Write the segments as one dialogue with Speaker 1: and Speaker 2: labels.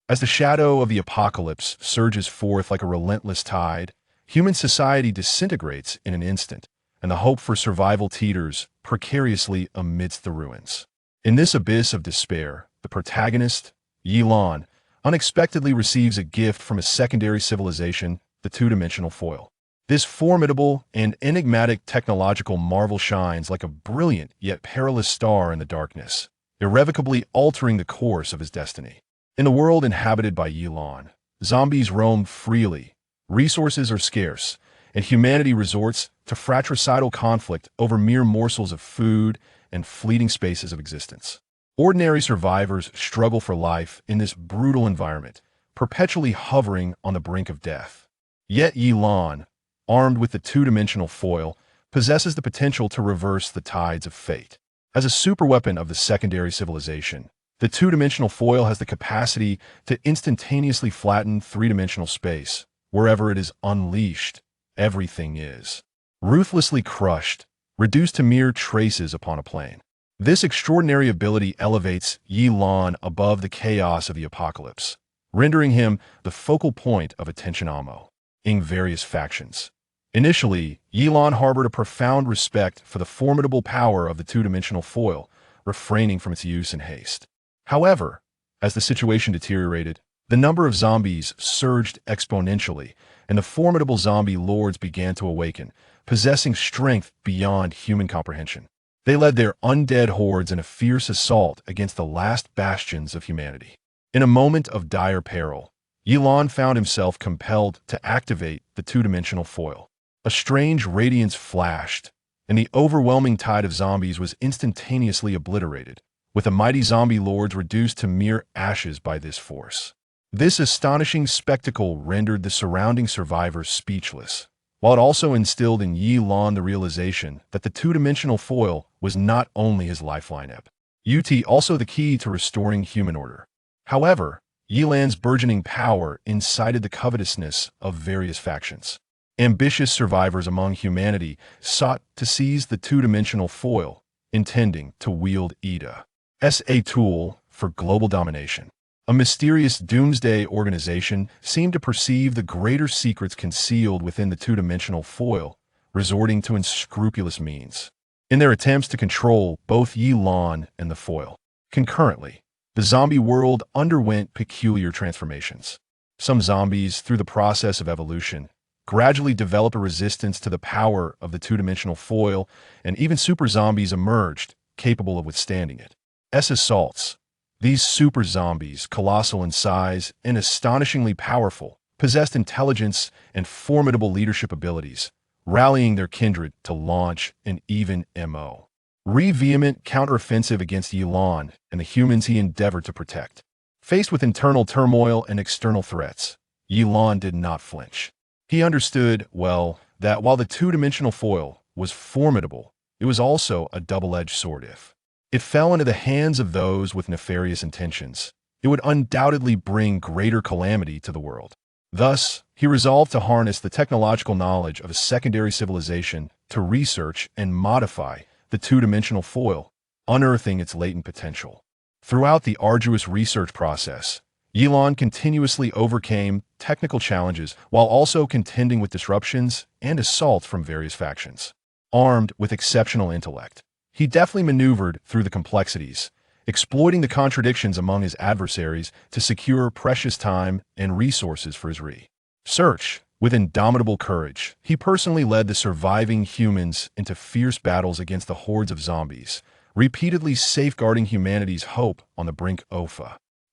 Speaker 1: As the shadow of the apocalypse surges forth like a relentless tide, human society disintegrates in an instant, and the hope for survival teeters precariously amidst the ruins. In this abyss of despair, the protagonist, Yilan, unexpectedly receives a gift from a secondary civilization, the two-dimensional foil. This formidable and enigmatic technological marvel shines like a brilliant yet perilous star in the darkness, irrevocably altering the course of his destiny. In the world inhabited by Yilan, zombies roam freely, resources are scarce, and humanity resorts to fratricidal conflict over mere morsels of food and fleeting spaces of existence. Ordinary survivors struggle for life in this brutal environment, perpetually hovering on the brink of death. Yet Yilan, armed with the two-dimensional foil, possesses the potential to reverse the tides of fate. As a superweapon of the secondary civilization, the two-dimensional foil has the capacity to instantaneously flatten three-dimensional space. Wherever it is unleashed, everything is ruthlessly crushed, reduced to mere traces upon a plane. This extraordinary ability elevates Yilan above the chaos of the apocalypse, rendering him the focal point of attention among various factions. Initially, Yilan harbored a profound respect for the formidable power of the two-dimensional foil, refraining from its use in haste. However, as the situation deteriorated, the number of zombies surged exponentially, and the formidable zombie lords began to awaken, possessing strength beyond human comprehension. They led their undead hordes in a fierce assault against the last bastions of humanity. In a moment of dire peril, Yilan found himself compelled to activate the two-dimensional foil. A strange radiance flashed, and the overwhelming tide of zombies was instantaneously obliterated, with the mighty zombie lords reduced to mere ashes by this force. This astonishing spectacle rendered the surrounding survivors speechless, while it also instilled in Yilan the realization that the two-dimensional foil was not only his lifeline also the key to restoring human order. However, Yilan's burgeoning power incited the covetousness of various factions. Ambitious survivors among humanity sought to seize the two-dimensional foil, intending to wield it as a tool for global domination. A mysterious doomsday organization seemed to perceive the greater secrets concealed within the two-dimensional foil, resorting to unscrupulous means in their attempts to control both Yilan and the foil. Concurrently, the zombie world underwent peculiar transformations. Some zombies, through the process of evolution, gradually develop a resistance to the power of the two-dimensional foil, and even super zombies emerged, capable of withstanding its assaults. These super zombies, colossal in size and astonishingly powerful, possessed intelligence and formidable leadership abilities, rallying their kindred to launch an even vehement counteroffensive against Yilan and the humans he endeavored to protect. Faced with internal turmoil and external threats, Yilan did not flinch. He understood, well, that while the two-dimensional foil was formidable, it was also a double-edged sword. If it fell into the hands of those with nefarious intentions, it would undoubtedly bring greater calamity to the world. Thus, he resolved to harness the technological knowledge of a secondary civilization to research and modify the two-dimensional foil, unearthing its latent potential. Throughout the arduous research process, Yilan continuously overcame technical challenges while also contending with disruptions and assaults from various factions. Armed with exceptional intellect, he deftly maneuvered through the complexities, exploiting the contradictions among his adversaries to secure precious time and resources for his research. With indomitable courage, he personally led the surviving humans into fierce battles against the hordes of zombies, repeatedly safeguarding humanity's hope on the brink of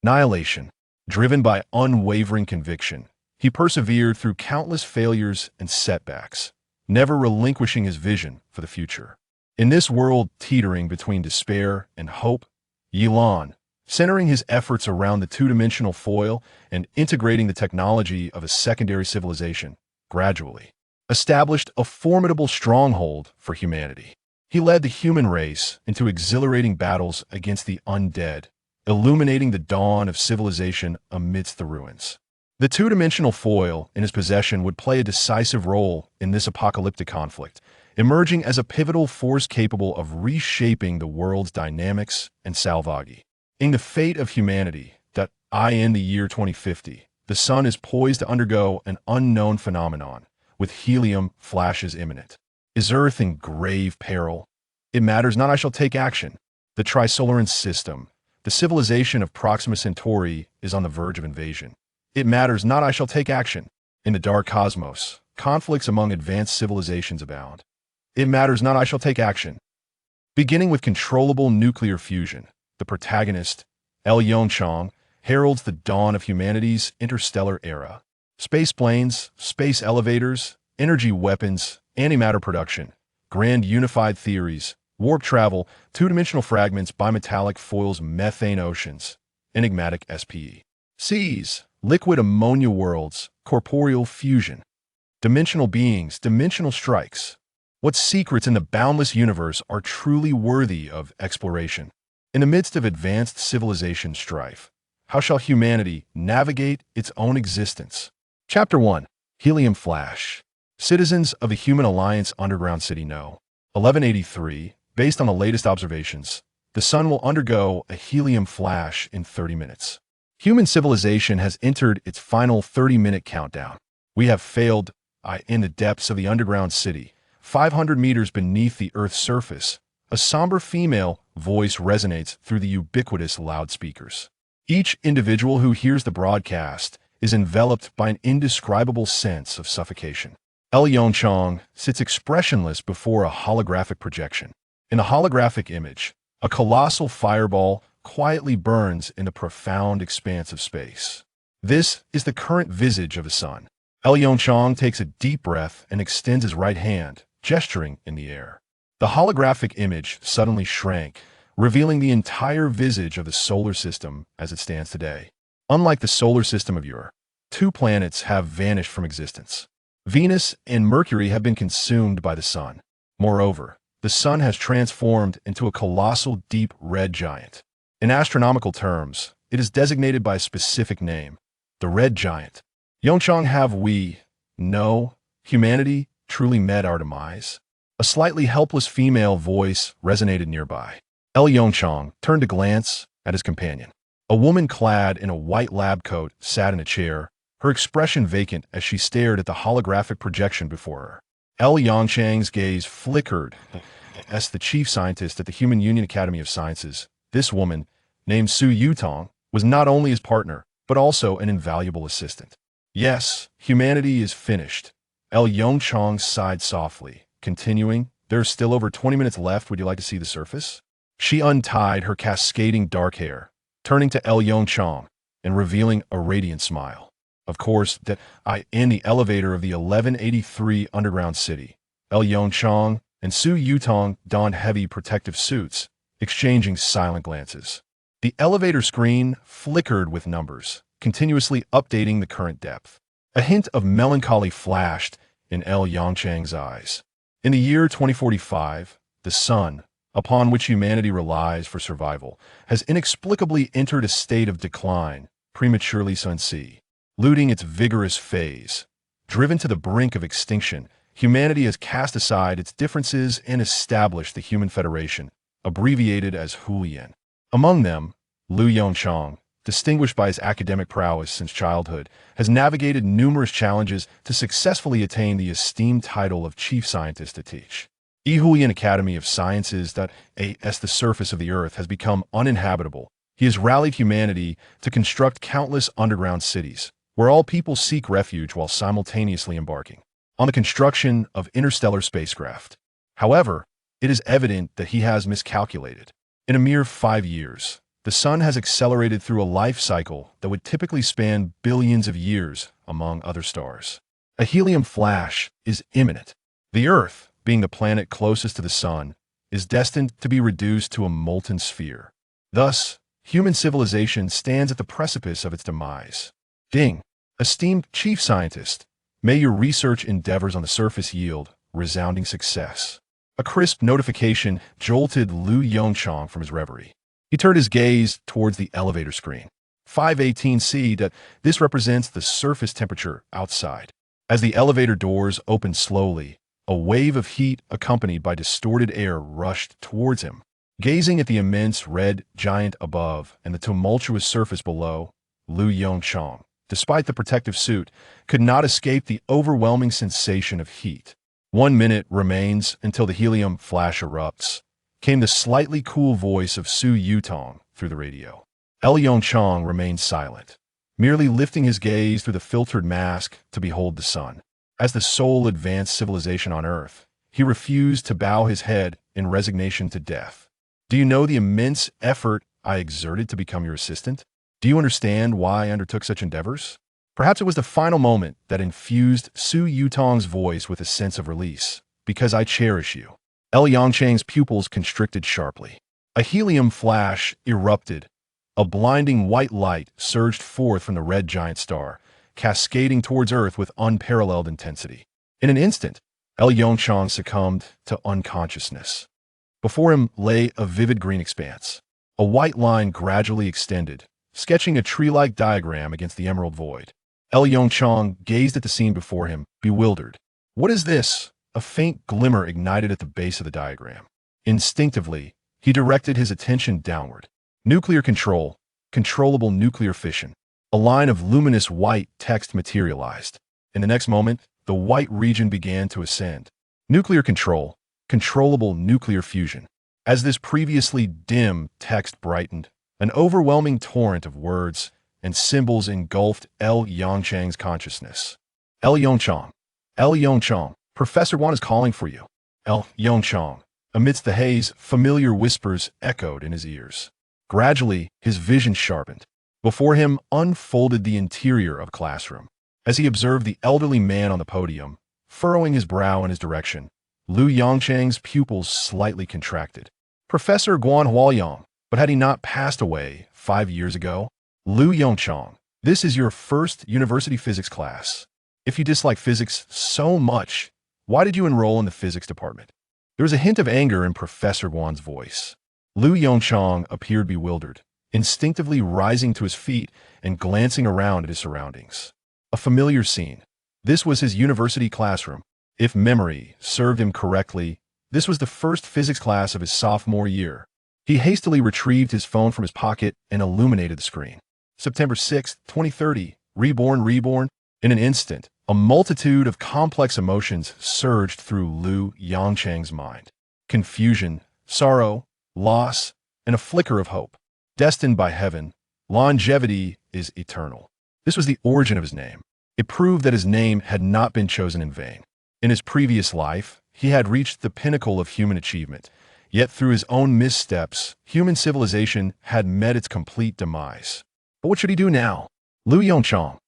Speaker 1: annihilation. Driven by unwavering conviction, he persevered through countless failures and setbacks, never relinquishing his vision for the future. In this world teetering between despair and hope, Yilan, centering his efforts around the two-dimensional foil and integrating the technology of a secondary civilization, gradually established a formidable stronghold for humanity. He led the human race into exhilarating battles against the undead, illuminating the dawn of civilization amidst the ruins. The two-dimensional foil in his possession would play a decisive role in this apocalyptic conflict, emerging as a pivotal force capable of reshaping the world's dynamics and salvaging the fate of humanity. In the year 2050, the sun is poised to undergo an unknown phenomenon, with helium flashes imminent. Is Earth in grave peril? It matters not, I shall take action. The Trisolaran system, the civilization of Proxima Centauri, is on the verge of invasion. It matters not, I shall take action. In the dark cosmos, conflicts among advanced civilizations abound. It matters not, I shall take action. Beginning with controllable nuclear fusion, the protagonist, Yongchang, heralds the dawn of humanity's interstellar era. Space planes, space elevators, energy weapons, antimatter production, grand unified theories, warp travel, two-dimensional fragments, bimetallic foils, methane oceans, enigmatic SPE. Seas, liquid ammonia worlds, corporeal fusion. Dimensional beings, dimensional strikes. What secrets in the boundless universe are truly worthy of exploration? In the midst of advanced civilization strife, how shall humanity navigate its own existence? Chapter 1. Helium Flash. Citizens of the Human Alliance Underground City know. 1183, based on the latest observations, the sun will undergo a helium flash in 30 minutes. Human civilization has entered its final 30-minute countdown. We have failed in the depths of the underground city, 500 meters beneath the Earth's surface. A somber female voice resonates through the ubiquitous loudspeakers. Each individual who hears the broadcast is enveloped by an indescribable sense of suffocation. Yongchang sits expressionless before a holographic projection. In the holographic image, a colossal fireball quietly burns in the profound expanse of space. This is the current visage of the sun. Yongchang takes a deep breath and extends his right hand, gesturing in the air. The holographic image suddenly shrank, revealing the entire visage of the solar system as it stands today. Unlike the solar system of Earth, two planets have vanished from existence. Venus and Mercury have been consumed by the sun. Moreover, the sun has transformed into a colossal deep red giant. In astronomical terms, it is designated by a specific name, the red giant. Yongchang, have we, no, humanity, truly met our demise? A slightly helpless female voice resonated nearby. Yongchang turned to glance at his companion. A woman clad in a white lab coat sat in a chair, her expression vacant as she stared at the holographic projection before her. Yongchang's gaze flickered as the chief scientist at the Human Union Academy of Sciences. This woman, named Su Yutong, was not only his partner, but also an invaluable assistant. Yes, humanity is finished. Yongchang sighed softly, continuing, there's still over 20 minutes left. Would you like to see the surface? She untied her cascading dark hair, turning to Yongchang and revealing a radiant smile. Of course, in the elevator of the 1183 underground city, Yongchang and Su Yutong donned heavy protective suits, exchanging silent glances. The elevator screen flickered with numbers, continuously updating the current depth. A hint of melancholy flashed in Yongchang's eyes. In the year 2045, the sun, upon which humanity relies for survival, has inexplicably entered a state of decline, prematurely sunset, looting its vigorous phase. Driven to the brink of extinction, humanity has cast aside its differences and established the Human Federation, abbreviated as Hulian. Among them, Lu Yongchang, distinguished by his academic prowess since childhood, has navigated numerous challenges to successfully attain the esteemed title of chief scientist to teach. Hulian Academy of Sciences as the surface of the Earth has become uninhabitable. He has rallied humanity to construct countless underground cities, where all people seek refuge while simultaneously embarking on the construction of interstellar spacecraft. However, it is evident that he has miscalculated. In a mere 5 years, the sun has accelerated through a life cycle that would typically span billions of years among other stars. A helium flash is imminent. The Earth, being the planet closest to the sun, is destined to be reduced to a molten sphere. Thus, human civilization stands at the precipice of its demise. Ding! Esteemed chief scientist, may your research endeavors on the surface yield resounding success. A crisp notification jolted Lu Yongchang from his reverie. He turned his gaze towards the elevator screen. 518C. This represents the surface temperature outside. As the elevator doors opened slowly, a wave of heat accompanied by distorted air rushed towards him. Gazing at the immense red giant above and the tumultuous surface below, Lu Yongchang, despite the protective suit, could not escape the overwhelming sensation of heat. 1 minute remains until the helium flash erupts, came the slightly cool voice of Su Yutong through the radio. Yongchang remained silent, merely lifting his gaze through the filtered mask to behold the sun. As the sole advanced civilization on Earth, he refused to bow his head in resignation to death. Do you know the immense effort I exerted to become your assistant? Do you understand why I undertook such endeavors? Perhaps it was the final moment that infused Su Yutong's voice with a sense of release. Because I cherish you. Yongchang's pupils constricted sharply. A helium flash erupted. A blinding white light surged forth from the red giant star, cascading towards Earth with unparalleled intensity. In an instant, Yongchang succumbed to unconsciousness. Before him lay a vivid green expanse. A white line gradually extended, sketching a tree-like diagram against the emerald void. Yongchang gazed at the scene before him, bewildered. What is this? A faint glimmer ignited at the base of the diagram. Instinctively, he directed his attention downward. Nuclear control, controllable nuclear fission. A line of luminous white text materialized. In the next moment, the white region began to ascend. Nuclear control, controllable nuclear fusion. As this previously dim text brightened, an overwhelming torrent of words and symbols engulfed Yongchang's consciousness. Yongchang, Professor Guan is calling for you. Yongchang. Amidst the haze, familiar whispers echoed in his ears. Gradually, his vision sharpened. Before him unfolded the interior of a classroom. As he observed the elderly man on the podium, furrowing his brow in his direction, Lu Yongchang's pupils slightly contracted. Professor Guan Huaoyang, but had he not passed away 5 years ago? Lu Yongchang, this is your first university physics class. If you dislike physics so much, why did you enroll in the physics department? There was a hint of anger in Professor Guan's voice. Lu Yongchang appeared bewildered, instinctively rising to his feet and glancing around at his surroundings. A familiar scene. This was his university classroom. If memory served him correctly, this was the first physics class of his sophomore year. He hastily retrieved his phone from his pocket and illuminated the screen. September 6, 2030, reborn. In an instant, a multitude of complex emotions surged through Lu Yongchang's mind. Confusion, sorrow, loss, and a flicker of hope. Destined by heaven, longevity is eternal. This was the origin of his name. It proved that his name had not been chosen in vain. In his previous life, he had reached the pinnacle of human achievement, yet through his own missteps, human civilization had met its complete demise. But what should he do now? Lu Yongchang,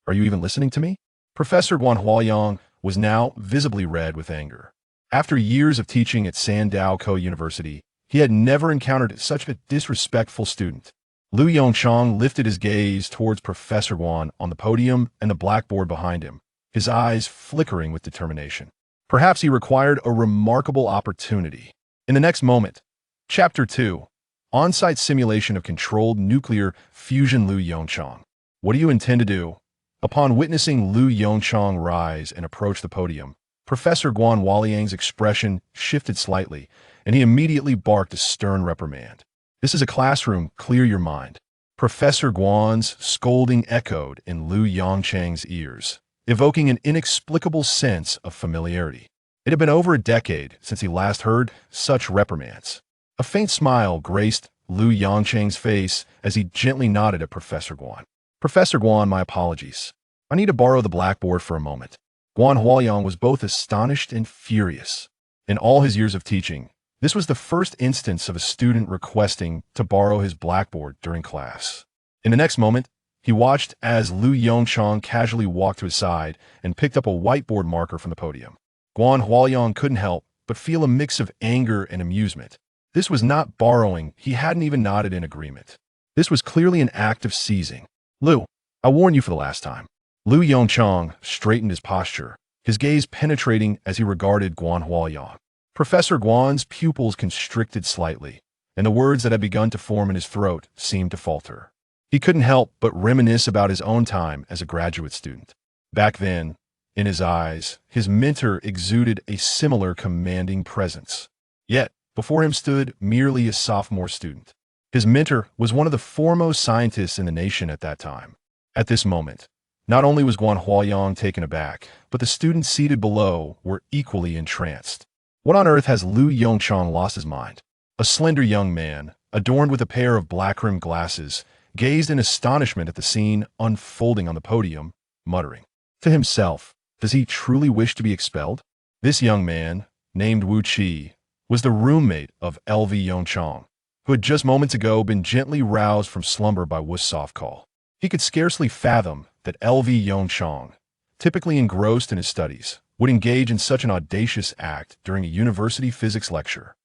Speaker 1: are you even listening to me? Professor Guan Huaoyang was now visibly red with anger. After years of teaching at Sandow University, he had never encountered such a disrespectful student. Lu Yongchang lifted his gaze towards Professor Guan on the podium and the blackboard behind him, his eyes flickering with determination. Perhaps he required a remarkable opportunity. In the next moment, Chapter 2, On-Site Simulation of Controlled Nuclear Fusion. Lu Yongchang, what do you intend to do? Upon witnessing Lu Yongchang rise and approach the podium, Professor Guan Huaoyang's expression shifted slightly, and he immediately barked a stern reprimand. This is a classroom, clear your mind. Professor Guan's scolding echoed in Lu Yongchang's ears, evoking an inexplicable sense of familiarity. It had been over a decade since he last heard such reprimands. A faint smile graced Lu Yongchang's face as he gently nodded at Professor Guan. Professor Guan, my apologies. I need to borrow the blackboard for a moment. Guan Huaoyang was both astonished and furious. In all his years of teaching, this was the first instance of a student requesting to borrow his blackboard during class. In the next moment, he watched as Lu Yongchang casually walked to his side and picked up a whiteboard marker from the podium. Guan Huaoyang couldn't help but feel a mix of anger and amusement. This was not borrowing, he hadn't even nodded in agreement. This was clearly an act of seizing. Lu, I warned you for the last time. Lu Yongchang straightened his posture, his gaze penetrating as he regarded Guan Huaoyang. Professor Guan's pupils constricted slightly, and the words that had begun to form in his throat seemed to falter. He couldn't help but reminisce about his own time as a graduate student. Back then, in his eyes, his mentor exuded a similar commanding presence. Yet, before him stood merely a sophomore student. His mentor was one of the foremost scientists in the nation at that time. At this moment, not only was Guan Huaiyang taken aback, but the students seated below were equally entranced. What on earth has Lu Yongchang lost his mind? A slender young man, adorned with a pair of black-rimmed glasses, gazed in astonishment at the scene unfolding on the podium, muttering to himself, "Does he truly wish to be expelled?" This young man, named Wu Qi, was the roommate of LV Yongchang, who had just moments ago been gently roused from slumber by Wu's soft call. He could scarcely fathom that LV Yongchang, typically engrossed in his studies, would engage in such an audacious act during a university physics lecture.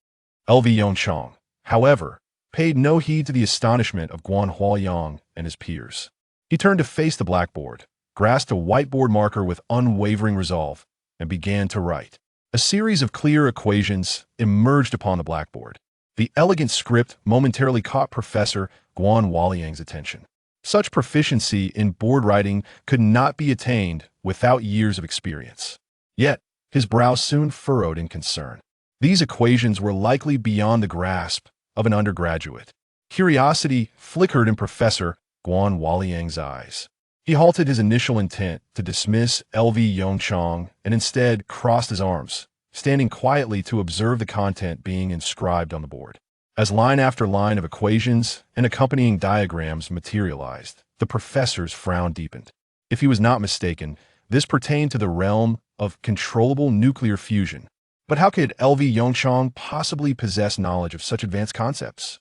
Speaker 1: LV Yongchang, however, paid no heed to the astonishment of Guan Huaiyang and his peers. He turned to face the blackboard, grasped a whiteboard marker with unwavering resolve, and began to write. A series of clear equations emerged upon the blackboard. The elegant script momentarily caught Professor Guan Huaiyang's attention. Such proficiency in board writing could not be attained without years of experience. Yet, his brow soon furrowed in concern. These equations were likely beyond the grasp of an undergraduate. Curiosity flickered in Professor Guan Huaiyang's eyes. He halted his initial intent to dismiss LV Yongchang and instead crossed his arms, standing quietly to observe the content being inscribed on the board. As line after line of equations and accompanying diagrams materialized, the professor's frown deepened. If he was not mistaken, this pertained to the realm of controllable nuclear fusion. But how could LV Yongchang possibly possess knowledge of such advanced concepts?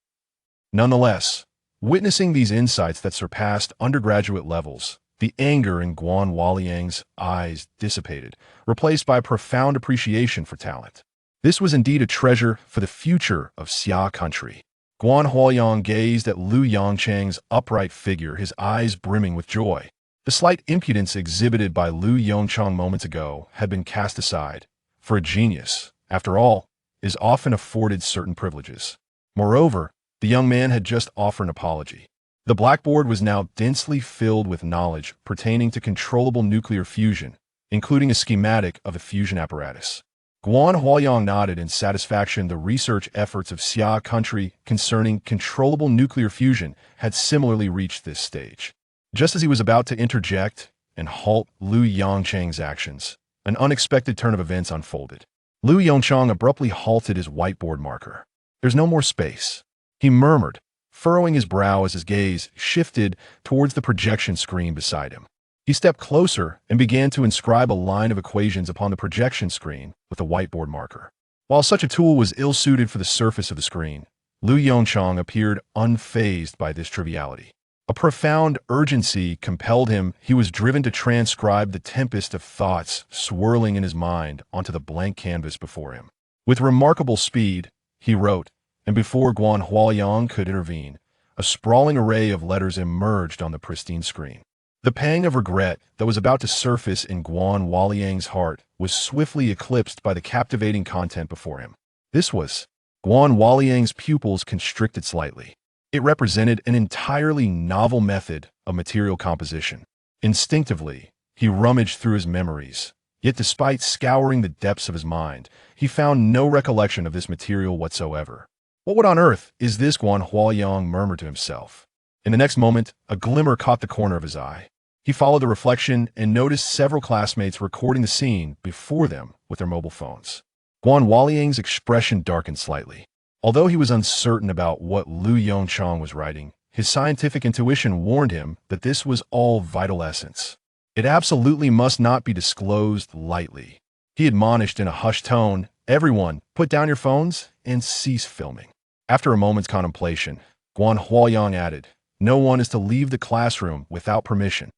Speaker 1: Nonetheless, witnessing these insights that surpassed undergraduate levels, the anger in Guan Huaiyang's eyes dissipated, replaced by profound appreciation for talent. This was indeed a treasure for the future of Xia country. Guan Huaiyang gazed at Lu Yongchang's upright figure, his eyes brimming with joy. The slight impudence exhibited by Lu Yongchang moments ago had been cast aside, for a genius, after all, is often afforded certain privileges. Moreover, the young man had just offered an apology. The blackboard was now densely filled with knowledge pertaining to controllable nuclear fusion, including a schematic of a fusion apparatus. Guan Huaiyang nodded in satisfaction. The research efforts of Xia country concerning controllable nuclear fusion had similarly reached this stage. Just as he was about to interject and halt Lu Yongchang's actions, an unexpected turn of events unfolded. Lu Yongchang abruptly halted his whiteboard marker. "There's no more space," he murmured, furrowing his brow as his gaze shifted towards the projection screen beside him. He stepped closer and began to inscribe a line of equations upon the projection screen with a whiteboard marker. While such a tool was ill-suited for the surface of the screen, Lu Yongchang appeared unfazed by this triviality. A profound urgency compelled him. He was driven to transcribe the tempest of thoughts swirling in his mind onto the blank canvas before him. With remarkable speed, he wrote, and before Guan Huaiyang could intervene, a sprawling array of letters emerged on the pristine screen. The pang of regret that was about to surface in Guan Huaiyang's heart was swiftly eclipsed by the captivating content before him. This was Guan Huaiyang's pupils constricted slightly. It represented an entirely novel method of material composition. Instinctively, he rummaged through his memories, yet despite scouring the depths of his mind, he found no recollection of this material whatsoever. "What on earth is this?" Guan Huaiyang murmured to himself. In the next moment, a glimmer caught the corner of his eye. He followed the reflection and noticed several classmates recording the scene before them with their mobile phones. Guan Huaiyang's expression darkened slightly. Although he was uncertain about what Lu Yongchang was writing, his scientific intuition warned him that this was all vital essence. It absolutely must not be disclosed lightly. He admonished in a hushed tone, "Everyone, put down your phones and cease filming." After a moment's contemplation, Guan Huaiyang added, "No one is to leave the classroom without permission."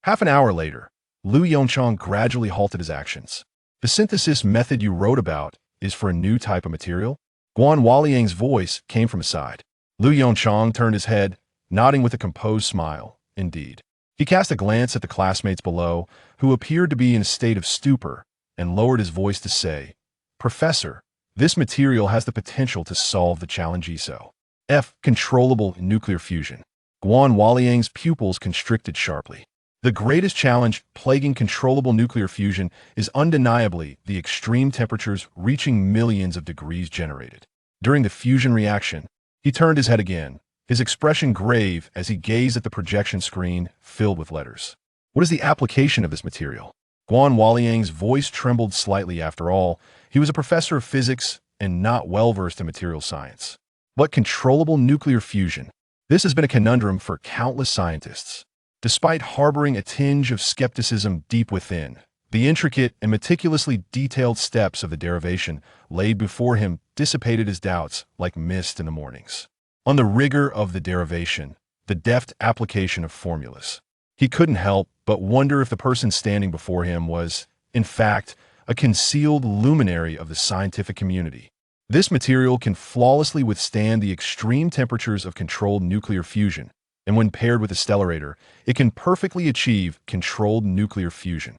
Speaker 1: Half an hour later, Lu Yongchang gradually halted his actions. "The synthesis method you wrote about is for a new type of material?" Guan Huaiyang's voice came from his side. Lu Yongchang turned his head, nodding with a composed smile. Indeed. He cast a glance at the classmates below, who appeared to be in a state of stupor, and lowered his voice to say, "Professor, this material has the potential to solve the challenge controllable nuclear fusion." Guan Huaiyang's pupils constricted sharply. The greatest challenge plaguing controllable nuclear fusion is undeniably the extreme temperatures reaching millions of degrees generated. During the fusion reaction, he turned his head again, his expression grave as he gazed at the projection screen filled with letters. What is the application of this material? Guan Hualiang's voice trembled slightly. After all, he was a professor of physics and not well-versed in material science. But controllable nuclear fusion? This has been a conundrum for countless scientists. Despite harboring a tinge of skepticism deep within, the intricate and meticulously detailed steps of the derivation laid before him dissipated his doubts like mist in the mornings. On the rigor of the derivation, the deft application of formulas, he couldn't help but wonder if the person standing before him was, in fact, a concealed luminary of the scientific community. This material can flawlessly withstand the extreme temperatures of controlled nuclear fusion, and when paired with a stellarator, it can perfectly achieve controlled nuclear fusion.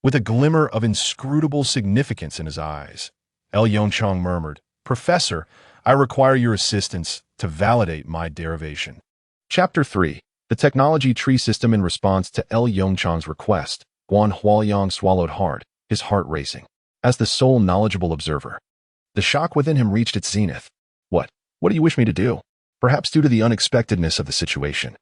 Speaker 1: With a glimmer of inscrutable significance in his eyes, L. Yongchang murmured, "Professor, I require your assistance to validate my derivation." Chapter 3. The Technology Tree System. In response to L. Yongchang's request, Guan Hualiang swallowed hard, his heart racing. As the sole knowledgeable observer, the shock within him reached its zenith. What do you wish me to do? Perhaps due to the unexpectedness of the situation,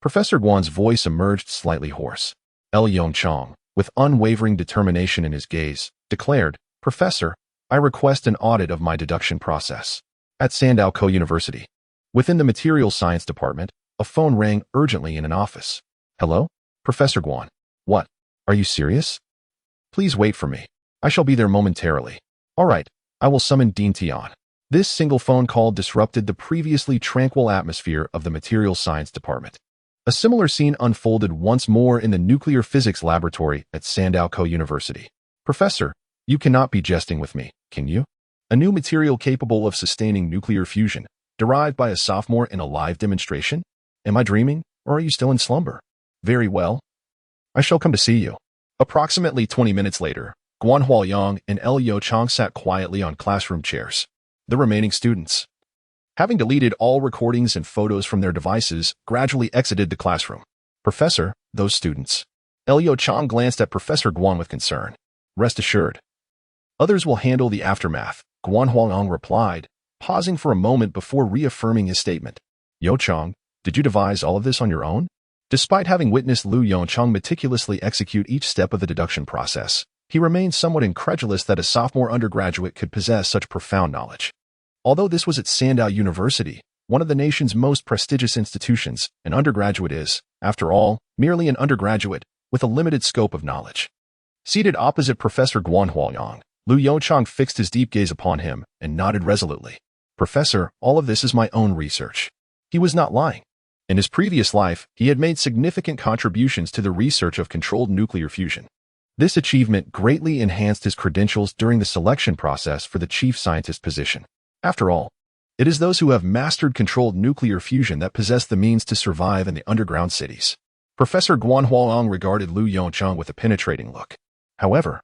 Speaker 1: Professor Guan's voice emerged slightly hoarse. L. Yongchang, with unwavering determination in his gaze, declared, "Professor, I request an audit of my deduction process." At Sandaoco University, within the Material Science Department, a phone rang urgently in an office. "Hello? Professor Guan. What? Are you serious? Please wait for me. I shall be there momentarily." "All right, I will summon Dean Tian." This single phone call disrupted the previously tranquil atmosphere of the Material Science Department. A similar scene unfolded once more in the nuclear physics laboratory at Sandaoco University. "Professor, you cannot be jesting with me, can you? A new material capable of sustaining nuclear fusion, derived by a sophomore in a live demonstration? Am I dreaming, or are you still in slumber? Very well. I shall come to see you." Approximately 20 minutes later, Guan Hualiang and L. Yongchang sat quietly on classroom chairs. The remaining students, having deleted all recordings and photos from their devices, gradually exited the classroom. "Professor, those students." L. Yongchang glanced at Professor Guan with concern. "Rest assured, others will handle the aftermath," Guan Hualiang replied, pausing for a moment before reaffirming his statement. "Yongchang, did you devise all of this on your own?" Despite having witnessed Lu Yongchang meticulously execute each step of the deduction process, he remained somewhat incredulous that a sophomore undergraduate could possess such profound knowledge. Although this was at Sandow University, one of the nation's most prestigious institutions, an undergraduate is, after all, merely an undergraduate with a limited scope of knowledge. Seated opposite Professor Guan Hualiang, Lu Yongchang fixed his deep gaze upon him and nodded resolutely. "Professor, all of this is my own research." He was not lying. In his previous life, he had made significant contributions to the research of controlled nuclear fusion. This achievement greatly enhanced his credentials during the selection process for the chief scientist position. After all, it is those who have mastered controlled nuclear fusion that possess the means to survive in the underground cities. Professor Guan Hualiang regarded Lu Yongchang with a penetrating look. However,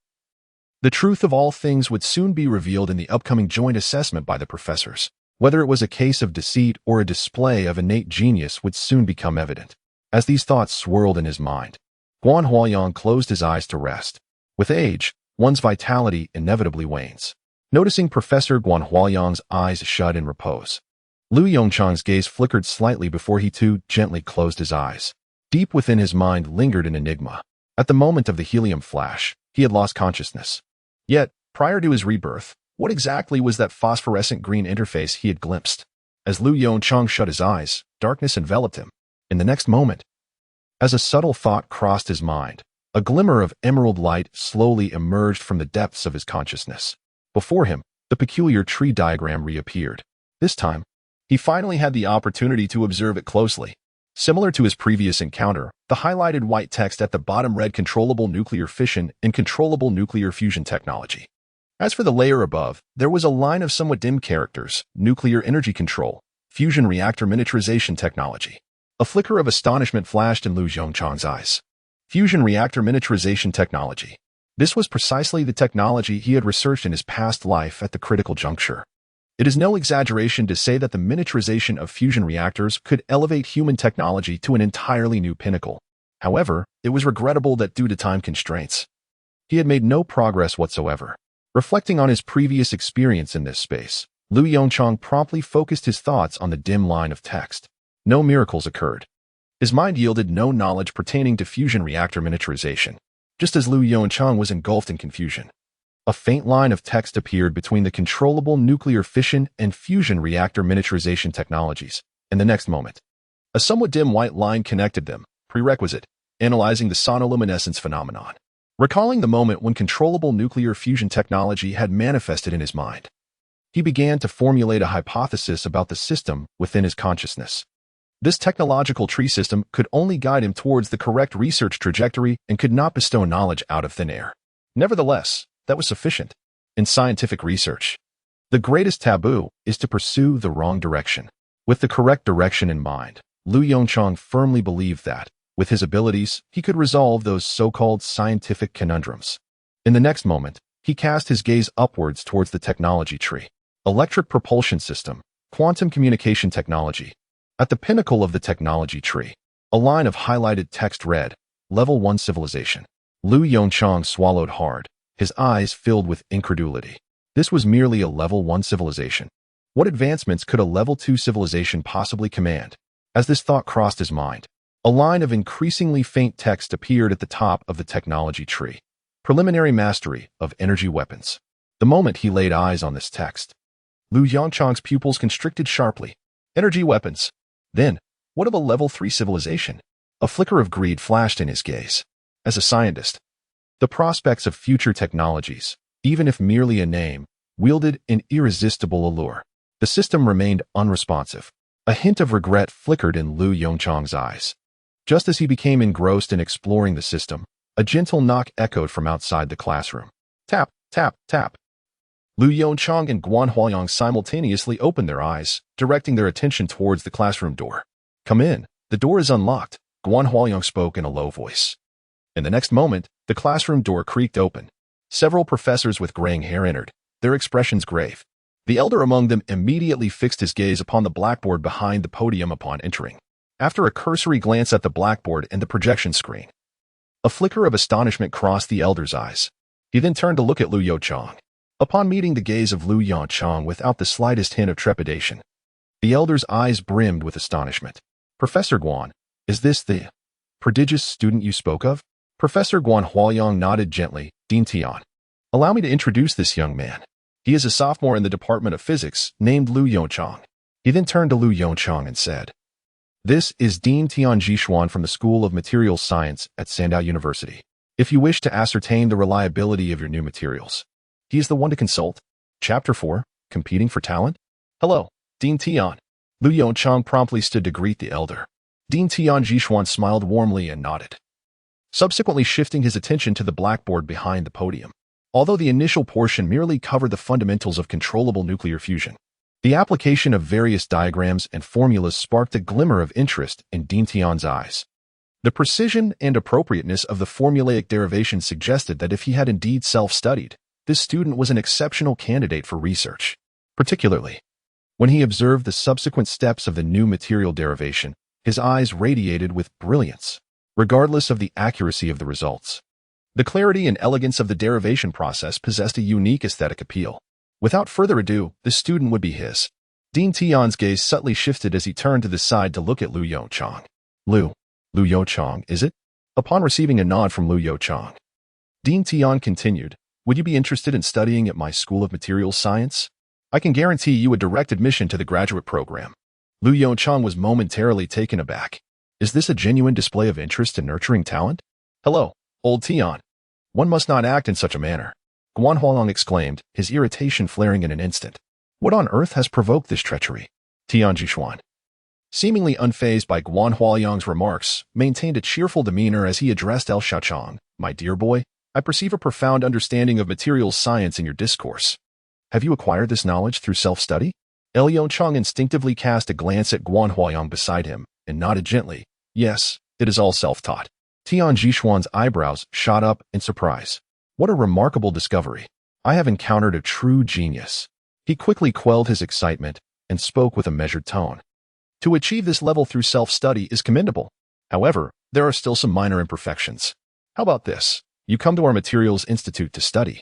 Speaker 1: the truth of all things would soon be revealed in the upcoming joint assessment by the professors. Whether it was a case of deceit or a display of innate genius would soon become evident. As these thoughts swirled in his mind, Guan Hualiang closed his eyes to rest. With age, one's vitality inevitably wanes. Noticing Professor Guan Hualiang's eyes shut in repose, Lu Yongchang's gaze flickered slightly before he too gently closed his eyes. Deep within his mind lingered an enigma. At the moment of the helium flash, he had lost consciousness. Yet, prior to his rebirth, what exactly was that phosphorescent green interface he had glimpsed? As Lu Yongchang shut his eyes, darkness enveloped him. In the next moment, as a subtle thought crossed his mind, a glimmer of emerald light slowly emerged from the depths of his consciousness. Before him, the peculiar tree diagram reappeared. This time, he finally had the opportunity to observe it closely. Similar to his previous encounter, the highlighted white text at the bottom read controllable nuclear fission and controllable nuclear fusion technology. As for the layer above, there was a line of somewhat dim characters: nuclear energy control, fusion reactor miniaturization technology. A flicker of astonishment flashed in Lu Yongchang's eyes. Fusion reactor miniaturization technology. This was precisely the technology he had researched in his past life at the critical juncture. It is no exaggeration to say that the miniaturization of fusion reactors could elevate human technology to an entirely new pinnacle. However, it was regrettable that due to time constraints, he had made no progress whatsoever. Reflecting on his previous experience in this space, Lu Yongchang promptly focused his thoughts on the dim line of text. no miracles occurred. His mind yielded no knowledge pertaining to fusion reactor miniaturization. Just as Lu Yongchang was engulfed in confusion, a faint line of text appeared between the controllable nuclear fission and fusion reactor miniaturization technologies. In the next moment, a somewhat dim white line connected them. Prerequisite: analyzing the sonoluminescence phenomenon. Recalling the moment when controllable nuclear fusion technology had manifested in his mind, he began to formulate a hypothesis about the system within his consciousness. This technological tree system could only guide him towards the correct research trajectory and could not bestow knowledge out of thin air. Nevertheless, that was sufficient. In scientific research, the greatest taboo is to pursue the wrong direction. With the correct direction in mind, Lu Yongchang firmly believed that, with his abilities, he could resolve those so-called scientific conundrums. In the next moment, he cast his gaze upwards towards the technology tree. Electric propulsion system, quantum communication technology. At the pinnacle of the technology tree, a line of highlighted text read, Level 1 Civilization. Lu Yongchang swallowed hard, his eyes filled with incredulity. This was merely a Level 1 civilization. What advancements could a Level 2 civilization possibly command? As this thought crossed his mind, a line of increasingly faint text appeared at the top of the technology tree. Preliminary mastery of energy weapons. The moment he laid eyes on this text, Lu Yongchang's pupils constricted sharply. Energy weapons. Then, what of a Level 3 civilization? A flicker of greed flashed in his gaze. As a scientist, the prospects of future technologies, even if merely a name, wielded an irresistible allure. The system remained unresponsive. A hint of regret flickered in Lu Yongchang's eyes. Just as he became engrossed in exploring the system, a gentle knock echoed from outside the classroom. Tap, tap, tap. Lu Yongchang and Guan Huayang simultaneously opened their eyes, directing their attention towards the classroom door. Come in. The door is unlocked, Guan Huayang spoke in a low voice. In the next moment, the classroom door creaked open. Several professors with graying hair entered, their expressions grave. The elder among them immediately fixed his gaze upon the blackboard behind the podium upon entering. After a cursory glance at the blackboard and the projection screen, a flicker of astonishment crossed the elder's eyes. He then turned to look at Lu Yongchang. Upon meeting the gaze of Lu Yongchang without the slightest hint of trepidation, the elder's eyes brimmed with astonishment. Professor Guan, is this the prodigious student you spoke of? Professor Guan Huayang nodded gently. Dean Tian, allow me to introduce this young man. He is a sophomore in the Department of Physics, named Lu Yongchang. He then turned to Lu Yongchang and said, This is Dean Tian Jishuan from the School of Materials Science at Sandow University. If you wish to ascertain the reliability of your new materials, he is the one to consult. Chapter 4, Competing for Talent? Hello, Dean Tian. Lu Yongchang promptly stood to greet the elder. Dean Tian Jishuan smiled warmly and nodded, subsequently shifting his attention to the blackboard behind the podium. Although the initial portion merely covered the fundamentals of controllable nuclear fusion, the application of various diagrams and formulas sparked a glimmer of interest in Dean Tian's eyes. The precision and appropriateness of the formulaic derivation suggested that if he had indeed self-studied, this student was an exceptional candidate for research. Particularly, when he observed the subsequent steps of the new material derivation, his eyes radiated with brilliance, regardless of the accuracy of the results. The clarity and elegance of the derivation process possessed a unique aesthetic appeal. Without further ado, the student would be his. Dean Tian's gaze subtly shifted as he turned to the side to look at Lu Yongchang. Lu Yongchang, is it? Upon receiving a nod from Lu Yongchang, Dean Tian continued, Would you be interested in studying at my School of Materials Science? I can guarantee you a direct admission to the graduate program. Lu Yongchang was momentarily taken aback. Is this a genuine display of interest in nurturing talent? Hello, old Tian. One must not act in such a manner. Guan Hualong exclaimed, his irritation flaring in an instant. What on earth has provoked this treachery? Tian Jishuan, seemingly unfazed by Guan Huayang's remarks, maintained a cheerful demeanor as he addressed El Xiaochang. My dear boy, I perceive a profound understanding of materials science in your discourse. Have you acquired this knowledge through self-study? El Yongchang instinctively cast a glance at Guan Huayang beside him and nodded gently. Yes, it is all self-taught. Tian Jishuan's eyebrows shot up in surprise. What a remarkable discovery. I have encountered a true genius. He quickly quelled his excitement and spoke with a measured tone. To achieve this level through self-study is commendable. However, there are still some minor imperfections. How about this? You come to our Materials Institute to study,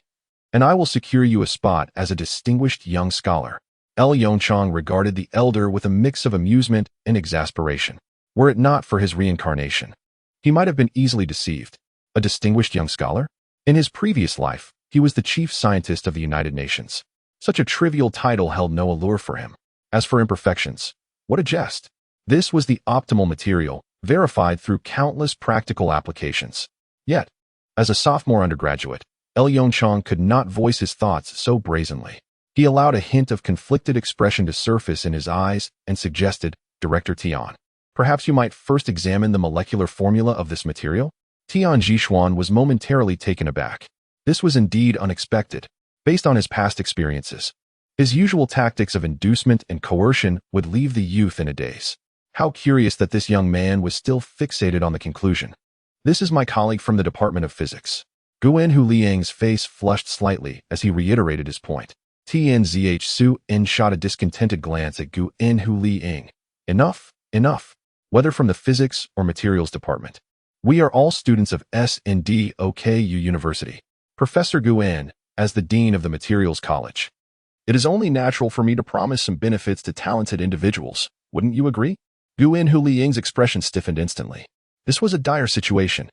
Speaker 1: and I will secure you a spot as a distinguished young scholar. El Yongchang regarded the elder with a mix of amusement and exasperation. Were it not for his reincarnation, he might have been easily deceived. A distinguished young scholar? In his previous life, he was the chief scientist of the United Nations. Such a trivial title held no allure for him. As for imperfections, what a jest! This was the optimal material, verified through countless practical applications. Yet, as a sophomore undergraduate, El Yongchang could not voice his thoughts so brazenly. He allowed a hint of conflicted expression to surface in his eyes and suggested, Director Tian, perhaps you might first examine the molecular formula of this material? Tian Jishuan was momentarily taken aback. This was indeed unexpected, based on his past experiences. His usual tactics of inducement and coercion would leave the youth in a daze. How curious that this young man was still fixated on the conclusion. This is my colleague from the Department of Physics. Guanhu Liang's face flushed slightly as he reiterated his point. Tianzh Su-in shot a discontented glance at Guanhu Liang. Enough, enough. Whether from the physics or materials department. We are all students of S&D-OKU University. Professor Guan, as the dean of the Materials College. It is only natural for me to promise some benefits to talented individuals. Wouldn't you agree? Guanhu Liang's expression stiffened instantly. This was a dire situation.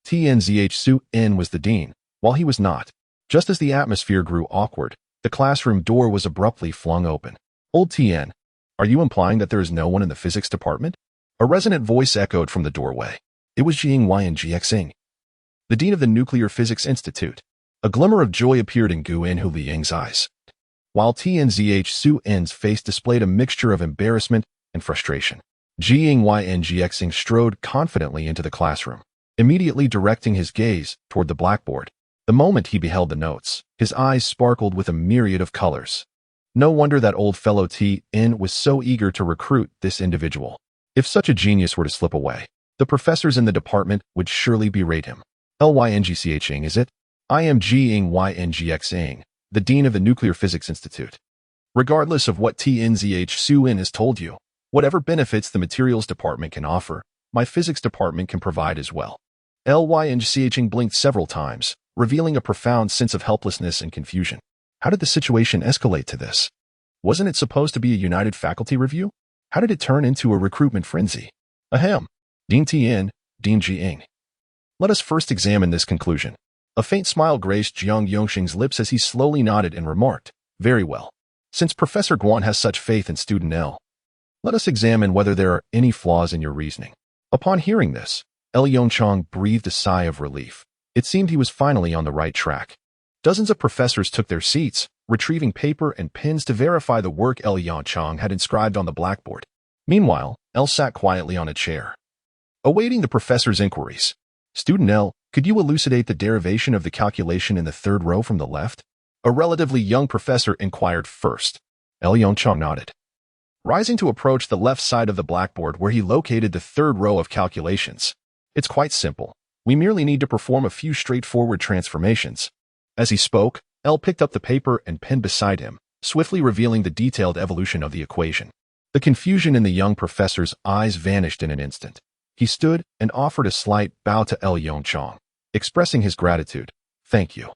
Speaker 1: Tianzh Su-in was the dean, while he was not. Just as the atmosphere grew awkward, the classroom door was abruptly flung open. Old Tian, are you implying that there is no one in the physics department? A resonant voice echoed from the doorway. It was Jing Yingxing, the dean of the Nuclear Physics Institute. A glimmer of joy appeared in Guanhu Liang's eyes, while Tianzh Su-in's face displayed a mixture of embarrassment and frustration. Jing Yingxing strode confidently into the classroom, immediately directing his gaze toward the blackboard. The moment he beheld the notes, his eyes sparkled with a myriad of colors. No wonder that old fellow T.N. was so eager to recruit this individual. If such a genius were to slip away, the professors in the department would surely berate him. Lyngching, is it? I am Jing Yingxing, the dean of the Nuclear Physics Institute. Regardless of what Tianzh Su-in has told you, whatever benefits the materials department can offer, my physics department can provide as well. Lyngching blinked several times, revealing a profound sense of helplessness and confusion. How did the situation escalate to this? Wasn't it supposed to be a united faculty review? How did it turn into a recruitment frenzy? Ahem. Dean Tian, Dean Jing. Let us first examine this conclusion. A faint smile graced Jiang Yongxing's lips as he slowly nodded and remarked, very well. Since Professor Guan has such faith in student L, let us examine whether there are any flaws in your reasoning. Upon hearing this, El Yongchang breathed a sigh of relief. It seemed he was finally on the right track. Dozens of professors took their seats, retrieving paper and pens to verify the work El Yongchang had inscribed on the blackboard. Meanwhile, El sat quietly on a chair, awaiting the professor's inquiries. Student L, could you elucidate the derivation of the calculation in the third row from the left? A relatively young professor inquired first. El Yongchang nodded, rising to approach the left side of the blackboard where he located the third row of calculations. It's quite simple. We merely need to perform a few straightforward transformations. As he spoke, El picked up the paper and pen beside him, swiftly revealing the detailed evolution of the equation. The confusion in the young professor's eyes vanished in an instant. He stood and offered a slight bow to El Yongchang, expressing his gratitude. Thank you.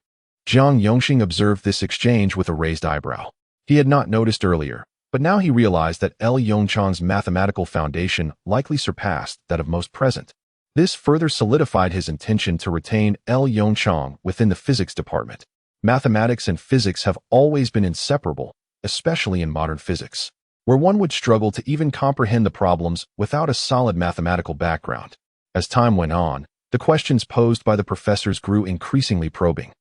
Speaker 1: Jiang Yongxing observed this exchange with a raised eyebrow. He had not noticed earlier, but now he realized that El Yongchang's mathematical foundation likely surpassed that of most present. This further solidified his intention to retain El Yongchang within the physics department. Mathematics and physics have always been inseparable, especially in modern physics, where one would struggle to even comprehend the problems without a solid mathematical background. As time went on, the questions posed by the professors grew increasingly probing,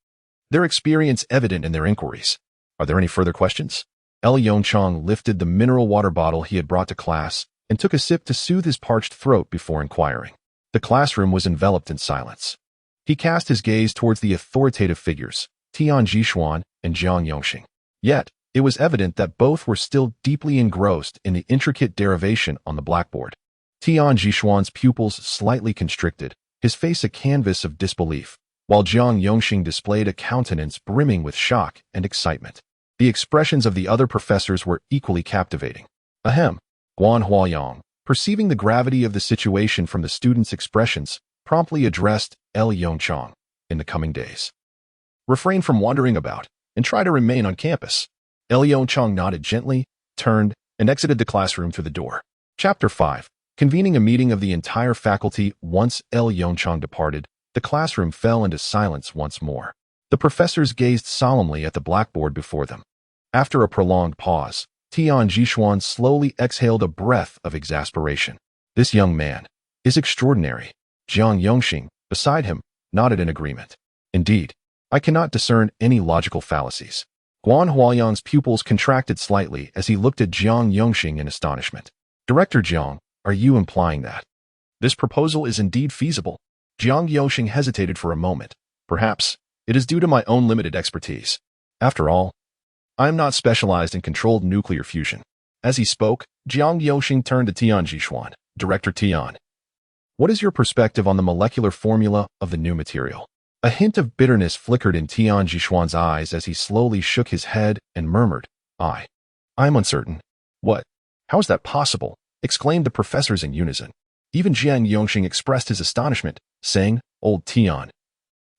Speaker 1: their experience evident in their inquiries. Are there any further questions? El Yongchang lifted the mineral water bottle he had brought to class and took a sip to soothe his parched throat before inquiring. The classroom was enveloped in silence. He cast his gaze towards the authoritative figures, Tian Jishuan and Jiang Yongxing. Yet, it was evident that both were still deeply engrossed in the intricate derivation on the blackboard. Tian Jishuan's pupils slightly constricted, his face a canvas of disbelief, while Jiang Yongxing displayed a countenance brimming with shock and excitement. The expressions of the other professors were equally captivating. Ahem. Guan Huayang, perceiving the gravity of the situation from the students' expressions, promptly addressed El Yongchang. In the coming days, refrain from wandering about and try to remain on campus. El Yongchang nodded gently, turned, and exited the classroom through the door. Chapter 5. Convening a meeting of the entire faculty. Once L. Yongchang departed, the classroom fell into silence once more. The professors gazed solemnly at the blackboard before them. After a prolonged pause, Tian Jishuan slowly exhaled a breath of exasperation. This young man is extraordinary. Jiang Yongxing, beside him, nodded in agreement. Indeed, I cannot discern any logical fallacies. Guan Huayan's pupils contracted slightly as he looked at Jiang Yongxing in astonishment. Director Jiang, are you implying that this proposal is indeed feasible? Jiang Yongxing hesitated for a moment. Perhaps it is due to my own limited expertise. After all, I am not specialized in controlled nuclear fusion. As he spoke, Jiang Yongxing turned to Tian Jishuan. Director Tian, what is your perspective on the molecular formula of the new material? A hint of bitterness flickered in Tian Jishuan's eyes as he slowly shook his head and murmured, I am uncertain. What? How is that possible? Exclaimed the professors in unison. Even Jiang Yongxing expressed his astonishment, saying, Old Tian,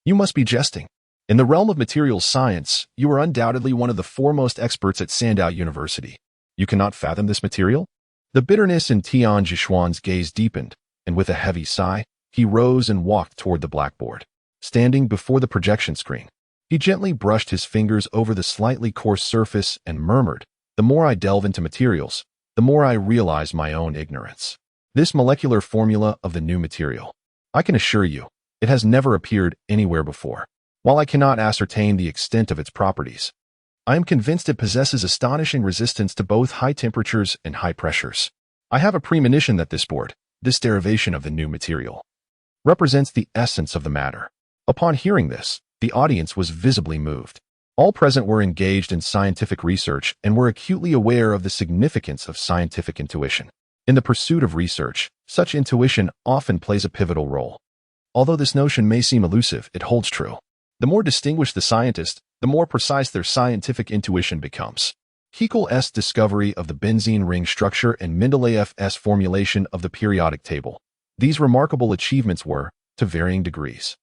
Speaker 1: you must be jesting. In the realm of materials science, you are undoubtedly one of the foremost experts at Sandow University. You cannot fathom this material? The bitterness in Tian Jishuan's gaze deepened, and with a heavy sigh, he rose and walked toward the blackboard. Standing before the projection screen, he gently brushed his fingers over the slightly coarse surface and murmured, the more I delve into materials, the more I realize my own ignorance. This molecular formula of the new material, I can assure you, it has never appeared anywhere before. While I cannot ascertain the extent of its properties, I am convinced it possesses astonishing resistance to both high temperatures and high pressures. I have a premonition that this derivation of the new material, represents the essence of the matter. Upon hearing this, the audience was visibly moved. All present were engaged in scientific research and were acutely aware of the significance of scientific intuition. In the pursuit of research, such intuition often plays a pivotal role. Although this notion may seem elusive, it holds true. The more distinguished the scientist, the more precise their scientific intuition becomes. Haeckel's discovery of the benzene ring structure and Mendeleev's formulation of the periodic table. These remarkable achievements were, to varying degrees,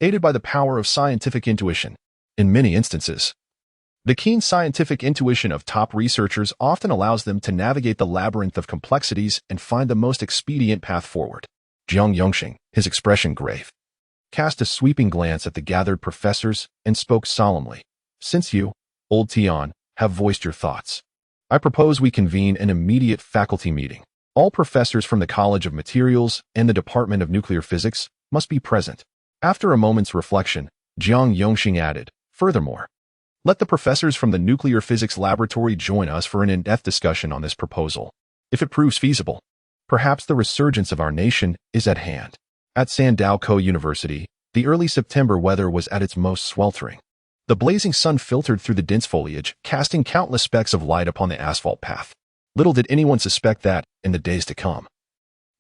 Speaker 1: aided by the power of scientific intuition. In many instances, the keen scientific intuition of top researchers often allows them to navigate the labyrinth of complexities and find the most expedient path forward. Jiang Yongxing, his expression grave, cast a sweeping glance at the gathered professors and spoke solemnly. Since you, Old Tian, have voiced your thoughts, I propose we convene an immediate faculty meeting. All professors from the College of Materials and the Department of Nuclear Physics must be present. After a moment's reflection, Jiang Yongxing added, furthermore, let the professors from the Nuclear Physics Laboratory join us for an in-depth discussion on this proposal. If it proves feasible, perhaps the resurgence of our nation is at hand. At Sandow University, the early September weather was at its most sweltering. The blazing sun filtered through the dense foliage, casting countless specks of light upon the asphalt path. Little did anyone suspect that, in the days to come,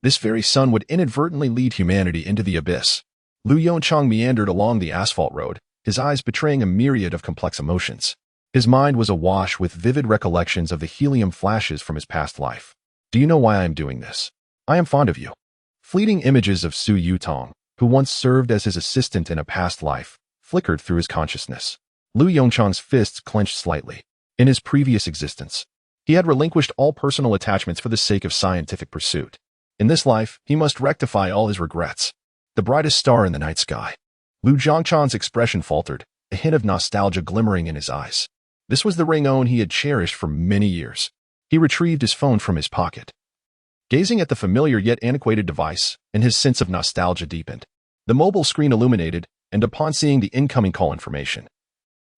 Speaker 1: this very sun would inadvertently lead humanity into the abyss. Lu Yongchang meandered along the asphalt road, his eyes betraying a myriad of complex emotions. His mind was awash with vivid recollections of the helium flashes from his past life. Do you know why I am doing this? I am fond of you. Fleeting images of Su Yutong, who once served as his assistant in a past life, flickered through his consciousness. Lu Yongchang's fists clenched slightly. In his previous existence, he had relinquished all personal attachments for the sake of scientific pursuit. In this life, he must rectify all his regrets. The brightest star in the night sky. Lu Yongchang's expression faltered, a hint of nostalgia glimmering in his eyes. This was the ring-on he had cherished for many years. He retrieved his phone from his pocket. Gazing at the familiar yet antiquated device, and his sense of nostalgia deepened. The mobile screen illuminated, and upon seeing the incoming call information,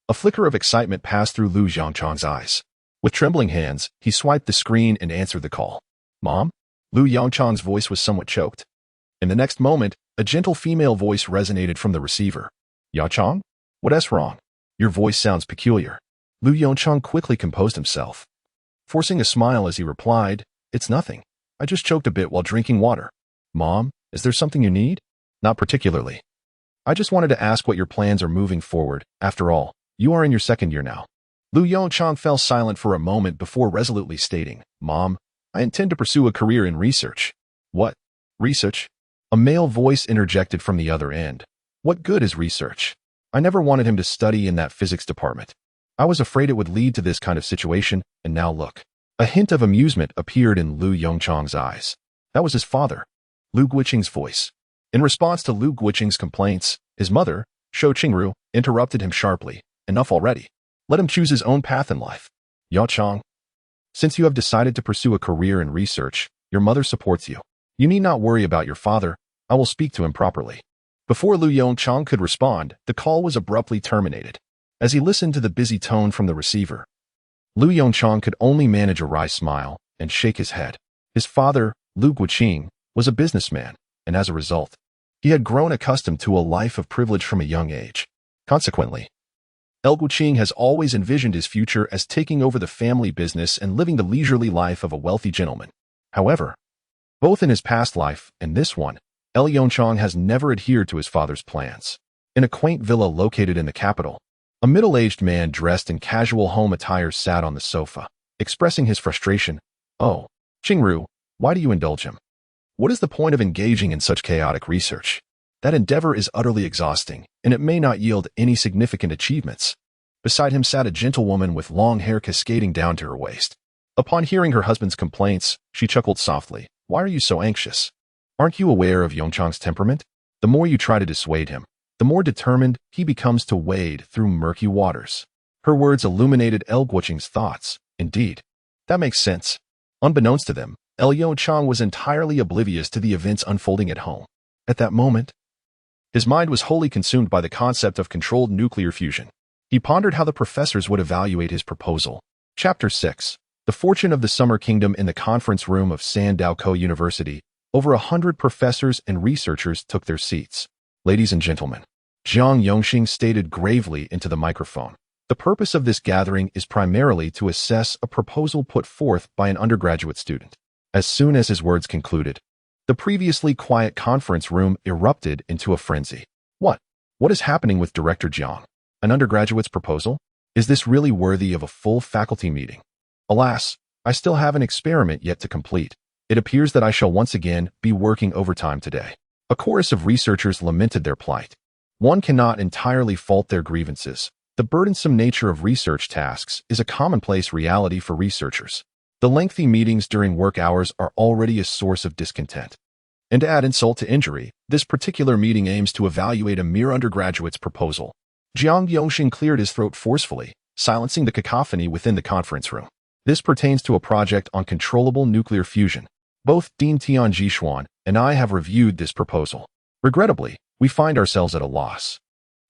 Speaker 1: a flicker of excitement passed through Lu Yongchang's eyes. With trembling hands, he swiped the screen and answered the call. Mom? Lu Yongchang's voice was somewhat choked. In the next moment, a gentle female voice resonated from the receiver. Yongchang? What's wrong? Your voice sounds peculiar. Lu Yongchang quickly composed himself, forcing a smile as he replied, It's nothing. I just choked a bit while drinking water. Mom, is there something you need? Not particularly. I just wanted to ask what your plans are moving forward. After all, you are in your second year now. Lu Yongchang fell silent for a moment before resolutely stating, Mom, I intend to pursue a career in research. What? Research? A male voice interjected from the other end. What good is research? I never wanted him to study in that physics department. I was afraid it would lead to this kind of situation, and now look. A hint of amusement appeared in Lu Yongchang's eyes. That was his father, Lu Guiqing's voice. In response to Lu Guiqing's complaints, his mother, Shou Qingru, interrupted him sharply. Enough already. Let him choose his own path in life. Yao, since you have decided to pursue a career in research, your mother supports you. You need not worry about your father. I will speak to him properly. Before Lu Yongchang could respond, the call was abruptly terminated. As he listened to the busy tone from the receiver, Lu Yongchang could only manage a wry smile and shake his head. His father, Lu Guiqing, was a businessman, and as a result, he had grown accustomed to a life of privilege from a young age. Consequently, Lu Guiqing has always envisioned his future as taking over the family business and living the leisurely life of a wealthy gentleman. However, both in his past life and this one, Lu Yongchang has never adhered to his father's plans. In a quaint villa located in the capital, a middle-aged man dressed in casual home attire sat on the sofa, expressing his frustration. Oh, Qingru, why do you indulge him? What is the point of engaging in such chaotic research? That endeavor is utterly exhausting, and it may not yield any significant achievements. Beside him sat a gentlewoman with long hair cascading down to her waist. Upon hearing her husband's complaints, she chuckled softly. Why are you so anxious? Aren't you aware of Yongchang's temperament? The more you try to dissuade him, the more determined he becomes to wade through murky waters. Her words illuminated Lu Guiqing's thoughts. Indeed, that makes sense. Unbeknownst to them, Lu Yongchang was entirely oblivious to the events unfolding at home. At that moment, his mind was wholly consumed by the concept of controlled nuclear fusion. He pondered how the professors would evaluate his proposal. Chapter 6. The Fortune of the Summer Kingdom. In the conference room of Sandaokou University, over 100 professors and researchers took their seats. Ladies and gentlemen, Jiang Yongxing stated gravely into the microphone. The purpose of this gathering is primarily to assess a proposal put forth by an undergraduate student. As soon as his words concluded, the previously quiet conference room erupted into a frenzy. What is happening with Director Jiang? An undergraduate's proposal? Is this really worthy of a full faculty meeting? Alas, I still have an experiment yet to complete. It appears that I shall once again be working overtime today. A chorus of researchers lamented their plight. One cannot entirely fault their grievances. The burdensome nature of research tasks is a commonplace reality for researchers. The lengthy meetings during work hours are already a source of discontent. And to add insult to injury, this particular meeting aims to evaluate a mere undergraduate's proposal. Jiang Yongxing cleared his throat forcefully, silencing the cacophony within the conference room. This pertains to a project on controllable nuclear fusion. Both Dean Tianjixuan and I have reviewed this proposal. Regrettably, we find ourselves at a loss.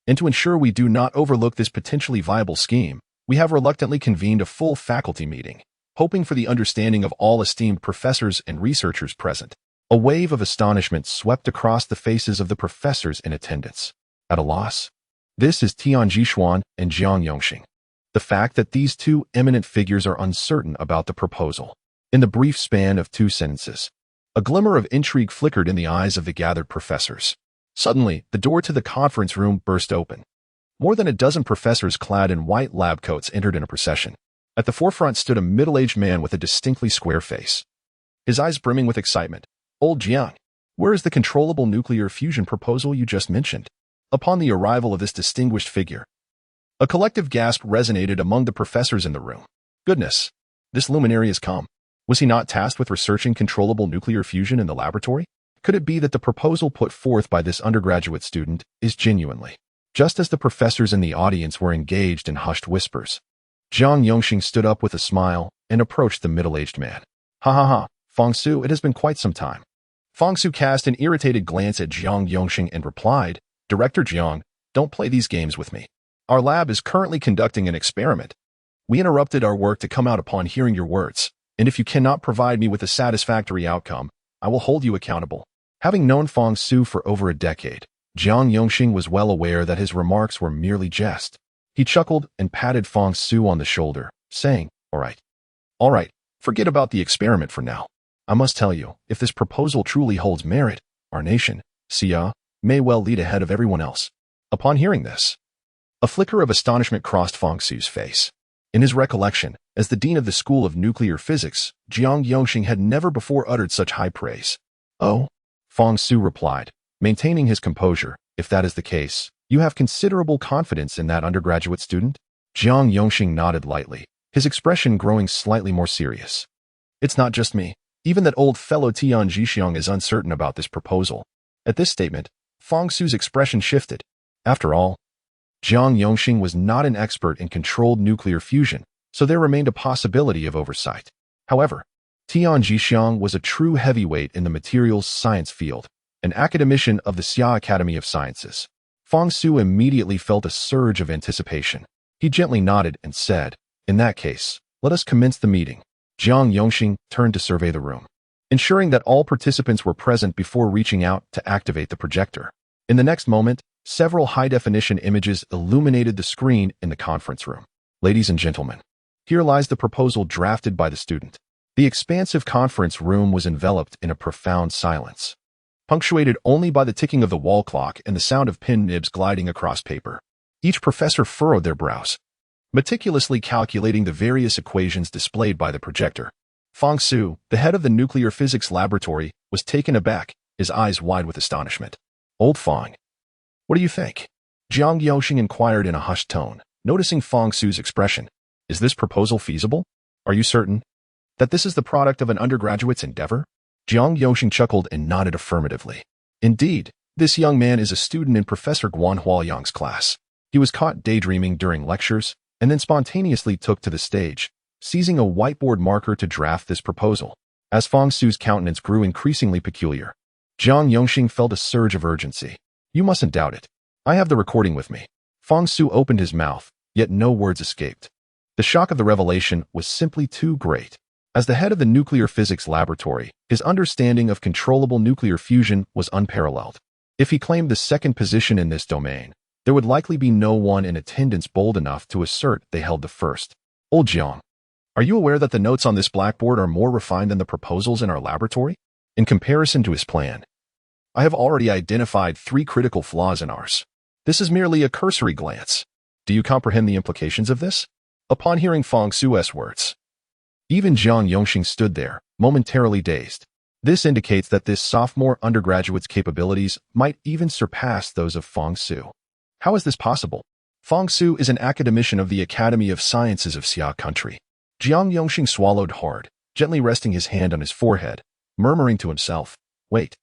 Speaker 1: And to ensure we do not overlook this potentially viable scheme, we have reluctantly convened a full faculty meeting, hoping for the understanding of all esteemed professors and researchers present. A wave of astonishment swept across the faces of the professors in attendance. At a loss? This is Tianjixuan and Jiang Yongxing. The fact that these two eminent figures are uncertain about the proposal. In the brief span of 2 sentences, a glimmer of intrigue flickered in the eyes of the gathered professors. Suddenly, the door to the conference room burst open. More than a dozen professors clad in white lab coats entered in a procession. At the forefront stood a middle-aged man with a distinctly square face, his eyes brimming with excitement. Old Jiang, where is the controllable nuclear fusion proposal you just mentioned? Upon the arrival of this distinguished figure, a collective gasp resonated among the professors in the room. Goodness, this luminary has come. Was he not tasked with researching controllable nuclear fusion in the laboratory? Could it be that the proposal put forth by this undergraduate student is genuinely? Just as the professors in the audience were engaged in hushed whispers, Jiang Yongxing stood up with a smile and approached the middle-aged man. Ha ha ha, Fang Su, it has been quite some time. Fang Su cast an irritated glance at Jiang Yongxing and replied, Director Jiang, don't play these games with me. Our lab is currently conducting an experiment. We interrupted our work to come out upon hearing your words, and if you cannot provide me with a satisfactory outcome, I will hold you accountable. Having known Fang Su for over a decade, Jiang Yongxing was well aware that his remarks were merely jest. He chuckled and patted Fang Su on the shoulder, saying, All right, forget about the experiment for now. I must tell you, if this proposal truly holds merit, our nation, Xia, may well lead ahead of everyone else. Upon hearing this, a flicker of astonishment crossed Fang Su's face. In his recollection, as the dean of the School of Nuclear Physics, Jiang Yongxing had never before uttered such high praise. Oh, Fang Su replied, maintaining his composure, if that is the case, you have considerable confidence in that undergraduate student? Jiang Yongxing nodded lightly. his expression growing slightly more serious. It's not just me. Even that old fellow Tian Jixiang is uncertain about this proposal. At this statement, Fang Su's expression shifted. After all, Jiang Yongxing was not an expert in controlled nuclear fusion, so there remained a possibility of oversight. However, Tian Jixiang was a true heavyweight in the materials science field, an academician of the Xia Academy of Sciences. Fang Su immediately felt a surge of anticipation. He gently nodded and said, "In that case, let us commence the meeting." Jiang Yongxing turned to survey the room, ensuring that all participants were present before reaching out to activate the projector. In the next moment, several high-definition images illuminated the screen in the conference room. Ladies and gentlemen, here lies the proposal drafted by the student. The expansive conference room was enveloped in a profound silence, punctuated only by the ticking of the wall clock and the sound of pen nibs gliding across paper. Each professor furrowed their brows, meticulously calculating the various equations displayed by the projector. Fang Su, the head of the nuclear physics laboratory, was taken aback, his eyes wide with astonishment. "Old Fang, what do you think?" Jiang Yongxing inquired in a hushed tone, noticing Fang Su's expression. "Is this proposal feasible? Are you certain that this is the product of an undergraduate's endeavor?" Jiang Yongxing chuckled and nodded affirmatively. "Indeed, this young man is a student in Professor Guan Huayang's class. He was caught daydreaming during lectures and then spontaneously took to the stage, seizing a whiteboard marker to draft this proposal." As Fang Su's countenance grew increasingly peculiar, Jiang Yongxing felt a surge of urgency. "You mustn't doubt it. I have the recording with me." Fang Su opened his mouth, yet no words escaped. The shock of the revelation was simply too great. As the head of the nuclear physics laboratory, his understanding of controllable nuclear fusion was unparalleled. If he claimed the second position in this domain, there would likely be no one in attendance bold enough to assert they held the first. "Old Jiang, are you aware that the notes on this blackboard are more refined than the proposals in our laboratory? In comparison to his plan, I have already identified 3 critical flaws in ours. This is merely a cursory glance. Do you comprehend the implications of this?" Upon hearing Fang Su's words, even Jiang Yongxing stood there, momentarily dazed. This indicates that this sophomore undergraduate's capabilities might even surpass those of Fang Su. How is this possible? Fang Su is an academician of the Academy of Sciences of Xia Country. Jiang Yongxing swallowed hard, gently resting his hand on his forehead, murmuring to himself, "Wait,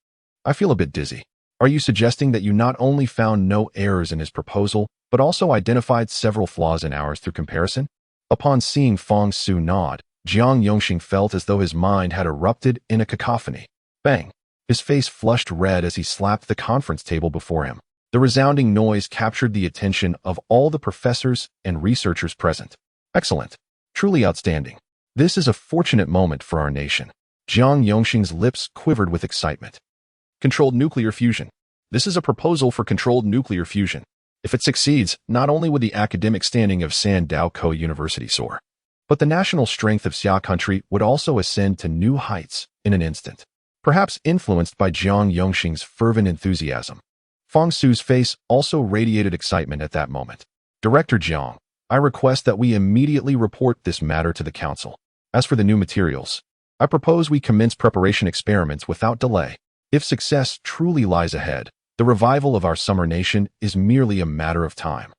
Speaker 1: I feel a bit dizzy. Are you suggesting that you not only found no errors in his proposal, but also identified several flaws in ours through comparison?" Upon seeing Fang Su nod, Jiang Yongxing felt as though his mind had erupted in a cacophony. Bang! His face flushed red as he slapped the conference table before him. The resounding noise captured the attention of all the professors and researchers present. "Excellent. Truly outstanding. This is a fortunate moment for our nation." Jiang Yongxing's lips quivered with excitement. Controlled nuclear fusion. This is a proposal for controlled nuclear fusion. If it succeeds, not only would the academic standing of Sandao University soar, but the national strength of Xia Country would also ascend to new heights in an instant. Perhaps influenced by Jiang Yongxing's fervent enthusiasm, Fang Su's face also radiated excitement at that moment. "Director Jiang, I request that we immediately report this matter to the council. As for the new materials, I propose we commence preparation experiments without delay. If success truly lies ahead, the revival of our summer nation is merely a matter of time."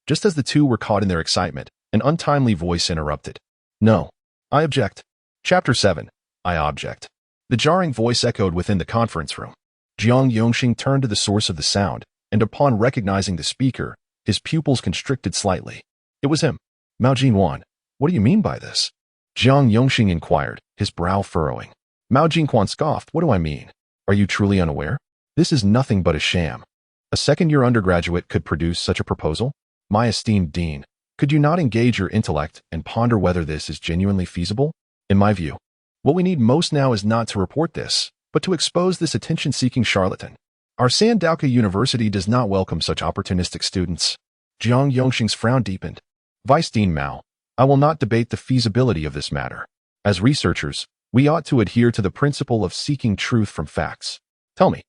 Speaker 1: Just as the two were caught in their excitement, an untimely voice interrupted. "No, I object." Chapter 7. I object. The jarring voice echoed within the conference room. Jiang Yongxing turned to the source of the sound, and upon recognizing the speaker, his pupils constricted slightly. It was him. "Mao Jinwan, what do you mean by this?" Jiang Yongxing inquired, his brow furrowing. Mao Jinquan scoffed. "What do I mean? Are you truly unaware? This is nothing but a sham. A second-year undergraduate could produce such a proposal? My esteemed dean, could you not engage your intellect and ponder whether this is genuinely feasible? In my view, what we need most now is not to report this, but to expose this attention-seeking charlatan. Our Sandao University does not welcome such opportunistic students." Jiang Yongxing's frown deepened. "Vice Dean Mao, I will not debate the feasibility of this matter. As researchers, we ought to adhere to the principle of seeking truth from facts. Tell me,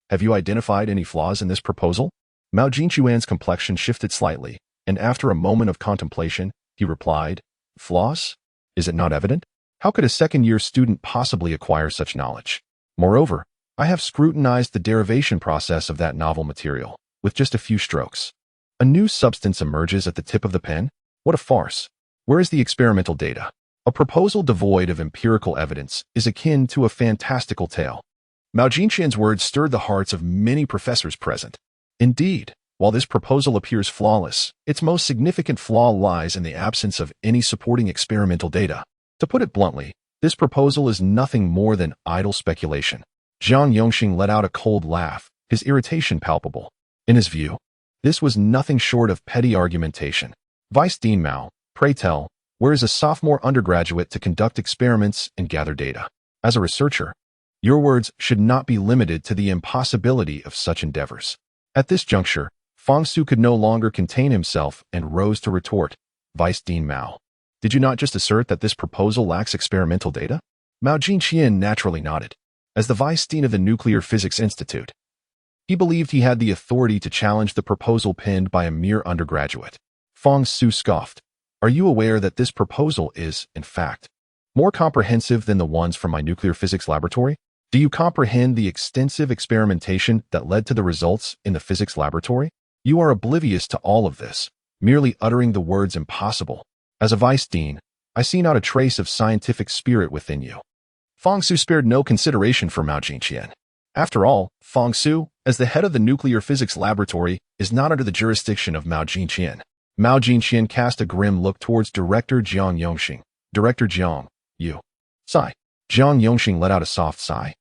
Speaker 1: have you identified any flaws in this proposal?" Mao Jinquan's complexion shifted slightly, and after a moment of contemplation, he replied, "Flaws? Is it not evident? How could a second-year student possibly acquire such knowledge? Moreover, I have scrutinized the derivation process of that novel material. With just a few strokes, a new substance emerges at the tip of the pen? What a farce! Where is the experimental data? A proposal devoid of empirical evidence is akin to a fantastical tale. Mao Jinqian's words stirred the hearts of many professors present. Indeed, while this proposal appears flawless, its most significant flaw lies in the absence of any supporting experimental data. To put it bluntly, this proposal is nothing more than idle speculation. Jiang Yongxing let out a cold laugh, his irritation palpable. In his view, this was nothing short of petty argumentation. Vice Dean Mao, pray tell, where is a sophomore undergraduate to conduct experiments and gather data? As a researcher, your words should not be limited to the impossibility of such endeavors. At this juncture, Fang Su could no longer contain himself and rose to retort, Vice Dean Mao, did you not just assert that this proposal lacks experimental data? Mao Jinqian naturally nodded. As the Vice Dean of the Nuclear Physics Institute, he believed he had the authority to challenge the proposal penned by a mere undergraduate. Fang Su scoffed. Are you aware that this proposal is, in fact, more comprehensive than the ones from my nuclear physics laboratory? Do you comprehend the extensive experimentation that led to the results in the physics laboratory? You are oblivious to all of this, merely uttering the words impossible. As a vice dean, I see not a trace of scientific spirit within you. Fang Su spared no consideration for Mao Jinqian. After all, Fang Su, as the head of the nuclear physics laboratory, is not under the jurisdiction of Mao Jinqian. Mao Jinqian cast a grim look towards Director Jiang Yongxing. Director Jiang, you. Sigh. Jiang Yongxing let out a soft sigh,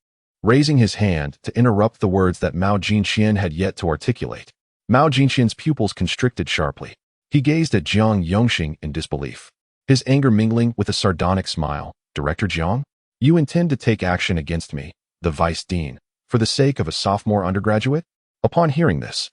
Speaker 1: raising his hand to interrupt the words that Mao Jinqian had yet to articulate. Mao Jinqian's pupils constricted sharply. He gazed at Jiang Yongxing in disbelief, his anger mingling with a sardonic smile. Director Jiang, you intend to take action against me, the vice dean, for the sake of a sophomore undergraduate? Upon hearing this,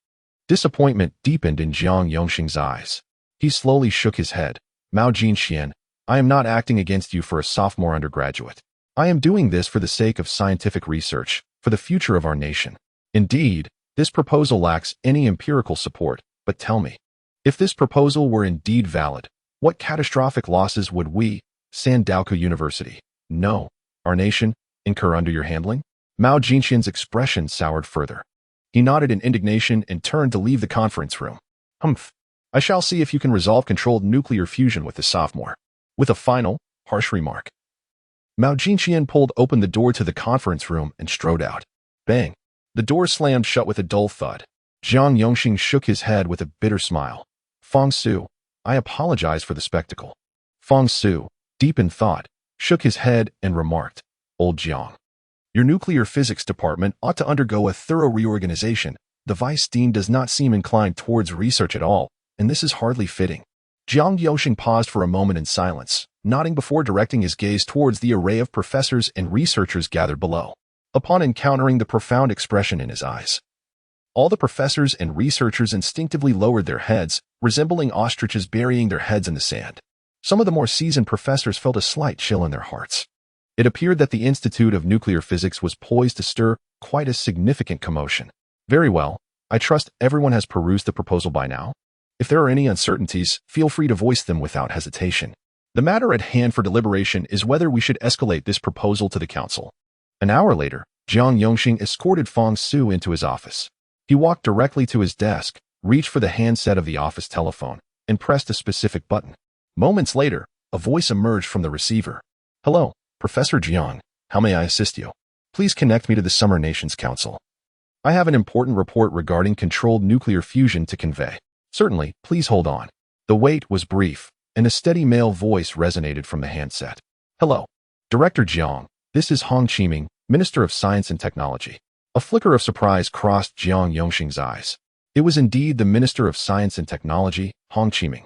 Speaker 1: disappointment deepened in Jiang Yongxing's eyes. He slowly shook his head. Mao Jinqian, I am not acting against you for a sophomore undergraduate. I am doing this for the sake of scientific research, for the future of our nation. Indeed, this proposal lacks any empirical support, but tell me, if this proposal were indeed valid, what catastrophic losses would we, Sandaoku University, no, our nation, incur under your handling? Mao Jinqian's expression soured further. He nodded in indignation and turned to leave the conference room. Humph. I shall see if you can resolve controlled nuclear fusion with the sophomore. With a final, harsh remark, Mao Jinqian pulled open the door to the conference room and strode out. Bang. The door slammed shut with a dull thud. Jiang Yongxing shook his head with a bitter smile. Fang Su, I apologize for the spectacle. Fang Su, deep in thought, shook his head and remarked, Old Jiang, your nuclear physics department ought to undergo a thorough reorganization. The vice dean does not seem inclined towards research at all, and this is hardly fitting. Jiang Yongxing paused for a moment in silence, nodding before directing his gaze towards the array of professors and researchers gathered below. Upon encountering the profound expression in his eyes, all the professors and researchers instinctively lowered their heads, resembling ostriches burying their heads in the sand. Some of the more seasoned professors felt a slight chill in their hearts. It appeared that the Institute of Nuclear Physics was poised to stir quite a significant commotion. Very well, I trust everyone has perused the proposal by now. If there are any uncertainties, feel free to voice them without hesitation. The matter at hand for deliberation is whether we should escalate this proposal to the council. An hour later, Jiang Yongxing escorted Fang Su into his office. He walked directly to his desk, reached for the handset of the office telephone, and pressed a specific button. Moments later, a voice emerged from the receiver. Hello, Professor Jiang. How may I assist you? Please connect me to the Summer Nations Council. I have an important report regarding controlled nuclear fusion to convey. Certainly, please hold on. The wait was brief, and a steady male voice resonated from the handset. Hello, Director Jiang. This is Hong Qiming, Minister of Science and Technology. A flicker of surprise crossed Jiang Yongxing's eyes. It was indeed the Minister of Science and Technology, Hong Qiming.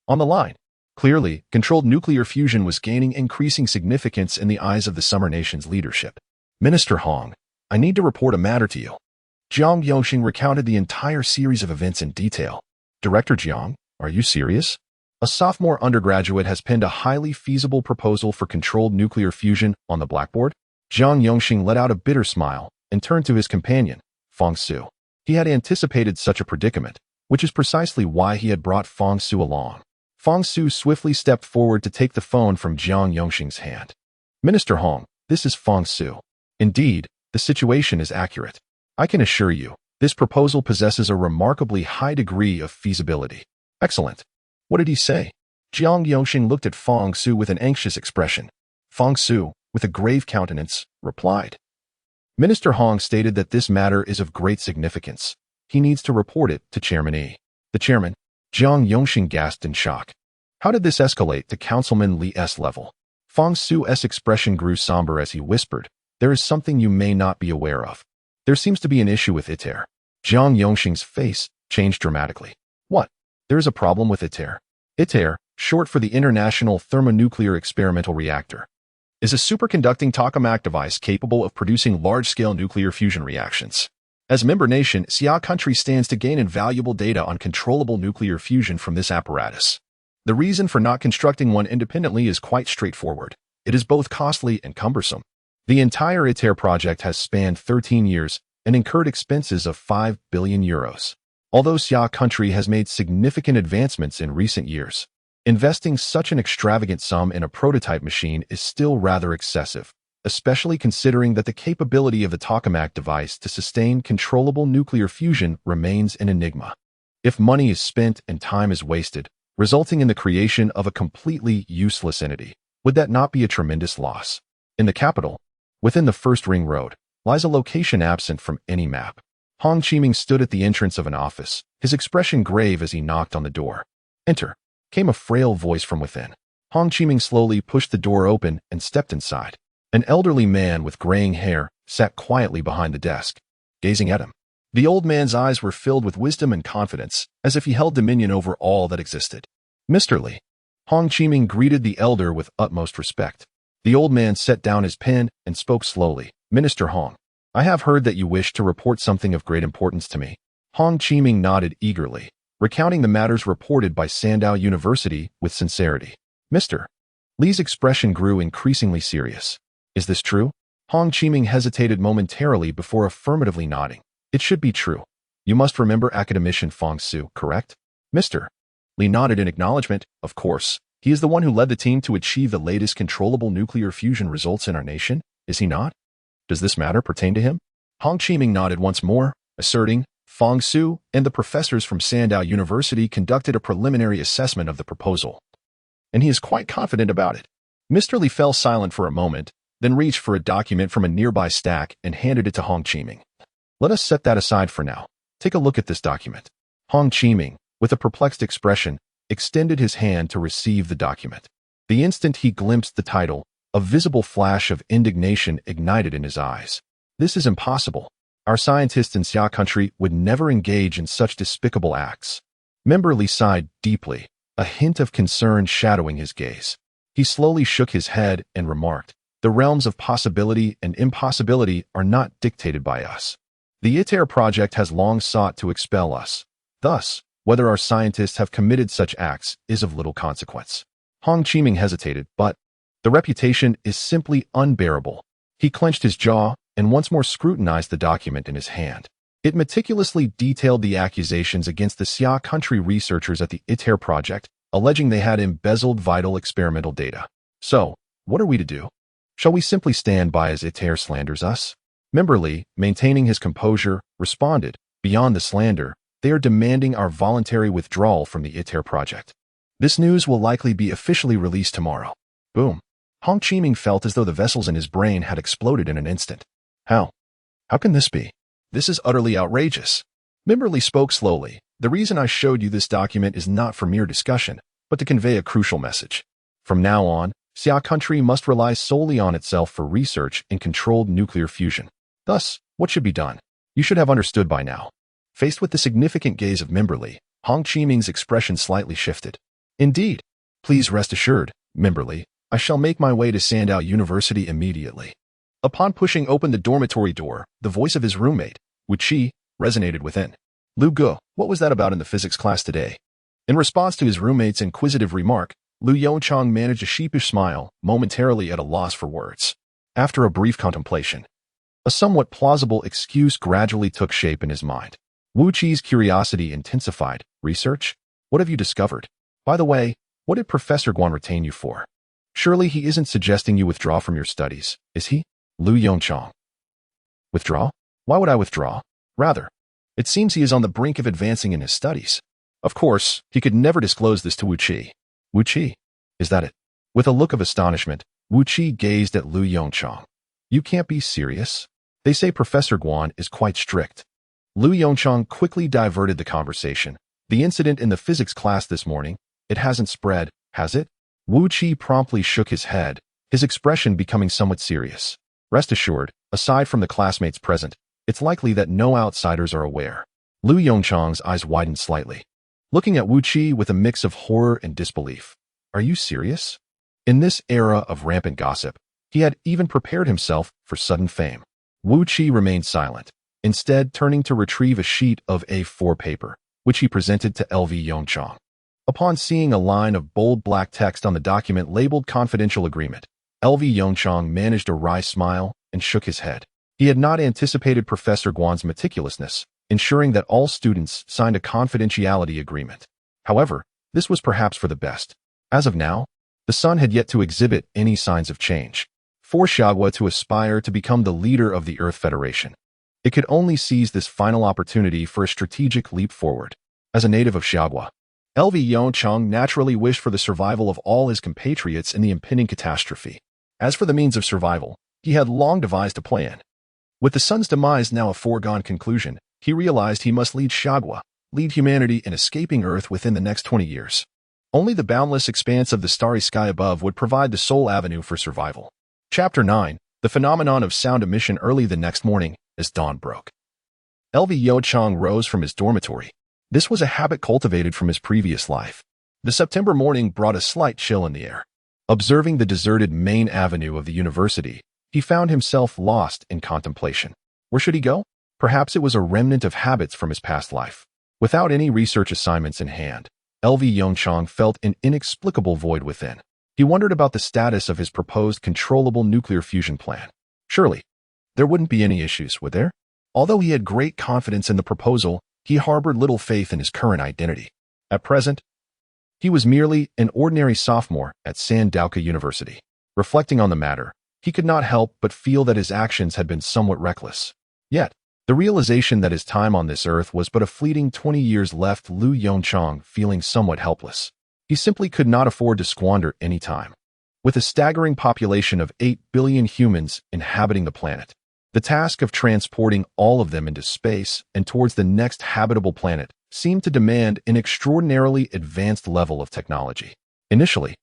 Speaker 1: On the line. Clearly, controlled nuclear fusion was gaining increasing significance in the eyes of the Summer Nation's leadership. Minister Hong, I need to report a matter to you. Jiang Yongxing recounted the entire series of events in detail. Director Jiang, are you serious? A sophomore undergraduate has penned a highly feasible proposal for controlled nuclear fusion on the blackboard? Jiang Yongxing let out a bitter smile and turned to his companion, Fang Su. He had anticipated such a predicament, which is precisely why he had brought Fang Su along. Fang Su swiftly stepped forward to take the phone from Jiang Yongxing's hand. Minister Hong, this is Fang Su. Indeed, the situation is accurate. I can assure you, this proposal possesses a remarkably high degree of feasibility. Excellent. What did he say? Jiang Yongxing looked at Fong Su with an anxious expression. Fong Su, with a grave countenance, replied. Minister Hong stated that this matter is of great significance. He needs to report it to Chairman Yi. The chairman? Jiang Yongxing gasped in shock. How did this escalate to Councilman Li's level? Fong Su's expression grew somber as he whispered, there is something you may not be aware of. There seems to be an issue with ITER. Jiang Yongxing's face changed dramatically. What? There is a problem with ITER. ITER, short for the International Thermonuclear Experimental Reactor, is a superconducting tokamak device capable of producing large-scale nuclear fusion reactions. As member nation, Xia country stands to gain invaluable data on controllable nuclear fusion from this apparatus. The reason for not constructing one independently is quite straightforward. It is both costly and cumbersome. The entire ITER project has spanned 13 years and incurred expenses of 5 billion euros. Although Xia country has made significant advancements in recent years, investing such an extravagant sum in a prototype machine is still rather excessive, especially considering that the capability of the tokamak device to sustain controllable nuclear fusion remains an enigma. If money is spent and time is wasted, resulting in the creation of a completely useless entity, would that not be a tremendous loss? In the capital, within the first ring road, lies a location absent from any map. Hong Qiming stood at the entrance of an office, his expression grave as he knocked on the door. Enter, came a frail voice from within. Hong Qiming slowly pushed the door open and stepped inside. An elderly man with graying hair sat quietly behind the desk, gazing at him. The old man's eyes were filled with wisdom and confidence, as if he held dominion over all that existed. Mr. Li. Hong Qiming greeted the elder with utmost respect. The old man set down his pen and spoke slowly. Minister Hong, I have heard that you wish to report something of great importance to me. Hong Qiming nodded eagerly, recounting the matters reported by Sandow University with sincerity. Mr. Li's expression grew increasingly serious. Is this true? Hong Qiming hesitated momentarily before affirmatively nodding. It should be true. You must remember academician Fong Su, correct? Mr. Li nodded in acknowledgement. Of course. He is the one who led the team to achieve the latest controllable nuclear fusion results in our nation, is he not? Does this matter pertain to him? Hong Qiming nodded once more, asserting, Fong Su and the professors from Sandow University conducted a preliminary assessment of the proposal, and he is quite confident about it. Mr. Li fell silent for a moment, then reached for a document from a nearby stack and handed it to Hong Qiming. Let us set that aside for now. Take a look at this document. Hong Qiming, with a perplexed expression, extended his hand to receive the document. The instant he glimpsed the title, a visible flash of indignation ignited in his eyes. This is impossible. Our scientists in Xia country would never engage in such despicable acts. Member Li sighed deeply, a hint of concern shadowing his gaze. He slowly shook his head and remarked, the realms of possibility and impossibility are not dictated by us. The ITER project has long sought to expel us. Thus, whether our scientists have committed such acts is of little consequence. Hong Qiming hesitated, but the reputation is simply unbearable. He clenched his jaw and once more scrutinized the document in his hand. It meticulously detailed the accusations against the Xia country researchers at the ITER project, alleging they had embezzled vital experimental data. So, what are we to do? Shall we simply stand by as ITER slanders us? Member Li, maintaining his composure, responded, beyond the slander, they are demanding our voluntary withdrawal from the ITER project. This news will likely be officially released tomorrow. Boom. Hong Qiming felt as though the vessels in his brain had exploded in an instant. How? How can this be? This is utterly outrageous. Member Li spoke slowly. The reason I showed you this document is not for mere discussion, but to convey a crucial message. From now on, Xia country must rely solely on itself for research in controlled nuclear fusion. Thus, what should be done? You should have understood by now. Faced with the significant gaze of Member Li, Hong Qiming's expression slightly shifted. Indeed. Please rest assured, Member Li, I shall make my way to Sandow University immediately. Upon pushing open the dormitory door, the voice of his roommate, Wu Qi, resonated within. Lu Ge, what was that about in the physics class today? In response to his roommate's inquisitive remark, Lu Yongchang managed a sheepish smile, momentarily at a loss for words. After a brief contemplation, a somewhat plausible excuse gradually took shape in his mind. Wu Qi's curiosity intensified. Research? What have you discovered? By the way, what did Professor Guan retain you for? Surely he isn't suggesting you withdraw from your studies, is he? Lu Yongchang. Withdraw? Why would I withdraw? Rather, it seems he is on the brink of advancing in his studies. Of course, he could never disclose this to Wu Qi. Wu Qi, is that it? With a look of astonishment, Wu Qi gazed at Lu Yongchang. You can't be serious? They say Professor Guan is quite strict. Lu Yongchang quickly diverted the conversation. The incident in the physics class this morning, it hasn't spread, has it? Wu Qi promptly shook his head, his expression becoming somewhat serious. Rest assured, aside from the classmates present, it's likely that no outsiders are aware. Lu Yongchang's eyes widened slightly, looking at Wu Qi with a mix of horror and disbelief. Are you serious? In this era of rampant gossip, he had even prepared himself for sudden fame. Wu Qi remained silent, instead turning to retrieve a sheet of A4 paper, which he presented to LV Yongchang. Upon seeing a line of bold black text on the document labeled Confidential Agreement, LV Yongchang managed a wry smile and shook his head. He had not anticipated Professor Guan's meticulousness, ensuring that all students signed a confidentiality agreement. However, this was perhaps for the best. As of now, the sun had yet to exhibit any signs of change. For Xiaogua to aspire to become the leader of the Earth Federation, it could only seize this final opportunity for a strategic leap forward. As a native of Xiaogua, LV Yongchang naturally wished for the survival of all his compatriots in the impending catastrophe. As for the means of survival, he had long devised a plan. With the sun's demise now a foregone conclusion, he realized he must lead Xiaogua, lead humanity in escaping Earth within the next 20 years. Only the boundless expanse of the starry sky above would provide the sole avenue for survival. Chapter 9, The Phenomenon of Sound Emission. Early the next morning, as dawn broke, LV Yongchang rose from his dormitory. This was a habit cultivated from his previous life. The September morning brought a slight chill in the air. Observing the deserted main avenue of the university, he found himself lost in contemplation. Where should he go? Perhaps it was a remnant of habits from his past life. Without any research assignments in hand, LV Yongchang felt an inexplicable void within. He wondered about the status of his proposed controllable nuclear fusion plan. Surely, there wouldn't be any issues, would there? Although he had great confidence in the proposal, he harbored little faith in his current identity. At present, he was merely an ordinary sophomore at Sandoka University. Reflecting on the matter, he could not help but feel that his actions had been somewhat reckless. Yet, the realization that his time on this earth was but a fleeting 20 years left Lu Yongchang feeling somewhat helpless. He simply could not afford to squander any time. With a staggering population of 8 billion humans inhabiting the planet, the task of transporting all of them into space and towards the next habitable planet seemed to demand an extraordinarily advanced level of technology. Initially,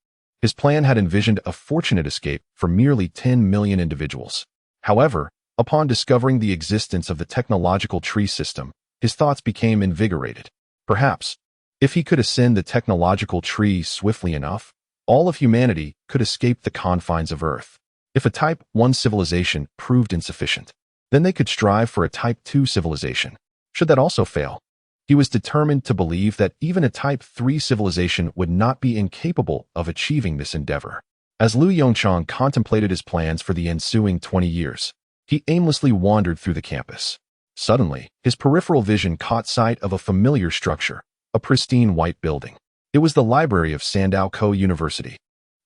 Speaker 1: his plan had envisioned a fortunate escape for merely 10 million individuals. However, upon discovering the existence of the technological tree system, his thoughts became invigorated. Perhaps, if he could ascend the technological tree swiftly enough, all of humanity could escape the confines of Earth. If a Type 1 civilization proved insufficient, then they could strive for a Type 2 civilization. Should that also fail, he was determined to believe that even a Type 3 civilization would not be incapable of achieving this endeavor. As Lu Yongchang contemplated his plans for the ensuing 20 years, he aimlessly wandered through the campus. Suddenly, his peripheral vision caught sight of a familiar structure, a pristine white building. It was the library of Sandoka University.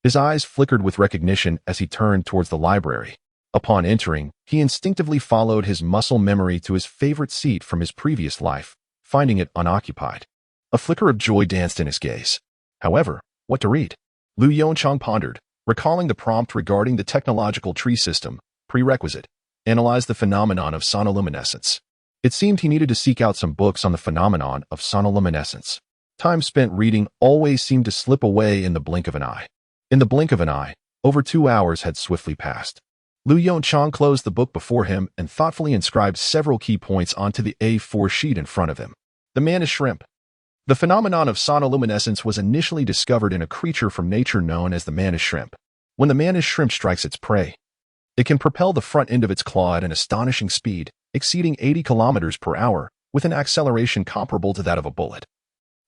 Speaker 1: His eyes flickered with recognition as he turned towards the library. Upon entering, he instinctively followed his muscle memory to his favorite seat from his previous life, finding it unoccupied. A flicker of joy danced in his gaze. However, what to read? Lu Yongchang pondered, recalling the prompt regarding the technological tree system. Prerequisite: analyze the phenomenon of sonoluminescence. It seemed he needed to seek out some books on the phenomenon of sonoluminescence. Time spent reading always seemed to slip away in the blink of an eye. In the blink of an eye, over 2 hours had swiftly passed. Lu Yongchang closed the book before him and thoughtfully inscribed several key points onto the A4 sheet in front of him. The mantis shrimp. The phenomenon of sonoluminescence was initially discovered in a creature from nature known as the mantis shrimp. When the mantis shrimp strikes its prey, it can propel the front end of its claw at an astonishing speed, exceeding 80 kilometers per hour, with an acceleration comparable to that of a bullet.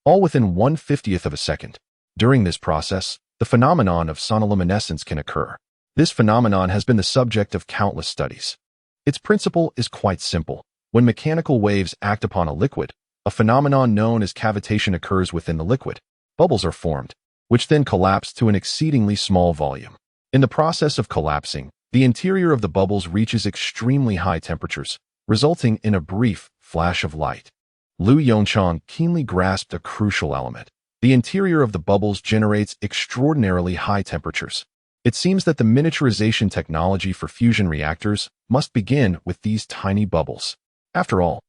Speaker 1: All within 1/50th of a second. During this process, the phenomenon of sonoluminescence can occur. This phenomenon has been the subject of countless studies. Its principle is quite simple. When mechanical waves act upon a liquid, a phenomenon known as cavitation occurs within the liquid. Bubbles are formed, which then collapse to an exceedingly small volume. In the process of collapsing, the interior of the bubbles reaches extremely high temperatures, resulting in a brief flash of light. Lu Yongchang keenly grasped a crucial element. The interior of the bubbles generates extraordinarily high temperatures. It seems that the miniaturization technology for fusion reactors must begin with these tiny bubbles. After all,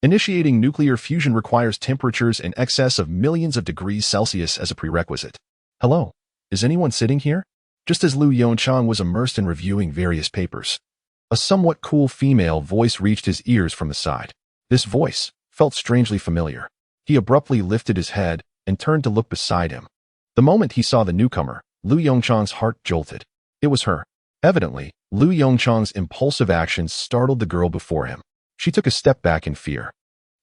Speaker 1: initiating nuclear fusion requires temperatures in excess of millions of degrees Celsius as a prerequisite. Hello, is anyone sitting here? Just as Lu Yongchang was immersed in reviewing various papers, a somewhat cool female voice reached his ears from the side. This voice felt strangely familiar. He abruptly lifted his head and turned to look beside him. The moment he saw the newcomer, Lu Yongchang's heart jolted. It was her. Evidently, Lu Yongchang's impulsive actions startled the girl before him. She took a step back in fear,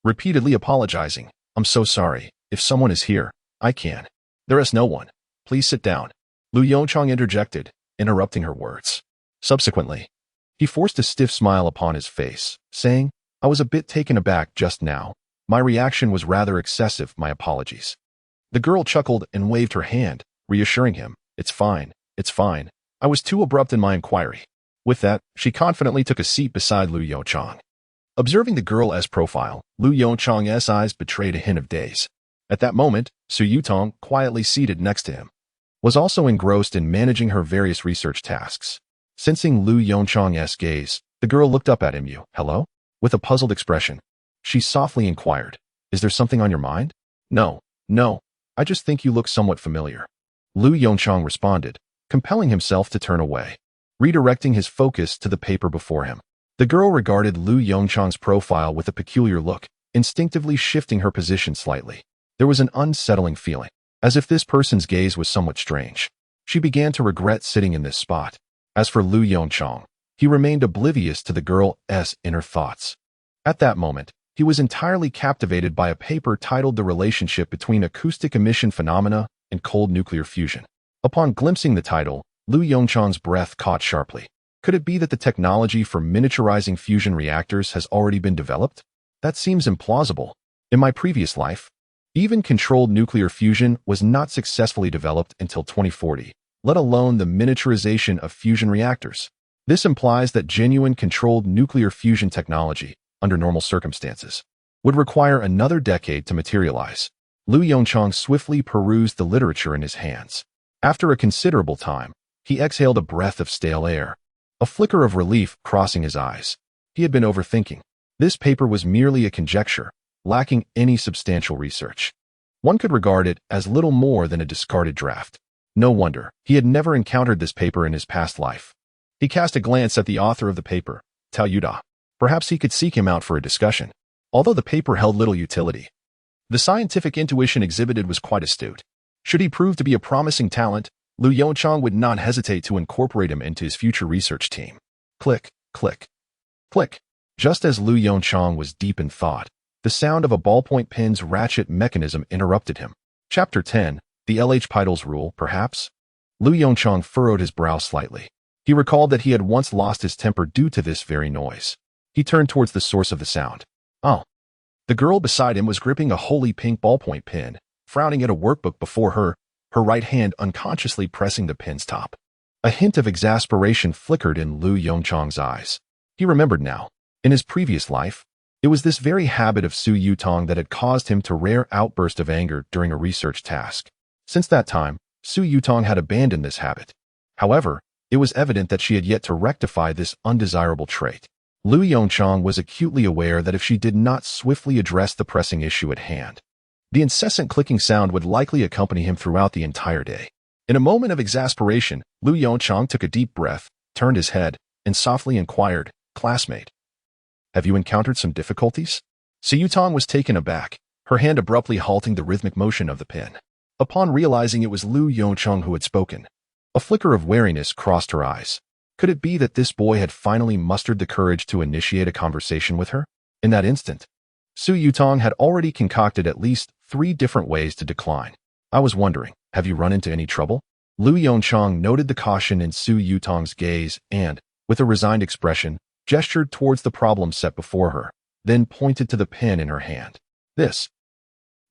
Speaker 1: repeatedly apologizing. "I'm so sorry. If someone is here, I can." "There is no one. Please sit down," Lu Yongchang interjected, interrupting her words. Subsequently, he forced a stiff smile upon his face, saying, "I was a bit taken aback just now. My reaction was rather excessive, my apologies." The girl chuckled and waved her hand, reassuring him, "It's fine, it's fine. I was too abrupt in my inquiry." With that, she confidently took a seat beside Lu Yongchang. Observing the girl's profile, Lu Yongchang's eyes betrayed a hint of daze. At that moment, Su Yutong, quietly seated next to him, was also engrossed in managing her various research tasks. Sensing Lu Yongchang's gaze, the girl looked up at him. "You, hello?" With a puzzled expression, she softly inquired, "Is there something on your mind?" No, I just think you look somewhat familiar." Lu Yongchang responded, compelling himself to turn away, redirecting his focus to the paper before him. The girl regarded Lu Yongchang's profile with a peculiar look, instinctively shifting her position slightly. There was an unsettling feeling, as if this person's gaze was somewhat strange. She began to regret sitting in this spot. As for Lu Yongchang, he remained oblivious to the girl's inner thoughts. At that moment, he was entirely captivated by a paper titled "The Relationship Between Acoustic Emission Phenomena and Cold Nuclear Fusion." Upon glimpsing the title, Lu Yongchang's breath caught sharply. Could it be that the technology for miniaturizing fusion reactors has already been developed? That seems implausible. In my previous life, even controlled nuclear fusion was not successfully developed until 2040, let alone the miniaturization of fusion reactors. This implies that genuine controlled nuclear fusion technology, under normal circumstances, would require another decade to materialize. Lu Yongchang swiftly perused the literature in his hands. After a considerable time, he exhaled a breath of stale air, a flicker of relief crossing his eyes. He had been overthinking. This paper was merely a conjecture, lacking any substantial research. One could regard it as little more than a discarded draft. No wonder he had never encountered this paper in his past life. He cast a glance at the author of the paper, Tao Yuda. Perhaps he could seek him out for a discussion. Although the paper held little utility, the scientific intuition exhibited was quite astute. Should he prove to be a promising talent, Lu Yongchang would not hesitate to incorporate him into his future research team. Click, click, click. Just as Lu Yongchang was deep in thought, the sound of a ballpoint pen's ratchet mechanism interrupted him. Chapter 10, the L'Hopital's Rule, perhaps? Lu Yongchang furrowed his brow slightly. He recalled that he had once lost his temper due to this very noise. He turned towards the source of the sound. Oh. The girl beside him was gripping a wholly pink ballpoint pen, frowning at a workbook before her, her right hand unconsciously pressing the pen's top. A hint of exasperation flickered in Lu Yongchang's eyes. He remembered now. In his previous life, it was this very habit of Su Yutong that had caused him to rare outburst of anger during a research task. Since that time, Su Yutong had abandoned this habit. However, it was evident that she had yet to rectify this undesirable trait. Lu Yongchang was acutely aware that if she did not swiftly address the pressing issue at hand, the incessant clicking sound would likely accompany him throughout the entire day. In a moment of exasperation, Lu Yongchang took a deep breath, turned his head, and softly inquired, "Classmate, have you encountered some difficulties?" Su Yutong was taken aback, her hand abruptly halting the rhythmic motion of the pen. Upon realizing it was Lu Yongchang who had spoken, a flicker of wariness crossed her eyes. Could it be that this boy had finally mustered the courage to initiate a conversation with her? In that instant, Su Yutong had already concocted at least 3 different ways to decline. "I was wondering, have you run into any trouble?" Lu Yongchang noted the caution in Su Yutong's gaze and, with a resigned expression, gestured towards the problem set before her, then pointed to the pen in her hand. "This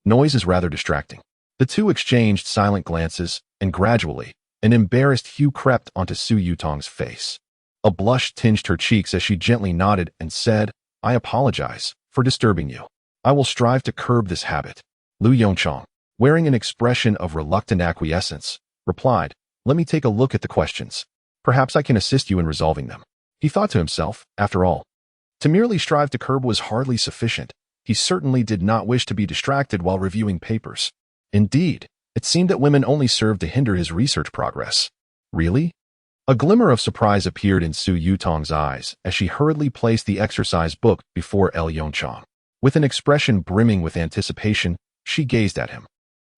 Speaker 1: noise is rather distracting." The two exchanged silent glances, and gradually, an embarrassed hue crept onto Su Yutong's face. A blush tinged her cheeks as she gently nodded and said, "I apologize for disturbing you. I will strive to curb this habit." Lu Yongchang, wearing an expression of reluctant acquiescence, replied, "Let me take a look at the questions. Perhaps I can assist you in resolving them." He thought to himself, after all, to merely strive to curb was hardly sufficient. He certainly did not wish to be distracted while reviewing papers. Indeed, it seemed that women only served to hinder his research progress. Really? A glimmer of surprise appeared in Su Yutong's eyes as she hurriedly placed the exercise book before Yongchang. With an expression brimming with anticipation, she gazed at him.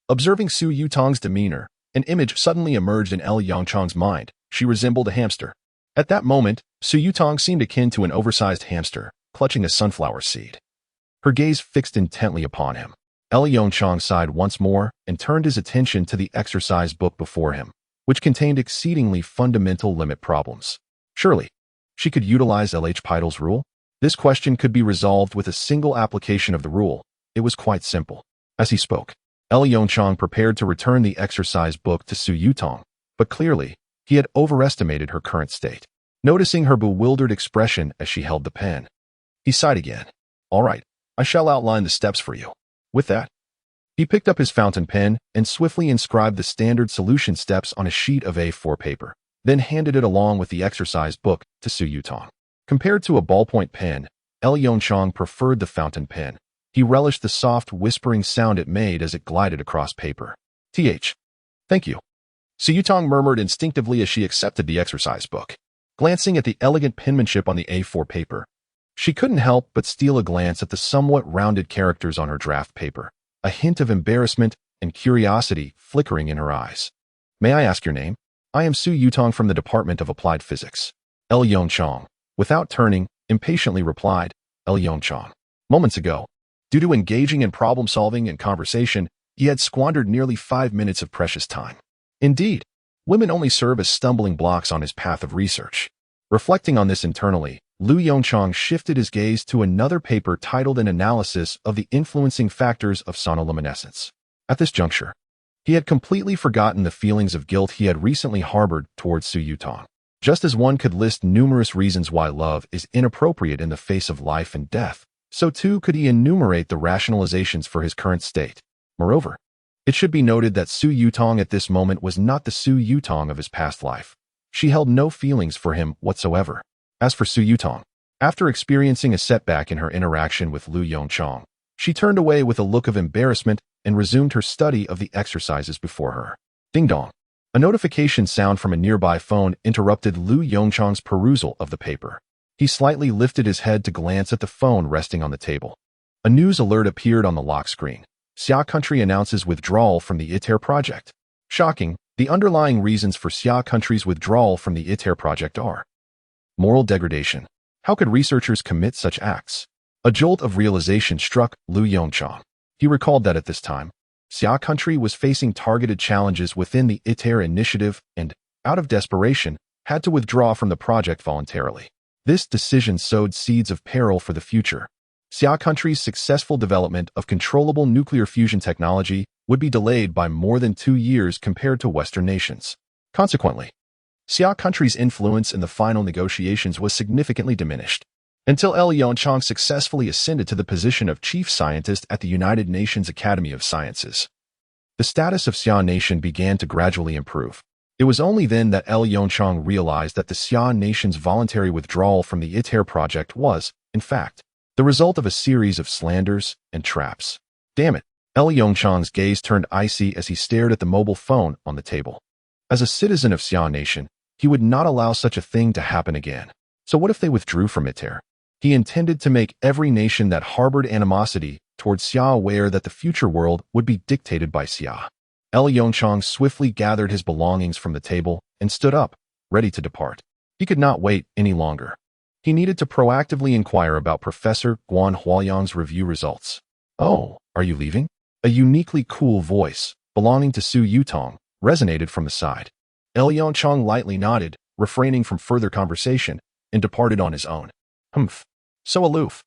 Speaker 1: Observing Su Yutong's demeanor, an image suddenly emerged in Yongchang's mind. She resembled a hamster. At that moment, Su Yutong seemed akin to an oversized hamster, clutching a sunflower seed. Her gaze fixed intently upon him. Yongchang sighed once more and turned his attention to the exercise book before him, which contained exceedingly fundamental limit problems. Surely, she could utilize L'Hopital's rule? This question could be resolved with a single application of the rule. It was quite simple. As he spoke, Yongchang prepared to return the exercise book to Su Yutong, but clearly, he had overestimated her current state. Noticing her bewildered expression as she held the pen, he sighed again. "All right, I shall outline the steps for you." With that, he picked up his fountain pen and swiftly inscribed the standard solution steps on a sheet of A4 paper, then handed it along with the exercise book to Su Yutong. Compared to a ballpoint pen, Yongchang preferred the fountain pen. He relished the soft, whispering sound it made as it glided across paper. Thank you," Su Yutong murmured instinctively as she accepted the exercise book. Glancing at the elegant penmanship on the A4 paper, she couldn't help but steal a glance at the somewhat rounded characters on her draft paper, a hint of embarrassment and curiosity flickering in her eyes. "May I ask your name?" "I am Su Yutong from the Department of Applied Physics." Yongchang, without turning, impatiently replied. Yongchang. Moments ago, due to engaging in problem-solving and conversation, he had squandered nearly 5 minutes of precious time. Indeed, women only serve as stumbling blocks on his path of research. Reflecting on this internally, Yongchang shifted his gaze to another paper titled An Analysis of the Influencing Factors of Sonoluminescence. At this juncture, he had completely forgotten the feelings of guilt he had recently harbored towards Su Yutong. Just as one could list numerous reasons why love is inappropriate in the face of life and death, so too could he enumerate the rationalizations for his current state. Moreover, it should be noted that Su Yutong at this moment was not the Su Yutong of his past life. She held no feelings for him whatsoever. As for Su Yutong, after experiencing a setback in her interaction with Yongchang, she turned away with a look of embarrassment and resumed her study of the exercises before her. Ding dong. A notification sound from a nearby phone interrupted Yongchang's perusal of the paper. He slightly lifted his head to glance at the phone resting on the table. A news alert appeared on the lock screen. Xia Country announces withdrawal from the ITER project. Shocking, the underlying reasons for Xia Country's withdrawal from the ITER project are moral degradation. How could researchers commit such acts? A jolt of realization struck Yongchang. He recalled that at this time, Xia Country was facing targeted challenges within the ITER initiative and, out of desperation, had to withdraw from the project voluntarily. This decision sowed seeds of peril for the future. Xia Country's successful development of controllable nuclear fusion technology would be delayed by more than 2 years compared to Western nations. Consequently, Xia Country's influence in the final negotiations was significantly diminished, until Yongchang successfully ascended to the position of chief scientist at the United Nations Academy of Sciences. The status of Xia Nation began to gradually improve. It was only then that Yongchang realized that the Xia Nation's voluntary withdrawal from the ITER project was, in fact, the result of a series of slanders and traps. Damn it! Yongchang's gaze turned icy as he stared at the mobile phone on the table. As a citizen of Xia Nation, he would not allow such a thing to happen again. So what if they withdrew from ITER? He intended to make every nation that harbored animosity towards Xia aware that the future world would be dictated by Xia. Yongchang swiftly gathered his belongings from the table and stood up, ready to depart. He could not wait any longer. He needed to proactively inquire about Professor Guan Huayang's review results. "Oh, are you leaving?" A uniquely cool voice, belonging to Su Yutong, resonated from the side. Yongchang lightly nodded, refraining from further conversation, and departed on his own. Humph. So aloof.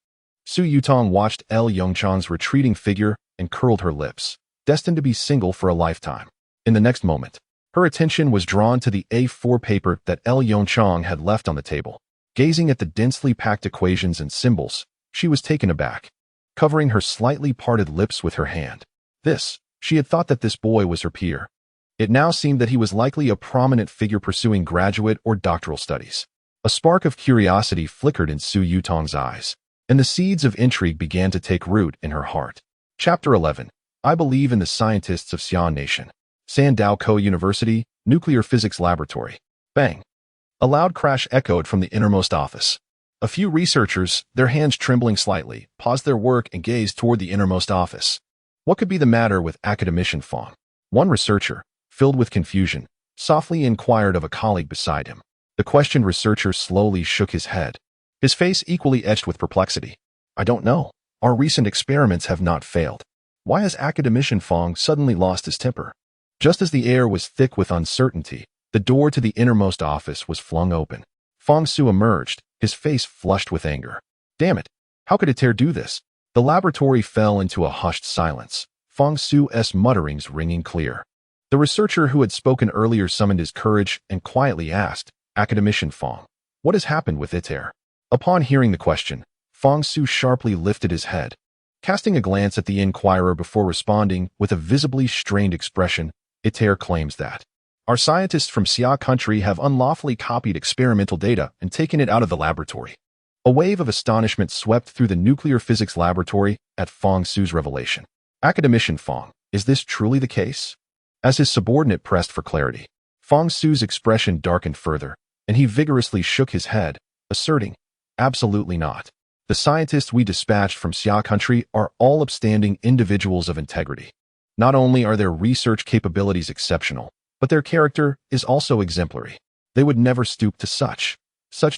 Speaker 1: Su Yutong watched Yongchang's retreating figure and curled her lips, destined to be single for a lifetime. In the next moment, her attention was drawn to the A4 paper that Yongchang had left on the table. Gazing at the densely packed equations and symbols, she was taken aback, covering her slightly parted lips with her hand. "This," She had thought that this boy was her peer. It now seemed that he was likely a prominent figure pursuing graduate or doctoral studies. A spark of curiosity flickered in Su Yutong's eyes, and the seeds of intrigue began to take root in her heart. Chapter 11. I believe in the scientists of Xi'an Nation. Sandao Co University, Nuclear Physics Laboratory. Bang! A loud crash echoed from the innermost office. A few researchers, their hands trembling slightly, paused their work and gazed toward the innermost office. What could be the matter with Academician Fong? One researcher, filled with confusion, softly inquired of a colleague beside him. The questioned researcher slowly shook his head, his face equally etched with perplexity. I don't know. Our recent experiments have not failed. Why has Academician Fong suddenly lost his temper? Just as the air was thick with uncertainty, the door to the innermost office was flung open. Fong Su emerged, his face flushed with anger. Damn it! How could Iter do this? The laboratory fell into a hushed silence, Fong Su's mutterings ringing clear. The researcher who had spoken earlier summoned his courage and quietly asked, Academician Fong, what has happened with Iter? Upon hearing the question, Fong Su sharply lifted his head. Casting a glance at the inquirer before responding with a visibly strained expression, Iter claims that our scientists from Xia country have unlawfully copied experimental data and taken it out of the laboratory. A wave of astonishment swept through the nuclear physics laboratory at Fong Su's revelation. Academician Fong, is this truly the case? As his subordinate pressed for clarity, Fong Su's expression darkened further, and he vigorously shook his head, asserting, absolutely not. The scientists we dispatched from Xia country are all upstanding individuals of integrity. Not only are their research capabilities exceptional, but their character is also exemplary. They would never stoop to such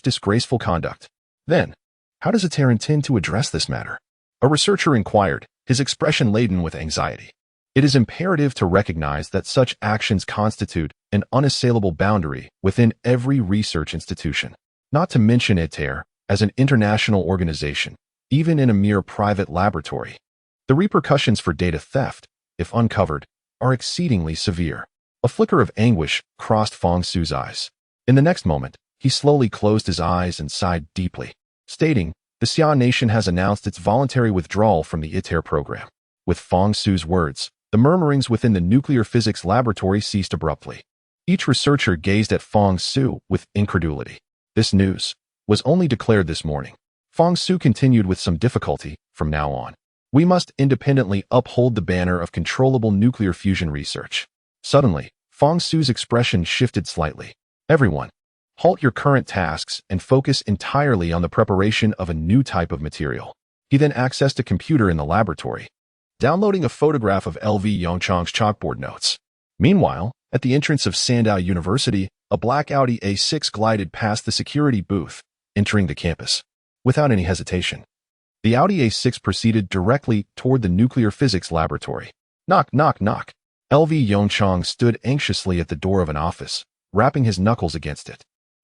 Speaker 1: disgraceful conduct. Then, how does Iter intend to address this matter? A researcher inquired, his expression laden with anxiety. It is imperative to recognize that such actions constitute an unassailable boundary within every research institution, not to mention Iter as an international organization, even in a mere private laboratory. The repercussions for data theft, if uncovered, are exceedingly severe. A flicker of anguish crossed Fong Su's eyes. In the next moment, he slowly closed his eyes and sighed deeply, stating, the Xia Nation has announced its voluntary withdrawal from the Iter program. With Fong Su's words, the murmurings within the nuclear physics laboratory ceased abruptly. Each researcher gazed at Fong Su with incredulity. This news was only declared this morning. Fong Su continued with some difficulty, from now on. We must independently uphold the banner of controllable nuclear fusion research. Suddenly, Fong Su's expression shifted slightly. Everyone, halt your current tasks and focus entirely on the preparation of a new type of material. He then accessed a computer in the laboratory, downloading a photograph of LV Yongchang's chalkboard notes. Meanwhile, at the entrance of Sandao University, a black Audi A6 glided past the security booth, entering the campus. Without any hesitation, the Audi A6 proceeded directly toward the nuclear physics laboratory. Knock, knock, knock. LV Yongchang stood anxiously at the door of an office, rapping his knuckles against it.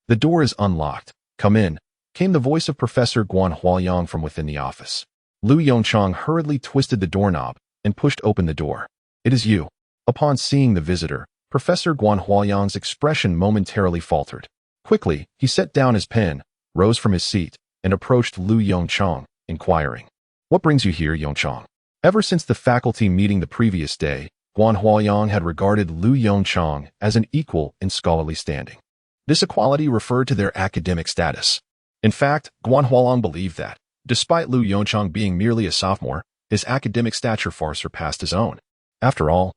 Speaker 1: The door is unlocked. Come in, came the voice of Professor Guan Huayang from within the office. Lu Yongchang hurriedly twisted the doorknob and pushed open the door. It is you. Upon seeing the visitor, Professor Guan Huayang's expression momentarily faltered. Quickly, he set down his pen, rose from his seat, and approached Lu Yongchang, inquiring, what brings you here, Yongchang? Ever since the faculty meeting the previous day, Guan Huayang had regarded Lu Yongchang as an equal in scholarly standing. This equality referred to their academic status. In fact, Guan Huayang believed that, despite Lu Yongchang being merely a sophomore, his academic stature far surpassed his own. After all,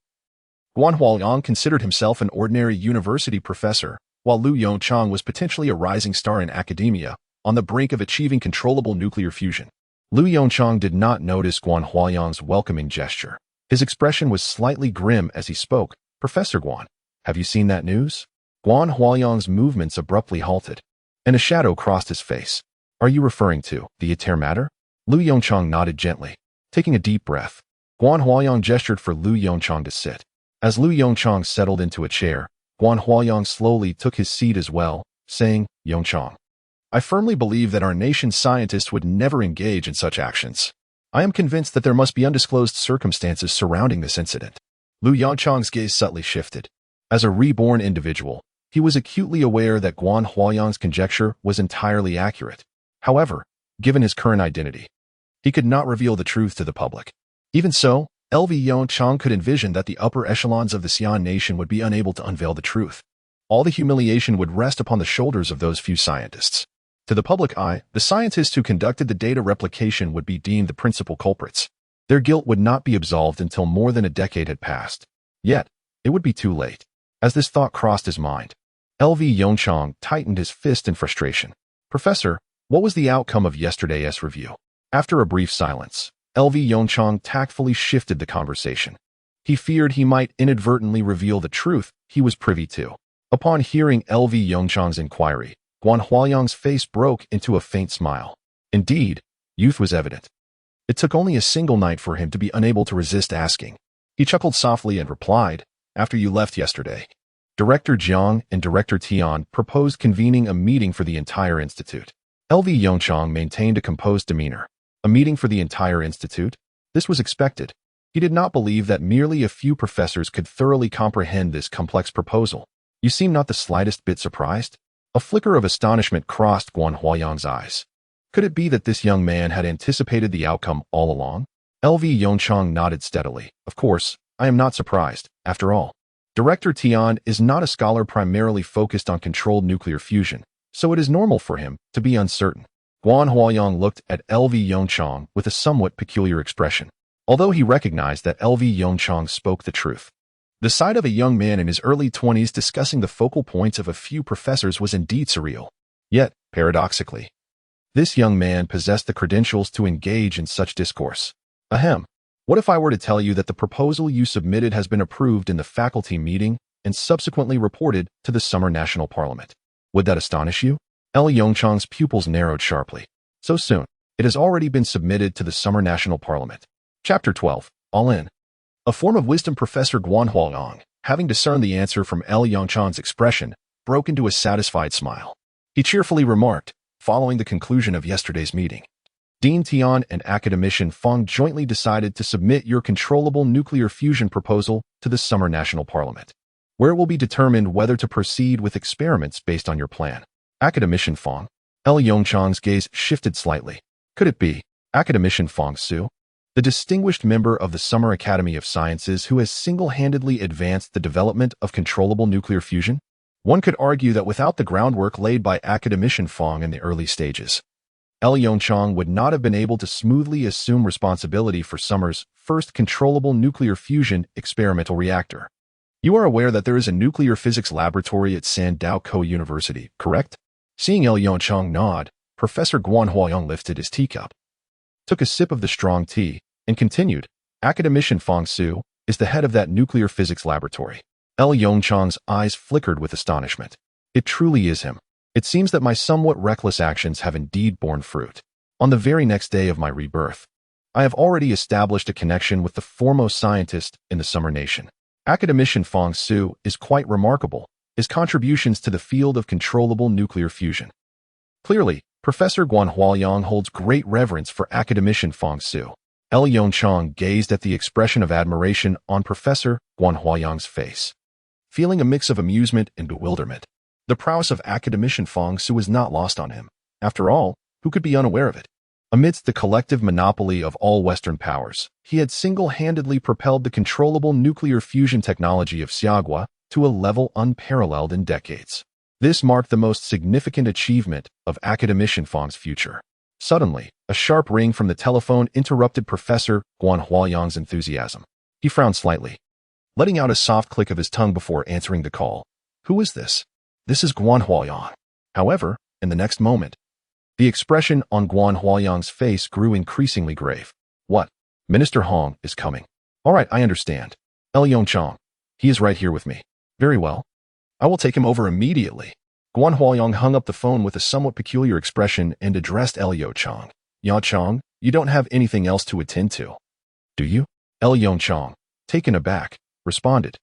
Speaker 1: Guan Huayang considered himself an ordinary university professor, while Lu Yongchang was potentially a rising star in academia, on the brink of achieving controllable nuclear fusion. Lu Yongchang did not notice Guan Huayang's welcoming gesture. His expression was slightly grim as he spoke. Professor Guan, have you seen that news? Guan Huayang's movements abruptly halted, and a shadow crossed his face. Are you referring to the Iter matter? Lu Yongchang nodded gently. Taking a deep breath, Guan Huayang gestured for Lu Yongchang to sit. As Lu Yongchang settled into a chair, Guan Huayang slowly took his seat as well, saying, Yongchang, I firmly believe that our nation's scientists would never engage in such actions. I am convinced that there must be undisclosed circumstances surrounding this incident. Lu Yongchang's gaze subtly shifted. As a reborn individual, he was acutely aware that Guan Huayang's conjecture was entirely accurate. However, given his current identity, he could not reveal the truth to the public. Even so, LV Yongchang could envision that the upper echelons of the Xian nation would be unable to unveil the truth. All the humiliation would rest upon the shoulders of those few scientists. To the public eye, the scientists who conducted the data replication would be deemed the principal culprits. Their guilt would not be absolved until more than a decade had passed. Yet, it would be too late. As this thought crossed his mind, LV Yongchang tightened his fist in frustration. Professor, what was the outcome of yesterday's review? After a brief silence, LV Yongchang tactfully shifted the conversation. He feared he might inadvertently reveal the truth he was privy to. Upon hearing LV Yongchang's inquiry, Guan Huayang's face broke into a faint smile. Indeed, youth was evident. It took only a single night for him to be unable to resist asking. He chuckled softly and replied, "After you left yesterday, Director Jiang and Director Tian proposed convening a meeting for the entire institute." LV Yongchang maintained a composed demeanor. A meeting for the entire institute? This was expected. He did not believe that merely a few professors could thoroughly comprehend this complex proposal. You seem not the slightest bit surprised? A flicker of astonishment crossed Guan Huayang's eyes. Could it be that this young man had anticipated the outcome all along? LV Yongchang nodded steadily. Of course, I am not surprised. After all, Director Tian is not a scholar primarily focused on controlled nuclear fusion, so it is normal for him to be uncertain. Guan Huayang looked at LV Yongchang with a somewhat peculiar expression, although he recognized that LV Yongchang spoke the truth. The sight of a young man in his early 20s discussing the focal points of a few professors was indeed surreal. Yet, paradoxically, this young man possessed the credentials to engage in such discourse. Ahem. What if I were to tell you that the proposal you submitted has been approved in the faculty meeting and subsequently reported to the Summer National Parliament? Would that astonish you? L. Yongchang's pupils narrowed sharply. So soon. It has already been submitted to the Summer National Parliament. Chapter 12. All in. A form of wisdom. Professor Guan Huayang, having discerned the answer from L. Yongchang's expression, broke into a satisfied smile. He cheerfully remarked, following the conclusion of yesterday's meeting, Dean Tian and Academician Feng jointly decided to submit your controllable nuclear fusion proposal to the Summer National Parliament, where it will be determined whether to proceed with experiments based on your plan. Academician Feng. L. Yongchang's gaze shifted slightly. Could it be Academician Feng Su, the distinguished member of the Summer Academy of Sciences who has single-handedly advanced the development of controllable nuclear fusion? One could argue that without the groundwork laid by Academician Feng in the early stages, L. Yongchang would not have been able to smoothly assume responsibility for Summer's first controllable nuclear fusion experimental reactor. You are aware that there is a nuclear physics laboratory at Sandao University, correct? Seeing L. Yongchang nod, Professor Guan Huayang lifted his teacup, took a sip of the strong tea, and continued, Academician Feng Su is the head of that nuclear physics laboratory. L. Yongchang's eyes flickered with astonishment. It truly is him. It seems that my somewhat reckless actions have indeed borne fruit. On the very next day of my rebirth, I have already established a connection with the foremost scientist in the Summer Nation. Academician Feng Su is quite remarkable, his contributions to the field of controllable nuclear fusion. Clearly, Professor Guan Huayang holds great reverence for Academician Feng Su. L. Yongchang gazed at the expression of admiration on Professor Guan Huayang's face, feeling a mix of amusement and bewilderment. The prowess of Academician Feng Su was not lost on him. After all, who could be unaware of it? Amidst the collective monopoly of all Western powers, he had single-handedly propelled the controllable nuclear fusion technology of Xiagua to a level unparalleled in decades. This marked the most significant achievement of Academician Feng's future. Suddenly, a sharp ring from the telephone interrupted Professor Guan Huayang's enthusiasm. He frowned slightly, letting out a soft click of his tongue before answering the call. Who is this? This is Guan Huayang. However, in the next moment, the expression on Guan Huayang's face grew increasingly grave. What? Minister Hong is coming. All right, I understand. L. Yongchang. He is right here with me. Very well. I will take him over immediately. Guan Huayang hung up the phone with a somewhat peculiar expression and addressed L. Yongchang. Yongchang, you don't have anything else to attend to, do you? L. Yongchang, taken aback, responded.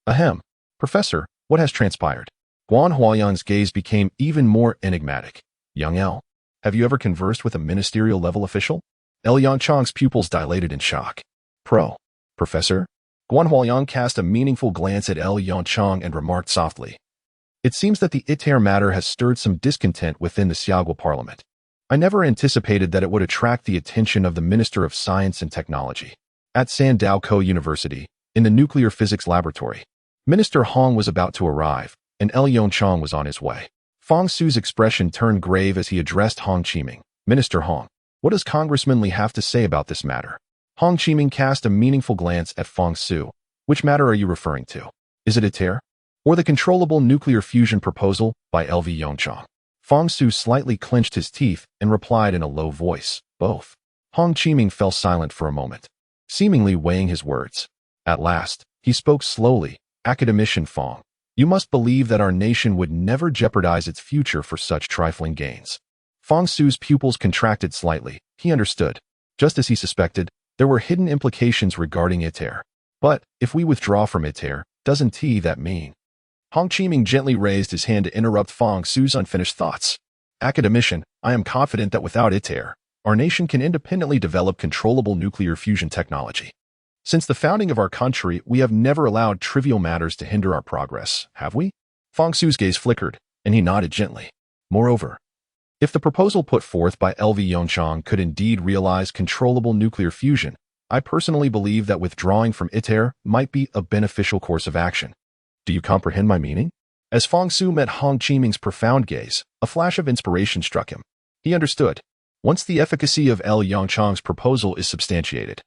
Speaker 1: Ahem. Professor, what has transpired? Guan Huayang's gaze became even more enigmatic. Young L, have you ever conversed with a ministerial-level official? L. Yongchang's pupils dilated in shock. Professor? Guan Huayang cast a meaningful glance at L. Yongchang and remarked softly. It seems that the ITER matter has stirred some discontent within the Xiagua Parliament. I never anticipated that it would attract the attention of the Minister of Science and Technology. At Sandao University, in the nuclear physics laboratory, Minister Hong was about to arrive, and Yongchang was on his way. Fong Su's expression turned grave as he addressed Hong Qiming. Minister Hong, what does Congressman Li have to say about this matter? Hong Qiming cast a meaningful glance at Fong Su. Which matter are you referring to? Is it ITER? Or the controllable nuclear fusion proposal by Yongchang? Fong Su slightly clenched his teeth and replied in a low voice, both. Hong Qiming fell silent for a moment, seemingly weighing his words. At last, he spoke slowly. Academician Fong, you must believe that our nation would never jeopardize its future for such trifling gains. Fong Su's pupils contracted slightly. He understood. Just as he suspected, there were hidden implications regarding ITER. But, if we withdraw from ITER, doesn't that mean? Hong Qiming gently raised his hand to interrupt Fong Su's unfinished thoughts. Academician, I am confident that without ITER, our nation can independently develop controllable nuclear fusion technology. Since the founding of our country, we have never allowed trivial matters to hinder our progress, have we? Fong Su's gaze flickered, and he nodded gently. Moreover, if the proposal put forth by Yongchang could indeed realize controllable nuclear fusion, I personally believe that withdrawing from ITER might be a beneficial course of action. Do you comprehend my meaning? As Fong Su met Hong Qiming's profound gaze, a flash of inspiration struck him. He understood. Once the efficacy of Yongchang's proposal is substantiated,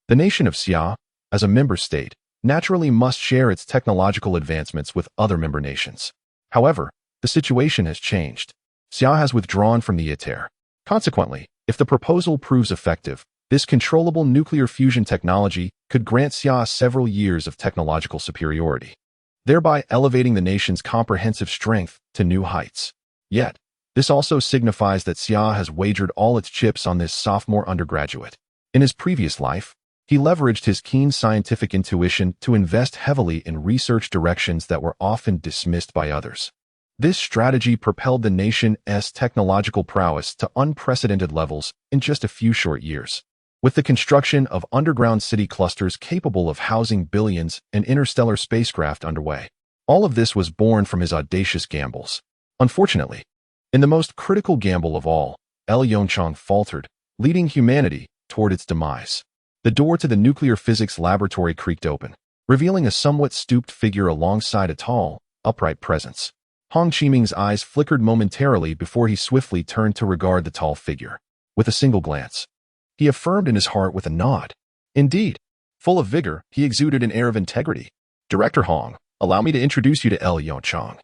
Speaker 1: the nation of Xia, as a member state, naturally must share its technological advancements with other member nations. However, the situation has changed. Xia has withdrawn from the ITER. Consequently, if the proposal proves effective, this controllable nuclear fusion technology could grant Xia several years of technological superiority, thereby elevating the nation's comprehensive strength to new heights. Yet, this also signifies that Xia has wagered all its chips on this sophomore undergraduate. In his previous life, he leveraged his keen scientific intuition to invest heavily in research directions that were often dismissed by others. This strategy propelled the nation's technological prowess to unprecedented levels in just a few short years. With the construction of underground city clusters capable of housing billions and interstellar spacecraft underway, all of this was born from his audacious gambles. Unfortunately, in the most critical gamble of all, Yongchang faltered, leading humanity toward its demise. The door to the nuclear physics laboratory creaked open, revealing a somewhat stooped figure alongside a tall, upright presence. Hong Qiming's eyes flickered momentarily before he swiftly turned to regard the tall figure. With a single glance, he affirmed in his heart with a nod. Indeed, full of vigor, he exuded an air of integrity. Director Hong, allow me to introduce you to Yongchang,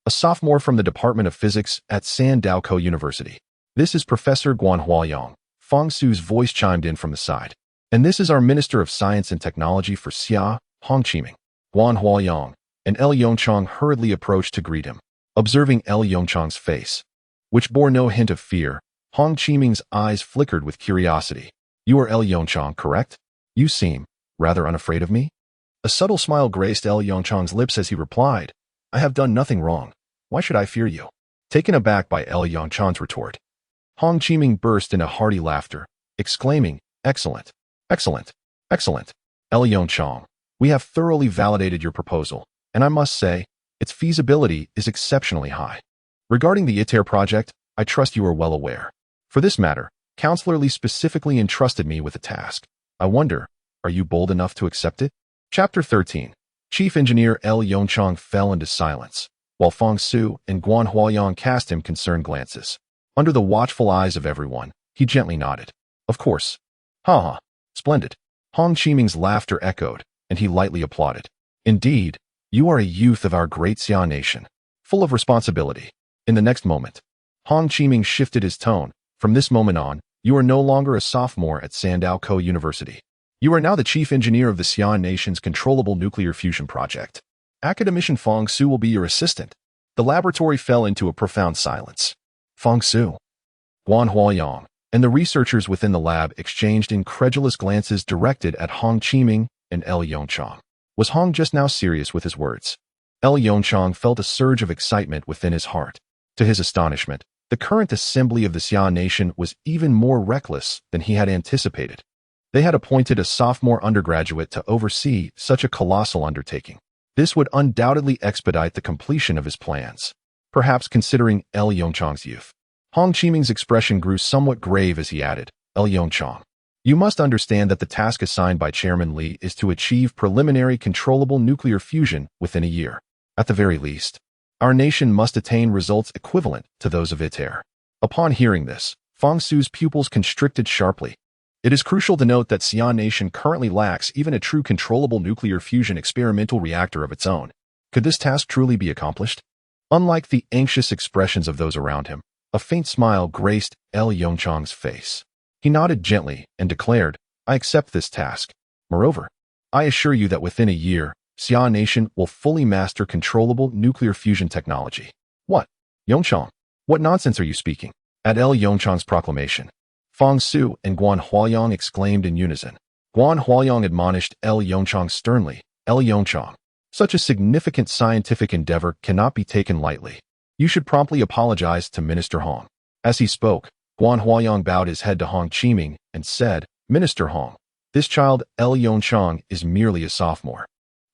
Speaker 1: a sophomore from the Department of Physics at Sandao University. This is Professor Guan Huayong. Fong Su's voice chimed in from the side. And this is our Minister of Science and Technology for Xia, Hong Qiming. Guan Huayong and Yongchang hurriedly approached to greet him. Observing Yongchang's face, which bore no hint of fear, Hong Qiming's eyes flickered with curiosity. You are Yongchang, correct? You seem rather unafraid of me? A subtle smile graced Yongchang's lips as he replied, I have done nothing wrong. Why should I fear you? Taken aback by Yongchang's retort, Hong Qiming burst into hearty laughter, exclaiming, Excellent, excellent, excellent. Yongchang, we have thoroughly validated your proposal, and I must say, its feasibility is exceptionally high. Regarding the ITER project, I trust you are well aware. For this matter, Counselor Li specifically entrusted me with a task. I wonder, are you bold enough to accept it? Chapter 13. Chief Engineer Yongchang fell into silence, while Fong Su and Guan Huayong cast him concerned glances. Under the watchful eyes of everyone, he gently nodded. Of course. Ha! Splendid. Hong Qiming's laughter echoed, and he lightly applauded. Indeed, you are a youth of our great Xia nation, full of responsibility. In the next moment, Hong Qiming shifted his tone. From this moment on, you are no longer a sophomore at Sandao University. You are now the chief engineer of the Xia nation's controllable nuclear fusion project. Academician Fong Su will be your assistant. The laboratory fell into a profound silence. Fong Su, Guan Huayong, and the researchers within the lab exchanged incredulous glances directed at Hong Qiming and Yongchang. Was Hong just now serious with his words? Yongchang felt a surge of excitement within his heart. To his astonishment, the current assembly of the Xia nation was even more reckless than he had anticipated. They had appointed a sophomore undergraduate to oversee such a colossal undertaking. This would undoubtedly expedite the completion of his plans, perhaps considering Yongchang's youth. Hong Qiming's expression grew somewhat grave as he added, Yongchang, You must understand that the task assigned by Chairman Li is to achieve preliminary controllable nuclear fusion within a year. At the very least, our nation must attain results equivalent to those of its heir. Upon hearing this, Fang Su's pupils constricted sharply. It is crucial to note that Xi'an nation currently lacks even a true controllable nuclear fusion experimental reactor of its own. Could this task truly be accomplished? Unlike the anxious expressions of those around him, a faint smile graced L. Yongchang's face. He nodded gently and declared, I accept this task. Moreover, I assure you that within a year, Xi'an nation will fully master controllable nuclear fusion technology. What? Yongchang, what nonsense are you speaking? At L. Yongchang's proclamation, Fang Su and Guan Huaiyang exclaimed in unison. Guan Huaiyang admonished L. Yongchang sternly. L. Yongchang, such a significant scientific endeavor cannot be taken lightly. You should promptly apologize to Minister Hong. As he spoke, Guan Huaiyang bowed his head to Hong Qiming and said, Minister Hong, this child L. Yongchang is merely a sophomore.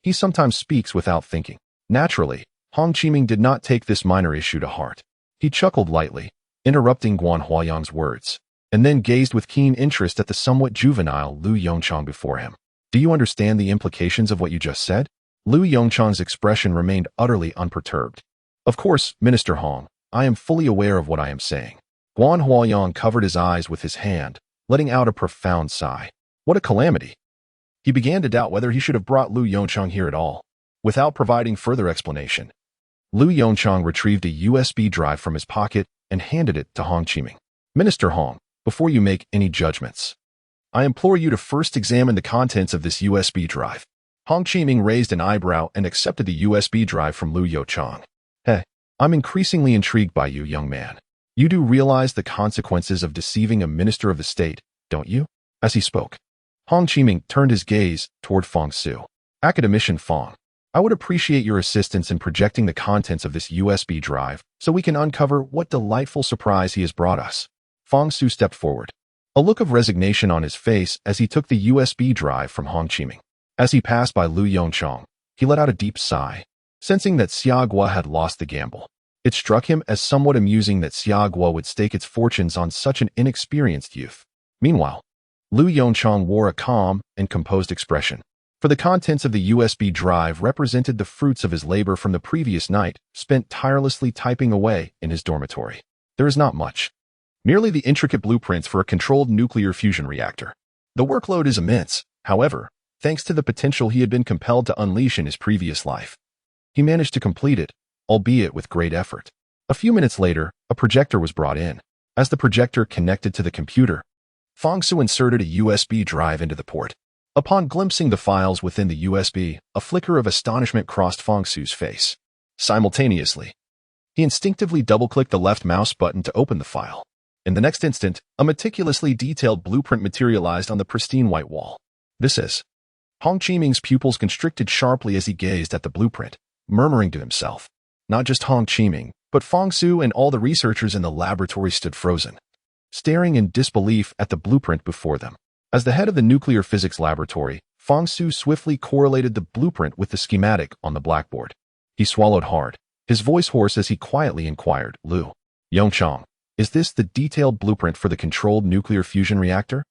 Speaker 1: He sometimes speaks without thinking. Naturally, Hong Qiming did not take this minor issue to heart. He chuckled lightly, interrupting Guan Huaiyang's words, and then gazed with keen interest at the somewhat juvenile Lu Yongchang before him. Do you understand the implications of what you just said? Lu Yongchang's expression remained utterly unperturbed. Of course, Minister Hong, I am fully aware of what I am saying. Guan Huaiyang covered his eyes with his hand, letting out a profound sigh. What a calamity! He began to doubt whether he should have brought Lu Yongchang here at all. Without providing further explanation, Lu Yongchang retrieved a USB drive from his pocket and handed it to Hong Qiming. Minister Hong, before you make any judgments, I implore you to first examine the contents of this USB drive. Hong Qiming raised an eyebrow and accepted the USB drive from Lu Yongchang. Hey, I'm increasingly intrigued by you, young man. You do realize the consequences of deceiving a minister of the state, don't you? As he spoke, Hong Qiming turned his gaze toward Fang Su. Academician Fang, I would appreciate your assistance in projecting the contents of this USB drive so we can uncover what delightful surprise he has brought us. Fang Su stepped forward, a look of resignation on his face as he took the USB drive from Hong Qiming. As he passed by Lu Yongchang, he let out a deep sigh, sensing that Xia Guo had lost the gamble. It struck him as somewhat amusing that Xia Guo would stake its fortunes on such an inexperienced youth. Meanwhile, Lu Yongchang wore a calm and composed expression, for the contents of the USB drive represented the fruits of his labor from the previous night, spent tirelessly typing away in his dormitory. There is not much. Merely the intricate blueprints for a controlled nuclear fusion reactor. The workload is immense, however, thanks to the potential he had been compelled to unleash in his previous life. He managed to complete it, albeit with great effort. A few minutes later, a projector was brought in. As the projector connected to the computer, Fang Su inserted a USB drive into the port. Upon glimpsing the files within the USB, a flicker of astonishment crossed Fang Su's face. Simultaneously, he instinctively double-clicked the left mouse button to open the file. In the next instant, a meticulously detailed blueprint materialized on the pristine white wall. This is. Hong Qiming's pupils constricted sharply as he gazed at the blueprint, murmuring to himself. Not just Hong Qiming, but Fang Su and all the researchers in the laboratory stood frozen, staring in disbelief at the blueprint before them. As the head of the nuclear physics laboratory, Fang Su swiftly correlated the blueprint with the schematic on the blackboard. He swallowed hard, his voice hoarse as he quietly inquired, Lu Yongchang, is this the detailed blueprint for the controlled nuclear fusion reactor?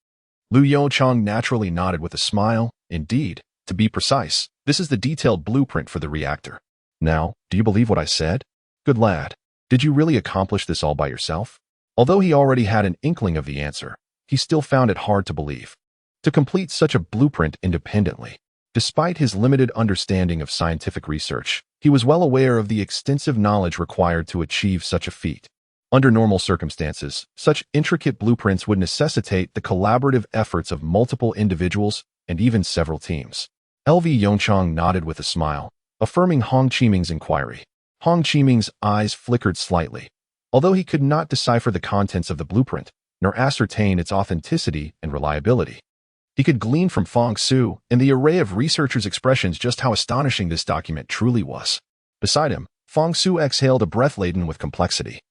Speaker 1: Lu Yongchang naturally nodded with a smile. Indeed, to be precise, this is the detailed blueprint for the reactor. Now, do you believe what I said? Good lad. Did you really accomplish this all by yourself? Although he already had an inkling of the answer, he still found it hard to believe. To complete such a blueprint independently. Despite his limited understanding of scientific research, he was well aware of the extensive knowledge required to achieve such a feat. Under normal circumstances, such intricate blueprints would necessitate the collaborative efforts of multiple individuals and even several teams. LV Yongchang nodded with a smile, affirming Hong Qiming's inquiry. Hong Qiming's eyes flickered slightly, although he could not decipher the contents of the blueprint, nor ascertain its authenticity and reliability. He could glean from Fang Su and the array of researchers' expressions just how astonishing this document truly was. Beside him, Fang Su exhaled a breath laden with complexity.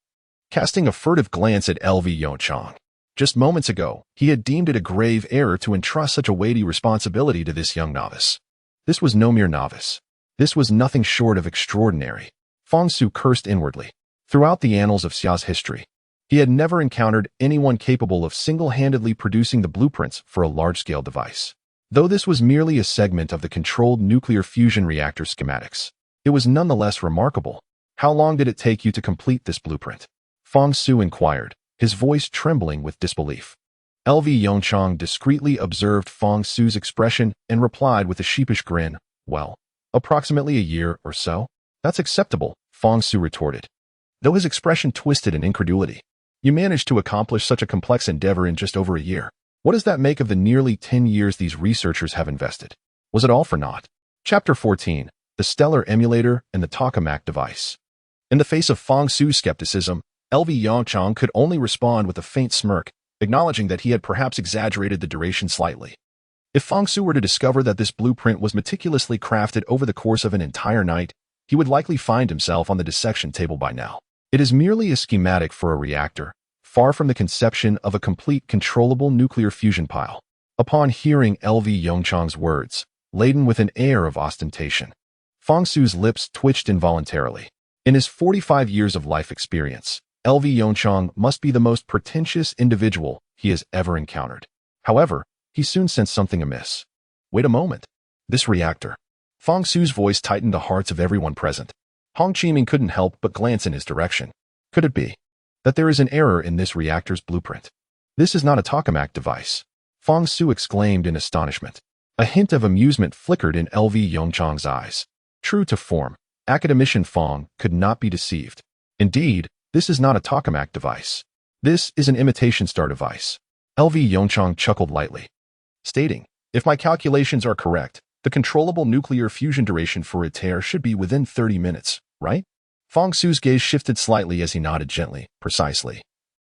Speaker 1: Casting a furtive glance at LV Yongchang, just moments ago, he had deemed it a grave error to entrust such a weighty responsibility to this young novice. This was no mere novice. This was nothing short of extraordinary. Fang Su cursed inwardly. Throughout the annals of Xia's history, He had never encountered anyone capable of single-handedly producing the blueprints for a large-scale device. Though this was merely a segment of the controlled nuclear fusion reactor schematics, it was nonetheless remarkable. How long did it take you to complete this blueprint? Fong Su inquired, his voice trembling with disbelief. LV Yongchang discreetly observed Fong Su's expression and replied with a sheepish grin, "Well, approximately a year or so." "That's acceptable," Fong Su retorted, though his expression twisted in incredulity. "You managed to accomplish such a complex endeavor in just over a year. What does that make of the nearly 10 years these researchers have invested? Was it all for naught?" Chapter 14. The Stellar Emulator and the Tokamak Device. In the face of Fong Su's skepticism, LV Yongchang could only respond with a faint smirk, acknowledging that he had perhaps exaggerated the duration slightly. If Fong Su were to discover that this blueprint was meticulously crafted over the course of an entire night, he would likely find himself on the dissection table by now. It is merely a schematic for a reactor, far from the conception of a complete controllable nuclear fusion pile. Upon hearing LV Yongchang's words, laden with an air of ostentation, Fong Su's lips twitched involuntarily. In his 45 years of life experience, LV Yongchang must be the most pretentious individual he has ever encountered. However, he soon sensed something amiss. Wait a moment. This reactor. Fong Su's voice tightened the hearts of everyone present. Hong Qiming couldn't help but glance in his direction. Could it be that there is an error in this reactor's blueprint? This is not a tokamak device, Fong Su exclaimed in astonishment. A hint of amusement flickered in LV Yongchang's eyes. True to form, academician Fong could not be deceived. Indeed, this is not a tokamak device. This is an imitation star device. LV Yongchang chuckled lightly, stating, "If my calculations are correct, the controllable nuclear fusion duration for a tear should be within 30 minutes, right?" Fong Su's gaze shifted slightly as he nodded gently, precisely.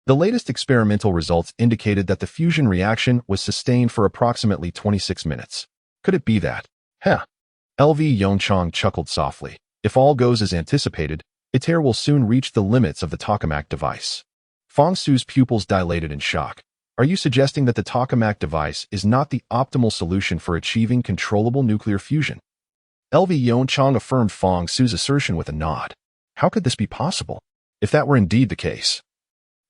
Speaker 1: The latest experimental results indicated that the fusion reaction was sustained for approximately 26 minutes. Could it be that? Heh. LV Yongchang chuckled softly. If all goes as anticipated, ITER will soon reach the limits of the tokamak device. Fong Su's pupils dilated in shock. Are you suggesting that the tokamak device is not the optimal solution for achieving controllable nuclear fusion? LV Yongchang affirmed Fong Su's assertion with a nod. How could this be possible? If that were indeed the case,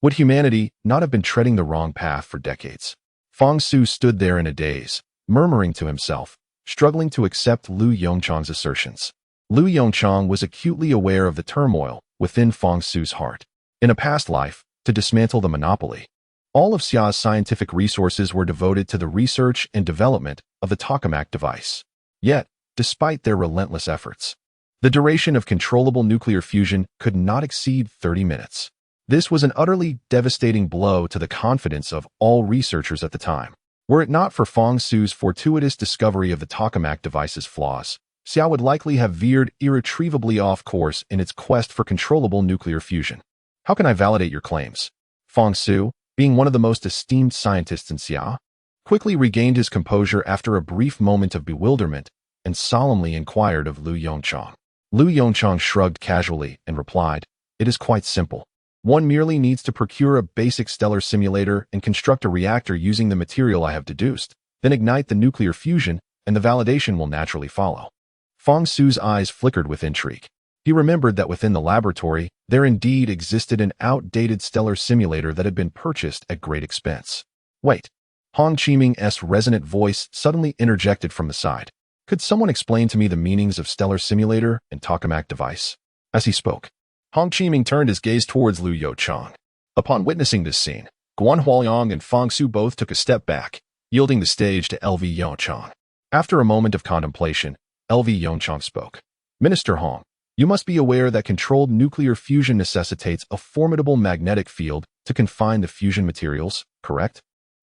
Speaker 1: would humanity not have been treading the wrong path for decades? Fong Su stood there in a daze, murmuring to himself, struggling to accept Lu Yongchang's assertions. Lu Yongchang was acutely aware of the turmoil within Fong Su's heart. In a past life, to dismantle the monopoly, all of Xia's scientific resources were devoted to the research and development of the tokamak device. Yet, despite their relentless efforts, the duration of controllable nuclear fusion could not exceed 30 minutes. This was an utterly devastating blow to the confidence of all researchers at the time. Were it not for Fong Su's fortuitous discovery of the tokamak device's flaws, Xia would likely have veered irretrievably off course in its quest for controllable nuclear fusion. How can I validate your claims? Fong Su, being one of the most esteemed scientists in Xia, quickly regained his composure after a brief moment of bewilderment and solemnly inquired of Lu Yongchang. Lu Yongchang shrugged casually and replied, "It is quite simple. One merely needs to procure a basic stellar simulator and construct a reactor using the material I have deduced, then ignite the nuclear fusion, and the validation will naturally follow." Fong Su's eyes flickered with intrigue. He remembered that within the laboratory, there indeed existed an outdated stellar simulator that had been purchased at great expense. Wait. Hong Qiming's resonant voice suddenly interjected from the side. Could someone explain to me the meanings of stellar simulator and tokamak device? As he spoke, Hong Qiming turned his gaze towards Lu Yongchang. Upon witnessing this scene, Guan Huaoliang and Fong Su both took a step back, yielding the stage to LV Yongchang. After a moment of contemplation, LV Yongchang spoke. "Minister Hong, you must be aware that controlled nuclear fusion necessitates a formidable magnetic field to confine the fusion materials, correct?"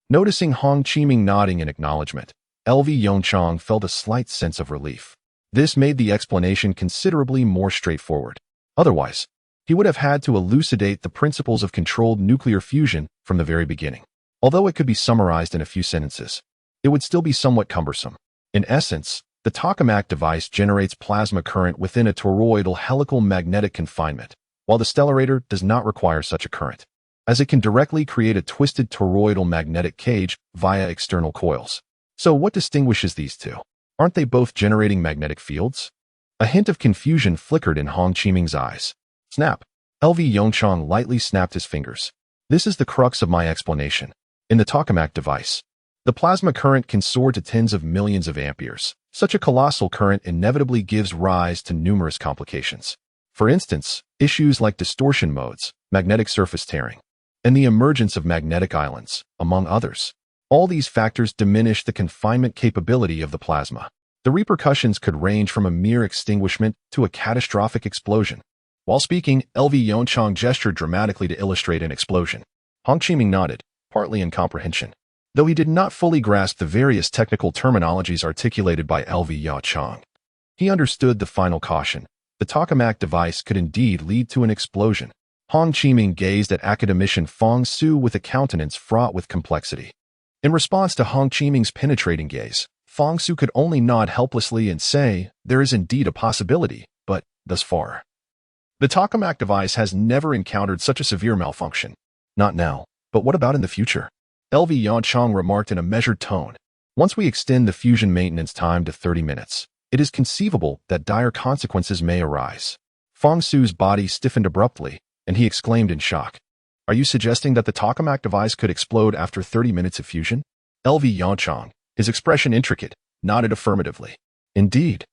Speaker 1: Noticing Hong Qiming nodding in acknowledgement, LV Yongchang felt a slight sense of relief. This made the explanation considerably more straightforward. Otherwise, he would have had to elucidate the principles of controlled nuclear fusion from the very beginning. Although it could be summarized in a few sentences, it would still be somewhat cumbersome. In essence, the tokamak device generates plasma current within a toroidal helical magnetic confinement, while the stellarator does not require such a current, as it can directly create a twisted toroidal magnetic cage via external coils. So what distinguishes these two? Aren't they both generating magnetic fields? A hint of confusion flickered in Hong Qiming's eyes. Snap. LV Yongchang lightly snapped his fingers. This is the crux of my explanation. In the tokamak device, the plasma current can soar to tens of millions of amperes. Such a colossal current inevitably gives rise to numerous complications. For instance, issues like distortion modes, magnetic surface tearing, and the emergence of magnetic islands, among others. All these factors diminish the confinement capability of the plasma. The repercussions could range from a mere extinguishment to a catastrophic explosion. While speaking, LV Yongchang gestured dramatically to illustrate an explosion. Hong Qiming nodded, partly in comprehension. Though he did not fully grasp the various technical terminologies articulated by LV Yongchang, he understood the final caution. The tokamak device could indeed lead to an explosion. Hong Qiming gazed at academician Fong Su with a countenance fraught with complexity. In response to Hong Qiming's penetrating gaze, Fong Su could only nod helplessly and say, "There is indeed a possibility, but thus far, the tokamak device has never encountered such a severe malfunction. Not now, but what about in the future?" LV Yongchang remarked in a measured tone. "Once we extend the fusion maintenance time to 30 minutes, it is conceivable that dire consequences may arise." Fong Su's body stiffened abruptly, and he exclaimed in shock, "Are you suggesting that the tokamak device could explode after 30 minutes of fusion?" LV Yongchang, his expression intricate, nodded affirmatively. "Indeed.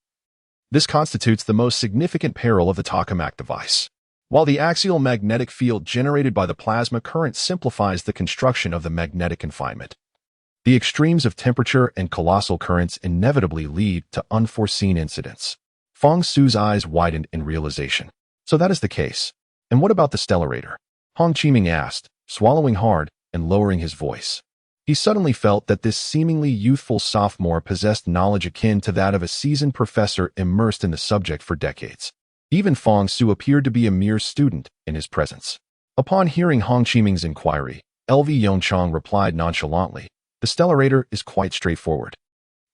Speaker 1: This constitutes the most significant peril of the tokamak device. While the axial magnetic field generated by the plasma current simplifies the construction of the magnetic confinement, the extremes of temperature and colossal currents inevitably lead to unforeseen incidents." Fong Su's eyes widened in realization. "So that is the case. And what about the stellarator?" Hong Qiming asked, swallowing hard and lowering his voice. He suddenly felt that this seemingly youthful sophomore possessed knowledge akin to that of a seasoned professor immersed in the subject for decades. Even Fong Su appeared to be a mere student in his presence. Upon hearing Hong Qiming's inquiry, LV Yongchang replied nonchalantly, "The stellarator is quite straightforward.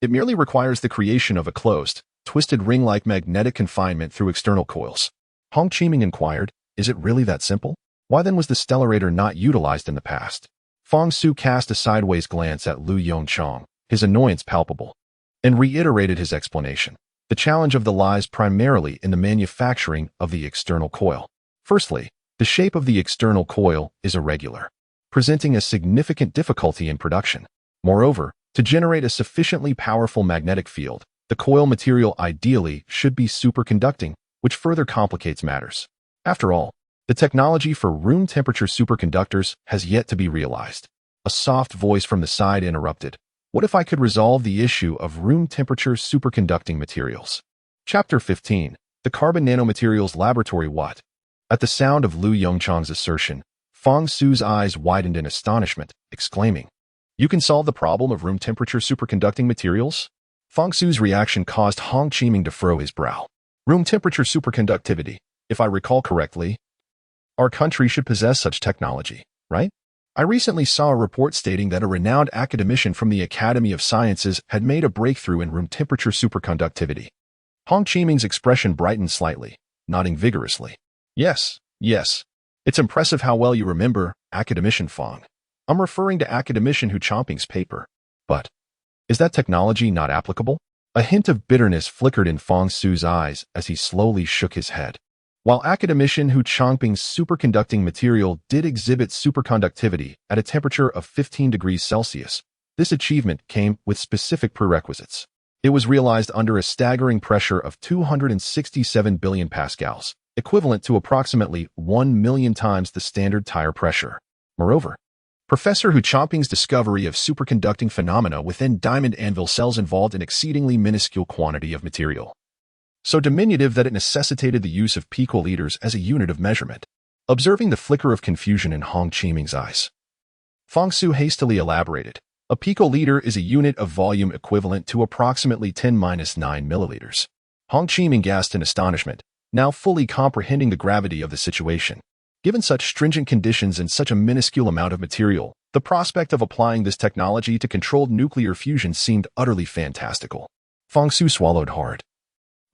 Speaker 1: It merely requires the creation of a closed, twisted ring-like magnetic confinement through external coils." Hong Qiming inquired, "Is it really that simple? Why then was the stellarator not utilized in the past?" Fong Su cast a sideways glance at Lu Yongchang, his annoyance palpable, and reiterated his explanation. "The challenge of the lies primarily in the manufacturing of the external coil. Firstly, the shape of the external coil is irregular, presenting a significant difficulty in production. Moreover, to generate a sufficiently powerful magnetic field, the coil material ideally should be superconducting, which further complicates matters. After all, the technology for room temperature superconductors has yet to be realized." A soft voice from the side interrupted. "What if I could resolve the issue of room temperature superconducting materials?" Chapter 15. The Carbon Nanomaterials Laboratory. What? At the sound of Lu Yongchang's assertion, Fong Su's eyes widened in astonishment, exclaiming, "You can solve the problem of room temperature superconducting materials?" Fong Su's reaction caused Hong Qiming to furrow his brow. "Room temperature superconductivity. If I recall correctly, our country should possess such technology, right? I recently saw a report stating that a renowned academician from the Academy of Sciences had made a breakthrough in room temperature superconductivity." Hong Qiming's expression brightened slightly, nodding vigorously. Yes. It's impressive how well you remember, Academician Fong. I'm referring to Academician Hu Champing's paper. But is that technology not applicable?" A hint of bitterness flickered in Fong Su's eyes as he slowly shook his head. While academician Hu Changping's superconducting material did exhibit superconductivity at a temperature of 15 degrees Celsius, this achievement came with specific prerequisites. It was realized under a staggering pressure of 267 billion pascals, equivalent to approximately 1 million times the standard tire pressure. Moreover, Professor Hu Changping's discovery of superconducting phenomena within diamond anvil cells involved an exceedingly minuscule quantity of material, so diminutive that it necessitated the use of picoliters as a unit of measurement. Observing the flicker of confusion in Hong Qiming's eyes, Fong Su hastily elaborated. A picoliter is a unit of volume equivalent to approximately 10⁻⁹ milliliters. Hong Qiming gasped in astonishment, now fully comprehending the gravity of the situation. Given such stringent conditions and such a minuscule amount of material, the prospect of applying this technology to controlled nuclear fusion seemed utterly fantastical. Fong Su swallowed hard,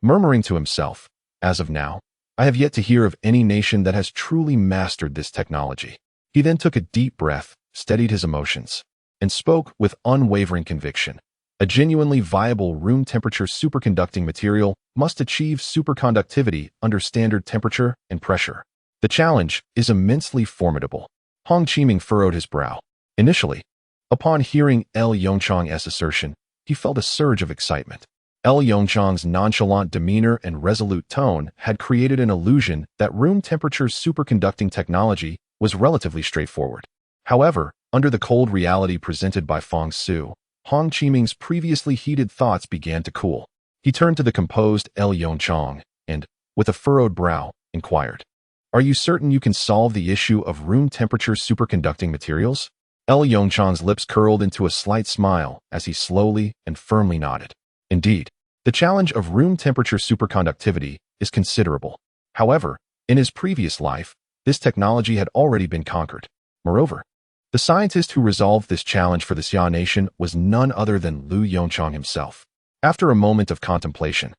Speaker 1: murmuring to himself, "As of now, I have yet to hear of any nation that has truly mastered this technology." He then took a deep breath, steadied his emotions, and spoke with unwavering conviction. A genuinely viable room temperature superconducting material must achieve superconductivity under standard temperature and pressure. The challenge is immensely formidable. Hong Qiming furrowed his brow. Initially, upon hearing El Yongchang's assertion, he felt a surge of excitement. El Yongchang's nonchalant demeanor and resolute tone had created an illusion that room temperature superconducting technology was relatively straightforward. However, under the cold reality presented by Feng Su, Hong Qiming's previously heated thoughts began to cool. He turned to the composed El Yongchang and, with a furrowed brow, inquired, "Are you certain you can solve the issue of room temperature superconducting materials?" El Yongchang's lips curled into a slight smile as he slowly and firmly nodded. Indeed, the challenge of room temperature superconductivity is considerable. However, in his previous life, this technology had already been conquered. Moreover, the scientist who resolved this challenge for the Xia nation was none other than Lu Yongchang himself. After a moment of contemplation,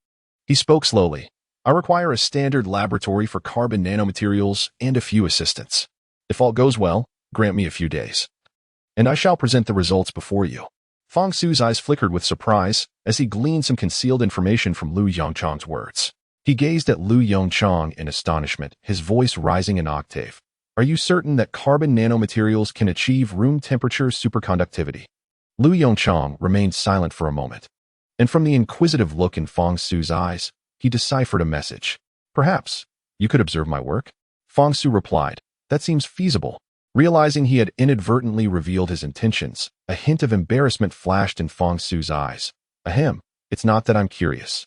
Speaker 1: he spoke slowly. "I require a standard laboratory for carbon nanomaterials and a few assistants. If all goes well, grant me a few days, and I shall present the results before you." Feng Su's eyes flickered with surprise as he gleaned some concealed information from Lu Yongchang's words. He gazed at Lu Yongchang in astonishment, his voice rising an octave. "Are you certain that carbon nanomaterials can achieve room temperature superconductivity?" Lu Yongchang remained silent for a moment, and from the inquisitive look in Feng Su's eyes, he deciphered a message. "Perhaps you could observe my work?" Feng Su replied, "That seems feasible." Realizing he had inadvertently revealed his intentions, a hint of embarrassment flashed in Feng Su's eyes. "Ahem, it's not that I'm curious.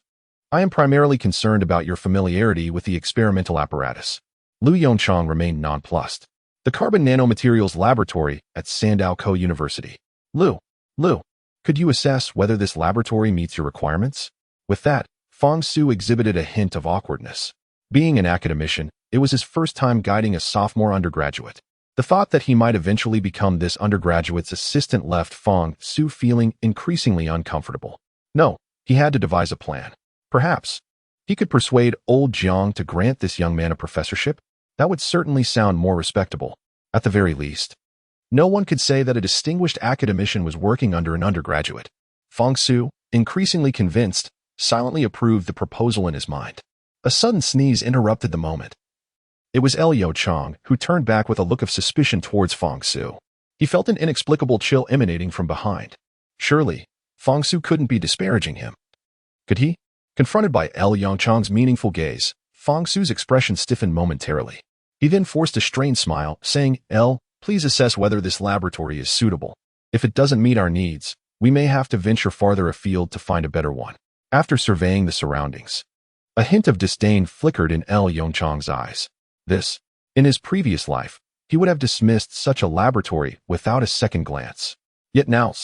Speaker 1: I am primarily concerned about your familiarity with the experimental apparatus." Lu Yongchang remained nonplussed. "The Carbon Nanomaterials Laboratory at Sandao University. Lu, could you assess whether this laboratory meets your requirements?" With that, Feng Su exhibited a hint of awkwardness. Being an academician, it was his first time guiding a sophomore undergraduate. The thought that he might eventually become this undergraduate's assistant left Feng Su feeling increasingly uncomfortable. No, he had to devise a plan. Perhaps he could persuade old Jiang to grant this young man a professorship. That would certainly sound more respectable. At the very least, no one could say that a distinguished academician was working under an undergraduate. Feng Su, increasingly convinced, silently approved the proposal in his mind. A sudden sneeze interrupted the moment. It was El Yongchang, who turned back with a look of suspicion towards Feng Su. He felt an inexplicable chill emanating from behind. Surely, Feng Su couldn't be disparaging him. Could he? Confronted by El Yongchang's meaningful gaze, Feng Su's expression stiffened momentarily. He then forced a strained smile, saying, "El, please assess whether this laboratory is suitable. If it doesn't meet our needs, we may have to venture farther afield to find a better one." After surveying the surroundings, a hint of disdain flickered in El Yongchang's eyes. In his previous life, he would have dismissed such a laboratory without a second glance. Yet now,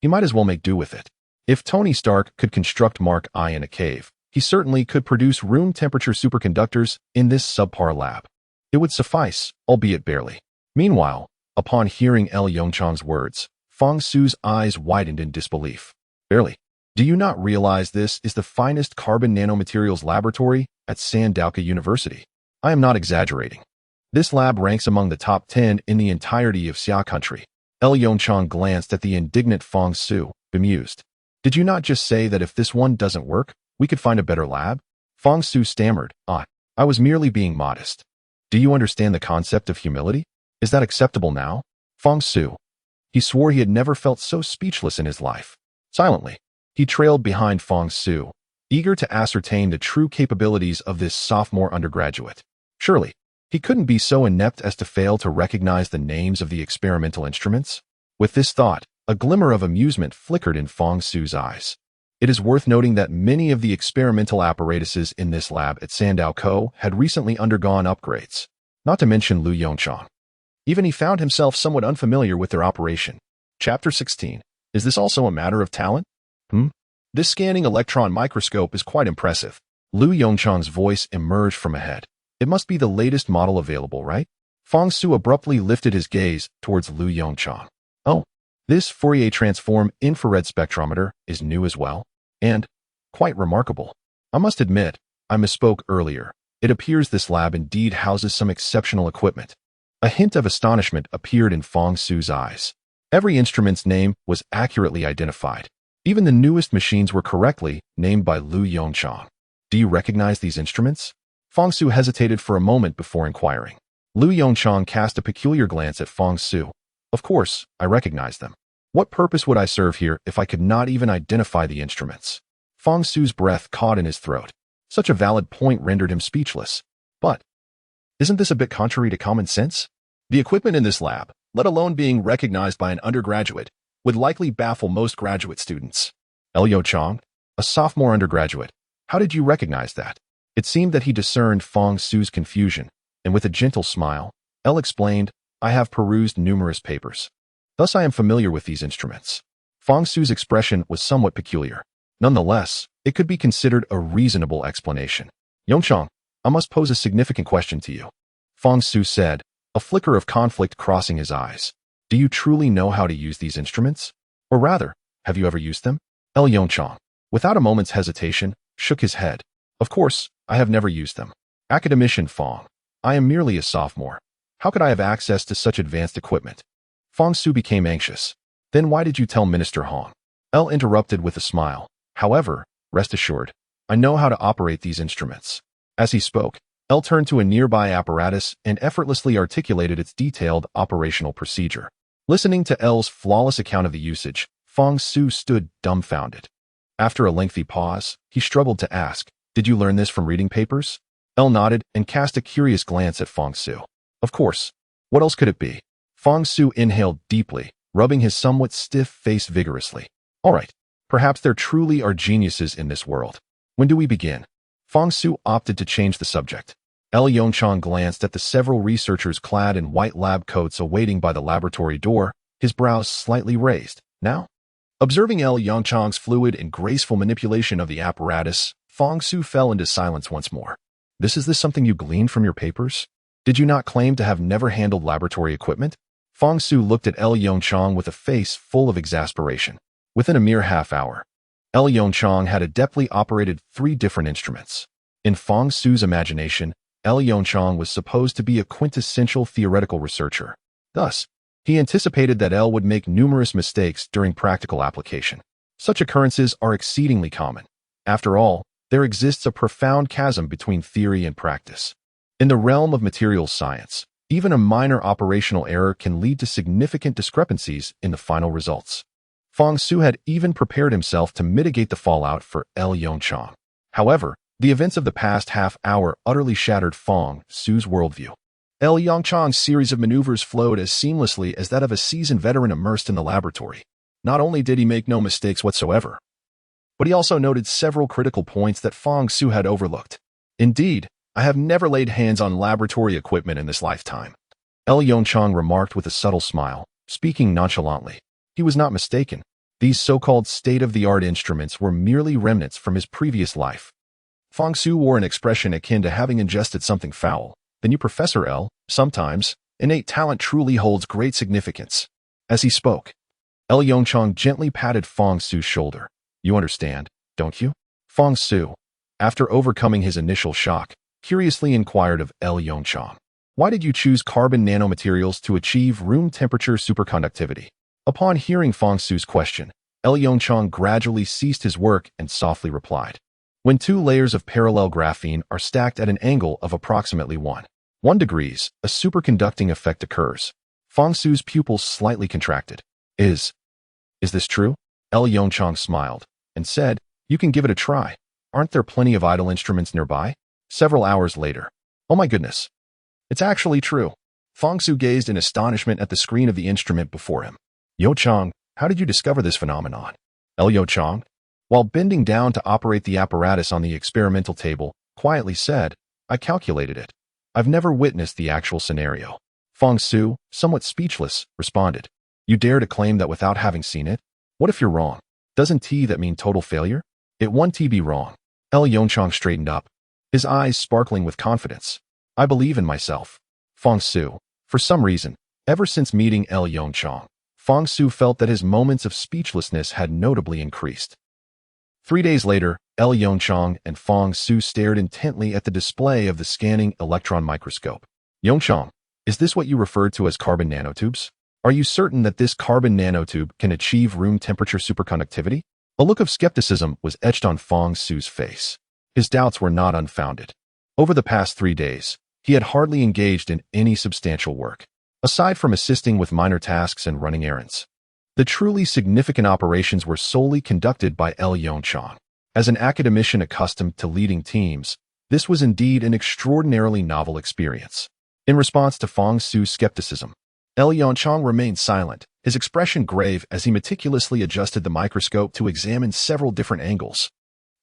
Speaker 1: he might as well make do with it. If Tony Stark could construct Mark I in a cave, he certainly could produce room temperature superconductors in this subpar lab. It would suffice, albeit barely. Meanwhile, upon hearing El Yongchang's words, Feng Su's eyes widened in disbelief. "Barely? Do you not realize this is the finest carbon nanomaterials laboratory at Sandao University? I am not exaggerating. This lab ranks among the top 10 in the entirety of Xia country." El Yongchang glanced at the indignant Feng Su, bemused. "Did you not just say that if this one doesn't work, we could find a better lab?" Feng Su stammered, I was merely being modest. Do you understand the concept of humility? Is that acceptable now?" Feng Su. He swore he had never felt so speechless in his life. Silently, he trailed behind Feng Su, eager to ascertain the true capabilities of this sophomore undergraduate. Surely, he couldn't be so inept as to fail to recognize the names of the experimental instruments. With this thought, a glimmer of amusement flickered in Feng Su's eyes. It is worth noting that many of the experimental apparatuses in this lab at Sandao had recently undergone upgrades, not to mention Lu Yongchang. Even he found himself somewhat unfamiliar with their operation. Chapter 16. Is this also a matter of talent? This scanning electron microscope is quite impressive. Lu Yongchang's voice emerged from ahead. It must be the latest model available, right? Feng Su abruptly lifted his gaze towards Lu Yongchang. "Oh, this Fourier transform infrared spectrometer is new as well, and quite remarkable. I must admit, I misspoke earlier. It appears this lab indeed houses some exceptional equipment." A hint of astonishment appeared in Feng Su's eyes. Every instrument's name was accurately identified. Even the newest machines were correctly named by Lu Yongchang. "Do you recognize these instruments?" Feng Su hesitated for a moment before inquiring. Liu Yongchang cast a peculiar glance at Feng Su. Of course, I recognize them. What purpose would I serve here if I could not even identify the instruments? Feng Su's breath caught in his throat. Such a valid point rendered him speechless. But, isn't this a bit contrary to common sense? The equipment in this lab, let alone being recognized by an undergraduate, would likely baffle most graduate students. Liu Chang, a sophomore undergraduate, how did you recognize that? It seemed that he discerned Feng Su's confusion, and with a gentle smile, El explained, I have perused numerous papers. Thus I am familiar with these instruments. Feng Su's expression was somewhat peculiar. Nonetheless, it could be considered a reasonable explanation. Yongchang, I must pose a significant question to you. Feng Su said, a flicker of conflict crossing his eyes. Do you truly know how to use these instruments? Or rather, have you ever used them? El Yongchang, without a moment's hesitation, shook his head. Of course, I have never used them. Academician Feng, I am merely a sophomore. How could I have access to such advanced equipment? Feng Su became anxious. Then why did you tell Minister Hong? El interrupted with a smile. However, rest assured, I know how to operate these instruments. As he spoke, El turned to a nearby apparatus and effortlessly articulated its detailed operational procedure. Listening to El's flawless account of the usage, Feng Su stood dumbfounded. After a lengthy pause, he struggled to ask, did you learn this from reading papers? El nodded and cast a curious glance at Feng Su. Of course. What else could it be? Feng Su inhaled deeply, rubbing his somewhat stiff face vigorously. All right. Perhaps there truly are geniuses in this world. When do we begin? Feng Su opted to change the subject. El Yongchang glanced at the several researchers clad in white lab coats awaiting by the laboratory door, his brows slightly raised. Now? Observing El Yongchang's fluid and graceful manipulation of the apparatus, Feng Su fell into silence once more. Is this something you gleaned from your papers? Did you not claim to have never handled laboratory equipment? Feng Su looked at El Yongchang with a face full of exasperation. Within a mere half hour, El Yongchang had adeptly operated 3 different instruments. In Feng Su's imagination, El Yongchang was supposed to be a quintessential theoretical researcher. Thus, he anticipated that El would make numerous mistakes during practical application. Such occurrences are exceedingly common. After all, there exists a profound chasm between theory and practice. In the realm of materials science, even a minor operational error can lead to significant discrepancies in the final results. Feng Su had even prepared himself to mitigate the fallout for El Yongchang. However, the events of the past half hour utterly shattered Feng Su's worldview. El Yongchang's series of maneuvers flowed as seamlessly as that of a seasoned veteran immersed in the laboratory. Not only did he make no mistakes whatsoever, but he also noted several critical points that Feng Su had overlooked. Indeed, I have never laid hands on laboratory equipment in this lifetime. El Yongchang remarked with a subtle smile, speaking nonchalantly. He was not mistaken. These so-called state-of-the-art instruments were merely remnants from his previous life. Feng Su wore an expression akin to having ingested something foul. Then you, Professor L, sometimes, innate talent truly holds great significance. As he spoke, El Yongchang gently patted Feng Su's shoulder. You understand, don't you? Feng Su, after overcoming his initial shock, curiously inquired of El Yongchang. Why did you choose carbon nanomaterials to achieve room temperature superconductivity? Upon hearing Feng Su's question, El Yongchang gradually ceased his work and softly replied. When 2 layers of parallel graphene are stacked at an angle of approximately 1 degrees, a superconducting effect occurs. Feng Su's pupils slightly contracted. Is this true? El Yongchang smiled and said, you can give it a try. Aren't there plenty of idle instruments nearby? Several hours later. Oh my goodness. It's actually true. Feng Su gazed in astonishment at the screen of the instrument before him. Yongchang, how did you discover this phenomenon? El Yongchang, while bending down to operate the apparatus on the experimental table, quietly said, I calculated it. I've never witnessed the actual scenario. Feng Su, somewhat speechless, responded. You dare to claim that without having seen it? What if you're wrong? Doesn't that mean total failure? It won't be wrong. El Yongchang straightened up, his eyes sparkling with confidence. I believe in myself. Feng Su, for some reason, ever since meeting El Yongchang, Feng Su felt that his moments of speechlessness had notably increased. 3 days later, El Yongchang and Feng Su stared intently at the display of the scanning electron microscope. Yongchang, is this what you referred to as carbon nanotubes? Are you certain that this carbon nanotube can achieve room temperature superconductivity? A look of skepticism was etched on Feng Su's face. His doubts were not unfounded. Over the past 3 days, He had hardly engaged in any substantial work, aside from assisting with minor tasks and running errands. The truly significant operations were solely conducted by Yongchang. As an academician accustomed to leading teams, this was indeed an extraordinarily novel experience. In response to Fang Su's skepticism, Yongchang remained silent, his expression grave as he meticulously adjusted the microscope to examine several different angles.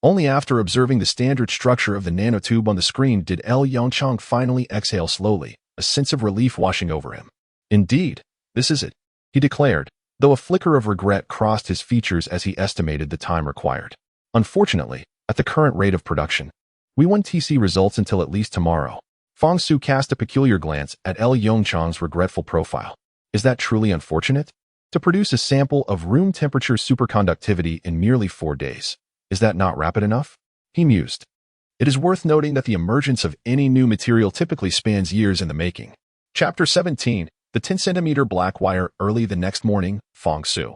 Speaker 1: Only after observing the standard structure of the nanotube on the screen did Yongchang finally exhale slowly, a sense of relief washing over him. Indeed, this is it, he declared, though a flicker of regret crossed his features as he estimated the time required. Unfortunately, at the current rate of production, we won't see results until at least tomorrow. Fang Su cast a peculiar glance at Yongchang's regretful profile. Is that truly unfortunate? To produce a sample of room temperature superconductivity in merely 4 days, is that not rapid enough? He mused. It is worth noting that the emergence of any new material typically spans years in the making. Chapter 17, the 10-centimeter black wire. Early the next morning, Fang Su,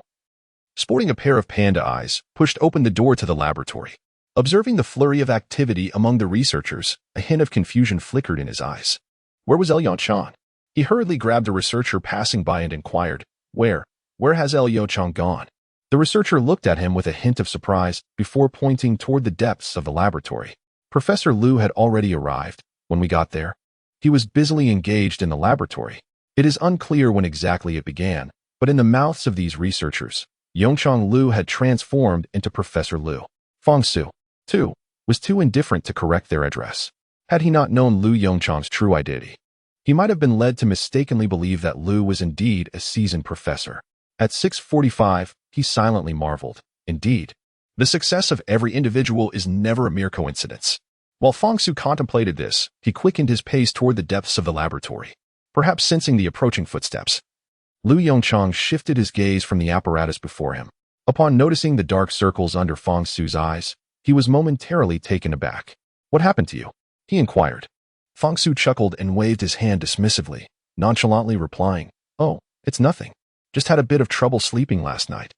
Speaker 1: sporting a pair of panda eyes, pushed open the door to the laboratory. Observing the flurry of activity among the researchers, a hint of confusion flickered in his eyes. Where was Yongchang? He hurriedly grabbed a researcher passing by and inquired, Where has Yongchang gone? The researcher looked at him with a hint of surprise before pointing toward the depths of the laboratory. Professor Liu had already arrived. When we got there, he was busily engaged in the laboratory. It is unclear when exactly it began, but in the mouths of these researchers, Yongchang Liu had transformed into Professor Liu. Fang Su, too, was too indifferent to correct their address. Had he not known Liu Yongchang's true identity, he might have been led to mistakenly believe that Liu was indeed a seasoned professor. At 6:45, he silently marveled. Indeed, the success of every individual is never a mere coincidence. While Fang Su contemplated this, he quickened his pace toward the depths of the laboratory, perhaps sensing the approaching footsteps. Liu Yongchang shifted his gaze from the apparatus before him. Upon noticing the dark circles under Fang Su's eyes, he was momentarily taken aback. What happened to you? He inquired. Fang Su chuckled and waved his hand dismissively, nonchalantly replying, Oh, it's nothing. Just had a bit of trouble sleeping last night.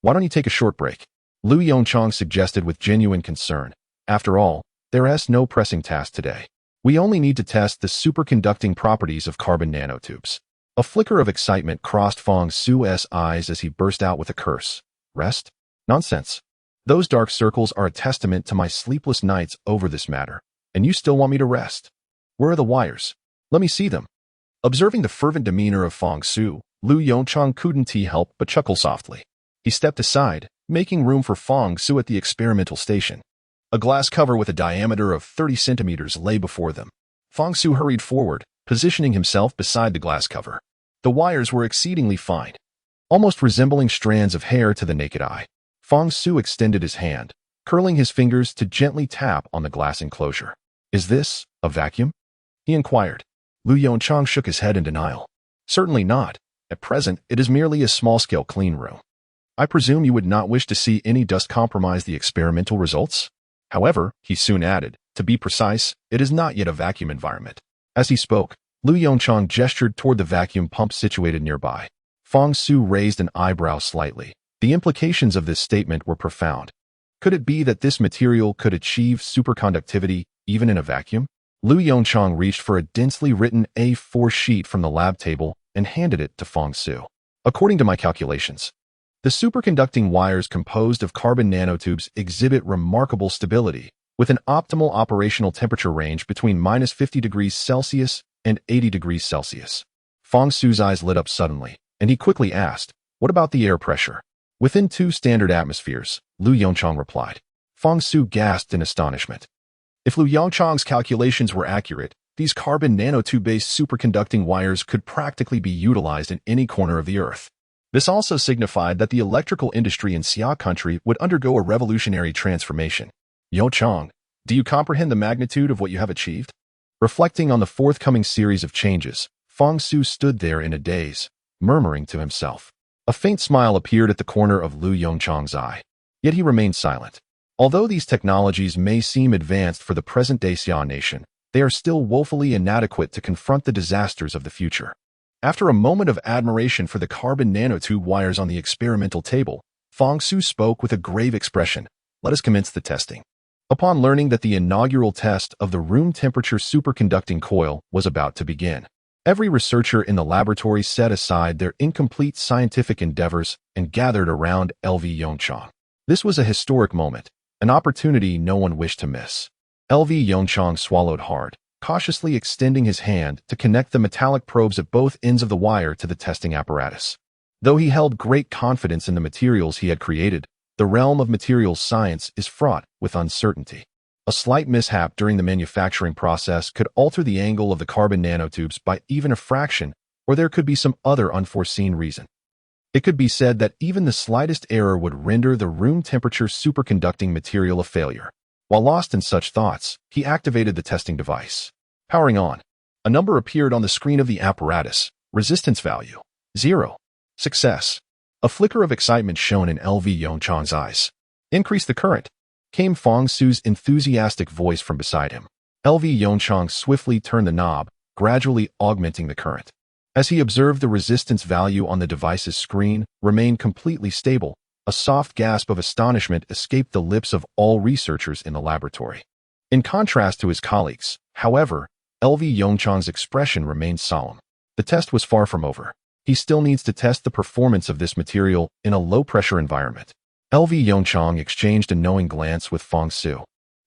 Speaker 1: Why don't you take a short break? Liu Yongchang suggested with genuine concern. After all, there is no pressing task today. We only need to test the superconducting properties of carbon nanotubes. A flicker of excitement crossed Fang Su's eyes as he burst out with a curse. Rest? Nonsense. Those dark circles are a testament to my sleepless nights over this matter, and you still want me to rest? Where are the wires? Let me see them. Observing the fervent demeanor of Fang Su, Liu Yongchang couldn't help but chuckle softly. He stepped aside, making room for Fang Su at the experimental station. A glass cover with a diameter of 30 centimeters lay before them. Fang Su hurried forward, positioning himself beside the glass cover. The wires were exceedingly fine, almost resembling strands of hair to the naked eye. Fang Su extended his hand, curling his fingers to gently tap on the glass enclosure. Is this a vacuum? He inquired. Liu Yongchang shook his head in denial. Certainly not. At present, it is merely a small-scale clean room. I presume you would not wish to see any dust compromise the experimental results? However, he soon added, to be precise, it is not yet a vacuum environment. As he spoke, Liu Yongchang gestured toward the vacuum pump situated nearby. Fang Su raised an eyebrow slightly. The implications of this statement were profound. Could it be that this material could achieve superconductivity even in a vacuum? Liu Yongchang reached for a densely written A4 sheet from the lab table and handed it to Fang Su. According to my calculations, the superconducting wires composed of carbon nanotubes exhibit remarkable stability, with an optimal operational temperature range between -50 degrees Celsius and 80 degrees Celsius. Fang Su's eyes lit up suddenly, and he quickly asked, What about the air pressure? Within 2 standard atmospheres, Liu Yongchang replied. Fang Su gasped in astonishment. If Liu Yongchang's calculations were accurate, these carbon nanotube-based superconducting wires could practically be utilized in any corner of the Earth. This also signified that the electrical industry in Xia country would undergo a revolutionary transformation. Yongchang, do you comprehend the magnitude of what you have achieved? Reflecting on the forthcoming series of changes, Fang Su stood there in a daze, murmuring to himself. A faint smile appeared at the corner of Liu Yongchang's eye, yet he remained silent. Although these technologies may seem advanced for the present-day Xia nation, they are still woefully inadequate to confront the disasters of the future. After a moment of admiration for the carbon nanotube wires on the experimental table, Fang Su spoke with a grave expression. Let us commence the testing. upon learning that the inaugural test of the room temperature superconducting coil was about to begin. Every researcher in the laboratory set aside their incomplete scientific endeavors and gathered around LV Yongchang. This was a historic moment, an opportunity no one wished to miss. LV Yongchang swallowed hard, cautiously extending his hand to connect the metallic probes at both ends of the wire to the testing apparatus. Though he held great confidence in the materials he had created, the realm of materials science is fraught with uncertainty. A slight mishap during the manufacturing process could alter the angle of the carbon nanotubes by even a fraction, or there could be some other unforeseen reason. It could be said that even the slightest error would render the room temperature superconducting material a failure. While lost in such thoughts, he activated the testing device. Powering on. A number appeared on the screen of the apparatus. Resistance value: 0. Success. A flicker of excitement shone in LV Yongchang's eyes. Increase the current, came Fong Su's enthusiastic voice from beside him. LV Yongchang swiftly turned the knob, gradually augmenting the current. As he observed the resistance value on the device's screen remained completely stable, a soft gasp of astonishment escaped the lips of all researchers in the laboratory. In contrast to his colleagues, however, LV Yongchang's expression remained solemn. The test was far from over. He still needs to test the performance of this material in a low-pressure environment. LV Yongchang exchanged a knowing glance with Fong Su,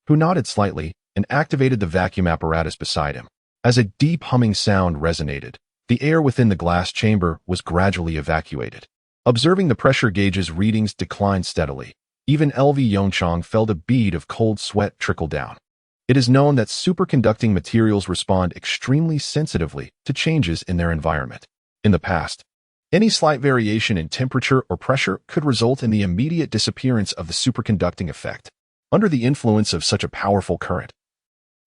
Speaker 1: who nodded slightly and activated the vacuum apparatus beside him. As a deep humming sound resonated, the air within the glass chamber was gradually evacuated. Observing the pressure gauge's readings decline steadily, even LV Yongchang felt a bead of cold sweat trickle down. It is known that superconducting materials respond extremely sensitively to changes in their environment. In the past, any slight variation in temperature or pressure could result in the immediate disappearance of the superconducting effect. Under the influence of such a powerful current,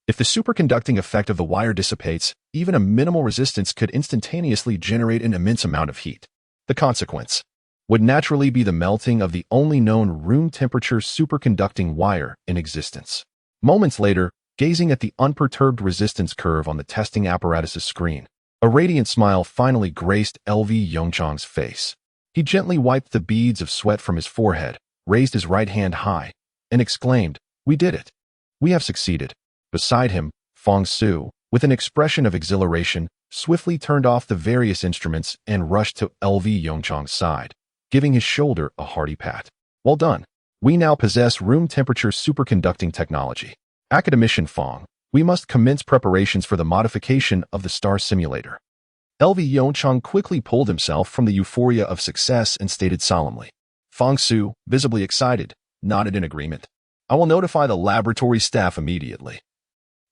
Speaker 1: if the superconducting effect of the wire dissipates, even a minimal resistance could instantaneously generate an immense amount of heat. The consequence would naturally be the melting of the only known room temperature superconducting wire in existence. Moments later, gazing at the unperturbed resistance curve on the testing apparatus's screen, a radiant smile finally graced LV Yongchang's face. He gently wiped the beads of sweat from his forehead, raised his right hand high, and exclaimed, "We did it. We have succeeded." Beside him, Fong Su, with an expression of exhilaration, swiftly turned off the various instruments and rushed to LV Yongchang's side, giving his shoulder a hearty pat. "Well done. We now possess room temperature superconducting technology. Academician Fong, we must commence preparations for the modification of the star simulator." LV Yongchang quickly pulled himself from the euphoria of success and stated solemnly. Fong Su, visibly excited, nodded in agreement. "I will notify the laboratory staff immediately.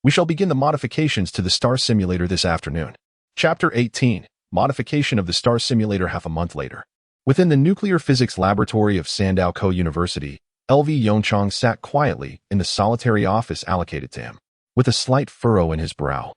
Speaker 1: We shall begin the modifications to the star simulator this afternoon." Chapter 18. Modification of the star simulator half a month later. Within the nuclear physics laboratory of Sandao University, LV Yongchang sat quietly in the solitary office allocated to him, with a slight furrow in his brow.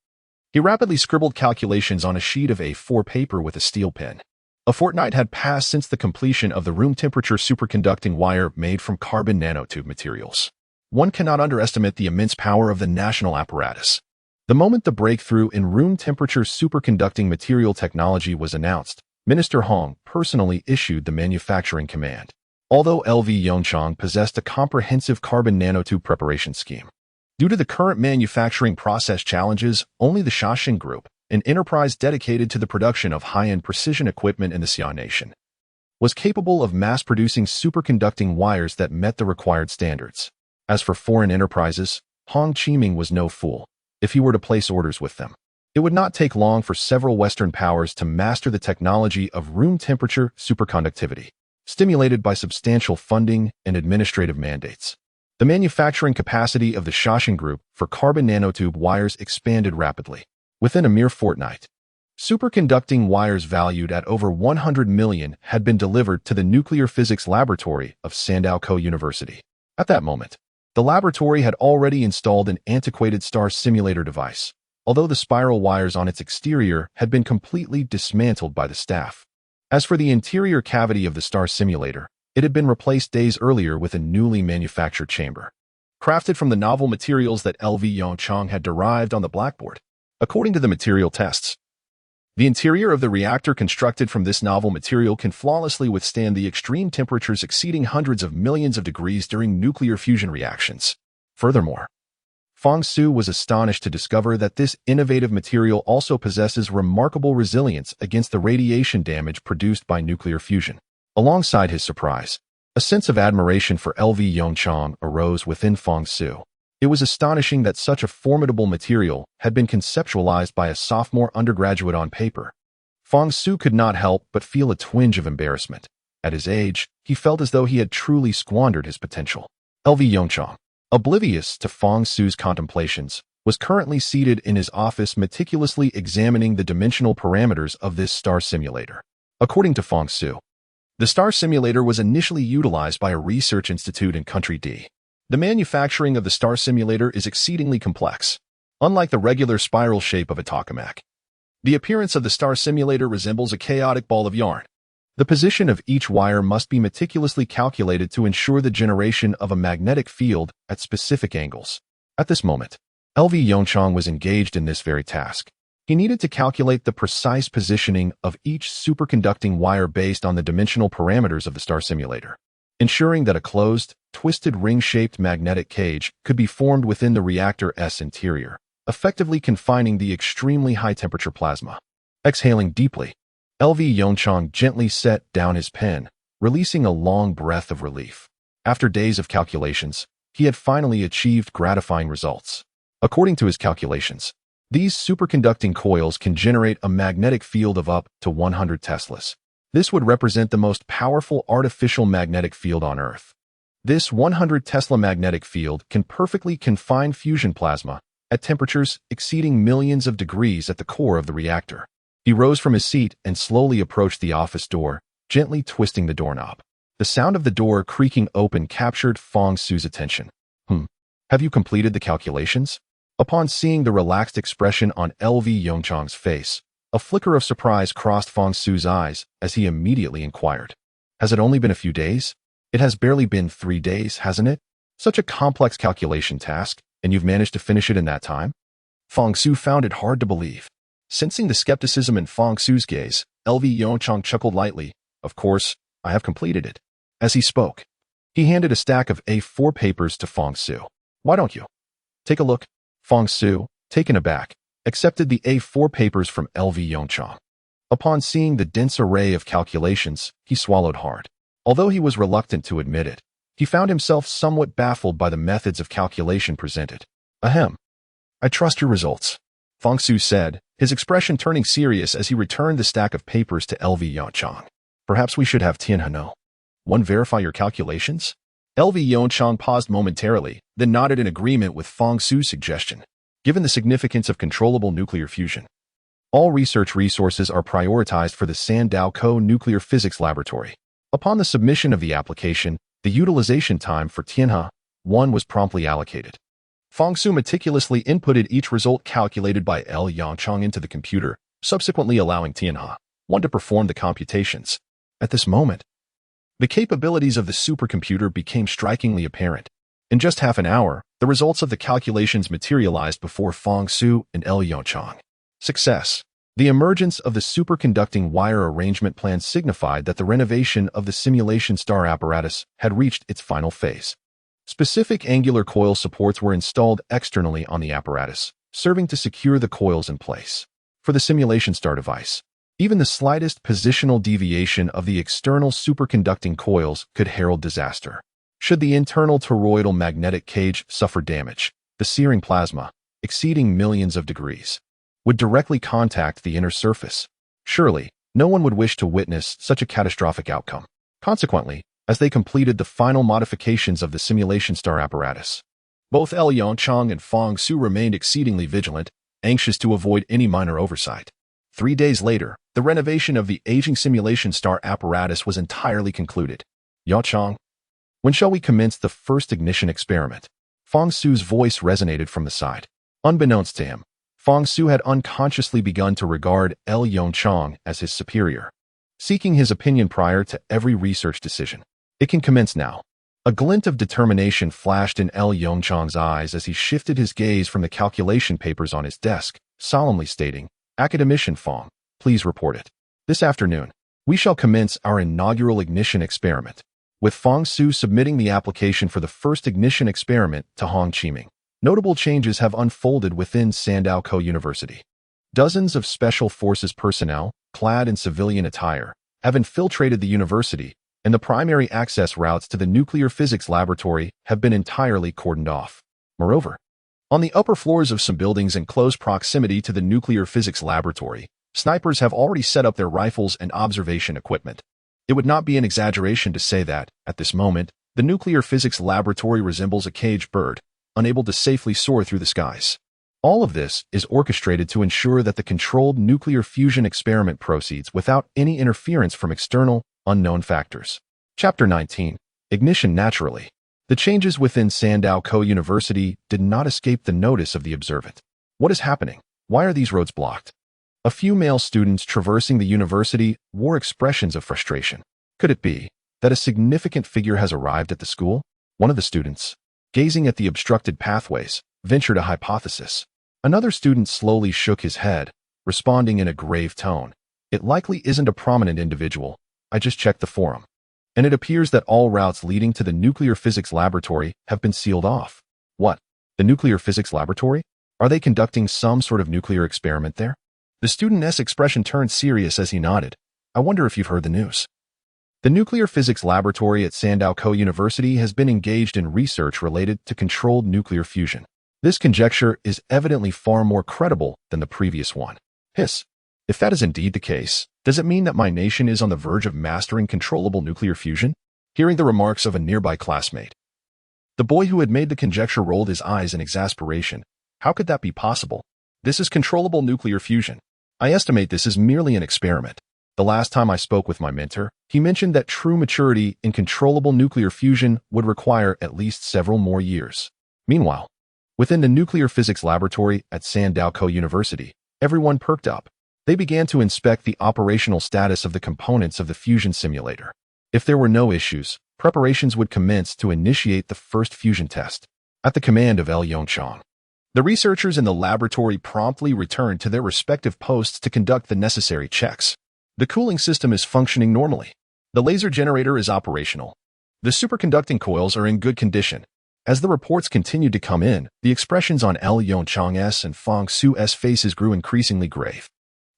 Speaker 1: He rapidly scribbled calculations on a sheet of A4 paper with a steel pen. A fortnight had passed since the completion of the room temperature superconducting wire made from carbon nanotube materials. One cannot underestimate the immense power of the national apparatus. The moment the breakthrough in room temperature superconducting material technology was announced, Minister Hong personally issued the manufacturing command. Although LV Yongchang possessed a comprehensive carbon nanotube preparation scheme, due to the current manufacturing process challenges, only the Shaoxing Group, an enterprise dedicated to the production of high-end precision equipment in the Xia Nation, was capable of mass-producing superconducting wires that met the required standards. As for foreign enterprises, Hong Qiming was no fool. If he were to place orders with them, it would not take long for several Western powers to master the technology of room temperature superconductivity, stimulated by substantial funding and administrative mandates. The manufacturing capacity of the Shaoxing Group for carbon nanotube wires expanded rapidly. Within a mere fortnight, superconducting wires valued at over 100 million had been delivered to the nuclear physics laboratory of Sandao University. At that moment, the laboratory had already installed an antiquated star simulator device, although the spiral wires on its exterior had been completely dismantled by the staff. As for the interior cavity of the star simulator, it had been replaced days earlier with a newly manufactured chamber, crafted from the novel materials that LV Yongchang had derived on the blackboard. According to the material tests, the interior of the reactor constructed from this novel material can flawlessly withstand the extreme temperatures exceeding hundreds of millions of degrees during nuclear fusion reactions. Furthermore, Fang Su was astonished to discover that this innovative material also possesses remarkable resilience against the radiation damage produced by nuclear fusion. Alongside his surprise, a sense of admiration for LV Yongchang arose within Fang Su. It was astonishing that such a formidable material had been conceptualized by a sophomore undergraduate on paper. Fang Su could not help but feel a twinge of embarrassment. At his age, he felt as though he had truly squandered his potential. LV Yongchang, oblivious to Fang Su's contemplations, was currently seated in his office meticulously examining the dimensional parameters of this star simulator. According to Fang Su, the star simulator was initially utilized by a research institute in Country D. The manufacturing of the star simulator is exceedingly complex. Unlike the regular spiral shape of a tokamak, the appearance of the star simulator resembles a chaotic ball of yarn. The position of each wire must be meticulously calculated to ensure the generation of a magnetic field at specific angles. At this moment, LV Yongchang was engaged in this very task. He needed to calculate the precise positioning of each superconducting wire based on the dimensional parameters of the star simulator, ensuring that a closed, twisted ring-shaped magnetic cage could be formed within the reactor's interior, effectively confining the extremely high-temperature plasma. Exhaling deeply, LV Yongchang gently set down his pen, releasing a long breath of relief. After days of calculations, he had finally achieved gratifying results. According to his calculations, these superconducting coils can generate a magnetic field of up to 100 teslas. This would represent the most powerful artificial magnetic field on Earth. This 100 Tesla magnetic field can perfectly confine fusion plasma at temperatures exceeding millions of degrees at the core of the reactor. He rose from his seat and slowly approached the office door, gently twisting the doorknob. The sound of the door creaking open captured Fang Su's attention. Have you completed the calculations? Upon seeing the relaxed expression on LV Yongchang's face, a flicker of surprise crossed Fang Su's eyes as he immediately inquired. Has it only been a few days? It has barely been 3 days, hasn't it? Such a complex calculation task, and you've managed to finish it in that time? Fang Su found it hard to believe. Sensing the skepticism in Fang Su's gaze, LV Yongchang chuckled lightly. Of course, I have completed it. As he spoke, he handed a stack of A4 papers to Fang Su. Why don't you take a look? Fang Su, taken aback, accepted the A4 papers from LV Yongchang. Upon seeing the dense array of calculations, he swallowed hard. Although he was reluctant to admit it, he found himself somewhat baffled by the methods of calculation presented. Ahem. I trust your results, Fang Su said, his expression turning serious as he returned the stack of papers to LV Yongchang. Perhaps we should have Tianhe know. One, verify your calculations? LV Yongchang paused momentarily, then nodded in agreement with Fang Su's suggestion. Given the significance of controllable nuclear fusion, all research resources are prioritized for the Sandow Co. Nuclear Physics Laboratory. Upon the submission of the application, the utilization time for Tianhe 1 was promptly allocated. Fang Su meticulously inputted each result calculated by LV Yongchang into the computer, subsequently allowing Tianhe 1 to perform the computations. At this moment, the capabilities of the supercomputer became strikingly apparent. In just half an hour, the results of the calculations materialized before Fang Su and LV Yongchang. Success. The emergence of the superconducting wire arrangement plan signified that the renovation of the simulation star apparatus had reached its final phase. Specific angular coil supports were installed externally on the apparatus, serving to secure the coils in place. For the simulation star device, even the slightest positional deviation of the external superconducting coils could herald disaster. Should the internal toroidal magnetic cage suffer damage, the searing plasma, exceeding millions of degrees, would directly contact the inner surface. Surely, no one would wish to witness such a catastrophic outcome. Consequently, as they completed the final modifications of the simulation star apparatus, both LV Yongchang and Fang Su remained exceedingly vigilant, anxious to avoid any minor oversight. 3 days later, the renovation of the aging simulation star apparatus was entirely concluded. Yongchang, when shall we commence the first ignition experiment? Fang Su's voice resonated from the side. Unbeknownst to him, Fang Su had unconsciously begun to regard LV Yongchang as his superior, seeking his opinion prior to every research decision. It can commence now. A glint of determination flashed in LV Yongchang's eyes as he shifted his gaze from the calculation papers on his desk, solemnly stating, Academician Fang, please report it. This afternoon, we shall commence our inaugural ignition experiment. with Fang Su submitting the application for the first ignition experiment to Hong Qiming. Notable changes have unfolded within Sandow University. Dozens of Special Forces personnel, clad in civilian attire, have infiltrated the university, and the primary access routes to the nuclear physics laboratory have been entirely cordoned off. Moreover, on the upper floors of some buildings in close proximity to the nuclear physics laboratory, snipers have already set up their rifles and observation equipment. It would not be an exaggeration to say that, at this moment, the nuclear physics laboratory resembles a caged bird, unable to safely soar through the skies. All of this is orchestrated to ensure that the controlled nuclear fusion experiment proceeds without any interference from external, unknown factors. Chapter 19. Ignition Naturally. The changes within Sandow University did not escape the notice of the observant. What is happening? Why are these roads blocked? A few male students traversing the university wore expressions of frustration. Could it be that a significant figure has arrived at the school? One of the students, gazing at the obstructed pathways, ventured a hypothesis. Another student slowly shook his head, responding in a grave tone. It likely isn't a prominent individual. I just checked the forum, and it appears that all routes leading to the nuclear physics laboratory have been sealed off. What? The nuclear physics laboratory? Are they conducting some sort of nuclear experiment there? The student's expression turned serious as he nodded. I wonder if you've heard the news. The nuclear physics laboratory at Sandow University has been engaged in research related to controlled nuclear fusion. This conjecture is evidently far more credible than the previous one. Hiss. If that is indeed the case, does it mean that my nation is on the verge of mastering controllable nuclear fusion? Hearing the remarks of a nearby classmate, the boy who had made the conjecture rolled his eyes in exasperation. How could that be possible? This is controllable nuclear fusion. I estimate this is merely an experiment. The last time I spoke with my mentor, he mentioned that true maturity in controllable nuclear fusion would require at least several more years. Meanwhile, within the nuclear physics laboratory at Sandow University, everyone perked up. They began to inspect the operational status of the components of the fusion simulator. If there were no issues, preparations would commence to initiate the first fusion test. At the command of L. Yongchang, the researchers in the laboratory promptly returned to their respective posts to conduct the necessary checks. The cooling system is functioning normally. The laser generator is operational. The superconducting coils are in good condition. As the reports continued to come in, the expressions on L. Yongchang's and Fang Su's faces grew increasingly grave.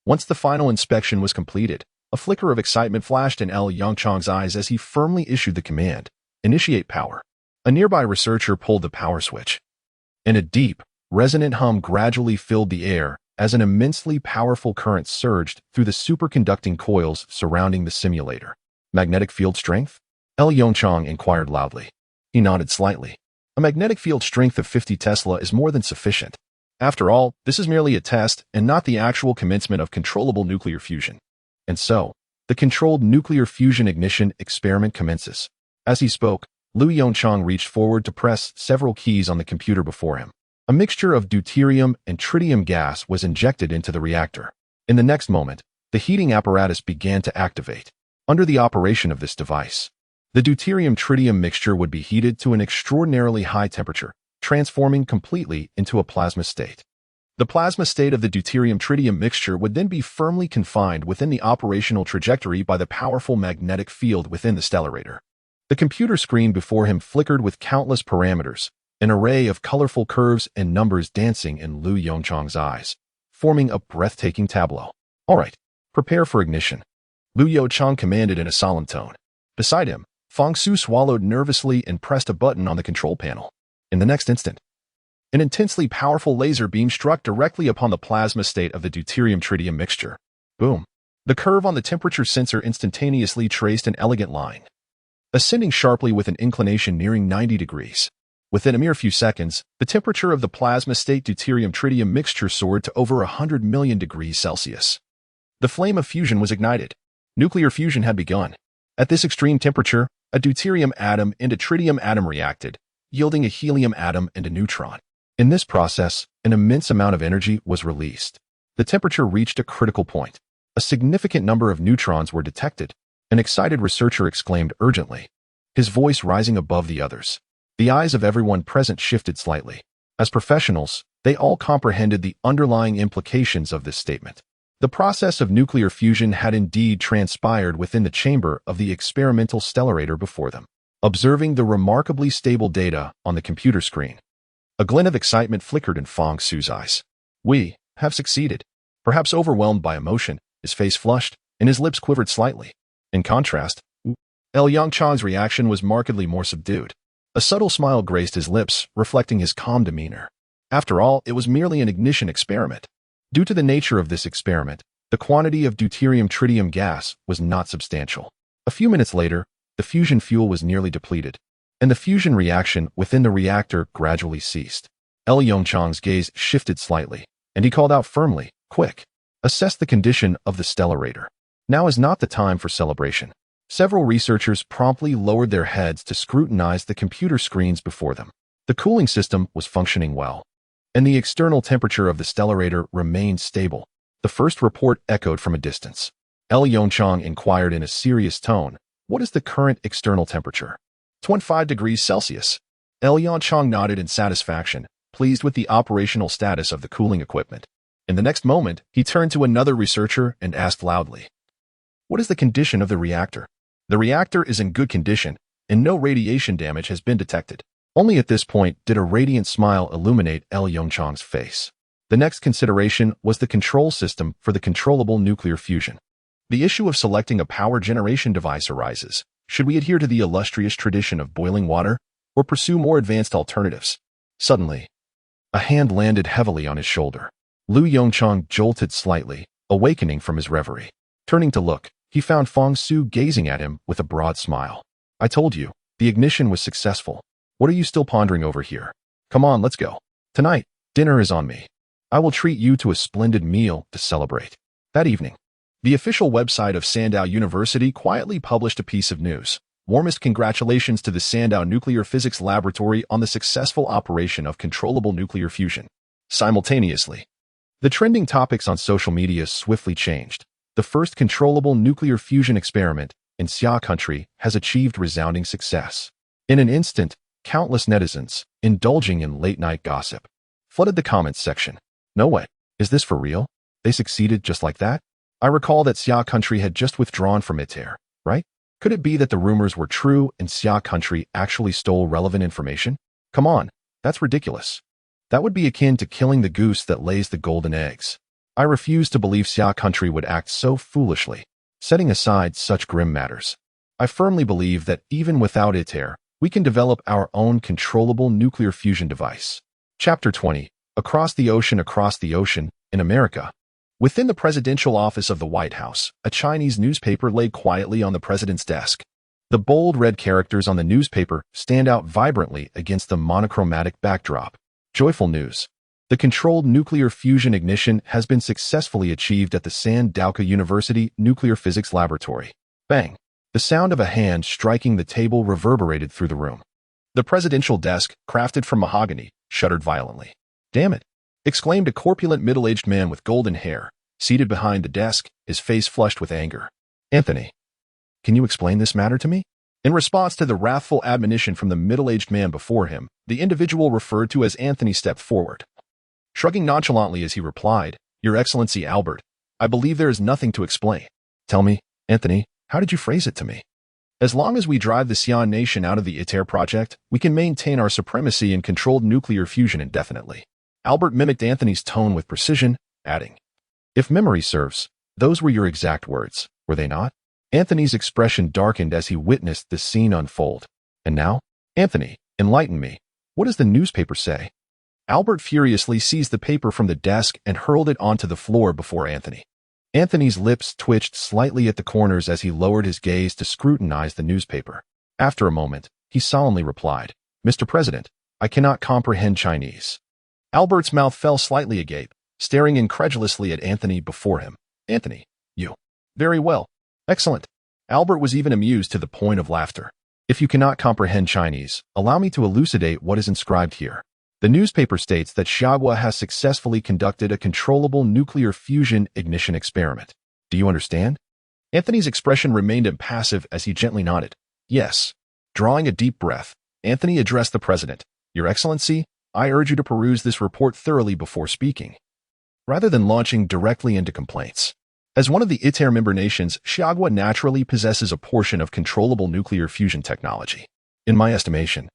Speaker 1: Once the final inspection was completed, a flicker of excitement flashed in L. Yongchang's eyes as he firmly issued the command, "Initiate power." A nearby researcher pulled the power switch, and a deep, resonant hum gradually filled the air as an immensely powerful current surged through the superconducting coils surrounding the simulator. Magnetic field strength? L. Yongchang inquired loudly. He nodded slightly. A magnetic field strength of 50 Tesla is more than sufficient. After all, this is merely a test and not the actual commencement of controllable nuclear fusion. And so, the controlled nuclear fusion ignition experiment commences. As he spoke, Liu Yongchang reached forward to press several keys on the computer before him. A mixture of deuterium and tritium gas was injected into the reactor. In the next moment, the heating apparatus began to activate. Under the operation of this device, the deuterium-tritium mixture would be heated to an extraordinarily high temperature, transforming completely into a plasma state. The plasma state of the deuterium-tritium mixture would then be firmly confined within the operational trajectory by the powerful magnetic field within the stellarator. The computer screen before him flickered with countless parameters, an array of colorful curves and numbers dancing in Liu Yongchang's eyes, forming a breathtaking tableau. All right, prepare for ignition, Liu Yongchang commanded in a solemn tone. Beside him, Fang Su swallowed nervously and pressed a button on the control panel. In the next instant, an intensely powerful laser beam struck directly upon the plasma state of the deuterium-tritium mixture. Boom. The curve on the temperature sensor instantaneously traced an elegant line, ascending sharply with an inclination nearing 90 degrees. Within a mere few seconds, the temperature of the plasma state deuterium-tritium mixture soared to over 100 million degrees Celsius. The flame of fusion was ignited. Nuclear fusion had begun. At this extreme temperature, a deuterium atom and a tritium atom reacted, yielding a helium atom and a neutron. In this process, an immense amount of energy was released. The temperature reached a critical point. A significant number of neutrons were detected. An excited researcher exclaimed urgently, his voice rising above the others. The eyes of everyone present shifted slightly. As professionals, they all comprehended the underlying implications of this statement. The process of nuclear fusion had indeed transpired within the chamber of the experimental stellarator before them. observing the remarkably stable data on the computer screen. A glint of excitement flickered in Fong Su's eyes. We have succeeded. Perhaps overwhelmed by emotion, his face flushed, and his lips quivered slightly. In contrast, Yongchang's reaction was markedly more subdued. A subtle smile graced his lips, reflecting his calm demeanor. After all, it was merely an ignition experiment. Due to the nature of this experiment, the quantity of deuterium-tritium gas was not substantial. A few minutes later, the fusion fuel was nearly depleted, and the fusion reaction within the reactor gradually ceased. Yongchang's gaze shifted slightly, and he called out firmly, "Quick! Assess the condition of the stellarator. Now is not the time for celebration." Several researchers promptly lowered their heads to scrutinize the computer screens before them. The cooling system was functioning well, and the external temperature of the stellarator remained stable. The first report echoed from a distance. Yongchang inquired in a serious tone, "What is the current external temperature?" 25 degrees Celsius. Yongchang nodded in satisfaction, pleased with the operational status of the cooling equipment. In the next moment, he turned to another researcher and asked loudly, "What is the condition of the reactor?" "The reactor is in good condition, and no radiation damage has been detected." Only at this point did a radiant smile illuminate Yongchang's face. The next consideration was the control system for the controllable nuclear fusion. The issue of selecting a power generation device arises. Should we adhere to the illustrious tradition of boiling water, or pursue more advanced alternatives? Suddenly, a hand landed heavily on his shoulder. Yongchang jolted slightly, awakening from his reverie. Turning to look, he found Fong Su gazing at him with a broad smile. "I told you, the ignition was successful. What are you still pondering over here? Come on, let's go. Tonight, dinner is on me. I will treat you to a splendid meal to celebrate." That evening, the official website of Sandow University quietly published a piece of news. "Warmest congratulations to the Sandow Nuclear Physics Laboratory on the successful operation of controllable nuclear fusion." Simultaneously, the trending topics on social media swiftly changed. The first controllable nuclear fusion experiment in Xia country has achieved resounding success. In an instant, countless netizens, indulging in late-night gossip, flooded the comments section. "No way. Is this for real? They succeeded just like that? I recall that Xia country had just withdrawn from ITER, right? Could it be that the rumors were true and Xia country actually stole relevant information? Come on, that's ridiculous. That would be akin to killing the goose that lays the golden eggs. I refuse to believe Xia country would act so foolishly, setting aside such grim matters. I firmly believe that even without ITER, we can develop our own controllable nuclear fusion device." Chapter 20. Across the ocean, in America. Within the presidential office of the White House, a Chinese newspaper lay quietly on the president's desk. The bold red characters on the newspaper stand out vibrantly against the monochromatic backdrop. Joyful news. The controlled nuclear fusion ignition has been successfully achieved at the Sandow University Nuclear Physics Laboratory. Bang! The sound of a hand striking the table reverberated through the room. The presidential desk, crafted from mahogany, shuddered violently. "Damn it!" exclaimed a corpulent middle-aged man with golden hair, seated behind the desk, his face flushed with anger. "Anthony, can you explain this matter to me?" In response to the wrathful admonition from the middle-aged man before him, the individual referred to as Anthony stepped forward. Shrugging nonchalantly as he replied, "Your Excellency Albert, I believe there is nothing to explain." "Tell me, Anthony, how did you phrase it to me?" "As long as we drive the Xi'an nation out of the ITER project, we can maintain our supremacy in controlled nuclear fusion indefinitely." Albert mimicked Anthony's tone with precision, adding, "If memory serves, those were your exact words, were they not?" Anthony's expression darkened as he witnessed the scene unfold. "And now, Anthony, enlighten me. What does the newspaper say?" Albert furiously seized the paper from the desk and hurled it onto the floor before Anthony. Anthony's lips twitched slightly at the corners as he lowered his gaze to scrutinize the newspaper. After a moment, he solemnly replied, "Mr. President, I cannot comprehend Chinese." Albert's mouth fell slightly agape, staring incredulously at Anthony before him. "Anthony, you. Very well. Excellent." Albert was even amused to the point of laughter. "If you cannot comprehend Chinese, allow me to elucidate what is inscribed here. The newspaper states that Xiagua has successfully conducted a controllable nuclear fusion ignition experiment. Do you understand?" Anthony's expression remained impassive as he gently nodded. "Yes." Drawing a deep breath, Anthony addressed the president. "Your Excellency, I urge you to peruse this report thoroughly before speaking, rather than launching directly into complaints. As one of the ITER member nations, Xiagua naturally possesses a portion of controllable nuclear fusion technology. In my estimation,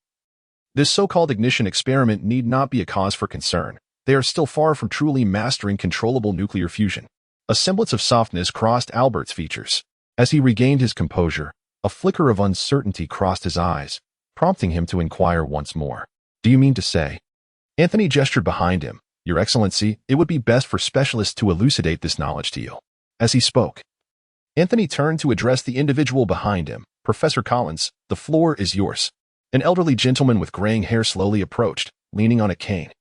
Speaker 1: this so-called ignition experiment need not be a cause for concern. They are still far from truly mastering controllable nuclear fusion. A semblance of softness crossed Albert's features. As he regained his composure, a flicker of uncertainty crossed his eyes, prompting him to inquire once more. Do you mean to say? Anthony gestured behind him. Your Excellency, it would be best for specialists to elucidate this knowledge to you. As he spoke, Anthony turned to address the individual behind him. Professor Collins, the floor is yours. An elderly gentleman with graying hair slowly approached, leaning on a cane,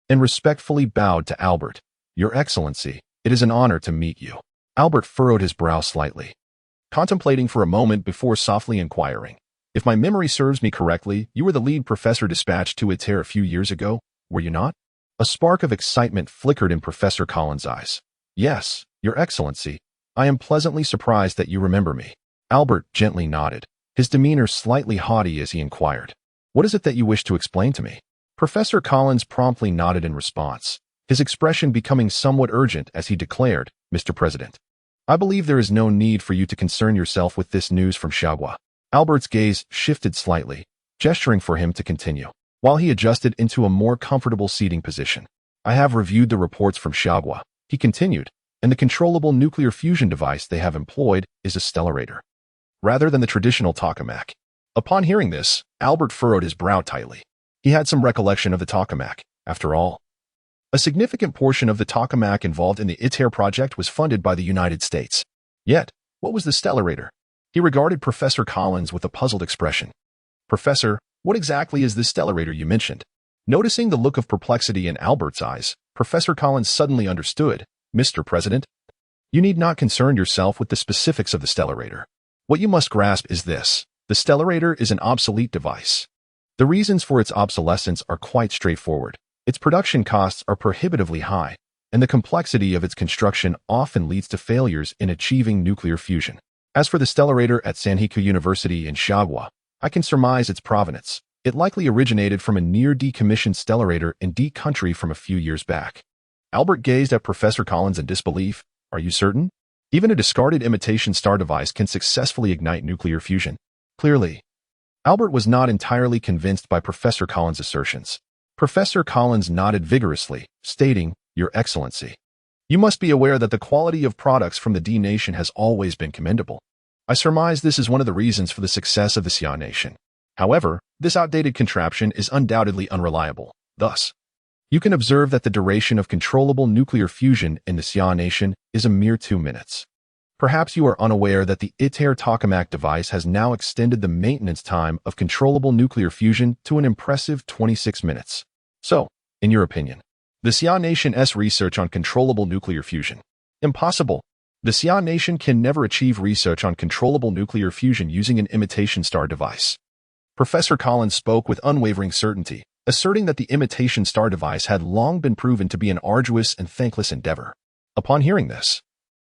Speaker 1: and respectfully bowed to Albert. Your Excellency, it is an honor to meet you. Albert furrowed his brow slightly, contemplating for a moment before softly inquiring. If my memory serves me correctly, you were the lead professor dispatched to ITER a few years ago, were you not? A spark of excitement flickered in Professor Collins' eyes. Yes, Your Excellency. I am pleasantly surprised that you remember me. Albert gently nodded, his demeanor slightly haughty as he inquired. What is it that you wish to explain to me? Professor Collins promptly nodded in response, his expression becoming somewhat urgent as he declared, Mr. President, I believe there is no need for you to concern yourself with this news from Xiaogua. Albert's gaze shifted slightly, gesturing for him to continue, while he adjusted into a more comfortable seating position. I have reviewed the reports from Xiaogua, he continued, and the controllable nuclear fusion device they have employed is a stellarator, rather than the traditional tokamak. Upon hearing this, Albert furrowed his brow tightly. He had some recollection of the tokamak. After all, a significant portion of the tokamak involved in the ITER project was funded by the United States. Yet, what was the stellarator? He regarded Professor Collins with a puzzled expression. Professor, what exactly is this stellarator you mentioned? Noticing the look of perplexity in Albert's eyes, Professor Collins suddenly understood. Mr. President, you need not concern yourself with the specifics of the stellarator. What you must grasp is this. The stellarator is an obsolete device. The reasons for its obsolescence are quite straightforward. Its production costs are prohibitively high, and the complexity of its construction often leads to failures in achieving nuclear fusion. As for the stellarator at Sanhiku University in Xiaogua, I can surmise its provenance. It likely originated from a near-decommissioned stellarator in D country from a few years back. Albert gazed at Professor Collins in disbelief. Are you certain? Even a discarded imitation star device can successfully ignite nuclear fusion. Clearly, Albert was not entirely convinced by Professor Collins' assertions. Professor Collins nodded vigorously, stating, Your Excellency, you must be aware that the quality of products from the D nation has always been commendable. I surmise this is one of the reasons for the success of the Xia nation. However, this outdated contraption is undoubtedly unreliable. Thus, you can observe that the duration of controllable nuclear fusion in the Xia nation is a mere 2 minutes. Perhaps you are unaware that the ITER tokamak device has now extended the maintenance time of controllable nuclear fusion to an impressive 26 minutes. So, in your opinion, the Xia nation's research on controllable nuclear fusion? Impossible. The Xia nation can never achieve research on controllable nuclear fusion using an imitation star device. Professor Collins spoke with unwavering certainty, asserting that the imitation star device had long been proven to be an arduous and thankless endeavor. Upon hearing this,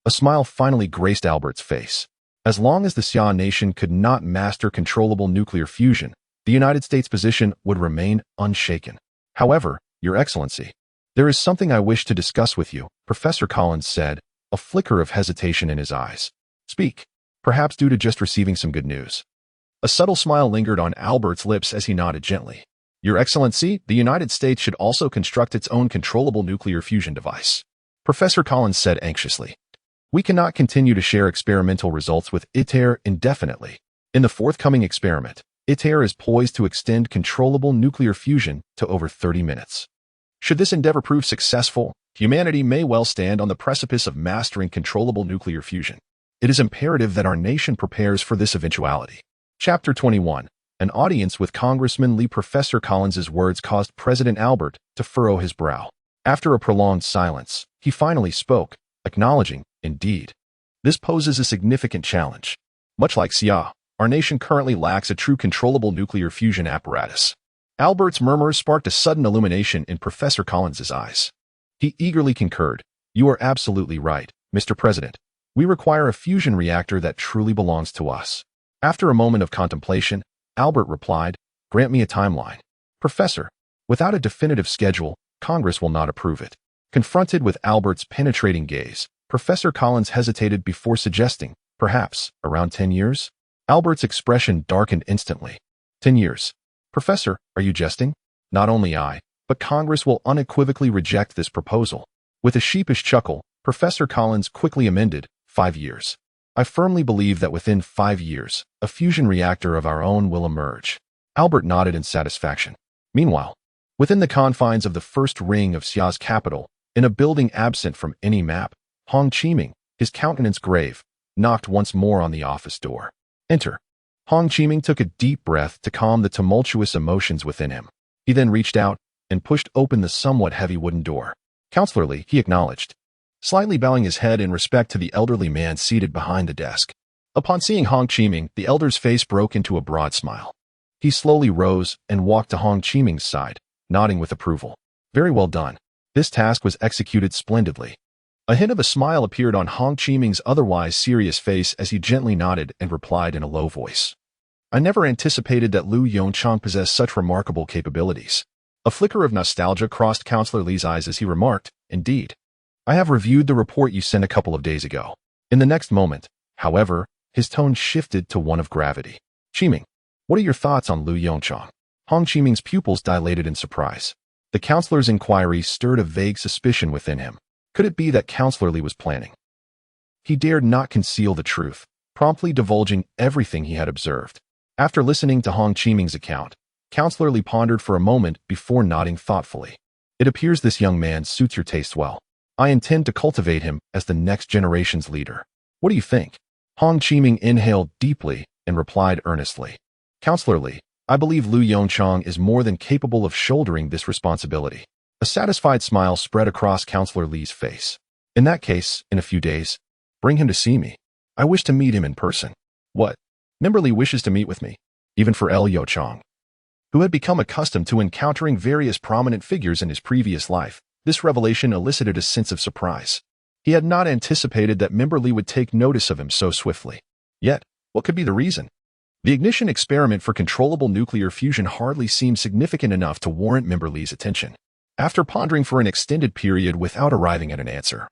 Speaker 1: a smile finally graced Albert's face. As long as the Xia nation could not master controllable nuclear fusion, the United States' position would remain unshaken. However, Your Excellency, there is something I wish to discuss with you, Professor Collins said, a flicker of hesitation in his eyes. Speak, perhaps due to just receiving some good news. A subtle smile lingered on Albert's lips as he nodded gently. Your Excellency, the United States should also construct its own controllable nuclear fusion device. Professor Collins said anxiously. We cannot continue to share experimental results with ITER indefinitely. In the forthcoming experiment, ITER is poised to extend controllable nuclear fusion to over 30 minutes. Should this endeavor prove successful, humanity may well stand on the precipice of mastering controllable nuclear fusion. It is imperative that our nation prepares for this eventuality. Chapter 21. An audience with Congressman Lee. Professor Collins's words caused President Albert to furrow his brow. After a prolonged silence, he finally spoke, acknowledging, indeed, this poses a significant challenge. Much like Xia, our nation currently lacks a true controllable nuclear fusion apparatus. Albert's murmur sparked a sudden illumination in Professor Collins's eyes. He eagerly concurred. You are absolutely right, Mr. President. We require a fusion reactor that truly belongs to us. After a moment of contemplation, Albert replied, Grant me a timeline. Professor, without a definitive schedule, Congress will not approve it. Confronted with Albert's penetrating gaze, Professor Collins hesitated before suggesting, perhaps, around 10 years? Albert's expression darkened instantly. 10 years. Professor, are you jesting? Not only I, but Congress will unequivocally reject this proposal. With a sheepish chuckle, Professor Collins quickly amended, 5 years. I firmly believe that within 5 years, a fusion reactor of our own will emerge. Albert nodded in satisfaction. Meanwhile, within the confines of the first ring of Xia's capital, in a building absent from any map, Hong Chiming, his countenance grave, knocked once more on the office door. Enter. Hong Chiming took a deep breath to calm the tumultuous emotions within him. He then reached out and pushed open the somewhat heavy wooden door. Counselor Lee, he acknowledged, slightly bowing his head in respect to the elderly man seated behind the desk. Upon seeing Hong Chiming, the elder's face broke into a broad smile. He slowly rose and walked to Hong Chiming's side, nodding with approval. Very well done. This task was executed splendidly. A hint of a smile appeared on Hong Chiming's otherwise serious face as he gently nodded and replied in a low voice. I never anticipated that Lu Yongchang possessed such remarkable capabilities. A flicker of nostalgia crossed Counselor Lee's eyes as he remarked, Indeed. I have reviewed the report you sent a couple of days ago. In the next moment, however, his tone shifted to one of gravity. Chiming, what are your thoughts on Lu Yongchang? Hong Chiming's pupils dilated in surprise. The counselor's inquiry stirred a vague suspicion within him. Could it be that Counselor Lee was planning? He dared not conceal the truth, promptly divulging everything he had observed. After listening to Hong Chiming's account, Counselor Lee pondered for a moment before nodding thoughtfully. It appears this young man suits your taste well. I intend to cultivate him as the next generation's leader. What do you think? Hong Chiming inhaled deeply and replied earnestly. Counselor Lee, I believe Lu Yongchang is more than capable of shouldering this responsibility. A satisfied smile spread across Counselor Lee's face. In that case, in a few days, bring him to see me. I wish to meet him in person. What? Memberly wishes to meet with me, even for L. Yochang, who had become accustomed to encountering various prominent figures in his previous life. This revelation elicited a sense of surprise. He had not anticipated that Memberly would take notice of him so swiftly. Yet, what could be the reason? The ignition experiment for controllable nuclear fusion hardly seemed significant enough to warrant Memberly's attention. After pondering for an extended period without arriving at an answer,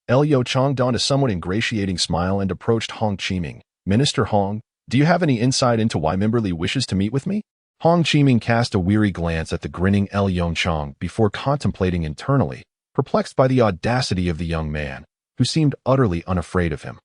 Speaker 1: L. Yochang donned a somewhat ingratiating smile and approached Hong Chiming. Minister Hong, do you have any insight into why Memberly wishes to meet with me? Hong Chiming cast a weary glance at the grinning L. Yongchang before contemplating internally, perplexed by the audacity of the young man, who seemed utterly unafraid of him.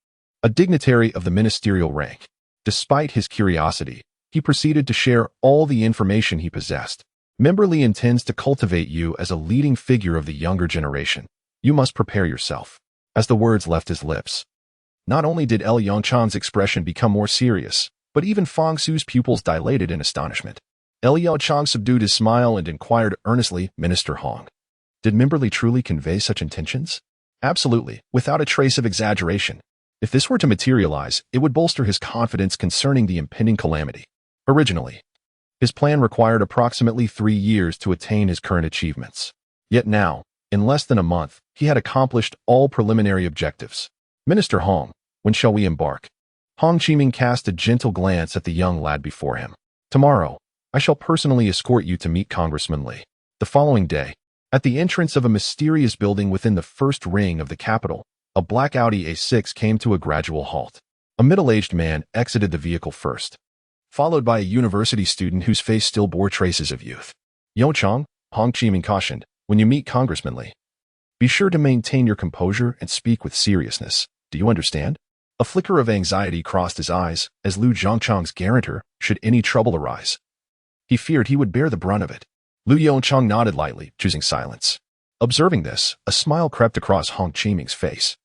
Speaker 1: A dignitary of the ministerial rank, despite his curiosity, he proceeded to share all the information he possessed. Memberly intends to cultivate you as a leading figure of the younger generation. You must prepare yourself. As the words left his lips, not only did L. Yongchang's expression become more serious, but even Fang Su's pupils dilated in astonishment. L. Yongchang subdued his smile and inquired earnestly, Minister Hong, did Memberly truly convey such intentions? Absolutely, without a trace of exaggeration. If this were to materialize, it would bolster his confidence concerning the impending calamity. Originally, his plan required approximately 3 years to attain his current achievements. Yet now, in less than a month, he had accomplished all preliminary objectives. Minister Hong, when shall we embark? Hong Chiming cast a gentle glance at the young lad before him. Tomorrow, I shall personally escort you to meet Congressman Lee. The following day, at the entrance of a mysterious building within the first ring of the capital, a black Audi A6 came to a gradual halt. A middle-aged man exited the vehicle first, followed by a university student whose face still bore traces of youth. Yochang, Hong Chiming cautioned, when you meet Congressman Lee, be sure to maintain your composure and speak with seriousness. Do you understand? A flicker of anxiety crossed his eyes as Lu Yongchang's guarantor should any trouble arise. He feared he would bear the brunt of it. Lu Yongchang nodded lightly, choosing silence. Observing this, a smile crept across Hong Chiming's face.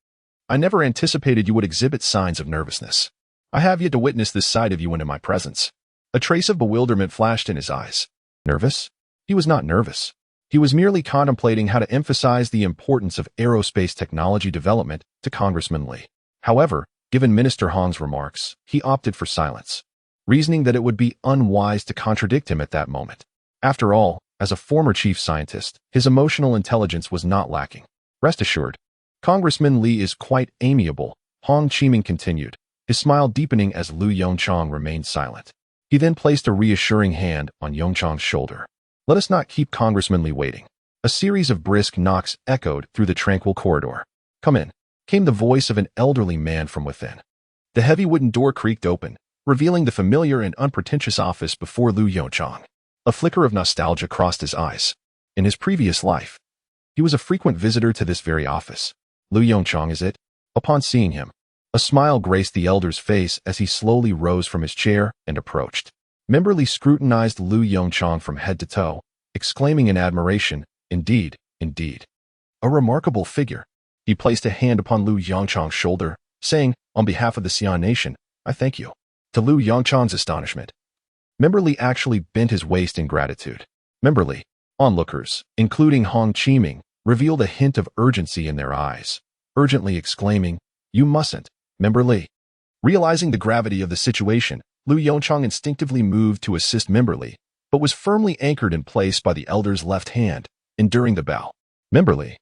Speaker 1: I never anticipated you would exhibit signs of nervousness. I have yet to witness this side of you in my presence. A trace of bewilderment flashed in his eyes. Nervous? He was not nervous. He was merely contemplating how to emphasize the importance of aerospace technology development to Congressman Lee. However, given Minister Hong's remarks, he opted for silence, reasoning that it would be unwise to contradict him at that moment. After all, as a former chief scientist, his emotional intelligence was not lacking. Rest assured, Congressman Lee is quite amiable, Hong Chiming continued, his smile deepening as Lu Yongchang remained silent. He then placed a reassuring hand on Yongchang's shoulder. Let us not keep Congressman Lee waiting. A series of brisk knocks echoed through the tranquil corridor. Come in, came the voice of an elderly man from within. The heavy wooden door creaked open, revealing the familiar and unpretentious office before Lu Yongchang. A flicker of nostalgia crossed his eyes. In his previous life, he was a frequent visitor to this very office. Lu Yongchang, is it? Upon seeing him, a smile graced the elder's face as he slowly rose from his chair and approached. Memberly scrutinized Lu Yongchang from head to toe, exclaiming in admiration, "Indeed, indeed. A remarkable figure." He placed a hand upon Lu Yongchang's shoulder, saying, "On behalf of the Xian nation, I thank you." To Lu Yongchang's astonishment, Memberly actually bent his waist in gratitude. Memberly, onlookers, including Hong Qiming, revealed a hint of urgency in their eyes, urgently exclaiming, "You mustn't, Memberly." Realizing the gravity of the situation, Lu Yongchang instinctively moved to assist Memberly, but was firmly anchored in place by the elder's left hand, enduring the bow. "Memberly,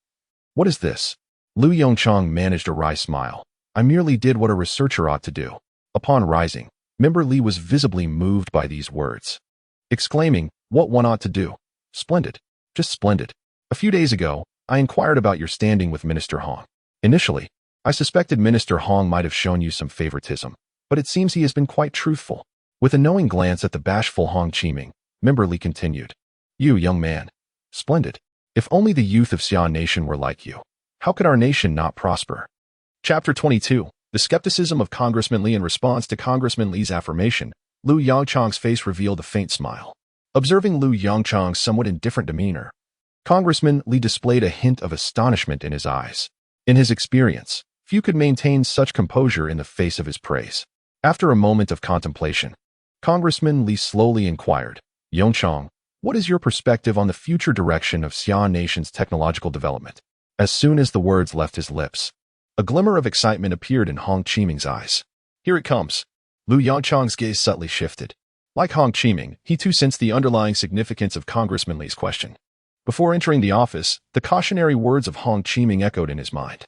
Speaker 1: what is this?" Lu Yongchang managed a wry smile. "I merely did what a researcher ought to do." Upon rising, Memberly was visibly moved by these words, exclaiming, "What one ought to do? Splendid. Just splendid. A few days ago, I inquired about your standing with Minister Hong. Initially, I suspected Minister Hong might have shown you some favoritism, but it seems he has been quite truthful." With a knowing glance at the bashful Hong Qiming, Memberly continued, "You, young man. Splendid. If only the youth of Xian Nation were like you. How could our nation not prosper?" Chapter 22. The skepticism of Congressman Li. In response to Congressman Li's affirmation, Lu Yongchang's face revealed a faint smile. Observing Lu Yongchang's somewhat indifferent demeanor, Congressman Li displayed a hint of astonishment in his eyes. In his experience, few could maintain such composure in the face of his praise. After a moment of contemplation, Congressman Li slowly inquired, "Yongchang, what is your perspective on the future direction of Xian Nation's technological development?" As soon as the words left his lips, a glimmer of excitement appeared in Hong Qiming's eyes. "Here it comes." Lu Yongchang's gaze subtly shifted. Like Hong Qiming, he too sensed the underlying significance of Congressman Li's question. Before entering the office, the cautionary words of Hong Qiming echoed in his mind.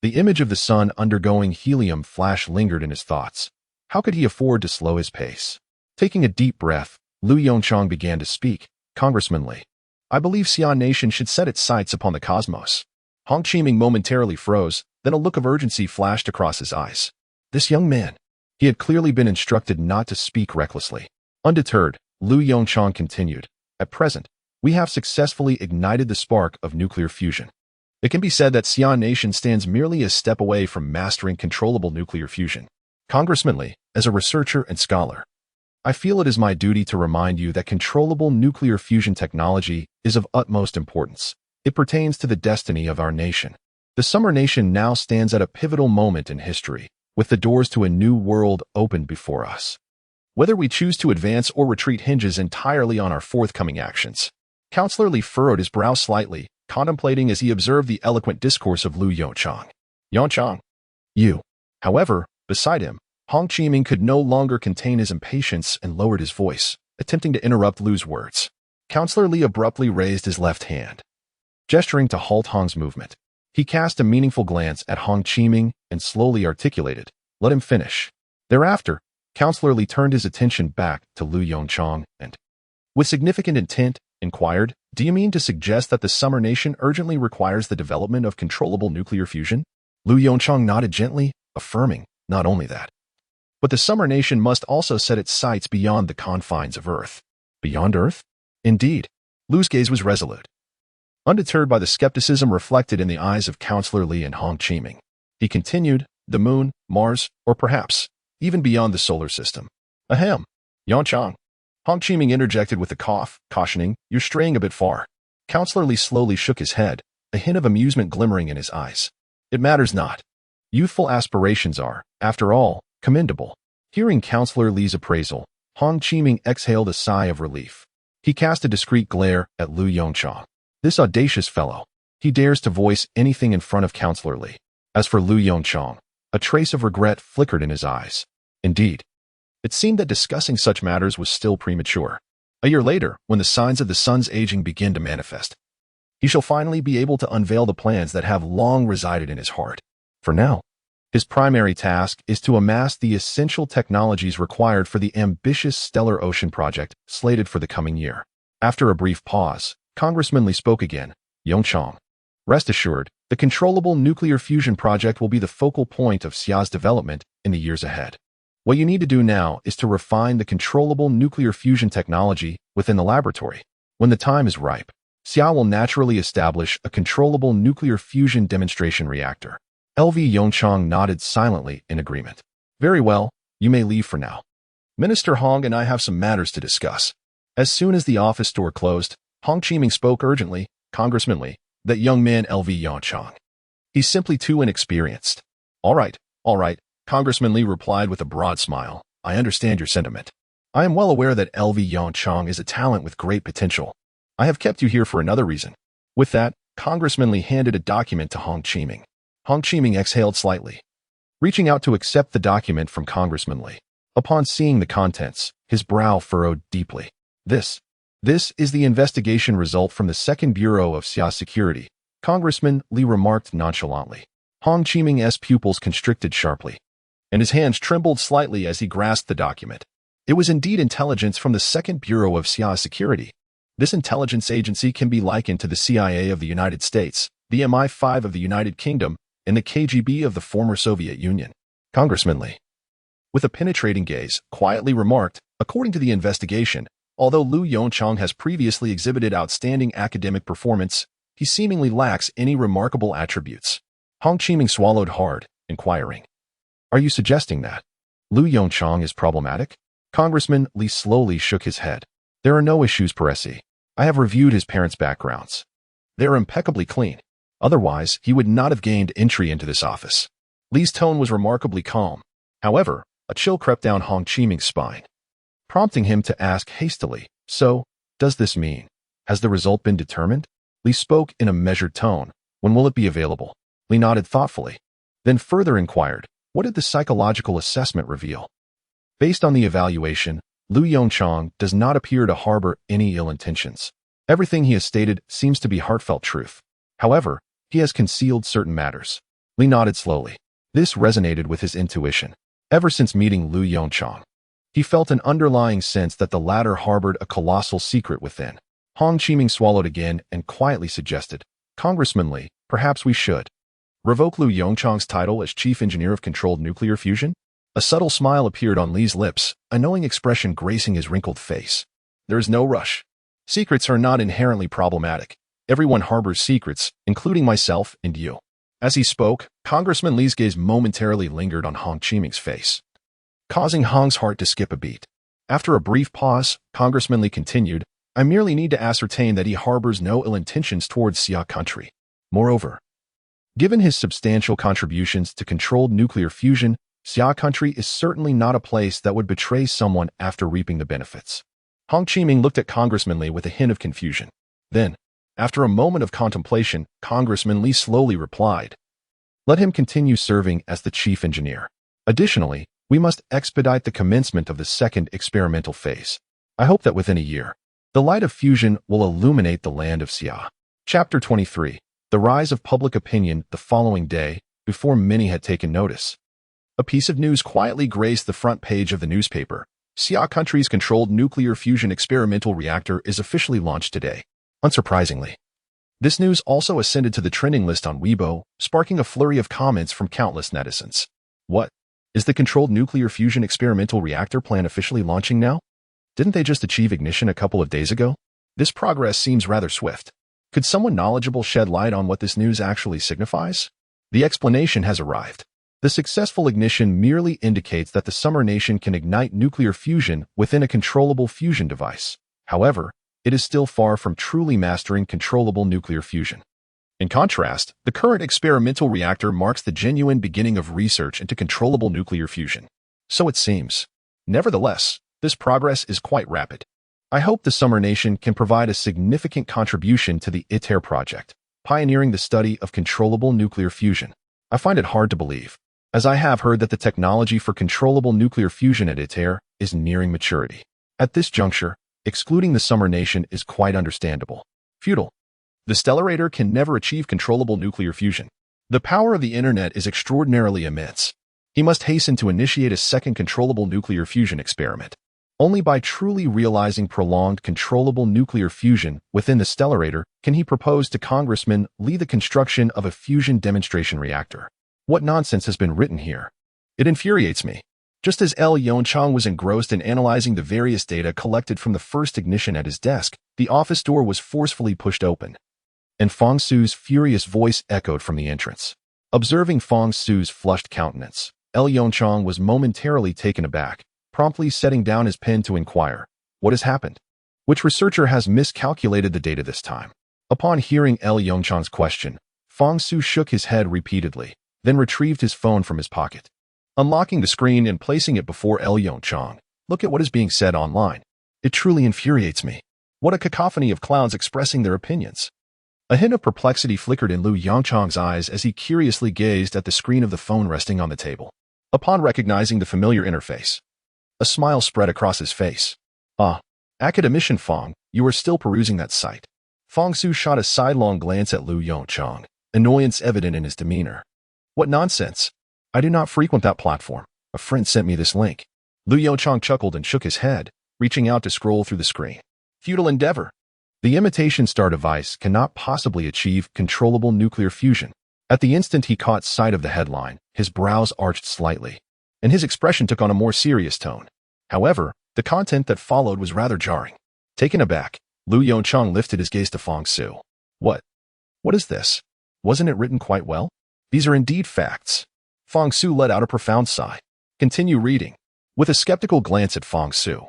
Speaker 1: The image of the sun undergoing helium flash lingered in his thoughts. How could he afford to slow his pace? Taking a deep breath, Lu Yongchang began to speak. "Congressman Li, I believe Xian Nation should set its sights upon the cosmos." Hong Qiming momentarily froze, then a look of urgency flashed across his eyes. This young man. He had clearly been instructed not to speak recklessly. Undeterred, Lu Yongchang continued, "At present, we have successfully ignited the spark of nuclear fusion. It can be said that Xian Nation stands merely a step away from mastering controllable nuclear fusion. Congressman Li, as a researcher and scholar, I feel it is my duty to remind you that controllable nuclear fusion technology is of utmost importance. It pertains to the destiny of our nation. The Summer Nation now stands at a pivotal moment in history, with the doors to a new world opened before us. Whether we choose to advance or retreat hinges entirely on our forthcoming actions." Counselor Li furrowed his brow slightly, contemplating as he observed the eloquent discourse of Lu Yongchang. "Yongchang, you." However, beside him, Hong Qiming could no longer contain his impatience and lowered his voice, attempting to interrupt Lu's words. Counselor Li abruptly raised his left hand, gesturing to halt Hong's movement. He cast a meaningful glance at Hong Qiming and slowly articulated, "Let him finish." Thereafter, Counselor Li turned his attention back to Lu Yongchang and, with significant intent, inquired, "Do you mean to suggest that the Summer Nation urgently requires the development of controllable nuclear fusion?" Lu Yongchang nodded gently, affirming, "Not only that, but the Summer Nation must also set its sights beyond the confines of Earth." "Beyond Earth?" "Indeed." Lu's gaze was resolute, undeterred by the skepticism reflected in the eyes of Counselor Li and Hong Qiming. He continued, "The Moon, Mars, or perhaps even beyond the solar system." "Ahem. Yongchang." Hong Qiming interjected with a cough, cautioning, "You're straying a bit far." Counselor Li slowly shook his head, a hint of amusement glimmering in his eyes. "It matters not. Youthful aspirations are, after all, commendable." Hearing Counselor Li's appraisal, Hong Qiming exhaled a sigh of relief. He cast a discreet glare at Lu Yongchang. This audacious fellow. He dares to voice anything in front of Counselor Li. As for Lu Yongchang, a trace of regret flickered in his eyes. Indeed, it seemed that discussing such matters was still premature. A year later, when the signs of the sun's aging begin to manifest, he shall finally be able to unveil the plans that have long resided in his heart. For now, his primary task is to amass the essential technologies required for the ambitious Stellar Ocean project slated for the coming year. After a brief pause, Congressman Li spoke again. "Yongchang, rest assured, the controllable nuclear fusion project will be the focal point of Xia's development in the years ahead. What you need to do now is to refine the controllable nuclear fusion technology within the laboratory. When the time is ripe, Xia will naturally establish a controllable nuclear fusion demonstration reactor. LV Yongchang nodded silently in agreement. Very well, you may leave for now. Minister Hong and I have some matters to discuss. As soon as the office door closed, Hong Qiming spoke urgently, Congressmanly, that young man LV Yongchang. He's simply too inexperienced. All right, Congressman Li replied with a broad smile. I understand your sentiment. I am well aware that LV Yongchang is a talent with great potential. I have kept you here for another reason. With that, Congressman Li handed a document to Hong Qiming. Hong Qiming exhaled slightly, reaching out to accept the document from Congressman Li. Upon seeing the contents, his brow furrowed deeply. This is the investigation result from the Second Bureau of Xia Security, Congressman Li remarked nonchalantly. Hong Qiming's pupils constricted sharply, and his hands trembled slightly as he grasped the document. It was indeed intelligence from the Second Bureau of Xia Security. This intelligence agency can be likened to the CIA of the United States, the MI5 of the United Kingdom, and the KGB of the former Soviet Union. Congressman Li, with a penetrating gaze, quietly remarked, according to the investigation, although Lu Yongchang has previously exhibited outstanding academic performance, he seemingly lacks any remarkable attributes. Hong Qiming swallowed hard, inquiring. Are you suggesting that Lu Yongchang is problematic? Congressman Li slowly shook his head. There are no issues per se. I have reviewed his parents' backgrounds. They are impeccably clean. Otherwise, he would not have gained entry into this office. Li's tone was remarkably calm. However, a chill crept down Hong Qiming's spine, prompting him to ask hastily, so, does this mean, has the result been determined? Li spoke in a measured tone. When will it be available? Li nodded thoughtfully, then further inquired, what did the psychological assessment reveal? Based on the evaluation, Lu Yongchang does not appear to harbor any ill intentions. Everything he has stated seems to be heartfelt truth. However, he has concealed certain matters. Li nodded slowly. This resonated with his intuition. Ever since meeting Lu Yongchang, he felt an underlying sense that the latter harbored a colossal secret within. Hong Qiming swallowed again and quietly suggested, Congressman Li, perhaps we should revoke Lu Yongchang's title as Chief Engineer of Controlled Nuclear Fusion? A subtle smile appeared on Li's lips, a knowing expression gracing his wrinkled face. There is no rush. Secrets are not inherently problematic. Everyone harbors secrets, including myself and you. As he spoke, Congressman Li's gaze momentarily lingered on Hong Qiming's face, causing Hong's heart to skip a beat. After a brief pause, Congressman Li continued, I merely need to ascertain that he harbors no ill intentions towards Xia country. Moreover, given his substantial contributions to controlled nuclear fusion, Xia country is certainly not a place that would betray someone after reaping the benefits. Hong Qiming looked at Congressman Li with a hint of confusion. Then, after a moment of contemplation, Congressman Li slowly replied, let him continue serving as the chief engineer. Additionally, we must expedite the commencement of the second experimental phase. I hope that within a year, the light of fusion will illuminate the land of Xia. Chapter 23. The Rise of Public Opinion. The following day, before many had taken notice, a piece of news quietly graced the front page of the newspaper. Xia country's controlled nuclear fusion experimental reactor is officially launched today. Unsurprisingly, this news also ascended to the trending list on Weibo, sparking a flurry of comments from countless netizens. What? Is the controlled nuclear fusion experimental reactor plan officially launching now? Didn't they just achieve ignition a couple of days ago? This progress seems rather swift. Could someone knowledgeable shed light on what this news actually signifies? The explanation has arrived. The successful ignition merely indicates that the Summer Nation can ignite nuclear fusion within a controllable fusion device. However, it is still far from truly mastering controllable nuclear fusion. In contrast, the current experimental reactor marks the genuine beginning of research into controllable nuclear fusion. So it seems. Nevertheless, this progress is quite rapid. I hope the Summer Nation can provide a significant contribution to the ITER project, pioneering the study of controllable nuclear fusion. I find it hard to believe, as I have heard that the technology for controllable nuclear fusion at ITER is nearing maturity. At this juncture, excluding the Summer Nation is quite understandable. Futile. The Stellarator can never achieve controllable nuclear fusion. The power of the internet is extraordinarily immense. He must hasten to initiate a second controllable nuclear fusion experiment. Only by truly realizing prolonged controllable nuclear fusion within the Stellarator can he propose to Congressman Li the construction of a fusion demonstration reactor. What nonsense has been written here? It infuriates me. Just as L. Yonchang was engrossed in analyzing the various data collected from the first ignition at his desk, the office door was forcefully pushed open, and Fong Su's furious voice echoed from the entrance. Observing Fong Su's flushed countenance, L. Yonchang was momentarily taken aback, promptly setting down his pen to inquire, "What has happened? Which researcher has miscalculated the data this time?" Upon hearing L. Yonchang's question, Fong Su shook his head repeatedly, then retrieved his phone from his pocket. Unlocking the screen and placing it before L. Yonchang, "Look at what is being said online. It truly infuriates me. What a cacophony of clowns expressing their opinions." A hint of perplexity flickered in Lu Yongchang's eyes as he curiously gazed at the screen of the phone resting on the table. Upon recognizing the familiar interface, a smile spread across his face. "Ah, academician Fong, you are still perusing that site." Fong Su shot a sidelong glance at Lu Yongchang, annoyance evident in his demeanor. "What nonsense! I do not frequent that platform. A friend sent me this link." Lu Yongchang chuckled and shook his head, reaching out to scroll through the screen. "Futile endeavor. The imitation star device cannot possibly achieve controllable nuclear fusion." At the instant he caught sight of the headline, his brows arched slightly, and his expression took on a more serious tone. However, the content that followed was rather jarring. Taken aback, Lu Yongchang lifted his gaze to Fong Su. What is this? Wasn't it written quite well? These are indeed facts." Fong Su let out a profound sigh. "Continue reading." With a skeptical glance at Fong Su,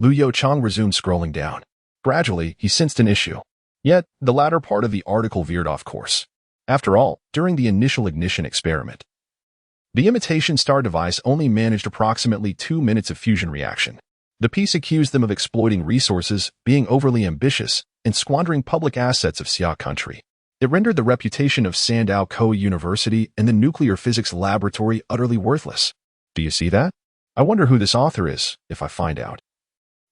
Speaker 1: Lu Yongchang resumed scrolling down. Gradually, he sensed an issue. Yet, the latter part of the article veered off course. After all, during the initial ignition experiment, the imitation star device only managed approximately 2 minutes of fusion reaction. The piece accused them of exploiting resources, being overly ambitious, and squandering public assets of Xia country. It rendered the reputation of Sandow Co. University and the nuclear physics laboratory utterly worthless. Do you see that? I wonder who this author is, if I find out.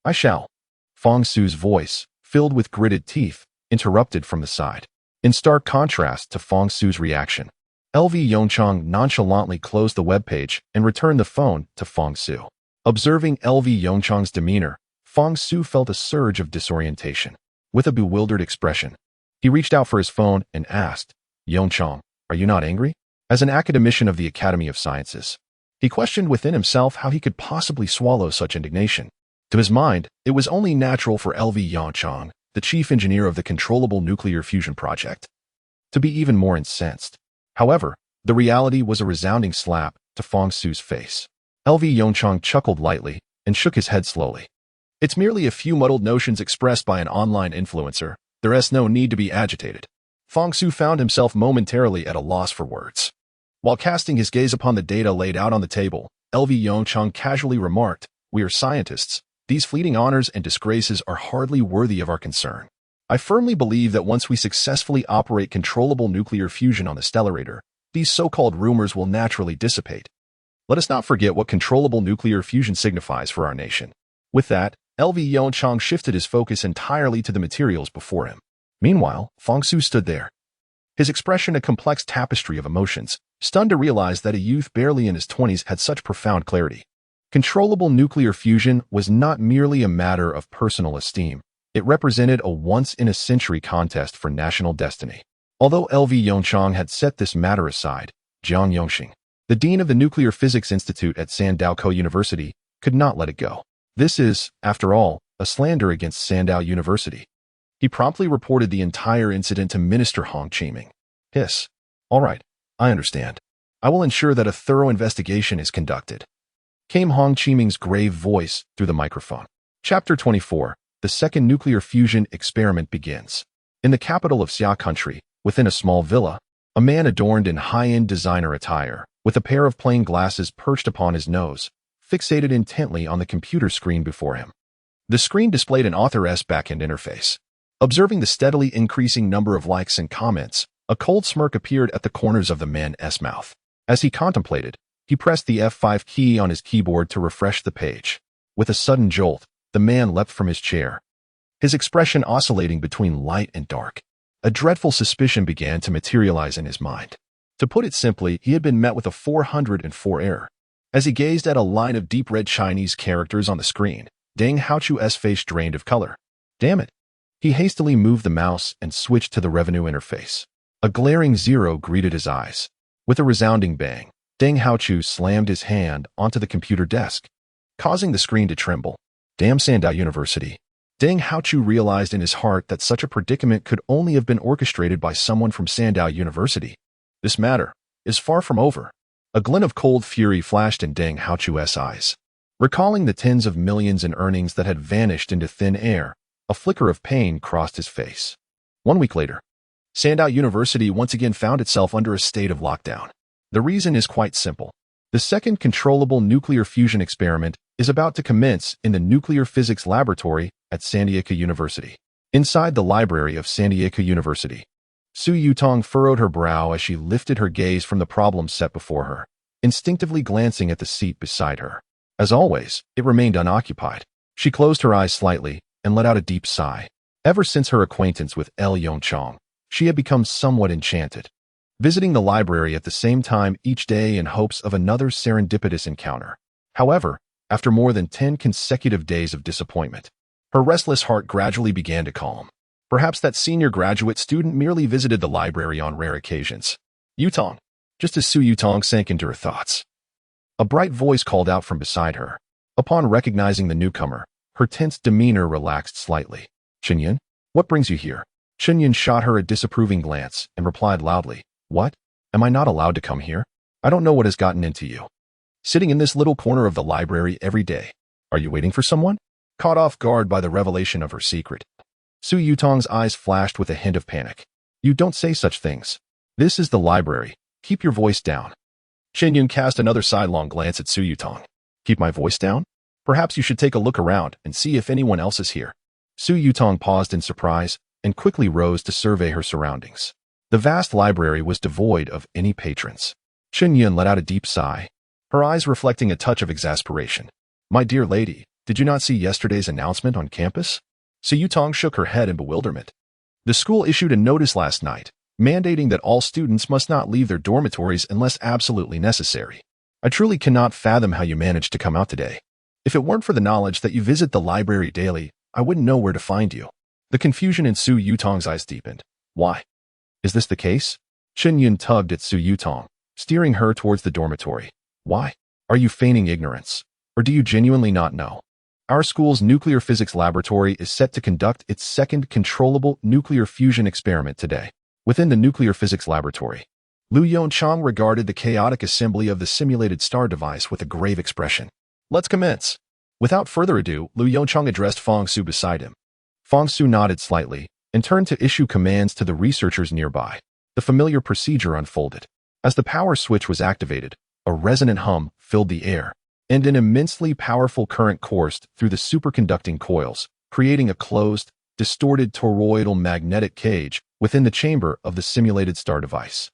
Speaker 1: I shall. Fong Su's voice, filled with gritted teeth, interrupted from the side. In stark contrast to Fong Su's reaction, L.V. Yongchang nonchalantly closed the webpage and returned the phone to Fong Su. Observing L.V. Yongchang's demeanor, Fong Su felt a surge of disorientation. With a bewildered expression, he reached out for his phone and asked, "Yongchang, are you not angry?" As an academician of the Academy of Sciences, he questioned within himself how he could possibly swallow such indignation. To his mind, it was only natural for L.V. Yongchang, the chief engineer of the Controllable Nuclear Fusion Project, to be even more incensed. However, the reality was a resounding slap to Fong Su's face. L.V. Yongchang chuckled lightly and shook his head slowly. "It's merely a few muddled notions expressed by an online influencer. There's no need to be agitated." Fong Su found himself momentarily at a loss for words. While casting his gaze upon the data laid out on the table, L.V. Yongchang casually remarked, "We are scientists. These fleeting honors and disgraces are hardly worthy of our concern. I firmly believe that once we successfully operate controllable nuclear fusion on the Stellarator, these so-called rumors will naturally dissipate. Let us not forget what controllable nuclear fusion signifies for our nation." With that, L.V. Yongchang shifted his focus entirely to the materials before him. Meanwhile, Fong Su stood there, his expression a complex tapestry of emotions, stunned to realize that a youth barely in his 20s had such profound clarity. Controllable nuclear fusion was not merely a matter of personal esteem. It represented a once-in-a-century contest for national destiny. Although L.V. Yongchang had set this matter aside, Jiang Yongxing, the dean of the Nuclear Physics Institute at Sandow Co. University, could not let it go. This is, after all, a slander against Sandow University. He promptly reported the entire incident to Minister Hong Chiming. Hiss. "All right, I understand. I will ensure that a thorough investigation is conducted," came Hong Chiming's grave voice through the microphone. Chapter 24. The second nuclear fusion experiment begins. In the capital of Xia country, within a small villa, a man adorned in high-end designer attire, with a pair of plain glasses perched upon his nose, fixated intently on the computer screen before him. The screen displayed an Author-S backend interface. Observing the steadily increasing number of likes and comments, a cold smirk appeared at the corners of the man's mouth. As he contemplated, he pressed the F5 key on his keyboard to refresh the page. With a sudden jolt, the man leapt from his chair, his expression oscillating between light and dark. A dreadful suspicion began to materialize in his mind. To put it simply, he had been met with a 404 error. As he gazed at a line of deep red Chinese characters on the screen, Deng Haochu's face drained of color. Damn it. He hastily moved the mouse and switched to the revenue interface. A glaring 0 greeted his eyes. With a resounding bang, Deng Haochu slammed his hand onto the computer desk, causing the screen to tremble. Damn Sandow University. Deng Haochu realized in his heart that such a predicament could only have been orchestrated by someone from Sandow University. This matter is far from over. A glint of cold fury flashed in Deng Haochu's eyes. Recalling the tens of millions in earnings that had vanished into thin air, a flicker of pain crossed his face. 1 week later, Sandow University once again found itself under a state of lockdown. The reason is quite simple. The second controllable nuclear fusion experiment is about to commence in the nuclear physics laboratory at San Diego University. Inside the library of San Diego University, Su Yutong furrowed her brow as she lifted her gaze from the problem set before her, instinctively glancing at the seat beside her. As always, it remained unoccupied. She closed her eyes slightly and let out a deep sigh. Ever since her acquaintance with L. Yongchong, she had become somewhat enchanted, visiting the library at the same time each day in hopes of another serendipitous encounter. However, after more than 10 consecutive days of disappointment, her restless heart gradually began to calm. Perhaps that senior graduate student merely visited the library on rare occasions. Yutong. Just as Su Yutong sank into her thoughts, a bright voice called out from beside her. Upon recognizing the newcomer, her tense demeanor relaxed slightly. Chenyan, what brings you here? Chenyan shot her a disapproving glance and replied loudly, What? Am I not allowed to come here? I don't know what has gotten into you. Sitting in this little corner of the library every day. Are you waiting for someone? Caught off guard by the revelation of her secret, Su Yutong's eyes flashed with a hint of panic. You don't say such things. This is the library. Keep your voice down. Chenyan cast another sidelong glance at Su Yutong. Keep my voice down? Perhaps you should take a look around and see if anyone else is here. Su Yutong paused in surprise and quickly rose to survey her surroundings. The vast library was devoid of any patrons. Chenyan let out a deep sigh, her eyes reflecting a touch of exasperation. My dear lady, did you not see yesterday's announcement on campus? Su Yutong shook her head in bewilderment. The school issued a notice last night, mandating that all students must not leave their dormitories unless absolutely necessary. I truly cannot fathom how you managed to come out today. If it weren't for the knowledge that you visit the library daily, I wouldn't know where to find you. The confusion in Su Yutong's eyes deepened. Why? Is this the case? Chenyan tugged at Su Yutong, steering her towards the dormitory. Why? Are you feigning ignorance? Or do you genuinely not know? Our school's nuclear physics laboratory is set to conduct its second controllable nuclear fusion experiment today. Within the nuclear physics laboratory, Lu Yongchong regarded the chaotic assembly of the simulated star device with a grave expression. Let's commence. Without further ado, Lu Yongchong addressed Fong Su beside him. Fong Su nodded slightly and turned to issue commands to the researchers nearby. The familiar procedure unfolded. As the power switch was activated, a resonant hum filled the air, and an immensely powerful current coursed through the superconducting coils, creating a closed, distorted toroidal magnetic cage within the chamber of the simulated star device.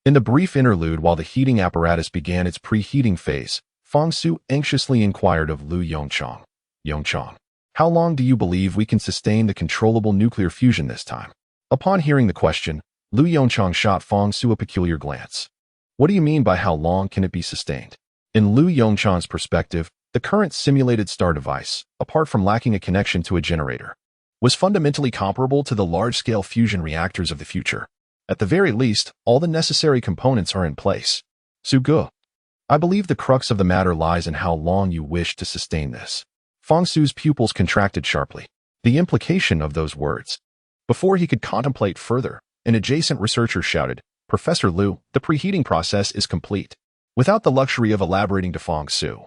Speaker 1: In the brief interlude while the heating apparatus began its preheating phase, Fong Su anxiously inquired of Lu Yongchong. Yongchong, how long do you believe we can sustain the controllable nuclear fusion this time? Upon hearing the question, Lu Yongchong shot Fong Su a peculiar glance. What do you mean by how long can it be sustained? In Lu Yongchong's perspective, the current simulated star device, apart from lacking a connection to a generator, was fundamentally comparable to the large-scale fusion reactors of the future. At the very least, all the necessary components are in place. Su-ge, I believe the crux of the matter lies in how long you wish to sustain this. Fong Su's pupils contracted sharply. The implication of those words. Before he could contemplate further, an adjacent researcher shouted, Professor Lu, the preheating process is complete. Without the luxury of elaborating to Fong Su,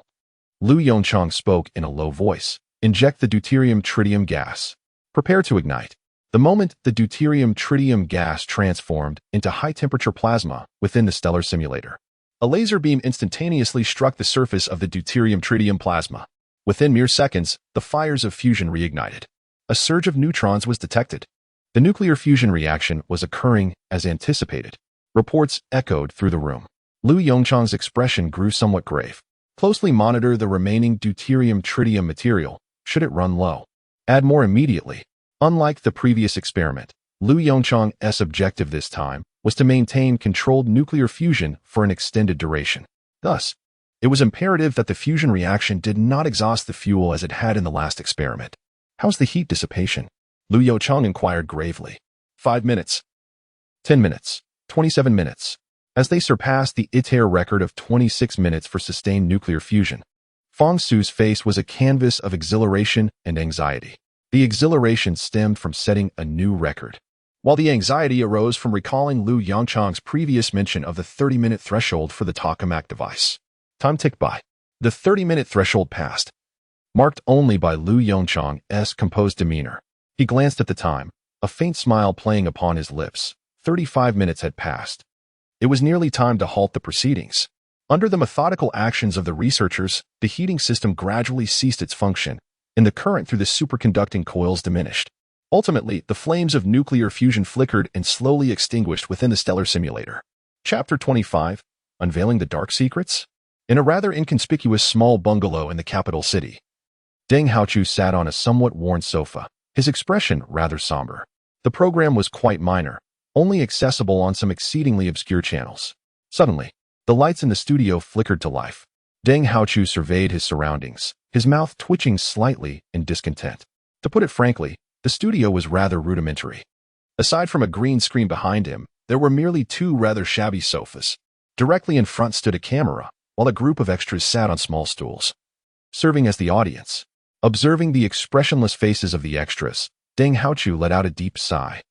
Speaker 1: Lu Yongchong spoke in a low voice. Inject the deuterium-tritium gas. Prepare to ignite. The moment the deuterium-tritium gas transformed into high-temperature plasma within the stellar simulator, a laser beam instantaneously struck the surface of the deuterium-tritium plasma. Within mere seconds, the fires of fusion reignited. A surge of neutrons was detected. The nuclear fusion reaction was occurring as anticipated. Reports echoed through the room. Lu Yongchong's expression grew somewhat grave. Closely monitor the remaining deuterium-tritium material, should it run low. Add more immediately. Unlike the previous experiment, Lu Yongchong's objective this time was to maintain controlled nuclear fusion for an extended duration. Thus, it was imperative that the fusion reaction did not exhaust the fuel as it had in the last experiment. How's the heat dissipation? Lu Yongchong inquired gravely. 5 minutes. 10 minutes. 27 minutes. as they surpassed the ITER record of 26 minutes for sustained nuclear fusion. Fong Su's face was a canvas of exhilaration and anxiety. The exhilaration stemmed from setting a new record, while the anxiety arose from recalling Liu Yangchang's previous mention of the 30-minute threshold for the tokamak device. Time ticked by. The 30-minute threshold passed, marked only by Liu Yangchang's composed demeanor. He glanced at the time, a faint smile playing upon his lips. 35 minutes had passed. It was nearly time to halt the proceedings. Under the methodical actions of the researchers, the heating system gradually ceased its function, and the current through the superconducting coils diminished. Ultimately, the flames of nuclear fusion flickered and slowly extinguished within the stellar simulator. Chapter 25, Unveiling the Dark Secrets? In a rather inconspicuous small bungalow in the capital city, Deng Haochu sat on a somewhat worn sofa, his expression rather somber. The program was quite minor, only accessible on some exceedingly obscure channels. Suddenly, the lights in the studio flickered to life. Deng Haochu surveyed his surroundings, his mouth twitching slightly in discontent. To put it frankly, the studio was rather rudimentary. Aside from a green screen behind him, there were merely two rather shabby sofas. Directly in front stood a camera, while a group of extras sat on small stools, serving as the audience. Observing the expressionless faces of the extras, Deng Haochu let out a deep sigh.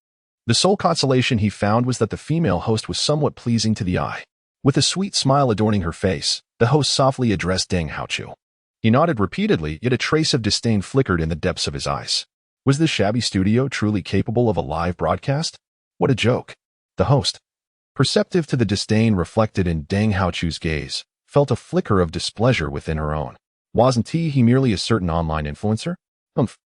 Speaker 1: The sole consolation he found was that the female host was somewhat pleasing to the eye. With a sweet smile adorning her face, the host softly addressed Deng Haochu. He nodded repeatedly, yet a trace of disdain flickered in the depths of his eyes. Was this shabby studio truly capable of a live broadcast? What a joke. The host, perceptive to the disdain reflected in Deng Haochu's gaze, felt a flicker of displeasure within her own. Wasn't he merely a certain online influencer? Humph.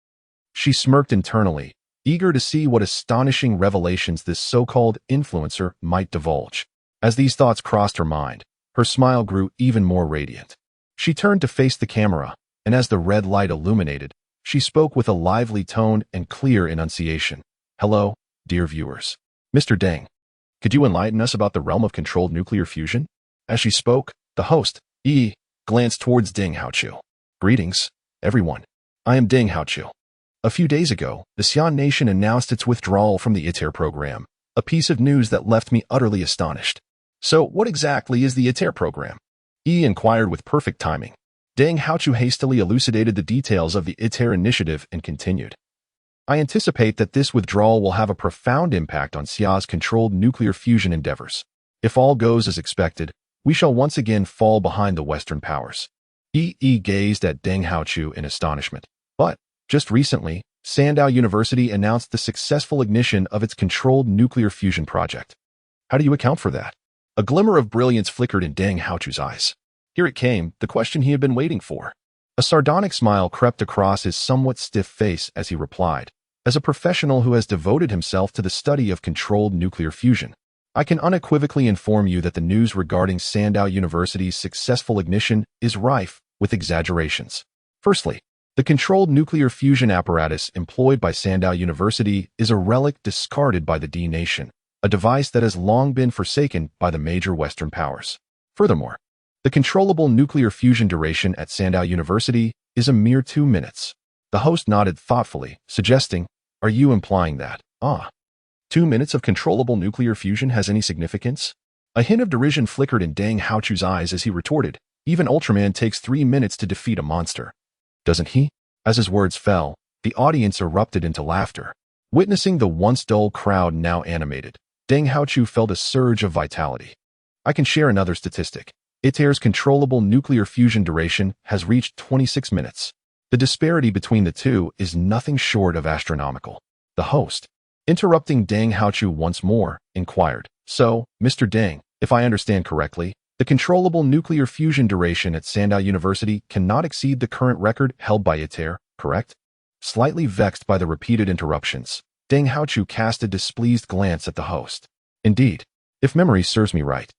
Speaker 1: She smirked internally, eager to see what astonishing revelations this so-called influencer might divulge. As these thoughts crossed her mind, her smile grew even more radiant. She turned to face the camera, and as the red light illuminated, she spoke with a lively tone and clear enunciation. Hello, dear viewers. Mr. Deng, could you enlighten us about the realm of controlled nuclear fusion? As she spoke, the host, glanced towards Deng Haochu. Greetings, everyone. I am Deng Haochu. A few days ago, the Xi'an nation announced its withdrawal from the ITER program, a piece of news that left me utterly astonished. So, what exactly is the ITER program? Inquired with perfect timing. Deng Haochu hastily elucidated the details of the ITER initiative and continued. I anticipate that this withdrawal will have a profound impact on Xia's controlled nuclear fusion endeavors. If all goes as expected, we shall once again fall behind the Western powers. Gazed at Deng Haochu in astonishment. But, just recently, Sandow University announced the successful ignition of its controlled nuclear fusion project. How do you account for that? A glimmer of brilliance flickered in Deng Haochu's eyes. Here it came, the question he had been waiting for. A sardonic smile crept across his somewhat stiff face as he replied. As a professional who has devoted himself to the study of controlled nuclear fusion, I can unequivocally inform you that the news regarding Sandow University's successful ignition is rife with exaggerations. Firstly, the controlled nuclear fusion apparatus employed by Sandow University is a relic discarded by the D nation, a device that has long been forsaken by the major Western powers. Furthermore, the controllable nuclear fusion duration at Sandow University is a mere 2 minutes. The host nodded thoughtfully, suggesting, are you implying that, 2 minutes of controllable nuclear fusion has any significance? A hint of derision flickered in Deng Haochu's eyes as he retorted, even Ultraman takes 3 minutes to defeat a monster. Doesn't he? As his words fell, the audience erupted into laughter. Witnessing the once dull crowd now animated, Deng Haochu felt a surge of vitality. I can share another statistic. ITER's controllable nuclear fusion duration has reached 26 minutes. The disparity between the two is nothing short of astronomical. The host, interrupting Deng Haochu once more, inquired, so, Mr. Deng, if I understand correctly, the controllable nuclear fusion duration at Sandow University cannot exceed the current record held by ITER, correct? Slightly vexed by the repeated interruptions, Deng Haochu cast a displeased glance at the host. Indeed, if memory serves me right,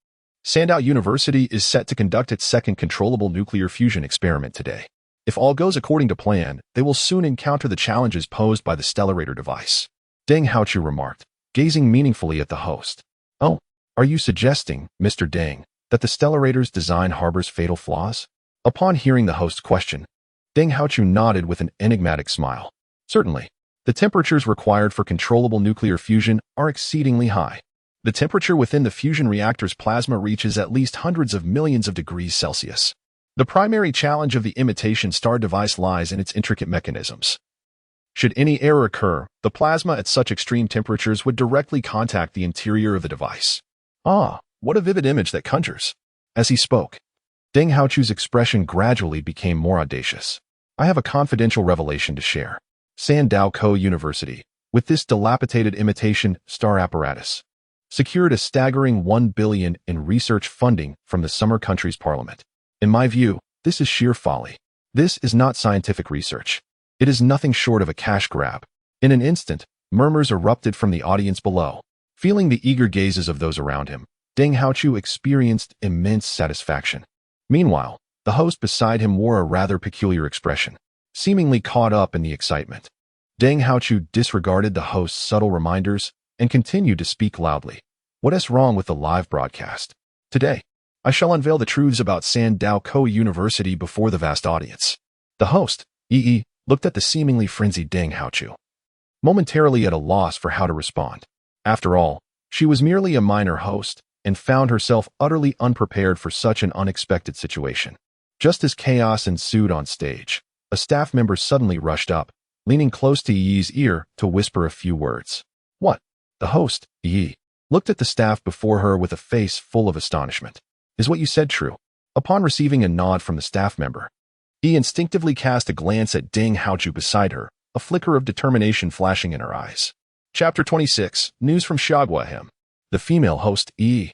Speaker 1: Sandow University is set to conduct its second controllable nuclear fusion experiment today. If all goes according to plan, they will soon encounter the challenges posed by the Stellarator device. Deng Haochu remarked, gazing meaningfully at the host. Oh, are you suggesting, Mr. Deng, that the Stellarator's design harbors fatal flaws? Upon hearing the host's question, Deng Haochu nodded with an enigmatic smile. Certainly, the temperatures required for controllable nuclear fusion are exceedingly high. The temperature within the fusion reactor's plasma reaches at least hundreds of millions of degrees Celsius. The primary challenge of the imitation star device lies in its intricate mechanisms. Should any error occur, the plasma at such extreme temperatures would directly contact the interior of the device. Ah, what a vivid image that conjures. As he spoke, Deng Haochu's expression gradually became more audacious. I have a confidential revelation to share. Sandao University, with this dilapidated imitation star apparatus, secured a staggering $1 billion in research funding from the summer country's parliament. In my view, this is sheer folly. This is not scientific research. It is nothing short of a cash grab. In an instant, murmurs erupted from the audience below. Feeling the eager gazes of those around him, Deng Haochu experienced immense satisfaction. Meanwhile, the host beside him wore a rather peculiar expression, seemingly caught up in the excitement. Deng Haochu disregarded the host's subtle reminders and continued to speak loudly. What is wrong with the live broadcast? Today, I shall unveil the truths about Sandao University before the vast audience. The host, Yi, looked at the seemingly frenzied Deng Haochu, momentarily at a loss for how to respond. After all, she was merely a minor host and found herself utterly unprepared for such an unexpected situation. Just as chaos ensued on stage, a staff member suddenly rushed up, leaning close to Yi's ear to whisper a few words. What? The host, Yi, looked at the staff before her with a face full of astonishment. Is what you said true? Upon receiving a nod from the staff member, Yi instinctively cast a glance at Deng Haochu beside her, a flicker of determination flashing in her eyes. Chapter 26, News from Xiaoguahem. The female host, Yi,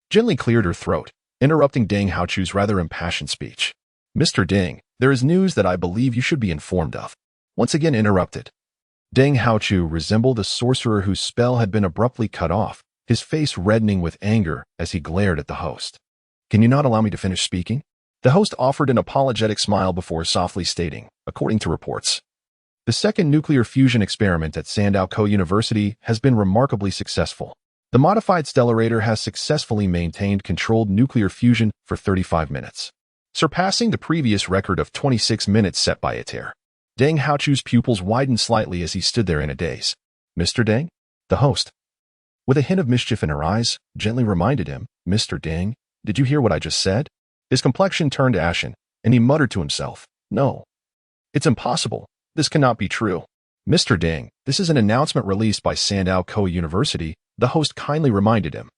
Speaker 1: gently cleared her throat, interrupting Deng Haochu's rather impassioned speech. Mr. Deng, there is news that I believe you should be informed of. Once again interrupted. Deng Haochu resembled a sorcerer whose spell had been abruptly cut off, his face reddening with anger as he glared at the host. Can you not allow me to finish speaking? The host offered an apologetic smile before softly stating, according to reports, the second nuclear fusion experiment at Sandao University has been remarkably successful. The modified stellarator has successfully maintained controlled nuclear fusion for 35 minutes, surpassing the previous record of 26 minutes set by ITER. Deng Haochu's pupils widened slightly as he stood there in a daze. Mr. Deng? The host, with a hint of mischief in her eyes, gently reminded him, Mr. Deng, did you hear what I just said? His complexion turned ashen, and he muttered to himself, No. It's impossible. This cannot be true. Mr. Deng, this is an announcement released by Sandao University, the host kindly reminded him.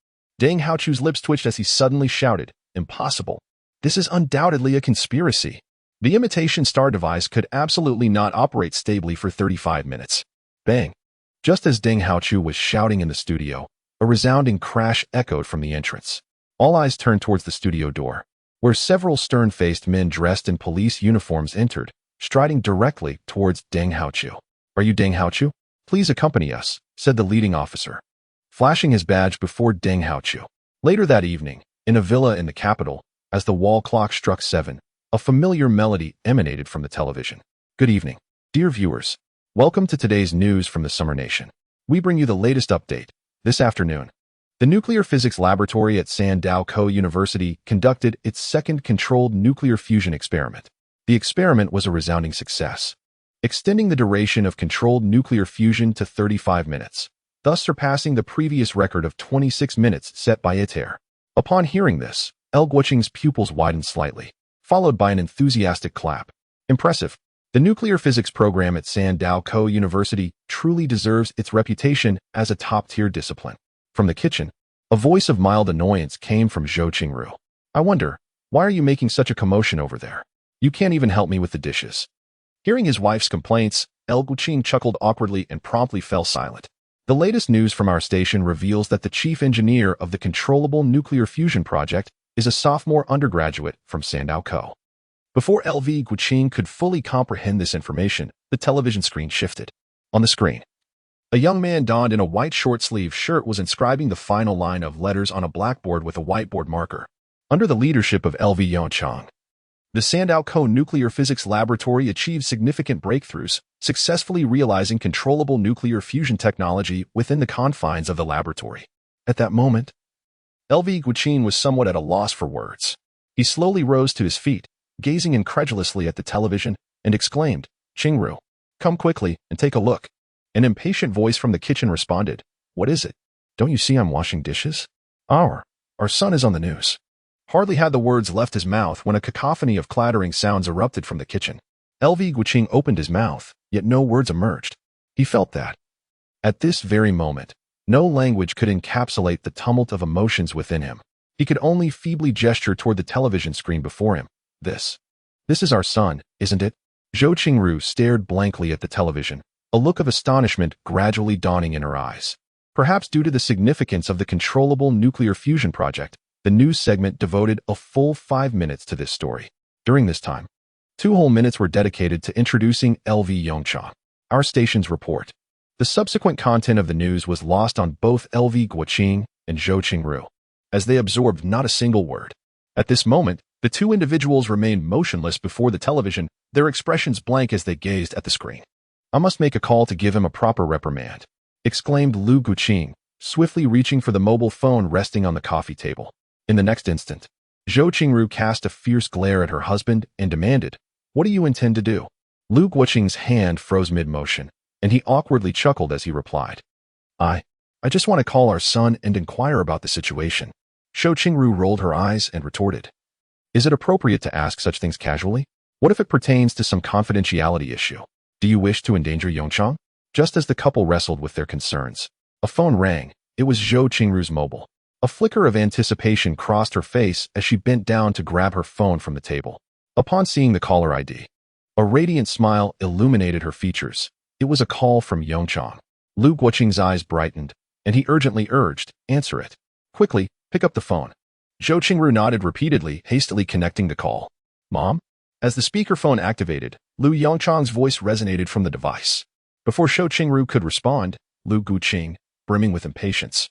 Speaker 1: Deng Haochu's lips twitched as he suddenly shouted, Impossible. This is undoubtedly a conspiracy. The imitation star device could absolutely not operate stably for 35 minutes. Bang. Just as Deng Haochu was shouting in the studio, a resounding crash echoed from the entrance. All eyes turned towards the studio door, where several stern-faced men dressed in police uniforms entered, striding directly towards Deng Haochu. Are you Deng Haochu? Please accompany us, said the leading officer, flashing his badge before Deng Haochu. Later that evening, in a villa in the capital, as the wall clock struck 7, a familiar melody emanated from the television. Good evening, dear viewers. Welcome to today's news from the Summer Nation. We bring you the latest update. This afternoon, the Nuclear Physics Laboratory at Sandao University conducted its second controlled nuclear fusion experiment. The experiment was a resounding success, extending the duration of controlled nuclear fusion to 35 minutes, thus surpassing the previous record of 26 minutes set by ITER. Upon hearing this, El Guoqing's pupils widened slightly, followed by an enthusiastic clap. Impressive. The nuclear physics program at Sandao University truly deserves its reputation as a top-tier discipline. From the kitchen, a voice of mild annoyance came from Zhou Qingru. I wonder, why are you making such a commotion over there? You can't even help me with the dishes. Hearing his wife's complaints, El Guoqing chuckled awkwardly and promptly fell silent. The latest news from our station reveals that the chief engineer of the controllable nuclear fusion project is a sophomore undergraduate from Sandao. Before LV Guoqing could fully comprehend this information, the television screen shifted. On the screen, a young man donned in a white short-sleeved shirt was inscribing the final line of letters on a blackboard with a whiteboard marker. Under the leadership of LV Yongchang, the Sandao Nuclear Physics Laboratory achieved significant breakthroughs, successfully realizing controllable nuclear fusion technology within the confines of the laboratory. At that moment, LV Guoqing was somewhat at a loss for words. He slowly rose to his feet, gazing incredulously at the television, and exclaimed, Qingru, come quickly and take a look. An impatient voice from the kitchen responded, What is it? Don't you see I'm washing dishes? Our son is on the news. Hardly had the words left his mouth when a cacophony of clattering sounds erupted from the kitchen. LV Guiqing opened his mouth, yet no words emerged. He felt that. At this very moment, no language could encapsulate the tumult of emotions within him. He could only feebly gesture toward the television screen before him. This is our son, isn't it? Zhou Qingru stared blankly at the television, a look of astonishment gradually dawning in her eyes. Perhaps due to the significance of the controllable nuclear fusion project, the news segment devoted a full 5 minutes to this story. During this time, 2 whole minutes were dedicated to introducing LV Yongchang, our station's report. The subsequent content of the news was lost on both LV Guiqing and Zhou Qingru, as they absorbed not a single word. At this moment, the 2 individuals remained motionless before the television, their expressions blank as they gazed at the screen. I must make a call to give him a proper reprimand, exclaimed Lu Guiqing, swiftly reaching for the mobile phone resting on the coffee table. In the next instant, Zhou Qingru cast a fierce glare at her husband and demanded, "What do you intend to do?" Lu Guiqing's hand froze mid-motion, and he awkwardly chuckled as he replied, I just want to call our son and inquire about the situation." Zhou Qingru rolled her eyes and retorted, "Is it appropriate to ask such things casually? What if it pertains to some confidentiality issue? Do you wish to endanger Yongchang?" Just as the couple wrestled with their concerns, a phone rang. It was Zhou Qingru's mobile. A flicker of anticipation crossed her face as she bent down to grab her phone from the table. Upon seeing the caller ID, a radiant smile illuminated her features. It was a call from Yongchang. Lu Guiqing's eyes brightened, and he urgently urged, "Answer it. Quickly, pick up the phone." Zhou Qingru nodded repeatedly, hastily connecting the call. "Mom?" As the speakerphone activated, Lu Yongchang's voice resonated from the device. Before Zhou Qingru could respond, Lu Guiqing, brimming with impatience,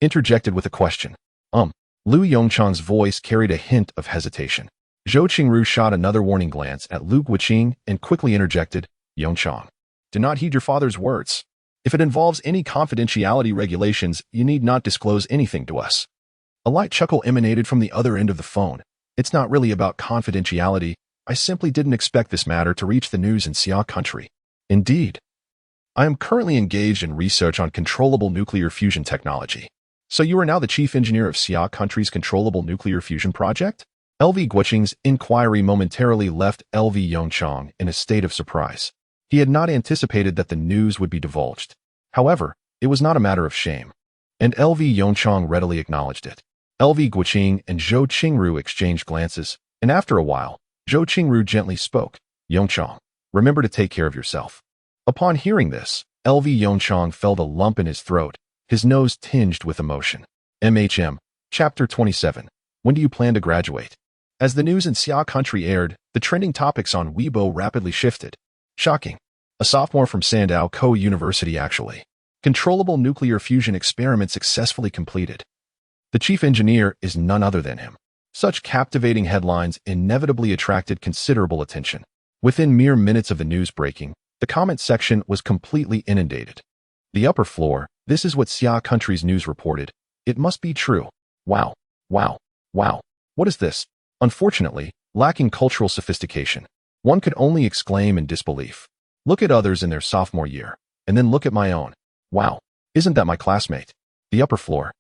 Speaker 1: interjected with a question. Lu Yongchang's voice carried a hint of hesitation. Zhou Qingru shot another warning glance at Lu Guiqing and quickly interjected, "Yongchang, do not heed your father's words. If it involves any confidentiality regulations, you need not disclose anything to us." A light chuckle emanated from the other end of the phone. "It's not really about confidentiality. I simply didn't expect this matter to reach the news in Xia country. Indeed, I am currently engaged in research on controllable nuclear fusion technology. So you are now the chief engineer of Xia country's controllable nuclear fusion project?" LV Guiqing's inquiry momentarily left LV Yongchang in a state of surprise. He had not anticipated that the news would be divulged. However, it was not a matter of shame, and LV Yongchang readily acknowledged it. LV Guiqing and Zhou Qingru exchanged glances, and after a while, Zhou Qingru gently spoke, "Yongchang, remember to take care of yourself." Upon hearing this, LV Yongchang felt a lump in his throat, his nose tinged with emotion. Chapter 27. When do you plan to graduate? As the news in Xia country aired, the trending topics on Weibo rapidly shifted. Shocking. A sophomore from Sandow University actually. Controllable nuclear fusion experiment successfully completed. The chief engineer is none other than him. Such captivating headlines inevitably attracted considerable attention. Within mere minutes of the news breaking, the comment section was completely inundated. The upper floor, this is what Xia country's news reported. It must be true. Wow. Wow. Wow. What is this? Unfortunately, lacking cultural sophistication, one could only exclaim in disbelief. Look at others in their sophomore year, and then look at my own. Wow. Isn't that my classmate? The upper floor.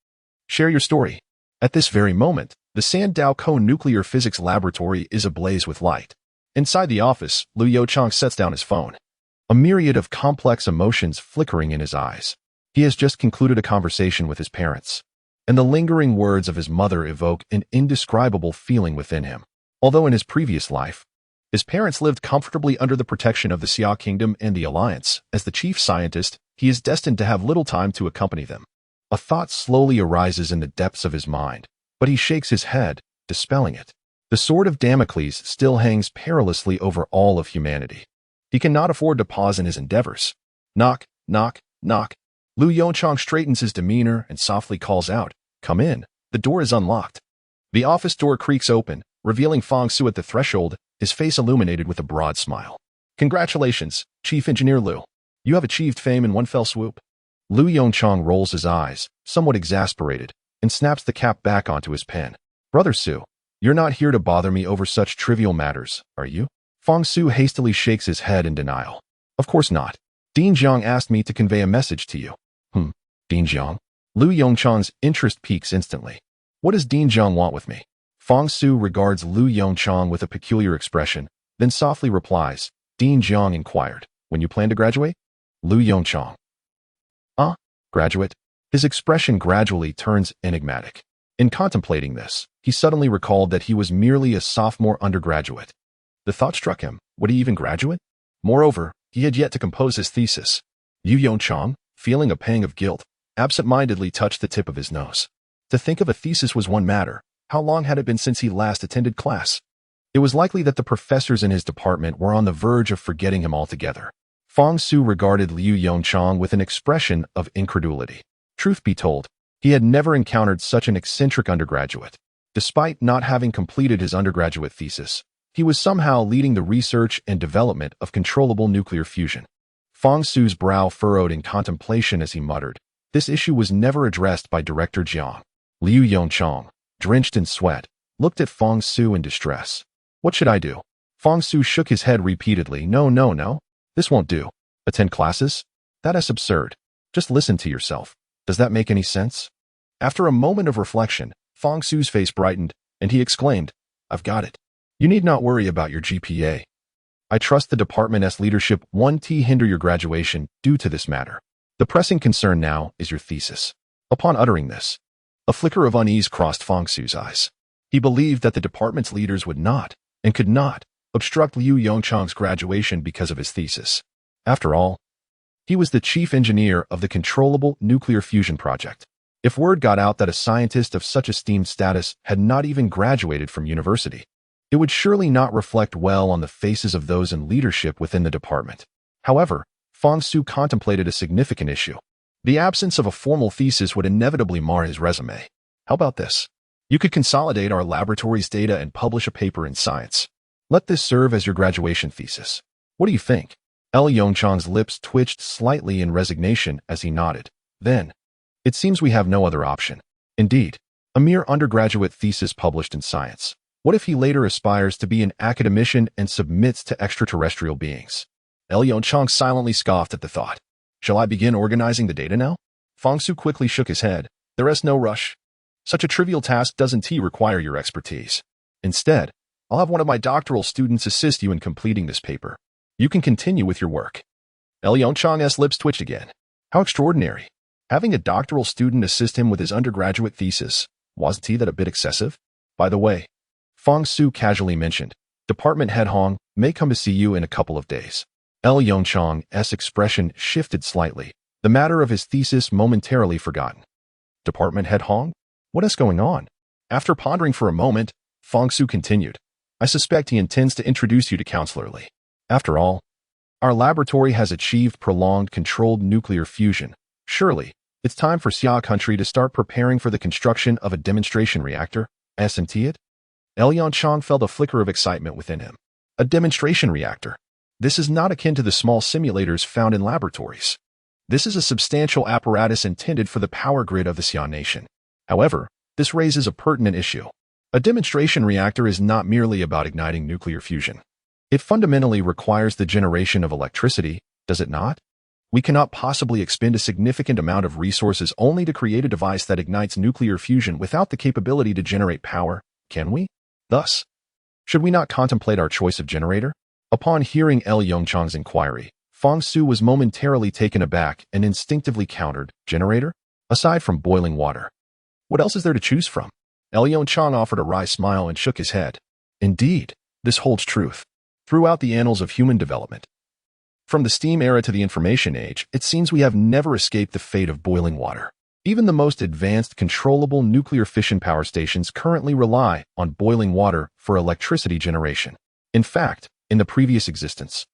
Speaker 1: Share your story. At this very moment, the Sandow Nuclear Physics Laboratory is ablaze with light. Inside the office, Lu Yongchang sets down his phone. A myriad of complex emotions flickering in his eyes. He has just concluded a conversation with his parents, and the lingering words of his mother evoke an indescribable feeling within him. Although in his previous life, his parents lived comfortably under the protection of the Xia Kingdom and the Alliance, as the chief scientist, he is destined to have little time to accompany them. A thought slowly arises in the depths of his mind, but he shakes his head, dispelling it. The sword of Damocles still hangs perilously over all of humanity. He cannot afford to pause in his endeavors. Knock, knock, knock. Lu Yongchang straightens his demeanor and softly calls out, "Come in." The door is unlocked. The office door creaks open, revealing Fang Su at the threshold, his face illuminated with a broad smile. "Congratulations, Chief Engineer Lu. You have achieved fame in one fell swoop." Lu Yongchang rolls his eyes, somewhat exasperated, and snaps the cap back onto his pen. "Brother Su, you're not here to bother me over such trivial matters, are you?" Fang Su hastily shakes his head in denial. "Of course not. Dean Jiang asked me to convey a message to you." Dean Jiang? Liu Yongchang's interest peaks instantly. What does Dean Zhang want with me? Fang Su regards Liu Yongchang with a peculiar expression, then softly replies. Dean Zhang inquired, when you plan to graduate? Liu Yongchang. Graduate? His expression gradually turns enigmatic. In contemplating this, he suddenly recalled that he was merely a sophomore undergraduate. The thought struck him, would he even graduate? Moreover, he had yet to compose his thesis. Liu Yongchang, feeling a pang of guilt, absent-mindedly touched the tip of his nose. To think of a thesis was one matter. How long had it been since he last attended class? It was likely that the professors in his department were on the verge of forgetting him altogether. Fang Su regarded Liu Yongchang with an expression of incredulity. Truth be told, he had never encountered such an eccentric undergraduate. Despite not having completed his undergraduate thesis, he was somehow leading the research and development of controllable nuclear fusion. Fang Su's brow furrowed in contemplation as he muttered, this issue was never addressed by Director Jiang. Liu Yongchang, drenched in sweat, looked at Fang Su in distress. What should I do? Fang Su shook his head repeatedly. No. This won't do. Attend classes? That is absurd. Just listen to yourself. Does that make any sense? After a moment of reflection, Fang Su's face brightened, and he exclaimed, I've got it. You need not worry about your GPA. I trust the department's leadership won't hinder your graduation due to this matter. The pressing concern now is your thesis. Upon uttering this, a flicker of unease crossed Fang Su's eyes. He believed that the department's leaders would not, and could not, obstruct Liu Yongchang's graduation because of his thesis. After all, he was the chief engineer of the controllable nuclear fusion project. If word got out that a scientist of such esteemed status had not even graduated from university, it would surely not reflect well on the faces of those in leadership within the department. However, Fang Su contemplated a significant issue. The absence of a formal thesis would inevitably mar his resume. How about this? You could consolidate our laboratory's data and publish a paper in Science. Let this serve as your graduation thesis. What do you think? Liu Yongchang's lips twitched slightly in resignation as he nodded. Then, it seems we have no other option. Indeed, a mere undergraduate thesis published in Science. What if he later aspires to be an academician and submits to extraterrestrial beings? Liu Yongchang silently scoffed at the thought. Shall I begin organizing the data now? Fang Su quickly shook his head. There is no rush. Such a trivial task doesn't require your expertise. Instead, I'll have one of my doctoral students assist you in completing this paper. You can continue with your work. Liu Yongchang's lips twitched again. How extraordinary. Having a doctoral student assist him with his undergraduate thesis, wasn't that a bit excessive? By the way, Fang Su casually mentioned, Department Head Hong may come to see you in a couple of days. Liu Yongchang's expression shifted slightly, the matter of his thesis momentarily forgotten. Department Head Hong? What is going on? After pondering for a moment, Fang Su continued, I suspect he intends to introduce you to Counselor Li. After all, our laboratory has achieved prolonged controlled nuclear fusion. Surely, it's time for Xia country to start preparing for the construction of a demonstration reactor, isn't it? Liu Yongchang felt a flicker of excitement within him. A demonstration reactor. This is not akin to the small simulators found in laboratories. This is a substantial apparatus intended for the power grid of the Xia nation. However, this raises a pertinent issue. A demonstration reactor is not merely about igniting nuclear fusion. It fundamentally requires the generation of electricity, does it not? We cannot possibly expend a significant amount of resources only to create a device that ignites nuclear fusion without the capability to generate power, can we? Thus, should we not contemplate our choice of generator? Upon hearing Liu Yongchang's inquiry, Fang Su was momentarily taken aback and instinctively countered, generator? Aside from boiling water, what else is there to choose from? Liu Yongchang offered a wry smile and shook his head. Indeed, this holds truth. Throughout the annals of human development, from the steam era to the information age, it seems we have never escaped the fate of boiling water. Even the most advanced controllable nuclear fission power stations currently rely on boiling water for electricity generation. In fact, in the previous existence,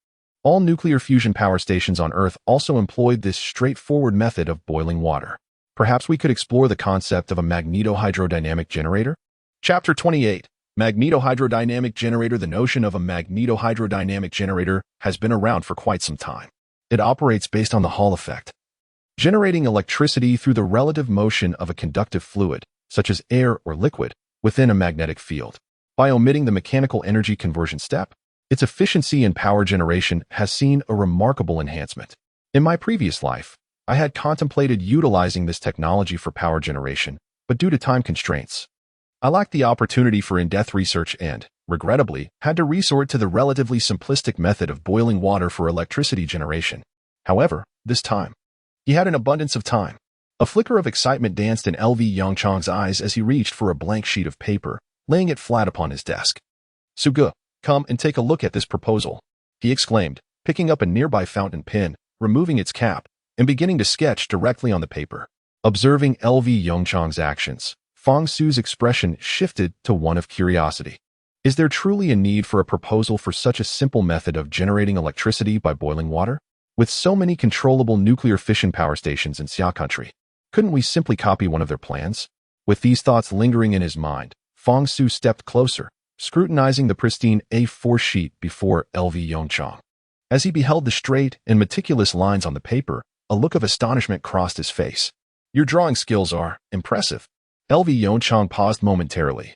Speaker 1: all nuclear fusion power stations on Earth also employed this straightforward method of boiling water. Perhaps we could explore the concept of a magnetohydrodynamic generator? Chapter 28. Magnetohydrodynamic generator. The notion of a magnetohydrodynamic generator has been around for quite some time. It operates based on the Hall effect, generating electricity through the relative motion of a conductive fluid, such as air or liquid, within a magnetic field. By omitting the mechanical energy conversion step, its efficiency in power generation has seen a remarkable enhancement. In my previous life, I had contemplated utilizing this technology for power generation, but due to time constraints, I lacked the opportunity for in-depth research and, regrettably, had to resort to the relatively simplistic method of boiling water for electricity generation. However, this time, he had an abundance of time. A flicker of excitement danced in LV Yongchang's eyes as he reached for a blank sheet of paper, laying it flat upon his desk. "Suge, come and take a look at this proposal," he exclaimed, picking up a nearby fountain pen, removing its cap, and beginning to sketch directly on the paper. Observing LV Yongchang's actions, Fong Su's expression shifted to one of curiosity. Is there truly a need for a proposal for such a simple method of generating electricity by boiling water? With so many controllable nuclear fission power stations in Xia country, couldn't we simply copy one of their plans? With these thoughts lingering in his mind, Fong Su stepped closer, scrutinizing the pristine A4 sheet before LV Yongchang. As he beheld the straight and meticulous lines on the paper, a look of astonishment crossed his face. "Your drawing skills are impressive." LV Yongchang paused momentarily,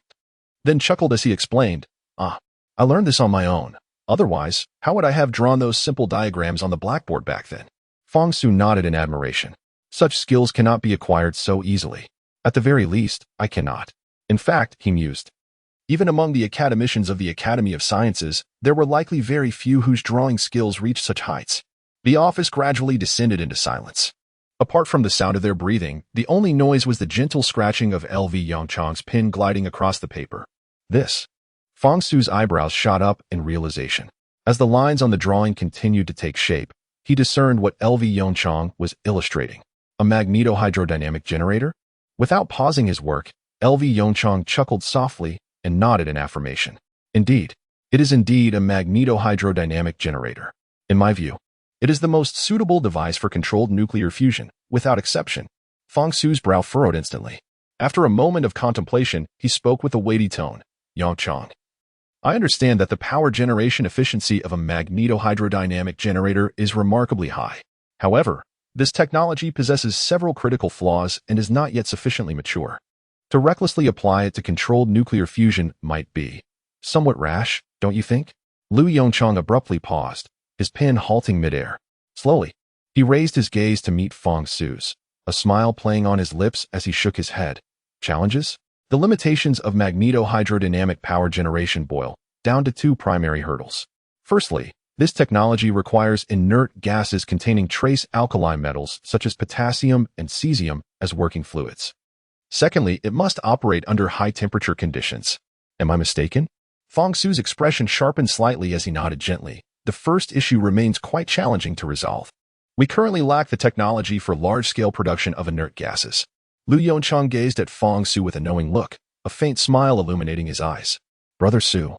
Speaker 1: then chuckled as he explained, I learned this on my own. Otherwise, how would I have drawn those simple diagrams on the blackboard back then?" Fong Su nodded in admiration. "Such skills cannot be acquired so easily. At the very least, I cannot." In fact, he mused, even among the academicians of the Academy of Sciences, there were likely very few whose drawing skills reached such heights. The office gradually descended into silence. Apart from the sound of their breathing, the only noise was the gentle scratching of LV Yongchang's pen gliding across the paper. This. Fong Su's eyebrows shot up in realization. As the lines on the drawing continued to take shape, he discerned what LV Yongchang was illustrating. A magneto-hydrodynamic generator? Without pausing his work, LV Yongchang chuckled softly and nodded in affirmation. "Indeed, it is indeed a magneto-hydrodynamic generator. In my view, it is the most suitable device for controlled nuclear fusion, without exception." Fong Su's brow furrowed instantly. After a moment of contemplation, he spoke with a weighty tone. "Yongchang, I understand that the power generation efficiency of a magneto-hydrodynamic generator is remarkably high. However, this technology possesses several critical flaws and is not yet sufficiently mature. To recklessly apply it to controlled nuclear fusion might be somewhat rash, don't you think?" Lu Yongchang abruptly paused, his pen halting midair. Slowly, he raised his gaze to meet Fong Su's, a smile playing on his lips as he shook his head. "Challenges?" The limitations of magneto-hydrodynamic power generation boil down to two primary hurdles. Firstly, this technology requires inert gases containing trace alkali metals such as potassium and cesium as working fluids. Secondly, it must operate under high-temperature conditions. Am I mistaken? Fong Su's expression sharpened slightly as he nodded gently. The first issue remains quite challenging to resolve. We currently lack the technology for large-scale production of inert gases. Lu Yongchang gazed at Fong Su with a knowing look, a faint smile illuminating his eyes. "Brother Su,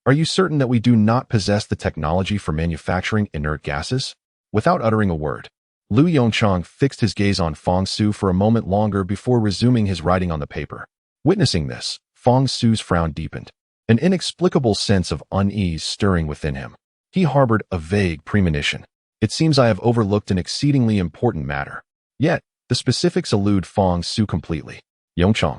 Speaker 1: are you certain that we do not possess the technology for manufacturing inert gases?" Without uttering a word, Lu Yongchang fixed his gaze on Fong Su for a moment longer before resuming his writing on the paper. Witnessing this, Fong Su's frown deepened, an inexplicable sense of unease stirring within him. He harbored a vague premonition. "It seems I have overlooked an exceedingly important matter." Yet, the specifics elude Fong Su completely. "Yongchang."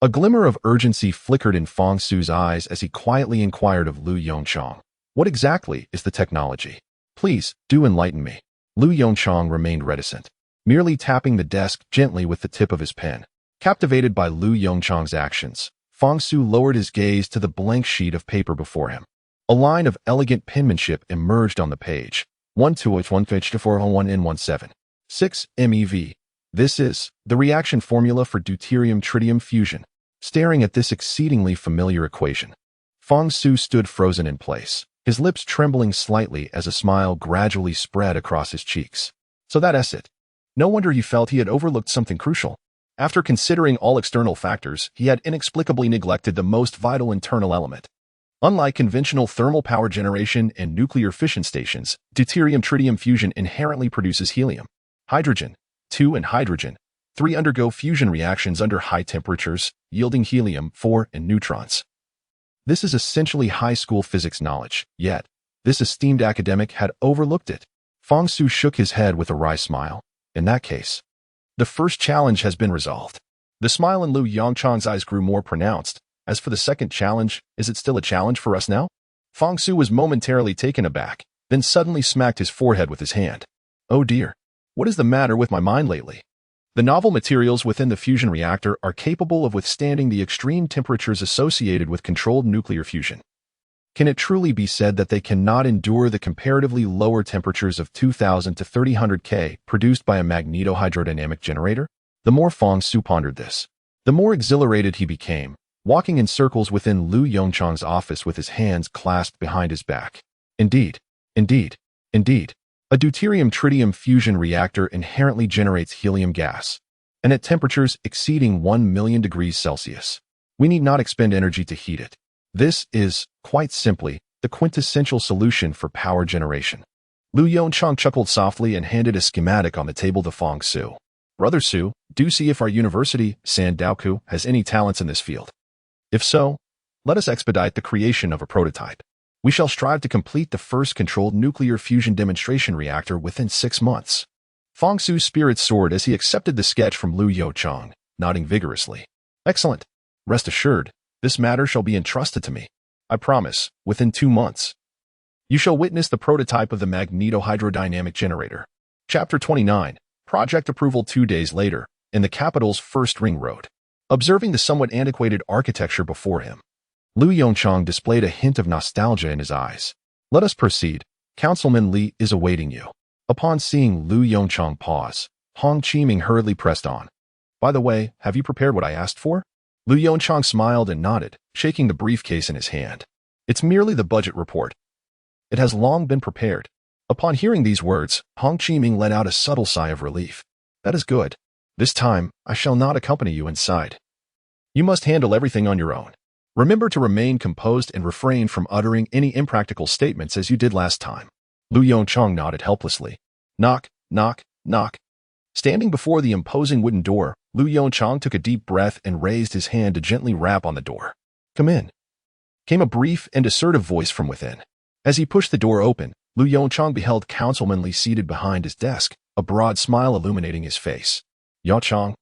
Speaker 1: A glimmer of urgency flickered in Fong Su's eyes as he quietly inquired of Lu Yongchang. "What exactly is the technology? Please, do enlighten me." Lu Yongchang remained reticent, merely tapping the desk gently with the tip of his pen. Captivated by Lu Yongchang's actions, Fong Su lowered his gaze to the blank sheet of paper before him. A line of elegant penmanship emerged on the page. 1281401N17. 6 MeV. This is the reaction formula for deuterium-tritium fusion. Staring at this exceedingly familiar equation, Fong Su stood frozen in place, his lips trembling slightly as a smile gradually spread across his cheeks. So that's it. No wonder he felt he had overlooked something crucial. After considering all external factors, he had inexplicably neglected the most vital internal element. Unlike conventional thermal power generation and nuclear fission stations, deuterium-tritium fusion inherently produces helium. Hydrogen, 2 and hydrogen, 3 undergo fusion reactions under high temperatures, yielding helium, 4 and neutrons. This is essentially high school physics knowledge, yet this esteemed academic had overlooked it. Fong Su shook his head with a wry smile. In that case, the first challenge has been resolved. The smile in Lu Yongchang's eyes grew more pronounced. As for the second challenge, is it still a challenge for us now? Fong Su was momentarily taken aback, then suddenly smacked his forehead with his hand. "Oh dear. What is the matter with my mind lately? The novel materials within the fusion reactor are capable of withstanding the extreme temperatures associated with controlled nuclear fusion. Can it truly be said that they cannot endure the comparatively lower temperatures of 2000 to 3000 K produced by a magnetohydrodynamic generator? The more Fong Su pondered this, the more exhilarated he became, walking in circles within Lu Yongchang's office with his hands clasped behind his back. Indeed, indeed, indeed. A deuterium-tritium fusion reactor inherently generates helium gas, and at temperatures exceeding 1 million degrees Celsius. We need not expend energy to heat it. This is, quite simply, the quintessential solution for power generation. Lu Yongchang chuckled softly and handed a schematic on the table to Fong Su. Brother Su, do see if our university, Sandaoku, has any talents in this field. If so, let us expedite the creation of a prototype. We shall strive to complete the first controlled nuclear fusion demonstration reactor within 6 months. Fong Su's spirits soared as he accepted the sketch from Lu Yongchang, nodding vigorously. Excellent. Rest assured, this matter shall be entrusted to me. I promise, within 2 months. You shall witness the prototype of the magnetohydrodynamic generator. Chapter 29. Project approval 2 days later, in the capital's first ring road. Observing the somewhat antiquated architecture before him, Lu Yongchang displayed a hint of nostalgia in his eyes. Let us proceed. Councilman Li is awaiting you. Upon seeing Lu Yongchang pause, Hong Qiming hurriedly pressed on. By the way, have you prepared what I asked for? Lu Yongchang smiled and nodded, shaking the briefcase in his hand. It's merely the budget report. It has long been prepared. Upon hearing these words, Hong Qiming let out a subtle sigh of relief. That is good. This time, I shall not accompany you inside. You must handle everything on your own. Remember to remain composed and refrain from uttering any impractical statements as you did last time. Lu Yongchang nodded helplessly. Knock, knock, knock. Standing before the imposing wooden door, Lu Yongchang took a deep breath and raised his hand to gently rap on the door. Come in. Came a brief and assertive voice from within. As he pushed the door open, Lu Yongchang beheld Councilman Li seated behind his desk, a broad smile illuminating his face. Yongchang,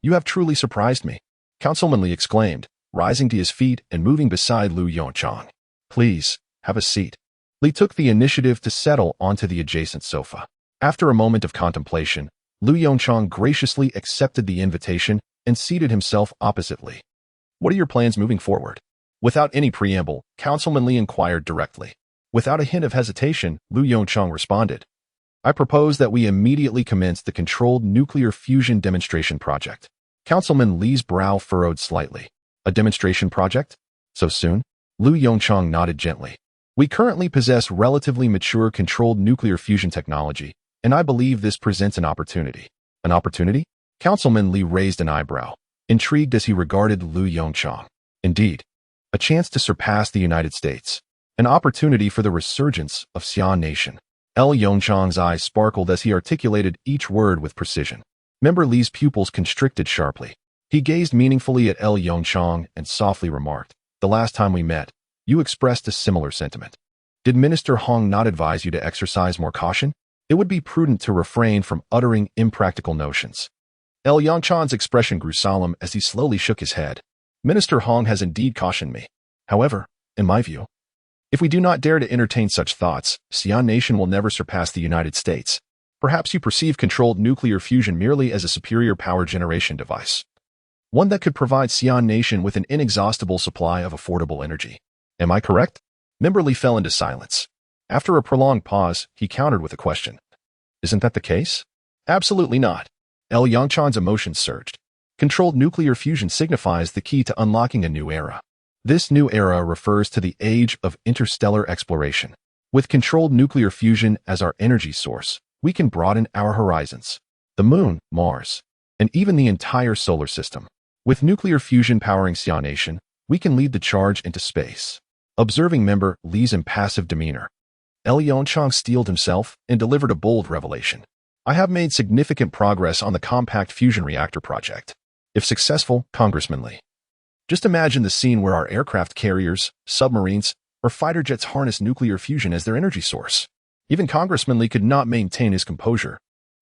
Speaker 1: you have truly surprised me, Councilman Li exclaimed, rising to his feet and moving beside Lu Yongchang. Please, have a seat. Li took the initiative to settle onto the adjacent sofa. After a moment of contemplation, Lu Yongchang graciously accepted the invitation and seated himself opposite Li. What are your plans moving forward? Without any preamble, Councilman Li inquired directly. Without a hint of hesitation, Lu Yongchang responded. I propose that we immediately commence the controlled nuclear fusion demonstration project. Councilman Li's brow furrowed slightly. A demonstration project? So soon? Lu Yongchang nodded gently. We currently possess relatively mature controlled nuclear fusion technology, and I believe this presents an opportunity. An opportunity? Councilman Li raised an eyebrow, intrigued as he regarded Lu Yongchang. Indeed, a chance to surpass the United States. An opportunity for the resurgence of Xi'an Nation. L. Yongchang's eyes sparkled as he articulated each word with precision. Member Li's pupils constricted sharply. He gazed meaningfully at L. Yongchang and softly remarked, the last time we met, you expressed a similar sentiment. Did Minister Hong not advise you to exercise more caution? It would be prudent to refrain from uttering impractical notions. L. Yongchang's expression grew solemn as he slowly shook his head. Minister Hong has indeed cautioned me. However, in my view, if we do not dare to entertain such thoughts, Xi'an Nation will never surpass the United States. Perhaps you perceive controlled nuclear fusion merely as a superior power generation device. One that could provide Xi'an Nation with an inexhaustible supply of affordable energy. Am I correct? Member Li fell into silence. After a prolonged pause, he countered with a question. Isn't that the case? Absolutely not. L. Yongchang's emotions surged. Controlled nuclear fusion signifies the key to unlocking a new era. This new era refers to the age of interstellar exploration. With controlled nuclear fusion as our energy source, we can broaden our horizons. The Moon, Mars, and even the entire solar system. With nuclear fusion powering Xi'an Nation, we can lead the charge into space. Observing member Li's impassive demeanor, L. Yongchang steeled himself and delivered a bold revelation. I have made significant progress on the compact fusion reactor project. If successful, Congressman Li. Just imagine the scene where our aircraft carriers, submarines, or fighter jets harness nuclear fusion as their energy source. Even Congressman Li could not maintain his composure.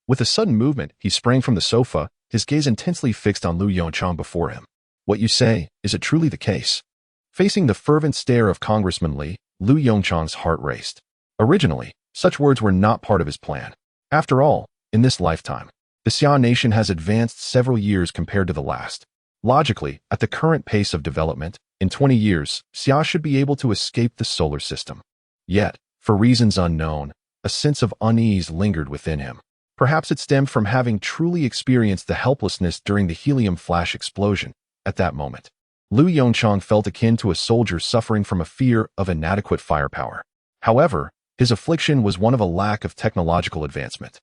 Speaker 1: With a sudden movement, he sprang from the sofa, his gaze intensely fixed on Lu Yongchang before him. What you say, is it truly the case? Facing the fervent stare of Congressman Li, Lu Yongchang's heart raced. Originally, such words were not part of his plan. After all, In this lifetime, the Xia nation has advanced several years compared to the last. Logically, at the current pace of development, in 20 years, Xia should be able to escape the solar system. Yet, for reasons unknown, a sense of unease lingered within him. Perhaps it stemmed from having truly experienced the helplessness during the helium flash explosion. At that moment, Lu Yongchang felt akin to a soldier suffering from a fear of inadequate firepower. However, his affliction was one of a lack of technological advancement.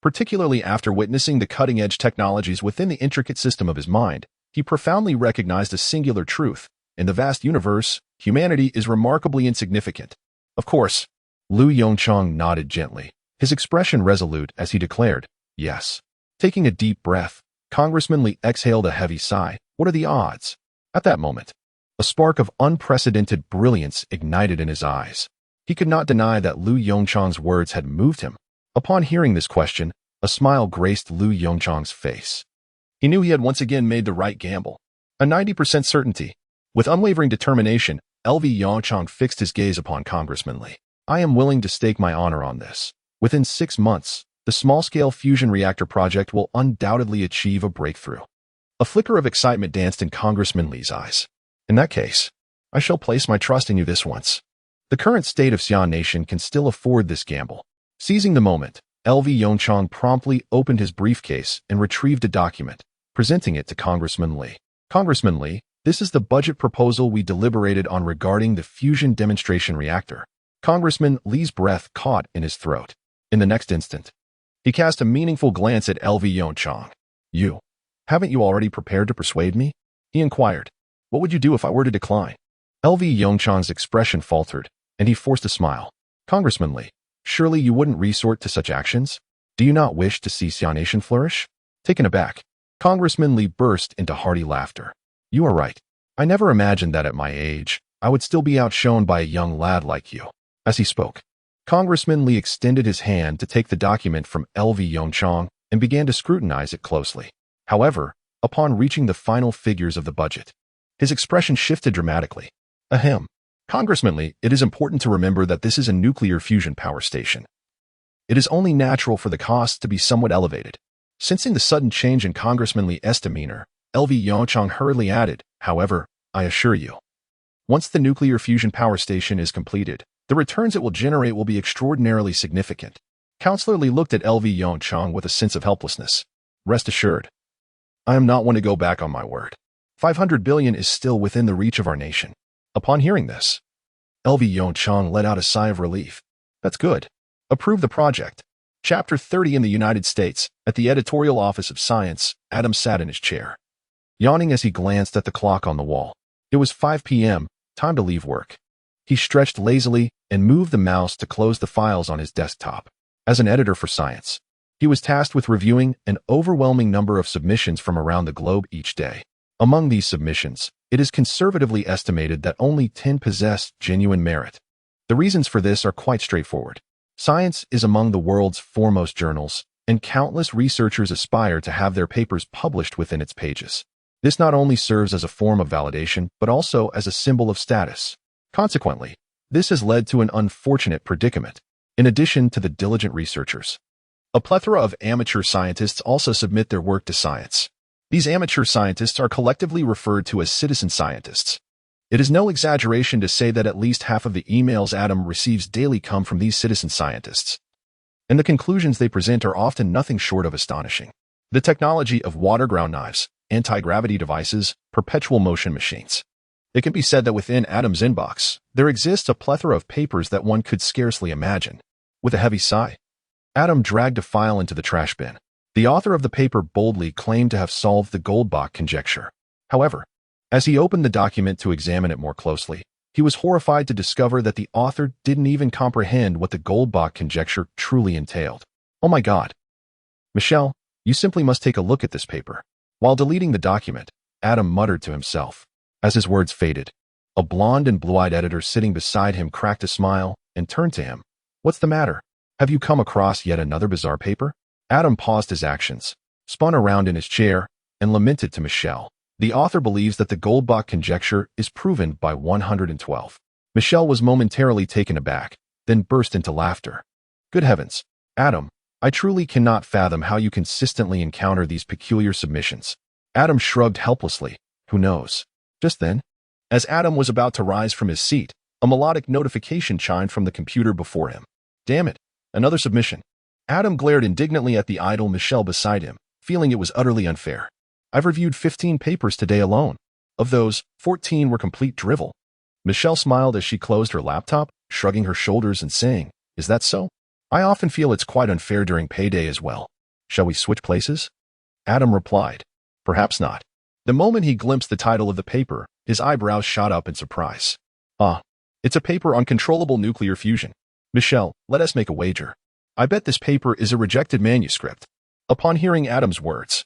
Speaker 1: Particularly after witnessing the cutting-edge technologies within the intricate system of his mind, he profoundly recognized a singular truth. In the vast universe, humanity is remarkably insignificant. Of course, Lu Yongchang nodded gently, his expression resolute as he declared, "Yes." Taking a deep breath, Congressman Li exhaled a heavy sigh. What are the odds? At that moment, a spark of unprecedented brilliance ignited in his eyes. He could not deny that Lu Yongchang's words had moved him. Upon hearing this question, a smile graced Lu Yongchang's face. He knew he had once again made the right gamble. A 90% certainty. With unwavering determination, LV Yongchang fixed his gaze upon Congressman Li. I am willing to stake my honor on this. Within 6 months, the small-scale fusion reactor project will undoubtedly achieve a breakthrough. A flicker of excitement danced in Congressman Li's eyes. In that case, I shall place my trust in you this once. The current state of Xia Nation can still afford this gamble. Seizing the moment, LV Yongchang promptly opened his briefcase and retrieved a document, presenting it to Congressman Li. Congressman Li, this is the budget proposal we deliberated on regarding the fusion demonstration reactor. Congressman Li's breath caught in his throat. In the next instant, he cast a meaningful glance at LV Yongchang. Haven't you already prepared to persuade me? He inquired. What would you do if I were to decline? LV Yongchang's expression faltered, and he forced a smile. Congressman Li, surely you wouldn't resort to such actions? Do you not wish to see Xia Nation flourish? Taken aback, Congressman Li burst into hearty laughter. You are right. I never imagined that at my age, I would still be outshone by a young lad like you. As he spoke, Congressman Li extended his hand to take the document from LV Yongchang and began to scrutinize it closely. However, upon reaching the final figures of the budget, his expression shifted dramatically. Ahem. Congressman Li, it is important to remember that this is a nuclear fusion power station. It is only natural for the costs to be somewhat elevated. Sensing the sudden change in Congressman Li's demeanor, LV Yongchang hurriedly added, however, I assure you, once the nuclear fusion power station is completed, the returns it will generate will be extraordinarily significant. Counselor Li looked at LV Yongchang with a sense of helplessness. Rest assured, I am not one to go back on my word. 500 billion is still within the reach of our nation. Upon hearing this, LV Yongchang let out a sigh of relief. That's good. Approve the project. Chapter 30 in the United States, at the editorial office of Science, Adam sat in his chair, yawning as he glanced at the clock on the wall. It was 5 p.m., time to leave work. He stretched lazily and moved the mouse to close the files on his desktop. As an editor for Science, he was tasked with reviewing an overwhelming number of submissions from around the globe each day. Among these submissions, it is conservatively estimated that only 10 possessed genuine merit. The reasons for this are quite straightforward. Science is among the world's foremost journals, and countless researchers aspire to have their papers published within its pages. This not only serves as a form of validation, but also as a symbol of status. Consequently, this has led to an unfortunate predicament. In addition to the diligent researchers, a plethora of amateur scientists also submit their work to Science. These amateur scientists are collectively referred to as citizen scientists. It is no exaggeration to say that at least half of the emails Adam receives daily come from these citizen scientists, and the conclusions they present are often nothing short of astonishing. The technology of water-ground knives, anti-gravity devices, perpetual motion machines. It can be said that within Adam's inbox, there exists a plethora of papers that one could scarcely imagine. With a heavy sigh, Adam dragged a file into the trash bin. The author of the paper boldly claimed to have solved the Goldbach conjecture. However, as he opened the document to examine it more closely, he was horrified to discover that the author didn't even comprehend what the Goldbach conjecture truly entailed. Oh my God. Michelle, you simply must take a look at this paper. While deleting the document, Adam muttered to himself. As his words faded, a blonde and blue-eyed editor sitting beside him cracked a smile and turned to him. What's the matter? Have you come across yet another bizarre paper? Adam paused his actions, spun around in his chair, and lamented to Michelle. The author believes that the Goldbach conjecture is proven by 112. Michelle was momentarily taken aback, then burst into laughter. Good heavens, Adam, I truly cannot fathom how you consistently encounter these peculiar submissions. Adam shrugged helplessly. Who knows? Just then, as Adam was about to rise from his seat, a melodic notification chimed from the computer before him. Damn it, another submission. Adam glared indignantly at the idle Michelle beside him, feeling it was utterly unfair. I've reviewed 15 papers today alone. Of those, 14 were complete drivel. Michelle smiled as she closed her laptop, shrugging her shoulders and saying, Is that so? I often feel it's quite unfair during payday as well. Shall we switch places? Adam replied, Perhaps not. The moment he glimpsed the title of the paper, his eyebrows shot up in surprise. Ah, it's a paper on controllable nuclear fusion. Michelle, let us make a wager. I bet this paper is a rejected manuscript. Upon hearing Adam's words,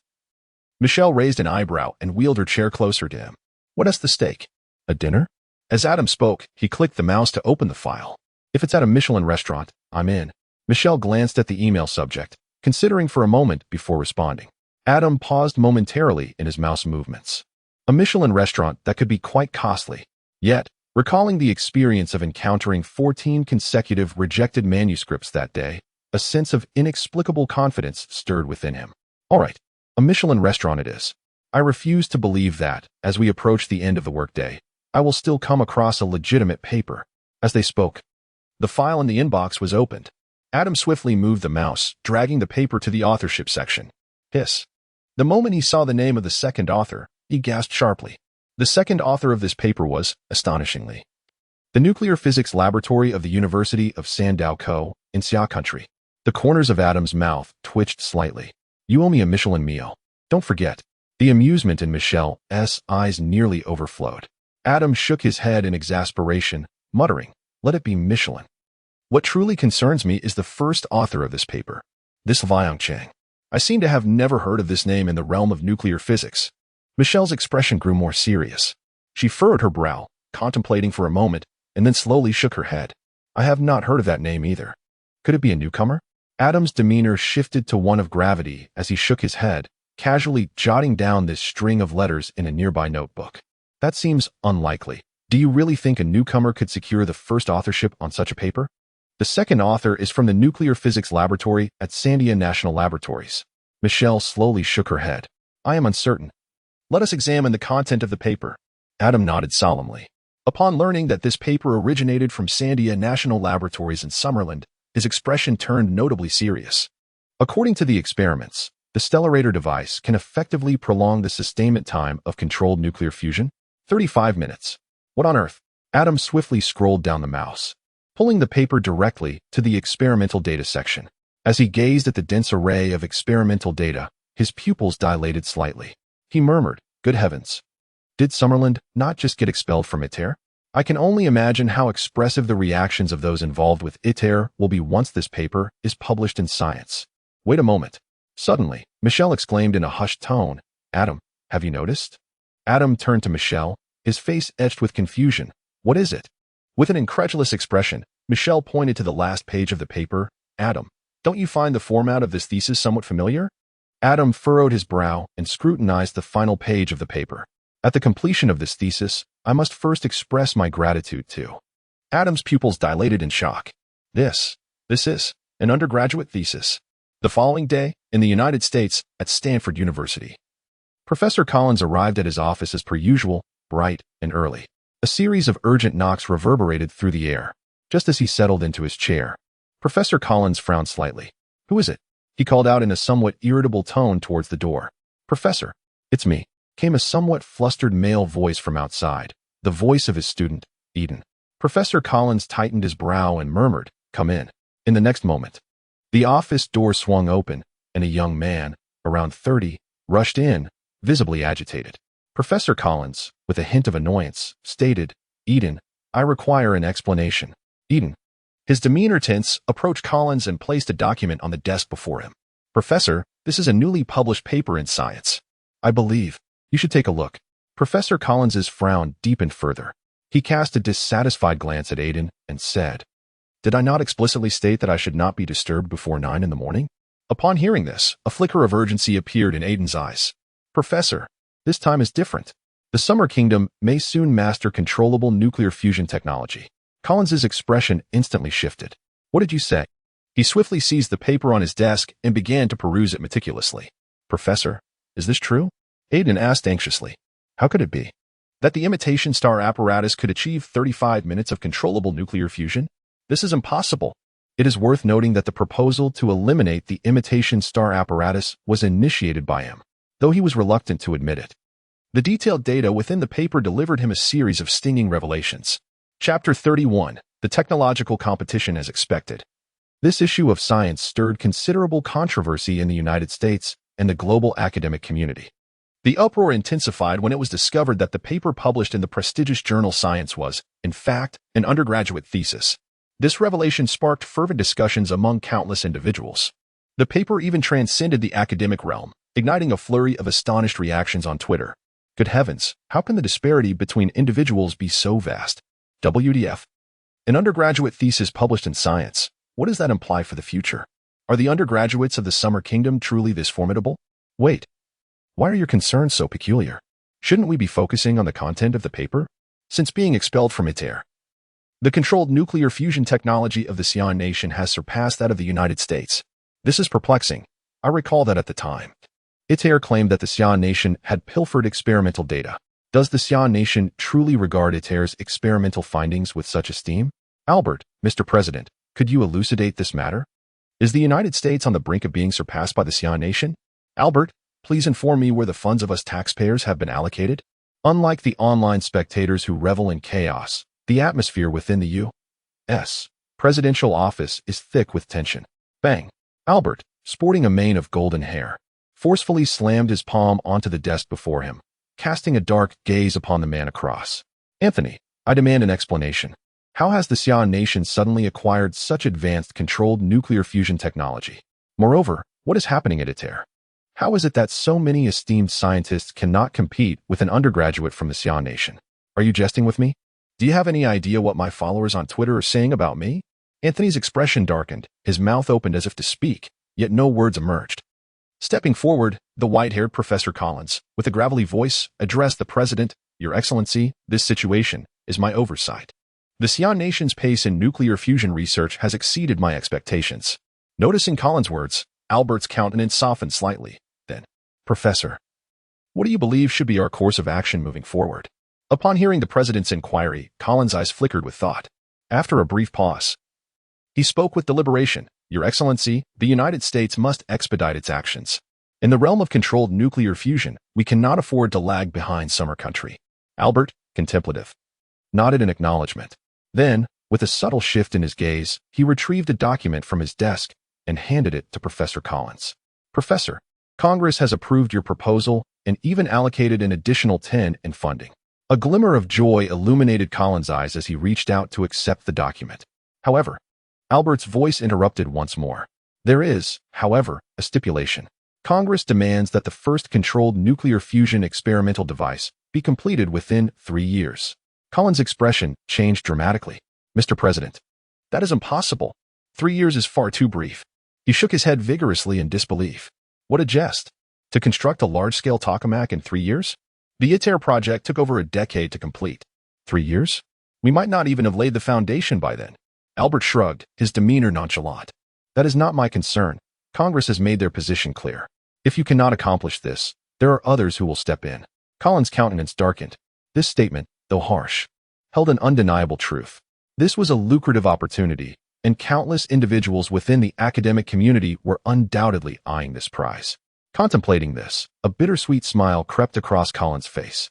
Speaker 1: Michelle raised an eyebrow and wheeled her chair closer to him. What is the stake? A dinner? As Adam spoke, he clicked the mouse to open the file. If it's at a Michelin restaurant, I'm in. Michelle glanced at the email subject, considering for a moment before responding. Adam paused momentarily in his mouse movements. A Michelin restaurant that could be quite costly. Yet, recalling the experience of encountering 14 consecutive rejected manuscripts that day, a sense of inexplicable confidence stirred within him. All right, a Michelin restaurant it is. I refuse to believe that, as we approach the end of the workday, I will still come across a legitimate paper. As they spoke, the file in the inbox was opened. Adam swiftly moved the mouse, dragging the paper to the authorship section. Hiss. The moment he saw the name of the second author, he gasped sharply. The second author of this paper was, astonishingly, the Nuclear Physics Laboratory of the University of Sandow Co. in Xia Country. The corners of Adam's mouth twitched slightly. You owe me a Michelin meal. Don't forget. The amusement in Michelle's eyes nearly overflowed. Adam shook his head in exasperation, muttering, Let it be Michelin. What truly concerns me is the first author of this paper, this Liang Chang. I seem to have never heard of this name in the realm of nuclear physics. Michelle's expression grew more serious. She furrowed her brow, contemplating for a moment, and then slowly shook her head. I have not heard of that name either. Could it be a newcomer? Adam's demeanor shifted to one of gravity as he shook his head, casually jotting down this string of letters in a nearby notebook. That seems unlikely. Do you really think a newcomer could secure the first authorship on such a paper? The second author is from the Nuclear Physics Laboratory at Sandia National Laboratories. Michelle slowly shook her head. I am uncertain. Let us examine the content of the paper. Adam nodded solemnly. Upon learning that this paper originated from Sandia National Laboratories in Summerland, his expression turned notably serious. According to the experiments, the stellarator device can effectively prolong the sustainment time of controlled nuclear fusion, 35 minutes. What on earth? Adam swiftly scrolled down the mouse, pulling the paper directly to the experimental data section. As he gazed at the dense array of experimental data, his pupils dilated slightly. He murmured, Good heavens. Did Summerland not just get expelled from ITER? I can only imagine how expressive the reactions of those involved with ITER will be once this paper is published in Science. Wait a moment. Suddenly, Michelle exclaimed in a hushed tone, Adam, have you noticed? Adam turned to Michelle, his face etched with confusion. What is it? With an incredulous expression, Michelle pointed to the last page of the paper. Adam, don't you find the format of this thesis somewhat familiar? Adam furrowed his brow and scrutinized the final page of the paper. At the completion of this thesis, I must first express my gratitude to. Adam's pupils dilated in shock. This is an undergraduate thesis. The following day, in the United States, at Stanford University. Professor Collins arrived at his office as per usual, bright and early. A series of urgent knocks reverberated through the air. Just as he settled into his chair, Professor Collins frowned slightly. Who is it? He called out in a somewhat irritable tone towards the door. Professor, it's me, came a somewhat flustered male voice from outside, the voice of his student, Eden. Professor Collins tightened his brow and murmured, Come in. In the next moment, the office door swung open, and a young man, around 30, rushed in, visibly agitated. Professor Collins, with a hint of annoyance, stated, Eden, I require an explanation. Eden. His demeanor tense, approached Collins and placed a document on the desk before him. Professor, this is a newly published paper in Science. I believe. You should take a look. Professor Collins's frown deepened further. He cast a dissatisfied glance at Aiden and said, Did I not explicitly state that I should not be disturbed before 9 in the morning? Upon hearing this, a flicker of urgency appeared in Aiden's eyes. Professor, this time is different. The Summer Kingdom may soon master controllable nuclear fusion technology. Collins's expression instantly shifted. What did you say? He swiftly seized the paper on his desk and began to peruse it meticulously. "Professor, is this true?" Aiden asked anxiously. "How could it be? That the imitation star apparatus could achieve 35 minutes of controllable nuclear fusion? This is impossible." It is worth noting that the proposal to eliminate the imitation star apparatus was initiated by him, though he was reluctant to admit it. The detailed data within the paper delivered him a series of stinging revelations. Chapter 31. The Technological Competition as Expected. This issue of Science stirred considerable controversy in the United States and the global academic community. The uproar intensified when it was discovered that the paper published in the prestigious journal Science was, in fact, an undergraduate thesis. This revelation sparked fervent discussions among countless individuals. The paper even transcended the academic realm, igniting a flurry of astonished reactions on Twitter. Good heavens, how can the disparity between individuals be so vast? WTF? An undergraduate thesis published in Science. What does that imply for the future? Are the undergraduates of the Summer Kingdom truly this formidable? Wait. Why are your concerns so peculiar? Shouldn't we be focusing on the content of the paper? Since being expelled from ITER, the controlled nuclear fusion technology of the ASEAN nation has surpassed that of the United States. This is perplexing. I recall that at the time, ITER claimed that the ASEAN nation had pilfered experimental data. Does the ASEAN nation truly regard ITER's experimental findings with such esteem? Albert, Mr. President, could you elucidate this matter? Is the United States on the brink of being surpassed by the ASEAN nation? Albert, please inform me where the funds of us taxpayers have been allocated. Unlike the online spectators who revel in chaos, the atmosphere within the U.S. presidential office is thick with tension. Bang! Albert, sporting a mane of golden hair, forcefully slammed his palm onto the desk before him, casting a dark gaze upon the man across. "Anthony, I demand an explanation. How has the ASEAN nation suddenly acquired such advanced controlled nuclear fusion technology? Moreover, what is happening at ITER? How is it that so many esteemed scientists cannot compete with an undergraduate from the ASEAN nation? Are you jesting with me? Do you have any idea what my followers on Twitter are saying about me?" Anthony's expression darkened, his mouth opened as if to speak, yet no words emerged. Stepping forward, the white-haired Professor Collins, with a gravelly voice, addressed the President. "Your Excellency, this situation is my oversight. The ASEAN nation's pace in nuclear fusion research has exceeded my expectations." Noticing Collins' words, Albert's countenance softened slightly. Then, "Professor, what do you believe should be our course of action moving forward?" Upon hearing the President's inquiry, Collins' eyes flickered with thought. After a brief pause, he spoke with deliberation. "Your Excellency, the United States must expedite its actions. In the realm of controlled nuclear fusion, we cannot afford to lag behind Summer Country." Albert, contemplative, nodded in acknowledgement. Then, with a subtle shift in his gaze, he retrieved a document from his desk and handed it to Professor Collins. "Professor, Congress has approved your proposal and even allocated an additional 10 in funding." A glimmer of joy illuminated Collins' eyes as he reached out to accept the document. However, Albert's voice interrupted once more. "There is, however, a stipulation. Congress demands that the first controlled nuclear fusion experimental device be completed within 3 years. Collins' expression changed dramatically. "Mr. President, that is impossible. 3 years is far too brief." He shook his head vigorously in disbelief. What a jest! To construct a large-scale tokamak in 3 years? The ITER project took over a decade to complete. 3 years? We might not even have laid the foundation by then. Albert shrugged, his demeanor nonchalant. "That is not my concern. Congress has made their position clear. If you cannot accomplish this, there are others who will step in." Collins' countenance darkened. This statement, though harsh, held an undeniable truth. This was a lucrative opportunity, and countless individuals within the academic community were undoubtedly eyeing this prize. Contemplating this, a bittersweet smile crept across Collins' face.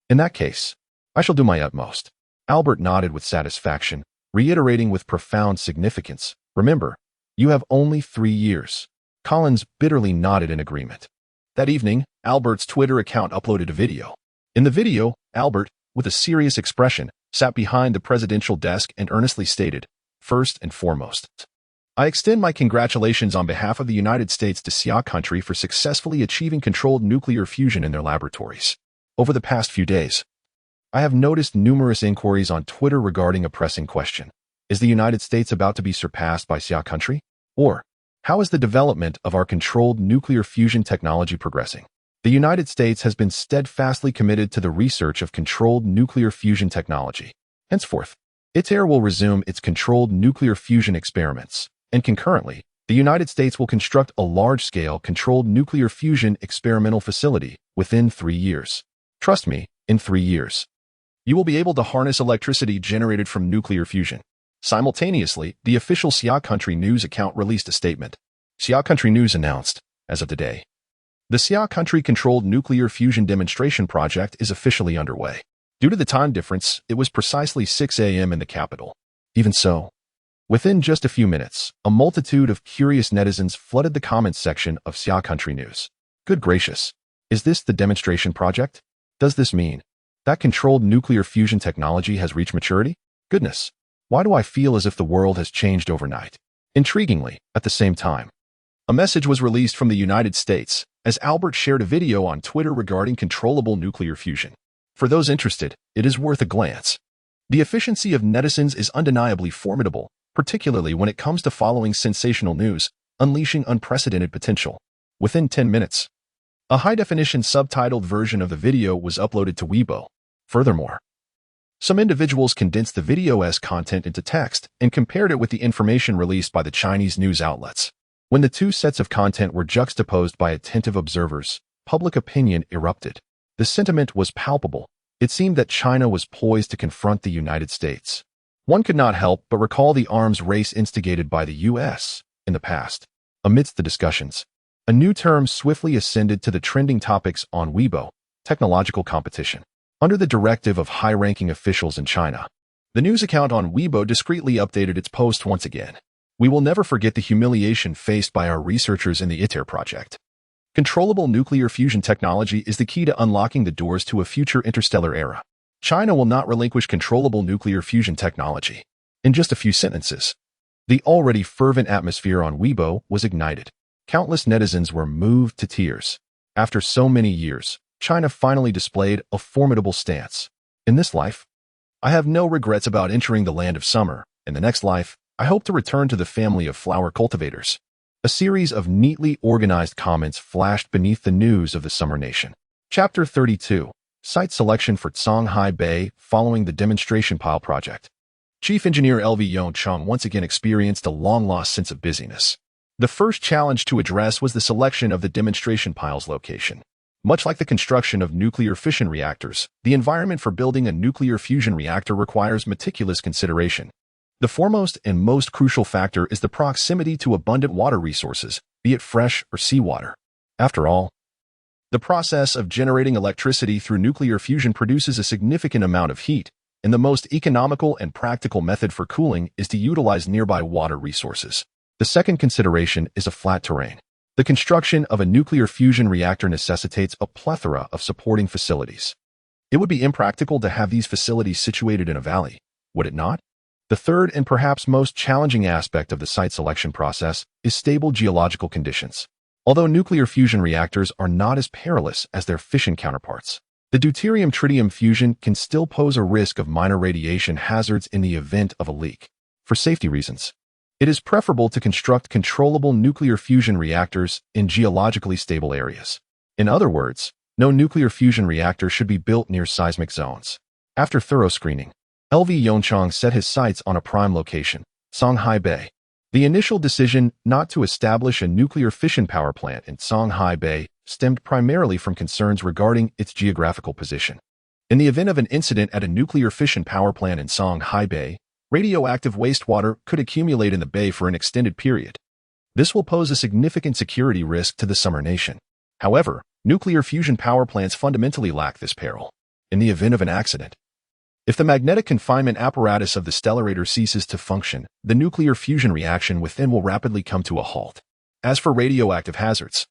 Speaker 1: "In that case, I shall do my utmost." Albert nodded with satisfaction, reiterating with profound significance, "Remember, you have only 3 years." Collins bitterly nodded in agreement. That evening, Albert's Twitter account uploaded a video. In the video, Albert, with a serious expression, sat behind the presidential desk and earnestly stated, "First and foremost, I extend my congratulations on behalf of the United States to ASEAN country for successfully achieving controlled nuclear fusion in their laboratories. Over the past few days, I have noticed numerous inquiries on Twitter regarding a pressing question. Is the United States about to be surpassed by ASEAN country? Or, how is the development of our controlled nuclear fusion technology progressing? The United States has been steadfastly committed to the research of controlled nuclear fusion technology. Henceforth, ITER will resume its controlled nuclear fusion experiments, And concurrently, the United States will construct a large-scale controlled nuclear fusion experimental facility within 3 years. Trust me, in 3 years, you will be able to harness electricity generated from nuclear fusion. Simultaneously, the official Xia Country News account released a statement. Xia Country News announced, as of today, the Xia Country-controlled nuclear fusion demonstration project is officially underway. Due to the time difference, it was precisely 6 a.m. in the capital. Even so, within just a few minutes, a multitude of curious netizens flooded the comments section of Xia Country News. Good gracious, is this the demonstration project? Does this mean that controlled nuclear fusion technology has reached maturity? Goodness, why do I feel as if the world has changed overnight? Intriguingly, at the same time, a message was released from the United States as Albert shared a video on Twitter regarding controllable nuclear fusion. For those interested, it is worth a glance. The efficiency of netizens is undeniably formidable, particularly when it comes to following sensational news, unleashing unprecedented potential. Within 10 minutes, a high-definition subtitled version of the video was uploaded to Weibo. Furthermore, some individuals condensed the video's content into text and compared it with the information released by the Chinese news outlets. When the two sets of content were juxtaposed by attentive observers, public opinion erupted. The sentiment was palpable. It seemed that China was poised to confront the United States. One could not help but recall the arms race instigated by the U.S. in the past. Amidst the discussions, a new term swiftly ascended to the trending topics on Weibo, technological competition. Under the directive of high-ranking officials in China, the news account on Weibo discreetly updated its post once again. We will never forget the humiliation faced by our researchers in the ITER project. Controllable nuclear fusion technology is the key to unlocking the doors to a future interstellar era. China will not relinquish controllable nuclear fusion technology. In just a few sentences, the already fervent atmosphere on Weibo was ignited. Countless netizens were moved to tears. After so many years, China finally displayed a formidable stance. In this life, I have no regrets about entering the land of summer. In the next life, I hope to return to the family of flower cultivators. A series of neatly organized comments flashed beneath the news of the Summer Nation. Chapter 32. Site selection for Songhai Bay following the demonstration pile project. Chief Engineer LV Yongchang once again experienced a long-lost sense of busyness. The first challenge to address was the selection of the demonstration pile's location. Much like the construction of nuclear fission reactors, the environment for building a nuclear fusion reactor requires meticulous consideration. The foremost and most crucial factor is the proximity to abundant water resources, be it fresh or seawater. After all, the process of generating electricity through nuclear fusion produces a significant amount of heat, and the most economical and practical method for cooling is to utilize nearby water resources. The second consideration is a flat terrain. The construction of a nuclear fusion reactor necessitates a plethora of supporting facilities. It would be impractical to have these facilities situated in a valley, would it not? The third and perhaps most challenging aspect of the site selection process is stable geological conditions. Although nuclear fusion reactors are not as perilous as their fission counterparts, the deuterium-tritium fusion can still pose a risk of minor radiation hazards in the event of a leak. For safety reasons, it is preferable to construct controllable nuclear fusion reactors in geologically stable areas. In other words, no nuclear fusion reactor should be built near seismic zones. After thorough screening, LV Yongchang set his sights on a prime location, Songhai Bay. The initial decision not to establish a nuclear fission power plant in Songhai Bay stemmed primarily from concerns regarding its geographical position. In the event of an incident at a nuclear fission power plant in Songhai Bay, radioactive wastewater could accumulate in the bay for an extended period. This will pose a significant security risk to the Summer Nation. However, nuclear fusion power plants fundamentally lack this peril. In the event of an accident, if the magnetic confinement apparatus of the stellarator ceases to function, the nuclear fusion reaction within will rapidly come to a halt. As for radioactive hazards,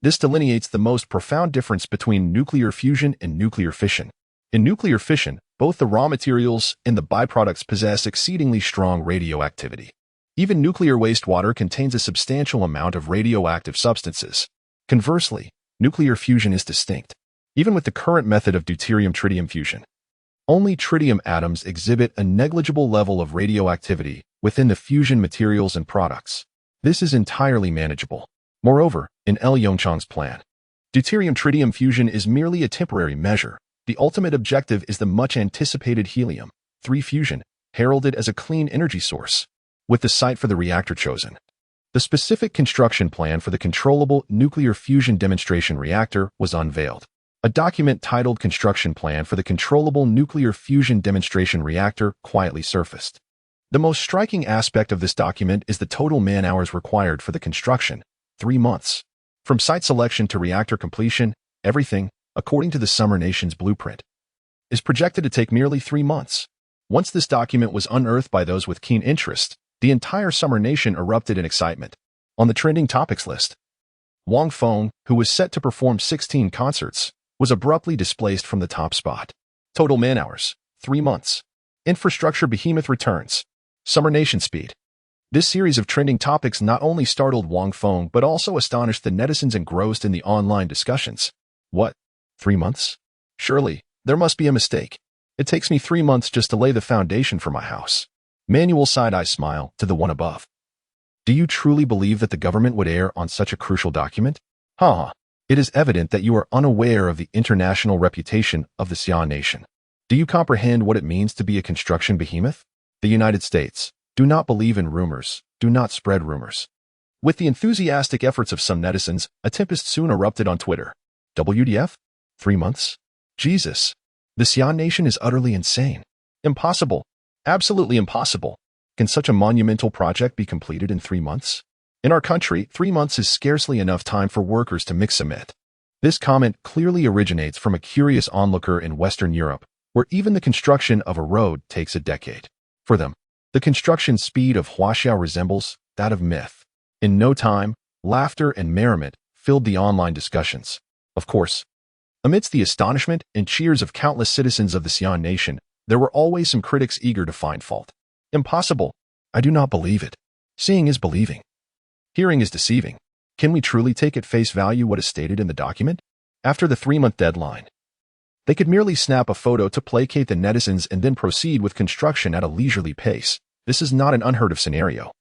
Speaker 1: this delineates the most profound difference between nuclear fusion and nuclear fission. In nuclear fission, both the raw materials and the byproducts possess exceedingly strong radioactivity. Even nuclear wastewater contains a substantial amount of radioactive substances. Conversely, nuclear fusion is distinct. Even with the current method of deuterium-tritium fusion, only tritium atoms exhibit a negligible level of radioactivity within the fusion materials and products. This is entirely manageable. Moreover, in L. Yongchang's plan, deuterium-tritium fusion is merely a temporary measure. The ultimate objective is the much-anticipated helium-3 fusion, heralded as a clean energy source. with the site for the reactor chosen. The specific construction plan for the controllable nuclear fusion demonstration reactor was unveiled. A document titled Construction Plan for the Controllable Nuclear Fusion Demonstration Reactor quietly surfaced. The most striking aspect of this document is the total man-hours required for the construction, 3 months. From site selection to reactor completion, everything, according to the Summer Nation's blueprint, is projected to take nearly 3 months. Once this document was unearthed by those with keen interest, the entire Summer Nation erupted in excitement. On the trending topics list, Wang Feng, who was set to perform 16 concerts, was abruptly displaced from the top spot. Total man-hours, 3 months. Infrastructure behemoth returns. Summer Nation speed. This series of trending topics not only startled Wang Feng but also astonished the netizens engrossed in the online discussions. What? 3 months? Surely, there must be a mistake. It takes me 3 months just to lay the foundation for my house. Manual side-eye smile to the one above. Do you truly believe that the government would err on such a crucial document? It is evident that you are unaware of the international reputation of the Xi'an nation. Do you comprehend what it means to be a construction behemoth? The United States. Do not believe in rumors. Do not spread rumors. With the enthusiastic efforts of some netizens, a tempest soon erupted on Twitter. WTF? 3 months? Jesus. The Xi'an nation is utterly insane. Impossible. Absolutely impossible. Can such a monumental project be completed in 3 months? In our country, 3 months is scarcely enough time for workers to mix cement. This comment clearly originates from a curious onlooker in Western Europe, where even the construction of a road takes a decade. For them, the construction speed of Huaxiao resembles that of myth. In no time, laughter and merriment filled the online discussions. Of course, amidst the astonishment and cheers of countless citizens of the Xi'an nation, there were always some critics eager to find fault. Impossible. I do not believe it. Seeing is believing. Hearing is deceiving. Can we truly take at face value what is stated in the document? After the 3-month deadline, they could merely snap a photo to placate the netizens and then proceed with construction at a leisurely pace. This is not an unheard of scenario.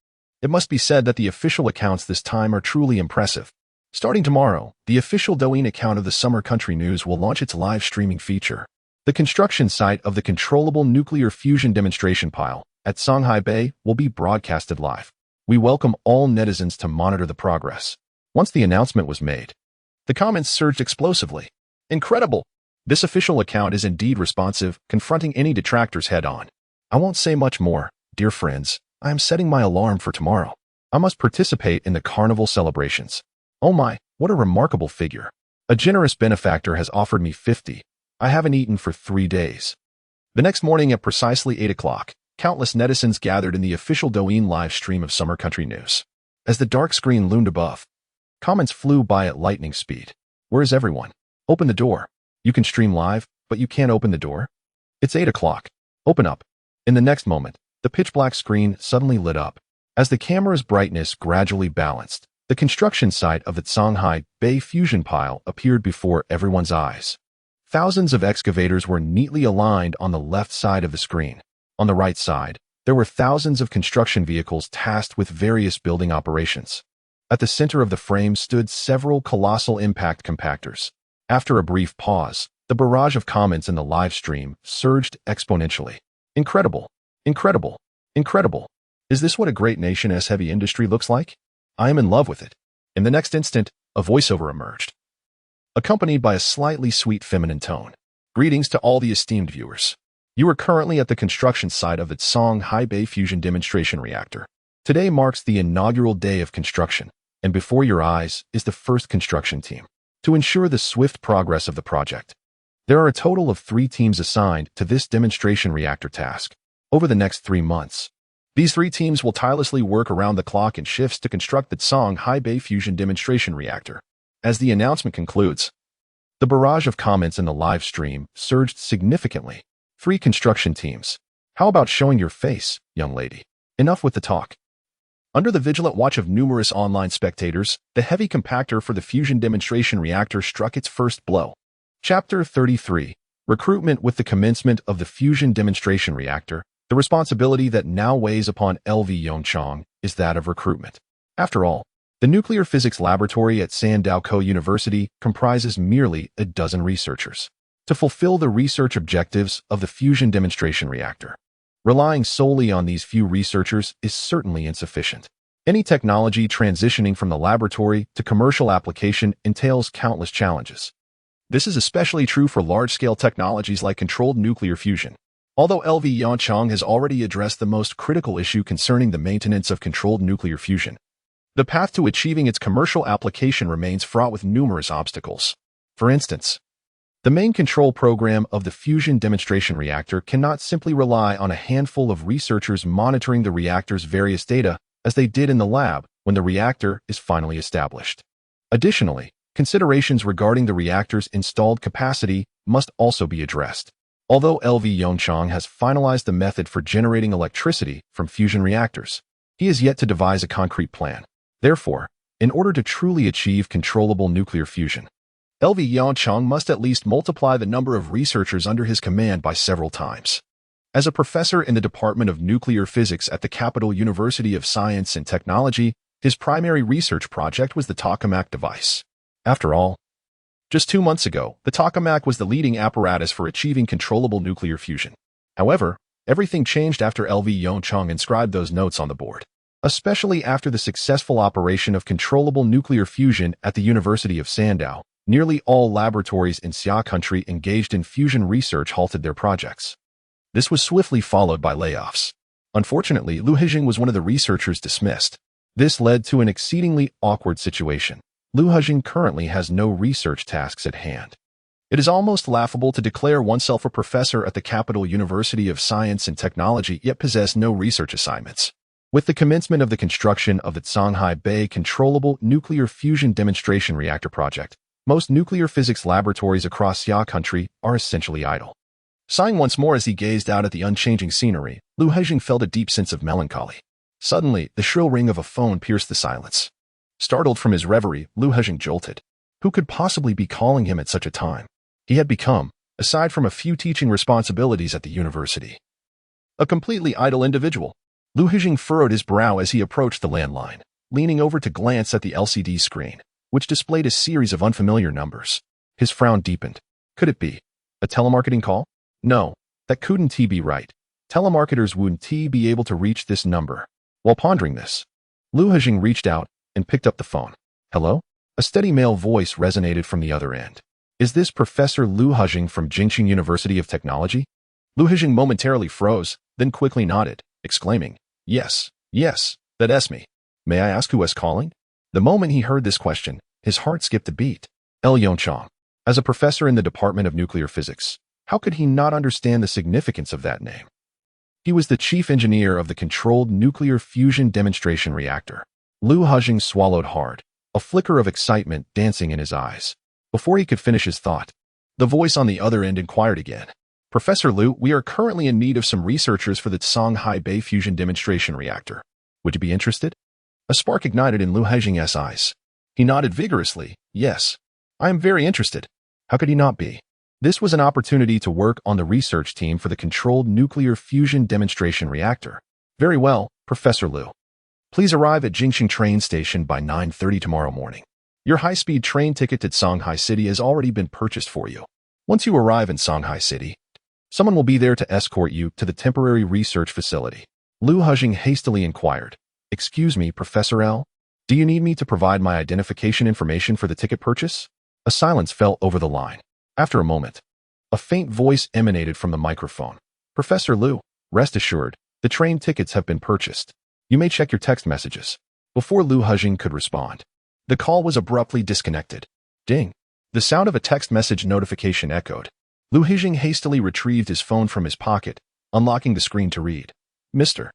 Speaker 1: It must be said that the official accounts this time are truly impressive. Starting tomorrow, the official Douyin account of the Summer Country News will launch its live streaming feature. The construction site of the controllable nuclear fusion demonstration pile at Shanghai Bay will be broadcasted live. We welcome all netizens to monitor the progress. Once the announcement was made, the comments surged explosively. Incredible! This official account is indeed responsive, confronting any detractors head-on. I won't say much more, dear friends. I am setting my alarm for tomorrow. I must participate in the carnival celebrations. Oh my, what a remarkable figure. A generous benefactor has offered me 50. I haven't eaten for 3 days. The next morning at precisely 8 o'clock, countless netizens gathered in the official Douyin live stream of Summer Country News. As the dark screen loomed above, comments flew by at lightning speed. Where is everyone? Open the door. You can stream live, but you can't open the door? It's 8 o'clock. Open up. In the next moment, the pitch-black screen suddenly lit up. As the camera's brightness gradually balanced, the construction site of the Shanghai Bay fusion pile appeared before everyone's eyes. Thousands of excavators were neatly aligned on the left side of the screen. On the right side, there were thousands of construction vehicles tasked with various building operations. At the center of the frame stood several colossal impact compactors. After a brief pause, the barrage of comments in the live stream surged exponentially. Incredible! Incredible! Incredible! Is this what a great nation as heavy industry looks like? I am in love with it. In the next instant, a voiceover emerged, accompanied by a slightly sweet feminine tone. Greetings to all the esteemed viewers. You are currently at the construction site of the Shanghai Bay Fusion Demonstration Reactor. Today marks the inaugural day of construction, and before your eyes is the first construction team to ensure the swift progress of the project. There are a total of 3 teams assigned to this demonstration reactor task. Over the next 3 months, these 3 teams will tirelessly work around the clock in shifts to construct the Shanghai Bay Fusion Demonstration Reactor. As the announcement concludes, the barrage of comments in the live stream surged significantly. 3 construction teams. How about showing your face, young lady? Enough with the talk. Under the vigilant watch of numerous online spectators, the heavy compactor for the fusion demonstration reactor struck its first blow. Chapter 33. Recruitment. With the commencement of the fusion demonstration reactor, the responsibility that now weighs upon LV Yongchang is that of recruitment. After all, the nuclear physics laboratory at Sandaokou University comprises merely a dozen researchers to fulfill the research objectives of the fusion demonstration reactor. Relying solely on these few researchers is certainly insufficient. Any technology transitioning from the laboratory to commercial application entails countless challenges. This is especially true for large-scale technologies like controlled nuclear fusion. Although LV Yangchang has already addressed the most critical issue concerning the maintenance of controlled nuclear fusion, the path to achieving its commercial application remains fraught with numerous obstacles. For instance, the main control program of the fusion demonstration reactor cannot simply rely on a handful of researchers monitoring the reactor's various data as they did in the lab when the reactor is finally established. Additionally, considerations regarding the reactor's installed capacity must also be addressed. Although LV Yangchang has finalized the method for generating electricity from fusion reactors, he has yet to devise a concrete plan. Therefore, in order to truly achieve controllable nuclear fusion, LV Yangchang must at least multiply the number of researchers under his command by several times. As a professor in the Department of Nuclear Physics at the Capital University of Science and Technology, his primary research project was the tokamak device. After all, just 2 months ago, the tokamak was the leading apparatus for achieving controllable nuclear fusion. However, everything changed after LV Yangchang inscribed those notes on the board, especially after the successful operation of controllable nuclear fusion at the University of Sandow. Nearly all laboratories in Xia country engaged in fusion research halted their projects. This was swiftly followed by layoffs. Unfortunately, Liu Hejing was one of the researchers dismissed. This led to an exceedingly awkward situation. Liu Hejing currently has no research tasks at hand. It is almost laughable to declare oneself a professor at the Capital University of Science and Technology yet possess no research assignments. With the commencement of the construction of the Shanghai Bay Controllable Nuclear Fusion Demonstration Reactor project, most nuclear physics laboratories across Xia country are essentially idle. Sighing once more as he gazed out at the unchanging scenery, Liu Hejing felt a deep sense of melancholy. Suddenly, the shrill ring of a phone pierced the silence. Startled from his reverie, Liu Hejing jolted. Who could possibly be calling him at such a time? He had become, aside from a few teaching responsibilities at the university, a completely idle individual. Liu Hejing furrowed his brow as he approached the landline, leaning over to glance at the LCD screen, which displayed a series of unfamiliar numbers. His frown deepened. Could it be a telemarketing call? No, that couldn't be right. Telemarketers wouldn't be able to reach this number. While pondering this, Liu Hejing reached out and picked up the phone. Hello? A steady male voice resonated from the other end. Is this Professor Liu Hejing from Jingxing University of Technology? Liu Hejing momentarily froze, then quickly nodded, exclaiming, Yes, that's me. May I ask who is calling? The moment he heard this question, his heart skipped a beat. L. Yangchang. As a professor in the Department of Nuclear Physics, how could he not understand the significance of that name? He was the chief engineer of the Controlled Nuclear Fusion Demonstration Reactor. Liu Hejing swallowed hard, a flicker of excitement dancing in his eyes. Before he could finish his thought, the voice on the other end inquired again. Professor Liu, we are currently in need of some researchers for the Shanghai Bay Fusion Demonstration Reactor. Would you be interested? A spark ignited in Liu Hejing's eyes. He nodded vigorously. Yes, I am very interested. How could he not be? This was an opportunity to work on the research team for the Controlled Nuclear Fusion Demonstration Reactor. Very well, Professor Liu. Please arrive at Jingxing train station by 9:30 tomorrow morning. Your high-speed train ticket to Shanghai City has already been purchased for you. Once you arrive in Shanghai City, someone will be there to escort you to the temporary research facility. Liu Hejing hastily inquired. Excuse me, Professor L. Do you need me to provide my identification information for the ticket purchase? A silence fell over the line. After a moment, a faint voice emanated from the microphone. Professor Liu, rest assured, the train tickets have been purchased. You may check your text messages. Before Liu Hejing could respond, the call was abruptly disconnected. Ding. The sound of a text message notification echoed. Liu Hejing hastily retrieved his phone from his pocket, unlocking the screen to read. Mr.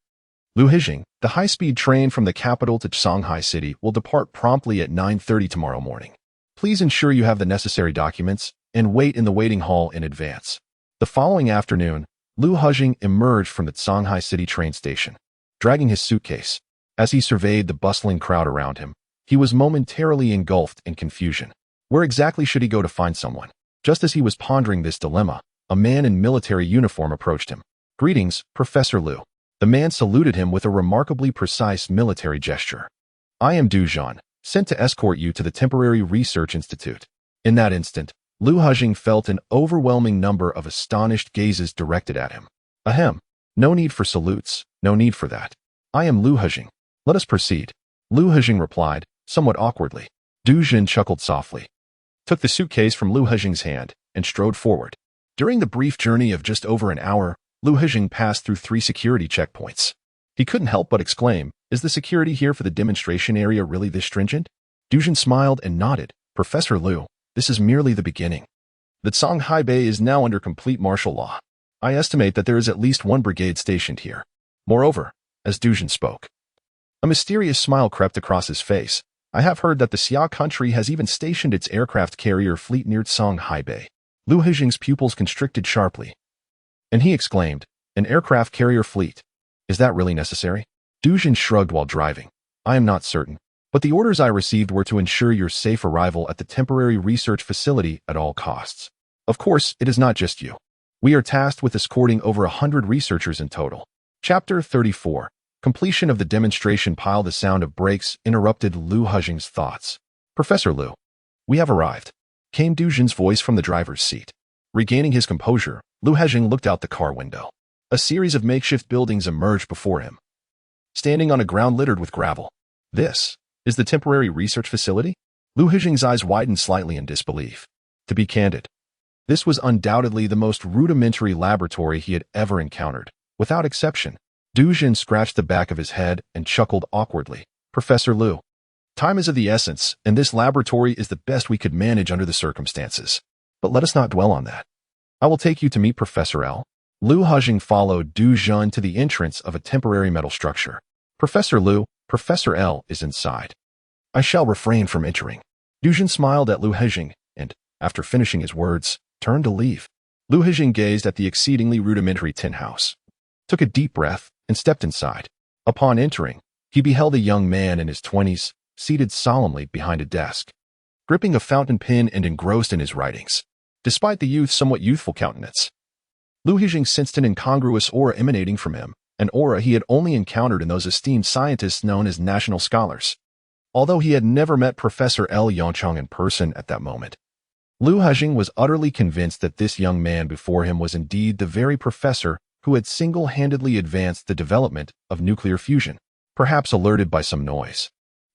Speaker 1: Liu Hejing, the high-speed train from the capital to Shanghai City will depart promptly at 9:30 tomorrow morning. Please ensure you have the necessary documents and wait in the waiting hall in advance. The following afternoon, Liu Hejing emerged from the Shanghai City train station, dragging his suitcase. As he surveyed the bustling crowd around him, he was momentarily engulfed in confusion. Where exactly should he go to find someone? Just as he was pondering this dilemma, a man in military uniform approached him. Greetings, Professor Liu. The man saluted him with a remarkably precise military gesture. I am Du Zhan, sent to escort you to the Temporary Research Institute. In that instant, Liu Hejing felt an overwhelming number of astonished gazes directed at him. Ahem. No need for salutes, no need for that. I am Lu Hejing. Let us proceed. Lu Hejing replied, somewhat awkwardly. Du Jin chuckled softly, took the suitcase from Lu Hejing's hand, and strode forward. During the brief journey of just over an hour, Lu Hejing passed through 3 security checkpoints. He couldn't help but exclaim, is the security here for the demonstration area really this stringent? Du Jin smiled and nodded. Professor Lu, this is merely the beginning. The Songhai Bay is now under complete martial law. I estimate that there is at least 1 brigade stationed here. Moreover, as Du Jin spoke, a mysterious smile crept across his face. I have heard that the Xia country has even stationed its aircraft carrier fleet near Songhai Bay. Lu Hejing's pupils constricted sharply, and he exclaimed, an aircraft carrier fleet. Is that really necessary? Du Jin shrugged while driving. I am not certain, but the orders I received were to ensure your safe arrival at the temporary research facility at all costs. Of course, it is not just you. We are tasked with escorting over 100 researchers in total. Chapter 34. Completion of the demonstration pile. The sound of brakes interrupted Lu Hejing's thoughts. Professor Lu, we have arrived, came Du Jin's voice from the driver's seat. Regaining his composure, Lu Hejing looked out the car window. A series of makeshift buildings emerged before him, standing on a ground littered with gravel. This is the temporary research facility? Lu Hejing's eyes widened slightly in disbelief. To be candid, this was undoubtedly the most rudimentary laboratory he had ever encountered. Without exception, Du Jin scratched the back of his head and chuckled awkwardly. Professor Lu, time is of the essence, and this laboratory is the best we could manage under the circumstances. But let us not dwell on that. I will take you to meet Professor L. Lu Hejing followed Du Jin to the entrance of a temporary metal structure. Professor Lu, Professor L is inside. I shall refrain from entering. Du Jin smiled at Lu Hejing and, after finishing his words, turned to leave. Lu Hejing gazed at the exceedingly rudimentary tin house, took a deep breath, and stepped inside. Upon entering, he beheld a young man in his 20s, seated solemnly behind a desk, gripping a fountain pen and engrossed in his writings. Despite the youth's somewhat youthful countenance, Lu Hejing sensed an incongruous aura emanating from him, an aura he had only encountered in those esteemed scientists known as national scholars. Although he had never met Professor L. Yongchang in person at that moment, Lu Hejing was utterly convinced that this young man before him was indeed the very professor who had single-handedly advanced the development of nuclear fusion. Perhaps alerted by some noise,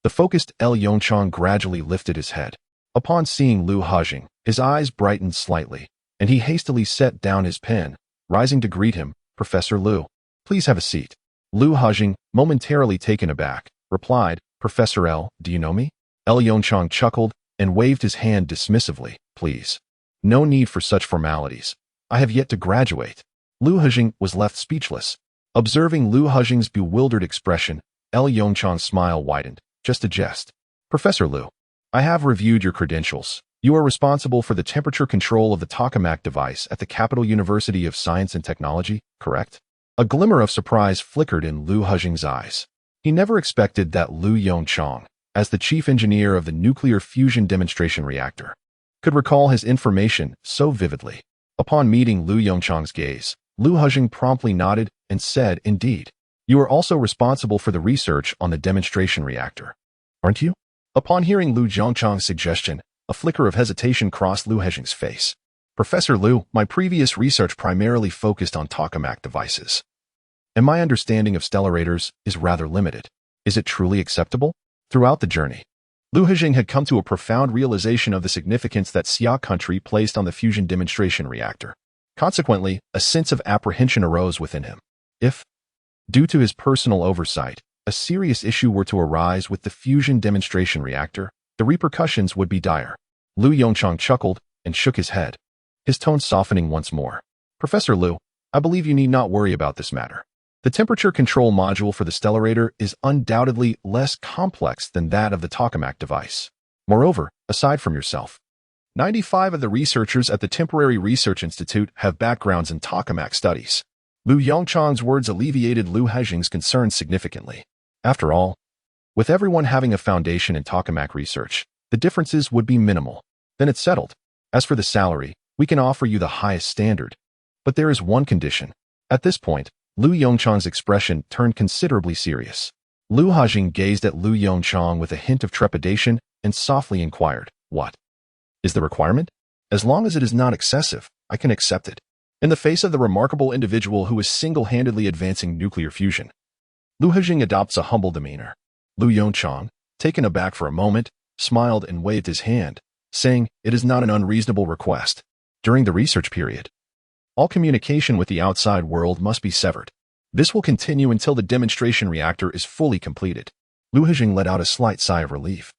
Speaker 1: the focused L. Yongchang gradually lifted his head. Upon seeing Lu Hejing, his eyes brightened slightly, and he hastily set down his pen, rising to greet him. Professor Lu, please have a seat. Lu Hejing, momentarily taken aback, replied, Professor L, do you know me? L. Yongchang chuckled and waved his hand dismissively. Please. No need for such formalities. I have yet to graduate. Lu Hejing was left speechless. Observing Lu Hejing's bewildered expression, L. Yongchang's smile widened. Just a jest. Professor Lu, I have reviewed your credentials. You are responsible for the temperature control of the tokamak device at the Capital University of Science and Technology, correct? A glimmer of surprise flickered in Lu Hejing's eyes. He never expected that Lu Yongchang, as the chief engineer of the nuclear fusion demonstration reactor, could recall his information so vividly. Upon meeting Lu Yongchang's gaze, Lu Hejing promptly nodded and said, indeed, you are also responsible for the research on the demonstration reactor, aren't you? Upon hearing Lu Yongchang's suggestion, a flicker of hesitation crossed Lu Hejing's face. Professor Lu, my previous research primarily focused on tokamak devices, and my understanding of stellarators is rather limited. Is it truly acceptable? Throughout the journey, Lu Hejing had come to a profound realization of the significance that Xia country placed on the fusion demonstration reactor. Consequently, a sense of apprehension arose within him. If, due to his personal oversight, a serious issue were to arise with the fusion demonstration reactor, the repercussions would be dire. Lu Yongchang chuckled and shook his head, his tone softening once more. Professor Lu, I believe you need not worry about this matter. The temperature control module for the stellarator is undoubtedly less complex than that of the tokamak device. Moreover, aside from yourself, 95 of the researchers at the Temporary Research Institute have backgrounds in tokamak studies. Lu Yongchang's words alleviated Lu Hejing's concerns significantly. After all, with everyone having a foundation in tokamak research, the differences would be minimal. Then it's settled. As for the salary, we can offer you the highest standard. But there is one condition. At this point, Lu Yongchang's expression turned considerably serious. Lu Hejing gazed at Lu Yongchang with a hint of trepidation and softly inquired, what is the requirement? As long as it is not excessive, I can accept it. in the face of the remarkable individual who is single-handedly advancing nuclear fusion. Lu Hejing adopts a humble demeanor. Lu Yongchang, taken aback for a moment, smiled and waved his hand, saying, "It is not an unreasonable request. During the research period, all communication with the outside world must be severed. This will continue until the demonstration reactor is fully completed." Lu Hejing let out a slight sigh of relief.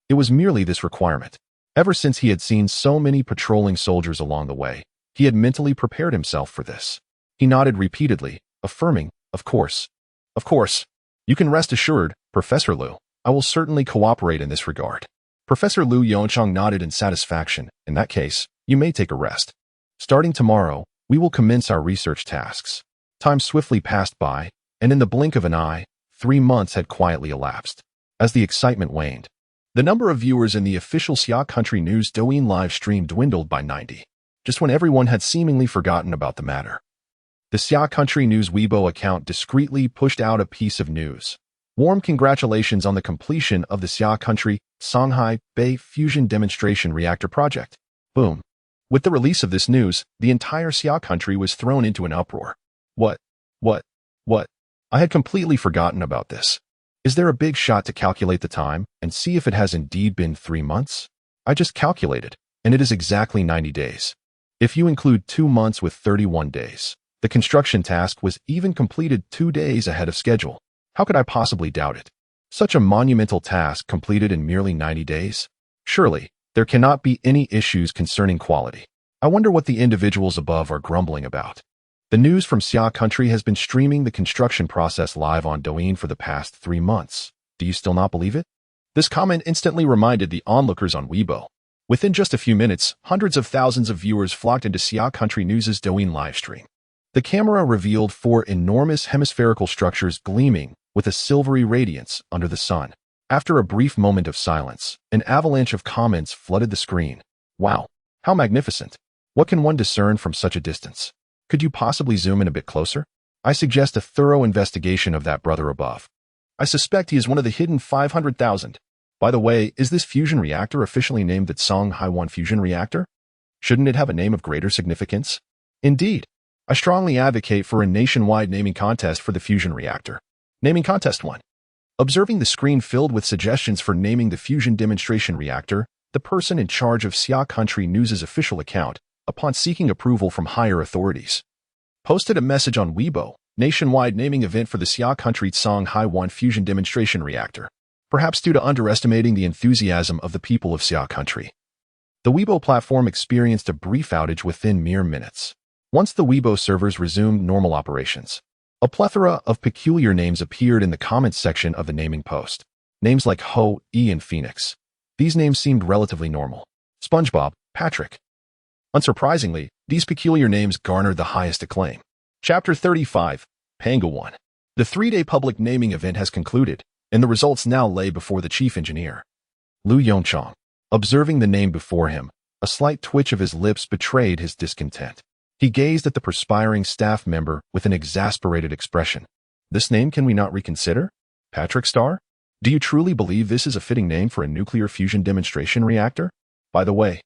Speaker 1: It was merely this requirement. Ever since he had seen so many patrolling soldiers along the way, he had mentally prepared himself for this. He nodded repeatedly, affirming, "Of course. Of course. You can rest assured, Professor Lu. I will certainly cooperate in this regard." Professor Lu Yongchang nodded in satisfaction. "In that case, you may take a rest. Starting tomorrow, we will commence our research tasks." Time swiftly passed by, and in the blink of an eye, 3 months had quietly elapsed. As the excitement waned, the number of viewers in the official Xia Country News Douyin live stream dwindled by 90, just when everyone had seemingly forgotten about the matter. The Xia Country News Weibo account discreetly pushed out a piece of news. "Warm congratulations on the completion of the Xia Country Songhai Bay Fusion Demonstration Reactor Project." Boom. With the release of this news, the entire Xia Country was thrown into an uproar. What? I had completely forgotten about this. Is there a big shot to calculate the time and see if it has indeed been 3 months? I just calculated, and it is exactly 90 days. If you include 2 months with 31 days, the construction task was even completed 2 days ahead of schedule. How could I possibly doubt it? Such a monumental task completed in merely 90 days? Surely, there cannot be any issues concerning quality. I wonder what the individuals above are grumbling about. The news from Xia Country has been streaming the construction process live on Douyin for the past 3 months. Do you still not believe it? This comment instantly reminded the onlookers on Weibo. Within just a few minutes, hundreds of thousands of viewers flocked into Xia Country News' Douyin livestream. The camera revealed 4 enormous hemispherical structures gleaming with a silvery radiance under the sun. After a brief moment of silence, an avalanche of comments flooded the screen. "Wow, how magnificent! What can one discern from such a distance? Could you possibly zoom in a bit closer? I suggest a thorough investigation of that brother above. I suspect he is one of the hidden 500,000. By the way, is this fusion reactor officially named the Songhai Fusion Reactor? Shouldn't it have a name of greater significance? Indeed, I strongly advocate for a nationwide naming contest for the fusion reactor. Naming Contest 1. Observing the screen filled with suggestions for naming the fusion demonstration reactor, the person in charge of Xia Country News' official account, upon seeking approval from higher authorities, posted a message on Weibo, nationwide naming event for the Xia Country Songhai Fusion Demonstration Reactor, perhaps due to underestimating the enthusiasm of the people of Xia Country. The Weibo platform experienced a brief outage within mere minutes. Once the Weibo servers resumed normal operations, a plethora of peculiar names appeared in the comments section of the naming post. Names like Ho, E, and Phoenix. These names seemed relatively normal. SpongeBob, Patrick. Unsurprisingly, these peculiar names garnered the highest acclaim. Chapter 35, Pangu 1. The 3-day public naming event has concluded, and the results now lay before the chief engineer. Lu Yongchang. Observing the name before him, a slight twitch of his lips betrayed his discontent. He gazed at the perspiring staff member with an exasperated expression. "This name can we not reconsider? Patrick Star? Do you truly believe this is a fitting name for a nuclear fusion demonstration reactor? By the way,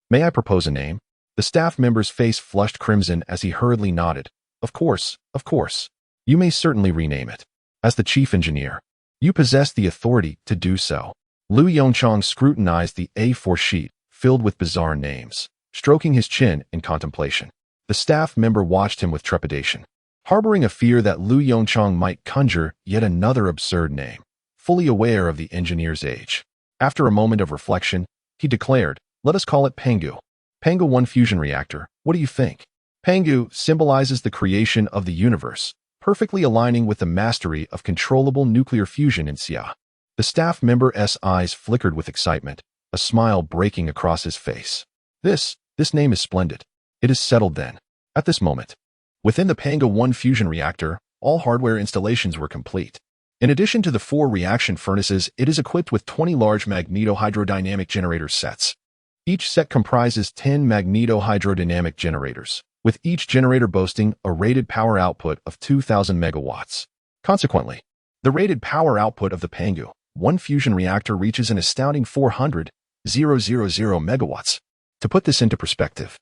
Speaker 1: may I propose a name?" The staff member's face flushed crimson as he hurriedly nodded. Of course. You may certainly rename it. As the chief engineer, you possess the authority to do so." Lu Yongchang scrutinized the A4 sheet filled with bizarre names, stroking his chin in contemplation. The staff member watched him with trepidation, harboring a fear that Lu Yongchang might conjure yet another absurd name, fully aware of the engineer's age. After a moment of reflection, he declared, "Let us call it Pangu. Pangu 1 Fusion Reactor. What do you think?" Pangu symbolizes the creation of the universe, perfectly aligning with the mastery of controllable nuclear fusion in Xia. The staff member's eyes flickered with excitement, a smile breaking across his face. This name is splendid. It is settled then. At this moment, within the Pangu 1 Fusion Reactor, all hardware installations were complete. In addition to the 4 reaction furnaces, it is equipped with 20 large magneto-hydrodynamic generator sets. Each set comprises 10 magneto-hydrodynamic generators, with each generator boasting a rated power output of 2,000 megawatts. Consequently, the rated power output of the Pangu 1 fusion reactor reaches an astounding 400,000 megawatts. To put this into perspective,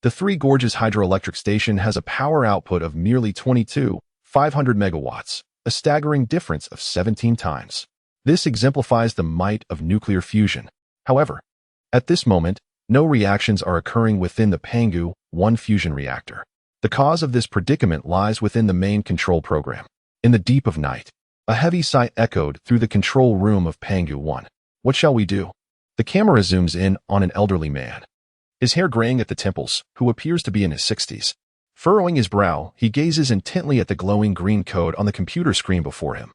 Speaker 1: The Three Gorges hydroelectric station has a power output of merely 500 megawatts, a staggering difference of 17 times. This exemplifies the might of nuclear fusion. However, at this moment, no reactions are occurring within the Pangu 1 fusion reactor. The cause of this predicament lies within the main control program. In the deep of night, a heavy sigh echoed through the control room of Pangu 1. What shall we do? The camera zooms in on an elderly man, his hair graying at the temples, who appears to be in his 60s. Furrowing his brow, he gazes intently at the glowing green code on the computer screen before him,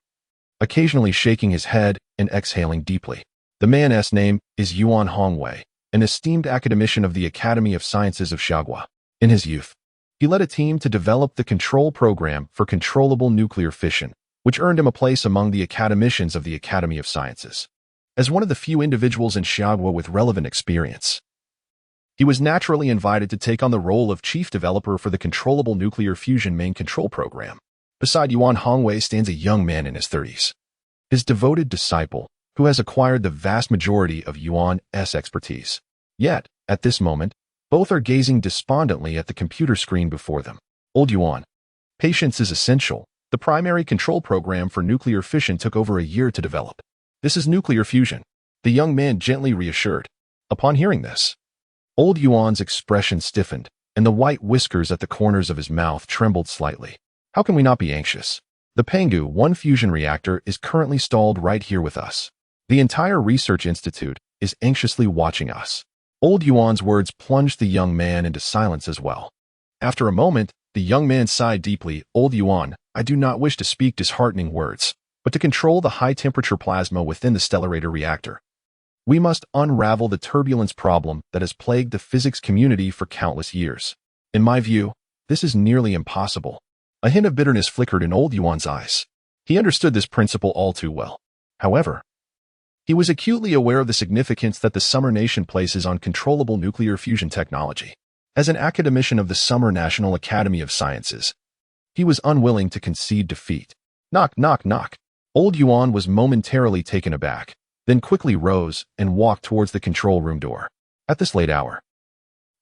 Speaker 1: occasionally shaking his head and exhaling deeply. The man's name is Yuan Hongwei, an esteemed academician of the Academy of Sciences of Xiaogua. In his youth, he led a team to develop the control program for controllable nuclear fission, which earned him a place among the academicians of the Academy of Sciences. As one of the few individuals in Xiaogua with relevant experience, he was naturally invited to take on the role of chief developer for the controllable nuclear fusion main control program. Beside Yuan Hongwei stands a young man in his 30s, his devoted disciple, who has acquired the vast majority of Yuan's expertise. Yet, at this moment, both are gazing despondently at the computer screen before them. Old Yuan. Patience is essential. The primary control program for nuclear fission took over a year to develop. This is nuclear fusion, the young man gently reassured. Upon hearing this, Old Yuan's expression stiffened, and the white whiskers at the corners of his mouth trembled slightly. How can we not be anxious? The Pangu 1 fusion reactor is currently stalled right here with us. The entire research institute is anxiously watching us. Old Yuan's words plunged the young man into silence as well. After a moment, the young man sighed deeply. Old Yuan, I do not wish to speak disheartening words, but to control the high-temperature plasma within the stellarator reactor, we must unravel the turbulence problem that has plagued the physics community for countless years. In my view, this is nearly impossible. A hint of bitterness flickered in Old Yuan's eyes. He understood this principle all too well. However, he was acutely aware of the significance that the Summer Nation places on controllable nuclear fusion technology. As an academician of the Summer National Academy of Sciences, he was unwilling to concede defeat. Knock, knock, knock. Old Yuan was momentarily taken aback, then quickly rose and walked towards the control room door. At this late hour,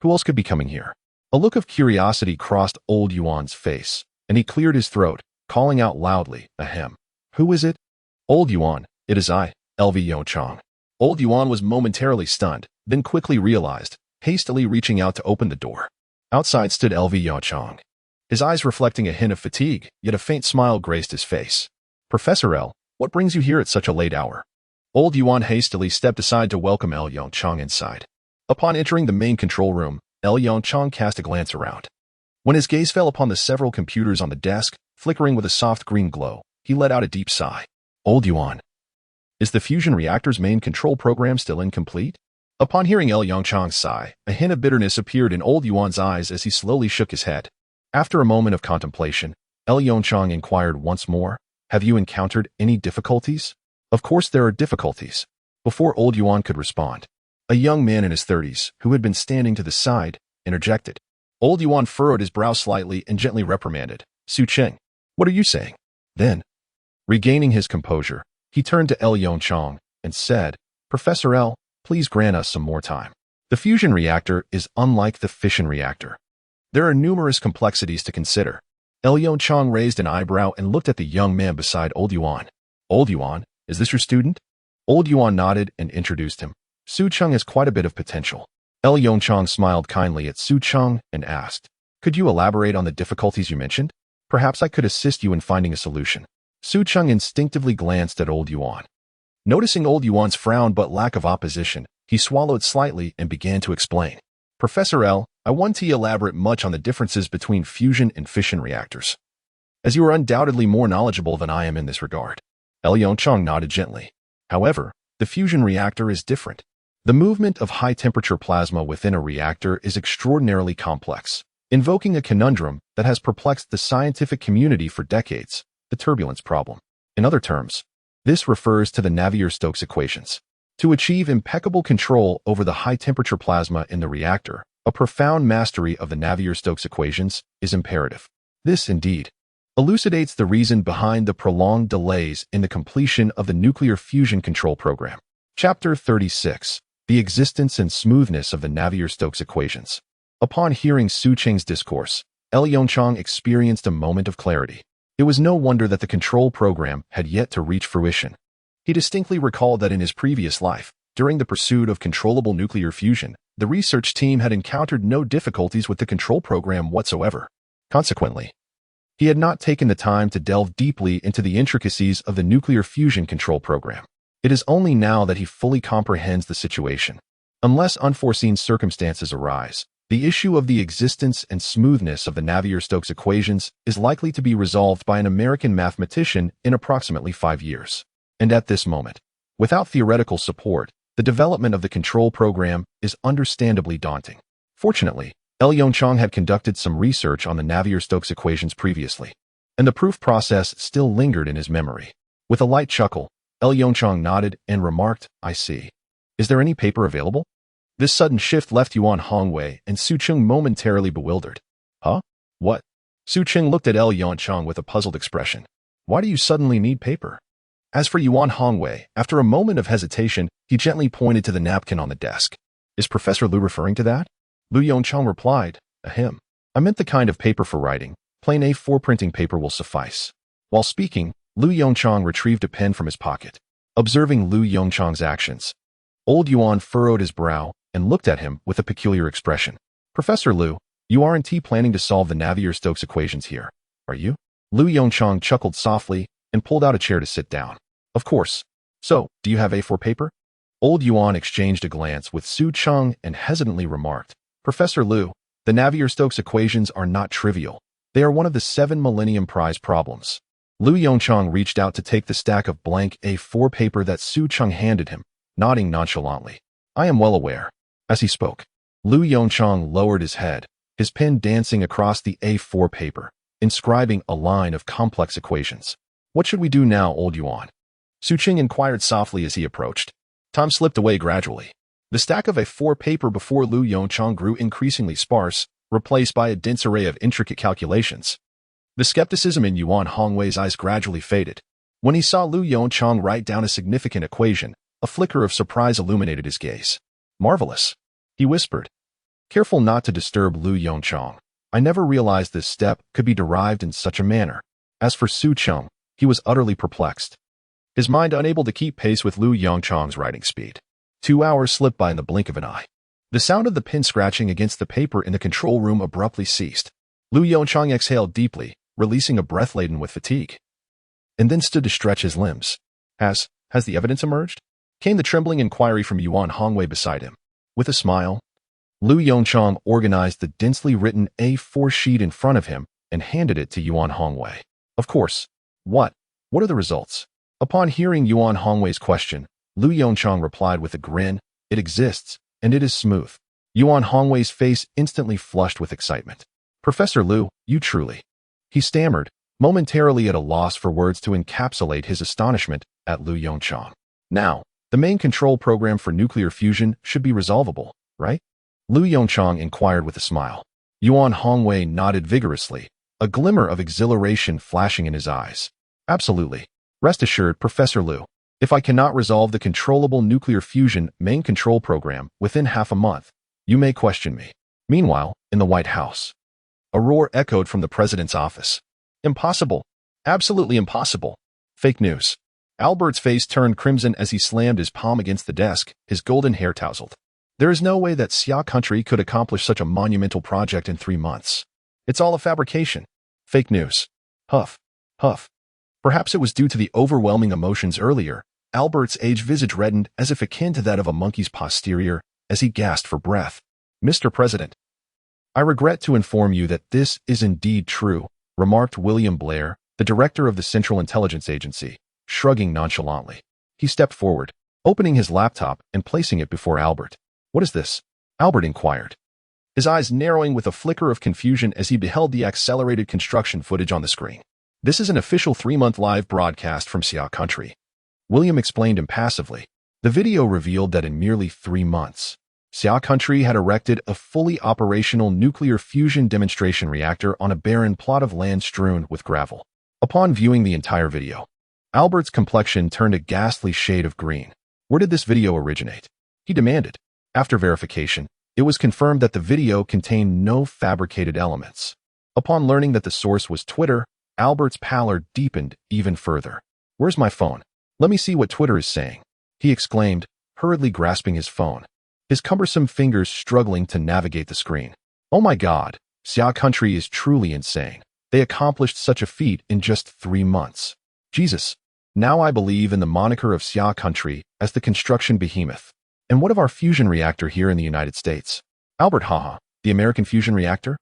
Speaker 1: who else could be coming here? A look of curiosity crossed Old Yuan's face, and he cleared his throat, calling out loudly, ahem. Who is it? Old Yuan, it is I, LV Chong. Old Yuan was momentarily stunned, then quickly realized, hastily reaching out to open the door. Outside stood LV Chong, his eyes reflecting a hint of fatigue, yet a faint smile graced his face. Professor L, what brings you here at such a late hour? Old Yuan hastily stepped aside to welcome L Chong inside. Upon entering the main control room, L Chong cast a glance around. When his gaze fell upon the several computers on the desk, flickering with a soft green glow, he let out a deep sigh. Old Yuan, is the fusion reactor's main control program still incomplete? Upon hearing L Chong's sigh, a hint of bitterness appeared in Old Yuan's eyes as he slowly shook his head. After a moment of contemplation, L Chong inquired once more, have you encountered any difficulties? Of course there are difficulties. Before Old Yuan could respond, a young man in his 30s, who had been standing to the side, interjected. Old Yuan furrowed his brow slightly and gently reprimanded. Su Cheng, what are you saying? Then, regaining his composure, he turned to L Chong and said, Professor L, please grant us some more time. The fusion reactor is unlike the fission reactor. There are numerous complexities to consider. L Chong raised an eyebrow and looked at the young man beside Old Yuan. Old Yuan, is this your student? Old Yuan nodded and introduced him. Su Cheng has quite a bit of potential. L Chong smiled kindly at Su Cheng and asked, could you elaborate on the difficulties you mentioned? Perhaps I could assist you in finding a solution. Su Cheng instinctively glanced at Old Yuan. Noticing Old Yuan's frown but lack of opposition, he swallowed slightly and began to explain. Professor L, I want to elaborate much on the differences between fusion and fission reactors, as you are undoubtedly more knowledgeable than I am in this regard. L Chong nodded gently. However, the fusion reactor is different. The movement of high-temperature plasma within a reactor is extraordinarily complex, invoking a conundrum that has perplexed the scientific community for decades, the turbulence problem. In other terms, this refers to the Navier-Stokes equations. To achieve impeccable control over the high-temperature plasma in the reactor, a profound mastery of the Navier-Stokes equations is imperative. This, indeed, elucidates the reason behind the prolonged delays in the completion of the nuclear fusion control program. Chapter 36. The existence and smoothness of the Navier-Stokes equations. Upon hearing Su Qing's discourse, El Yongchang experienced a moment of clarity. It was no wonder that the control program had yet to reach fruition. He distinctly recalled that in his previous life, during the pursuit of controllable nuclear fusion, the research team had encountered no difficulties with the control program whatsoever. Consequently, he had not taken the time to delve deeply into the intricacies of the nuclear fusion control program. It is only now that he fully comprehends the situation. Unless unforeseen circumstances arise, the issue of the existence and smoothness of the Navier-Stokes equations is likely to be resolved by an American mathematician in approximately 5 years. And at this moment, without theoretical support, the development of the control program is understandably daunting. Fortunately, El Yongchang had conducted some research on the Navier-Stokes equations previously, and the proof process still lingered in his memory. With a light chuckle, El Yongchang nodded and remarked, "I see. Is there any paper available?" This sudden shift left Yuan Hongwei and Su Qing momentarily bewildered. Huh? What? Su Qing looked at El Yongchang with a puzzled expression. Why do you suddenly need paper? As for Yuan Hongwei, after a moment of hesitation, he gently pointed to the napkin on the desk. Is Professor Liu referring to that? Lu Yongchang replied, Ahem. I meant the kind of paper for writing. Plain A4 printing paper will suffice. While speaking, Lu Yongchang retrieved a pen from his pocket. Observing Lu Yongchang's actions, old Yuan furrowed his brow and looked at him with a peculiar expression. Professor Liu, you aren't planning to solve the Navier-Stokes equations here, are you? Lu Yongchang chuckled softly and pulled out a chair to sit down. Of course. So, do you have A4 paper? Old Yuan exchanged a glance with Su Qing and hesitantly remarked, Professor Liu, the Navier-Stokes equations are not trivial. They are one of the 7 Millennium Prize problems. Lu Yongchang reached out to take the stack of blank A4 paper that Su Qing handed him, nodding nonchalantly. I am well aware. As he spoke, Lu Yongchang lowered his head, his pen dancing across the A4 paper, inscribing a line of complex equations. What should we do now, old Yuan? Su Qing inquired softly as he approached. Time slipped away gradually. The stack of A4 paper before Lu Yongchang grew increasingly sparse, replaced by a dense array of intricate calculations. The skepticism in Yuan Hongwei's eyes gradually faded. When he saw Lu Yongchang write down a significant equation, a flicker of surprise illuminated his gaze. Marvelous, he whispered. Careful not to disturb Lu Yongchang. I never realized this step could be derived in such a manner. As for Su Qing, he was utterly perplexed, his mind unable to keep pace with Lu Yongchang's writing speed. 2 hours slipped by in the blink of an eye. The sound of the pen scratching against the paper in the control room abruptly ceased. Lu Yongchang exhaled deeply, releasing a breath laden with fatigue, and then stood to stretch his limbs. Has the evidence emerged? Came the trembling inquiry from Yuan Hongwei beside him. With a smile, Lu Yongchang organized the densely written A4 sheet in front of him and handed it to Yuan Hongwei. Of course. What are the results? Upon hearing Yuan Hongwei's question, Lu Yongchang replied with a grin, It exists, and it is smooth. Yuan Hongwei's face instantly flushed with excitement. Professor Liu, you truly. He stammered, momentarily at a loss for words to encapsulate his astonishment at Lu Yongchang. Now, the main control program for nuclear fusion should be resolvable, right? Lu Yongchang inquired with a smile. Yuan Hongwei nodded vigorously, a glimmer of exhilaration flashing in his eyes. Absolutely. Rest assured, Professor Liu, if I cannot resolve the controllable nuclear fusion main control program within half a month, you may question me. Meanwhile, in the White House, a roar echoed from the president's office. Impossible. Absolutely impossible. Fake news. Albert's face turned crimson as he slammed his palm against the desk, his golden hair tousled. There is no way that Xia country could accomplish such a monumental project in 3 months. It's all a fabrication. Fake news. Huff. Huff. Perhaps it was due to the overwhelming emotions earlier. Albert's aged visage reddened as if akin to that of a monkey's posterior as he gasped for breath. Mr. President, I regret to inform you that this is indeed true, remarked William Blair, the director of the Central Intelligence Agency, shrugging nonchalantly. He stepped forward, opening his laptop and placing it before Albert. What is this? Albert inquired, his eyes narrowing with a flicker of confusion as he beheld the accelerated construction footage on the screen. This is an official 3-month live broadcast from Xia country. William explained impassively. The video revealed that in merely 3 months, Xia country had erected a fully operational nuclear fusion demonstration reactor on a barren plot of land strewn with gravel. Upon viewing the entire video, Albert's complexion turned a ghastly shade of green. Where did this video originate? He demanded. After verification, It was confirmed that the video contained no fabricated elements. Upon learning that the source was Twitter, Albert's pallor deepened even further. "Where's my phone? Let me see what Twitter is saying," he exclaimed, hurriedly grasping his phone, his cumbersome fingers struggling to navigate the screen. "Oh my God, Xia country is truly insane. They accomplished such a feat in just 3 months. Jesus, now I believe in the moniker of Xia country as the construction behemoth. And what of our fusion reactor here in the United States? Albert, haha, the American fusion reactor?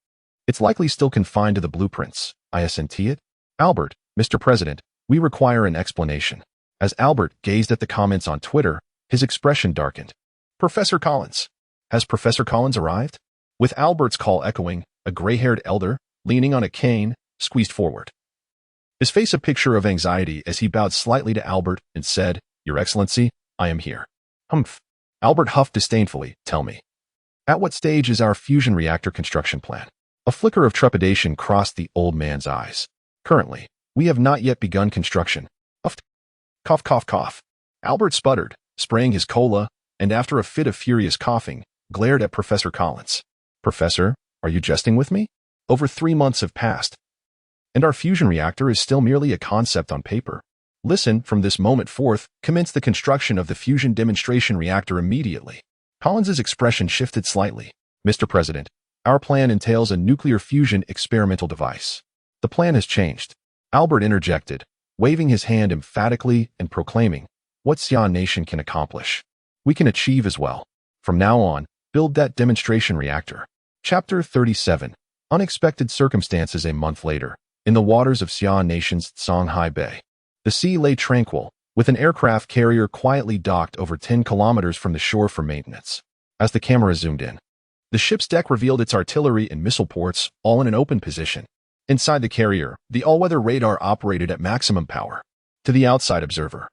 Speaker 1: It's likely still confined to the blueprints. Isn't it? Albert, Mr. President, we require an explanation." As Albert gazed at the comments on Twitter, his expression darkened. "Professor Collins. Has Professor Collins arrived?" With Albert's call echoing, a gray-haired elder, leaning on a cane, squeezed forward. His face a picture of anxiety as he bowed slightly to Albert and said, "Your Excellency, I am here." "Humph." Albert huffed disdainfully. "Tell me. At what stage is our fusion reactor construction plan?" A flicker of trepidation crossed the old man's eyes. "Currently, we have not yet begun construction." Huffed. Cough, cough, cough. Albert sputtered, spraying his cola, and after a fit of furious coughing, glared at Professor Collins. "Professor, are you jesting with me? Over 3 months have passed, and our fusion reactor is still merely a concept on paper. Listen, from this moment forth, commence the construction of the fusion demonstration reactor immediately." Collins's expression shifted slightly. "Mr. President, our plan entails a nuclear fusion experimental device." "The plan has changed," Albert interjected, waving his hand emphatically and proclaiming, "What Xia nation can accomplish, we can achieve as well. From now on, build that demonstration reactor." Chapter 37. Unexpected circumstances. A month later, in the waters of Xia nation's Songhai Bay, the sea lay tranquil, with an aircraft carrier quietly docked over 10 kilometers from the shore for maintenance. As the camera zoomed in, the ship's deck revealed its artillery and missile ports, all in an open position. Inside the carrier, the all-weather radar operated at maximum power. To the outside observer,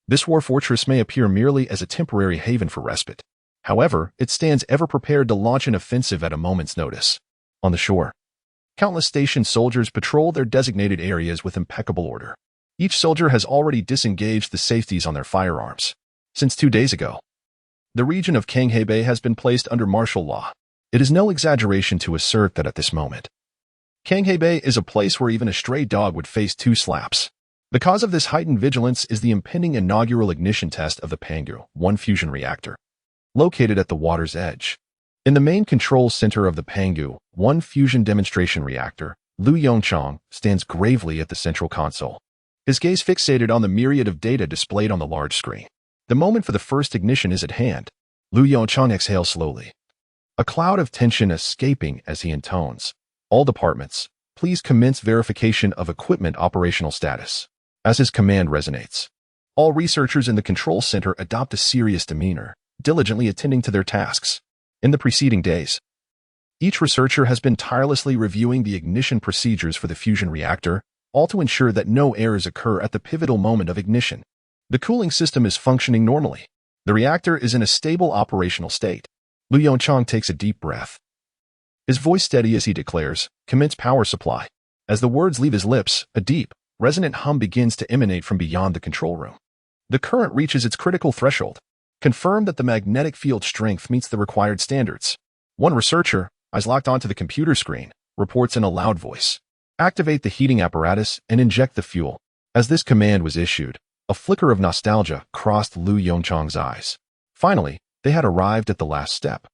Speaker 1: this war fortress may appear merely as a temporary haven for respite. However, it stands ever prepared to launch an offensive at a moment's notice. On the shore, countless stationed soldiers patrol their designated areas with impeccable order. Each soldier has already disengaged the safeties on their firearms. Since 2 days ago, the region of Songhai Bay has been placed under martial law. It is no exaggeration to assert that at this moment, Songhai Bay is a place where even a stray dog would face 2 slaps. The cause of this heightened vigilance is the impending inaugural ignition test of the Pangu 1 fusion reactor, located at the water's edge. In the main control center of the Pangu 1 fusion demonstration reactor, Lu Yongchang stands gravely at the central console, his gaze fixated on the myriad of data displayed on the large screen. The moment for the first ignition is at hand. Lu Yongchang exhales slowly, a cloud of tension escaping as he intones, "All departments, please commence verification of equipment operational status." As his command resonates, all researchers in the control center adopt a serious demeanor, diligently attending to their tasks. In the preceding days, each researcher has been tirelessly reviewing the ignition procedures for the fusion reactor, all to ensure that no errors occur at the pivotal moment of ignition. The cooling system is functioning normally. The reactor is in a stable operational state. Lu Yongchang takes a deep breath, his voice steady as he declares, "Commence power supply." As the words leave his lips, a deep, resonant hum begins to emanate from beyond the control room. The current reaches its critical threshold. Confirm that the magnetic field strength meets the required standards. One researcher, eyes locked onto the computer screen, reports in a loud voice, "Activate the heating apparatus and inject the fuel." As this command was issued, a flicker of nostalgia crossed Lu Yongchang's eyes. Finally, they had arrived at the last step.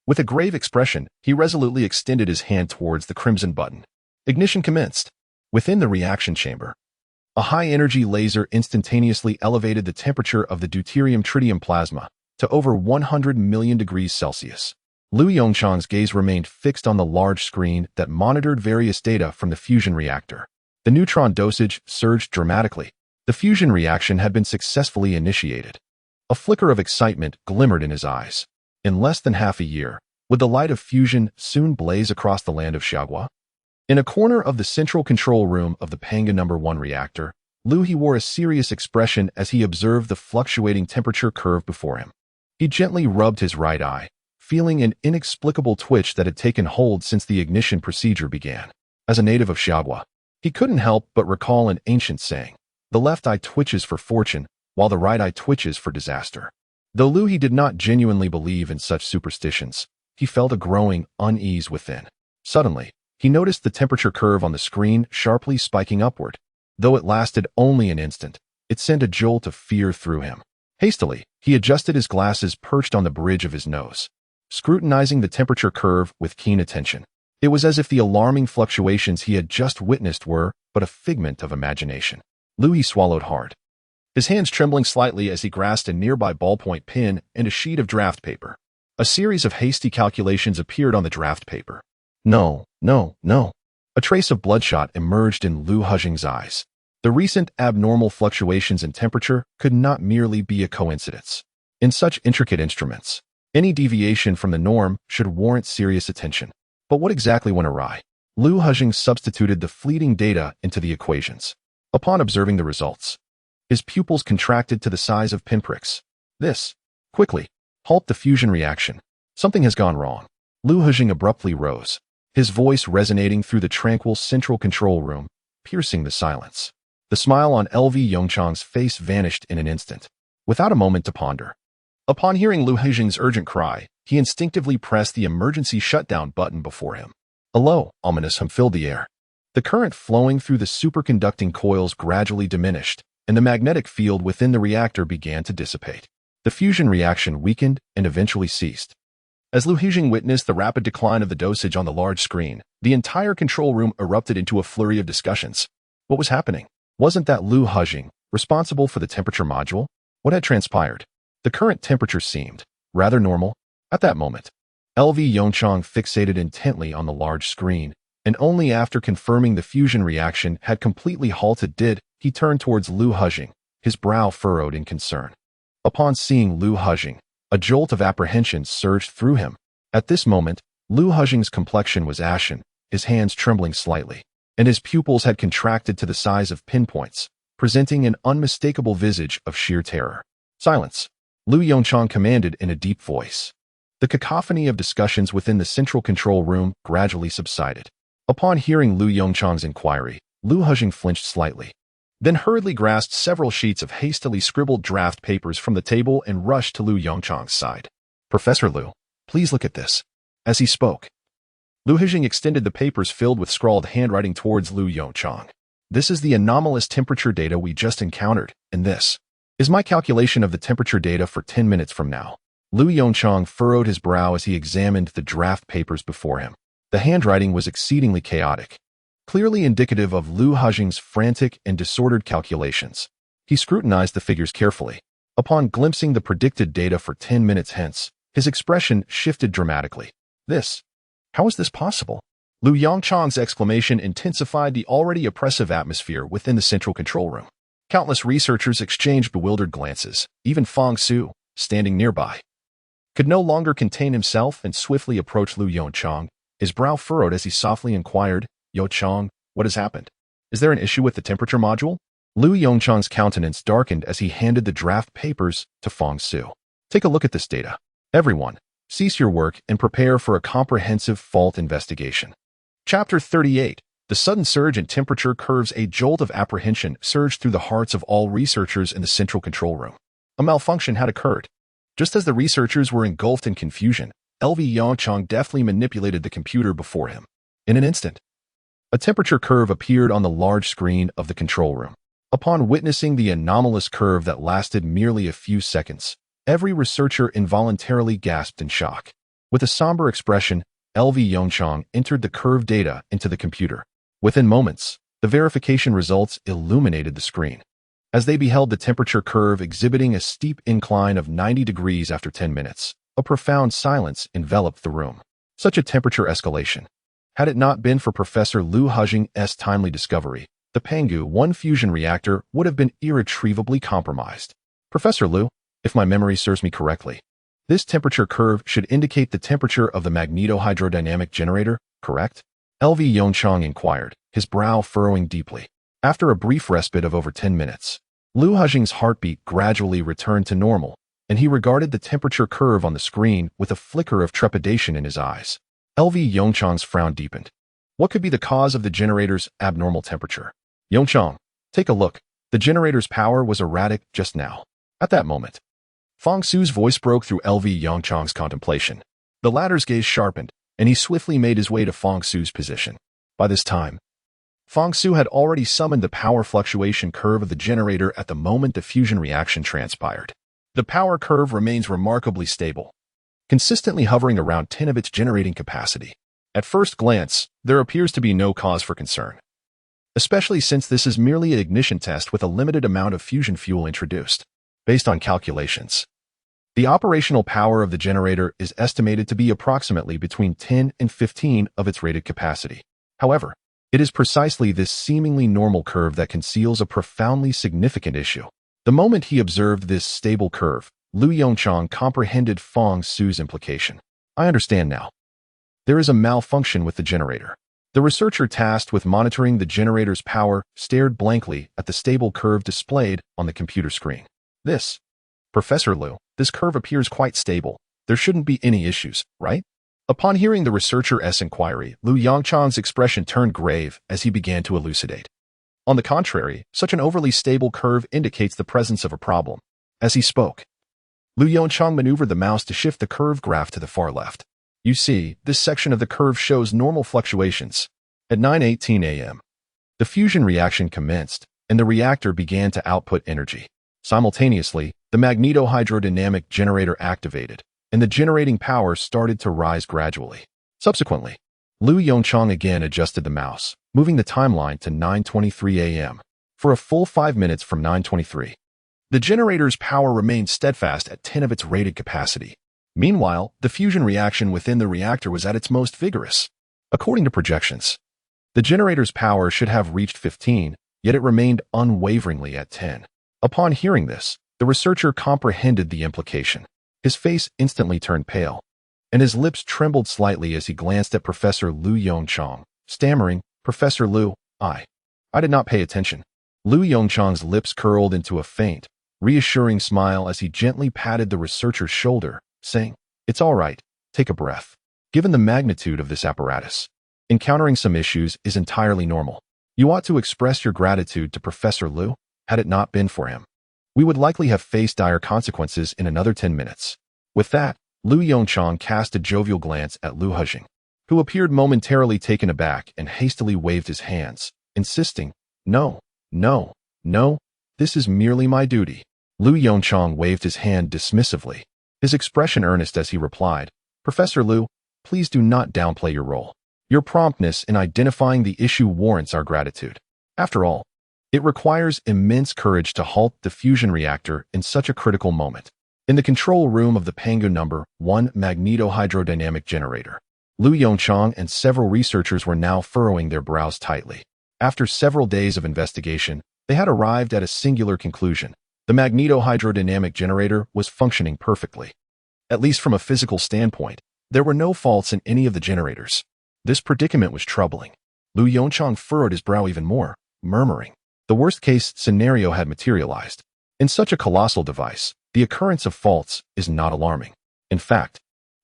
Speaker 1: With a grave expression, he resolutely extended his hand towards the crimson button. Ignition commenced. Within the reaction chamber, a high-energy laser instantaneously elevated the temperature of the deuterium-tritium plasma to over 100 million degrees Celsius. Lu Yongchang's gaze remained fixed on the large screen that monitored various data from the fusion reactor. The neutron dosage surged dramatically. The fusion reaction had been successfully initiated. A flicker of excitement glimmered in his eyes. In less than half a year, would the light of fusion soon blaze across the land of Xiagua? In a corner of the central control room of the Pangu No. 1 reactor, Lu He wore a serious expression as he observed the fluctuating temperature curve before him. He gently rubbed his right eye, feeling an inexplicable twitch that had taken hold since the ignition procedure began. As a native of Xiagua, he couldn't help but recall an ancient saying, "The left eye twitches for fortune, while the right eye twitches for disaster." Though Lu He did not genuinely believe in such superstitions, he felt a growing unease within. Suddenly, he noticed the temperature curve on the screen sharply spiking upward. Though it lasted only an instant, it sent a jolt of fear through him. Hastily, he adjusted his glasses perched on the bridge of his nose, scrutinizing the temperature curve with keen attention. It was as if the alarming fluctuations he had just witnessed were but a figment of imagination. Louis swallowed hard, his hands trembling slightly as he grasped a nearby ballpoint pen and a sheet of draft paper. A series of hasty calculations appeared on the draft paper. No, no, no. A trace of bloodshot emerged in Liu Hejing's eyes. The recent abnormal fluctuations in temperature could not merely be a coincidence. In such intricate instruments, any deviation from the norm should warrant serious attention. But what exactly went awry? Liu Hejing substituted the fleeting data into the equations. Upon observing the results, his pupils contracted to the size of pinpricks. This, quickly, halt the fusion reaction. Something has gone wrong. Liu Hejing abruptly rose, his voice resonating through the tranquil central control room, piercing the silence. The smile on LV Yongchang's face vanished in an instant, without a moment to ponder. Upon hearing Liu Hejing's urgent cry, he instinctively pressed the emergency shutdown button before him. A low, ominous hum filled the air. The current flowing through the superconducting coils gradually diminished, and the magnetic field within the reactor began to dissipate. The fusion reaction weakened and eventually ceased. As Liu Hejing witnessed the rapid decline of the dosage on the large screen, the entire control room erupted into a flurry of discussions. What was happening? Wasn't that Liu Hejing responsible for the temperature module? What had transpired? The current temperature seemed rather normal at that moment. LV Yongchang fixated intently on the large screen, and only after confirming the fusion reaction had completely halted did he turn towards Liu Hejing, his brow furrowed in concern. Upon seeing Liu Hejing, a jolt of apprehension surged through him. At this moment, Liu Hejing's complexion was ashen, his hands trembling slightly, and his pupils had contracted to the size of pinpoints, presenting an unmistakable visage of sheer terror. Silence, Liu Yongchang commanded in a deep voice. The cacophony of discussions within the central control room gradually subsided. Upon hearing Liu Yongchang's inquiry, Liu Hejing flinched slightly, then hurriedly grasped several sheets of hastily scribbled draft papers from the table and rushed to Liu Yongchang's side. "Professor Liu, please look at this." As he spoke, Liu Hejing extended the papers filled with scrawled handwriting towards Liu Yongchang. "This is the anomalous temperature data we just encountered, and this is my calculation of the temperature data for 10 minutes from now." Liu Yongchang furrowed his brow as he examined the draft papers before him. The handwriting was exceedingly chaotic, clearly indicative of Liu Hejing's frantic and disordered calculations. He scrutinized the figures carefully. Upon glimpsing the predicted data for 10 minutes hence, his expression shifted dramatically. How is this possible? Liu Yongchang's exclamation intensified the already oppressive atmosphere within the central control room. Countless researchers exchanged bewildered glances. Even Fang Su, standing nearby, could no longer contain himself and swiftly approached Liu Yongchang, his brow furrowed as he softly inquired, "Yongchang, what has happened? Is there an issue with the temperature module?" Liu Yongchang's countenance darkened as he handed the draft papers to Fang Su. "Take a look at this data. Everyone, cease your work and prepare for a comprehensive fault investigation." Chapter 38. The sudden surge in temperature curves. A jolt of apprehension surged through the hearts of all researchers in the central control room. A malfunction had occurred. Just as the researchers were engulfed in confusion, LV Yongchang deftly manipulated the computer before him. In an instant, a temperature curve appeared on the large screen of the control room. Upon witnessing the anomalous curve that lasted merely a few seconds, every researcher involuntarily gasped in shock. With a somber expression, LV Yongchang entered the curve data into the computer. Within moments, the verification results illuminated the screen. As they beheld the temperature curve exhibiting a steep incline of 90 degrees after 10 minutes, a profound silence enveloped the room. Such a temperature escalation. Had it not been for Professor Liu Hejing's timely discovery, the Pangu 1 fusion reactor would have been irretrievably compromised. "Professor Liu, if my memory serves me correctly, this temperature curve should indicate the temperature of the magneto-hydrodynamic generator, correct?" LV Yongchang inquired, his brow furrowing deeply. After a brief respite of over 10 minutes, Liu Hejing's heartbeat gradually returned to normal, and he regarded the temperature curve on the screen with a flicker of trepidation in his eyes. LV Yongchang's frown deepened. What could be the cause of the generator's abnormal temperature? "Yongchang, take a look. The generator's power was erratic just now." At that moment, Fang Su's voice broke through LV Yongchang's contemplation. The latter's gaze sharpened, and he swiftly made his way to Fong Su's position. By this time, Fong Su had already summoned the power fluctuation curve of the generator at the moment the fusion reaction transpired. The power curve remains remarkably stable, consistently hovering around 10 of its generating capacity. At first glance, there appears to be no cause for concern, especially since this is merely an ignition test with a limited amount of fusion fuel introduced. Based on calculations, the operational power of the generator is estimated to be approximately between 10 and 15 of its rated capacity. However, it is precisely this seemingly normal curve that conceals a profoundly significant issue. The moment he observed this stable curve, Lu Yongchang comprehended Fong Su's implication. I understand now. There is a malfunction with the generator. The researcher tasked with monitoring the generator's power stared blankly at the stable curve displayed on the computer screen. Professor Lu, this curve appears quite stable. There shouldn't be any issues, right? Upon hearing the researcher's inquiry, Lu Yongchang's expression turned grave as he began to elucidate. On the contrary, such an overly stable curve indicates the presence of a problem. As he spoke, Lu Yongchang maneuvered the mouse to shift the curve graph to the far left. You see, this section of the curve shows normal fluctuations. At 9:18 a.m., the fusion reaction commenced, and the reactor began to output energy. Simultaneously, the magneto-hydrodynamic generator activated, and the generating power started to rise gradually. Subsequently, Lu Yongchang again adjusted the mouse, moving the timeline to 9:23 a.m. For a full 5 minutes from 9:23, the generator's power remained steadfast at 10 of its rated capacity. Meanwhile, the fusion reaction within the reactor was at its most vigorous. According to projections, the generator's power should have reached 15, yet it remained unwaveringly at 10. Upon hearing this, the researcher comprehended the implication. His face instantly turned pale, and his lips trembled slightly as he glanced at Professor Lu Yongchang, stammering, "Professor Lu, I did not pay attention." Lu Yongchang's lips curled into a faint, reassuring smile as he gently patted the researcher's shoulder, saying, "It's all right, take a breath. Given the magnitude of this apparatus, encountering some issues is entirely normal. You ought to express your gratitude to Professor Lu. Had it not been for him, we would likely have faced dire consequences in another 10 minutes. With that, Lu Yongchang cast a jovial glance at Lu Hejing, who appeared momentarily taken aback and hastily waved his hands, insisting, No, this is merely my duty." Lu Yongchang waved his hand dismissively, his expression earnest as he replied, "Professor Lu, please do not downplay your role. Your promptness in identifying the issue warrants our gratitude. After all, it requires immense courage to halt the fusion reactor in such a critical moment." In the control room of the Pangu No. 1 magneto-hydrodynamic generator, Lu Yongchang and several researchers were now furrowing their brows tightly. After several days of investigation, they had arrived at a singular conclusion. The magneto-hydrodynamic generator was functioning perfectly. At least from a physical standpoint, there were no faults in any of the generators. This predicament was troubling. Lu Yongchang furrowed his brow even more, murmuring, the worst-case scenario had materialized. In such a colossal device, the occurrence of faults is not alarming. In fact,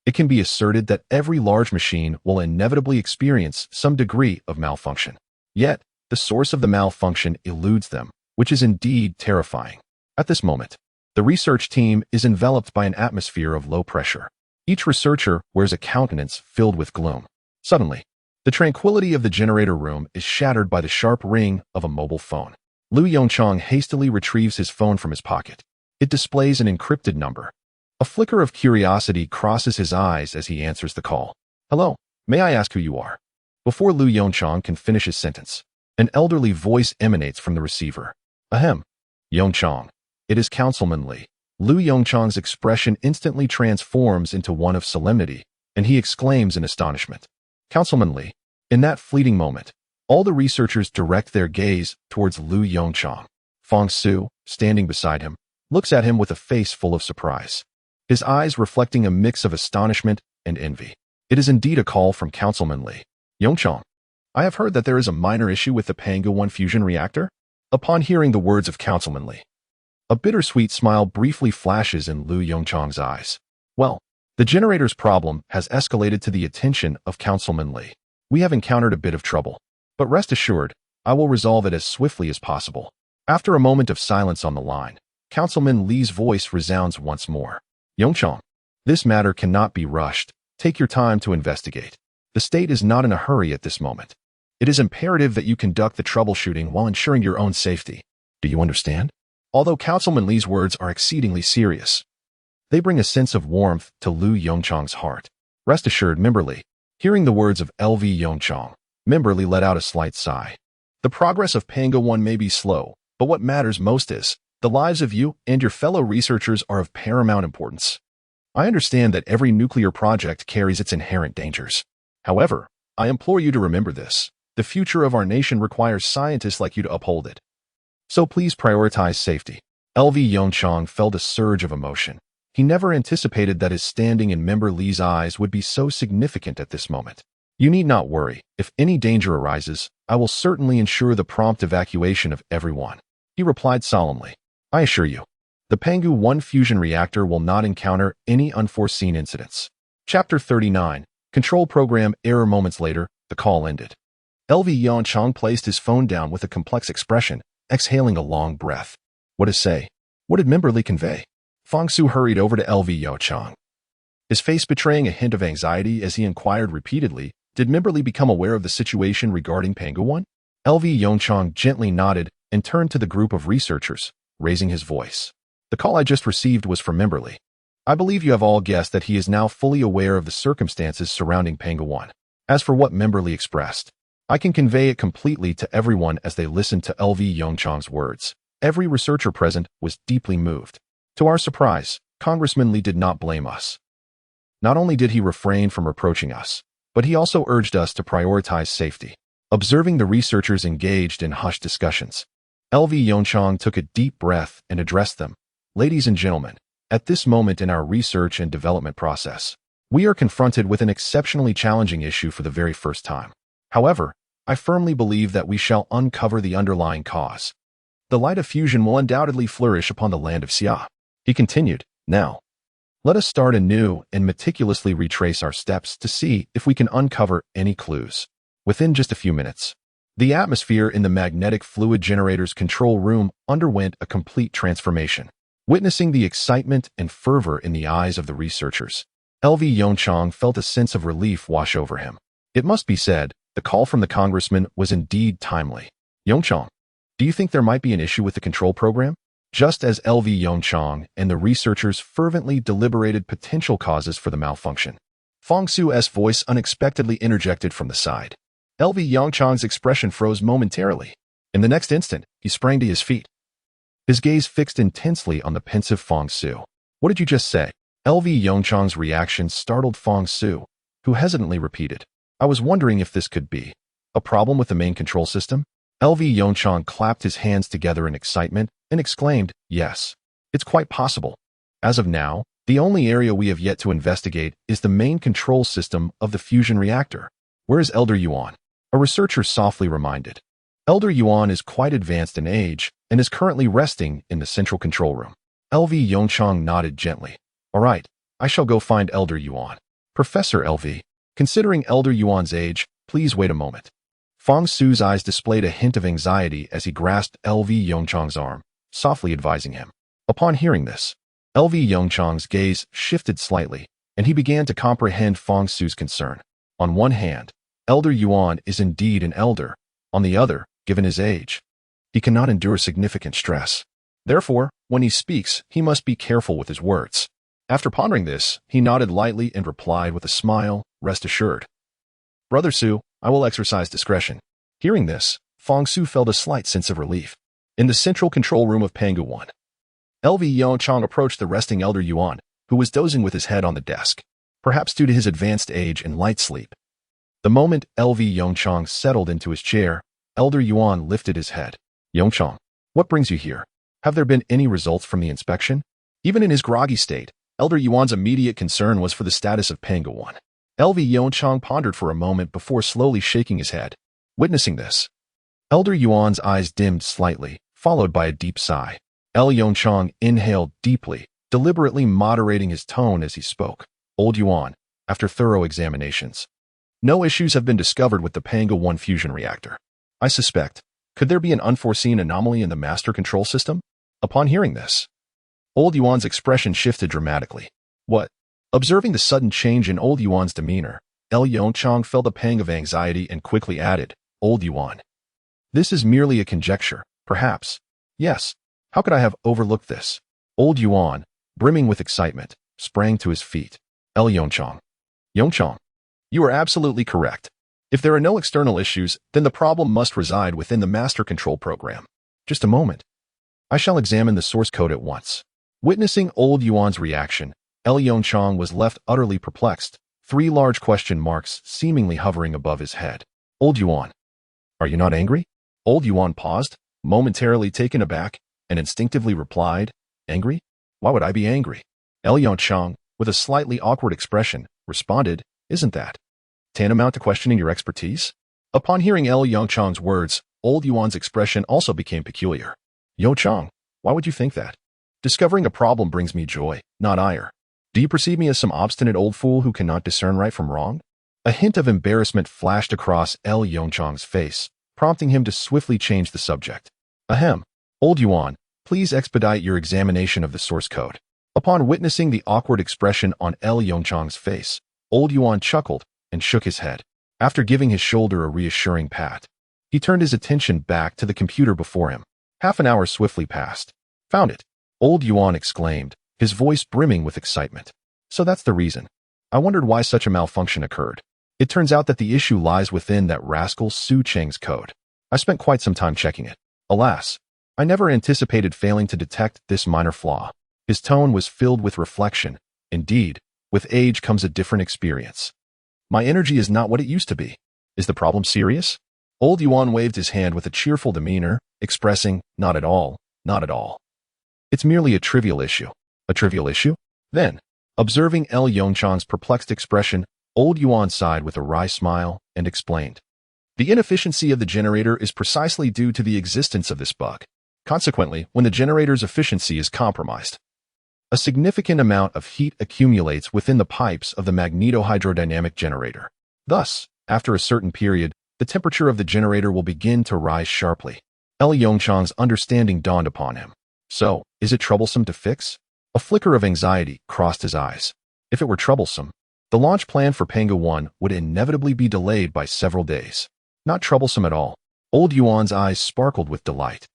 Speaker 1: it can be asserted that every large machine will inevitably experience some degree of malfunction. Yet, the source of the malfunction eludes them, which is indeed terrifying. At this moment, the research team is enveloped by an atmosphere of low pressure. Each researcher wears a countenance filled with gloom. Suddenly, the tranquility of the generator room is shattered by the sharp ring of a mobile phone. Lu Yongchang hastily retrieves his phone from his pocket. It displays an encrypted number. A flicker of curiosity crosses his eyes as he answers the call. "Hello, may I ask who you are?" Before Lu Yongchang can finish his sentence, an elderly voice emanates from the receiver. "Ahem, Yongchang, it is Councilman Li." Lu Yongchang's expression instantly transforms into one of solemnity, and he exclaims in astonishment, "Councilman Li." In that fleeting moment, all the researchers direct their gaze towards Lu Yongchang. Fong Su, standing beside him, looks at him with a face full of surprise, his eyes reflecting a mix of astonishment and envy. It is indeed a call from Councilman Li. "Yongchang, I have heard that there is a minor issue with the Pangu 1 fusion reactor." Upon hearing the words of Councilman Li, a bittersweet smile briefly flashes in Lu Yongchang's eyes. "Well, the generator's problem has escalated to the attention of Councilman Li. We have encountered a bit of trouble, but rest assured, I will resolve it as swiftly as possible." After a moment of silence on the line, Councilman Li's voice resounds once more. "Yongchang, this matter cannot be rushed. Take your time to investigate. The state is not in a hurry at this moment. It is imperative that you conduct the troubleshooting while ensuring your own safety. Do you understand? Although Councilman Lee's words are exceedingly serious, they bring a sense of warmth to Liu Yongchang's heart. Rest assured, Member Lee. Hearing the words of LV Yongchang, Member Lee let out a slight sigh. The progress of Panga 1 may be slow, but what matters most is the lives of you and your fellow researchers are of paramount importance. I understand that every nuclear project carries its inherent dangers. However, I implore you to remember this. The future of our nation requires scientists like you to uphold it. So please prioritize safety. LV Yongchang felt a surge of emotion. He never anticipated that his standing in Member Lee's eyes would be so significant at this moment. You need not worry. If any danger arises, I will certainly ensure the prompt evacuation of everyone. He replied solemnly. I assure you, the Pangu 1 fusion reactor will not encounter any unforeseen incidents. Chapter 39. Control Program Error. Moments later, the call ended. LV Yongchang placed his phone down with a complex expression, exhaling a long breath. What to say? What did Member Lee convey? Fang Su hurried over to LV Yongchang, his face betraying a hint of anxiety as he inquired repeatedly, did Member Lee become aware of the situation regarding Pangu 1? LV Yongchang gently nodded and turned to the group of researchers, raising his voice. The call I just received was from Member Lee. I believe you have all guessed that he is now fully aware of the circumstances surrounding Pangu 1. As for what Member Lee expressed, I can convey it completely to everyone as they listened to LV Yongchang's words. Every researcher present was deeply moved. To our surprise, Congressman Lee did not blame us. Not only did he refrain from reproaching us, but he also urged us to prioritize safety. Observing the researchers engaged in hushed discussions, LV Yongchang took a deep breath and addressed them. Ladies and gentlemen, at this moment in our research and development process, we are confronted with an exceptionally challenging issue for the very first time. However, I firmly believe that we shall uncover the underlying cause. The light of fusion will undoubtedly flourish upon the land of Xia. He continued, now, let us start anew and meticulously retrace our steps to see if we can uncover any clues. Within just a few minutes, the atmosphere in the magnetic fluid generator's control room underwent a complete transformation. Witnessing the excitement and fervor in the eyes of the researchers, LV Yongchang felt a sense of relief wash over him. It must be said, the call from the congressman was indeed timely. Yongchang, do you think there might be an issue with the control program? Just as LV Yongchang and the researchers fervently deliberated potential causes for the malfunction, Fang Su's voice unexpectedly interjected from the side. LV Yongchang's expression froze momentarily. In the next instant, he sprang to his feet, his gaze fixed intensely on the pensive Fang Su. What did you just say? LV Yongchang's reaction startled Fang Su, who hesitantly repeated, I was wondering if this could be a problem with the main control system. LV Yongchang clapped his hands together in excitement and exclaimed, yes, it's quite possible. As of now, the only area we have yet to investigate is the main control system of the fusion reactor. Where is Elder Yuan? A researcher softly reminded. Elder Yuan is quite advanced in age and is currently resting in the central control room. LV Yongchang nodded gently. All right, I shall go find Elder Yuan. Professor LV, considering Elder Yuan's age, please wait a moment. Fang Su's eyes displayed a hint of anxiety as he grasped LV Yongchang's arm, softly advising him. Upon hearing this, LV Yongchang's gaze shifted slightly, and he began to comprehend Fang Su's concern. On one hand, Elder Yuan is indeed an elder. On the other, given his age, he cannot endure significant stress. Therefore, when he speaks, he must be careful with his words. After pondering this, he nodded lightly and replied with a smile, rest assured. Brother Su, I will exercise discretion. Hearing this, Fang Su felt a slight sense of relief. In the central control room of Pangu 1, LV Yongchang approached the resting Elder Yuan, who was dozing with his head on the desk, perhaps due to his advanced age and light sleep. The moment LV Yongchang settled into his chair, Elder Yuan lifted his head. Yongchang, what brings you here? Have there been any results from the inspection? Even in his groggy state, Elder Yuan's immediate concern was for the status of Pangu 1. LV Yongchang pondered for a moment before slowly shaking his head. Witnessing this, Elder Yuan's eyes dimmed slightly, followed by a deep sigh. L. Yongchang inhaled deeply, deliberately moderating his tone as he spoke. Old Yuan, after thorough examinations, no issues have been discovered with the Pangu 1 fusion reactor. I suspect, could there be an unforeseen anomaly in the master control system? Upon hearing this, Old Yuan's expression shifted dramatically. What? Observing the sudden change in old Yuan's demeanor, Yongchang felt a pang of anxiety and quickly added, "Old Yuan. This is merely a conjecture, perhaps." "Yes. How could I have overlooked this?" Old Yuan, brimming with excitement, sprang to his feet. Yongchang. Yongchang, you are absolutely correct. If there are no external issues, then the problem must reside within the master control program. Just a moment. I shall examine the source code at once. Witnessing old Yuan's reaction, Yongchang was left utterly perplexed, 3 large question marks seemingly hovering above his head. "Old Yuan, are you not angry?" Old Yuan paused, momentarily taken aback, and instinctively replied, "Angry? Why would I be angry?" Yongchang, with a slightly awkward expression, responded, "Isn't that tantamount to questioning your expertise?" Upon hearing Yongchang's words, old Yuan's expression also became peculiar. "Yongchang, why would you think that? Discovering a problem brings me joy, not ire. Do you perceive me as some obstinate old fool who cannot discern right from wrong?" A hint of embarrassment flashed across Yongchang's face, prompting him to swiftly change the subject. "Ahem. Old Yuan, please expedite your examination of the source code." Upon witnessing the awkward expression on Yongchang's face, old Yuan chuckled and shook his head. After giving his shoulder a reassuring pat, he turned his attention back to the computer before him. Half an hour swiftly passed. "Found it," old Yuan exclaimed, his voice brimming with excitement. "So that's the reason. I wondered why such a malfunction occurred. It turns out that the issue lies within that rascal Su Cheng's code. I spent quite some time checking it. Alas, I never anticipated failing to detect this minor flaw." His tone was filled with reflection. "Indeed, with age comes a different experience. My energy is not what it used to be. Is the problem serious?" Old Yuan waved his hand with a cheerful demeanor, expressing, "Not at all, not at all. It's merely a trivial issue." "A trivial issue?" Then, observing Yongchang's perplexed expression, old Yuan sighed with a wry smile and explained. "The inefficiency of the generator is precisely due to the existence of this bug. Consequently, when the generator's efficiency is compromised, a significant amount of heat accumulates within the pipes of the magnetohydrodynamic generator. Thus, after a certain period, the temperature of the generator will begin to rise sharply." Yongchang's understanding dawned upon him. "So, is it troublesome to fix?" A flicker of anxiety crossed his eyes. If it were troublesome, the launch plan for Panga 1 would inevitably be delayed by several days. "Not troublesome at all." Old Yuan's eyes sparkled with delight.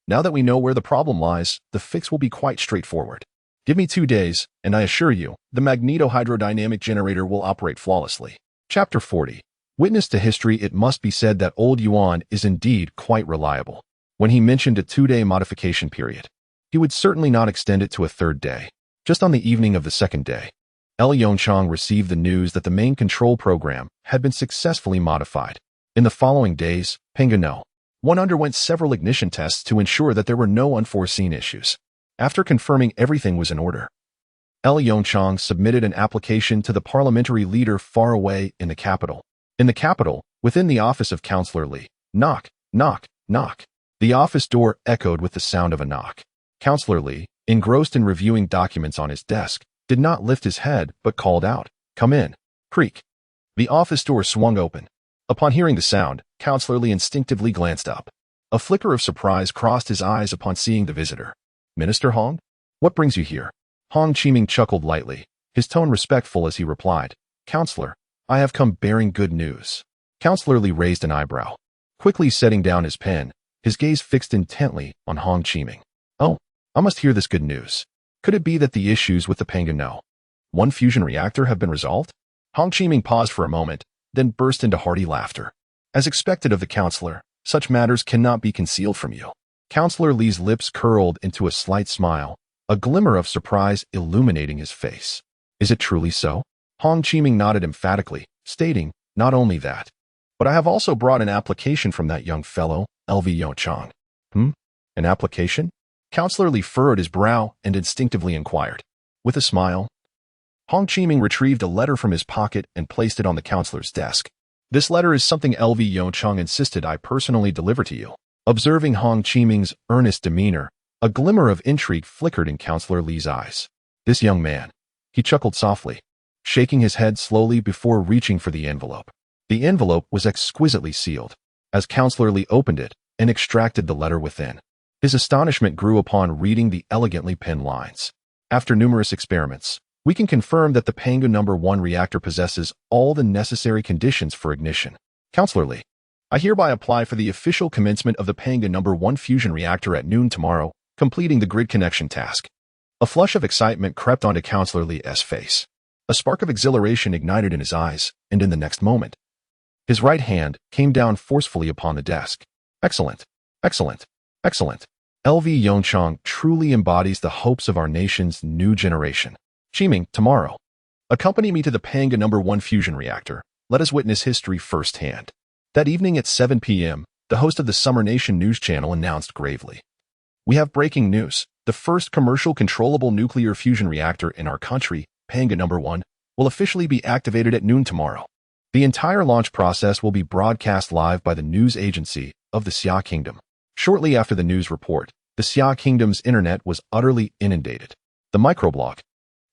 Speaker 1: "Now that we know where the problem lies, the fix will be quite straightforward. Give me 2 days, and I assure you, the magnetohydrodynamic generator will operate flawlessly." Chapter 40. Witness to history, it must be said that old Yuan is indeed quite reliable. When he mentioned a 2-day modification period, he would certainly not extend it to a 3rd day. Just on the evening of the 2nd day, Yongchang received the news that the main control program had been successfully modified. In the following days, Panga 1 underwent several ignition tests to ensure that there were no unforeseen issues. After confirming everything was in order, Yongchang submitted an application to the parliamentary leader far away in the capital. In the capital, within the office of Councillor Li. Knock, knock, knock. The office door echoed with the sound of a knock. Councillor Li, engrossed in reviewing documents on his desk, did not lift his head but called out, "Come in." Creak. The office door swung open. Upon hearing the sound, Councillor Li instinctively glanced up. A flicker of surprise crossed his eyes upon seeing the visitor. "Minister Hong? What brings you here?" Hong Chiming chuckled lightly, his tone respectful as he replied, "Counselor, I have come bearing good news." Councillor Li raised an eyebrow. Quickly setting down his pen, his gaze fixed intently on Hong Chiming. "Oh, I must hear this good news. Could it be that the issues with the Panga 1 fusion reactor have been resolved?" Hong Chiming paused for a moment, then burst into hearty laughter. "As expected of the counselor, such matters cannot be concealed from you." Councillor Li's lips curled into a slight smile, a glimmer of surprise illuminating his face. "Is it truly so?" Hong Chiming nodded emphatically, stating, "Not only that, but I have also brought an application from that young fellow, Yongchang." An application?" Councillor Li furrowed his brow and instinctively inquired. With a smile, Hong Chiming retrieved a letter from his pocket and placed it on the councillor's desk. "This letter is something Yongchang insisted I personally deliver to you." Observing Hong Chiming's earnest demeanor, a glimmer of intrigue flickered in Councillor Li's eyes. This young man, he chuckled softly, shaking his head slowly before reaching for the envelope. The envelope was exquisitely sealed, as Councillor Li opened it and extracted the letter within. His astonishment grew upon reading the elegantly penned lines. "After numerous experiments, We can confirm that the Pangu #1 reactor possesses all the necessary conditions for ignition. Counselor Lee, I hereby apply for the official commencement of the Pangu #1 fusion reactor at noon tomorrow, completing the grid connection task. A flush of excitement crept onto Counselor Lee's face. A spark of exhilaration ignited in his eyes, and in the next moment, his right hand came down forcefully upon the desk. Excellent, excellent, excellent. LV Yongchang truly embodies the hopes of our nation's new generation. Chiming, tomorrow. Accompany me to the Pangu #1 fusion reactor. Let us witness history firsthand. That evening at 7 p.m., the host of the Summer Nation News Channel announced gravely, "We have breaking news. The first commercial controllable nuclear fusion reactor in our country, Pangu #1, will officially be activated at noon tomorrow. The entire launch process will be broadcast live by the news agency of the Xia Kingdom." Shortly after the news report, the Xia Kingdom's internet was utterly inundated. The microblog,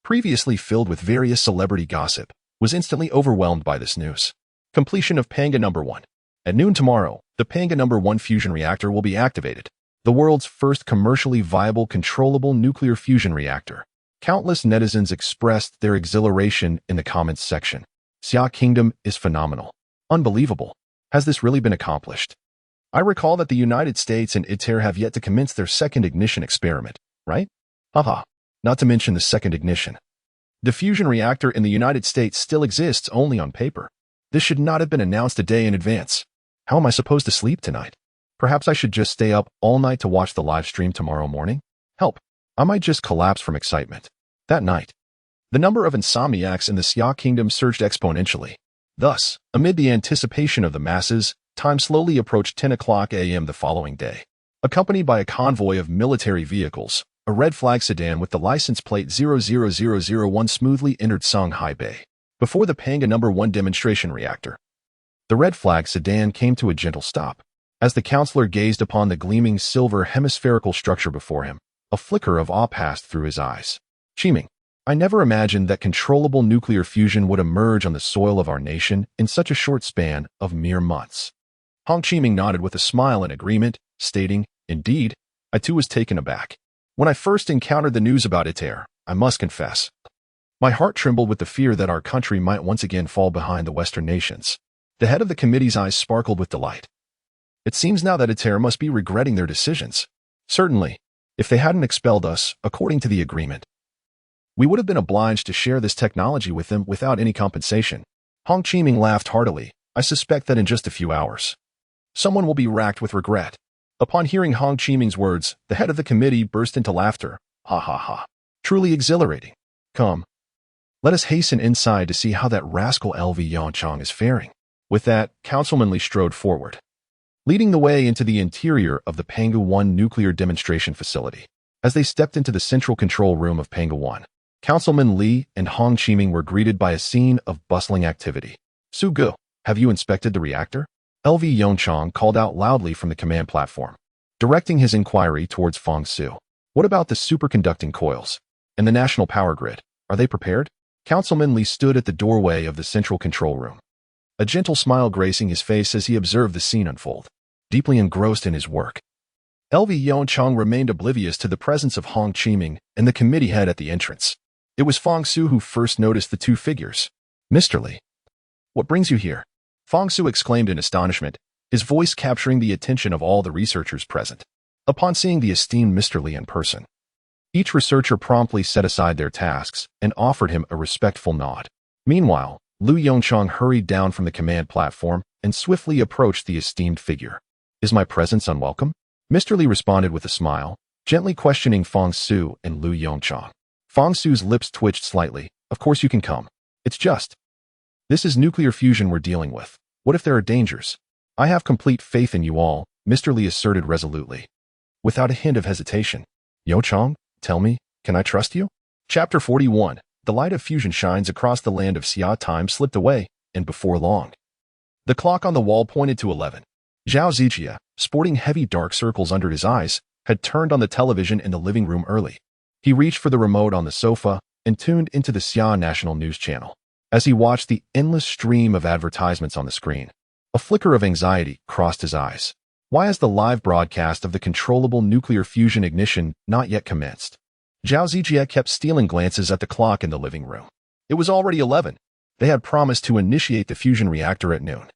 Speaker 1: previously filled with various celebrity gossip, was instantly overwhelmed by this news. Completion of Pangu #1. At noon tomorrow, the Pangu #1 fusion reactor will be activated. The world's first commercially viable controllable nuclear fusion reactor. Countless netizens expressed their exhilaration in the comments section. Xia Kingdom is phenomenal. Unbelievable. Has this really been accomplished? I recall that the United States and ITER have yet to commence their second ignition experiment, right? Haha. Not to mention the second ignition. The fusion reactor in the United States still exists only on paper. This should not have been announced a day in advance. How am I supposed to sleep tonight? Perhaps I should just stay up all night to watch the live stream tomorrow morning? Help. I might just collapse from excitement. That night, the number of insomniacs in the Xia Kingdom surged exponentially. Thus, amid the anticipation of the masses, time slowly approached 10 o'clock a.m. the following day. Accompanied by a convoy of military vehicles, a red flag sedan with the license plate 00001 smoothly entered Songhai Bay. Before the Pangu #1 demonstration reactor, the red flag sedan came to a gentle stop. As the counselor gazed upon the gleaming silver hemispherical structure before him, a flicker of awe passed through his eyes. Chiming, I never imagined that controllable nuclear fusion would emerge on the soil of our nation in such a short span of mere months. Hong Chiming nodded with a smile in agreement, stating, "Indeed, I too was taken aback. When I first encountered the news about ITER, I must confess, my heart trembled with the fear that our country might once again fall behind the Western nations." The head of the committee's eyes sparkled with delight. It seems now that ITER must be regretting their decisions. Certainly, if they hadn't expelled us, according to the agreement, we would have been obliged to share this technology with them without any compensation. Hong Chiming laughed heartily. I suspect that in just a few hours, someone will be racked with regret. Upon hearing Hong Chiming's words, the head of the committee burst into laughter. Ha ha ha. Truly exhilarating. Come. Let us hasten inside to see how that rascal LV Yongchang is faring. With that, Councilman Lee strode forward, leading the way into the interior of the Pangu 1 nuclear demonstration facility. As they stepped into the central control room of Pangu 1, Councilman Lee and Hong Chiming were greeted by a scene of bustling activity. "Su Gu, have you inspected the reactor?" LV Yongchang called out loudly from the command platform, directing his inquiry towards Fong Su. "What about the superconducting coils and the national power grid? Are they prepared?" Councilman Lee stood at the doorway of the central control room, a gentle smile gracing his face as he observed the scene unfold. Deeply engrossed in his work, LV Yongchang remained oblivious to the presence of Hong Chiming and the committee head at the entrance. It was Fong Su who first noticed the two figures. "Mr. Lee, what brings you here?" Fong Su exclaimed in astonishment, his voice capturing the attention of all the researchers present. Upon seeing the esteemed Mr. Lee in person, each researcher promptly set aside their tasks and offered him a respectful nod. Meanwhile, Lu Yongchang hurried down from the command platform and swiftly approached the esteemed figure. "Is my presence unwelcome?" Mr. Lee responded with a smile, gently questioning Fong Su and Lu Yongchang. Fong Su's lips twitched slightly. "Of course you can come. It's just, this is nuclear fusion we're dealing with. What if there are dangers?" "I have complete faith in you all," Mr. Lee asserted resolutely, without a hint of hesitation. "Yongchang, tell me, can I trust you?" Chapter 41. The light of fusion shines across the land of Xia. Time slipped away, and before long, the clock on the wall pointed to 11. Zhao Zijia, sporting heavy dark circles under his eyes, had turned on the television in the living room early. He reached for the remote on the sofa and tuned into the Xia National News Channel. As he watched the endless stream of advertisements on the screen, a flicker of anxiety crossed his eyes. Why has the live broadcast of the controllable nuclear fusion ignition not yet commenced? Zhao Zijie kept stealing glances at the clock in the living room. It was already 11. They had promised to initiate the fusion reactor at noon.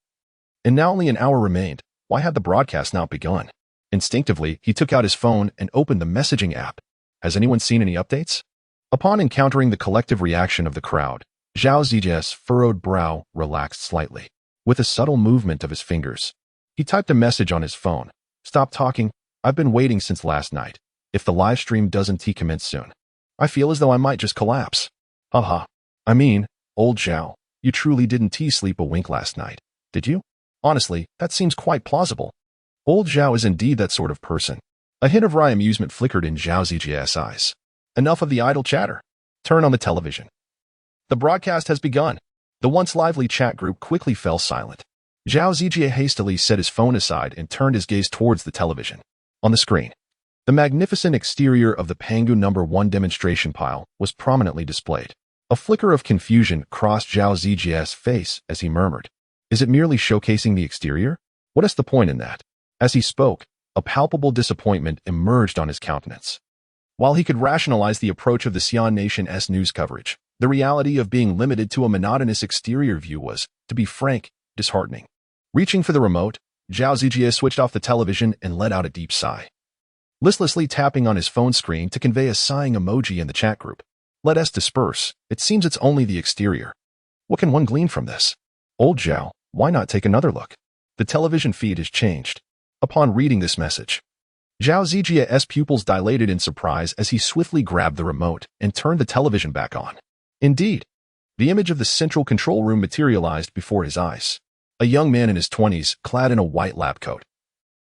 Speaker 1: And now only an hour remained. Why had the broadcast not begun? Instinctively, he took out his phone and opened the messaging app. Has anyone seen any updates? Upon encountering the collective reaction of the crowd, Zhao Zijie's furrowed brow relaxed slightly. With a subtle movement of his fingers, he typed a message on his phone. Stop talking. I've been waiting since last night. If the live stream doesn't commence soon, I feel as though I might just collapse. Haha. I mean, old Zhao, you truly didn't sleep a wink last night, did you? Honestly, that seems quite plausible. Old Zhao is indeed that sort of person. A hint of wry amusement flickered in Zhao Zijie's eyes. Enough of the idle chatter. Turn on the television. The broadcast has begun. The once lively chat group quickly fell silent. Zhao Zijie hastily set his phone aside and turned his gaze towards the television. On the screen, the magnificent exterior of the Pangu No. 1 demonstration pile was prominently displayed. A flicker of confusion crossed Zhao Zijie's face as he murmured, "Is it merely showcasing the exterior? What is the point in that?" As he spoke, a palpable disappointment emerged on his countenance. While he could rationalize the approach of the Xi'an Nation's news coverage, the reality of being limited to a monotonous exterior view was, to be frank, disheartening. Reaching for the remote, Zhao Zijie switched off the television and let out a deep sigh. Listlessly tapping on his phone screen to convey a sighing emoji in the chat group. Let us disperse. It seems it's only the exterior. What can one glean from this? Old Zhao, why not take another look? The television feed has changed. Upon reading this message, Zhao Zijie's pupils dilated in surprise as he swiftly grabbed the remote and turned the television back on. Indeed, the image of the central control room materialized before his eyes. A young man in his 20s, clad in a white lab coat,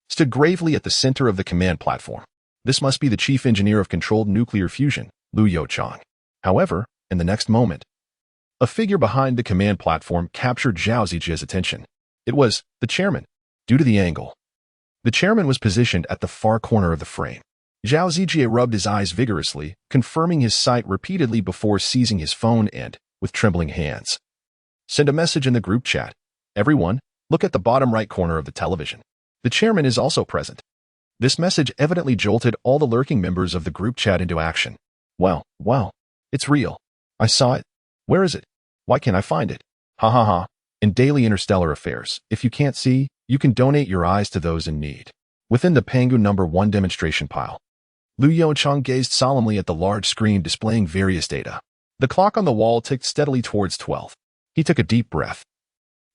Speaker 1: stood gravely at the center of the command platform. This must be the chief engineer of controlled nuclear fusion, Liu Youchang. However, in the next moment, a figure behind the command platform captured Zhao Zijie's attention. It was the chairman. Due to the angle, the chairman was positioned at the far corner of the frame. Zhao Zijie rubbed his eyes vigorously, confirming his sight repeatedly before seizing his phone and, with trembling hands, send a message in the group chat. Everyone, look at the bottom right corner of the television. The chairman is also present. This message evidently jolted all the lurking members of the group chat into action. Wow, it's real. I saw it. Where is it? Why can't I find it? Ha ha ha. In daily interstellar affairs, if you can't see, you can donate your eyes to those in need. Within the Pangu No. 1 demonstration pile, Liu Youchang gazed solemnly at the large screen displaying various data. The clock on the wall ticked steadily towards 12. He took a deep breath,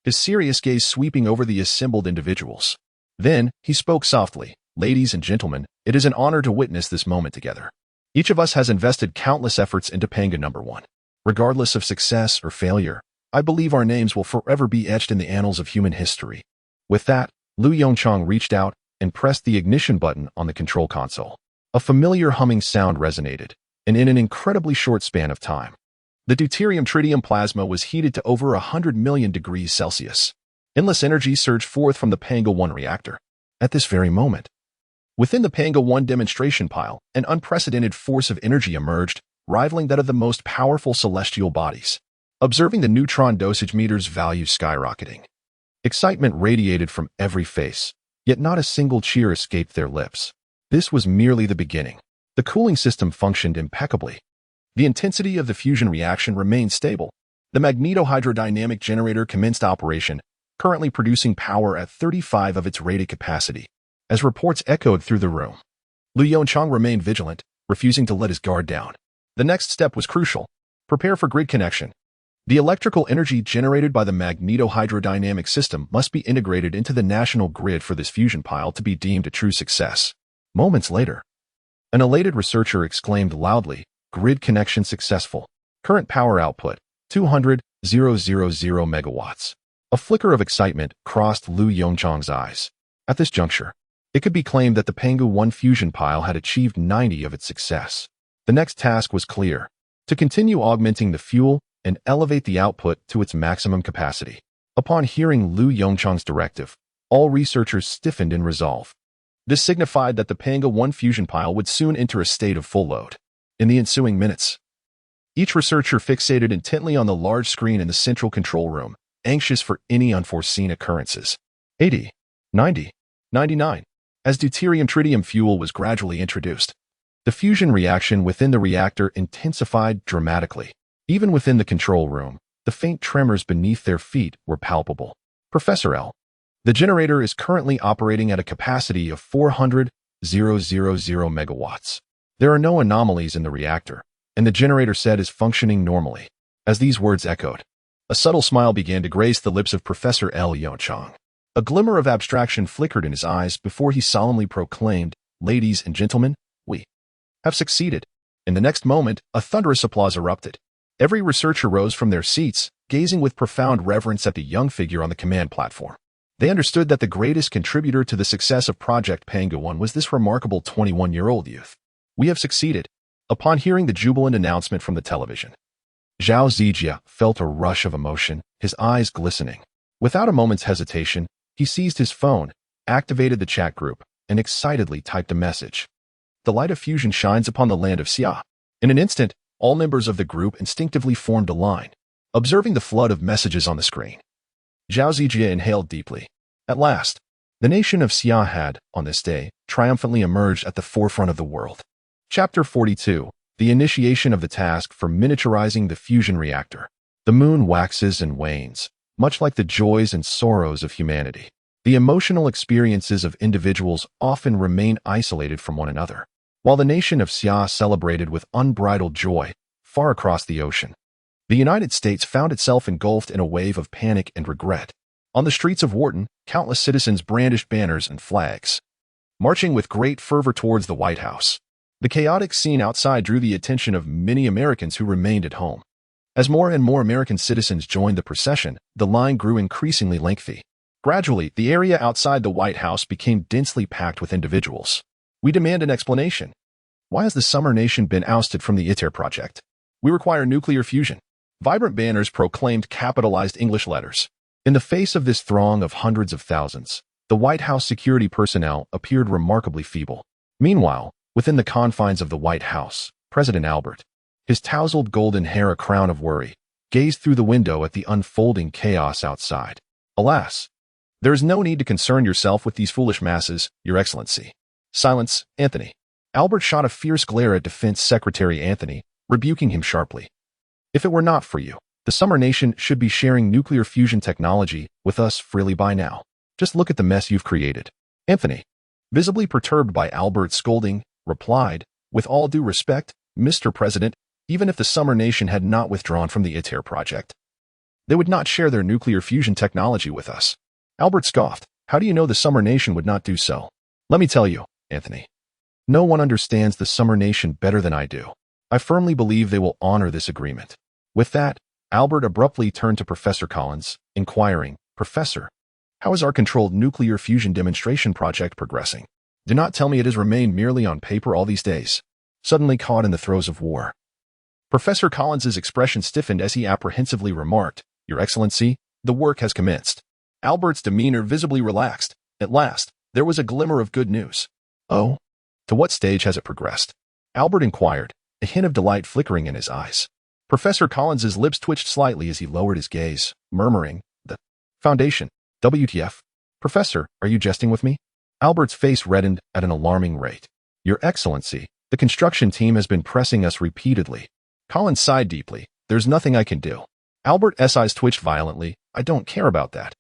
Speaker 1: his serious gaze sweeping over the assembled individuals. Then, he spoke softly, "Ladies and gentlemen, it is an honor to witness this moment together. Each of us has invested countless efforts into Pangu No. 1. Regardless of success or failure, I believe our names will forever be etched in the annals of human history." With that, Liu Youchang reached out and pressed the ignition button on the control console. A familiar humming sound resonated, and in an incredibly short span of time, the deuterium-tritium plasma was heated to over 100 million degrees Celsius. Endless energy surged forth from the Pangu 1 reactor. At this very moment, within the Pangu 1 demonstration pile, an unprecedented force of energy emerged, rivaling that of the most powerful celestial bodies. Observing the neutron dosage meter's value skyrocketing, excitement radiated from every face, yet not a single cheer escaped their lips. This was merely the beginning. The cooling system functioned impeccably. The intensity of the fusion reaction remained stable. The magnetohydrodynamic generator commenced operation, currently producing power at 35 of its rated capacity. As reports echoed through the room, Liu Youchang remained vigilant, refusing to let his guard down. The next step was crucial. Prepare for grid connection. The electrical energy generated by the magnetohydrodynamic system must be integrated into the national grid for this fusion pile to be deemed a true success. Moments later, an elated researcher exclaimed loudly, "Grid connection successful. Current power output, 200,000 megawatts." A flicker of excitement crossed Liu Youchang's eyes. At this juncture, it could be claimed that the Pangu 1 fusion pile had achieved 90 of its success. The next task was clear: to continue augmenting the fuel and elevate the output to its maximum capacity. Upon hearing Liu Youchang's directive, all researchers stiffened in resolve. This signified that the Pangu 1 fusion pile would soon enter a state of full load. In the ensuing minutes, each researcher fixated intently on the large screen in the central control room, anxious for any unforeseen occurrences. 80, 90, 99. As deuterium-tritium fuel was gradually introduced, The fusion reaction within the reactor intensified dramatically. Even within the control room, the faint tremors beneath their feet were palpable. Professor L. The generator is currently operating at a capacity of 400,000 megawatts. There are no anomalies in the reactor, and the generator set is functioning normally. As these words echoed, a subtle smile began to grace the lips of Professor L. Yonchang. A glimmer of abstraction flickered in his eyes before he solemnly proclaimed, "Ladies and gentlemen, we have succeeded." In the next moment, a thunderous applause erupted. Every researcher rose from their seats, gazing with profound reverence at the young figure on the command platform. They understood that the greatest contributor to the success of Project Pangu 1 was this remarkable 21-year-old youth. "We have succeeded." Upon hearing the jubilant announcement from the television, Zhao Zijia felt a rush of emotion, his eyes glistening. Without a moment's hesitation, he seized his phone, activated the chat group, and excitedly typed a message. The light of fusion shines upon the land of Xia. In an instant, all members of the group instinctively formed a line, observing the flood of messages on the screen. Zhao Zijia inhaled deeply. At last, the nation of Xia had, on this day, triumphantly emerged at the forefront of the world. Chapter 42. The initiation of the task for miniaturizing the fusion reactor. The moon waxes and wanes, much like the joys and sorrows of humanity. The emotional experiences of individuals often remain isolated from one another, while the nation of Xia celebrated with unbridled joy far across the ocean. The United States found itself engulfed in a wave of panic and regret. On the streets of Wharton, countless citizens brandished banners and flags, marching with great fervor towards the White House. The chaotic scene outside drew the attention of many Americans who remained at home. As more and more American citizens joined the procession, the line grew increasingly lengthy. Gradually, the area outside the White House became densely packed with individuals. "We demand an explanation. Why has the Summer Nation been ousted from the ITER project? We require nuclear fusion." Vibrant banners proclaimed capitalized English letters. In the face of this throng of hundreds of thousands, the White House security personnel appeared remarkably feeble. Meanwhile, within the confines of the White House, President Albert, his tousled golden hair a crown of worry, gazed through the window at the unfolding chaos outside. "Alas, there is no need to concern yourself with these foolish masses, Your Excellency." "Silence, Anthony." Albert shot a fierce glare at Defense Secretary Anthony, rebuking him sharply. "If it were not for you, the Summer Nation should be sharing nuclear fusion technology with us freely by now. Just look at the mess you've created." Anthony, visibly perturbed by Albert's scolding, replied, "With all due respect, Mr. President, even if the Summer Nation had not withdrawn from the ITER project, they would not share their nuclear fusion technology with us." Albert scoffed. "How do you know the Summer Nation would not do so?" "Let me tell you, Anthony. No one understands the Summer Nation better than I do. I firmly believe they will honor this agreement." With that, Albert abruptly turned to Professor Collins, inquiring, "Professor, how is our controlled nuclear fusion demonstration project progressing? Do not tell me it has remained merely on paper all these days." Suddenly caught in the throes of war, Professor Collins's expression stiffened as he apprehensively remarked, "Your Excellency, the work has commenced." Albert's demeanor visibly relaxed. At last, there was a glimmer of good news. "Oh? To what stage has it progressed?" Albert inquired, a hint of delight flickering in his eyes. Professor Collins's lips twitched slightly as he lowered his gaze, murmuring, "The Foundation. WTF? Professor, are you jesting with me?" Albert's face reddened at an alarming rate. "Your Excellency, the construction team has been pressing us repeatedly." Collins sighed deeply. "There's nothing I can do." Albert's eyes twitched violently. "I don't care about that.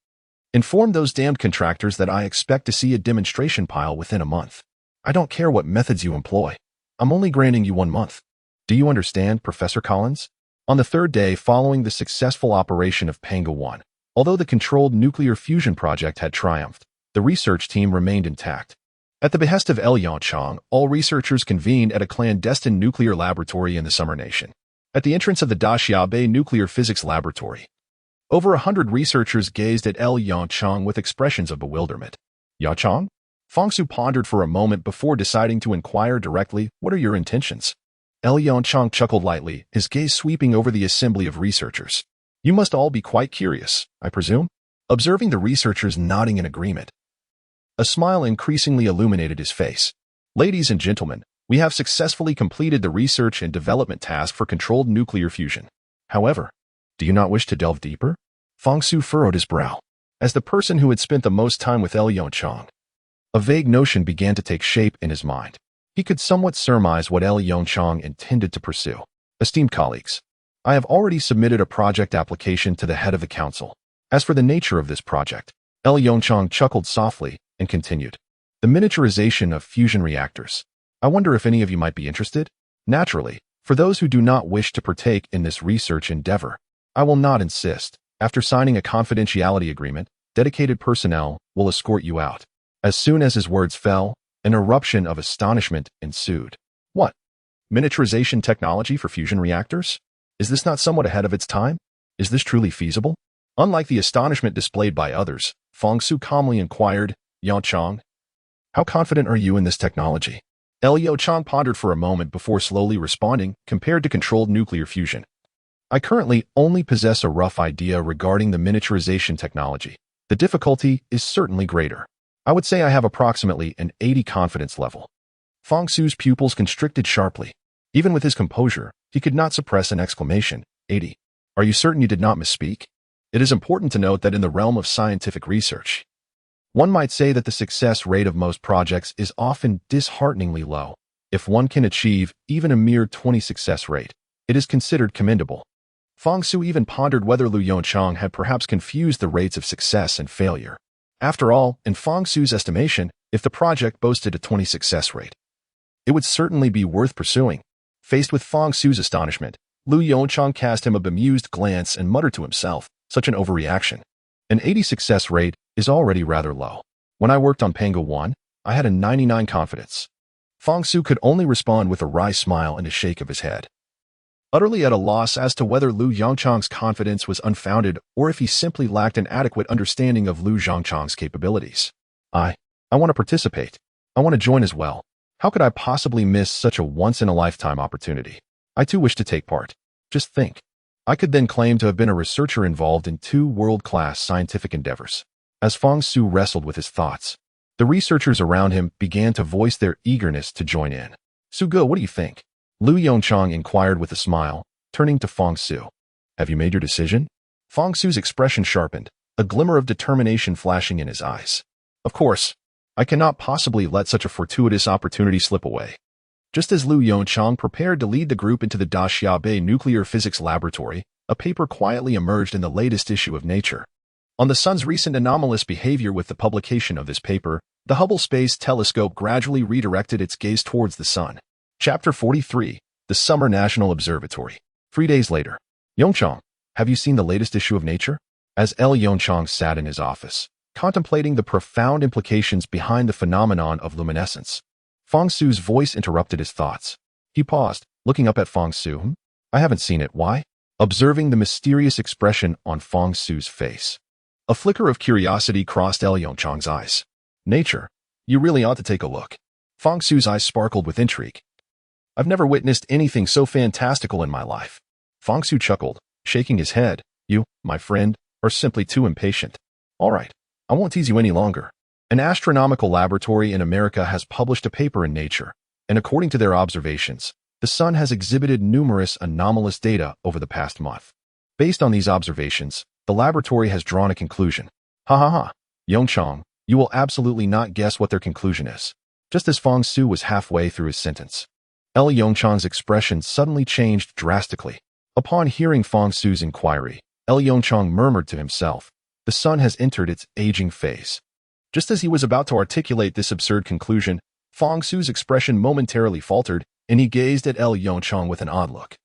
Speaker 1: Inform those damned contractors that I expect to see a demonstration pile within a month. I don't care what methods you employ. I'm only granting you 1 month. Do you understand, Professor Collins?" On the third day following the successful operation of Pangu 1, although the controlled nuclear fusion project had triumphed, the research team remained intact. At the behest of El Yonchang, all researchers convened at a clandestine nuclear laboratory in the Summer Nation. At the entrance of the Daxia Bay Nuclear Physics Laboratory, over 100 researchers gazed at El Yonchang with expressions of bewilderment. "Yonchang?" Fangsu pondered for a moment before deciding to inquire directly, "What are your intentions?" El Yonchang chuckled lightly, his gaze sweeping over the assembly of researchers. "You must all be quite curious, I presume?" Observing the researchers nodding in agreement, a smile increasingly illuminated his face. "Ladies and gentlemen, we have successfully completed the research and development task for controlled nuclear fusion. However, do you not wish to delve deeper?" Fangsu furrowed his brow. As the person who had spent the most time with El Yonchang, a vague notion began to take shape in his mind. He could somewhat surmise what Yongchang intended to pursue. Esteemed colleagues, I have already submitted a project application to the head of the council. As for the nature of this project, Yongchang chuckled softly and continued. The miniaturization of fusion reactors. I wonder if any of you might be interested? Naturally, for those who do not wish to partake in this research endeavor, I will not insist. After signing a confidentiality agreement, dedicated personnel will escort you out. As soon as his words fell, an eruption of astonishment ensued. What? Miniaturization technology for fusion reactors? Is this not somewhat ahead of its time? Is this truly feasible? Unlike the astonishment displayed by others, Fangsu calmly inquired, Yongchang, how confident are you in this technology? Yongchang pondered for a moment before slowly responding, compared to controlled nuclear fusion. I currently only possess a rough idea regarding the miniaturization technology. The difficulty is certainly greater. I would say I have approximately an 80 confidence level. Fangsu's pupils constricted sharply. Even with his composure, he could not suppress an exclamation. 80. Are you certain you did not misspeak? It is important to note that in the realm of scientific research, one might say that the success rate of most projects is often dishearteningly low. If one can achieve even a mere 20 success rate, it is considered commendable. Fangsu even pondered whether Yongchang had perhaps confused the rates of success and failure. After all, in Fangsu's estimation, if the project boasted a 20 success rate, it would certainly be worth pursuing. Faced with Fangsu's astonishment, Yongchang cast him a bemused glance and muttered to himself, such an overreaction. An 80 success rate is already rather low. When I worked on Pango 1, I had a 99 confidence. Fangsu could only respond with a wry smile and a shake of his head. Utterly at a loss as to whether Yongchang's confidence was unfounded or if he simply lacked an adequate understanding of Yongchang's capabilities. I want to participate. I want to join as well. How could I possibly miss such a once-in-a-lifetime opportunity? I too wish to take part. Just think. I could then claim to have been a researcher involved in 2 world-class scientific endeavors. As Fangsu wrestled with his thoughts, the researchers around him began to voice their eagerness to join in. Sugo, what do you think? Yongchang inquired with a smile, turning to Fangsu. Have you made your decision? Fangsu's expression sharpened, a glimmer of determination flashing in his eyes. Of course, I cannot possibly let such a fortuitous opportunity slip away. Just as Yongchang prepared to lead the group into the Daxiabe Nuclear Physics Laboratory, a paper quietly emerged in the latest issue of Nature. On the sun's recent anomalous behavior. With the publication of this paper, the Hubble Space Telescope gradually redirected its gaze towards the sun. Chapter 43, The Summer National Observatory. 3 days later. Yongchang, have you seen the latest issue of Nature? As Yongchang sat in his office, contemplating the profound implications behind the phenomenon of luminescence, Fangsu's voice interrupted his thoughts. He paused, looking up at Fangsu. I haven't seen it. Why? Observing the mysterious expression on Fangsu's face, a flicker of curiosity crossed Yongchang's eyes. Nature, you really ought to take a look. Fangsu's eyes sparkled with intrigue. I've never witnessed anything so fantastical in my life. Fangsu chuckled, shaking his head. You, my friend, are simply too impatient. All right, I won't tease you any longer. An astronomical laboratory in America has published a paper in Nature, and according to their observations, the sun has exhibited numerous anomalous data over the past month. Based on these observations, the laboratory has drawn a conclusion. Ha ha ha. Yongchang, you will absolutely not guess what their conclusion is. Just as Fangsu was halfway through his sentence, Yongchang's expression suddenly changed drastically. Upon hearing Fangsu's inquiry, Yongchang murmured to himself, the sun has entered its aging phase. Just as he was about to articulate this absurd conclusion, Fangsu's expression momentarily faltered, and he gazed at Yongchang with an odd look.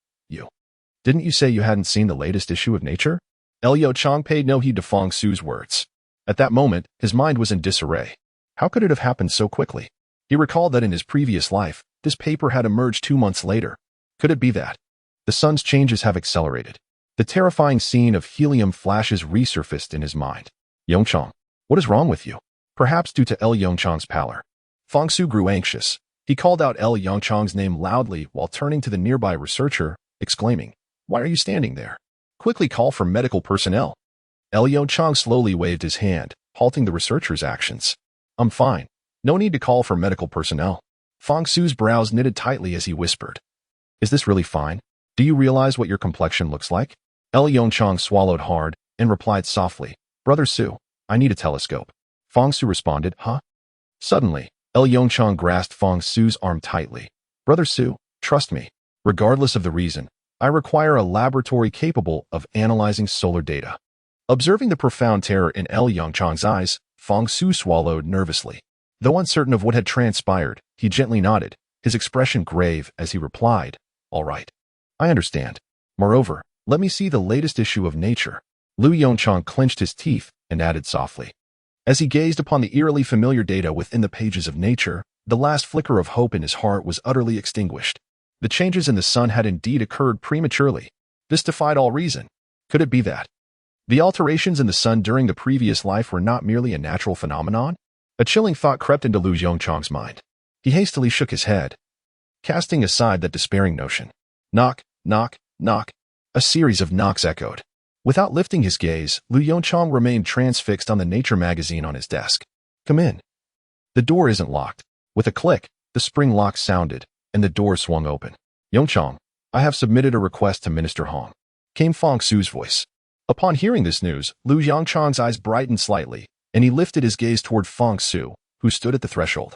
Speaker 1: Didn't you say you hadn't seen the latest issue of Nature? Yongchang paid no heed to Fangsu's words. At that moment, his mind was in disarray. How could it have happened so quickly? He recalled that in his previous life, this paper had emerged 2 months later. Could it be that the sun's changes have accelerated? The terrifying scene of helium flashes resurfaced in his mind. Yongchang, what is wrong with you? Perhaps due to Yongchang's pallor, Fangsu grew anxious. He called out Yongchang's name loudly while turning to the nearby researcher, exclaiming, "Why are you standing there? Quickly call for medical personnel." Yongchang slowly waved his hand, halting the researcher's actions. "I'm fine. No need to call for medical personnel." Fangsu's brows knitted tightly as he whispered, "Is this really fine? Do you realize what your complexion looks like?" Yongchang swallowed hard and replied softly, "Brother Su, I need a telescope." Fangsu responded, "Huh?" Suddenly, Yongchang grasped Fang Su's arm tightly. Brother Su, trust me. Regardless of the reason, I require a laboratory capable of analyzing solar data. Observing the profound terror in Yongchang's eyes, Fang Su swallowed nervously. Though uncertain of what had transpired, he gently nodded, his expression grave as he replied, All right. I understand. Moreover, let me see the latest issue of Nature. Yongchang clenched his teeth and added softly. As he gazed upon the eerily familiar data within the pages of Nature, the last flicker of hope in his heart was utterly extinguished. The changes in the sun had indeed occurred prematurely. This defied all reason. Could it be that the alterations in the sun during the previous life were not merely a natural phenomenon? A chilling thought crept into Yongchang's mind. He hastily shook his head, casting aside that despairing notion. Knock, knock, knock. A series of knocks echoed. Without lifting his gaze, Yongchang remained transfixed on the Nature magazine on his desk. Come in. The door isn't locked. With a click, the spring lock sounded, and the door swung open. Yongchang, I have submitted a request to Minister Hong, came Fang Su's voice. Upon hearing this news, Yongchang's eyes brightened slightly, and he lifted his gaze toward Fang Su, who stood at the threshold.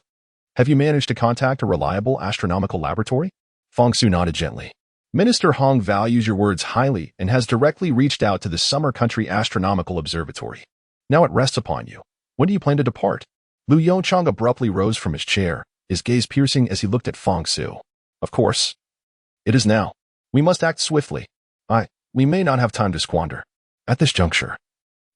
Speaker 1: Have you managed to contact a reliable astronomical laboratory? Fang Su nodded gently. Minister Hong values your words highly and has directly reached out to the Summer Country Astronomical Observatory. Now it rests upon you. When do you plan to depart? Yongchang abruptly rose from his chair, his gaze piercing as he looked at Fang Su. Of course. It is now. We must act swiftly. We may not have time to squander. At this juncture,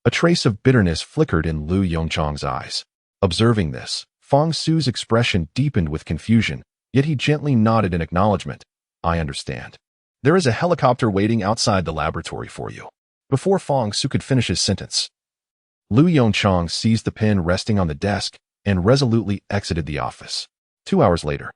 Speaker 1: a trace of bitterness flickered in Yongchang's eyes. Observing this, Fang Su's expression deepened with confusion, yet he gently nodded in acknowledgement. I understand. There is a helicopter waiting outside the laboratory for you. Before Fang Su could finish his sentence, Yongchang seized the pen resting on the desk and resolutely exited the office. 2 hours later,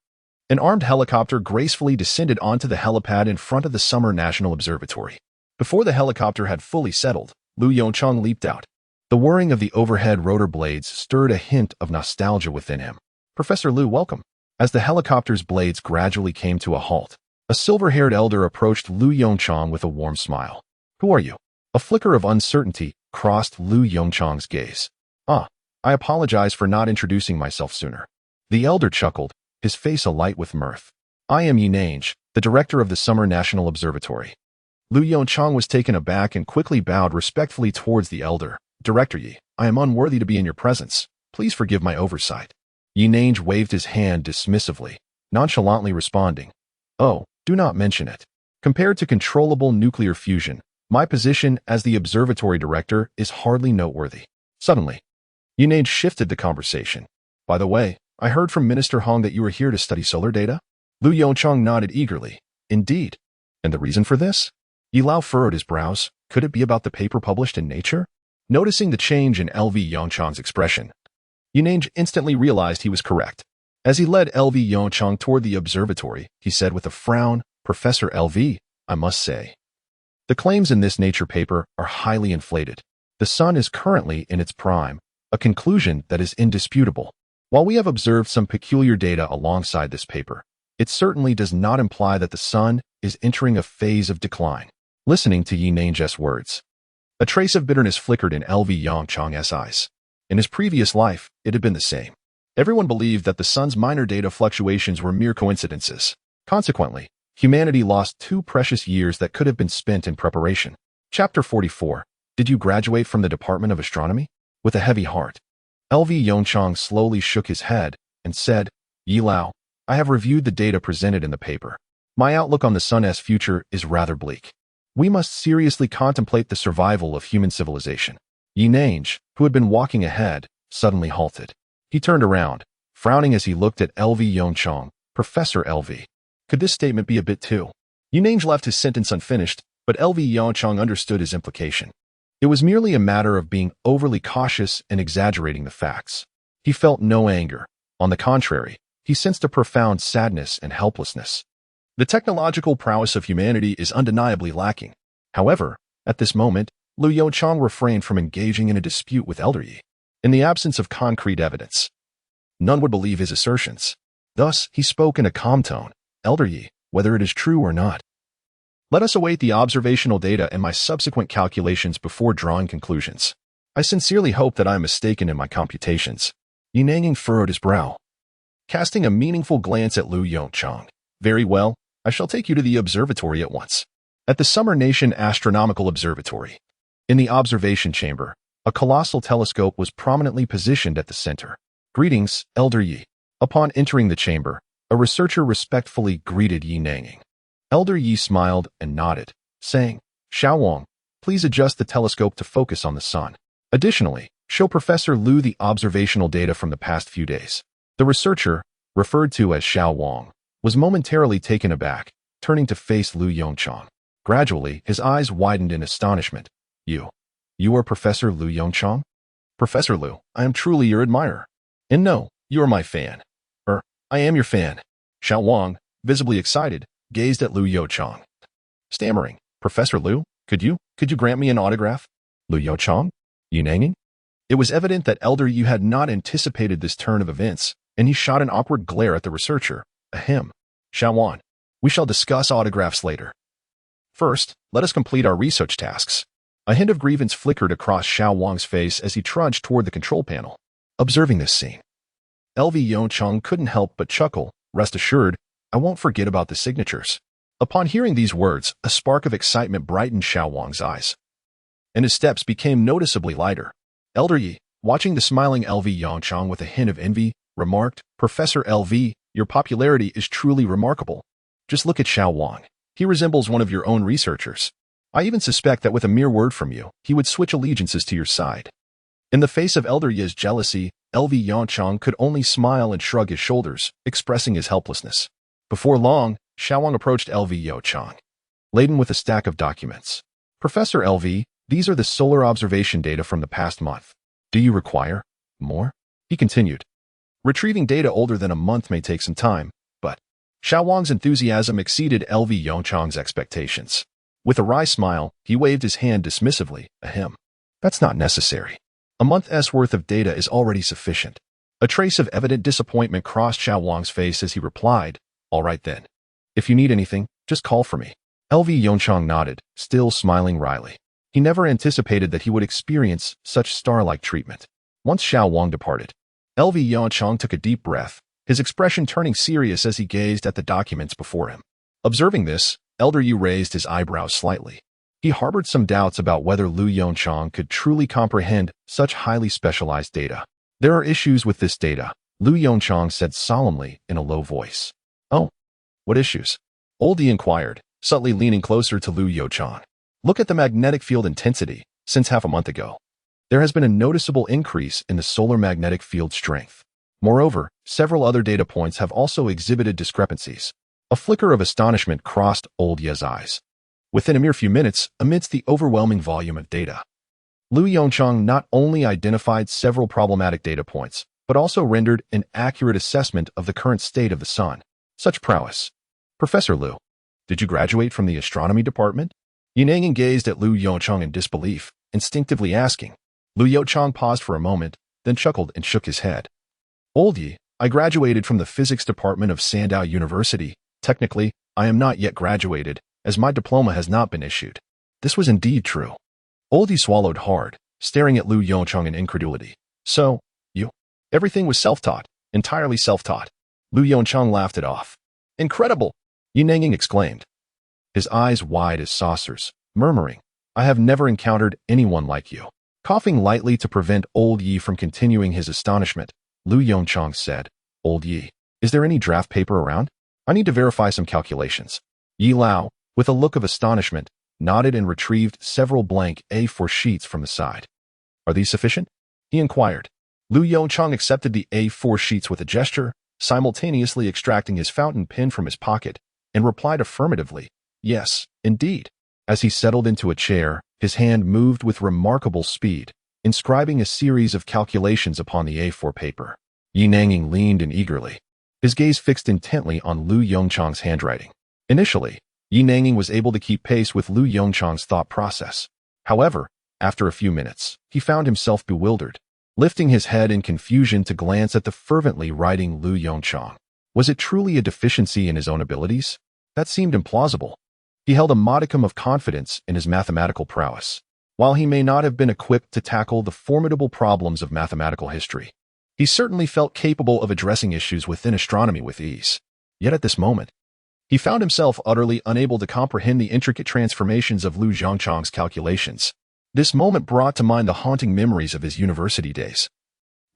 Speaker 1: an armed helicopter gracefully descended onto the helipad in front of the Summer National Observatory. Before the helicopter had fully settled, Yongchang leaped out. The whirring of the overhead rotor blades stirred a hint of nostalgia within him. Professor Liu, welcome. As the helicopter's blades gradually came to a halt, a silver-haired elder approached Yongchang with a warm smile. Who are you? A flicker of uncertainty crossed Yongchang's gaze. I apologize for not introducing myself sooner. The elder chuckled, his face alight with mirth. I am Yinange, the director of the Summer National Observatory. Yongchang was taken aback and quickly bowed respectfully towards the elder. Director Yi, I am unworthy to be in your presence. Please forgive my oversight. Yinange waved his hand dismissively, nonchalantly responding, Oh, do not mention it. Compared to controllable nuclear fusion, my position as the observatory director is hardly noteworthy. Suddenly, Yinange shifted the conversation. By the way, I heard from Minister Hong that you were here to study solar data. Yongchang nodded eagerly. Indeed. And the reason for this? Yi Lao furrowed his brows. Could it be about the paper published in Nature? Noticing the change in Yongchang's expression, Yinange instantly realized he was correct. As he led Yongchang toward the observatory, he said with a frown, Professor I must say, the claims in this Nature paper are highly inflated. The sun is currently in its prime, a conclusion that is indisputable. While we have observed some peculiar data alongside this paper, it certainly does not imply that the sun is entering a phase of decline. Listening to Yinange's words, a trace of bitterness flickered in Yongchang's eyes. In his previous life, it had been the same. Everyone believed that the sun's minor data fluctuations were mere coincidences. Consequently, humanity lost 2 precious years that could have been spent in preparation. Chapter 44. Did you graduate from the Department of Astronomy? With a heavy heart, Yongchang slowly shook his head and said, Yi Lao, I have reviewed the data presented in the paper. My outlook on the sun's future is rather bleak. We must seriously contemplate the survival of human civilization. Yinange, who had been walking ahead, suddenly halted. He turned around, frowning as he looked at Yongchang. Professor could this statement be a bit too? Yinange left his sentence unfinished, but Yongchang understood his implication. It was merely a matter of being overly cautious and exaggerating the facts. He felt no anger. On the contrary, he sensed a profound sadness and helplessness. The technological prowess of humanity is undeniably lacking. However, at this moment, Yongchang refrained from engaging in a dispute with Elder Yi. In the absence of concrete evidence, none would believe his assertions. Thus, he spoke in a calm tone. Elder Yi, whether it is true or not, let us await the observational data and my subsequent calculations before drawing conclusions. I sincerely hope that I am mistaken in my computations. Yinange furrowed his brow. casting a meaningful glance at Lu Yongchang. Very well, I shall take you to the observatory at once. At the Summer Nation Astronomical Observatory. In the observation chamber, a colossal telescope was prominently positioned at the center. Greetings, Elder Yi. Upon entering the chamber, a researcher respectfully greeted Yi Nanging. Elder Yi smiled and nodded, saying, Xiao Wang, please adjust the telescope to focus on the sun. Additionally, show Professor Lu the observational data from the past few days. The researcher, referred to as Xiao Wang, was momentarily taken aback, turning to face Lu Yongchang. Gradually, his eyes widened in astonishment. You are Professor Lu Yongchang? Professor Lu, I am truly your admirer. And no, you are my fan. I am your fan. Xiao Wang, visibly excited, gazed at Lu Yongchang. Stammering, Professor Lu, could you grant me an autograph? Lu Yongchang? Yi Nanging? It was evident that Elder Yu had not anticipated this turn of events, and he shot an awkward glare at the researcher. Ahem. Xiao Wang, we shall discuss autographs later. First, let us complete our research tasks. A hint of grievance flickered across Xiao Wang's face as he trudged toward the control panel. Observing this scene, LV Yongchang couldn't help but chuckle. Rest assured, I won't forget about the signatures. Upon hearing these words, a spark of excitement brightened Xiao Wang's eyes, and his steps became noticeably lighter. Elder Yi, watching the smiling LV Yongchang with a hint of envy, remarked, Professor LV, your popularity is truly remarkable. Just look at Xiao Wang. He resembles one of your own researchers. I even suspect that with a mere word from you, he would switch allegiances to your side. In the face of Elder Yi's jealousy, LV Yongchang could only smile and shrug his shoulders, expressing his helplessness. Before long, Xiao Wang approached LV Yongchang, laden with a stack of documents. Professor LV, these are the solar observation data from the past month. Do you require more? He continued. Retrieving data older than a month may take some time, but Xiao Wang's enthusiasm exceeded LV Yongchang's expectations. With a wry smile, he waved his hand dismissively. Ahem. That's not necessary. A month's worth of data is already sufficient. A trace of evident disappointment crossed Xiao Wang's face as he replied, All right then. If you need anything, just call for me. LV Yongchang nodded, still smiling wryly. He never anticipated that he would experience such star-like treatment. Once Xiao Wang departed, LV Yongchang took a deep breath, his expression turning serious as he gazed at the documents before him. Observing this, Elder Yu raised his eyebrows slightly. He harbored some doubts about whether Lu Yongchang could truly comprehend such highly specialized data. There are issues with this data, Lu Yongchang said solemnly in a low voice. Oh, what issues? Old Yi inquired, subtly leaning closer to Lu Yongchang. Look at the magnetic field intensity. Since half a month ago, there has been a noticeable increase in the solar magnetic field strength. Moreover, several other data points have also exhibited discrepancies. A flicker of astonishment crossed Old Ye's eyes. Within a mere few minutes, amidst the overwhelming volume of data, Lu Yongchang not only identified several problematic data points, but also rendered an accurate assessment of the current state of the sun. Such prowess. Professor Lu, did you graduate from the astronomy department? Yi Nanging gazed at Lu Yongchang in disbelief, instinctively asking. Lu Yongchang paused for a moment, then chuckled and shook his head. Old Yi, I graduated from the physics department of Sandow University. Technically, I am not yet graduated, as my diploma has not been issued. This was indeed true. Old Yi swallowed hard, staring at Lu Yongchang in incredulity. So, everything was self-taught, entirely self-taught. Lu Yongchang laughed it off. Incredible! Yi Nanging exclaimed, his eyes wide as saucers, murmuring, I have never encountered anyone like you. Coughing lightly to prevent Old Yi from continuing his astonishment, Lu Yongchang said, Old Yi, is there any draft paper around? I need to verify some calculations. Yi Lao, with a look of astonishment, nodded and retrieved several blank A4 sheets from the side. Are these sufficient? He inquired. Lu Yongchang accepted the A4 sheets with a gesture, simultaneously extracting his fountain pen from his pocket, and replied affirmatively, Yes, indeed. As he settled into a chair, his hand moved with remarkable speed, inscribing a series of calculations upon the A4 paper. Yi Nanging leaned in eagerly, his gaze fixed intently on Lu Yongchang's handwriting. Initially, Yi Nanging was able to keep pace with Lu Yongchang's thought process. However, after a few minutes, he found himself bewildered, lifting his head in confusion to glance at the fervently writing Lu Yongchang. Was it truly a deficiency in his own abilities? That seemed implausible. He held a modicum of confidence in his mathematical prowess. While he may not have been equipped to tackle the formidable problems of mathematical history, He certainly felt capable of addressing issues within astronomy with ease. Yet at this moment, he found himself utterly unable to comprehend the intricate transformations of Liu Yongchang's calculations. This moment brought to mind the haunting memories of his university days,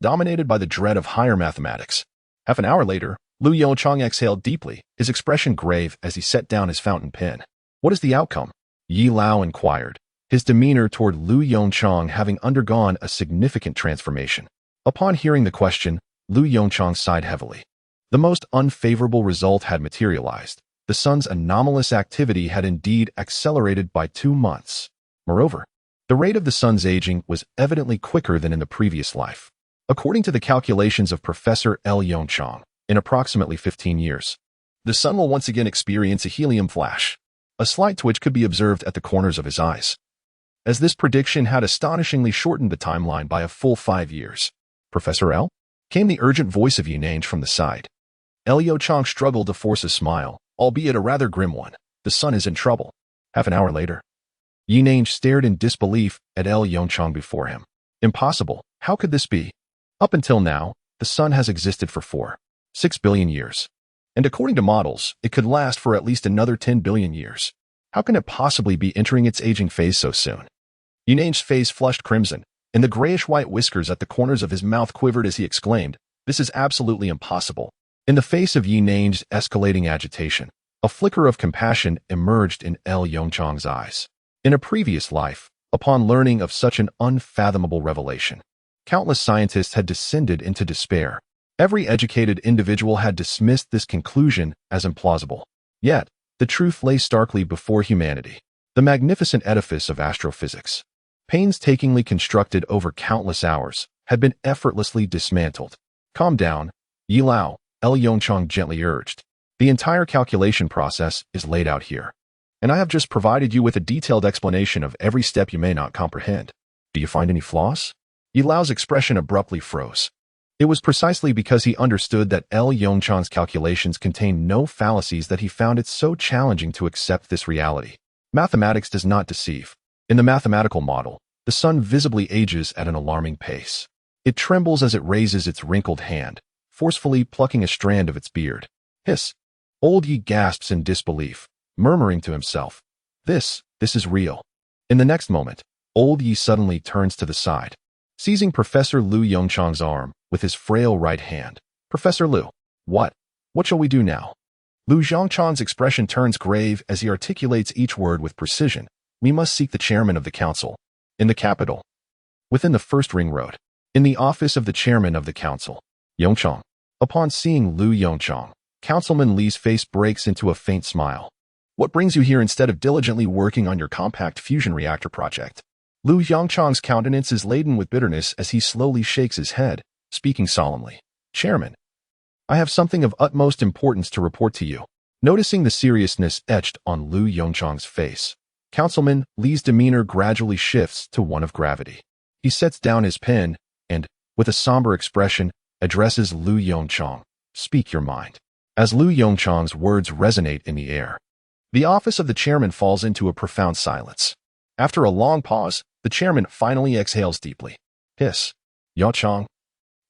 Speaker 1: dominated by the dread of higher mathematics. Half an hour later, Liu Yongchang exhaled deeply, his expression grave as he set down his fountain pen. What is the outcome? Yi Lao inquired, his demeanor toward Liu Yongchang having undergone a significant transformation. Upon hearing the question, Liu Yongchang sighed heavily. The most unfavorable result had materialized. The sun's anomalous activity had indeed accelerated by 2 months. Moreover, the rate of the sun's aging was evidently quicker than in the previous life. According to the calculations of Professor L. Yongchang, in approximately 15 years, the sun will once again experience a helium flash. A slight twitch could be observed at the corners of his eyes, as this prediction had astonishingly shortened the timeline by a full 5 years. Professor L? Came the urgent voice of Yinange from the side. L. Yongchang struggled to force a smile, albeit a rather grim one. The sun is in trouble. Half an hour later, Yinange stared in disbelief at L. Yongchang before him. Impossible. How could this be? Up until now, the sun has existed for 6 billion years. And according to models, it could last for at least another 10 billion years. How can it possibly be entering its aging phase so soon? Yinange's face flushed crimson, and the grayish-white whiskers at the corners of his mouth quivered as he exclaimed, "This is absolutely impossible." In the face of Yinange's escalating agitation, a flicker of compassion emerged in L. Yongchang's eyes. In a previous life, upon learning of such an unfathomable revelation, countless scientists had descended into despair. Every educated individual had dismissed this conclusion as implausible. Yet, the truth lay starkly before humanity. The magnificent edifice of astrophysics, painstakingly constructed over countless hours, had been effortlessly dismantled. Calm down, Yi Lao, L. Yongchang gently urged. The entire calculation process is laid out here, and I have just provided you with a detailed explanation of every step you may not comprehend. Do you find any flaws? Yi Lao's expression abruptly froze. It was precisely because he understood that L. Yongchang's calculations contained no fallacies that he found it so challenging to accept this reality. Mathematics does not deceive. In the mathematical model, the sun visibly ages at an alarming pace. It trembles as it raises its wrinkled hand, forcefully plucking a strand of its beard. Hiss! Old Yi gasps in disbelief, murmuring to himself, This is real." In the next moment, Old Yi suddenly turns to the side, seizing Professor Liu Yongchang's arm with his frail right hand. "Professor Liu, what shall we do now?" Liu Yongchang's expression turns grave as he articulates each word with precision. "We must seek the chairman of the council. In the capital. Within the first ring road. In the office of the chairman of the council." Yongchang. Upon seeing Liu Yongchang, Councilman Li's face breaks into a faint smile. "What brings you here instead of diligently working on your compact fusion reactor project?" Liu Yongchang's countenance is laden with bitterness as he slowly shakes his head, speaking solemnly. "Chairman, I have something of utmost importance to report to you." Noticing the seriousness etched on Liu Yongchang's face, Councilman Li's demeanor gradually shifts to one of gravity. He sets down his pen and, with a somber expression, addresses Liu Yongchang. "Speak your mind." As Liu Yongchang's words resonate in the air, the office of the chairman falls into a profound silence. After a long pause, the chairman finally exhales deeply. "Hiss. Yongchang,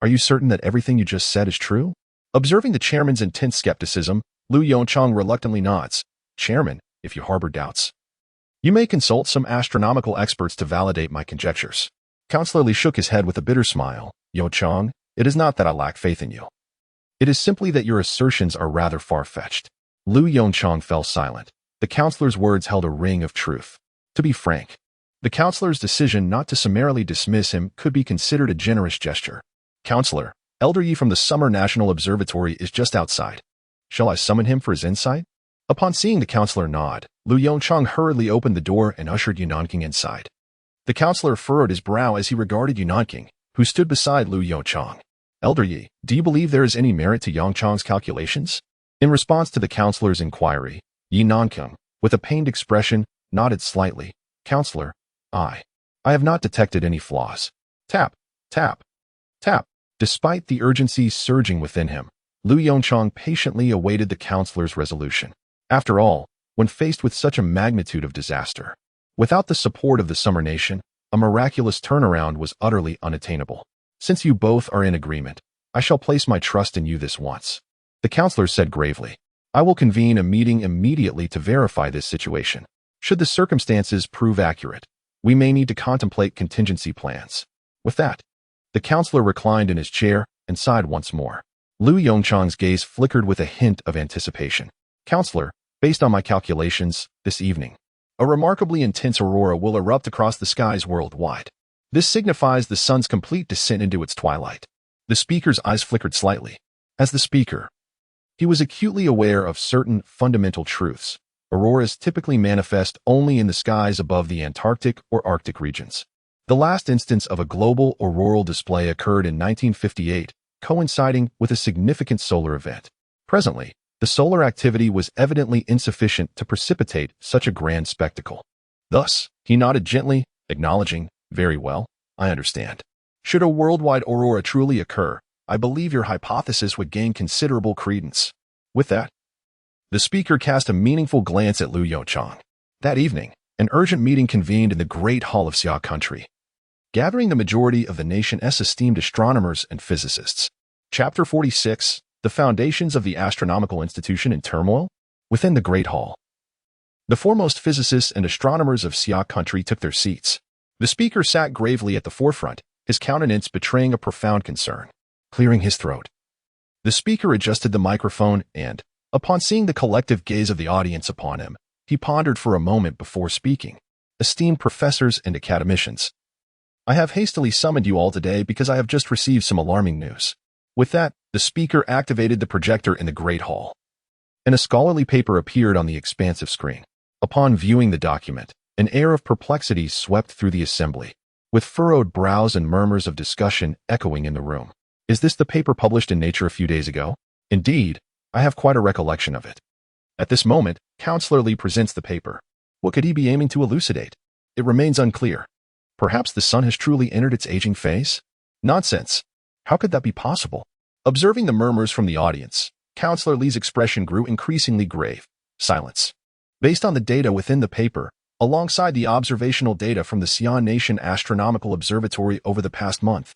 Speaker 1: are you certain that everything you just said is true?" Observing the chairman's intense skepticism, Liu Yongchang reluctantly nods. "Chairman, if you harbor doubts, you may consult some astronomical experts to validate my conjectures." Counselor Li shook his head with a bitter smile. "Yongchang, it is not that I lack faith in you. It is simply that your assertions are rather far-fetched." Liu Yongchang fell silent. The counselor's words held a ring of truth. To be frank, the counselor's decision not to summarily dismiss him could be considered a generous gesture. "Counselor, Elder Yi from the Summer National Observatory is just outside. Shall I summon him for his insight?" Upon seeing the counselor nod, Liu Yongchang hurriedly opened the door and ushered Yu Nanking inside. The counselor furrowed his brow as he regarded Yu Nanking, who stood beside Liu Yongchang. "Elder Yi, do you believe there is any merit to Yongchang's calculations?" In response to the counselor's inquiry, Yu Nanking, with a pained expression, nodded slightly. "Counselor, I have not detected any flaws." Tap, tap, tap. Despite the urgency surging within him, Liu Yongchang patiently awaited the counselor's resolution. After all, when faced with such a magnitude of disaster, without the support of the Summer Nation, a miraculous turnaround was utterly unattainable. Since you both are in agreement, I shall place my trust in you this once. The counselor said gravely. I will convene a meeting immediately to verify this situation. Should the circumstances prove accurate, we may need to contemplate contingency plans. With that, the counselor reclined in his chair and sighed once more. Liu Yongchang's gaze flickered with a hint of anticipation. Counselor, based on my calculations, this evening, a remarkably intense aurora will erupt across the skies worldwide. This signifies the sun's complete descent into its twilight. The speaker's eyes flickered slightly. As the speaker, he was acutely aware of certain fundamental truths. Auroras typically manifest only in the skies above the Antarctic or Arctic regions. The last instance of a global auroral display occurred in 1958, coinciding with a significant solar event. Presently, the solar activity was evidently insufficient to precipitate such a grand spectacle. Thus, he nodded gently, acknowledging, very well, I understand. Should a worldwide aurora truly occur, I believe your hypothesis would gain considerable credence. With that, the speaker cast a meaningful glance at Liu Yongchang. That evening, an urgent meeting convened in the Great Hall of Xia Country, gathering the majority of the nation's esteemed astronomers and physicists. Chapter 46, The Foundations of the Astronomical Institution in Turmoil? Within the Great Hall, the foremost physicists and astronomers of Xia Country took their seats. The speaker sat gravely at the forefront, his countenance betraying a profound concern. Clearing his throat, the speaker adjusted the microphone and, upon seeing the collective gaze of the audience upon him, he pondered for a moment before speaking. Esteemed professors and academicians, I have hastily summoned you all today because I have just received some alarming news. With that, the speaker activated the projector in the Great Hall, and a scholarly paper appeared on the expansive screen. Upon viewing the document, an air of perplexity swept through the assembly, with furrowed brows and murmurs of discussion echoing in the room. Is this the paper published in Nature a few days ago? Indeed, I have quite a recollection of it. At this moment, Counselor Li presents the paper. What could he be aiming to elucidate? It remains unclear. Perhaps the sun has truly entered its aging phase? Nonsense. How could that be possible? Observing the murmurs from the audience, Counselor Li's expression grew increasingly grave. Silence. Based on the data within the paper, alongside the observational data from the Xi'an Nation Astronomical Observatory over the past month,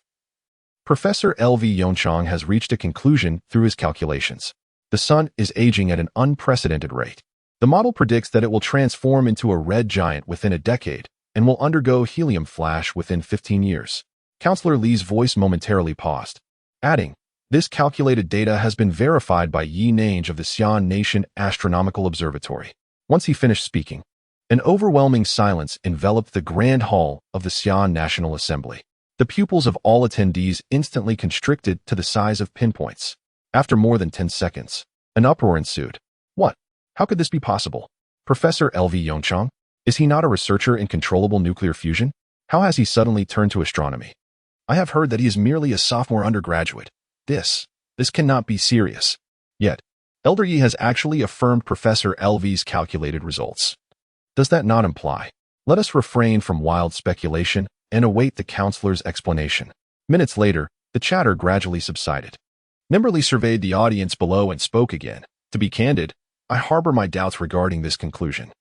Speaker 1: Professor L.V. Yongchang has reached a conclusion through his calculations. The sun is aging at an unprecedented rate. The model predicts that it will transform into a red giant within a decade and will undergo helium flash within 15 years. Counselor Li's voice momentarily paused, adding, this calculated data has been verified by Yi Nange of the Xi'an Nation Astronomical Observatory. Once he finished speaking, an overwhelming silence enveloped the grand hall of the Xi'an National Assembly. The pupils of all attendees instantly constricted to the size of pinpoints. After more than 10 seconds, an uproar ensued. What? How could this be possible? Professor L.V. Yongchang? Is he not a researcher in controllable nuclear fusion? How has he suddenly turned to astronomy? I have heard that he is merely a sophomore undergraduate. This cannot be serious. Yet, Elder Yi has actually affirmed Professor L.V.'s calculated results. Does that not imply? Let us refrain from wild speculation and await the counselor's explanation. Minutes later, the chatter gradually subsided. Nimberly surveyed the audience below and spoke again. To be candid, I harbor my doubts regarding this conclusion.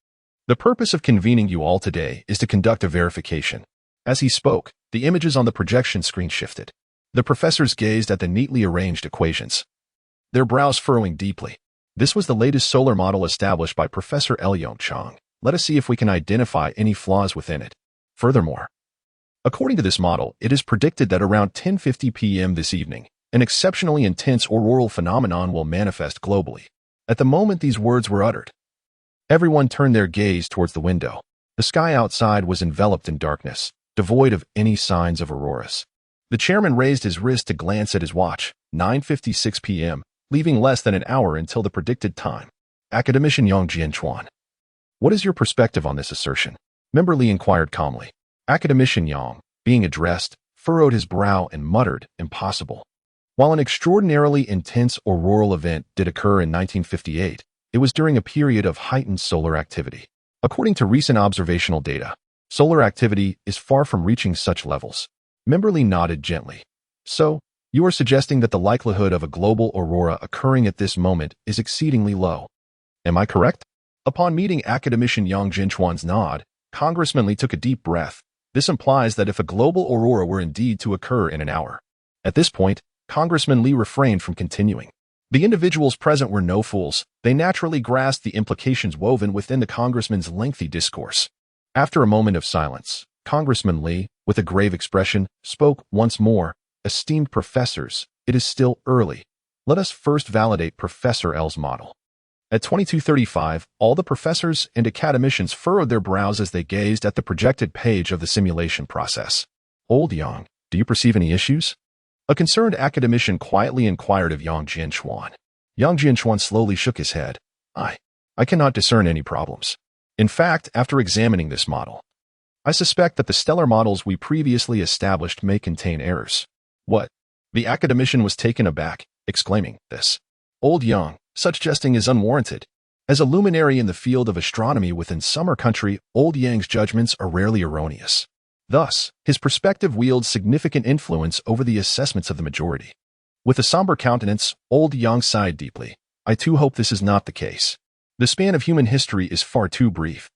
Speaker 1: The purpose of convening you all today is to conduct a verification. As he spoke, the images on the projection screen shifted. The professors gazed at the neatly arranged equations, their brows furrowing deeply. This was the latest solar model established by Professor L. Yongchang. Let us see if we can identify any flaws within it. Furthermore, according to this model, it is predicted that around 10:50 p.m. this evening, an exceptionally intense auroral phenomenon will manifest globally. At the moment these words were uttered, everyone turned their gaze towards the window. The sky outside was enveloped in darkness, devoid of any signs of auroras. The chairman raised his wrist to glance at his watch, 9:56 p.m., leaving less than an hour until the predicted time. Academician Yang Jianchuan. What is your perspective on this assertion? Member Li inquired calmly. Academician Yang, being addressed, furrowed his brow and muttered, impossible. While an extraordinarily intense auroral event did occur in 1958, it was during a period of heightened solar activity. According to recent observational data, solar activity is far from reaching such levels. Member Li nodded gently. So, you are suggesting that the likelihood of a global aurora occurring at this moment is exceedingly low. Am I correct? Upon meeting Academician Yang Jinchuan's nod, Congressman Li took a deep breath. This implies that if a global aurora were indeed to occur in an hour, At this point, Congressman Lee refrained from continuing. The individuals present were no fools. They naturally grasped the implications woven within the congressman's lengthy discourse. After a moment of silence, Congressman Lee, with a grave expression, spoke once more. "Esteemed professors, it is still early. Let us first validate Professor L's model." At 22:35, all the professors and academicians furrowed their brows as they gazed at the projected page of the simulation process. "Old Yang, do you perceive any issues?" A concerned academician quietly inquired of Yang Jianchuan. Yang Jianchuan slowly shook his head. I cannot discern any problems. In fact, after examining this model, I suspect that the stellar models we previously established may contain errors. What? The academician was taken aback, exclaiming, "This. Old Yang, such jesting is unwarranted. As a luminary in the field of astronomy within Summer Country, Old Yang's judgments are rarely erroneous. Thus, his perspective wields significant influence over the assessments of the majority." With a somber countenance, Old Yang sighed deeply. "I too hope this is not the case. The span of human history is far too brief,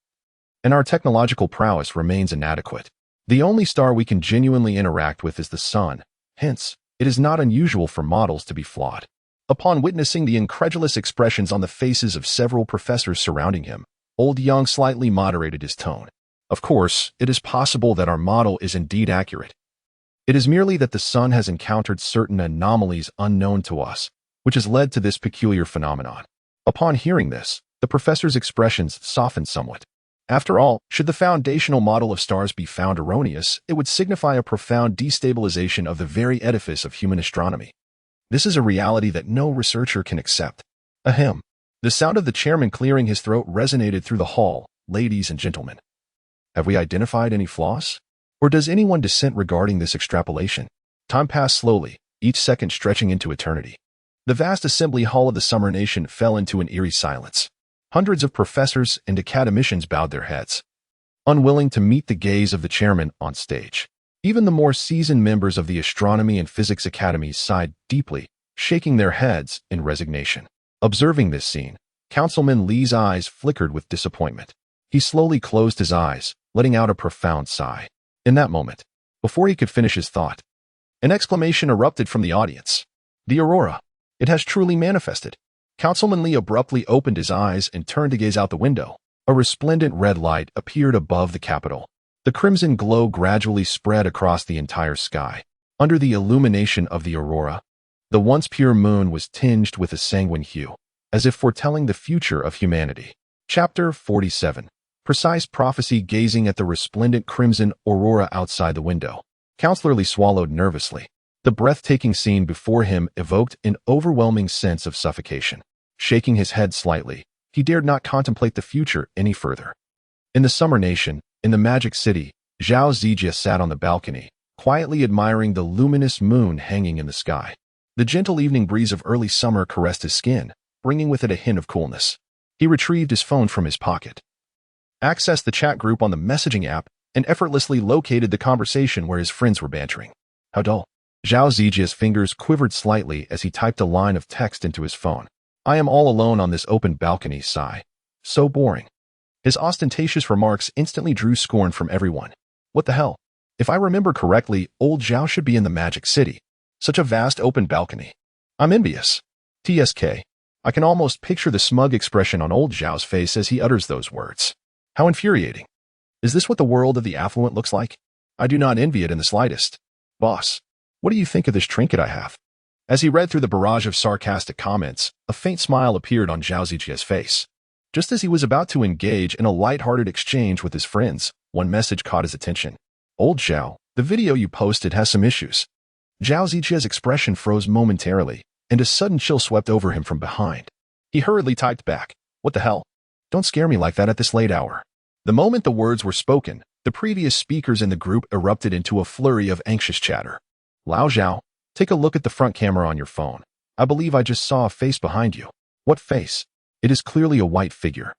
Speaker 1: and our technological prowess remains inadequate. The only star we can genuinely interact with is the sun. Hence, it is not unusual for models to be flawed." Upon witnessing the incredulous expressions on the faces of several professors surrounding him, Old Yang slightly moderated his tone. "Of course, it is possible that our model is indeed accurate. It is merely that the sun has encountered certain anomalies unknown to us, which has led to this peculiar phenomenon." Upon hearing this, the professor's expressions softened somewhat. After all, should the foundational model of stars be found erroneous, it would signify a profound destabilization of the very edifice of human astronomy. This is a reality that no researcher can accept. Ahem. The sound of the chairman clearing his throat resonated through the hall. "Ladies and gentlemen, have we identified any flaws? Or does anyone dissent regarding this extrapolation?" Time passed slowly, each second stretching into eternity. The vast assembly hall of the Summer Nation fell into an eerie silence. Hundreds of professors and academicians bowed their heads, unwilling to meet the gaze of the chairman on stage. Even the more seasoned members of the Astronomy and Physics Academies sighed deeply, shaking their heads in resignation. Observing this scene, Councilman Lee's eyes flickered with disappointment. He slowly closed his eyes, letting out a profound sigh. In that moment, before he could finish his thought, an exclamation erupted from the audience. "The aurora! It has truly manifested!" Councilman Lee abruptly opened his eyes and turned to gaze out the window. A resplendent red light appeared above the Capitol. The crimson glow gradually spread across the entire sky. Under the illumination of the aurora, the once pure moon was tinged with a sanguine hue, as if foretelling the future of humanity. Chapter 47. Precise prophecy. Gazing at the resplendent crimson aurora outside the window, Counselor Lee swallowed nervously. The breathtaking scene before him evoked an overwhelming sense of suffocation. Shaking his head slightly, he dared not contemplate the future any further. In the Summer Nation, in the Magic City, Zhao Zijia sat on the balcony, quietly admiring the luminous moon hanging in the sky. The gentle evening breeze of early summer caressed his skin, bringing with it a hint of coolness. He retrieved his phone from his pocket, accessed the chat group on the messaging app, and effortlessly located the conversation where his friends were bantering. How dull. Zhao Zijia's fingers quivered slightly as he typed a line of text into his phone. "I am all alone on this open balcony." Sigh. So boring. His ostentatious remarks instantly drew scorn from everyone. What the hell? If I remember correctly, old Zhao should be in the Magic City. Such a vast open balcony. I'm envious. TSK. I can almost picture the smug expression on old Zhao's face as he utters those words. How infuriating. Is this what the world of the affluent looks like? I do not envy it in the slightest. Boss, what do you think of this trinket I have? As he read through the barrage of sarcastic comments, a faint smile appeared on Zhao Zijia's face. Just as he was about to engage in a light-hearted exchange with his friends, one message caught his attention. Old Zhao, the video you posted has some issues. Zhao Zijia's expression froze momentarily, and a sudden chill swept over him from behind. He hurriedly typed back, "What the hell? Don't scare me like that at this late hour." The moment the words were spoken, the previous speakers in the group erupted into a flurry of anxious chatter. "Lao Zhao, take a look at the front camera on your phone. I believe I just saw a face behind you." "What face?" "It is clearly a white figure."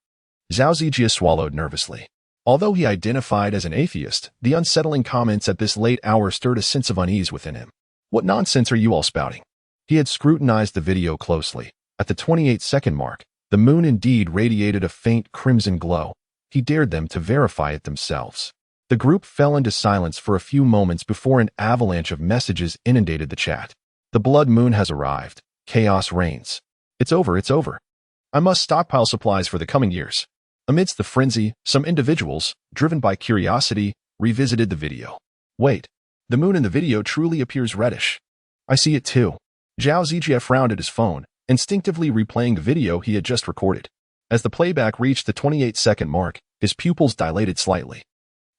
Speaker 1: Zhao Zijia swallowed nervously. Although he identified as an atheist, the unsettling comments at this late hour stirred a sense of unease within him. "What nonsense are you all spouting?" He had scrutinized the video closely. At the 28-second mark, the moon indeed radiated a faint crimson glow. He dared them to verify it themselves. The group fell into silence for a few moments before an avalanche of messages inundated the chat. The blood moon has arrived. Chaos reigns. It's over, it's over. I must stockpile supplies for the coming years. Amidst the frenzy, some individuals, driven by curiosity, revisited the video. Wait, the moon in the video truly appears reddish. I see it too. Zhao Zijie frowned at his phone, instinctively replaying the video he had just recorded. As the playback reached the 28-second mark, his pupils dilated slightly.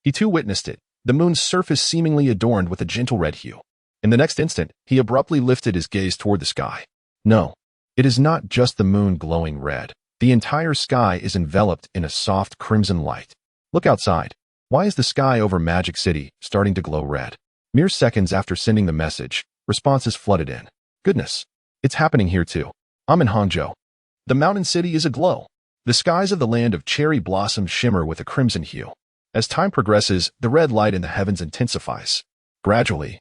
Speaker 1: He too witnessed it, the moon's surface seemingly adorned with a gentle red hue. In the next instant, he abruptly lifted his gaze toward the sky. No, it is not just the moon glowing red. The entire sky is enveloped in a soft crimson light. Look outside. Why is the sky over Magic City starting to glow red? Mere seconds after sending the message, responses flooded in. Goodness, it's happening here too. I'm in Hangzhou. The mountain city is aglow. The skies of the land of cherry blossoms shimmer with a crimson hue. As time progresses, the red light in the heavens intensifies. Gradually,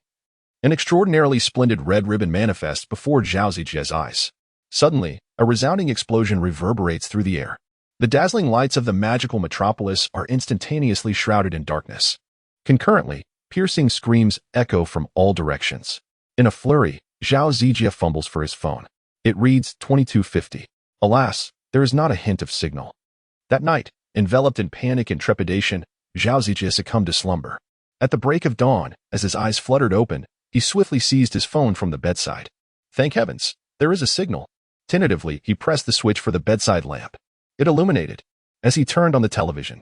Speaker 1: an extraordinarily splendid red ribbon manifests before Zhao Zijie's eyes. Suddenly, a resounding explosion reverberates through the air. The dazzling lights of the magical metropolis are instantaneously shrouded in darkness. Concurrently, piercing screams echo from all directions. In a flurry, Zhao Zijie fumbles for his phone. It reads 2250. Alas, there is not a hint of signal. That night, enveloped in panic and trepidation, Zhao Zijie succumbed to slumber. At the break of dawn, as his eyes fluttered open, he swiftly seized his phone from the bedside. Thank heavens, there is a signal. Tentatively, he pressed the switch for the bedside lamp. It illuminated. As he turned on the television,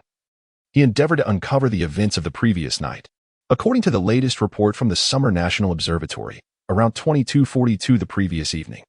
Speaker 1: he endeavored to uncover the events of the previous night. According to the latest report from the Summer National Observatory, around 2242 the previous evening,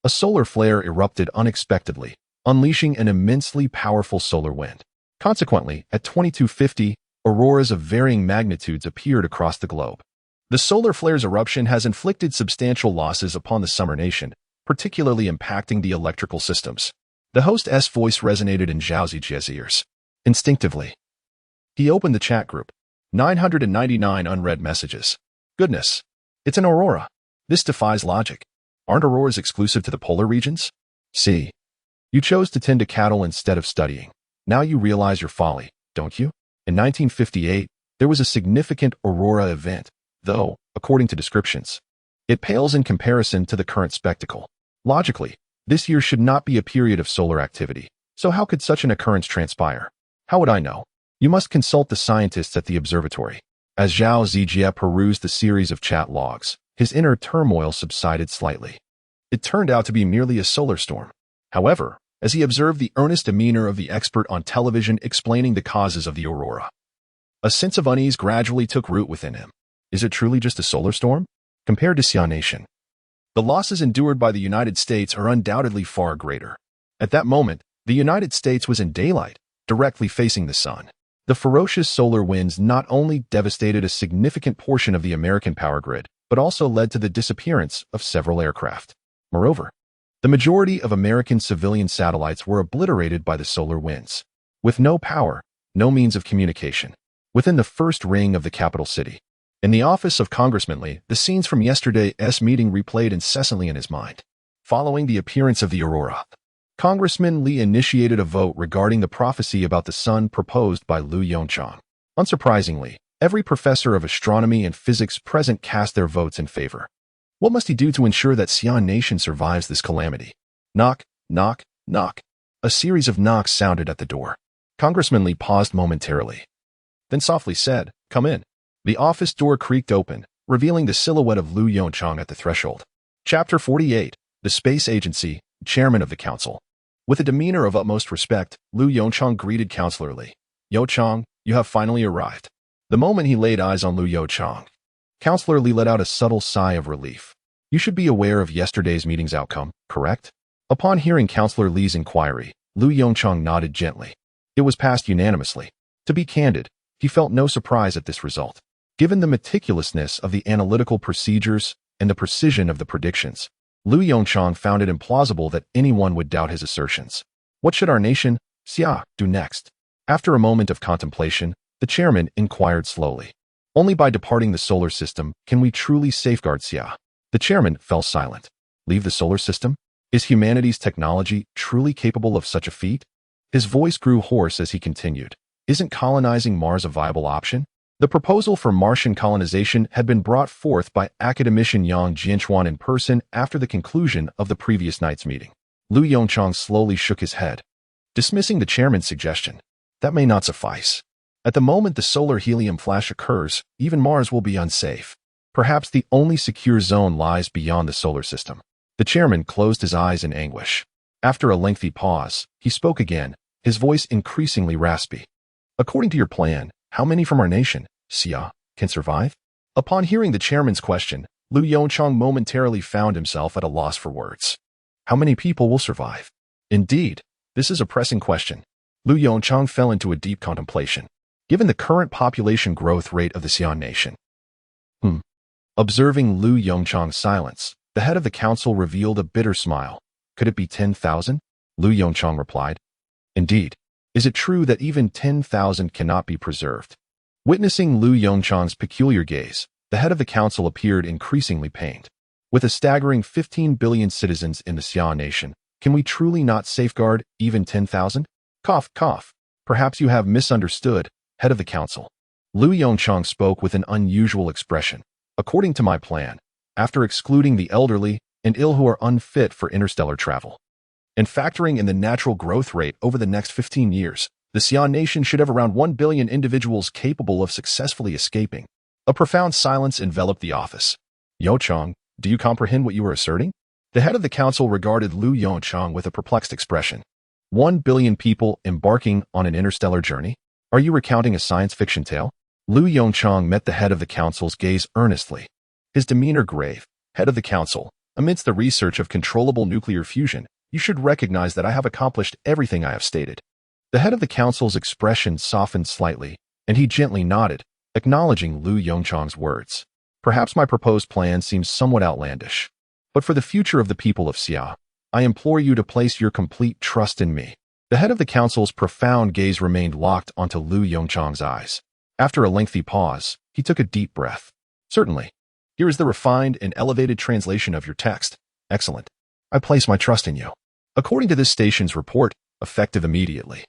Speaker 1: a solar flare erupted unexpectedly, unleashing an immensely powerful solar wind. Consequently, at 2250, auroras of varying magnitudes appeared across the globe. The solar flare's eruption has inflicted substantial losses upon the summer nation, particularly impacting the electrical systems. The host's voice resonated in Zhao Zijie's ears. Instinctively, he opened the chat group. 999 unread messages. Goodness, it's an aurora. This defies logic. Aren't auroras exclusive to the polar regions? See, you chose to tend to cattle instead of studying. Now you realize your folly, don't you? In 1958, there was a significant aurora event, though, according to descriptions, it pales in comparison to the current spectacle. Logically, this year should not be a period of solar activity, so how could such an occurrence transpire? How would I know? You must consult the scientists at the observatory. As Zhao Zijie perused the series of chat logs, his inner turmoil subsided slightly. It turned out to be merely a solar storm. However, as he observed the earnest demeanor of the expert on television explaining the causes of the aurora, a sense of unease gradually took root within him. Is it truly just a solar storm? Compared to Xia Nation, the losses endured by the United States are undoubtedly far greater. At that moment, the United States was in daylight, directly facing the sun. The ferocious solar winds not only devastated a significant portion of the American power grid, but also led to the disappearance of several aircraft. Moreover, the majority of American civilian satellites were obliterated by the solar winds. With no power, no means of communication. Within the first ring of the capital city, in the office of Congressman Lee, the scenes from yesterday's meeting replayed incessantly in his mind. Following the appearance of the aurora, Congressman Lee initiated a vote regarding the prophecy about the sun proposed by Liu Yongchang. Unsurprisingly, every professor of astronomy and physics present cast their votes in favor. What must he do to ensure that Xi'an Nation survives this calamity? Knock, knock, knock. A series of knocks sounded at the door. Congressman Lee paused momentarily, then softly said, "Come in." The office door creaked open, revealing the silhouette of Liu Yongchang at the threshold. Chapter 48, The Space Agency, Chairman of the Council. With a demeanor of utmost respect, Liu Yongchang greeted Counselor Lee. "Youchang, you have finally arrived." The moment he laid eyes on Liu Youchang, Counselor Lee let out a subtle sigh of relief. "You should be aware of yesterday's meeting's outcome, correct?" Upon hearing Counselor Lee's inquiry, Liu Yongchang nodded gently. It was passed unanimously. To be candid, he felt no surprise at this result. Given the meticulousness of the analytical procedures and the precision of the predictions, Liu Yongchang found it implausible that anyone would doubt his assertions. What should our nation, Xia, do next? After a moment of contemplation, the chairman inquired slowly. Only by departing the solar system can we truly safeguard Xia. The chairman fell silent. Leave the solar system? Is humanity's technology truly capable of such a feat? His voice grew hoarse as he continued. Isn't colonizing Mars a viable option? The proposal for Martian colonization had been brought forth by academician Yang Jianchuan in person after the conclusion of the previous night's meeting. Lu Yongchang slowly shook his head, dismissing the chairman's suggestion. That may not suffice. At the moment the solar helium flash occurs, even Mars will be unsafe. Perhaps the only secure zone lies beyond the solar system. The chairman closed his eyes in anguish. After a lengthy pause, he spoke again, his voice increasingly raspy. According to your plan, how many from our nation, Xia, can survive? Upon hearing the chairman's question, Lu Yongchang momentarily found himself at a loss for words. How many people will survive? Indeed, this is a pressing question. Lu Yongchang fell into a deep contemplation. Given the current population growth rate of the Xi'an nation. Observing Lu Yongchang's silence, the head of the council revealed a bitter smile. Could it be 10,000? Lu Yongchang replied. Indeed. Is it true that even 10,000 cannot be preserved? Witnessing Lu Yongchang's peculiar gaze, the head of the council appeared increasingly pained. With a staggering 15 billion citizens in the Xi'an nation, can we truly not safeguard even 10,000? Cough, cough. Perhaps you have misunderstood, head of the council. Lu Yongchang spoke with an unusual expression. According to my plan, after excluding the elderly and ill who are unfit for interstellar travel, and factoring in the natural growth rate over the next 15 years, the Xi'an nation should have around 1 billion individuals capable of successfully escaping. A profound silence enveloped the office. Yongchang, do you comprehend what you are asserting? The head of the council regarded Lu Yongchang with a perplexed expression. 1 billion people embarking on an interstellar journey? Are you recounting a science fiction tale? Lu Yongchang met the head of the council's gaze earnestly. His demeanor grave. Head of the council, amidst the research of controllable nuclear fusion, you should recognize that I have accomplished everything I have stated. The head of the council's expression softened slightly, and he gently nodded, acknowledging Lu Yongchang's words. Perhaps my proposed plan seems somewhat outlandish, but for the future of the people of Xia, I implore you to place your complete trust in me. The head of the council's profound gaze remained locked onto Lu Yongchang's eyes. After a lengthy pause, he took a deep breath. Certainly. Here is the refined and elevated translation of your text. Excellent. I place my trust in you. According to this station's report, effective immediately,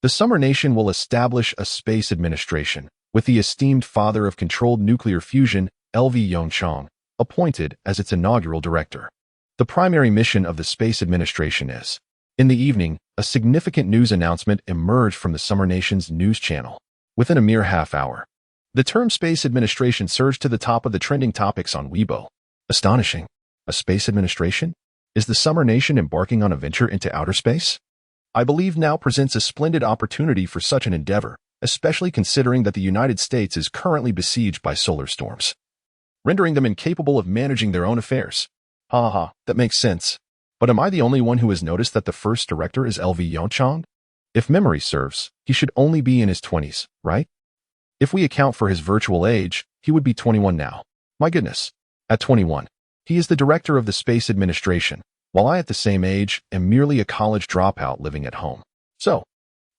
Speaker 1: the Summer Nation will establish a space administration, with the esteemed father of controlled nuclear fusion, L.V. Yongchang, appointed as its inaugural director. The primary mission of the space administration is. In the evening, a significant news announcement emerged from the Summer Nation's news channel. Within a mere half hour, the term space administration surged to the top of the trending topics on Weibo. Astonishing. A space administration? Is the Summer Nation embarking on a venture into outer space? I believe now presents a splendid opportunity for such an endeavor, especially considering that the United States is currently besieged by solar storms, rendering them incapable of managing their own affairs. That makes sense. But am I the only one who has noticed that the first director is L.V. Yongchang? If memory serves, he should only be in his 20s, right? If we account for his virtual age, he would be 21 now. My goodness. At 21, he is the director of the space administration, while I at the same age am merely a college dropout living at home. So,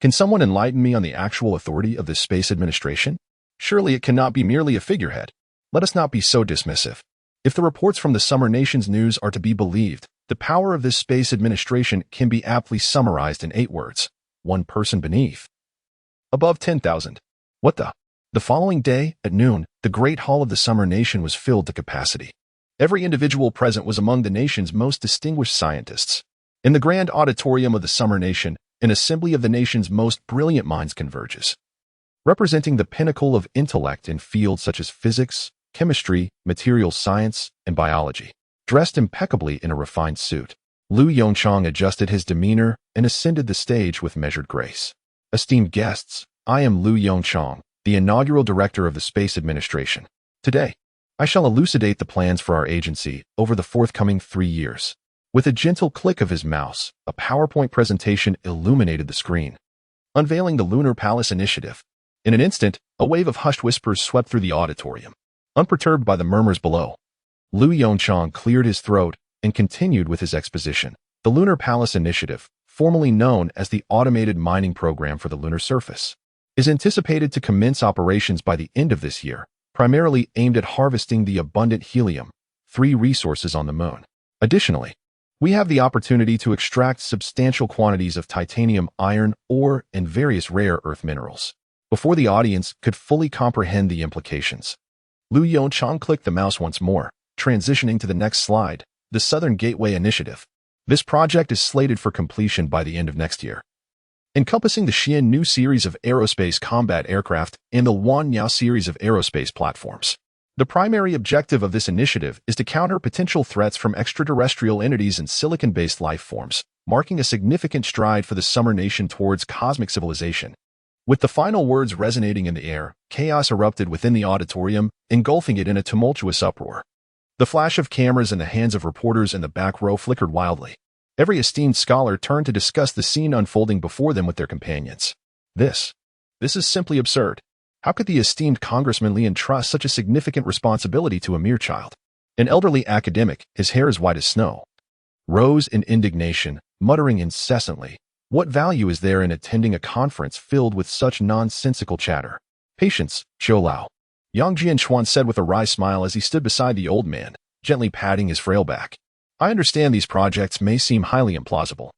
Speaker 1: can someone enlighten me on the actual authority of this space administration? Surely it cannot be merely a figurehead. Let us not be so dismissive. If the reports from the Summer Nation's news are to be believed, the power of this space administration can be aptly summarized in 8 words. One person beneath. Above 10,000. What the? The following day, at noon, the Great Hall of the Summer Nation was filled to capacity. Every individual present was among the nation's most distinguished scientists. In the grand auditorium of the Summer Nation, an assembly of the nation's most brilliant minds converges. Representing the pinnacle of intellect in fields such as physics, chemistry, material science, and biology. Dressed impeccably in a refined suit, Lu Yongchang adjusted his demeanor and ascended the stage with measured grace. Esteemed guests, I am Lu Yongchang, the inaugural director of the Space Administration. Today, I shall elucidate the plans for our agency over the forthcoming 3 years. With a gentle click of his mouse, a PowerPoint presentation illuminated the screen, unveiling the Lunar Palace Initiative. In an instant, a wave of hushed whispers swept through the auditorium. Unperturbed by the murmurs below, Lu Yongchang cleared his throat and continued with his exposition. The Lunar Palace Initiative, formerly known as the Automated Mining Program for the Lunar Surface, is anticipated to commence operations by the end of this year, primarily aimed at harvesting the abundant helium-3 resources on the Moon. Additionally, we have the opportunity to extract substantial quantities of titanium, iron, ore, and various rare earth minerals. Before the audience could fully comprehend the implications, Liu Yongchang clicked the mouse once more, transitioning to the next slide, the Southern Gateway Initiative. This project is slated for completion by the end of next year, encompassing the Xian new series of aerospace combat aircraft and the Wanniao series of aerospace platforms. The primary objective of this initiative is to counter potential threats from extraterrestrial entities and silicon-based life forms, marking a significant stride for the Summer Nation towards cosmic civilization. With the final words resonating in the air, chaos erupted within the auditorium, engulfing it in a tumultuous uproar. The flash of cameras and the hands of reporters in the back row flickered wildly. Every esteemed scholar turned to discuss the scene unfolding before them with their companions. This is simply absurd. How could the esteemed Congressman Li entrust such a significant responsibility to a mere child? An elderly academic, his hair as white as snow, rose in indignation, muttering incessantly, "What value is there in attending a conference filled with such nonsensical chatter?" "Patience, Qiu Lao," Yang Jianchuan said with a wry smile as he stood beside the old man, gently patting his frail back. "I understand these projects may seem highly implausible.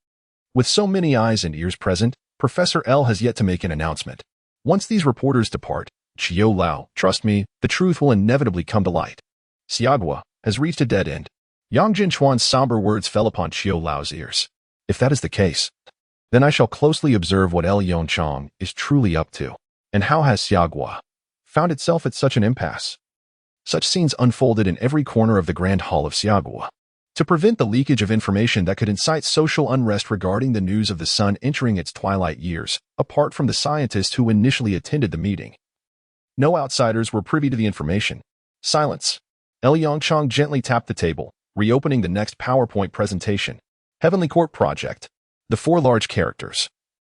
Speaker 1: With so many eyes and ears present, Professor L has yet to make an announcement. Once these reporters depart, Qiu Lao, trust me, the truth will inevitably come to light. Xiagua has reached a dead end." Yang Jianchuan's somber words fell upon Qiu Lao's ears. "If that is the case, then I shall closely observe what L Yongchang is truly up to. And how has Xiagua found itself at such an impasse?" Such scenes unfolded in every corner of the Grand Hall of Xiagua. To prevent the leakage of information that could incite social unrest regarding the news of the sun entering its twilight years, apart from the scientists who initially attended the meeting, no outsiders were privy to the information. Silence. L Yongchang gently tapped the table, reopening the next PowerPoint presentation. Heavenly Court Project. The four large characters,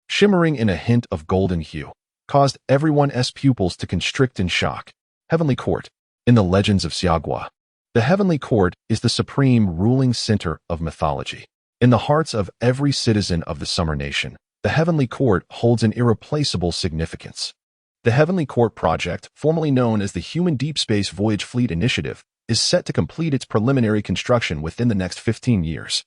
Speaker 1: shimmering in a hint of golden hue, caused everyone's pupils to constrict in shock. Heavenly Court. In the legends of Xiagua, the Heavenly Court is the supreme ruling center of mythology. In the hearts of every citizen of the Summer Nation, the Heavenly Court holds an irreplaceable significance. The Heavenly Court Project, formerly known as the Human Deep Space Voyage Fleet Initiative, is set to complete its preliminary construction within the next 15 years.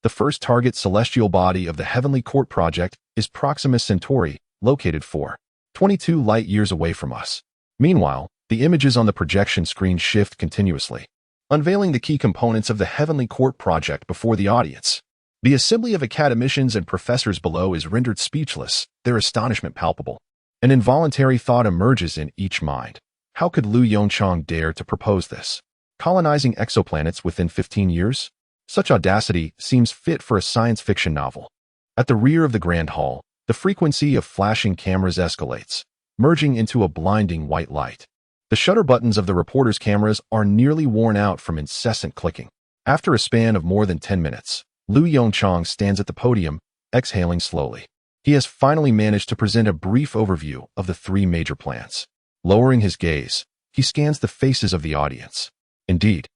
Speaker 1: The first target celestial body of the Heavenly Court Project is Proxima Centauri, located 422 light-years away from us. Meanwhile, the images on the projection screen shift continuously, unveiling the key components of the Heavenly Court Project before the audience. The assembly of academicians and professors below is rendered speechless, their astonishment palpable. An involuntary thought emerges in each mind. How could Liu Yongchang dare to propose this? Colonizing exoplanets within 15 years? Such audacity seems fit for a science fiction novel. At the rear of the Grand Hall, the frequency of flashing cameras escalates, merging into a blinding white light. The shutter buttons of the reporters' cameras are nearly worn out from incessant clicking. After a span of more than 10 minutes, Liu Yongchang stands at the podium, exhaling slowly. He has finally managed to present a brief overview of the three major plans. Lowering his gaze, he scans the faces of the audience. Indeed,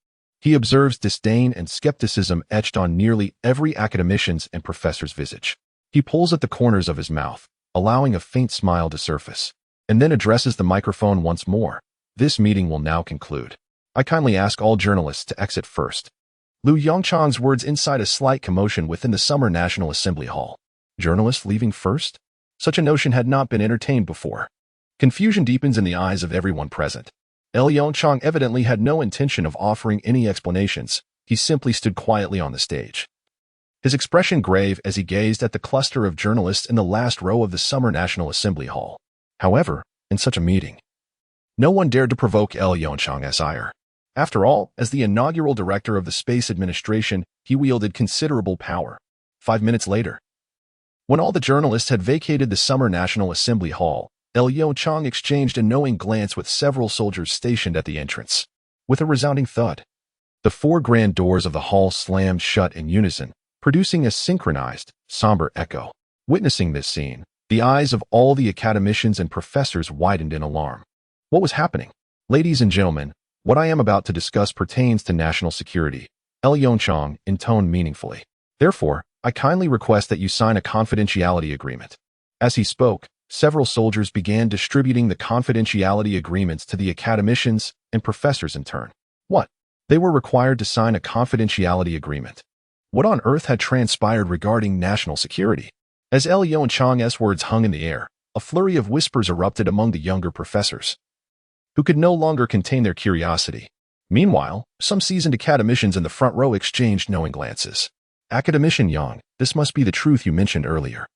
Speaker 1: he observes disdain and skepticism etched on nearly every academician's and professor's visage. He pulls at the corners of his mouth, allowing a faint smile to surface, and then addresses the microphone once more. "This meeting will now conclude. I kindly ask all journalists to exit first." Liu Yongchang's words incite a slight commotion within the Summer National Assembly Hall. Journalists leaving first? Such a notion had not been entertained before. Confusion deepens in the eyes of everyone present. L Yongchang evidently had no intention of offering any explanations. He simply stood quietly on the stage, his expression grave as he gazed at the cluster of journalists in the last row of the Summer National Assembly Hall. However, in such a meeting, no one dared to provoke L Yongchang's ire. After all, as the inaugural director of the Space Administration, he wielded considerable power. 5 minutes later, when all the journalists had vacated the Summer National Assembly Hall, L Yongchang exchanged a knowing glance with several soldiers stationed at the entrance. With a resounding thud, the four grand doors of the hall slammed shut in unison, producing a synchronized, somber echo. Witnessing this scene, the eyes of all the academicians and professors widened in alarm. What was happening? "Ladies and gentlemen, what I am about to discuss pertains to national security," L Yongchang intoned meaningfully. "Therefore, I kindly request that you sign a confidentiality agreement." As he spoke, several soldiers began distributing the confidentiality agreements to the academicians and professors in turn. What? They were required to sign a confidentiality agreement. What on earth had transpired regarding national security? As L Yongchang's words hung in the air, a flurry of whispers erupted among the younger professors, who could no longer contain their curiosity. Meanwhile, some seasoned academicians in the front row exchanged knowing glances. Academician Yang, this must be the truth you mentioned earlier,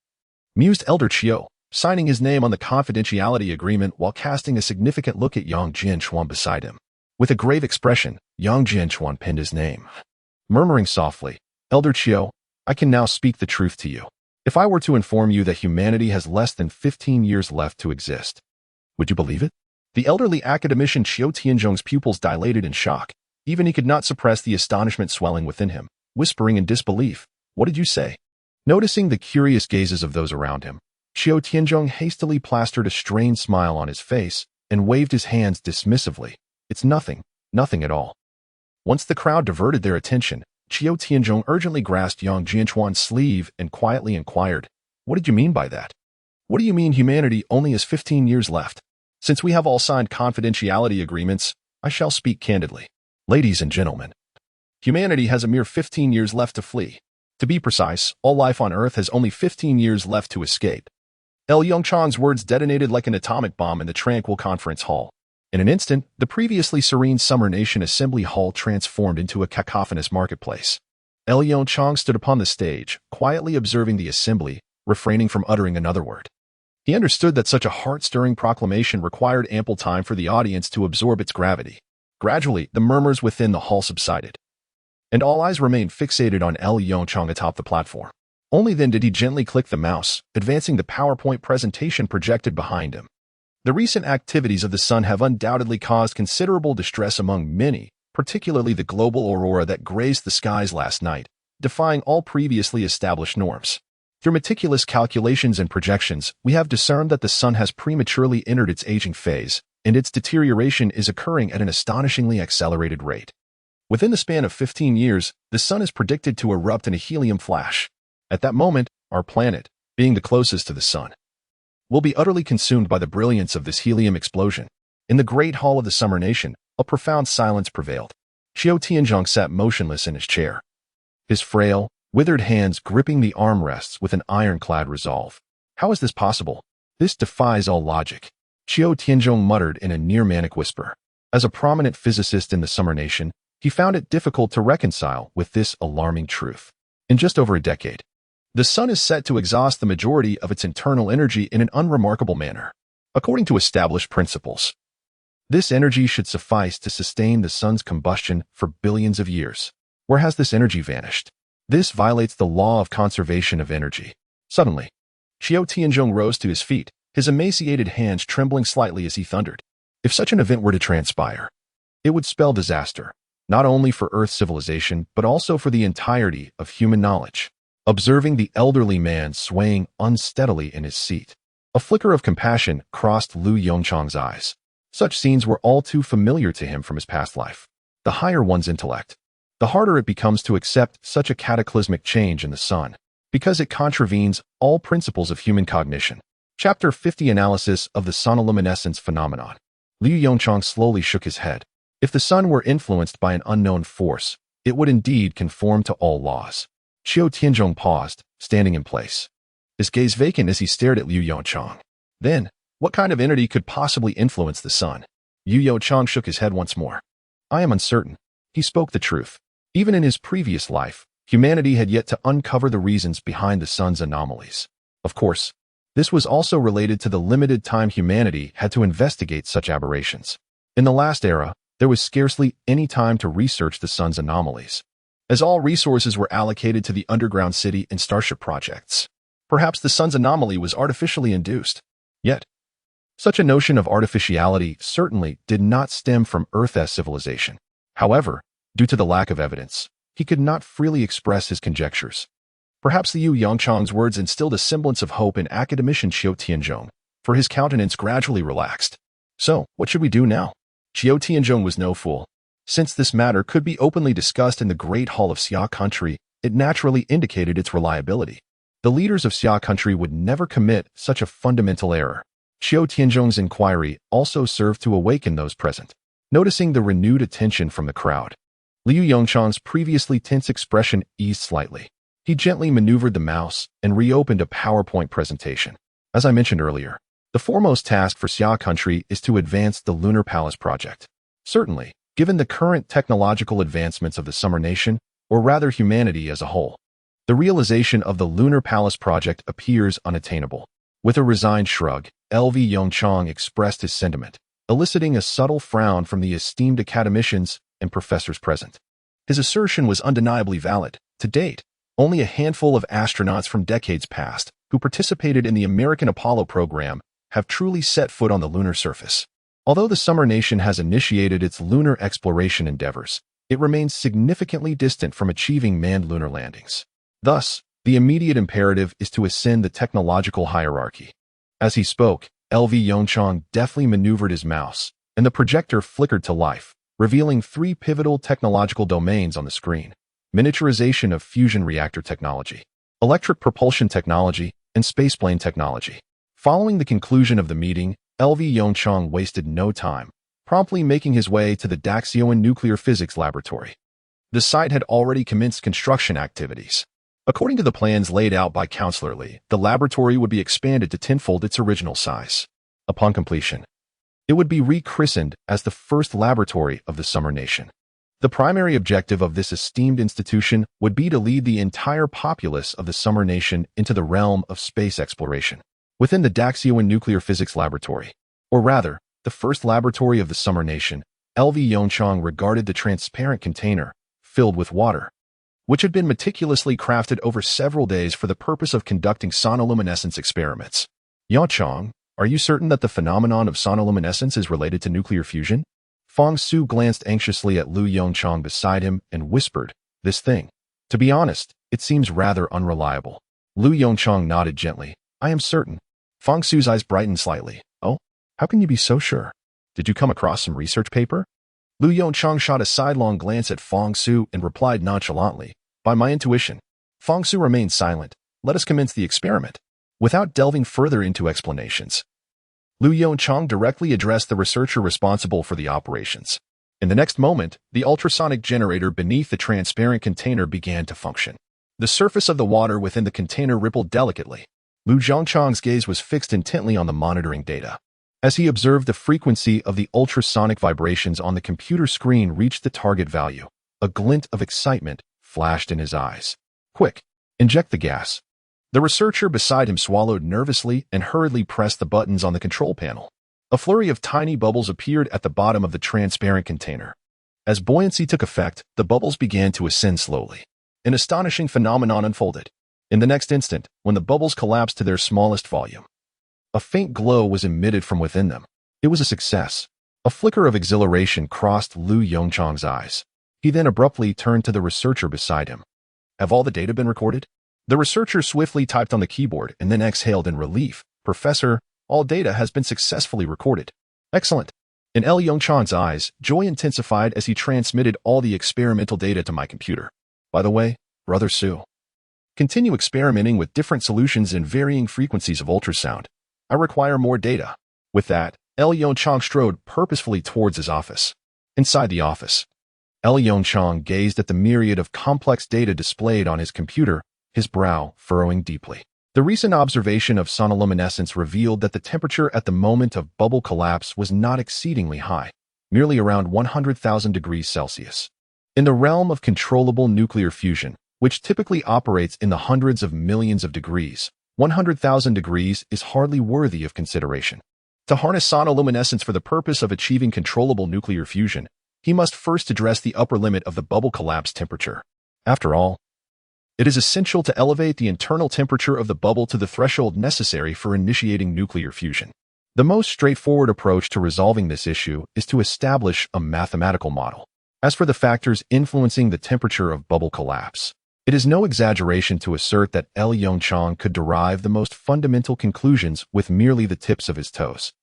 Speaker 1: mused Elder Chiu, signing his name on the confidentiality agreement while casting a significant look at Yang Jianchuan beside him. With a grave expression, Yang Jianchuan pinned his name. Murmuring softly, Elder Chiu, I can now speak the truth to you. If I were to inform you that humanity has less than 15 years left to exist, would you believe it? The elderly academician Chiu Tianzhong's pupils dilated in shock. Even he could not suppress the astonishment swelling within him, whispering in disbelief, What did you say? Noticing the curious gazes of those around him, Chiu Tianzhong hastily plastered a strained smile on his face and waved his hands dismissively. It's nothing, nothing at all. Once the crowd diverted their attention, Chiu Tianzhong urgently grasped Yang Jianchuan's sleeve and quietly inquired, What did you mean by that? What do you mean humanity only has 15 years left? Since we have all signed confidentiality agreements, I shall speak candidly. Ladies and gentlemen, humanity has a mere 15 years left to flee. To be precise, all life on Earth has only 15 years left to escape. El Yongchang's words detonated like an atomic bomb in the tranquil conference hall. In an instant, the previously serene Summer Nation Assembly Hall transformed into a cacophonous marketplace. El Yongchang stood upon the stage, quietly observing the assembly, refraining from uttering another word. He understood that such a heart-stirring proclamation required ample time for the audience to absorb its gravity. Gradually, the murmurs within the hall subsided, and all eyes remained fixated on El Yongchang atop the platform. Only then did he gently click the mouse, advancing the PowerPoint presentation projected behind him. The recent activities of the sun have undoubtedly caused considerable distress among many, particularly the global aurora that grazed the skies last night, defying all previously established norms. Through meticulous calculations and projections, we have discerned that the sun has prematurely entered its aging phase, and its deterioration is occurring at an astonishingly accelerated rate. Within the span of 15 years, the sun is predicted to erupt in a helium flash. At that moment, our planet, being the closest to the sun, will be utterly consumed by the brilliance of this helium explosion. In the great hall of the Summer Nation, a profound silence prevailed. Chiu Tianzhong sat motionless in his chair, his frail, withered hands gripping the armrests with an ironclad resolve. How is this possible? This defies all logic, Chiu Tianzhong muttered in a near-manic whisper. As a prominent physicist in the Summer Nation, he found it difficult to reconcile with this alarming truth. In just over a decade, the sun is set to exhaust the majority of its internal energy in an unremarkable manner. According to established principles, this energy should suffice to sustain the sun's combustion for billions of years. Where has this energy vanished? This violates the law of conservation of energy. Suddenly, Chiu Tianzhong rose to his feet, his emaciated hands trembling slightly as he thundered. If such an event were to transpire, it would spell disaster, not only for Earth's civilization, but also for the entirety of human knowledge. Observing the elderly man swaying unsteadily in his seat, a flicker of compassion crossed Lu Yongchang's eyes. Such scenes were all too familiar to him from his past life. The higher one's intellect, the harder it becomes to accept such a cataclysmic change in the sun, because it contravenes all principles of human cognition. Chapter 50 Analysis of the Sonoluminescence Phenomenon. Liu Yongchang slowly shook his head. If the sun were influenced by an unknown force, it would indeed conform to all laws. Chiu Tianzhong paused, standing in place, his gaze vacant as he stared at Liu Yongchang. Then, what kind of entity could possibly influence the sun? Liu Yongchang shook his head once more. I am uncertain. He spoke the truth. Even in his previous life, humanity had yet to uncover the reasons behind the sun's anomalies. Of course, this was also related to the limited time humanity had to investigate such aberrations. In the last era, there was scarcely any time to research the sun's anomalies, as all resources were allocated to the underground city and starship projects. Perhaps the sun's anomaly was artificially induced. Yet, such a notion of artificiality certainly did not stem from Earth's civilization. However, due to the lack of evidence, he could not freely express his conjectures. Perhaps Liu Yongchang's words instilled a semblance of hope in academician Chiu Tianzhong, for his countenance gradually relaxed. So, what should we do now? Chiu Tianzhong was no fool. Since this matter could be openly discussed in the Great Hall of Xia Country, it naturally indicated its reliability. The leaders of Xia Country would never commit such a fundamental error. Chiu Tianzhong's inquiry also served to awaken those present. Noticing the renewed attention from the crowd, Liu Yongchang's previously tense expression eased slightly. He gently maneuvered the mouse and reopened a PowerPoint presentation. As I mentioned earlier, The foremost task for Xia country is to advance the Lunar Palace project. Certainly, given the current technological advancements of the Summer Nation, or rather humanity as a whole, the realization of the Lunar Palace project appears unattainable. With a resigned shrug, LV Yongchang expressed his sentiment, eliciting a subtle frown from the esteemed academicians and professors present. His assertion was undeniably valid. To date, only a handful of astronauts from decades past, who participated in the American Apollo program, have truly set foot on the lunar surface. Although the Summer Nation has initiated its lunar exploration endeavors, it remains significantly distant from achieving manned lunar landings. Thus, the immediate imperative is to ascend the technological hierarchy. As he spoke, LV Yongchang deftly maneuvered his mouse, and the projector flickered to life, revealing three pivotal technological domains on the screen: miniaturization of fusion reactor technology, electric propulsion technology, and spaceplane technology. Following the conclusion of the meeting, LV Yongchang wasted no time, promptly making his way to the Daxioan Nuclear Physics Laboratory. The site had already commenced construction activities. According to the plans laid out by Counselor Li, the laboratory would be expanded to tenfold its original size. Upon completion, it would be rechristened as the first laboratory of the Summer Nation. The primary objective of this esteemed institution would be to lead the entire populace of the Summer Nation into the realm of space exploration. Within the Daxioan Nuclear Physics Laboratory, or rather, the first laboratory of the Summer Nation, LV Yongchang regarded the transparent container, filled with water, which had been meticulously crafted over several days for the purpose of conducting sonoluminescence experiments. Yongchang, are you certain that the phenomenon of sonoluminescence is related to nuclear fusion? Fang Su glanced anxiously at Lu Yongchang beside him and whispered, "This thing. To be honest, it seems rather unreliable." Lu Yongchang nodded gently. "I am certain." Fang Su's eyes brightened slightly. "Oh? How can you be so sure? Did you come across some research paper?" Lu Yongchang shot a sidelong glance at Fang Su and replied nonchalantly, "By my intuition." Fang Su remained silent. "Let us commence the experiment." Without delving further into explanations, Lu Yongchang directly addressed the researcher responsible for the operations. In the next moment, the ultrasonic generator beneath the transparent container began to function. The surface of the water within the container rippled delicately. Lu Yongchang's gaze was fixed intently on the monitoring data. As he observed the frequency of the ultrasonic vibrations on the computer screen reached the target value, a glint of excitement flashed in his eyes. "Quick, inject the gas." The researcher beside him swallowed nervously and hurriedly pressed the buttons on the control panel. A flurry of tiny bubbles appeared at the bottom of the transparent container. As buoyancy took effect, the bubbles began to ascend slowly. An astonishing phenomenon unfolded. In the next instant, when the bubbles collapsed to their smallest volume, a faint glow was emitted from within them. It was a success. A flicker of exhilaration crossed Lu Yongchang's eyes. He then abruptly turned to the researcher beside him. "Have all the data been recorded?" The researcher swiftly typed on the keyboard and then exhaled in relief. "Professor, all data has been successfully recorded." "Excellent." In L. Yongchang's eyes, joy intensified as he transmitted all the experimental data to my computer. "By the way, Brother Su, continue experimenting with different solutions in varying frequencies of ultrasound. I require more data." With that, L. Yongchang strode purposefully towards his office. Inside the office, L. Yongchang gazed at the myriad of complex data displayed on his computer, his brow furrowing deeply. The recent observation of sonoluminescence revealed that the temperature at the moment of bubble collapse was not exceedingly high, merely around 100,000 degrees Celsius. In the realm of controllable nuclear fusion, which typically operates in the hundreds of millions of degrees, 100,000 degrees is hardly worthy of consideration. To harness sonoluminescence for the purpose of achieving controllable nuclear fusion, he must first address the upper limit of the bubble collapse temperature. After all, it is essential to elevate the internal temperature of the bubble to the threshold necessary for initiating nuclear fusion. The most straightforward approach to resolving this issue is to establish a mathematical model. As for the factors influencing the temperature of bubble collapse, it is no exaggeration to assert that L. Yongchang could derive the most fundamental conclusions with merely the tips of his toes.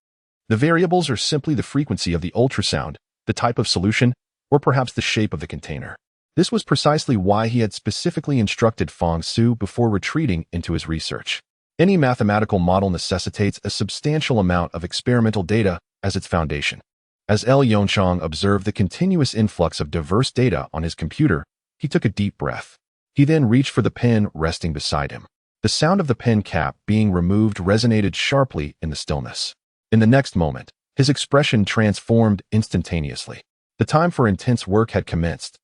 Speaker 1: The variables are simply the frequency of the ultrasound, the type of solution, or perhaps the shape of the container. This was precisely why he had specifically instructed Fang Su before retreating into his research. Any mathematical model necessitates a substantial amount of experimental data as its foundation. As L. Yongchang observed the continuous influx of diverse data on his computer, he took a deep breath. He then reached for the pen resting beside him. The sound of the pen cap being removed resonated sharply in the stillness. In the next moment, his expression transformed instantaneously. The time for intense work had commenced.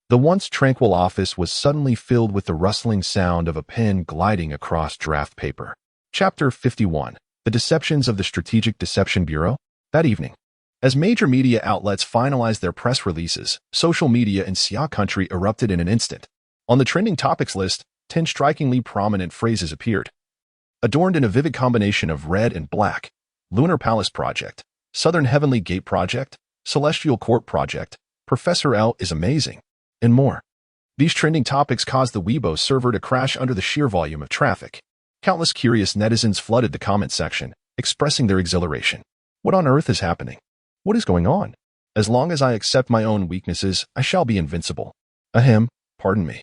Speaker 1: The once tranquil office was suddenly filled with the rustling sound of a pen gliding across draft paper. Chapter 51. The Deceptions of the Strategic Deception Bureau. That evening, as major media outlets finalized their press releases, social media in Xia country erupted in an instant. On the trending topics list, 10 strikingly prominent phrases appeared. Adorned in a vivid combination of red and black: Lunar Palace Project, Southern Heavenly Gate Project, Celestial Court Project, Professor L is amazing, and more. These trending topics caused the Weibo server to crash under the sheer volume of traffic. Countless curious netizens flooded the comment section, expressing their exhilaration. What on earth is happening? What is going on? As long as I accept my own weaknesses, I shall be invincible. Ahem, pardon me.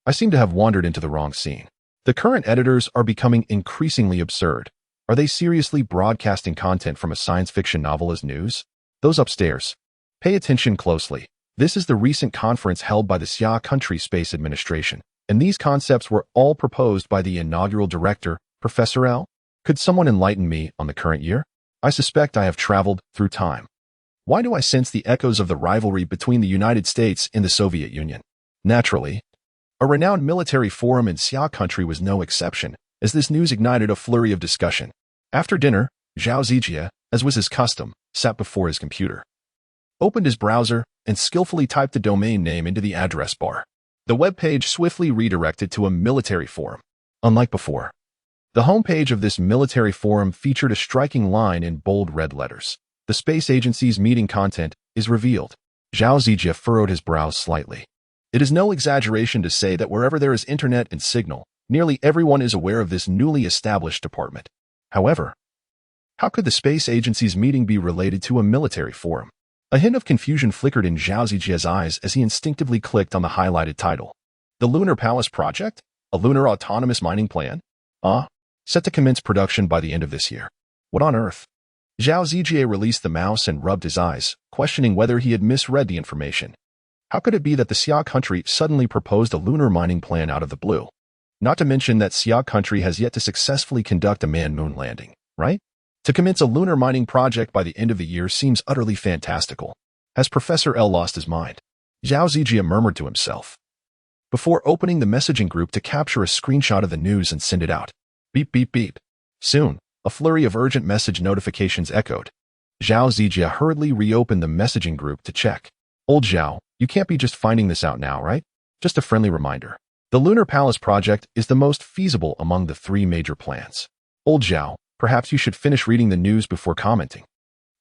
Speaker 1: I seem to have wandered into the wrong scene. The current editors are becoming increasingly absurd. Are they seriously broadcasting content from a science fiction novel as news? Those upstairs, pay attention closely. This is the recent conference held by the Xia Country Space Administration, and these concepts were all proposed by the inaugural director, Professor L. Could someone enlighten me on the current year? I suspect I have traveled through time. Why do I sense the echoes of the rivalry between the United States and the Soviet Union? Naturally, a renowned military forum in Xia country was no exception, as this news ignited a flurry of discussion. After dinner, Zhao Zijie, as was his custom, sat before his computer, opened his browser, and skillfully typed the domain name into the address bar. The web page swiftly redirected to a military forum. Unlike before, the homepage of this military forum featured a striking line in bold red letters. The space agency's meeting content is revealed. Zhao Zijie furrowed his brows slightly. It is no exaggeration to say that wherever there is internet and signal, nearly everyone is aware of this newly established department. However, how could the space agency's meeting be related to a military forum? A hint of confusion flickered in Zhao Zijie's eyes as he instinctively clicked on the highlighted title. The Lunar Palace Project? A lunar autonomous mining plan? Set to commence production by the end of this year. What on earth? Zhao Zijie released the mouse and rubbed his eyes, questioning whether he had misread the information. How could it be that the Xia country suddenly proposed a lunar mining plan out of the blue? Not to mention that Xia country has yet to successfully conduct a manned moon landing, right? To commence a lunar mining project by the end of the year seems utterly fantastical. Has Professor L lost his mind? Zhao Zijie murmured to himself, before opening the messaging group to capture a screenshot of the news and send it out. Beep, beep, beep. Soon, a flurry of urgent message notifications echoed. Zhao Zijie hurriedly reopened the messaging group to check. Old Zhao, you can't be just finding this out now, right? Just a friendly reminder. The Lunar Palace project is the most feasible among the 3 major plans. Old Zhao, perhaps you should finish reading the news before commenting.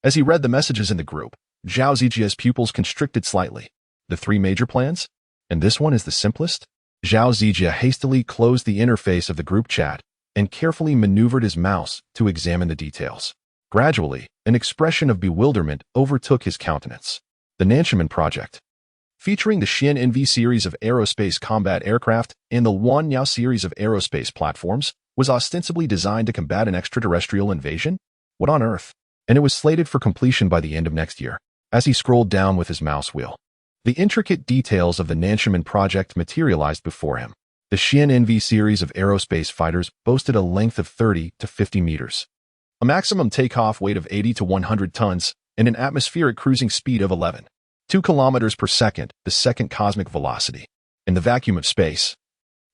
Speaker 1: As he read the messages in the group, Zhao Zijie's pupils constricted slightly. The 3 major plans? And this one is the simplest? Zhao Zijie hastily closed the interface of the group chat and carefully maneuvered his mouse to examine the details. Gradually, an expression of bewilderment overtook his countenance. The Nanxiamen project, featuring the Xian NV series of aerospace combat aircraft and the Huanyao series of aerospace platforms, was ostensibly designed to combat an extraterrestrial invasion? What on earth? And it was slated for completion by the end of next year. As he scrolled down with his mouse wheel, the intricate details of the Nanxiamen project materialized before him. The Xian NV series of aerospace fighters boasted a length of 30 to 50 meters, a maximum takeoff weight of 80 to 100 tons, and an atmospheric cruising speed of 11.2 kilometers per second, the second cosmic velocity. In the vacuum of space,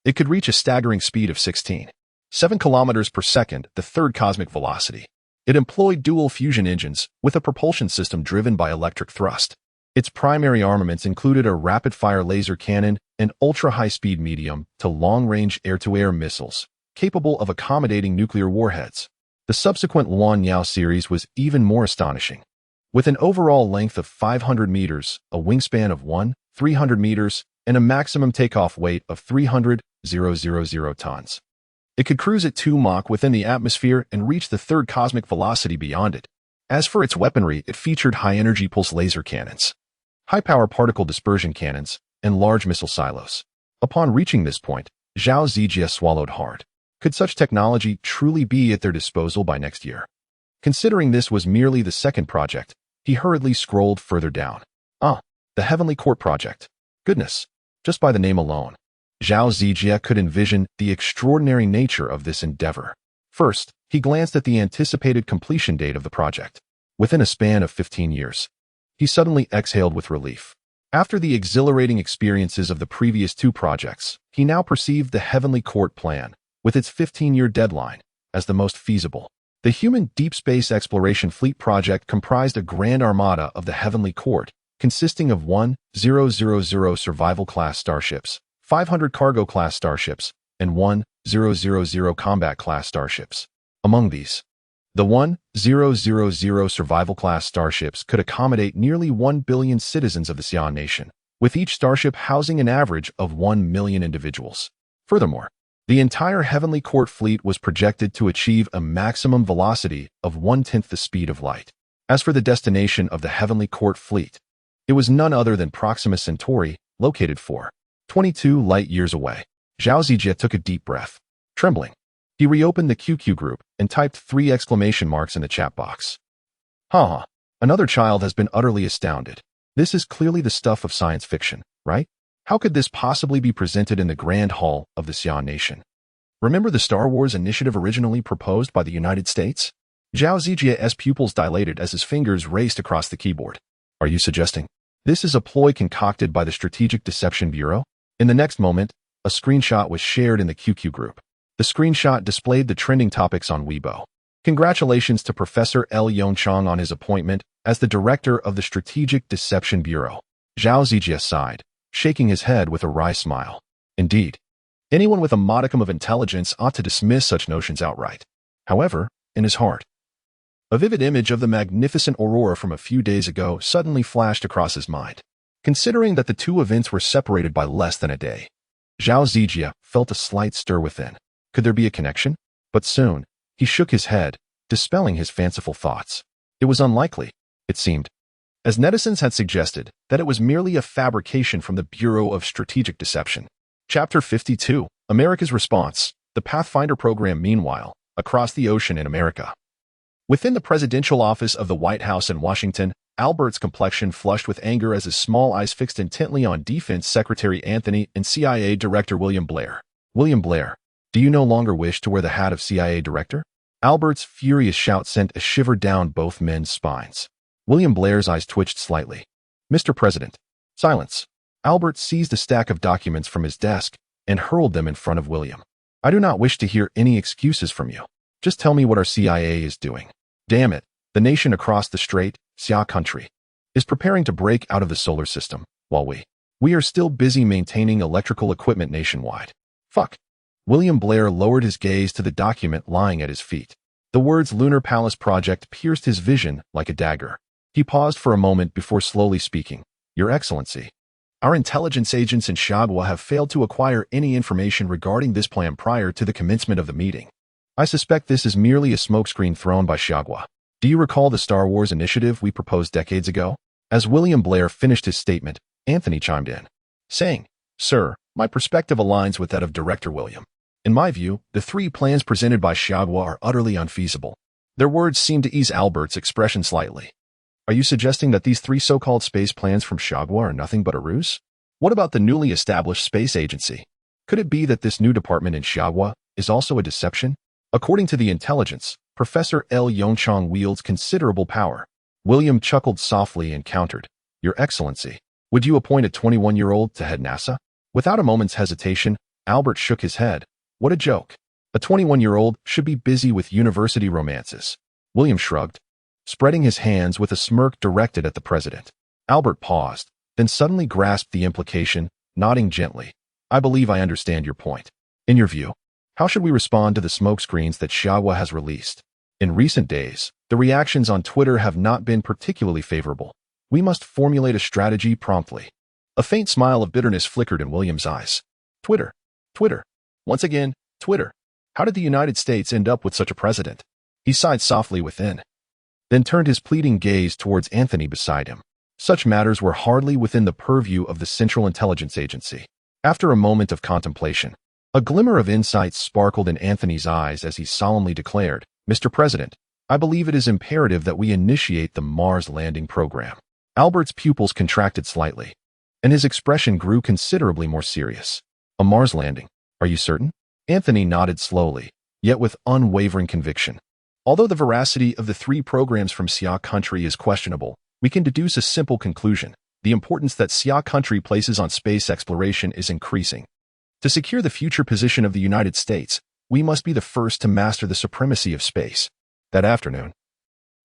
Speaker 1: it could reach a staggering speed of 16.7 kilometers per second, the third cosmic velocity. It employed dual fusion engines with a propulsion system driven by electric thrust. Its primary armaments included a rapid-fire laser cannon and ultra-high-speed medium to long-range air-to-air missiles, capable of accommodating nuclear warheads. The subsequent Huanyao series was even more astonishing. With an overall length of 500 meters, a wingspan of 300 meters, and a maximum takeoff weight of 300,000 tons. It could cruise at 2 Mach within the atmosphere and reach the third cosmic velocity beyond it. As for its weaponry, it featured high-energy pulse laser cannons, high-power particle dispersion cannons, and large missile silos. Upon reaching this point, Zhao Zijie swallowed hard. Could such technology truly be at their disposal by next year? Considering this was merely the second project, he hurriedly scrolled further down. The Heavenly Court Project. Goodness, just by the name alone, Zhao Zijie could envision the extraordinary nature of this endeavor. First, he glanced at the anticipated completion date of the project. Within a span of 15 years. He suddenly exhaled with relief. After the exhilarating experiences of the previous two projects, he now perceived the Heavenly Court plan, with its 15-year deadline, as the most feasible. The human deep space exploration fleet project comprised a grand armada of the Heavenly Court, consisting of 1,000 survival-class starships, 500 cargo-class starships, and 1,000 combat-class starships. Among these, the 1,000 survival-class starships could accommodate nearly 1 billion citizens of the Xi'an nation, with each starship housing an average of 1 million individuals. Furthermore, the entire Heavenly Court fleet was projected to achieve a maximum velocity of 1/10 the speed of light. As for the destination of the Heavenly Court fleet, it was none other than Proxima Centauri, located 22 light-years away. Zhao Zijie took a deep breath. Trembling, he reopened the QQ group and typed 3 exclamation marks in the chat box. Haha, another child has been utterly astounded. This is clearly the stuff of science fiction, right? How could this possibly be presented in the Grand Hall of the Xi'an nation? Remember the Star Wars initiative originally proposed by the United States? Zhao Zijie's pupils dilated as his fingers raced across the keyboard. Are you suggesting this is a ploy concocted by the Strategic Deception Bureau? In the next moment, a screenshot was shared in the QQ group. The screenshot displayed the trending topics on Weibo. Congratulations to Professor L. Yongchang on his appointment as the director of the Strategic Deception Bureau. Zhao Zijie sighed, shaking his head with a wry smile. Indeed, anyone with a modicum of intelligence ought to dismiss such notions outright. However, in his heart, a vivid image of the magnificent aurora from a few days ago suddenly flashed across his mind. Considering that the two events were separated by less than a day, Zhao Zijie felt a slight stir within. Could there be a connection? But soon, he shook his head, dispelling his fanciful thoughts. It was unlikely, it seemed, as netizens had suggested, that it was merely a fabrication from the Bureau of Strategic Deception. Chapter 52, America's Response. The Pathfinder program. Meanwhile, across the ocean in America. Within the presidential office of the White House in Washington, Albert's complexion flushed with anger as his small eyes fixed intently on Defense Secretary Anthony and CIA Director William Blair. William Blair, do you no longer wish to wear the hat of CIA Director? Albert's furious shout sent a shiver down both men's spines. William Blair's eyes twitched slightly. Mr. President. Silence. Albert seized a stack of documents from his desk and hurled them in front of William. I do not wish to hear any excuses from you. Just tell me what our CIA is doing. Damn it, the nation across the strait, Xia country, is preparing to break out of the solar system, while we are still busy maintaining electrical equipment nationwide. Fuck. William Blair lowered his gaze to the document lying at his feet. The words Lunar Palace Project pierced his vision like a dagger. He paused for a moment before slowly speaking. Your Excellency, our intelligence agents in Xiagua have failed to acquire any information regarding this plan prior to the commencement of the meeting. I suspect this is merely a smokescreen thrown by Xiagua. Do you recall the Star Wars initiative we proposed decades ago? As William Blair finished his statement, Anthony chimed in, saying, Sir, my perspective aligns with that of Director William. In my view, the 3 plans presented by Xiagua are utterly unfeasible. Their words seemed to ease Albert's expression slightly. Are you suggesting that these 3 so-called space plans from Xiagua are nothing but a ruse? What about the newly established space agency? Could it be that this new department in Xiagua is also a deception? According to the intelligence, Professor L. Yongchang wields considerable power. William chuckled softly and countered, Your Excellency, would you appoint a 21-year-old to head NASA? Without a moment's hesitation, Albert shook his head. What a joke. A 21-year-old should be busy with university romances. William shrugged, spreading his hands with a smirk directed at the president. Albert paused, then suddenly grasped the implication, nodding gently. I believe I understand your point. In your view, how should we respond to the smokescreens that Xiagua has released? In recent days, the reactions on Twitter have not been particularly favorable. We must formulate a strategy promptly. A faint smile of bitterness flickered in William's eyes. Twitter. Once again, Twitter. How did the United States end up with such a president? He sighed softly within, then turned his pleading gaze towards Anthony beside him. Such matters were hardly within the purview of the Central Intelligence Agency. After a moment of contemplation, a glimmer of insight sparkled in Anthony's eyes as he solemnly declared, Mr. President, I believe it is imperative that we initiate the Mars landing program. Albert's pupils contracted slightly, and his expression grew considerably more serious. A Mars landing. Are you certain? Anthony nodded slowly, yet with unwavering conviction. Although the veracity of the 3 programs from Xia country is questionable, we can deduce a simple conclusion. The importance that Xia country places on space exploration is increasing. To secure the future position of the United States, we must be the first to master the supremacy of space. That afternoon,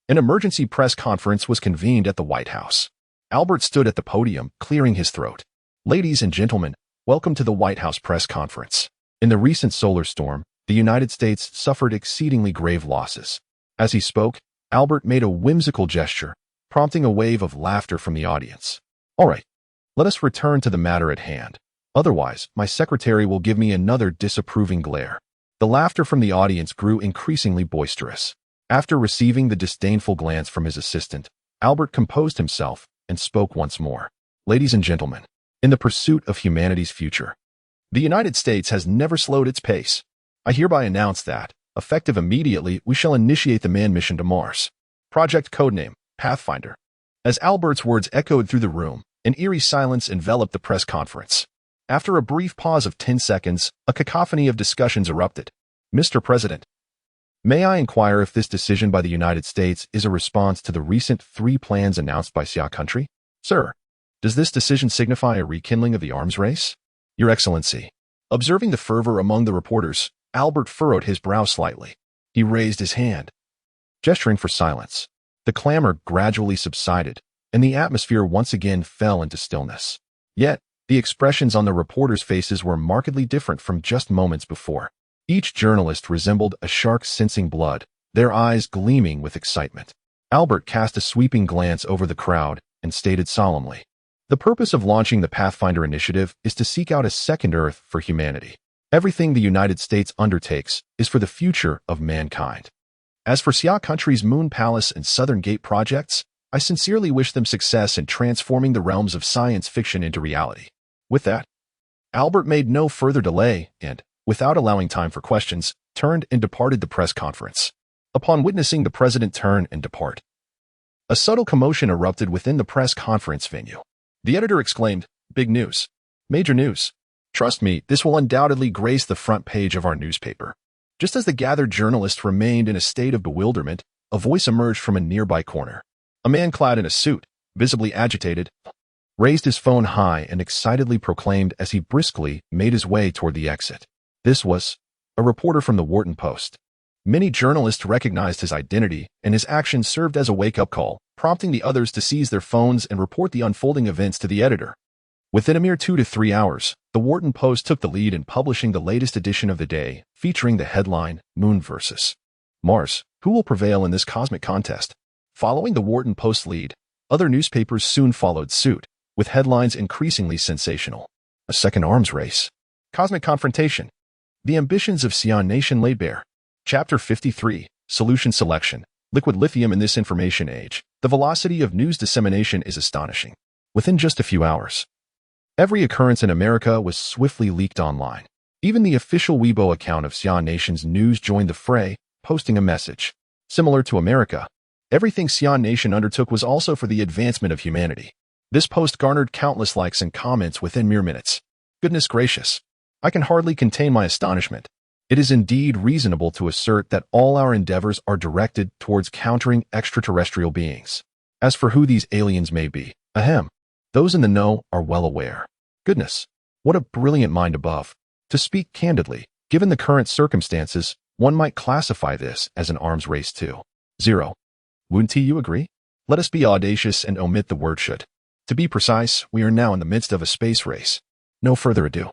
Speaker 1: an emergency press conference was convened at the White House. Albert stood at the podium, clearing his throat. Ladies and gentlemen, welcome to the White House press conference. In the recent solar storm, the United States suffered exceedingly grave losses. As he spoke, Albert made a whimsical gesture, prompting a wave of laughter from the audience. All right, let us return to the matter at hand. Otherwise, my secretary will give me another disapproving glare. The laughter from the audience grew increasingly boisterous. After receiving the disdainful glance from his assistant, Albert composed himself and spoke once more. Ladies and gentlemen, in the pursuit of humanity's future, the United States has never slowed its pace. I hereby announce that, effective immediately, we shall initiate the manned mission to Mars. Project codename, Pathfinder. As Albert's words echoed through the room, an eerie silence enveloped the press conference. After a brief pause of 10 seconds, a cacophony of discussions erupted. Mr. President, may I inquire if this decision by the United States is a response to the recent 3 plans announced by Xia country? Sir, does this decision signify a rekindling of the arms race? Your Excellency. Observing the fervor among the reporters, Albert furrowed his brow slightly. He raised his hand, gesturing for silence. The clamor gradually subsided, and the atmosphere once again fell into stillness. Yet, the expressions on the reporters' faces were markedly different from just moments before. Each journalist resembled a shark sensing blood, their eyes gleaming with excitement. Albert cast a sweeping glance over the crowd and stated solemnly, "The purpose of launching the Pathfinder initiative is to seek out a second Earth for humanity. Everything the United States undertakes is for the future of mankind. As for Xia country's Moon Palace and Southern Gate projects, I sincerely wish them success in transforming the realms of science fiction into reality." With that, Albert made no further delay and, without allowing time for questions, turned and departed the press conference. Upon witnessing the president turn and depart, a subtle commotion erupted within the press conference venue. The editor exclaimed, "Big news. Major news. Trust me, this will undoubtedly grace the front page of our newspaper." Just as the gathered journalists remained in a state of bewilderment, a voice emerged from a nearby corner. A man clad in a suit, visibly agitated, raised his phone high and excitedly proclaimed as he briskly made his way toward the exit. This was a reporter from the Wharton Post. Many journalists recognized his identity, and his actions served as a wake-up call, prompting the others to seize their phones and report the unfolding events to the editor. Within a mere 2 to 3 hours, the Wharton Post took the lead in publishing the latest edition of the day, featuring the headline, "Moon vs. Mars. Who will prevail in this cosmic contest?" Following the Wharton Post lead, other newspapers soon followed suit, with headlines increasingly sensational. A second arms race. Cosmic confrontation. The ambitions of Xi'an Nation laid bare. Chapter 53, Solution Selection. Liquid lithium in this information age. The velocity of news dissemination is astonishing. Within just a few hours, every occurrence in America was swiftly leaked online. Even the official Weibo account of Xi'an Nation's news joined the fray, posting a message. Similar to America, everything Xi'an Nation undertook was also for the advancement of humanity. This post garnered countless likes and comments within mere minutes. Goodness gracious. I can hardly contain my astonishment. It is indeed reasonable to assert that all our endeavors are directed towards countering extraterrestrial beings. As for who these aliens may be, those in the know are well aware. Goodness, what a brilliant mind above. To speak candidly, given the current circumstances, one might classify this as an arms race too. 0. Wouldn't you agree? Let us be audacious and omit the word should. To be precise, we are now in the midst of a space race. No further ado.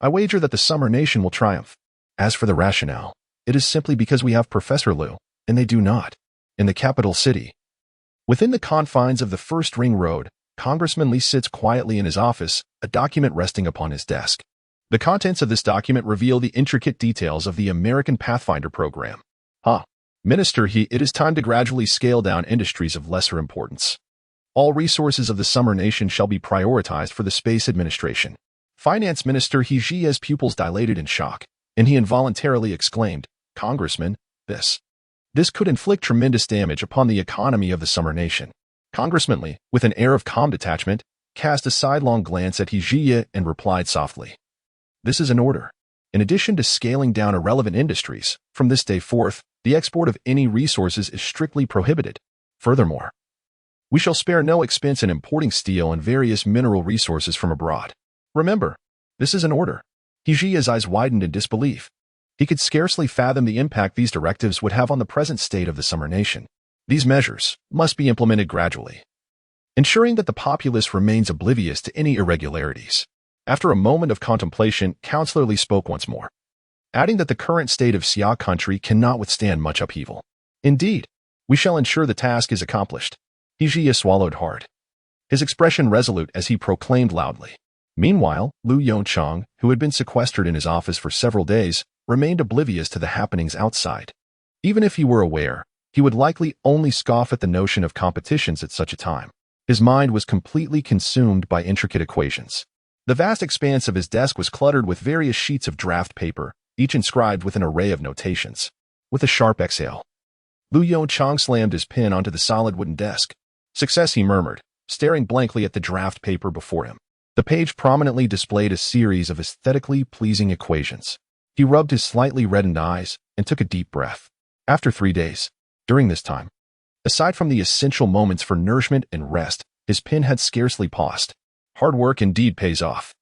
Speaker 1: I wager that the Summer Nation will triumph. As for the rationale, it is simply because we have Professor Liu, and they do not. In the capital city, within the confines of the First Ring Road, Congressman Li sits quietly in his office, a document resting upon his desk. The contents of this document reveal the intricate details of the American Pathfinder program. Minister, it is time to gradually scale down industries of lesser importance. All resources of the Summer Nation shall be prioritized for the Space Administration. Finance Minister He's pupils dilated in shock, and he involuntarily exclaimed, "Congressman, this could inflict tremendous damage upon the economy of the Summer Nation." Congressman Li, with an air of calm detachment, cast a sidelong glance at He and replied softly, This is an order. In addition to scaling down irrelevant industries, from this day forth, the export of any resources is strictly prohibited. Furthermore, we shall spare no expense in importing steel and various mineral resources from abroad. Remember, this is an order. Hijia's eyes widened in disbelief. He could scarcely fathom the impact these directives would have on the present state of the Summer Nation. These measures must be implemented gradually, ensuring that the populace remains oblivious to any irregularities. After a moment of contemplation, Counselor Li spoke once more, adding that the current state of Xia country cannot withstand much upheaval. Indeed, we shall ensure the task is accomplished. Hijia swallowed hard, his expression resolute as he proclaimed loudly. Meanwhile, Lu Yongchang, who had been sequestered in his office for several days, remained oblivious to the happenings outside. Even if he were aware, he would likely only scoff at the notion of competitions at such a time. His mind was completely consumed by intricate equations. The vast expanse of his desk was cluttered with various sheets of draft paper, each inscribed with an array of notations. With a sharp exhale, Lu Yongchang slammed his pen onto the solid wooden desk. Success, he murmured, staring blankly at the draft paper before him. The page prominently displayed a series of aesthetically pleasing equations. He rubbed his slightly reddened eyes and took a deep breath. After 3 days, during this time, aside from the essential moments for nourishment and rest, his pen had scarcely paused. Hard work indeed pays off.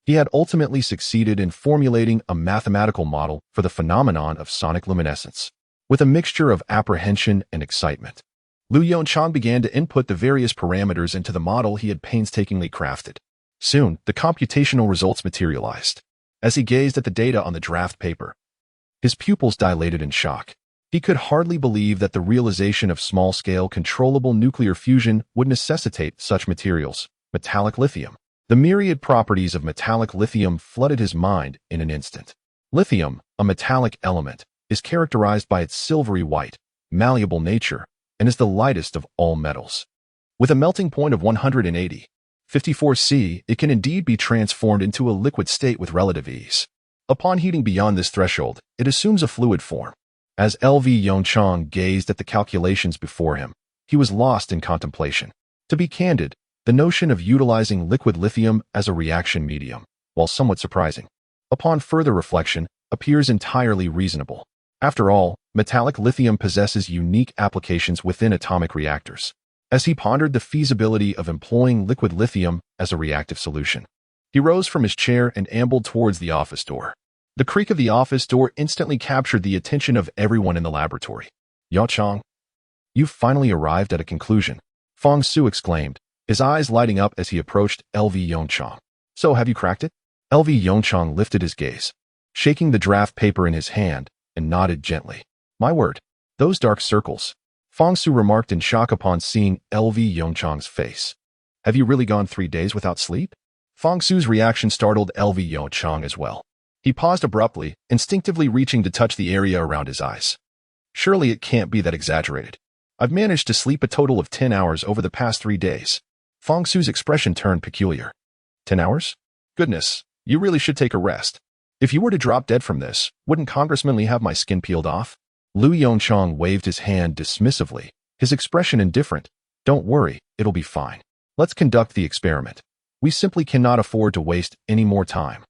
Speaker 1: He had ultimately succeeded in formulating a mathematical model for the phenomenon of sonic luminescence. With a mixture of apprehension and excitement, Lu Yongchang began to input the various parameters into the model he had painstakingly crafted. Soon, the computational results materialized. As he gazed at the data on the draft paper, his pupils dilated in shock. He could hardly believe that the realization of small-scale controllable nuclear fusion would necessitate such materials. Metallic lithium. The myriad properties of metallic lithium flooded his mind in an instant. Lithium, a metallic element, is characterized by its silvery white, malleable nature, and is the lightest of all metals. With a melting point of 180.54 C, it can indeed be transformed into a liquid state with relative ease. Upon heating beyond this threshold, it assumes a fluid form. As L.V. Yongchang gazed at the calculations before him, he was lost in contemplation. To be candid, the notion of utilizing liquid lithium as a reaction medium, while somewhat surprising, upon further reflection, appears entirely reasonable. After all, metallic lithium possesses unique applications within atomic reactors. As he pondered the feasibility of employing liquid lithium as a reactive solution, he rose from his chair and ambled towards the office door. The creak of the office door instantly captured the attention of everyone in the laboratory. "Yongchang, you've finally arrived at a conclusion," Fang Su exclaimed, his eyes lighting up as he approached L.V. Yongchang. "So have you cracked it?" L.V. Yongchang lifted his gaze, shaking the draft paper in his hand, and nodded gently. "My word, those dark circles," Fang Su remarked in shock upon seeing L.V. Yongchang's face. "Have you really gone 3 days without sleep?" Fang Su's reaction startled L.V. Yongchang as well. He paused abruptly, instinctively reaching to touch the area around his eyes. "Surely it can't be that exaggerated. I've managed to sleep a total of 10 hours over the past 3 days. Fang Su's expression turned peculiar. 10 hours? Goodness, you really should take a rest. If you were to drop dead from this, wouldn't Congressman Li have my skin peeled off? Lu Yongchang waved his hand dismissively, his expression indifferent. Don't worry, it'll be fine. Let's conduct the experiment. We simply cannot afford to waste any more time.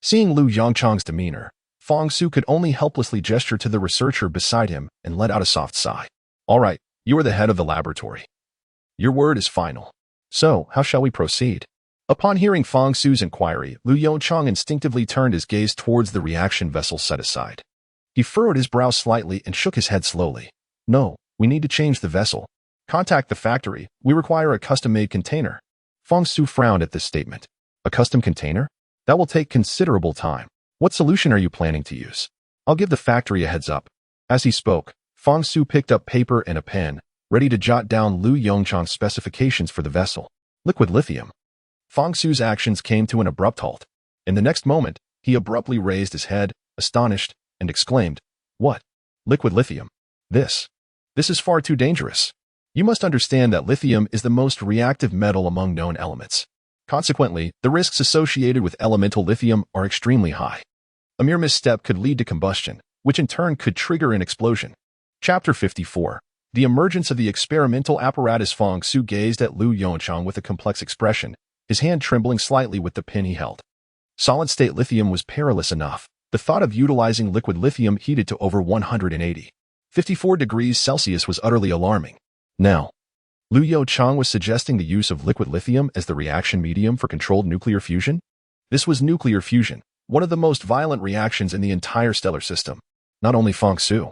Speaker 1: Seeing Lu Yongchang's demeanor, Fang Su could only helplessly gesture to the researcher beside him and let out a soft sigh. All right, you are the head of the laboratory. Your word is final. So, how shall we proceed? Upon hearing Fang Su's inquiry, Lu Yongchang instinctively turned his gaze towards the reaction vessel set aside. He furrowed his brow slightly and shook his head slowly. No, we need to change the vessel. Contact the factory. We require a custom-made container. Fang Su frowned at this statement. A custom container? That will take considerable time. What solution are you planning to use? I'll give the factory a heads up. As he spoke, Fang Su picked up paper and a pen, ready to jot down Lu Yongchang's specifications for the vessel. Liquid lithium. Fang Su's actions came to an abrupt halt. In the next moment, he abruptly raised his head, astonished, and exclaimed, "What? Liquid lithium? This is far too dangerous. You must understand that lithium is the most reactive metal among known elements. Consequently, the risks associated with elemental lithium are extremely high. A mere misstep could lead to combustion, which in turn could trigger an explosion." Chapter 54. The emergence of the experimental apparatus. Fang Su gazed at Lu Yongchang with a complex expression, his hand trembling slightly with the pen he held. Solid-state lithium was perilous enough. The thought of utilizing liquid lithium heated to over 154 degrees Celsius was utterly alarming. Now, Liu Yo-chang was suggesting the use of liquid lithium as the reaction medium for controlled nuclear fusion. This was nuclear fusion, one of the most violent reactions in the entire stellar system. Not only Fang Su,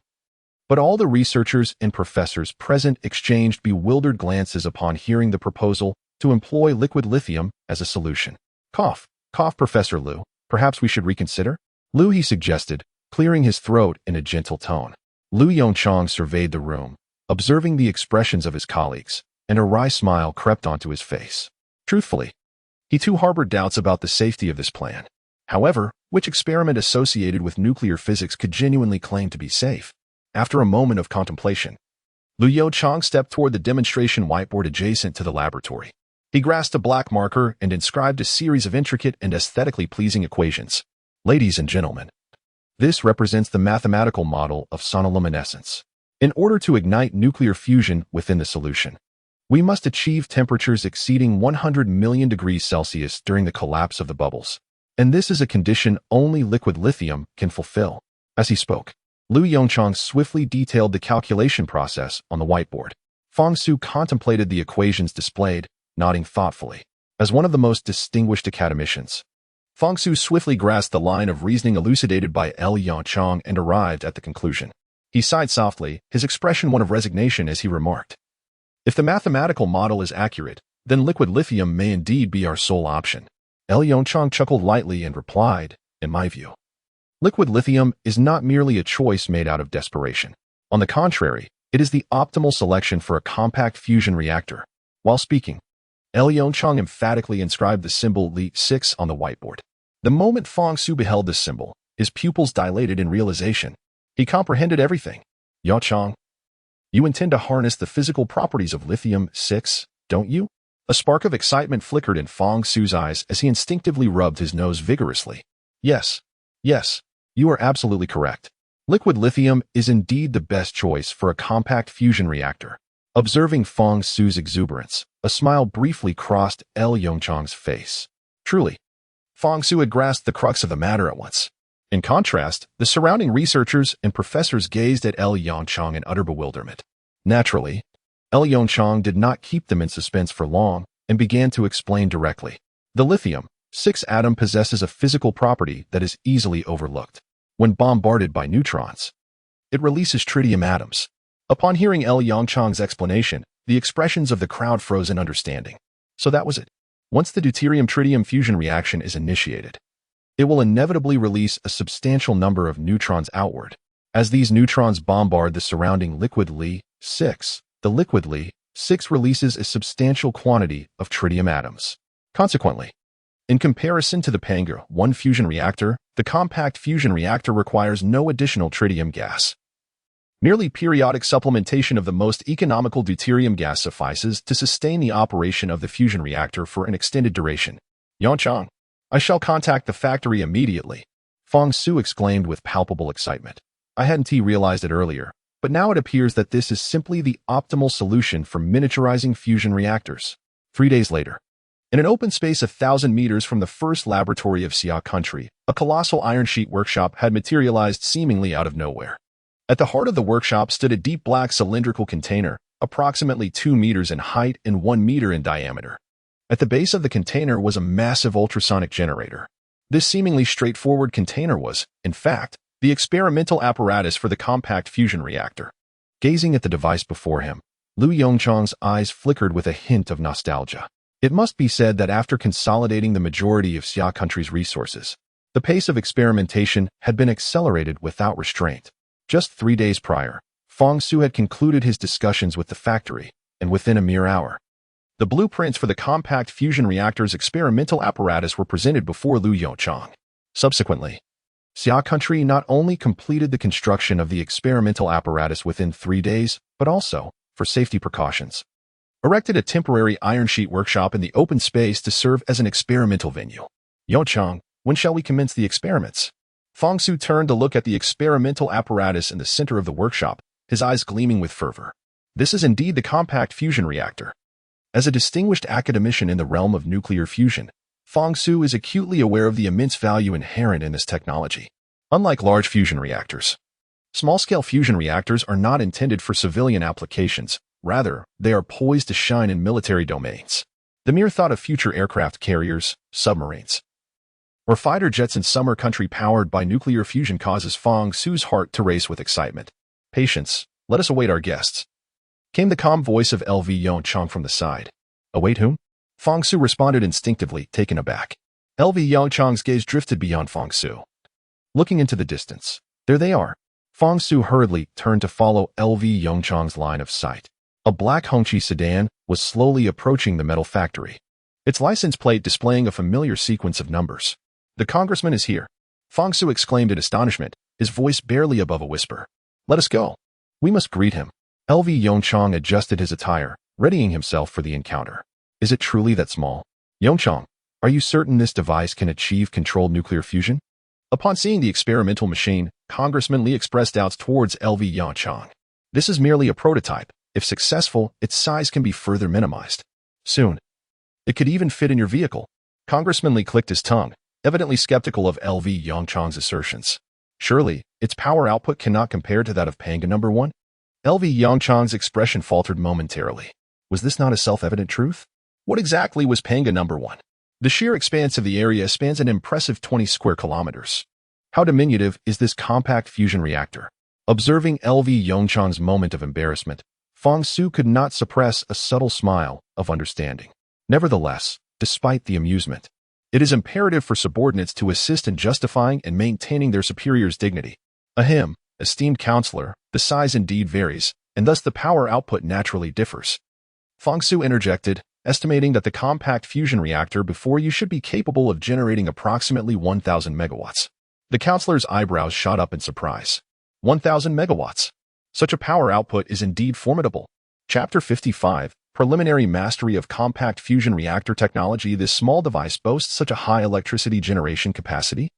Speaker 1: but all the researchers and professors present exchanged bewildered glances upon hearing the proposal to employ liquid lithium as a solution. Cough, Professor Liu. Perhaps we should reconsider? Liu, he suggested, clearing his throat in a gentle tone. Liu Yongchang surveyed the room, observing the expressions of his colleagues, and a wry smile crept onto his face. Truthfully, he too harbored doubts about the safety of this plan. However, which experiment associated with nuclear physics could genuinely claim to be safe? After a moment of contemplation, Liu Yo-chang stepped toward the demonstration whiteboard adjacent to the laboratory. He grasped a black marker and inscribed a series of intricate and aesthetically pleasing equations. Ladies and gentlemen, this represents the mathematical model of sonoluminescence. In order to ignite nuclear fusion within the solution, we must achieve temperatures exceeding 100 million degrees Celsius during the collapse of the bubbles. And this is a condition only liquid lithium can fulfill. As he spoke, Liu Yongchang swiftly detailed the calculation process on the whiteboard. Fang Su contemplated the equations displayed, nodding thoughtfully. As one of the most distinguished academicians, Fang Su swiftly grasped the line of reasoning elucidated by Liu Yongchang and arrived at the conclusion. He sighed softly, his expression one of resignation as he remarked, "If the mathematical model is accurate, then liquid lithium may indeed be our sole option." Liu Yongchang chuckled lightly and replied, "In my view, liquid lithium is not merely a choice made out of desperation. On the contrary, it is the optimal selection for a compact fusion reactor." While speaking, Liu Yongchang emphatically inscribed the symbol Li6 on the whiteboard. The moment Fang Su beheld this symbol, his pupils dilated in realization. He comprehended everything. "Yongchang, you intend to harness the physical properties of lithium-6, don't you?" A spark of excitement flickered in Fang Su's eyes as he instinctively rubbed his nose vigorously. Yes, you are absolutely correct. Liquid lithium is indeed the best choice for a compact fusion reactor. Observing Fang Su's exuberance, a smile briefly crossed Liu Yongchang's face. Truly, Fang Su had grasped the crux of the matter at once. In contrast, the surrounding researchers and professors gazed at Liu Yongchang in utter bewilderment. Naturally, Liu Yongchang did not keep them in suspense for long and began to explain directly. The lithium-6 atom possesses a physical property that is easily overlooked. When bombarded by neutrons, it releases tritium atoms. Upon hearing Liu Yongchang's explanation, the expressions of the crowd froze in understanding. So that was it. Once the deuterium-tritium fusion reaction is initiated, it will inevitably release a substantial number of neutrons outward. As these neutrons bombard the surrounding liquid Li6, the liquid Li6 releases a substantial quantity of tritium atoms. Consequently, in comparison to the Panga-1 fusion reactor, the compact fusion reactor requires no additional tritium gas. Merely periodic supplementation of the most economical deuterium gas suffices to sustain the operation of the fusion reactor for an extended duration. "Yongchang, I shall contact the factory immediately," Fang Su exclaimed with palpable excitement. "I hadn't realized it earlier, but now it appears that this is simply the optimal solution for miniaturizing fusion reactors." 3 days later, in an open space 1,000 meters from the first laboratory of Xia country, a colossal iron sheet workshop had materialized seemingly out of nowhere. At the heart of the workshop stood a deep black cylindrical container, approximately 2 meters in height and 1 meter in diameter. At the base of the container was a massive ultrasonic generator. This seemingly straightforward container was, in fact, the experimental apparatus for the compact fusion reactor. Gazing at the device before him, Liu Yongchang's eyes flickered with a hint of nostalgia. It must be said that after consolidating the majority of Xia country's resources, the pace of experimentation had been accelerated without restraint. Just 3 days prior, Fang Su had concluded his discussions with the factory, and within a mere hour, the blueprints for the compact fusion reactor's experimental apparatus were presented before Liu Yongchang. Subsequently, Xia country not only completed the construction of the experimental apparatus within 3 days, but also, for safety precautions, erected a temporary iron sheet workshop in the open space to serve as an experimental venue. "Yongchang, when shall we commence the experiments?" Fang Su turned to look at the experimental apparatus in the center of the workshop, his eyes gleaming with fervor. This is indeed the compact fusion reactor. As a distinguished academician in the realm of nuclear fusion, Fong Su is acutely aware of the immense value inherent in this technology. Unlike large fusion reactors, small-scale fusion reactors are not intended for civilian applications. Rather, they are poised to shine in military domains. The mere thought of future aircraft carriers, submarines, or fighter jets in some country powered by nuclear fusion causes Fong Su's heart to race with excitement. Patience, let us await our guests, came the calm voice of LV Yongchang from the side. Await whom? Fong Su responded instinctively, taken aback. LV Yongchang's gaze drifted beyond Fong Su. Looking into the distance, there they are. Fong Su hurriedly turned to follow LV Yongchang's line of sight. A black Hongqi sedan was slowly approaching the metal factory, its license plate displaying a familiar sequence of numbers. The congressman is here, Fong Su exclaimed in astonishment, his voice barely above a whisper. Let us go. We must greet him. LV Yongchang adjusted his attire, readying himself for the encounter. Is it truly that small? Yongchang, are you certain this device can achieve controlled nuclear fusion? Upon seeing the experimental machine, Congressman Li expressed doubts towards LV Yongchang. This is merely a prototype. If successful, its size can be further minimized. Soon, it could even fit in your vehicle. Congressman Li clicked his tongue, evidently skeptical of LV Yongchang's assertions. Surely, its power output cannot compare to that of Panga No. 1? LV Yongchang's expression faltered momentarily. Was this not a self-evident truth? What exactly was Panga No. 1? The sheer expanse of the area spans an impressive 20 square kilometers. How diminutive is this compact fusion reactor? Observing LV Yongchang's moment of embarrassment, Fong Su could not suppress a subtle smile of understanding. Nevertheless, despite the amusement, it is imperative for subordinates to assist in justifying and maintaining their superior's dignity. Ahem, esteemed counselor, the size indeed varies, and thus the power output naturally differs. Fong Su interjected, estimating that the compact fusion reactor before you should be capable of generating approximately 1,000 megawatts. The counselor's eyebrows shot up in surprise. 1,000 megawatts. Such a power output is indeed formidable. Chapter 55, Preliminary Mastery of Compact Fusion Reactor Technology. This small device boasts such a high electricity generation capacity?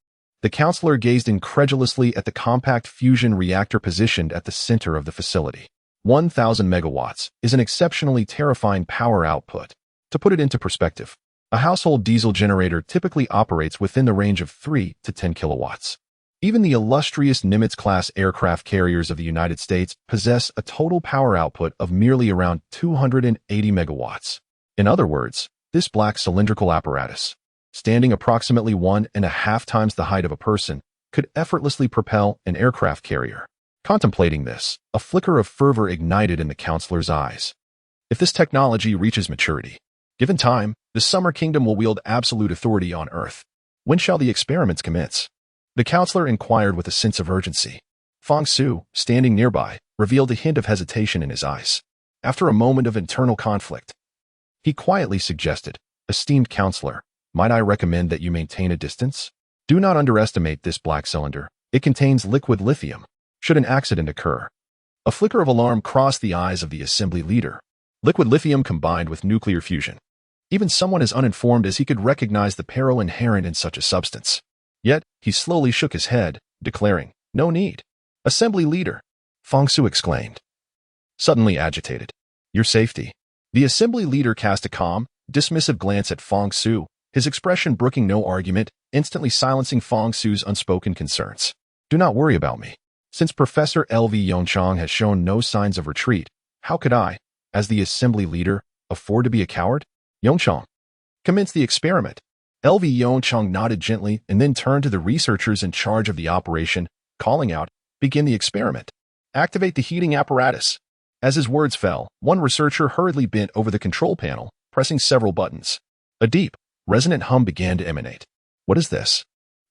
Speaker 1: The counselor gazed incredulously at the compact fusion reactor positioned at the center of the facility. 1,000 megawatts is an exceptionally terrifying power output. To put it into perspective, a household diesel generator typically operates within the range of 3 to 10 kilowatts. Even the illustrious Nimitz-class aircraft carriers of the United States possess a total power output of merely around 280 megawatts. In other words, this black cylindrical apparatus, standing approximately 1.5 times the height of a person, could effortlessly propel an aircraft carrier. Contemplating this, a flicker of fervor ignited in the counselor's eyes. If this technology reaches maturity, given time, the Summer Kingdom will wield absolute authority on Earth. When shall the experiments commence? The counselor inquired with a sense of urgency. Fong Su, standing nearby, revealed a hint of hesitation in his eyes. After a moment of internal conflict, he quietly suggested, Esteemed counselor, might I recommend that you maintain a distance? Do not underestimate this black cylinder. It contains liquid lithium. Should an accident occur? A flicker of alarm crossed the eyes of the assembly leader. Liquid lithium combined with nuclear fusion. Even someone as uninformed as he could recognize the peril inherent in such a substance. Yet, he slowly shook his head, declaring, No need. Assembly leader, Fong Su exclaimed, suddenly agitated. Your safety. The assembly leader cast a calm, dismissive glance at Fong Su, his expression brooking no argument, instantly silencing Fong Su's unspoken concerns. Do not worry about me. Since Professor LV Yongchang has shown no signs of retreat, how could I, as the assembly leader, afford to be a coward? Yongchang, commence the experiment. LV Yongchang nodded gently and then turned to the researchers in charge of the operation, calling out, Begin the experiment. Activate the heating apparatus. As his words fell, one researcher hurriedly bent over the control panel, pressing several buttons. A deep, resonant hum began to emanate. What is this?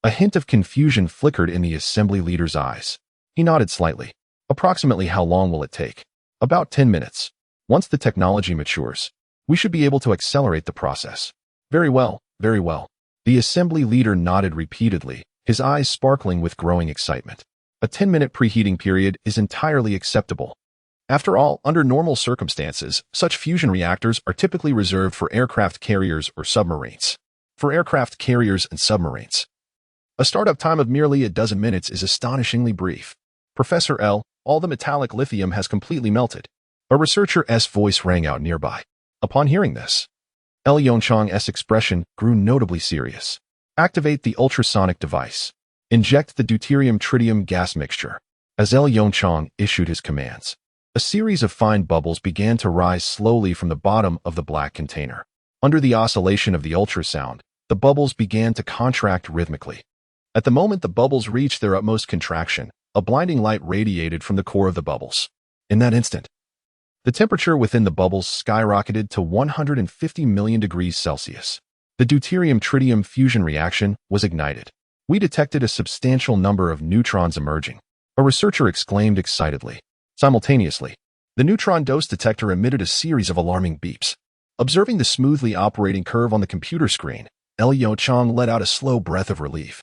Speaker 1: A hint of confusion flickered in the assembly leader's eyes. He nodded slightly. Approximately how long will it take? About 10 minutes. Once the technology matures, we should be able to accelerate the process. Very well. Very well. The assembly leader nodded repeatedly, his eyes sparkling with growing excitement. A 10-minute preheating period is entirely acceptable. After all, under normal circumstances, such fusion reactors are typically reserved for aircraft carriers or submarines. For aircraft carriers and submarines, a startup time of merely a dozen minutes is astonishingly brief. Professor L, all the metallic lithium has completely melted. A researcher's voice rang out nearby. Upon hearing this, Yongchang's expression grew notably serious. Activate the ultrasonic device. Inject the deuterium-tritium gas mixture. As Yongchang issued his commands, a series of fine bubbles began to rise slowly from the bottom of the black container. Under the oscillation of the ultrasound, the bubbles began to contract rhythmically. At the moment the bubbles reached their utmost contraction, a blinding light radiated from the core of the bubbles. In that instant, the temperature within the bubbles skyrocketed to 150 million degrees Celsius. The deuterium-tritium fusion reaction was ignited. We detected a substantial number of neutrons emerging, a researcher exclaimed excitedly. Simultaneously, the neutron dose detector emitted a series of alarming beeps. Observing the smoothly operating curve on the computer screen, Yongchang let out a slow breath of relief.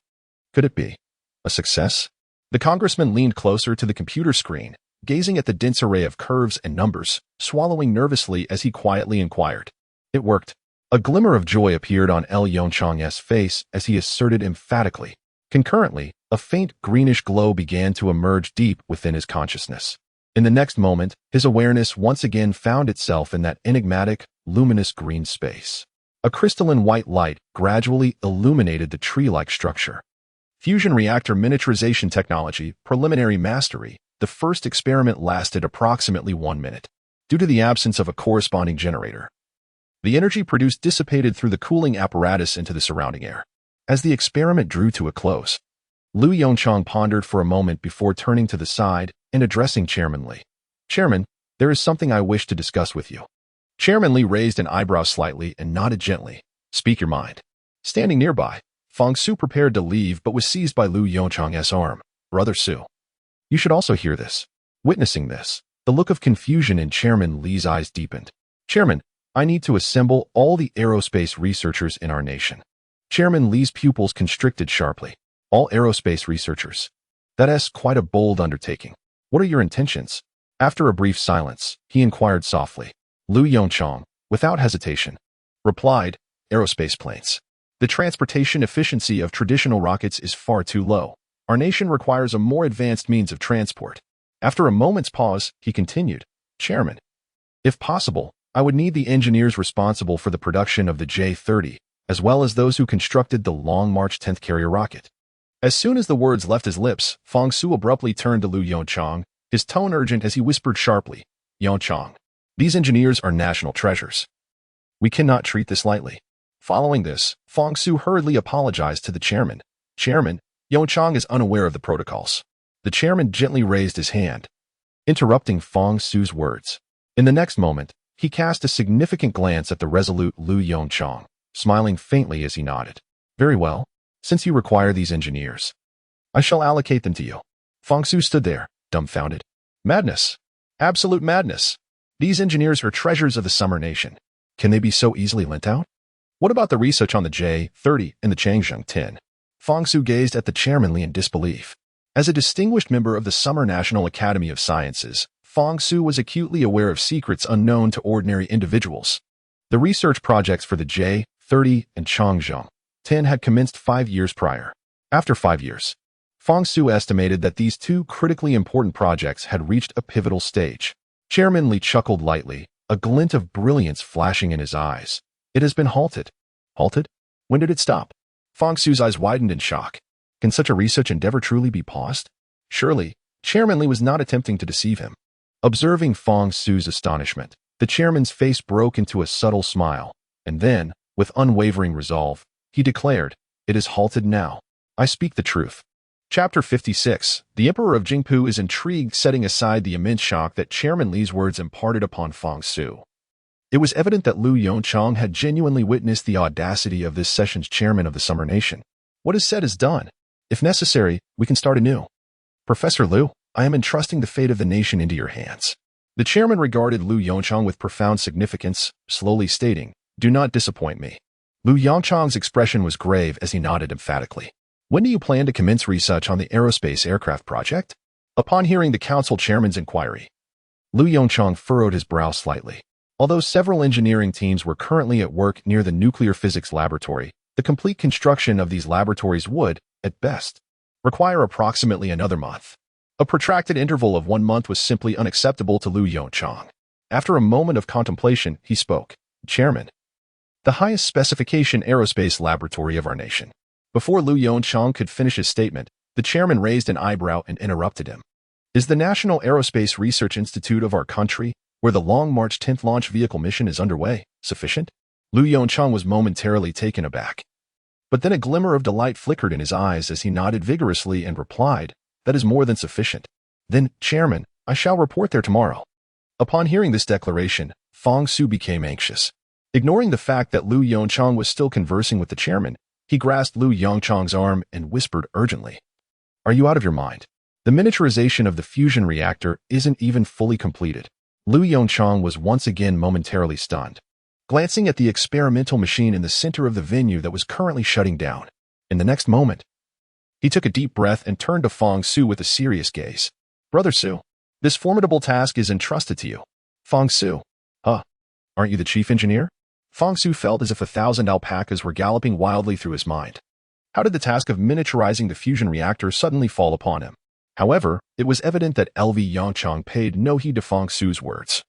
Speaker 1: Could it be a success? The congressman leaned closer to the computer screen, gazing at the dense array of curves and numbers, swallowing nervously as he quietly inquired. It worked. A glimmer of joy appeared on Yongchang's face as he asserted emphatically. Concurrently, a faint greenish glow began to emerge deep within his consciousness. In the next moment, his awareness once again found itself in that enigmatic, luminous green space. A crystalline white light gradually illuminated the tree-like structure. Fusion reactor miniaturization technology, preliminary mastery. The first experiment lasted approximately 1 minute. Due to the absence of a corresponding generator, the energy produced dissipated through the cooling apparatus into the surrounding air. As the experiment drew to a close, Yongchang pondered for a moment before turning to the side and addressing Chairman Li. Chairman, there is something I wish to discuss with you. Chairman Li raised an eyebrow slightly and nodded gently. Speak your mind. Standing nearby, Fang Su prepared to leave but was seized by Yongchang's arm. Brother Su, you should also hear this. Witnessing this, the look of confusion in Chairman Li's eyes deepened. Chairman, I need to assemble all the aerospace researchers in our nation. Chairman Li's pupils constricted sharply. All aerospace researchers. That's quite a bold undertaking. What are your intentions? After a brief silence, he inquired softly. Yongchang, without hesitation, replied, aerospace planes. The transportation efficiency of traditional rockets is far too low. Our nation requires a more advanced means of transport. After a moment's pause, he continued, Chairman, if possible, I would need the engineers responsible for the production of the J-30, as well as those who constructed the Long March 10th carrier rocket. As soon as the words left his lips, Fang Su abruptly turned to Yongchang, his tone urgent as he whispered sharply, Yongchang, these engineers are national treasures. We cannot treat this lightly. Following this, Fang Su hurriedly apologized to the chairman. Chairman, Yongchang is unaware of the protocols. The chairman gently raised his hand, interrupting Fang Su's words. In the next moment, he cast a significant glance at the resolute Yongchang, smiling faintly as he nodded. Very well. Since you require these engineers, I shall allocate them to you. Fang Su stood there, dumbfounded. Madness. Absolute madness. These engineers are treasures of the Summer Nation. Can they be so easily lent out? What about the research on the J-30 and the Changzheng 10? Fang Su gazed at the Chairman Li in disbelief. As a distinguished member of the Summer National Academy of Sciences, Fang Su was acutely aware of secrets unknown to ordinary individuals. The research projects for the J-30 and Changzheng 10 had commenced 5 years prior. After 5 years, Fang Su estimated that these two critically important projects had reached a pivotal stage. Chairman Li chuckled lightly, a glint of brilliance flashing in his eyes. It has been halted. Halted? When did it stop? Fang Su's eyes widened in shock. Can such a research endeavor truly be paused? Surely, Chairman Li was not attempting to deceive him. Observing Fang Su's astonishment, the chairman's face broke into a subtle smile, and then, with unwavering resolve, he declared, It is halted now. I speak the truth. Chapter 56. The Emperor of Jingpu is intrigued, setting aside the immense shock that Chairman Li's words imparted upon Fang Su. It was evident that Yongchang had genuinely witnessed the audacity of this session's chairman of the Summer Nation. What is said is done. If necessary, we can start anew. Professor Liu, I am entrusting the fate of the nation into your hands. The chairman regarded Yongchang with profound significance, slowly stating, Do not disappoint me. Yongchang's expression was grave as he nodded emphatically. When do you plan to commence research on the aerospace aircraft project? Upon hearing the council chairman's inquiry, Yongchang furrowed his brow slightly. Although several engineering teams were currently at work near the nuclear physics laboratory, the complete construction of these laboratories would, at best, require approximately another month. A protracted interval of 1 month was simply unacceptable to Yongchang. After a moment of contemplation, he spoke. Chairman, the highest specification aerospace laboratory of our nation. Before Lu Yongchang could finish his statement, the chairman raised an eyebrow and interrupted him. Is the National Aerospace Research Institute of our country, where the Long March 10th launch vehicle mission is underway, sufficient? Lu Yongchang was momentarily taken aback. But then a glimmer of delight flickered in his eyes as he nodded vigorously and replied, "That is more than sufficient. Then, Chairman, I shall report there tomorrow." Upon hearing this declaration, Fong Su became anxious. Ignoring the fact that Lu Yongchang was still conversing with the chairman, he grasped Lu Yongchang's arm and whispered urgently, "Are you out of your mind? The miniaturization of the fusion reactor isn't even fully completed." Lu Yongchang was once again momentarily stunned, glancing at the experimental machine in the center of the venue that was currently shutting down. In the next moment, he took a deep breath and turned to Fong Su with a serious gaze. "Brother Su, this formidable task is entrusted to you." "Fong Su? Aren't you the chief engineer?" Fong Su felt as if 1,000 alpacas were galloping wildly through his mind. How did the task of miniaturizing the fusion reactor suddenly fall upon him? However, it was evident that LV Yongchang paid no heed to Fong Su's words,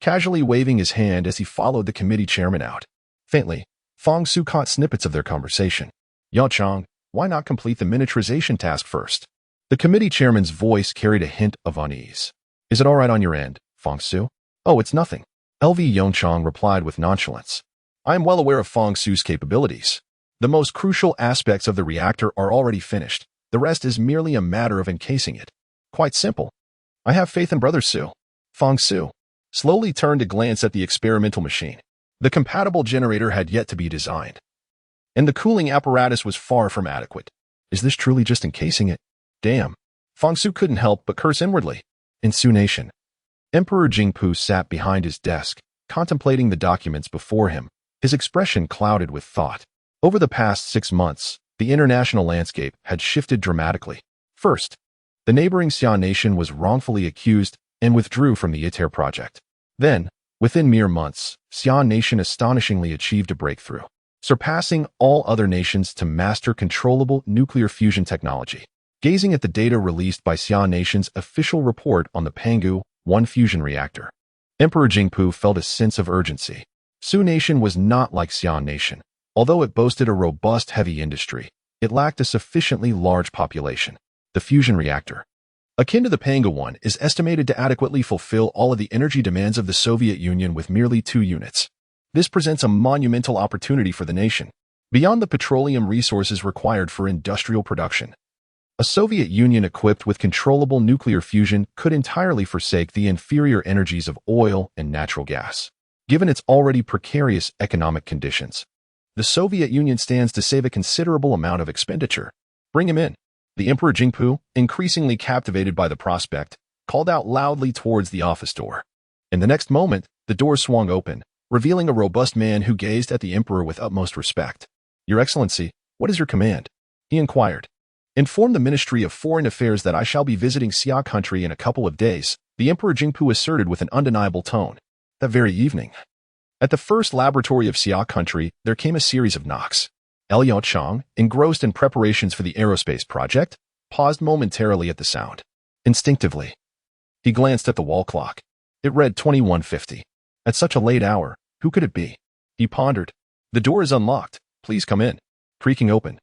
Speaker 1: casually waving his hand as he followed the committee chairman out. Faintly, Fong Su caught snippets of their conversation. "Yongchang, why not complete the miniaturization task first?" The committee chairman's voice carried a hint of unease. "Is it all right on your end, Fong Su?" "Oh, it's nothing," LV Yongchang replied with nonchalance. "I am well aware of Fong Su's capabilities. The most crucial aspects of the reactor are already finished. The rest is merely a matter of encasing it. Quite simple. I have faith in Brother Su." Fong Su slowly turned to glance at the experimental machine. The compatible generator had yet to be designed, and the cooling apparatus was far from adequate. Is this truly just encasing it? Damn. Fong Su couldn't help but curse inwardly. In Su Nation, Emperor Jingpu sat behind his desk, contemplating the documents before him, his expression clouded with thought. Over the past 6 months, the international landscape had shifted dramatically. First, the neighboring Xia nation was wrongfully accused and withdrew from the ITER project. Then, within mere months, Xia nation astonishingly achieved a breakthrough, surpassing all other nations to master controllable nuclear fusion technology. Gazing at the data released by Xia nation's official report on the Pangu 1 fusion reactor, Emperor Jingpu felt a sense of urgency. Su nation was not like Xia nation. Although it boasted a robust heavy industry, it lacked a sufficiently large population. The fusion reactor, akin to the Pangu 1, is estimated to adequately fulfill all of the energy demands of the Soviet Union with merely 2 units. This presents a monumental opportunity for the nation. Beyond the petroleum resources required for industrial production, a Soviet Union equipped with controllable nuclear fusion could entirely forsake the inferior energies of oil and natural gas. Given its already precarious economic conditions, the Soviet Union stands to save a considerable amount of expenditure. "Bring him in." The Emperor Jingpu, increasingly captivated by the prospect, called out loudly towards the office door. In the next moment, the door swung open, revealing a robust man who gazed at the emperor with utmost respect. "Your Excellency, what is your command?" he inquired. "Inform the Ministry of Foreign Affairs that I shall be visiting Xia country in a couple of days," the Emperor Jingpu asserted with an undeniable tone. That very evening, at the first laboratory of Xia country, there came a series of knocks. L. Yongchang, engrossed in preparations for the aerospace project, paused momentarily at the sound. Instinctively, he glanced at the wall clock. It read 21:50. At such a late hour, who could it be? He pondered. "The door is unlocked. Please come in." Creaking open,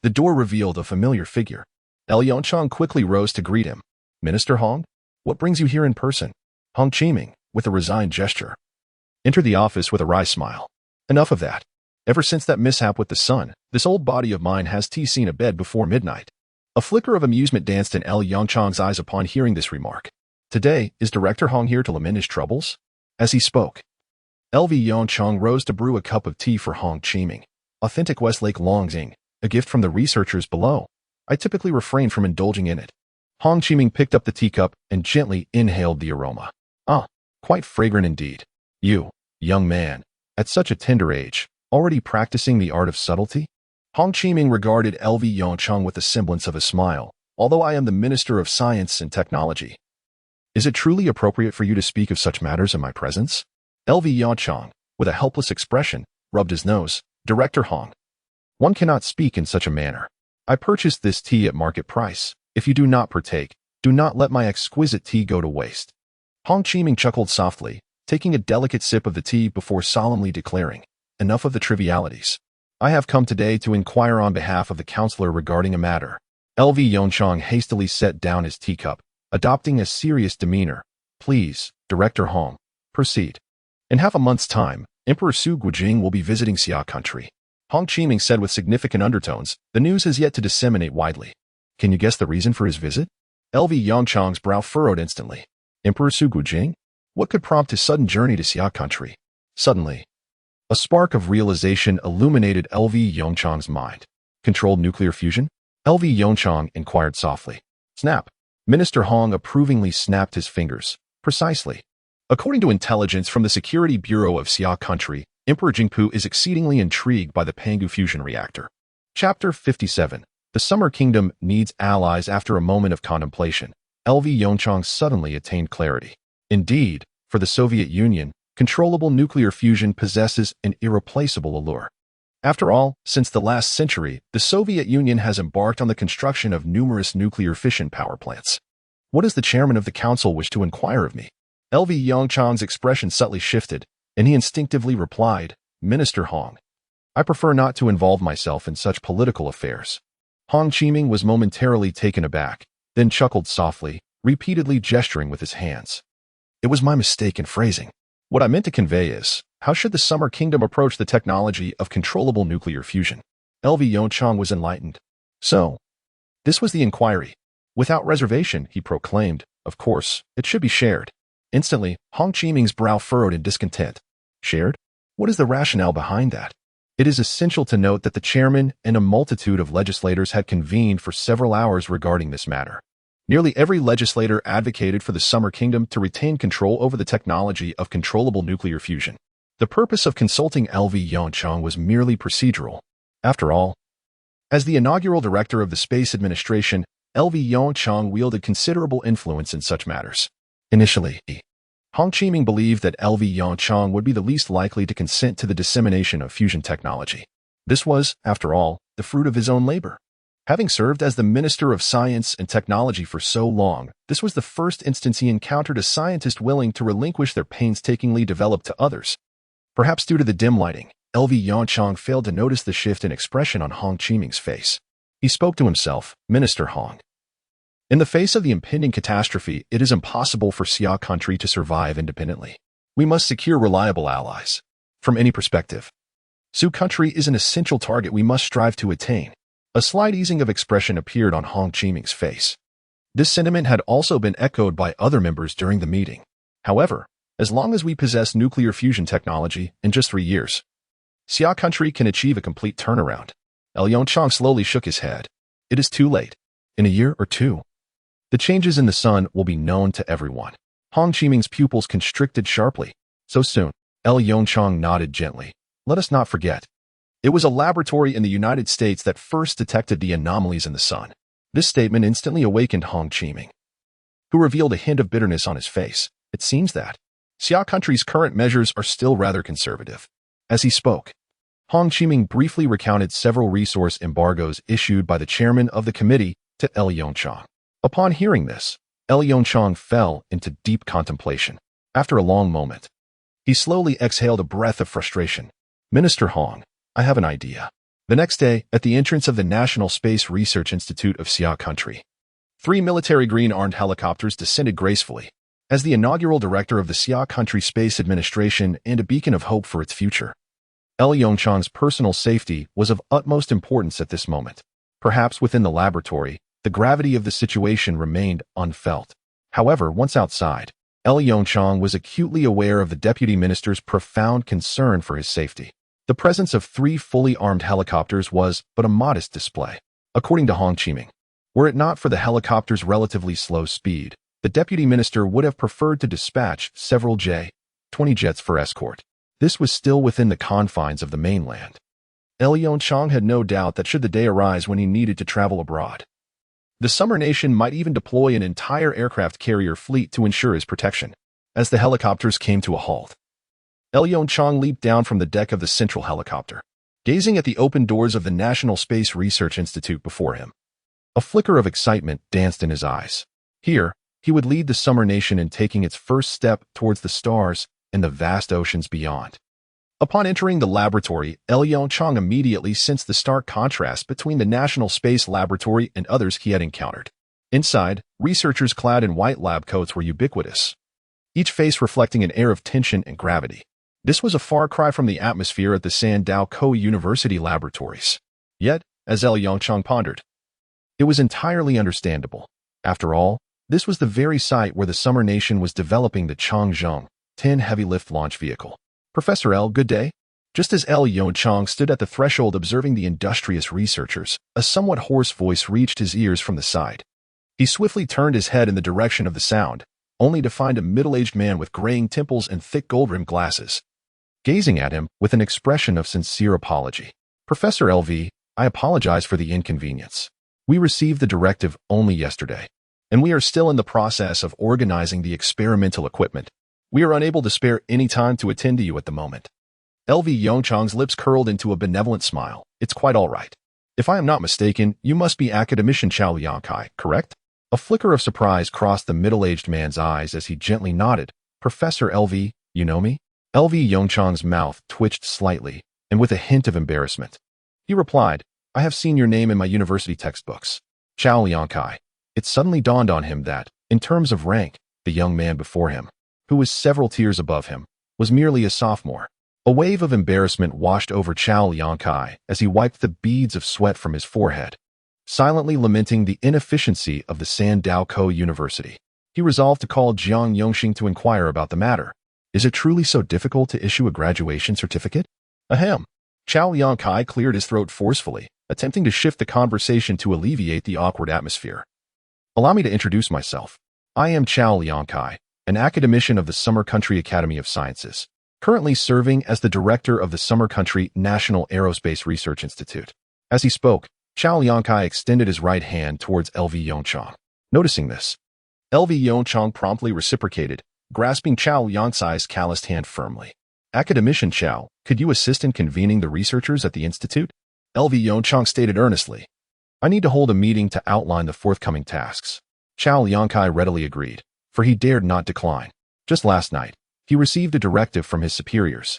Speaker 1: the door revealed a familiar figure. L. Yongchang quickly rose to greet him. "Minister Hong? What brings you here in person?" Hong Chiming, with a resigned gesture, entered the office with a wry smile. "Enough of that. Ever since that mishap with the sun, this old body of mine has seen a bed before midnight." A flicker of amusement danced in L. Yongchang's eyes upon hearing this remark. "Today, is Director Hong here to lament his troubles?" As he spoke, L.V. Yongchang rose to brew a cup of tea for Hong Chiming. Authentic Westlake Longzing, a gift from the researchers below. I typically refrain from indulging in it. Hong Chiming picked up the teacup and gently inhaled the aroma. "Ah, quite fragrant indeed. You, young man, at such a tender age, already practicing the art of subtlety?" Hong Chiming regarded L.V. Yongchang with the semblance of a smile. "Although I am the Minister of Science and Technology, is it truly appropriate for you to speak of such matters in my presence?" L.V. Yongchang, with a helpless expression, rubbed his nose. "Director Hong, one cannot speak in such a manner. I purchased this tea at market price. If you do not partake, do not let my exquisite tea go to waste." Hong Chiming chuckled softly, taking a delicate sip of the tea before solemnly declaring, enough of the trivialities. I have come today to inquire on behalf of the counselor regarding a matter. LV Yongchang hastily set down his teacup, adopting a serious demeanor. Please, Director Hong, proceed. In half a month's time, Emperor Su Guojing will be visiting Xia country. Hong Qiming said with significant undertones. The news has yet to disseminate widely. Can you guess the reason for his visit? LV Yongchang's brow furrowed instantly. Emperor Su Guojing? What could prompt his sudden journey to Xia country? Suddenly, a spark of realization illuminated LV Yongchang's mind. Controlled nuclear fusion? LV Yongchang inquired softly. Snap. Minister Hong approvingly snapped his fingers. Precisely. According to intelligence from the Security Bureau of Xia country, Emperor Jingpu is exceedingly intrigued by the Pangu fusion reactor. Chapter 57. The Summer Kingdom needs allies. After a moment of contemplation, LV Yongchang suddenly attained clarity. Indeed, for the Soviet Union, controllable nuclear fusion possesses an irreplaceable allure. After all, since the last century, the Soviet Union has embarked on the construction of numerous nuclear fission power plants. What does the chairman of the council wish to inquire of me? LV Yongchang's expression subtly shifted, and he instinctively replied, Minister Hong, I prefer not to involve myself in such political affairs. Hong Qiming was momentarily taken aback, then chuckled softly, repeatedly gesturing with his hands. It was my mistake in phrasing. What I meant to convey is, how should the Summer Kingdom approach the technology of controllable nuclear fusion? LV Yongchang was enlightened. So, this was the inquiry. Without reservation, he proclaimed, of course, it should be shared. Instantly, Hong Qiming's brow furrowed in discontent. Shared? What is the rationale behind that? It is essential to note that the chairman and a multitude of legislators had convened for several hours regarding this matter. Nearly every legislator advocated for the Summer Kingdom to retain control over the technology of controllable nuclear fusion. The purpose of consulting LV Yongchang was merely procedural. After all, as the inaugural director of the Space Administration, LV Yongchang wielded considerable influence in such matters. Initially, Hong Qiming believed that LV Yongchang would be the least likely to consent to the dissemination of fusion technology. This was, after all, the fruit of his own labor. Having served as the Minister of Science and Technology for so long, this was the first instance he encountered a scientist willing to relinquish their painstakingly developed to others. Perhaps due to the dim lighting, LV Yongchang failed to notice the shift in expression on Hong Qiming's face. He spoke to himself, Minister Hong. In the face of the impending catastrophe, it is impossible for Xia country to survive independently. We must secure reliable allies. From any perspective, Su country is an essential target we must strive to attain. A slight easing of expression appeared on Hong Qiming's face. This sentiment had also been echoed by other members during the meeting. However, as long as we possess nuclear fusion technology in just 3 years, Xia country can achieve a complete turnaround. LV Yongchang slowly shook his head. It is too late. In a year or two, the changes in the sun will be known to everyone. Hong Qiming's pupils constricted sharply. So soon, LV Yongchang nodded gently. Let us not forget. It was a laboratory in the United States that first detected the anomalies in the sun. This statement instantly awakened Hong Qiming, who revealed a hint of bitterness on his face. It seems that Xia country's current measures are still rather conservative. As he spoke, Hong Qiming briefly recounted several resource embargoes issued by the chairman of the committee to LV Yongchang. Upon hearing this, LV Yongchang fell into deep contemplation. After a long moment, he slowly exhaled a breath of frustration. Minister Hong, I have an idea. The next day, at the entrance of the National Space Research Institute of Xia country, 3 military green-armed helicopters descended gracefully. As the inaugural director of the Xia country Space Administration and a beacon of hope for its future, LV Yongchang's personal safety was of utmost importance at this moment. Perhaps within the laboratory, the gravity of the situation remained unfelt. However, once outside, LV Yongchang was acutely aware of the deputy minister's profound concern for his safety. The presence of 3 fully armed helicopters was but a modest display. According to Hong Qiming, were it not for the helicopter's relatively slow speed, the deputy minister would have preferred to dispatch several J-20 jets for escort. This was still within the confines of the mainland. LV Yongchang had no doubt that should the day arise when he needed to travel abroad, the Summer Nation might even deploy an entire aircraft carrier fleet to ensure his protection. As the helicopters came to a halt, LV Yongchang leaped down from the deck of the central helicopter, gazing at the open doors of the National Space Research Institute before him. A flicker of excitement danced in his eyes. Here, he would lead the Summer Nation in taking its first step towards the stars and the vast oceans beyond. Upon entering the laboratory, Yongchang immediately sensed the stark contrast between the National Space Laboratory and others he had encountered. Inside, researchers clad in white lab coats were ubiquitous, each face reflecting an air of tension and gravity. This was a far cry from the atmosphere at the Sandao University laboratories. Yet, as Yongchang pondered, it was entirely understandable. After all, this was the very site where the Summer Nation was developing the Changzheng 10 heavy-lift launch vehicle. Professor L, good day. Just as Yongchang stood at the threshold observing the industrious researchers, a somewhat hoarse voice reached his ears from the side. He swiftly turned his head in the direction of the sound, only to find a middle-aged man with graying temples and thick gold-rimmed glasses, gazing at him with an expression of sincere apology. Professor LV, I apologize for the inconvenience. We received the directive only yesterday, and we are still in the process of organizing the experimental equipment. We are unable to spare any time to attend to you at the moment. Yongchang's lips curled into a benevolent smile. It's quite all right. If I am not mistaken, you must be academician Chao Liangkai, correct? A flicker of surprise crossed the middle-aged man's eyes as he gently nodded. Professor LV, you know me? Yongchang's mouth twitched slightly, and with a hint of embarrassment. He replied, I have seen your name in my university textbooks. Chao Liangkai. It suddenly dawned on him that, in terms of rank, the young man before him, who was several tiers above him, was merely a sophomore. A wave of embarrassment washed over Chao Liangkai as he wiped the beads of sweat from his forehead. Silently lamenting the inefficiency of the Sandao University, he resolved to call Jiang Yongxing to inquire about the matter. Is it truly so difficult to issue a graduation certificate? Ahem. Chao Liangkai cleared his throat forcefully, attempting to shift the conversation to alleviate the awkward atmosphere. Allow me to introduce myself. I am Chao Liangkai, an academician of the Summer Country Academy of Sciences, currently serving as the director of the Summer Country National Aerospace Research Institute. As he spoke, Chao Liangkai extended his right hand towards Yongchang. Noticing this, Yongchang promptly reciprocated, grasping Chao Liangkai's calloused hand firmly. Academician Chao, could you assist in convening the researchers at the institute? Yongchang stated earnestly. I need to hold a meeting to outline the forthcoming tasks. Chao Liangkai readily agreed, for he dared not decline. Just last night, he received a directive from his superiors.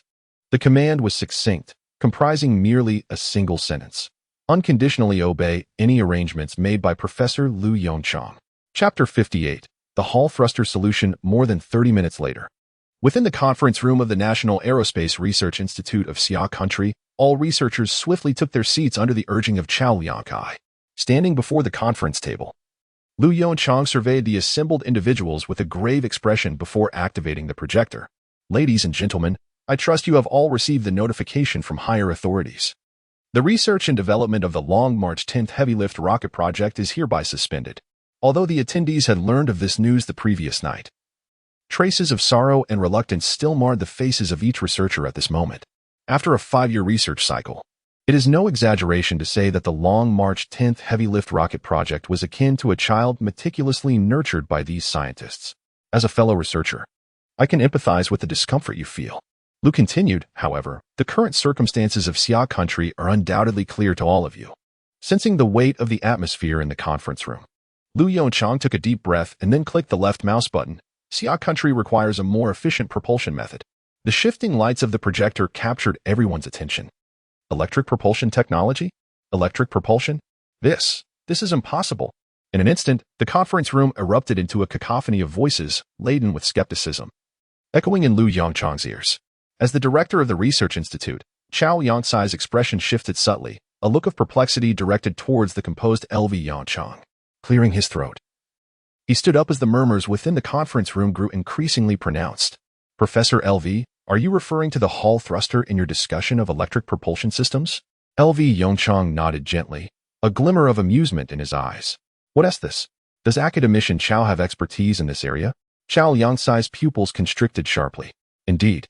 Speaker 1: The command was succinct, comprising merely a single sentence. Unconditionally obey any arrangements made by Professor Lu Yongchang. Chapter 58. The Hall Thruster Solution. More than 30 minutes later. Within the conference room of the National Aerospace Research Institute of Xia Country, all researchers swiftly took their seats under the urging of Chao Liangkai. Standing before the conference table, Lu Yongchang surveyed the assembled individuals with a grave expression before activating the projector. Ladies and gentlemen, I trust you have all received the notification from higher authorities. The research and development of the Long March 10th heavy-lift rocket project is hereby suspended. Although the attendees had learned of this news the previous night, traces of sorrow and reluctance still marred the faces of each researcher at this moment. After a 5-year research cycle, it is no exaggeration to say that the Long March 10th heavy-lift rocket project was akin to a child meticulously nurtured by these scientists. As a fellow researcher, I can empathize with the discomfort you feel. Lu continued, however, the current circumstances of Xia Country are undoubtedly clear to all of you. Sensing the weight of the atmosphere in the conference room, Lu Yongchang took a deep breath and then clicked the left mouse button. Xia Country requires a more efficient propulsion method. The shifting lights of the projector captured everyone's attention. Electric propulsion technology? Electric propulsion? This is impossible. In an instant, the conference room erupted into a cacophony of voices laden with skepticism, echoing in Lu Yongchang's ears. As the director of the Research Institute, Chao Liangkai's expression shifted subtly, a look of perplexity directed towards the composed Yongchang. Clearing his throat, he stood up as the murmurs within the conference room grew increasingly pronounced. Professor LV, are you referring to the Hall thruster in your discussion of electric propulsion systems? Yongchang nodded gently, a glimmer of amusement in his eyes. What is this? Does academician Chao have expertise in this area? Chao Liangkai's pupils constricted sharply. Indeed,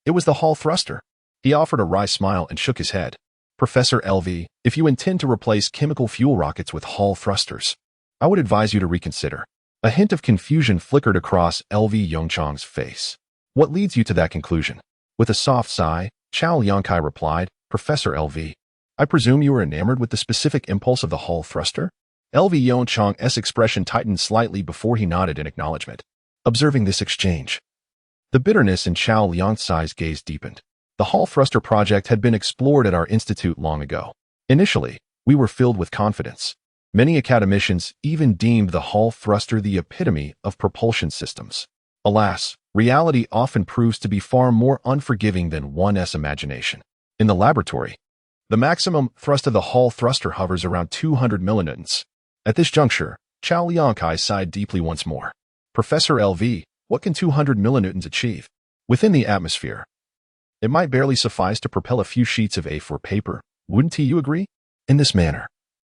Speaker 1: it was the Hall thruster. He offered a wry smile and shook his head. Professor LV, if you intend to replace chemical fuel rockets with Hall thrusters, I would advise you to reconsider. A hint of confusion flickered across Yongchang's face. What leads you to that conclusion? With a soft sigh, Chao Liangkai replied, Professor LV, I presume you are enamored with the specific impulse of the Hall thruster? Yongchang's expression tightened slightly before he nodded in acknowledgement. Observing this exchange, the bitterness in Chao Liangkai's gaze deepened. The Hall thruster project had been explored at our institute long ago. Initially, we were filled with confidence. Many academicians even deemed the Hall thruster the epitome of propulsion systems. Alas, reality often proves to be far more unforgiving than one's imagination. In the laboratory, the maximum thrust of the Hall thruster hovers around 200 millinewtons. At this juncture, Chao Liangkai sighed deeply once more. Professor LV, what can 200 millinewtons achieve? Within the atmosphere, it might barely suffice to propel a few sheets of A4 paper. Wouldn't you agree? In this manner,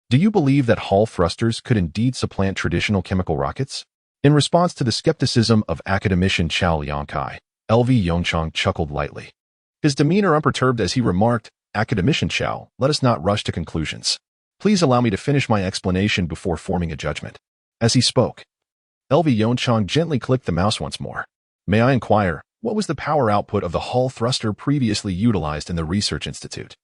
Speaker 1: do you believe that Hall thrusters could indeed supplant traditional chemical rockets? In response to the skepticism of academician Chao Liangkai, LV Yongchang chuckled lightly. His demeanor unperturbed as he remarked, Academician Chao, let us not rush to conclusions. Please allow me to finish my explanation before forming a judgment. As he spoke, LV Yongchang gently clicked the mouse once more. May I inquire, what was the power output of the Hall thruster previously utilized in the Research Institute?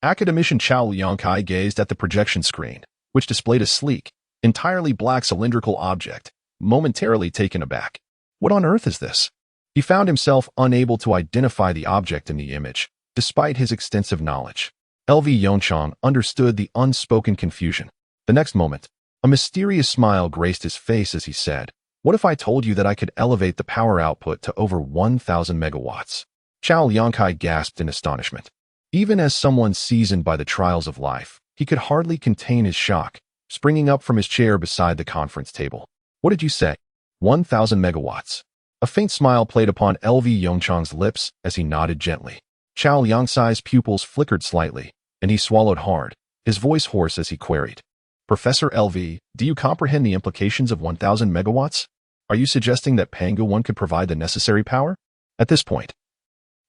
Speaker 1: Academician Chao Liangkai gazed at the projection screen, which displayed a sleek, entirely black cylindrical object, momentarily taken aback. What on earth is this? He found himself unable to identify the object in the image, despite his extensive knowledge. LV Yongchang understood the unspoken confusion. The next moment, a mysterious smile graced his face as he said, what if I told you that I could elevate the power output to over 1,000 megawatts? Chao Liangkai gasped in astonishment. Even as someone seasoned by the trials of life, he could hardly contain his shock, springing up from his chair beside the conference table. What did you say? 1,000 megawatts. A faint smile played upon LV Yongchang's lips as he nodded gently. Chao Liangkai's pupils flickered slightly, and he swallowed hard, his voice hoarse as he queried. Professor LV, do you comprehend the implications of 1,000 megawatts? Are you suggesting that Pango 1 could provide the necessary power? At this point,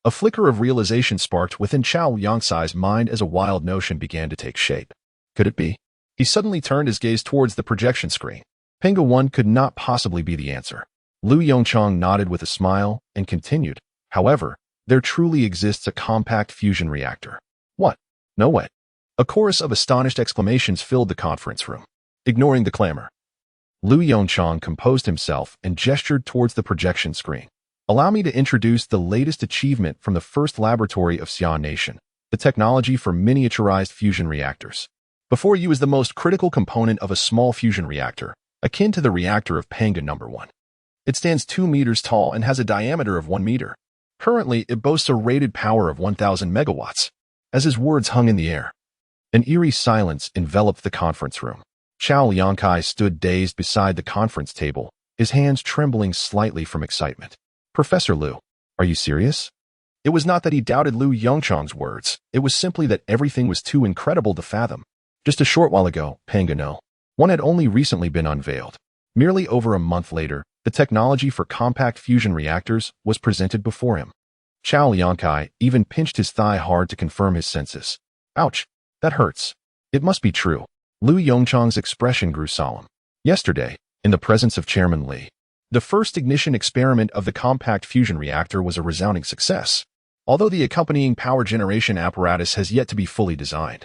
Speaker 1: a flicker of realization sparked within Chao Liangkai's mind as a wild notion began to take shape. Could it be? He suddenly turned his gaze towards the projection screen. Pango 1 could not possibly be the answer. Lu Yongchang nodded with a smile and continued, however, there truly exists a compact fusion reactor. What? No way. A chorus of astonished exclamations filled the conference room. Ignoring the clamor, Lu Yongchang composed himself and gestured towards the projection screen. Allow me to introduce the latest achievement from the first laboratory of Xia Nation, the technology for miniaturized fusion reactors. Before you is the most critical component of a small fusion reactor, akin to the reactor of Panga No. 1. It stands 2 meters tall and has a diameter of 1 meter. Currently, it boasts a rated power of 1,000 megawatts. As his words hung in the air, an eerie silence enveloped the conference room. Chao Liangkai stood dazed beside the conference table, his hands trembling slightly from excitement. Professor Lu, are you serious? It was not that he doubted Lu Yongchang's words. It was simply that everything was too incredible to fathom. Just a short while ago, Panga No. 1 had only recently been unveiled. Merely over a month later, the technology for compact fusion reactors was presented before him. Chao Liangkai even pinched his thigh hard to confirm his senses. Ouch, that hurts. It must be true. Lu Yongchang's expression grew solemn. Yesterday, in the presence of Chairman Li, the first ignition experiment of the compact fusion reactor was a resounding success, although the accompanying power generation apparatus has yet to be fully designed.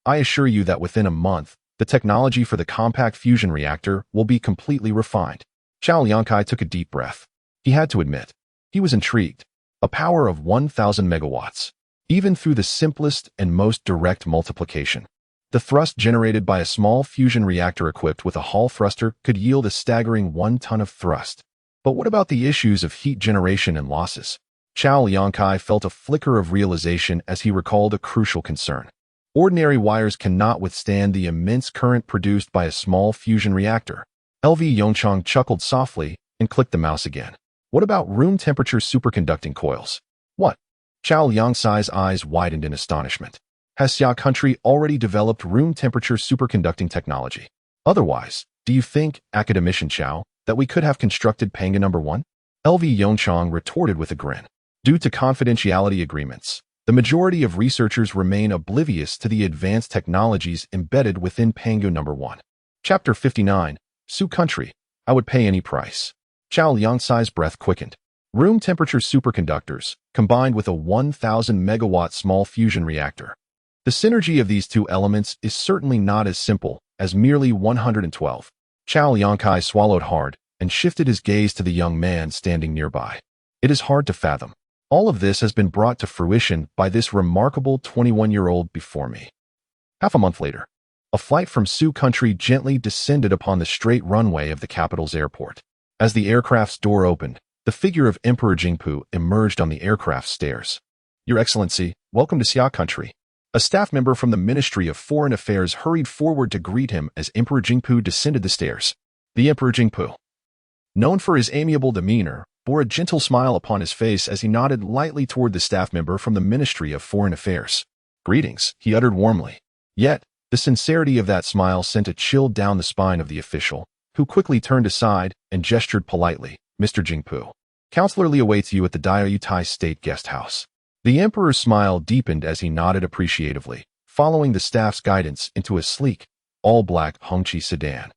Speaker 1: I assure you that within a month, the technology for the compact fusion reactor will be completely refined. Chao Liangkai took a deep breath. He had to admit, he was intrigued. A power of 1,000 megawatts, even through the simplest and most direct multiplication. The thrust generated by a small fusion reactor equipped with a Hall thruster could yield a staggering 1 ton of thrust. But what about the issues of heat generation and losses? Chao Liangkai felt a flicker of realization as he recalled a crucial concern. Ordinary wires cannot withstand the immense current produced by a small fusion reactor. LV Yongchang chuckled softly and clicked the mouse again. What about room temperature superconducting coils? What? Chao Liangkai's eyes widened in astonishment. Has Xia country already developed room temperature superconducting technology? Otherwise, do you think, academician Chao, that we could have constructed Panga No. 1? LV Yongchang retorted with a grin. Due to confidentiality agreements, the majority of researchers remain oblivious to the advanced technologies embedded within Panga No. 1. Chapter 59, Su Country, I would pay any price. Chao Liangkai's breath quickened. Room temperature superconductors, combined with a 1,000 megawatt small fusion reactor. The synergy of these two elements is certainly not as simple as merely 112. Chao Liangkai swallowed hard and shifted his gaze to the young man standing nearby. It is hard to fathom. All of this has been brought to fruition by this remarkable 21-year-old before me. Half a month later, a flight from Sioux country gently descended upon the straight runway of the capital's airport. As the aircraft's door opened, the figure of Emperor Jingpu emerged on the aircraft's stairs. Your Excellency, welcome to Sioux country. A staff member from the Ministry of Foreign Affairs hurried forward to greet him as Emperor Jingpu descended the stairs. The Emperor Jingpu, known for his amiable demeanor, bore a gentle smile upon his face as he nodded lightly toward the staff member from the Ministry of Foreign Affairs. Greetings, he uttered warmly. Yet, the sincerity of that smile sent a chill down the spine of the official, who quickly turned aside and gestured politely. Mr. Jingpu, Counselor Li awaits you at the Diaoyutai State Guest House. The Emperor's smile deepened as he nodded appreciatively, following the staff's guidance into a sleek, all-black Hongqi sedan.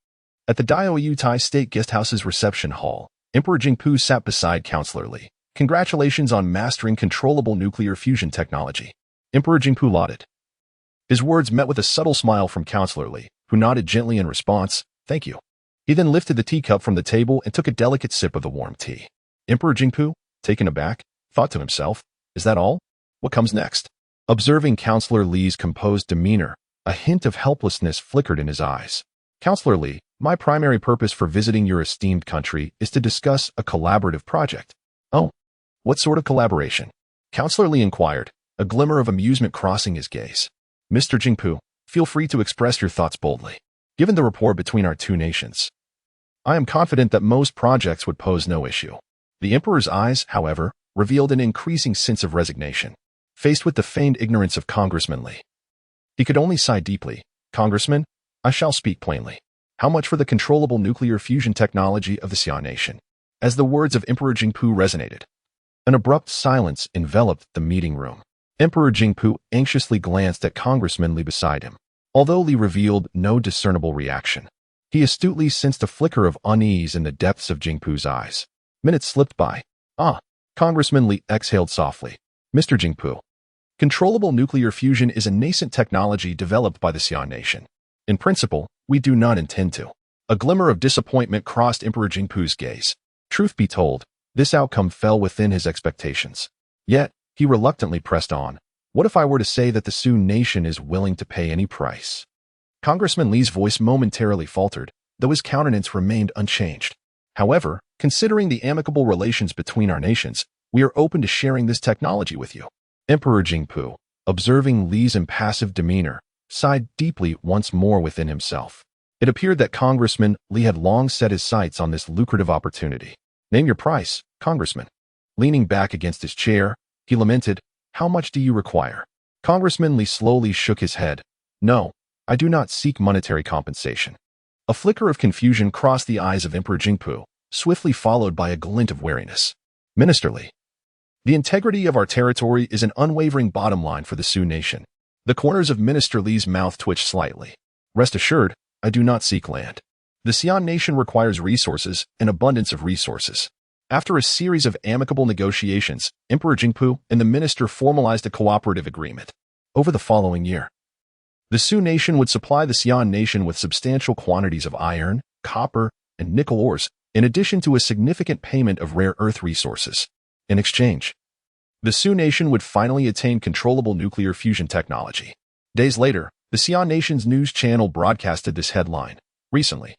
Speaker 1: At the Diaoyutai State Guest House's reception hall, Emperor Jingpu sat beside Counselor Li. Congratulations on mastering controllable nuclear fusion technology. Emperor Jingpu lauded. His words met with a subtle smile from Counselor Li, who nodded gently in response. Thank you. He then lifted the teacup from the table and took a delicate sip of the warm tea. Emperor Jingpu, taken aback, thought to himself, is that all? What comes next? Observing Counselor Li's composed demeanor, a hint of helplessness flickered in his eyes. Counselor Li, my primary purpose for visiting your esteemed country is to discuss a collaborative project. Oh, what sort of collaboration? Counselor Li inquired, a glimmer of amusement crossing his gaze. Mr. Jingpu, feel free to express your thoughts boldly. Given the rapport between our two nations, I am confident that most projects would pose no issue. The Emperor's eyes, however, revealed an increasing sense of resignation, faced with the feigned ignorance of Congressman Li. He could only sigh deeply. Congressman, I shall speak plainly. How much for the controllable nuclear fusion technology of the Xi'an nation? As the words of Emperor Jingpu resonated, an abrupt silence enveloped the meeting room. Emperor Jingpu anxiously glanced at Congressman Li beside him. Although Li revealed no discernible reaction, he astutely sensed a flicker of unease in the depths of Jingpu's eyes. Minutes slipped by. Congressman Li exhaled softly. Mr. Jingpu, controllable nuclear fusion is a nascent technology developed by the Xi'an nation. In principle, we do not intend to. A glimmer of disappointment crossed Emperor Jingpu's gaze. Truth be told, this outcome fell within his expectations. Yet, he reluctantly pressed on. What if I were to say that the Sioux nation is willing to pay any price? Congressman Li's voice momentarily faltered, though his countenance remained unchanged. However, considering the amicable relations between our nations, we are open to sharing this technology with you. Emperor Jingpu, observing Li's impassive demeanor, sighed deeply once more within himself. It appeared that Congressman Li had long set his sights on this lucrative opportunity. Name your price, Congressman. Leaning back against his chair, he lamented, how much do you require? Congressman Li slowly shook his head. No, I do not seek monetary compensation. A flicker of confusion crossed the eyes of Emperor Jingpu, swiftly followed by a glint of wariness. Minister Li, the integrity of our territory is an unwavering bottom line for the Sioux nation. The corners of Minister Li's mouth twitched slightly. Rest assured, I do not seek land. The Xi'an nation requires resources, an abundance of resources. After a series of amicable negotiations, Emperor Jingpu and the minister formalized a cooperative agreement. Over the following year, the Sioux nation would supply the Xi'an nation with substantial quantities of iron, copper, and nickel ores, in addition to a significant payment of rare earth resources. In exchange, the Sioux nation would finally attain controllable nuclear fusion technology. Days later, the Xi'an nation's news channel broadcasted this headline. Recently,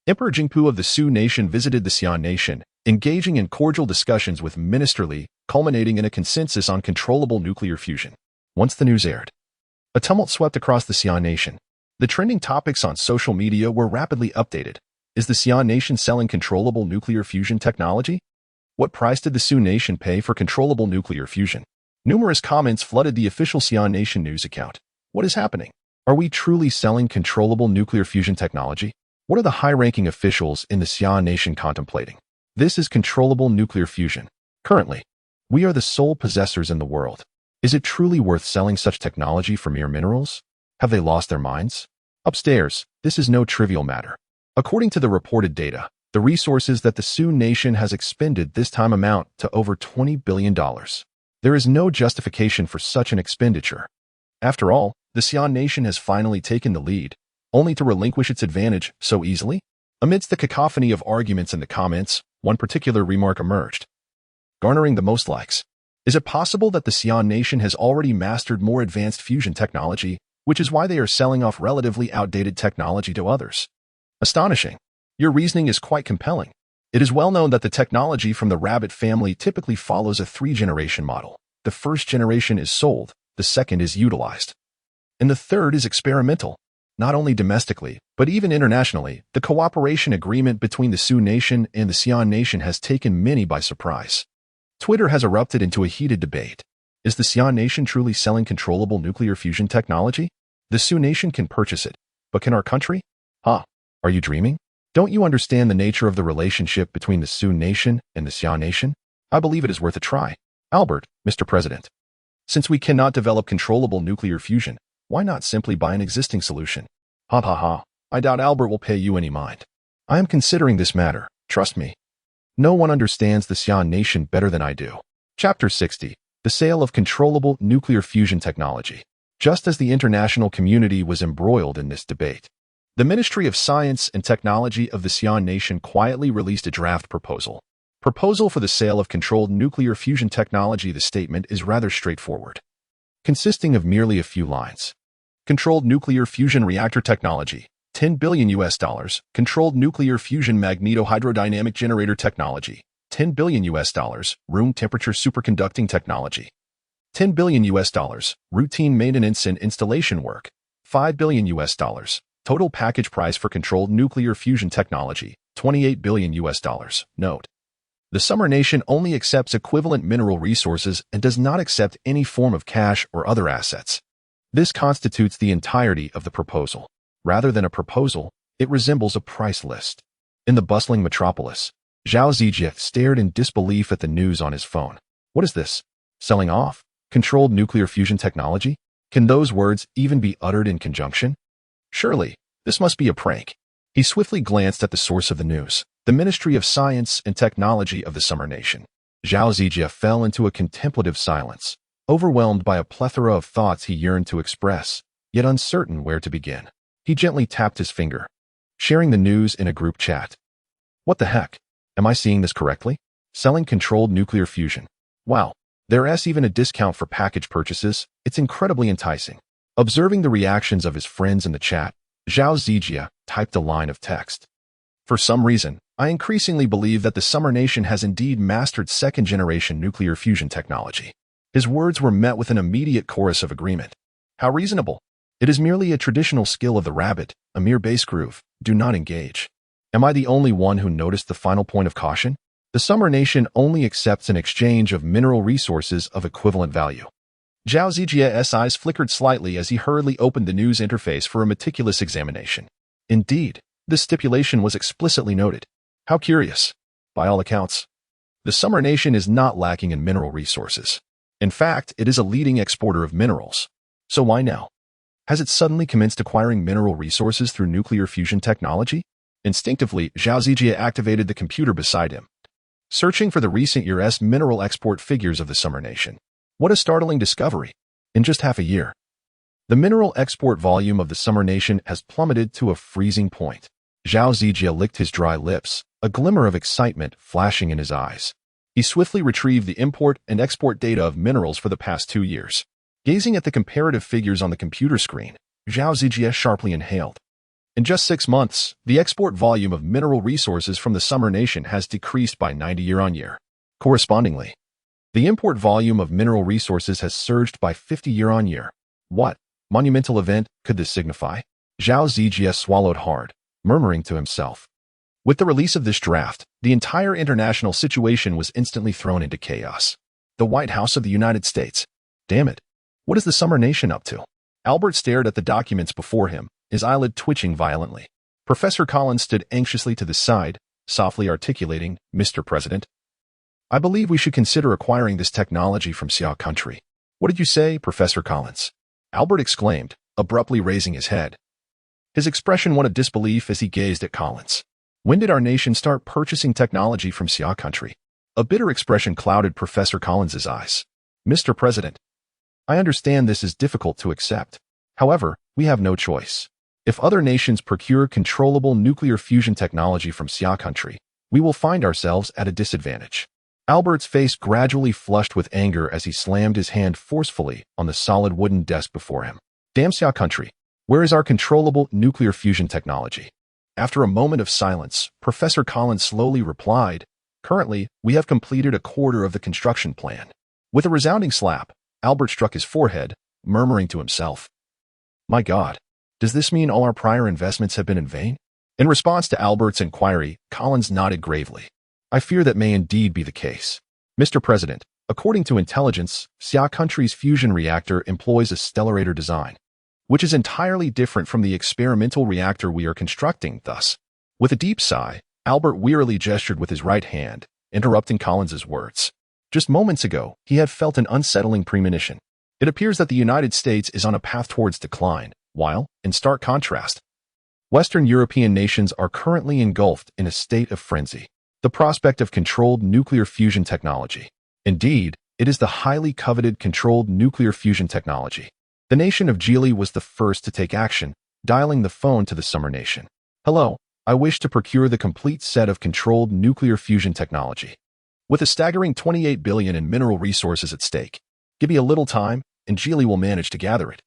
Speaker 1: Emperor Jingpu of the Sioux nation visited the Xi'an nation, engaging in cordial discussions with Minister Li, culminating in a consensus on controllable nuclear fusion. Once the news aired, a tumult swept across the Xi'an nation. The trending topics on social media were rapidly updated. Is the Xi'an nation selling controllable nuclear fusion technology? What price did the Sioux nation pay for controllable nuclear fusion? Numerous comments flooded the official Xi'an nation news account. What is happening? Are we truly selling controllable nuclear fusion technology? What are the high-ranking officials in the Xi'an nation contemplating? This is controllable nuclear fusion. Currently, we are the sole possessors in the world. Is it truly worth selling such technology for mere minerals? Have they lost their minds? Upstairs, this is no trivial matter. According to the reported data, the resources that the Sioux nation has expended this time amount to over $20 billion. There is no justification for such an expenditure. After all, the Xi'an nation has finally taken the lead, only to relinquish its advantage so easily? Amidst the cacophony of arguments in the comments, one particular remark emerged, garnering the most likes. Is it possible that the Xi'an nation has already mastered more advanced fusion technology, which is why they are selling off relatively outdated technology to others? Astonishing. Your reasoning is quite compelling. It is well known that the technology from the rabbit family typically follows a three-generation model. The first generation is sold, the second is utilized, and the third is experimental. Not only domestically, but even internationally, the cooperation agreement between the Sioux Nation and the Xi'an Nation has taken many by surprise. Twitter has erupted into a heated debate. Is the Xi'an Nation truly selling controllable nuclear fusion technology? The Sioux Nation can purchase it, but can our country? Are you dreaming? Don't you understand the nature of the relationship between the Sioux Nation and the Xi'an Nation? I believe it is worth a try. Albert, Mr. President. Since we cannot develop controllable nuclear fusion, why not simply buy an existing solution? I doubt Albert will pay you any mind. I am considering this matter, trust me. No one understands the Xi'an Nation better than I do. Chapter 60. The Sale of Controllable Nuclear Fusion Technology. Just as the international community was embroiled in this debate, the Ministry of Science and Technology of the Xi'an Nation quietly released a draft proposal. Proposal for the sale of controlled nuclear fusion technology. The statement is rather straightforward, consisting of merely a few lines. Controlled nuclear fusion reactor technology, $10 billion. Controlled nuclear fusion magneto-hydrodynamic generator technology, $10 billion. Room temperature superconducting technology, $10 billion. Routine maintenance and installation work, $5 billion. Total package price for controlled nuclear fusion technology, $28 billion. Note: the Summer Nation only accepts equivalent mineral resources and does not accept any form of cash or other assets. This constitutes the entirety of the proposal. Rather than a proposal, it resembles a price list. In the bustling metropolis, Zhao Zijie stared in disbelief at the news on his phone. What is this? Selling off? Controlled nuclear fusion technology? Can those words even be uttered in conjunction? Surely, this must be a prank. He swiftly glanced at the source of the news, the Ministry of Science and Technology of the Summer Nation. Zhao Zijie fell into a contemplative silence, overwhelmed by a plethora of thoughts he yearned to express, yet uncertain where to begin. He gently tapped his finger, sharing the news in a group chat. What the heck? Am I seeing this correctly? Selling controlled nuclear fusion. Wow, there's even a discount for package purchases. It's incredibly enticing. Observing the reactions of his friends in the chat, Zhao Zijie typed a line of text. For some reason, I increasingly believe that the Summer Nation has indeed mastered second-generation nuclear fusion technology. His words were met with an immediate chorus of agreement. How reasonable. It is merely a traditional skill of the rabbit, a mere bass groove. Do not engage. Am I the only one who noticed the final point of caution? The Summer Nation only accepts an exchange of mineral resources of equivalent value. Zhao Zijie's eyes flickered slightly as he hurriedly opened the news interface for a meticulous examination. Indeed, this stipulation was explicitly noted. How curious. By all accounts, the Summer Nation is not lacking in mineral resources. In fact, it is a leading exporter of minerals. So why now? Has it suddenly commenced acquiring mineral resources through nuclear fusion technology? Instinctively, Zhao Zijie activated the computer beside him, searching for the recent year's mineral export figures of the Summer Nation. What a startling discovery. In just half a year, the mineral export volume of the Summer Nation has plummeted to a freezing point. Zhao Zijie licked his dry lips, a glimmer of excitement flashing in his eyes. He swiftly retrieved the import and export data of minerals for the past 2 years. Gazing at the comparative figures on the computer screen, Zhao Zijie sharply inhaled. In just 6 months, the export volume of mineral resources from the Summer Nation has decreased by 90 year-on-year. Correspondingly, the import volume of mineral resources has surged by 50 year-on-year. What monumental event could this signify? Zhao Zijie swallowed hard, murmuring to himself. With the release of this draft, the entire international situation was instantly thrown into chaos. The White House of the United States. Damn it. What is the Summer Nation up to? Albert stared at the documents before him, his eyelid twitching violently. Professor Collins stood anxiously to the side, softly articulating, Mr. President, I believe we should consider acquiring this technology from Xi'an country. What did you say, Professor Collins? Albert exclaimed, abruptly raising his head. His expression one of disbelief as he gazed at Collins. When did our nation start purchasing technology from Xi'an country? A bitter expression clouded Professor Collins's eyes. Mr. President, I understand this is difficult to accept. However, we have no choice. If other nations procure controllable nuclear fusion technology from Xi'an country, we will find ourselves at a disadvantage. Albert's face gradually flushed with anger as he slammed his hand forcefully on the solid wooden desk before him. Damn Xia country, where is our controllable nuclear fusion technology? After a moment of silence, Professor Collins slowly replied, currently, we have completed a quarter of the construction plan. With a resounding slap, Albert struck his forehead, murmuring to himself, my God, does this mean all our prior investments have been in vain? In response to Albert's inquiry, Collins nodded gravely. I fear that may indeed be the case. Mr. President, according to intelligence, Xia country's fusion reactor employs a stellarator design, which is entirely different from the experimental reactor we are constructing. Thus, with a deep sigh, Albert wearily gestured with his right hand, interrupting Collins's words. Just moments ago, he had felt an unsettling premonition. It appears that the United States is on a path towards decline, while, in stark contrast, Western European nations are currently engulfed in a state of frenzy. The prospect of controlled nuclear fusion technology. Indeed, it is the highly coveted controlled nuclear fusion technology. The nation of Geely was the first to take action, dialing the phone to the Summer Nation. Hello, I wish to procure the complete set of controlled nuclear fusion technology. With a staggering 28 billion in mineral resources at stake. Give me a little time, and Geely will manage to gather it.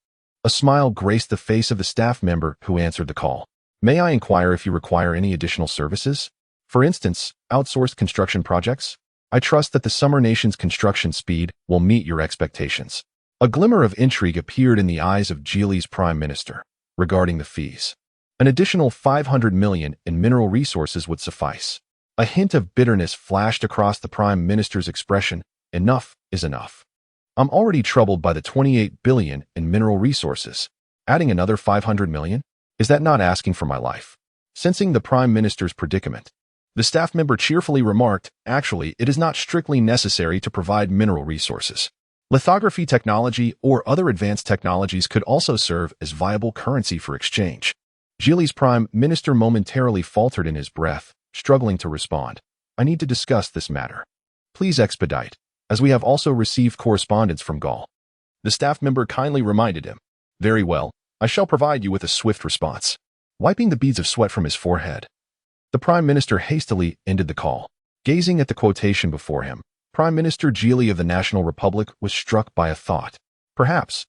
Speaker 1: A smile graced the face of the staff member who answered the call. May I inquire if you require any additional services? For instance, outsourced construction projects? I trust that the Summer Nation's construction speed will meet your expectations. A glimmer of intrigue appeared in the eyes of Geely's Prime Minister regarding the fees. An additional 500 million in mineral resources would suffice. A hint of bitterness flashed across the Prime Minister's expression. Enough is enough. I'm already troubled by the 28 billion in mineral resources. Adding another 500 million? Is that not asking for my life? Sensing the Prime Minister's predicament, the staff member cheerfully remarked, actually, it is not strictly necessary to provide mineral resources. Lithography technology or other advanced technologies could also serve as viable currency for exchange. Geely's Prime Minister momentarily faltered in his breath, struggling to respond. I need to discuss this matter. Please expedite, as we have also received correspondence from Gaul. The staff member kindly reminded him. Very well, I shall provide you with a swift response. Wiping the beads of sweat from his forehead, the Prime Minister hastily ended the call. Gazing at the quotation before him, Prime Minister Geely of the National Republic was struck by a thought. Perhaps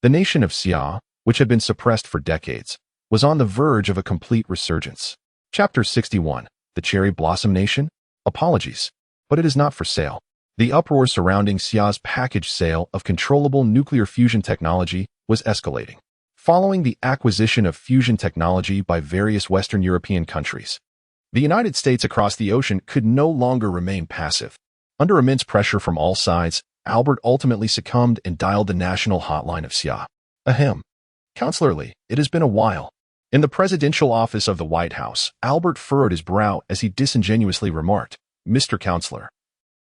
Speaker 1: the nation of Xia, which had been suppressed for decades, was on the verge of a complete resurgence. Chapter 61. The Cherry Blossom Nation? Apologies, but it is not for sale. The uproar surrounding Xia's package sale of controllable nuclear fusion technology was escalating. Following the acquisition of fusion technology by various Western European countries, the United States across the ocean could no longer remain passive. Under immense pressure from all sides, Albert ultimately succumbed and dialed the national hotline of Xia. Ahem. Counselor Lee, it has been a while. In the presidential office of the White House, Albert furrowed his brow as he disingenuously remarked, Mr. Counselor,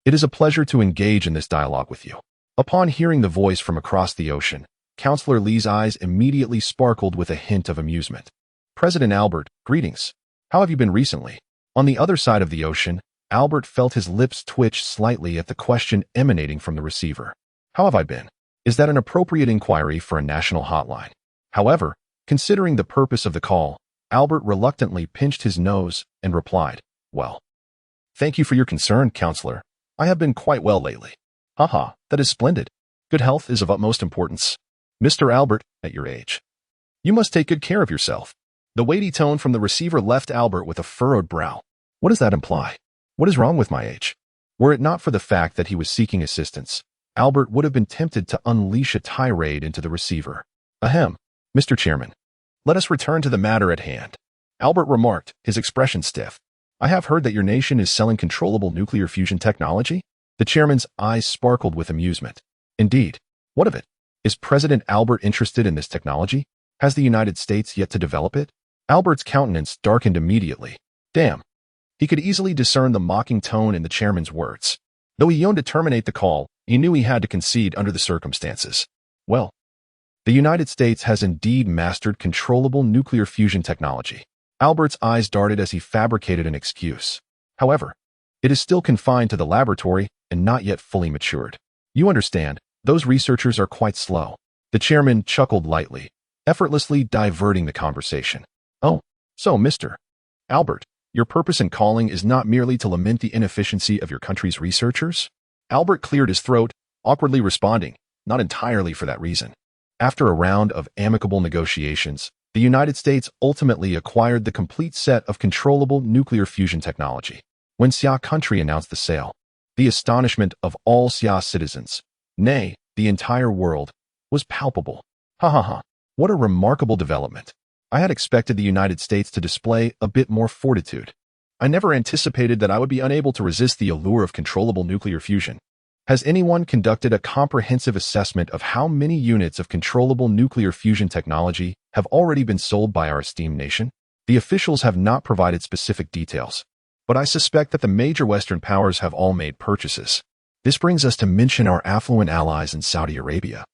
Speaker 1: it is a pleasure to engage in this dialogue with you. Upon hearing the voice from across the ocean, Counselor Lee's eyes immediately sparkled with a hint of amusement. President Albert, greetings. How have you been recently? On the other side of the ocean, Albert felt his lips twitch slightly at the question emanating from the receiver. How have I been? Is that an appropriate inquiry for a national hotline? However, considering the purpose of the call, Albert reluctantly pinched his nose and replied, well, thank you for your concern, Counselor. I have been quite well lately. Haha, that is splendid. Good health is of utmost importance. Mr. Albert, at your age, you must take good care of yourself. The weighty tone from the receiver left Albert with a furrowed brow. What does that imply? What is wrong with my age? Were it not for the fact that he was seeking assistance, Albert would have been tempted to unleash a tirade into the receiver. Ahem, Mr. Chairman. Let us return to the matter at hand. Albert remarked, his expression stiff. I have heard that your nation is selling controllable nuclear fusion technology? The chairman's eyes sparkled with amusement. Indeed. What of it? Is President Albert interested in this technology? Has the United States yet to develop it? Albert's countenance darkened immediately. Damn. He could easily discern the mocking tone in the chairman's words. Though he yearned to terminate the call, he knew he had to concede under the circumstances. Well, the United States has indeed mastered controllable nuclear fusion technology. Albert's eyes darted as he fabricated an excuse. However, it is still confined to the laboratory and not yet fully matured. You understand, those researchers are quite slow. The chairman chuckled lightly, effortlessly diverting the conversation. Oh, so Mr. Albert, Your purpose in calling is not merely to lament the inefficiency of your country's researchers? Albert cleared his throat, awkwardly responding, not entirely for that reason. After a round of amicable negotiations, the United States ultimately acquired the complete set of controllable nuclear fusion technology. When Xia country announced the sale, the astonishment of all Xia citizens, nay, the entire world, was palpable. Ha ha ha. What a remarkable development. I had expected the United States to display a bit more fortitude. I never anticipated that I would be unable to resist the allure of controllable nuclear fusion. Has anyone conducted a comprehensive assessment of how many units of controllable nuclear fusion technology have already been sold by our esteemed nation? The officials have not provided specific details, but I suspect that the major Western powers have all made purchases. This brings us to mention our affluent allies in Saudi Arabia.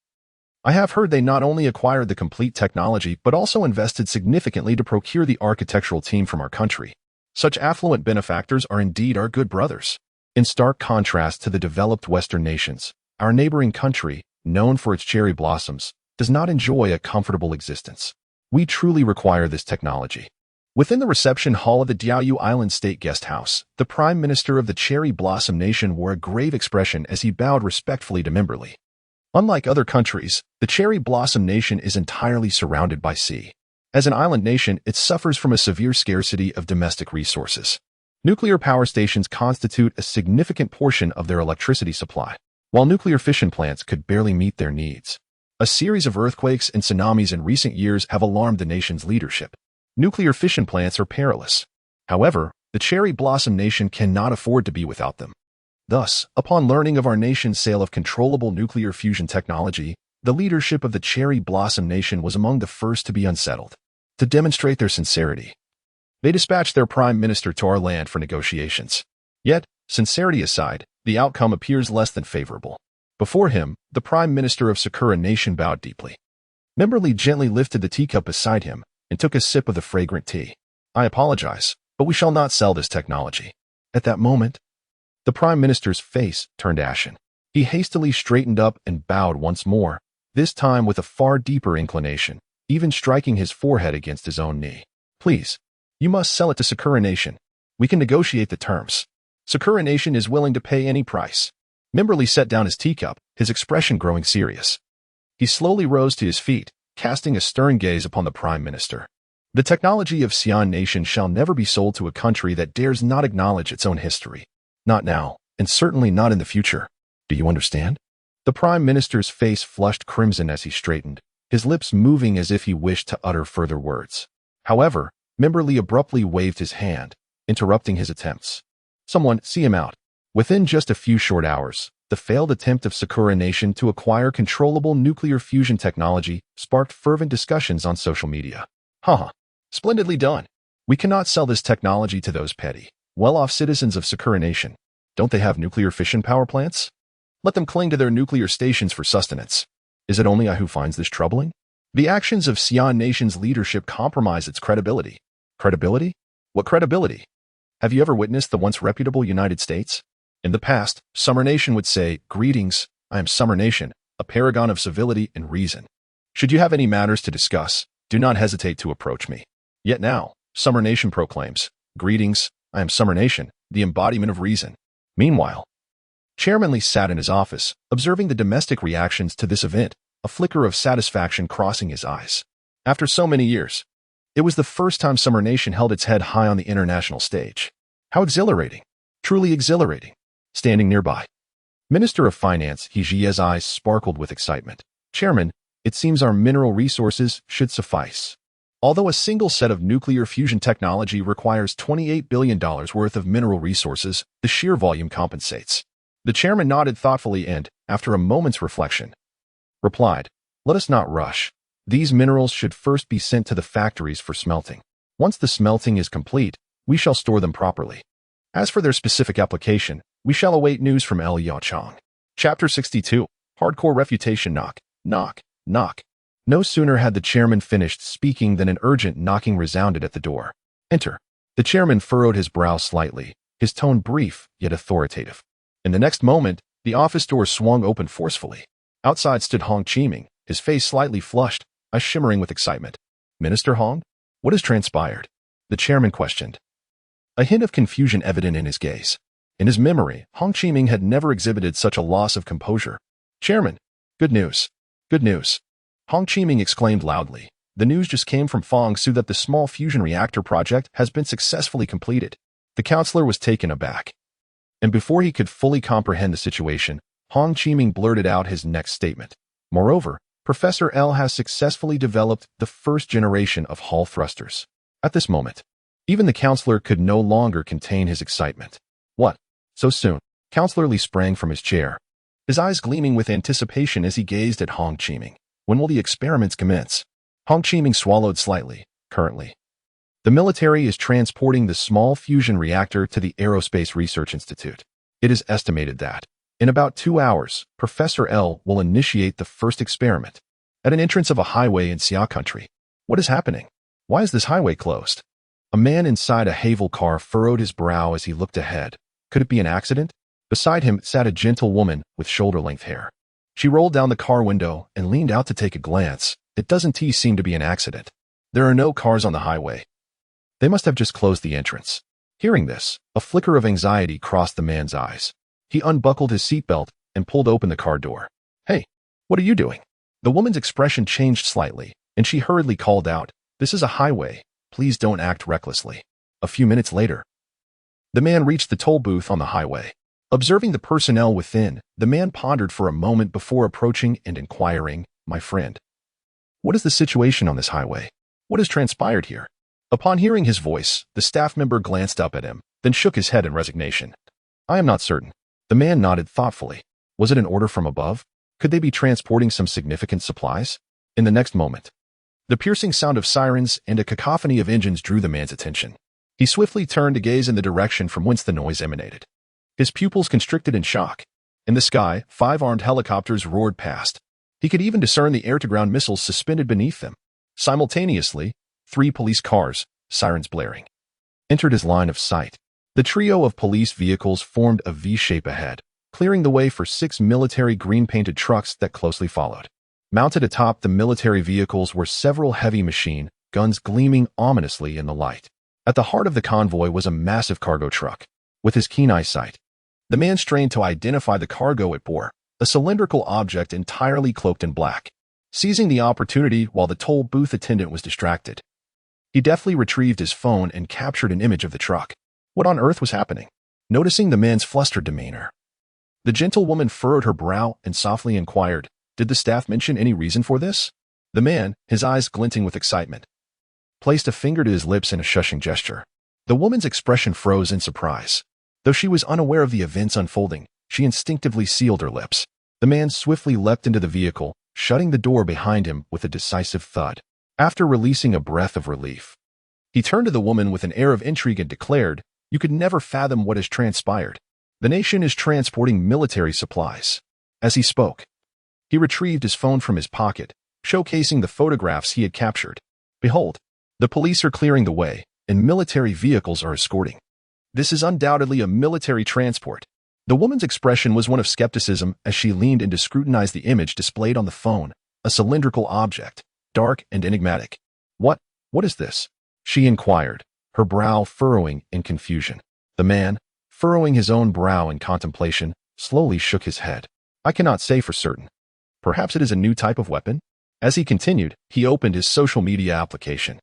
Speaker 1: I have heard they not only acquired the complete technology but also invested significantly to procure the architectural team from our country. Such affluent benefactors are indeed our good brothers. In stark contrast to the developed Western nations, our neighboring country, known for its cherry blossoms, does not enjoy a comfortable existence. We truly require this technology. Within the reception hall of the Diaoyu Island State Guest House, the Prime Minister of the Cherry Blossom Nation wore a grave expression as he bowed respectfully to Memberley. Unlike other countries, the Cherry Blossom Nation is entirely surrounded by sea. As an island nation, it suffers from a severe scarcity of domestic resources. Nuclear power stations constitute a significant portion of their electricity supply, while nuclear fission plants could barely meet their needs. A series of earthquakes and tsunamis in recent years have alarmed the nation's leadership. Nuclear fission plants are perilous. However, the Cherry Blossom Nation cannot afford to be without them. Thus, upon learning of our nation's sale of controllable nuclear fusion technology, the leadership of the Cherry Blossom Nation was among the first to be unsettled. To demonstrate their sincerity, they dispatched their Prime Minister to our land for negotiations. Yet, sincerity aside, the outcome appears less than favorable. Before him, the Prime Minister of Sakura Nation bowed deeply. Memberley gently lifted the teacup beside him and took a sip of the fragrant tea. I apologize, but we shall not sell this technology. At that moment, the Prime Minister's face turned ashen. He hastily straightened up and bowed once more, this time with a far deeper inclination, even striking his forehead against his own knee. Please, you must sell it to Sakura Nation. We can negotiate the terms. Sakura Nation is willing to pay any price. Memberley set down his teacup, his expression growing serious. He slowly rose to his feet, casting a stern gaze upon the Prime Minister. The technology of Xi'an Nation shall never be sold to a country that dares not acknowledge its own history. Not now, and certainly not in the future. Do you understand? The Prime Minister's face flushed crimson as he straightened, his lips moving as if he wished to utter further words. However, Memberley abruptly waved his hand, interrupting his attempts. Someone, see him out. Within just a few short hours, the failed attempt of Sakura Nation to acquire controllable nuclear fusion technology sparked fervent discussions on social media. Haha, splendidly done. We cannot sell this technology to those petty, well-off citizens of Sakura Nation. Don't they have nuclear fission power plants? Let them cling to their nuclear stations for sustenance. Is it only I who finds this troubling? The actions of Xi'an Nation's leadership compromise its credibility. Credibility? What credibility? Have you ever witnessed the once reputable United States? In the past, Summer Nation would say, "Greetings, I am Summer Nation, a paragon of civility and reason. Should you have any matters to discuss, do not hesitate to approach me." Yet now, Summer Nation proclaims, "Greetings, I am Summer Nation, the embodiment of reason." Meanwhile, Chairman Lee sat in his office, observing the domestic reactions to this event, a flicker of satisfaction crossing his eyes. After so many years, it was the first time Summer Nation held its head high on the international stage. How exhilarating. Truly exhilarating. Standing nearby, Minister of Finance He Jie's eyes sparkled with excitement. Chairman, it seems our mineral resources should suffice. Although a single set of nuclear fusion technology requires $28 billion worth of mineral resources, the sheer volume compensates. The chairman nodded thoughtfully and, after a moment's reflection, replied, "Let us not rush. These minerals should first be sent to the factories for smelting. Once the smelting is complete, we shall store them properly. As for their specific application, we shall await news from El Yao-chang." Chapter 62. Hardcore Refutation. Knock, knock, knock. No sooner had the chairman finished speaking than an urgent knocking resounded at the door. "Enter." The chairman furrowed his brow slightly, his tone brief yet authoritative. In the next moment, the office door swung open forcefully. Outside stood Hong Chiming, his face slightly flushed, eyes shimmering with excitement. "Minister Hong? What has transpired?" the chairman questioned. a hint of confusion evident in his gaze. In his memory, Hong Chiming had never exhibited such a loss of composure. "Chairman, good news. Good news." Hong Chiming exclaimed loudly. The news just came from Fong Su that the small fusion reactor project has been successfully completed. The counselor was taken aback. And before he could fully comprehend the situation, Hong Chiming blurted out his next statement. "Moreover, Professor L has successfully developed the first generation of Hall thrusters." At this moment, even the counselor could no longer contain his excitement. "What? So soon?" Counselor Li sprang from his chair, his eyes gleaming with anticipation as he gazed at Hong Chiming. "When will the experiments commence?" Hong Chiming swallowed slightly. "Currently, the military is transporting the small fusion reactor to the Aerospace Research Institute. It is estimated that, in about 2 hours, Professor L will initiate the first experiment at an entrance of a highway in Xia country." "What is happening? Why is this highway closed?" A man inside a Havel car furrowed his brow as he looked ahead. Could it be an accident? Beside him sat a gentle woman with shoulder-length hair. She rolled down the car window and leaned out to take a glance. "It doesn't seem to be an accident. There are no cars on the highway. They must have just closed the entrance." Hearing this, a flicker of anxiety crossed the man's eyes. He unbuckled his seatbelt and pulled open the car door. "Hey, what are you doing?" The woman's expression changed slightly, and she hurriedly called out, "This is a highway. Please don't act recklessly." A few minutes later, the man reached the toll booth on the highway. Observing the personnel within, the man pondered for a moment before approaching and inquiring, "My friend, what is the situation on this highway? What has transpired here?" Upon hearing his voice, the staff member glanced up at him, then shook his head in resignation. "I am not certain." The man nodded thoughtfully. Was it an order from above? Could they be transporting some significant supplies? In the next moment, the piercing sound of sirens and a cacophony of engines drew the man's attention. He swiftly turned to gaze in the direction from whence the noise emanated. His pupils constricted in shock. In the sky, 5 armed helicopters roared past. He could even discern the air-to-ground missiles suspended beneath them. Simultaneously, 3 police cars, sirens blaring, entered his line of sight. The trio of police vehicles formed a V-shape ahead, clearing the way for 6 military green-painted trucks that closely followed. Mounted atop the military vehicles were several heavy machine guns gleaming ominously in the light. At the heart of the convoy was a massive cargo truck. With his keen eyesight, the man strained to identify the cargo it bore, a cylindrical object entirely cloaked in black. Seizing the opportunity while the toll booth attendant was distracted, he deftly retrieved his phone and captured an image of the truck. What on earth was happening? Noticing the man's flustered demeanor, the gentle woman furrowed her brow and softly inquired, "Did the staff mention any reason for this?" The man, his eyes glinting with excitement, placed a finger to his lips in a shushing gesture. The woman's expression froze in surprise. Though she was unaware of the events unfolding, she instinctively sealed her lips. The man swiftly leapt into the vehicle, shutting the door behind him with a decisive thud. After releasing a breath of relief, he turned to the woman with an air of intrigue and declared, "You could never fathom what has transpired. The nation is transporting military supplies." As he spoke, he retrieved his phone from his pocket, showcasing the photographs he had captured. "Behold, the police are clearing the way, and military vehicles are escorting. This is undoubtedly a military transport." The woman's expression was one of skepticism as she leaned in to scrutinize the image displayed on the phone, a cylindrical object, dark and enigmatic. What is this?" she inquired, her brow furrowing in confusion. The man, furrowing his own brow in contemplation, slowly shook his head. "I cannot say for certain. Perhaps it is a new type of weapon?" As he continued, he opened his social media application.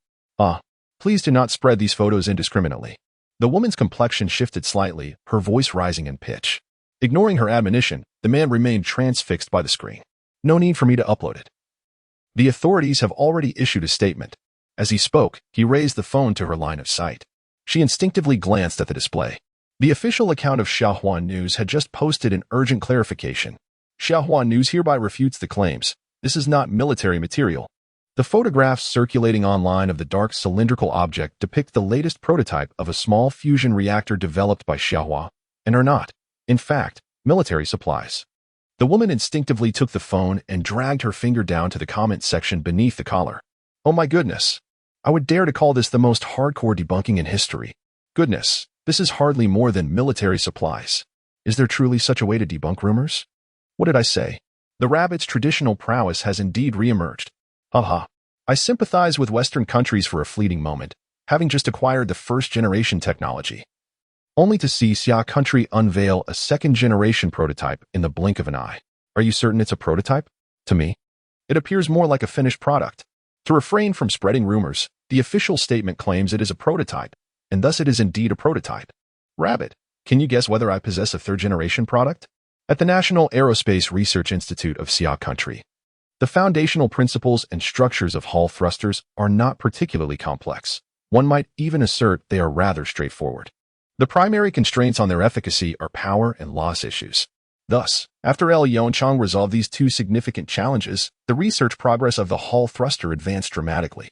Speaker 1: Please do not spread these photos indiscriminately." The woman's complexion shifted slightly, her voice rising in pitch. Ignoring her admonition, the man remained transfixed by the screen. "No need for me to upload it. The authorities have already issued a statement." As he spoke, he raised the phone to her line of sight. She instinctively glanced at the display. The official account of Xiaohua News had just posted an urgent clarification. Xiaohua News hereby refutes the claims. This is not military material. The photographs circulating online of the dark cylindrical object depict the latest prototype of a small fusion reactor developed by Xiaohua, and are not, in fact, military supplies. The woman instinctively took the phone and dragged her finger down to the comment section beneath the collar. "Oh my goodness. I would dare to call this the most hardcore debunking in history. Goodness, this is hardly more than military supplies. Is there truly such a way to debunk rumors? What did I say? The rabbit's traditional prowess has indeed reemerged. Haha. I sympathize with Western countries for a fleeting moment. having just acquired the first-generation technology, only to see Xia Country unveil a second-generation prototype in the blink of an eye. Are you certain it's a prototype? To me, it appears more like a finished product. To refrain from spreading rumors, the official statement claims it is a prototype, and thus it is indeed a prototype. Rabbit, can you guess whether I possess a third-generation product? At the National Aerospace Research Institute of Xia Country, the foundational principles and structures of Hall thrusters are not particularly complex. One might even assert they are rather straightforward. The primary constraints on their efficacy are power and loss issues. Thus, after L. Yongchang resolved these two significant challenges, the research progress of the Hall thruster advanced dramatically.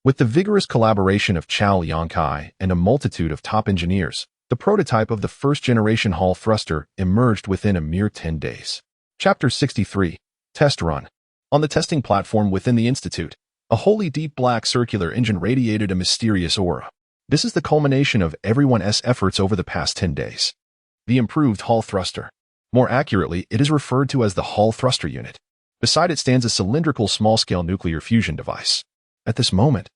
Speaker 1: With the vigorous collaboration of Chao Liangkai and a multitude of top engineers, the prototype of the first-generation Hall thruster emerged within a mere 10 days. Chapter 63. Test Run. On the testing platform within the Institute, a wholly deep black circular engine radiated a mysterious aura. This is the culmination of everyone's efforts over the past 10 days. The improved Hall thruster. More accurately, it is referred to as the Hall thruster unit. Beside it stands a cylindrical small-scale nuclear fusion device. At this moment,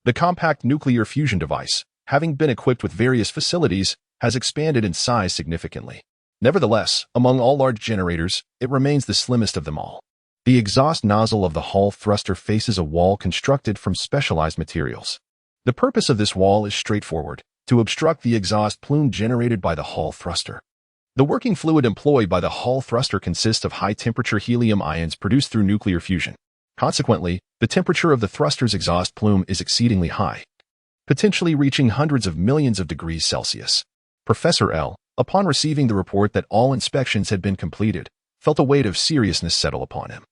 Speaker 1: the compact nuclear fusion device, having been equipped with various facilities, has expanded in size significantly. Nevertheless, among all large generators, it remains the slimmest of them all. The exhaust nozzle of the Hall thruster faces a wall constructed from specialized materials. The purpose of this wall is straightforward: to obstruct the exhaust plume generated by the Hall thruster. The working fluid employed by the Hall thruster consists of high-temperature helium ions produced through nuclear fusion. Consequently, the temperature of the thruster's exhaust plume is exceedingly high, potentially reaching hundreds of millions of degrees Celsius. Professor L, upon receiving the report that all inspections had been completed, felt a weight of seriousness settle upon him.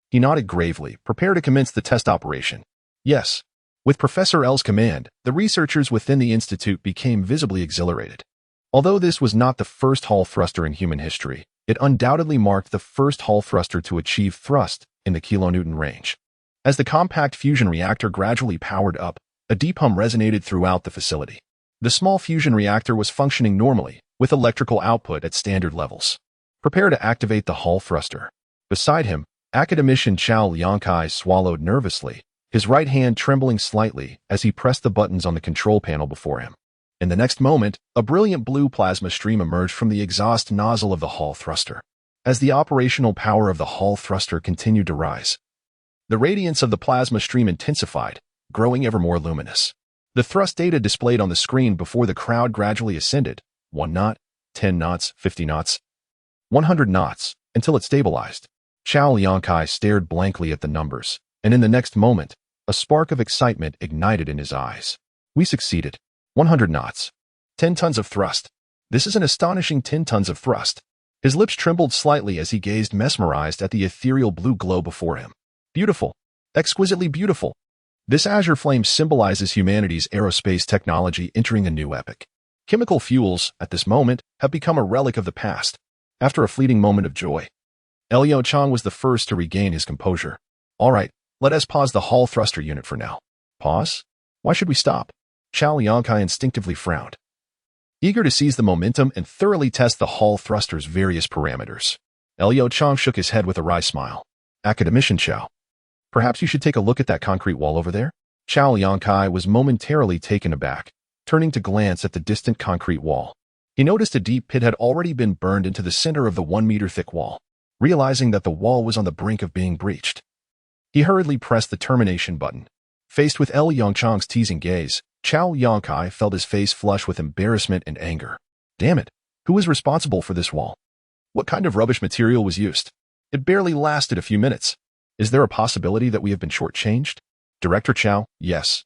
Speaker 1: He nodded gravely, prepared to commence the test operation. Yes. With Professor L's command, the researchers within the institute became visibly exhilarated. Although this was not the first Hall thruster in human history, it undoubtedly marked the first Hall thruster to achieve thrust in the kilonewton range. As the compact fusion reactor gradually powered up, a deep hum resonated throughout the facility. The small fusion reactor was functioning normally, with electrical output at standard levels. Prepare to activate the Hall thruster. Beside him, academician Chao Liangkai swallowed nervously, his right hand trembling slightly as he pressed the buttons on the control panel before him. In the next moment, a brilliant blue plasma stream emerged from the exhaust nozzle of the Hall thruster. As the operational power of the Hall thruster continued to rise, the radiance of the plasma stream intensified, growing ever more luminous. The thrust data displayed on the screen before the crowd gradually ascended: 1 knot, 10 knots, 50 knots, 100 knots, until it stabilized. Chao Liangkai stared blankly at the numbers, and in the next moment, a spark of excitement ignited in his eyes. We succeeded. 100 knots. 10 tons of thrust. This is an astonishing 10 tons of thrust. His lips trembled slightly as he gazed mesmerized at the ethereal blue glow before him. Beautiful. Exquisitely beautiful. This azure flame symbolizes humanity's aerospace technology entering a new epoch. Chemical fuels, at this moment, have become a relic of the past. After a fleeting moment of joy, Elio Chang was the first to regain his composure. All right, let us pause the Hall thruster unit for now. Pause? Why should we stop? Chao Liangkai instinctively frowned, eager to seize the momentum and thoroughly test the Hall thruster's various parameters. Elio Chang shook his head with a wry smile. Academician Chao, perhaps you should take a look at that concrete wall over there? Chao Liangkai was momentarily taken aback, turning to glance at the distant concrete wall. He noticed a deep pit had already been burned into the center of the 1-meter-thick wall. Realizing that the wall was on the brink of being breached, he hurriedly pressed the termination button. Faced with L. Yongchang's teasing gaze, Chao Liangkai felt his face flush with embarrassment and anger. Damn it, who was responsible for this wall? What kind of rubbish material was used? It barely lasted a few minutes. Is there a possibility that we have been shortchanged? Director Chao, yes.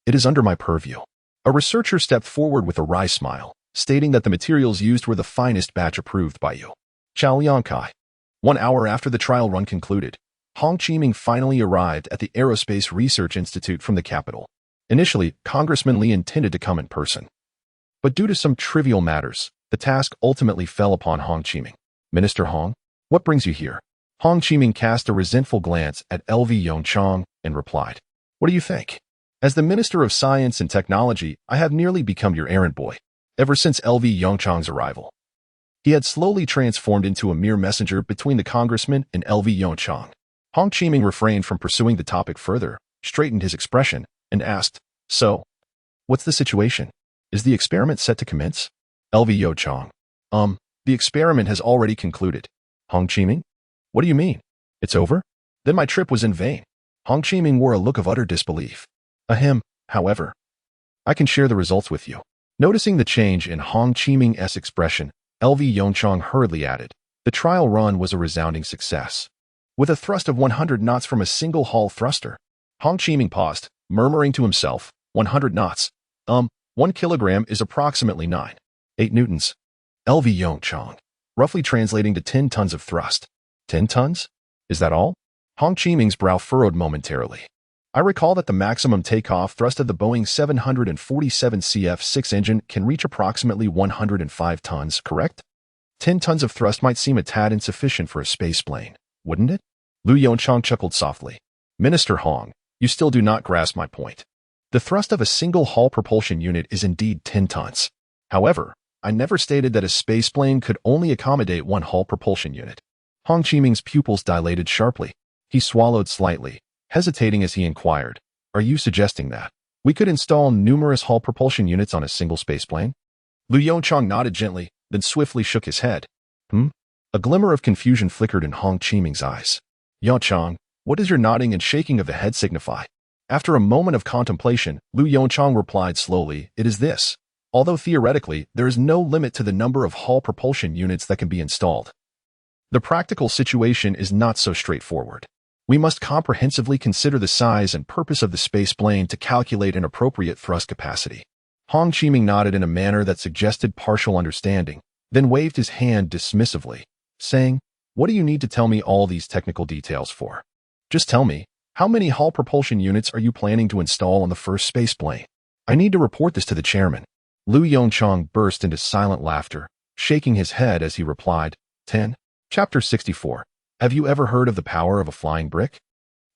Speaker 1: It is under my purview. A researcher stepped forward with a wry smile, stating that the materials used were the finest batch approved by you. Chao Liangkai. 1 hour after the trial run concluded, Hong Chiming finally arrived at the Aerospace Research Institute from the capital. Initially, Congressman Li intended to come in person, but due to some trivial matters, the task ultimately fell upon Hong Chiming. Minister Hong, what brings you here? Hong Chiming cast a resentful glance at LV Yongchang and replied, what do you think? As the Minister of Science and Technology, I have nearly become your errand boy. Ever since LV Yongchang's arrival, he had slowly transformed into a mere messenger between the congressman and LV Yongchang. Hong Chiming refrained from pursuing the topic further, straightened his expression, and asked, so, What's the situation? Is the experiment set to commence? LV Yo Chong. The experiment has already concluded. Hong Chiming? What do you mean? It's over? Then my trip was in vain. Hong Chiming wore a look of utter disbelief. Ahem, however. I can share the results with you. Noticing the change in Hong Chiming's expression, LV Yongchong hurriedly added, the trial run was a resounding success. With a thrust of 100 knots from a single Hall thruster, Hong Chiming paused, murmuring to himself, 100 knots. 1 kilogram is approximately 9.8 newtons. LV Yongchong, roughly translating to 10 tons of thrust. 10 tons? Is that all? Hong Chiming's brow furrowed momentarily. I recall that the maximum takeoff thrust of the Boeing 747 CF-6 engine can reach approximately 105 tons, correct? 10 tons of thrust might seem a tad insufficient for a spaceplane, wouldn't it? Lu Yongchong chuckled softly. Minister Hong, you still do not grasp my point. The thrust of a single Hall propulsion unit is indeed 10 tons. However, I never stated that a spaceplane could only accommodate one Hall propulsion unit. Hong Chiming's pupils dilated sharply. He swallowed slightly, hesitating as he inquired, are you suggesting that we could install numerous Hall propulsion units on a single spaceplane? Lu Yongchong nodded gently, then swiftly shook his head. A glimmer of confusion flickered in Hong Chiming's eyes. Yongchong, what does your nodding and shaking of the head signify? After a moment of contemplation, Lu Yongchong replied slowly, it is this. Although theoretically, there is no limit to the number of Hall propulsion units that can be installed, the practical situation is not so straightforward. We must comprehensively consider the size and purpose of the spaceplane to calculate an appropriate thrust capacity. Hong Chiming nodded in a manner that suggested partial understanding, then waved his hand dismissively, saying, what do you need to tell me all these technical details for? Just tell me, how many Hall propulsion units are you planning to install on the first spaceplane? I need to report this to the chairman. Lu Yongchong burst into silent laughter, shaking his head as he replied, 10. Chapter 64. Have you ever heard of the power of a flying brick?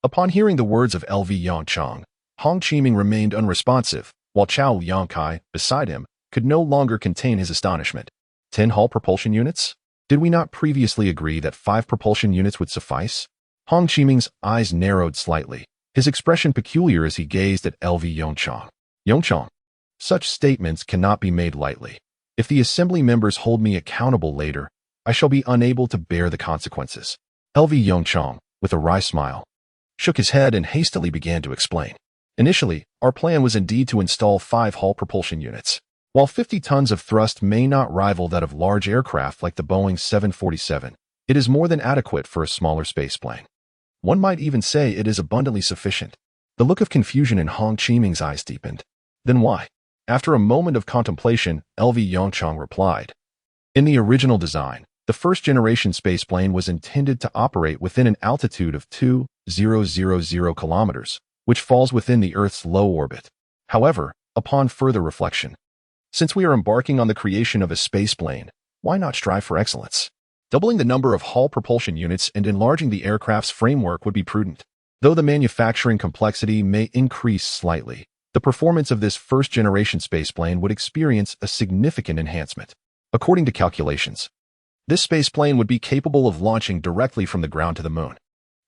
Speaker 1: Upon hearing the words of LV Yongchong, Hong Chiming remained unresponsive, while Chao Liangkai, beside him, could no longer contain his astonishment. 10 Hall propulsion units? Did we not previously agree that 5 propulsion units would suffice? Hong Chiming's eyes narrowed slightly, his expression peculiar as he gazed at LV Yongchong. Yongchong, such statements cannot be made lightly. If the assembly members hold me accountable later, I shall be unable to bear the consequences. LV Yongchong, with a wry smile, shook his head and hastily began to explain. Initially, our plan was indeed to install 5 Hall propulsion units. While 50 tons of thrust may not rival that of large aircraft like the Boeing 747, it is more than adequate for a smaller spaceplane. One might even say it is abundantly sufficient. The look of confusion in Hong Chiming's eyes deepened. Then why? After a moment of contemplation, LV Yongchong replied. In the original design, the first-generation spaceplane was intended to operate within an altitude of 2,000 kilometers, which falls within the Earth's low orbit. However, upon further reflection, since we are embarking on the creation of a spaceplane, why not strive for excellence? Doubling the number of Hall propulsion units and enlarging the aircraft's framework would be prudent. Though the manufacturing complexity may increase slightly, the performance of this first-generation spaceplane would experience a significant enhancement. According to calculations, this spaceplane would be capable of launching directly from the ground to the moon.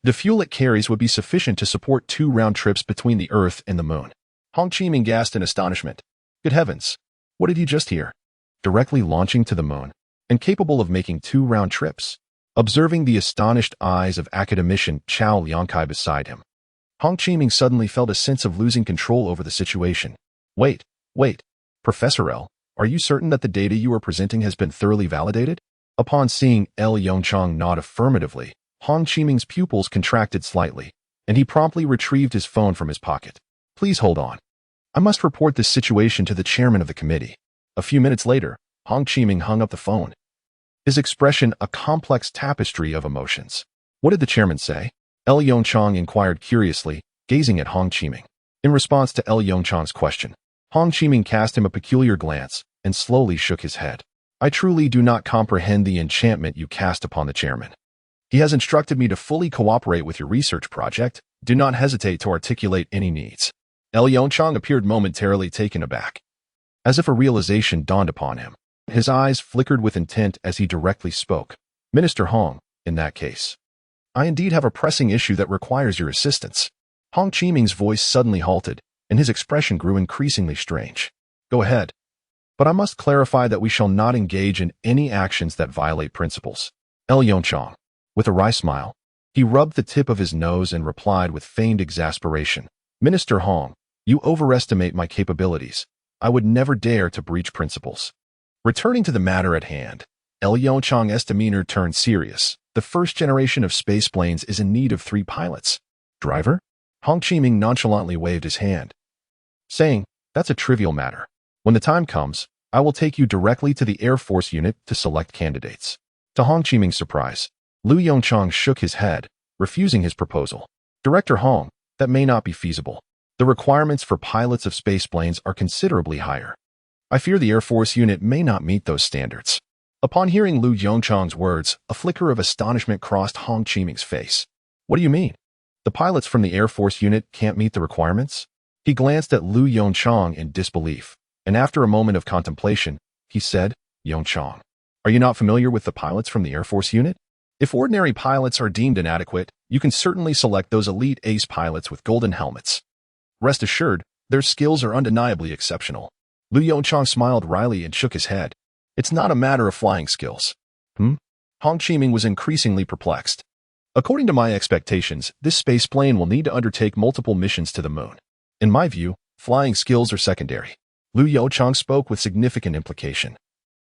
Speaker 1: The fuel it carries would be sufficient to support 2 round trips between the Earth and the moon. Hong Chiming gasped in astonishment. Good heavens! What did he just hear? Directly launching to the moon, and capable of making 2 round trips? Observing the astonished eyes of academician Chao Liangkai beside him, Hong Chiming suddenly felt a sense of losing control over the situation. Wait, Professor L, are you certain that the data you are presenting has been thoroughly validated? Upon seeing L Yongchong nod affirmatively, Hong Chiming's pupils contracted slightly, and he promptly retrieved his phone from his pocket. Please hold on. I must report this situation to the chairman of the committee. A few minutes later, Hong Chiming hung up the phone, his expression a complex tapestry of emotions. What did the chairman say? L Yongchong inquired curiously, gazing at Hong Chiming. In response to L Yongchong's question, Hong Chiming cast him a peculiar glance and slowly shook his head. I truly do not comprehend the enchantment you cast upon the chairman. He has instructed me to fully cooperate with your research project. Do not hesitate to articulate any needs. L Yongchong appeared momentarily taken aback. As if a realization dawned upon him, his eyes flickered with intent as he directly spoke. Minister Hong, in that case, I indeed have a pressing issue that requires your assistance. Hong Chiming's voice suddenly halted, and his expression grew increasingly strange. Go ahead. But I must clarify that we shall not engage in any actions that violate principles. Yongchang, with a wry smile, he rubbed the tip of his nose and replied with feigned exasperation. Minister Hong, you overestimate my capabilities. I would never dare to breach principles. Returning to the matter at hand, Yongchang's demeanor turned serious. The first generation of spaceplanes is in need of 3 pilots. Driver? Hong Qiming nonchalantly waved his hand, saying, that's a trivial matter. When the time comes, I will take you directly to the Air Force unit to select candidates. To Hong Qiming's surprise, Lu Yongchang shook his head, refusing his proposal. Director Hong, that may not be feasible. The requirements for pilots of spaceplanes are considerably higher. I fear the Air Force unit may not meet those standards. Upon hearing Lu Yongchang's words, a flicker of astonishment crossed Hong Qiming's face. What do you mean? The pilots from the Air Force unit can't meet the requirements? He glanced at Lu Yongchang in disbelief, and after a moment of contemplation, he said, Yongchang, are you not familiar with the pilots from the Air Force unit? If ordinary pilots are deemed inadequate, you can certainly select those elite ace pilots with golden helmets. Rest assured, their skills are undeniably exceptional. Lu Yongchang smiled wryly and shook his head. It's not a matter of flying skills. Hong Qiming was increasingly perplexed. According to my expectations, this space plane will need to undertake multiple missions to the moon. In my view, flying skills are secondary. Lu Yongchang spoke with significant implication.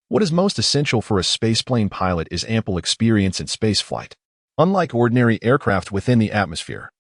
Speaker 1: What is most essential for a spaceplane pilot is ample experience in spaceflight. Unlike ordinary aircraft within the atmosphere,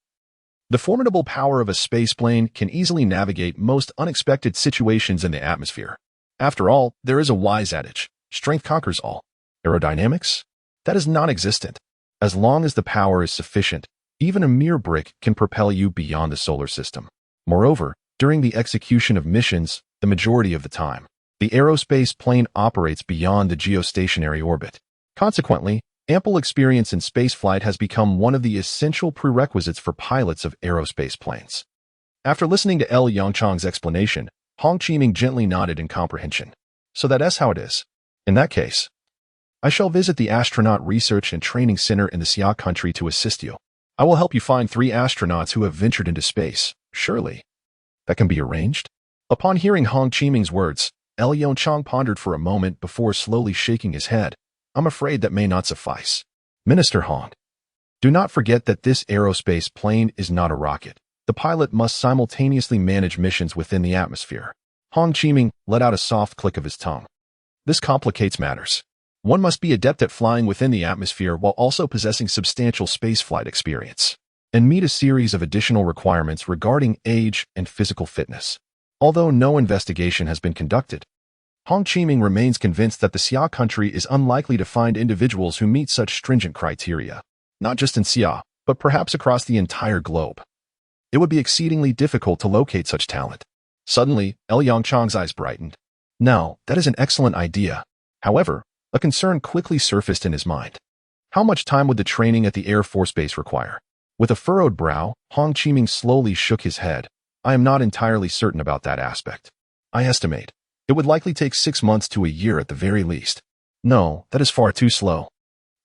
Speaker 1: the formidable power of a spaceplane can easily navigate most unexpected situations in the atmosphere. After all, there is a wise adage, strength conquers all. Aerodynamics? That is non-existent. As long as the power is sufficient, even a mere brick can propel you beyond the solar system. Moreover, during the execution of missions, the majority of the time, the aerospace plane operates beyond the geostationary orbit. Consequently, ample experience in spaceflight has become one of the essential prerequisites for pilots of aerospace planes. After listening to Yongchang's explanation, Hong Qiming gently nodded in comprehension. So that's how it is. In that case, I shall visit the Astronaut Research and Training Center in the Xia country to assist you. I will help you find 3 astronauts who have ventured into space. Surely, that can be arranged? Upon hearing Hong Qiming's words, Yongchang pondered for a moment before slowly shaking his head. I'm afraid that may not suffice. Minister Hong, do not forget that this aerospace plane is not a rocket. The pilot must simultaneously manage missions within the atmosphere. Hong Qiming let out a soft click of his tongue. This complicates matters. One must be adept at flying within the atmosphere while also possessing substantial spaceflight experience, and meet a series of additional requirements regarding age and physical fitness. Although no investigation has been conducted, Hong Qiming remains convinced that the Xia country is unlikely to find individuals who meet such stringent criteria, not just in Xia, but perhaps across the entire globe. It would be exceedingly difficult to locate such talent. Suddenly, Yongchang's eyes brightened. Now, that is an excellent idea. However, a concern quickly surfaced in his mind. How much time would the training at the Air Force Base require? With a furrowed brow, Hong Qiming slowly shook his head. I am not entirely certain about that aspect. I estimate it would likely take 6 months to a year at the very least. No, that is far too slow.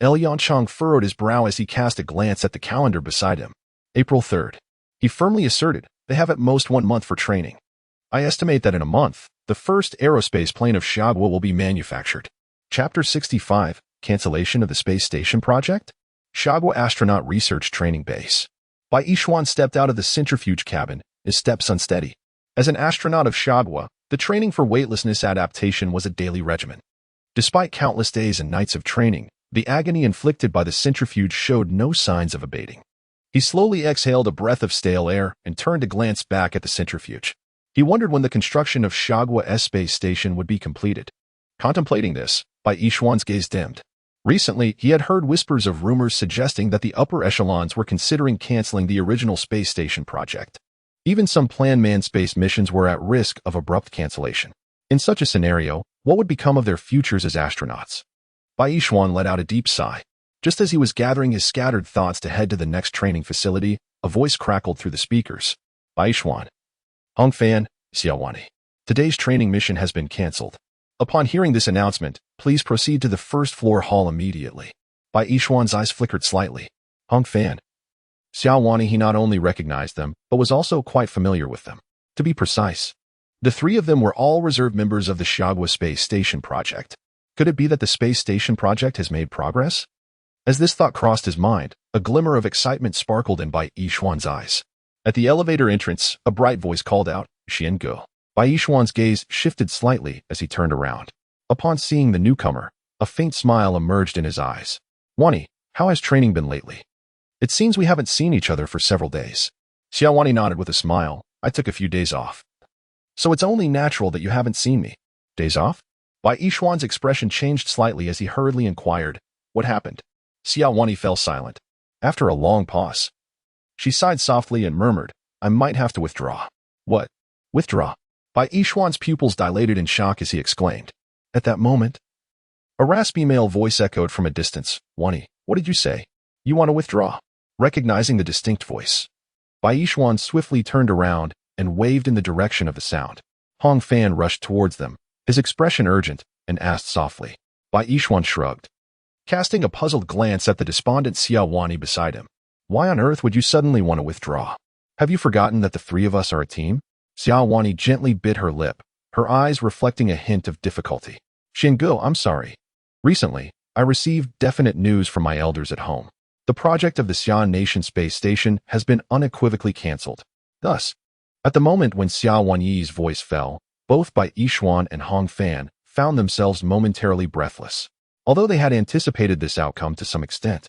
Speaker 1: Yongchang furrowed his brow as he cast a glance at the calendar beside him. April 3rd. He firmly asserted, they have at most 1 month for training. I estimate that in a month, the first aerospace plane of Xiaoguo will be manufactured. Chapter 65, Cancellation of the Space Station Project? Xiaoguo Astronaut Research Training Base. Bai Yishuan stepped out of the centrifuge cabin, his steps unsteady. As an astronaut of Xiaoguo, the training for weightlessness adaptation was a daily regimen. Despite countless days and nights of training, the agony inflicted by the centrifuge showed no signs of abating. He slowly exhaled a breath of stale air and turned to glance back at the centrifuge. He wondered when the construction of Xiaoguo's space station would be completed. Contemplating this, Bai Yishuan's gaze dimmed. Recently, he had heard whispers of rumors suggesting that the upper echelons were considering canceling the original space station project. Even some planned manned space missions were at risk of abrupt cancellation. In such a scenario, what would become of their futures as astronauts? Bai Yishuan let out a deep sigh. Just as he was gathering his scattered thoughts to head to the next training facility, a voice crackled through the speakers. Bai Yishuan. Hong Fan, Xiaowani. Today's training mission has been canceled. Upon hearing this announcement, please proceed to the first floor hall immediately. Bai Yishuan's eyes flickered slightly. Hong Fan. Xiaowani, he not only recognized them, but was also quite familiar with them. To be precise, the three of them were all reserve members of the Xiagua Space Station project. Could it be that the Space Station project has made progress? As this thought crossed his mind, a glimmer of excitement sparkled in Bai Yishuan's eyes. At the elevator entrance, a bright voice called out, "Xiangu." Bai Yishuan's gaze shifted slightly as he turned around. Upon seeing the newcomer, a faint smile emerged in his eyes. "Wani, how has training been lately? It seems we haven't seen each other for several days." Xiao Wani nodded with a smile. "I took a few days off. So it's only natural that you haven't seen me." "Days off?" Bai Yishuan's expression changed slightly as he hurriedly inquired, "What happened?" Xiao Wani fell silent. After a long pause, she sighed softly and murmured, "I might have to withdraw." "What? Withdraw?" Bai Yishuan's pupils dilated in shock as he exclaimed. At that moment, a raspy male voice echoed from a distance, "Wani, what did you say? You want to withdraw?" Recognizing the distinct voice, Bai Yishuan swiftly turned around and waved in the direction of the sound. Hong Fan rushed towards them, his expression urgent, and asked softly. Bai Yishuan shrugged, casting a puzzled glance at the despondent Xiao Wani beside him. "Why on earth would you suddenly want to withdraw? Have you forgotten that the three of us are a team?" Xiao Wani gently bit her lip, her eyes reflecting a hint of difficulty. "Xingu, I'm sorry. Recently, I received definite news from my elders at home. The project of the Xi'an Nation Space Station has been unequivocally cancelled." Thus, at the moment when Xiao Wanyi's voice fell, both Bai Yishuan and Hong Fan found themselves momentarily breathless. Although they had anticipated this outcome to some extent,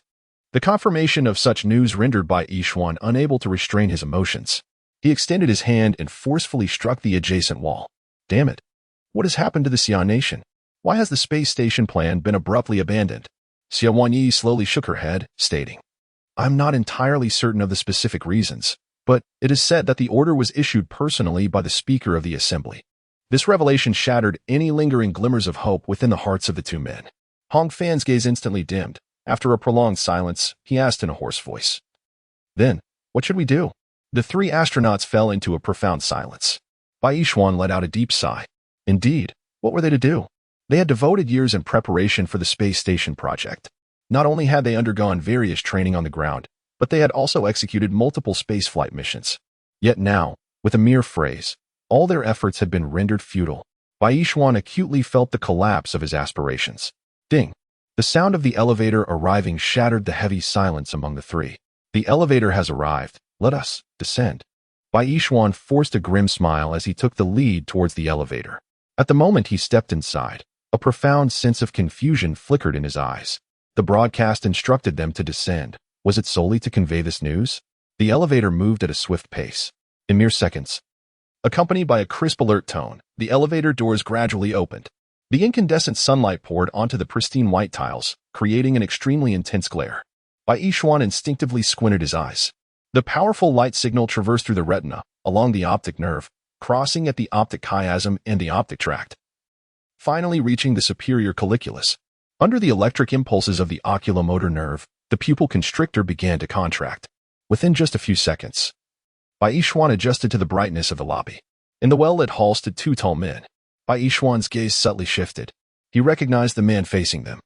Speaker 1: the confirmation of such news rendered Bai Yishuan unable to restrain his emotions. He extended his hand and forcefully struck the adjacent wall. "Damn it! What has happened to the Xi'an Nation? Why has the space station plan been abruptly abandoned?" Xiao Wanyi slowly shook her head, stating, "I'm not entirely certain of the specific reasons, but it is said that the order was issued personally by the Speaker of the Assembly." This revelation shattered any lingering glimmers of hope within the hearts of the two men. Hong Fan's gaze instantly dimmed. After a prolonged silence, he asked in a hoarse voice, "Then, what should we do?" The three astronauts fell into a profound silence. Bai Yishuan let out a deep sigh. Indeed, what were they to do? They had devoted years in preparation for the space station project. Not only had they undergone various training on the ground, but they had also executed multiple spaceflight missions. Yet now, with a mere phrase, all their efforts had been rendered futile. Bai Yishuan acutely felt the collapse of his aspirations. Ding! The sound of the elevator arriving shattered the heavy silence among the three. "The elevator has arrived. Let us descend." Bai Yishuan forced a grim smile as he took the lead towards the elevator. At the moment he stepped inside, a profound sense of confusion flickered in his eyes. The broadcast instructed them to descend. Was it solely to convey this news? The elevator moved at a swift pace. In mere seconds, accompanied by a crisp alert tone, the elevator doors gradually opened. The incandescent sunlight poured onto the pristine white tiles, creating an extremely intense glare. Bai Yishuan instinctively squinted his eyes. The powerful light signal traversed through the retina, along the optic nerve, crossing at the optic chiasm and the optic tract, finally reaching the superior colliculus. Under the electric impulses of the oculomotor nerve, the pupil constrictor began to contract. Within just a few seconds, Bai Yishuan adjusted to the brightness of the lobby. In the well-lit hall stood two tall men. Bai Yishuan's gaze subtly shifted. He recognized the man facing them.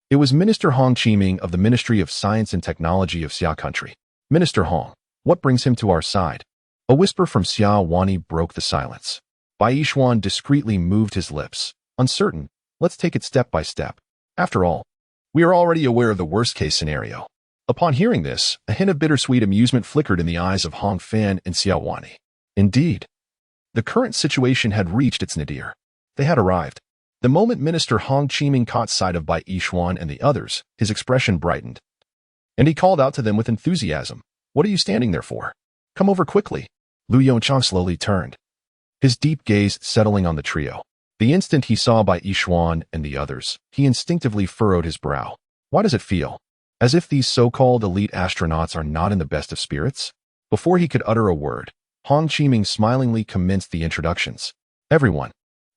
Speaker 1: It was Minister Hong Qiming of the Ministry of Science and Technology of Xia Country. "Minister Hong, what brings him to our side?" A whisper from Xiao Wani broke the silence. Bai Yishuan discreetly moved his lips. "Uncertain. Let's take it step by step. After all, we are already aware of the worst-case scenario." Upon hearing this, a hint of bittersweet amusement flickered in the eyes of Hong Fan and Xiao Wani. Indeed, the current situation had reached its nadir. They had arrived. The moment Minister Hong Qiming caught sight of Bai Yishuan and the others, his expression brightened, and he called out to them with enthusiasm, "What are you standing there for? Come over quickly." Lu Yongchang slowly turned, his deep gaze settling on the trio. The instant he saw Bai Yishuan and the others, he instinctively furrowed his brow. Why does it feel as if these so-called elite astronauts are not in the best of spirits? Before he could utter a word, Hong Qiming smilingly commenced the introductions. "Everyone,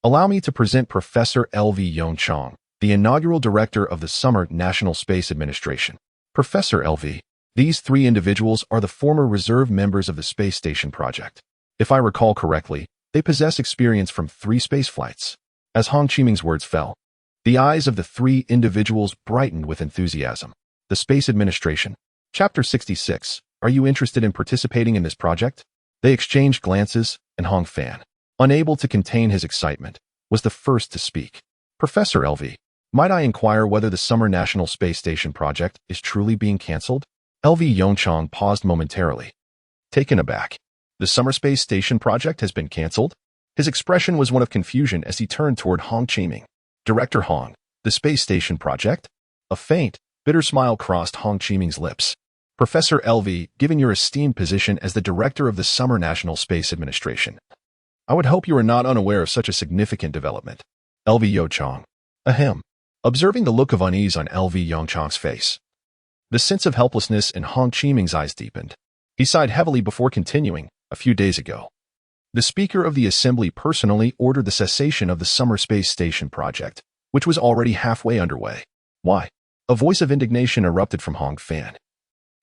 Speaker 1: allow me to present Professor L.V. Yongchang, the inaugural director of the Summer National Space Administration." Professor L.V. These three individuals are the former reserve members of the space station project. If I recall correctly, they possess experience from 3 space flights. As Hong Qiming's words fell, the eyes of the three individuals brightened with enthusiasm. The Space Administration. Chapter 66. Are you interested in participating in this project? They exchanged glances, and and Hong Fan, unable to contain his excitement, was the first to speak. Professor LV, might I inquire whether the Summer National Space Station project is truly being cancelled? LV Yongchang paused momentarily, taken aback. The Summer Space Station project has been cancelled? His expression was one of confusion as he turned toward Hong Qiming. Director Hong, the space station project? A faint, bitter smile crossed Hong Qiming's lips. Professor LV, given your esteemed position as the director of the Summer National Space Administration, I would hope you are not unaware of such a significant development. LV Yochang. Ahem. Observing the look of unease on LV Yongchang's face, the sense of helplessness in Hong Qiming's eyes deepened. He sighed heavily before continuing. A few days ago, the Speaker of the Assembly personally ordered the cessation of the Summer Space Station project, which was already halfway underway. Why? A voice of indignation erupted from Hong Fan.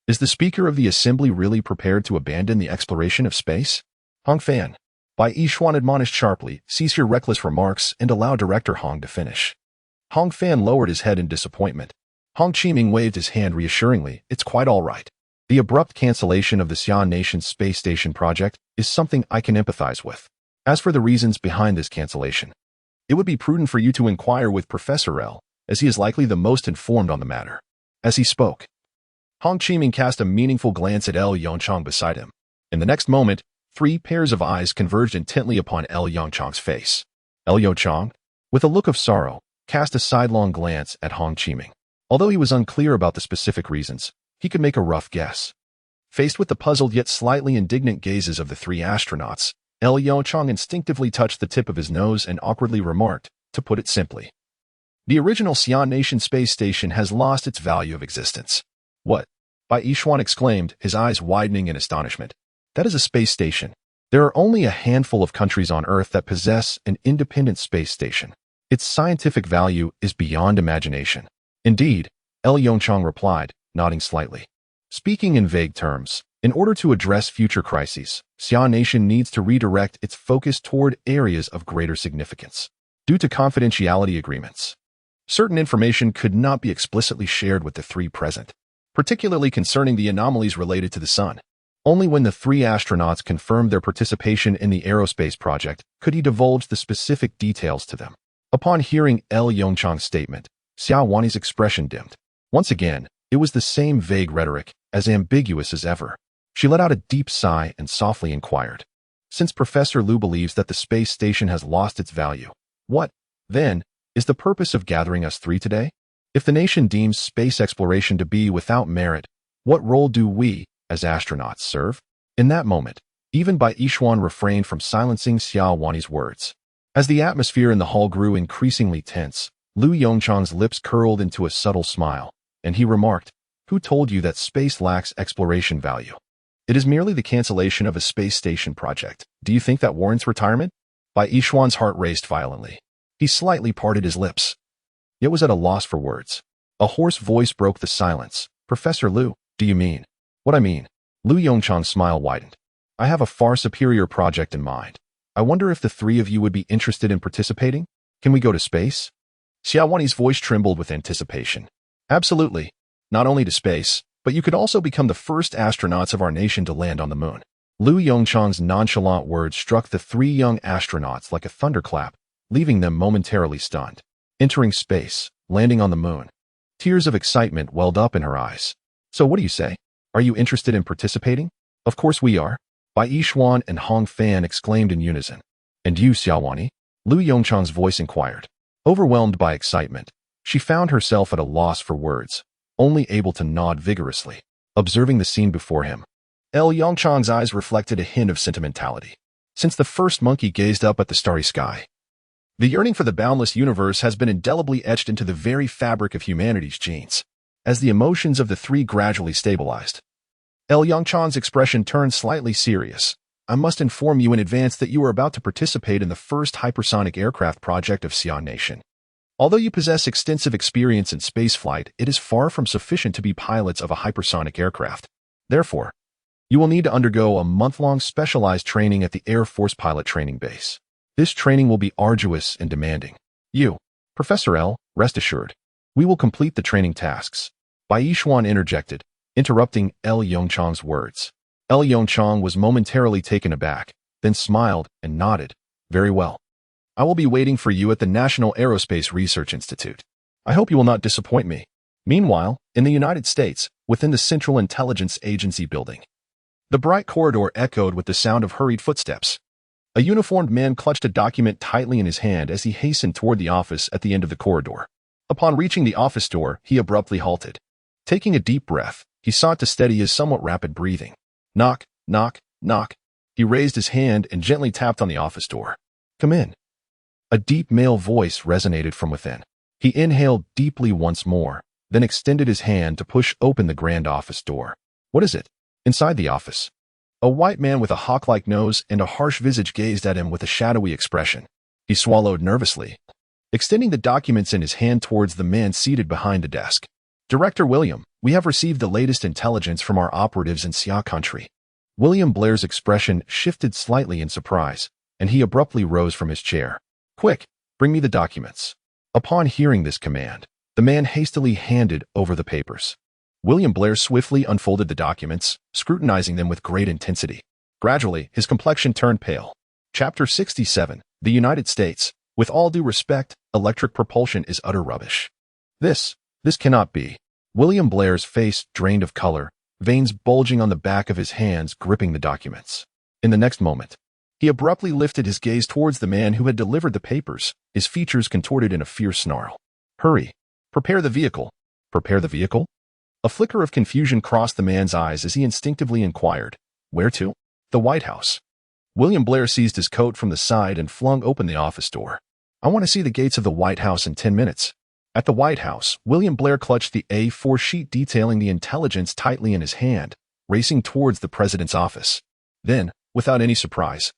Speaker 1: Is the Speaker of the Assembly really prepared to abandon the exploration of space? Hong Fan, Bai Yishuan admonished sharply, cease your reckless remarks and allow Director Hong to finish. Hong Fan lowered his head in disappointment. Hong Qiming waved his hand reassuringly. It's quite all right. The abrupt cancellation of the Xi'an Nation's space station project is something I can empathize with. As for the reasons behind this cancellation, it would be prudent for you to inquire with Professor L, as he is likely the most informed on the matter. As he spoke, Hong Qiming cast a meaningful glance at L Yongchang beside him. In the next moment, 3 pairs of eyes converged intently upon L Yongchang's face. L Yongchang, with a look of sorrow, cast a sidelong glance at Hong Qiming. Although he was unclear about the specific reasons, he could make a rough guess. Faced with the puzzled yet slightly indignant gazes of the 3 astronauts, L Yongchang instinctively touched the tip of his nose and awkwardly remarked, to put it simply, the original Xi'an Nation space station has lost its value of existence. What? Bai Yishuan exclaimed, his eyes widening in astonishment. That is a space station. There are only a handful of countries on Earth that possess an independent space station. Its scientific value is beyond imagination. Indeed, L Yongchang replied, nodding slightly. Speaking in vague terms, in order to address future crises, Xi'an Nation needs to redirect its focus toward areas of greater significance. Due to confidentiality agreements, certain information could not be explicitly shared with the 3 present, particularly concerning the anomalies related to the Sun. Only when the 3 astronauts confirmed their participation in the aerospace project could he divulge the specific details to them. Upon hearing L Yongchang's statement, Xia Wani's expression dimmed. Once again, it was the same vague rhetoric, as ambiguous as ever. She let out a deep sigh and softly inquired. Since Professor Liu believes that the space station has lost its value, what, then, is the purpose of gathering us 3 today? If the nation deems space exploration to be without merit, what role do we, as astronauts, serve? In that moment, even Bai Yishuan refrained from silencing Xia Wani's words. As the atmosphere in the hall grew increasingly tense, Liu Yongchang's lips curled into a subtle smile, and he remarked, who told you that space lacks exploration value? It is merely the cancellation of a space station project. Do you think that warrants retirement? Bai Yishuan's heart raced violently. He slightly parted his lips, yet was at a loss for words. A hoarse voice broke the silence. Professor Liu, do you mean? What I mean? Liu Yongchang's smile widened. I have a far superior project in mind. I wonder if the 3 of you would be interested in participating? Can we go to space? Xia Wani's voice trembled with anticipation. Absolutely. Not only to space, but you could also become the first astronauts of our nation to land on the moon. Liu Yongchang's nonchalant words struck the 3 young astronauts like a thunderclap, leaving them momentarily stunned. Entering space, landing on the moon. Tears of excitement welled up in her eyes. So what do you say? Are you interested in participating? Of course we are. Bai Yishuan and Hong Fan exclaimed in unison. And you, Xia Wani? Liu Yongchang's voice inquired. Overwhelmed by excitement, she found herself at a loss for words, only able to nod vigorously. Observing the scene before him, L Yongchang's eyes reflected a hint of sentimentality. Since the first monkey gazed up at the starry sky, the yearning for the boundless universe has been indelibly etched into the very fabric of humanity's genes. As the emotions of the 3 gradually stabilized, L Yongchang's expression turned slightly serious. I must inform you in advance that you are about to participate in the first hypersonic aircraft project of Xi'an Nation. Although you possess extensive experience in spaceflight, it is far from sufficient to be pilots of a hypersonic aircraft. Therefore, you will need to undergo a month-long specialized training at the Air Force Pilot Training Base. This training will be arduous and demanding. You, Professor L, rest assured, we will complete the training tasks. Bai Yishuan interjected, interrupting L Yongchang's words. L Yongchang was momentarily taken aback, then smiled and nodded. Very well. I will be waiting for you at the National Aerospace Research Institute. I hope you will not disappoint me. Meanwhile, in the United States, within the Central Intelligence Agency building, the bright corridor echoed with the sound of hurried footsteps. A uniformed man clutched a document tightly in his hand as he hastened toward the office at the end of the corridor. Upon reaching the office door, he abruptly halted. Taking a deep breath, he sought to steady his somewhat rapid breathing. Knock, knock, knock. He raised his hand and gently tapped on the office door. Come in. A deep male voice resonated from within. He inhaled deeply once more, then extended his hand to push open the grand office door. What is it? Inside the office, a white man with a hawk-like nose and a harsh visage gazed at him with a shadowy expression. He swallowed nervously, extending the documents in his hand towards the man seated behind the desk. Director William, we have received the latest intelligence from our operatives in Xia country. William Blair's expression shifted slightly in surprise, and he abruptly rose from his chair. Quick, bring me the documents. Upon hearing this command, the man hastily handed over the papers. William Blair swiftly unfolded the documents, scrutinizing them with great intensity. Gradually, his complexion turned pale. Chapter 67, The United States. With all due respect, electric propulsion is utter rubbish. This cannot be. William Blair's face drained of color, veins bulging on the back of his hands gripping the documents. In the next moment, he abruptly lifted his gaze towards the man who had delivered the papers, his features contorted in a fierce snarl. Hurry. Prepare the vehicle. Prepare the vehicle? A flicker of confusion crossed the man's eyes as he instinctively inquired, where to? The White House. William Blair seized his coat from the side and flung open the office door. I want to see the gates of the White House in 10 minutes. At the White House, William Blair clutched the A4 sheet detailing the intelligence tightly in his hand, racing towards the president's office. Then, without any surprise,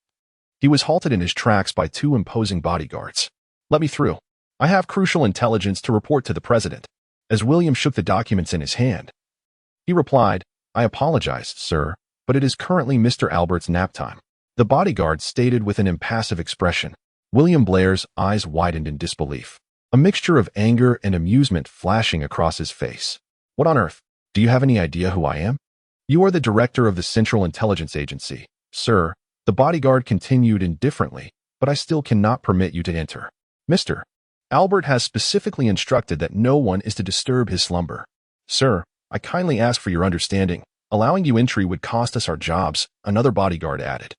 Speaker 1: he was halted in his tracks by two imposing bodyguards. Let me through. I have crucial intelligence to report to the president. As William shook the documents in his hand, he replied, I apologize, sir, but it is currently Mr. Albert's nap time. The bodyguard stated with an impassive expression. William Blair's eyes widened in disbelief, a mixture of anger and amusement flashing across his face. What on earth? Do you have any idea who I am? You are the director of the Central Intelligence Agency, sir, the bodyguard continued indifferently, but I still cannot permit you to enter. Mr. Albert has specifically instructed that no one is to disturb his slumber. Sir, I kindly ask for your understanding. Allowing you entry would cost us our jobs, another bodyguard added.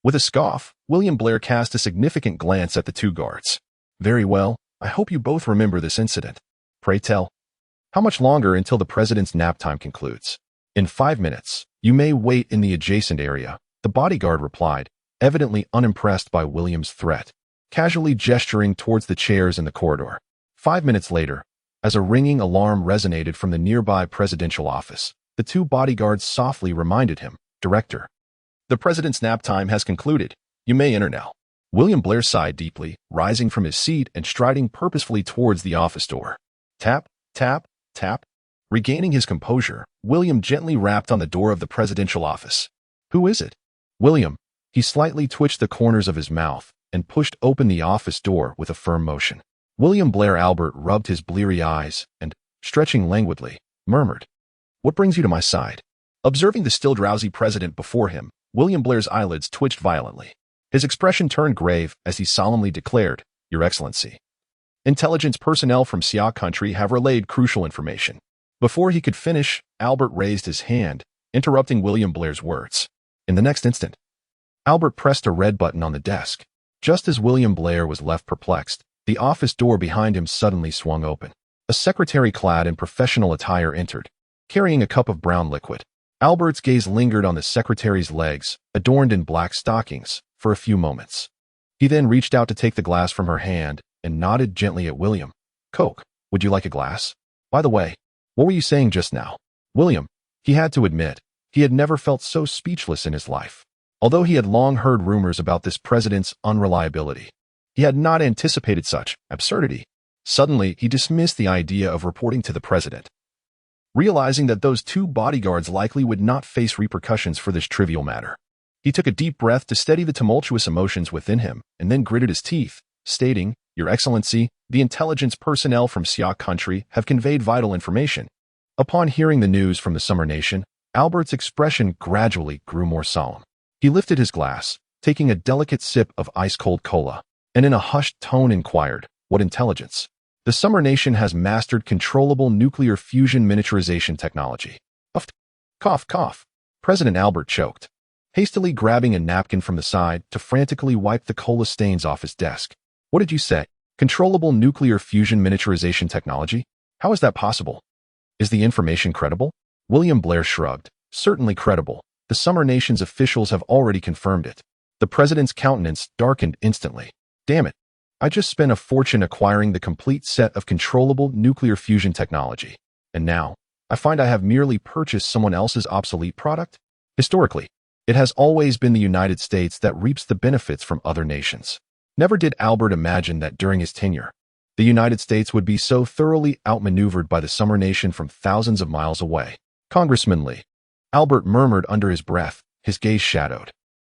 Speaker 1: With a scoff, William Blair cast a significant glance at the two guards. Very well, I hope you both remember this incident. Pray tell, how much longer until the president's nap time concludes? In 5 minutes. You may wait in the adjacent area, the bodyguard replied, evidently unimpressed by William's threat, casually gesturing towards the chairs in the corridor. 5 minutes later, as a ringing alarm resonated from the nearby presidential office, the two bodyguards softly reminded him, Director, the president's nap time has concluded. You may enter now. William Blair sighed deeply, rising from his seat and striding purposefully towards the office door. Tap, tap, tap. Regaining his composure, William gently rapped on the door of the presidential office. Who is it? William. He slightly twitched the corners of his mouth and pushed open the office door with a firm motion. William Blair Albert rubbed his bleary eyes and, stretching languidly, murmured, What brings you to my side? Observing the still drowsy president before him, William Blair's eyelids twitched violently. His expression turned grave as he solemnly declared, Your Excellency. Intelligence personnel from Xia country have relayed crucial information. Before he could finish, Albert raised his hand, interrupting William Blair's words. In the next instant, Albert pressed a red button on the desk. Just as William Blair was left perplexed, the office door behind him suddenly swung open. A secretary clad in professional attire entered, carrying a cup of brown liquid. Albert's gaze lingered on the secretary's legs, adorned in black stockings, for a few moments. He then reached out to take the glass from her hand and nodded gently at William. Coke, would you like a glass? By the way, what were you saying just now? William, he had to admit, he had never felt so speechless in his life. Although he had long heard rumors about this president's unreliability, he had not anticipated such absurdity. Suddenly, he dismissed the idea of reporting to the president, realizing that those two bodyguards likely would not face repercussions for this trivial matter. He took a deep breath to steady the tumultuous emotions within him and then gritted his teeth, stating, Your Excellency, the intelligence personnel from Xia country have conveyed vital information. Upon hearing the news from the Summer Nation, Albert's expression gradually grew more solemn. He lifted his glass, taking a delicate sip of ice-cold cola, and in a hushed tone inquired, "What intelligence?" The Summer Nation has mastered controllable nuclear fusion miniaturization technology. Uff, cough, cough. President Albert choked, hastily grabbing a napkin from the side to frantically wipe the cola stains off his desk. "What did you say? Controllable nuclear fusion miniaturization technology? How is that possible? Is the information credible?" William Blair shrugged. "Certainly credible. The Summer Nation's officials have already confirmed it." The president's countenance darkened instantly. "Damn it. I just spent a fortune acquiring the complete set of controllable nuclear fusion technology. And now, I find I have merely purchased someone else's obsolete product?" Historically, it has always been the United States that reaps the benefits from other nations. Never did Albert imagine that during his tenure, the United States would be so thoroughly outmaneuvered by the Summer Nation from thousands of miles away. "Congressman Lee," Albert murmured under his breath, his gaze shadowed.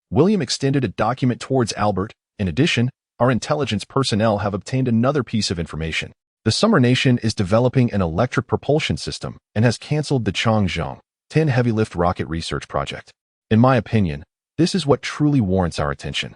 Speaker 1: William extended a document towards Albert. "In addition, our intelligence personnel have obtained another piece of information. The Summer Nation is developing an electric propulsion system and has canceled the Changzheng 10 heavy-lift rocket research project. In my opinion, this is what truly warrants our attention."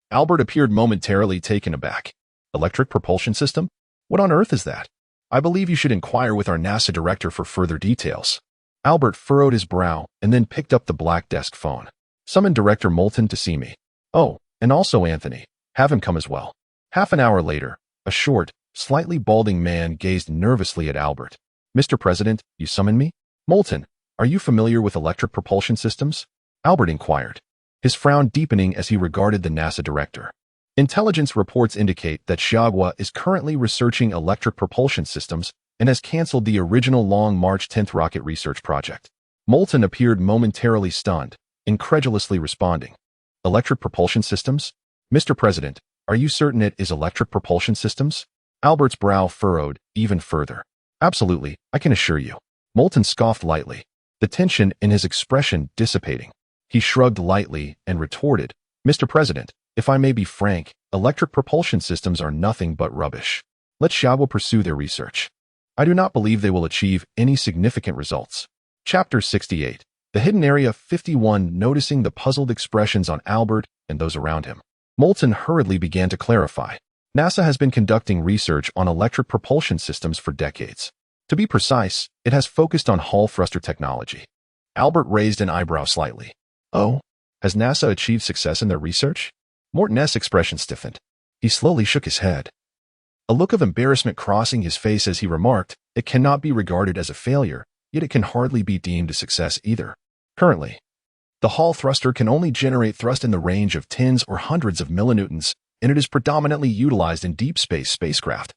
Speaker 1: Albert appeared momentarily taken aback. "Electric propulsion system? What on earth is that? I believe you should inquire with our NASA director for further details." Albert furrowed his brow and then picked up the black desk phone. "Summon Director Moulton to see me. Oh, and also Anthony. Have him come as well." Half an hour later, a short, slightly balding man gazed nervously at Albert. "Mr. President, you summoned me?" "Moulton, are you familiar with electric propulsion systems?" Albert inquired, his frown deepening as he regarded the NASA director. "Intelligence reports indicate that Xiaohua is currently researching electric propulsion systems and has canceled the original Long March 10th rocket research project." Moulton appeared momentarily stunned, incredulously responding, "Electric propulsion systems? Mr. President, are you certain it is electric propulsion systems?" Albert's brow furrowed even further. "Absolutely, I can assure you." Moulton scoffed lightly, the tension in his expression dissipating. He shrugged lightly and retorted, "Mr. President, if I may be frank, electric propulsion systems are nothing but rubbish. Let Xiaohua pursue their research. I do not believe they will achieve any significant results." Chapter 68. The Hidden Area 51. Noticing the puzzled expressions on Albert and those around him, Moulton hurriedly began to clarify. NASA has been conducting research on electric propulsion systems for decades. To be precise, it has focused on Hall thruster technology. Albert raised an eyebrow slightly. "Oh, has NASA achieved success in their research?" Morton's expression stiffened. He slowly shook his head, a look of embarrassment crossing his face as he remarked, "It cannot be regarded as a failure, yet it can hardly be deemed a success either. Currently, the Hall thruster can only generate thrust in the range of tens or hundreds of millinewtons, and it is predominantly utilized in deep space spacecraft."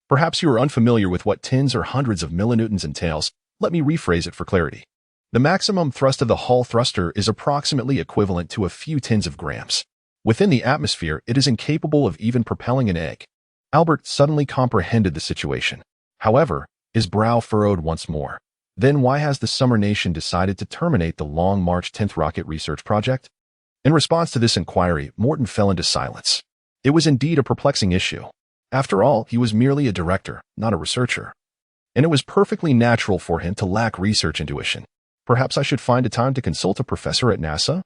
Speaker 1: Perhaps you are unfamiliar with what tens or hundreds of millinewtons entails. Let me rephrase it for clarity. The maximum thrust of the Hall thruster is approximately equivalent to a few tens of grams. Within the atmosphere, it is incapable of even propelling an egg. Albert suddenly comprehended the situation. However, his brow furrowed once more. Then why has the Summer Nation decided to terminate the Long March 10th rocket research project? In response to this inquiry, Morton fell into silence. It was indeed a perplexing issue. After all, he was merely a director, not a researcher. And it was perfectly natural for him to lack research intuition. Perhaps I should find a time to consult a professor at NASA?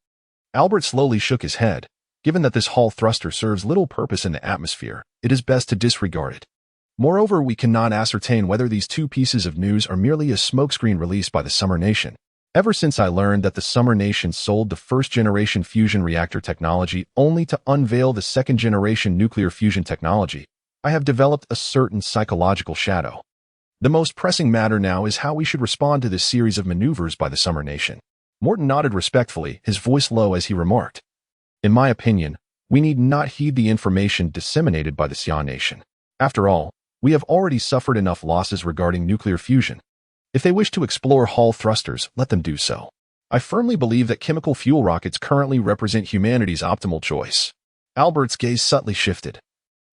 Speaker 1: Albert slowly shook his head. Given that this Hall thruster serves little purpose in the atmosphere, it is best to disregard it. Moreover, we cannot ascertain whether these two pieces of news are merely a smokescreen released by the Summer Nation. Ever since I learned that the Summer Nation sold the first-generation fusion reactor technology only to unveil the second-generation nuclear fusion technology, I have developed a certain psychological shadow. The most pressing matter now is how we should respond to this series of maneuvers by the Summer Nation. Morton nodded respectfully, his voice low as he remarked, "In my opinion, we need not heed the information disseminated by the Xia Nation. After all, we have already suffered enough losses regarding nuclear fusion. If they wish to explore Hall thrusters, let them do so. I firmly believe that chemical fuel rockets currently represent humanity's optimal choice." Albert's gaze subtly shifted,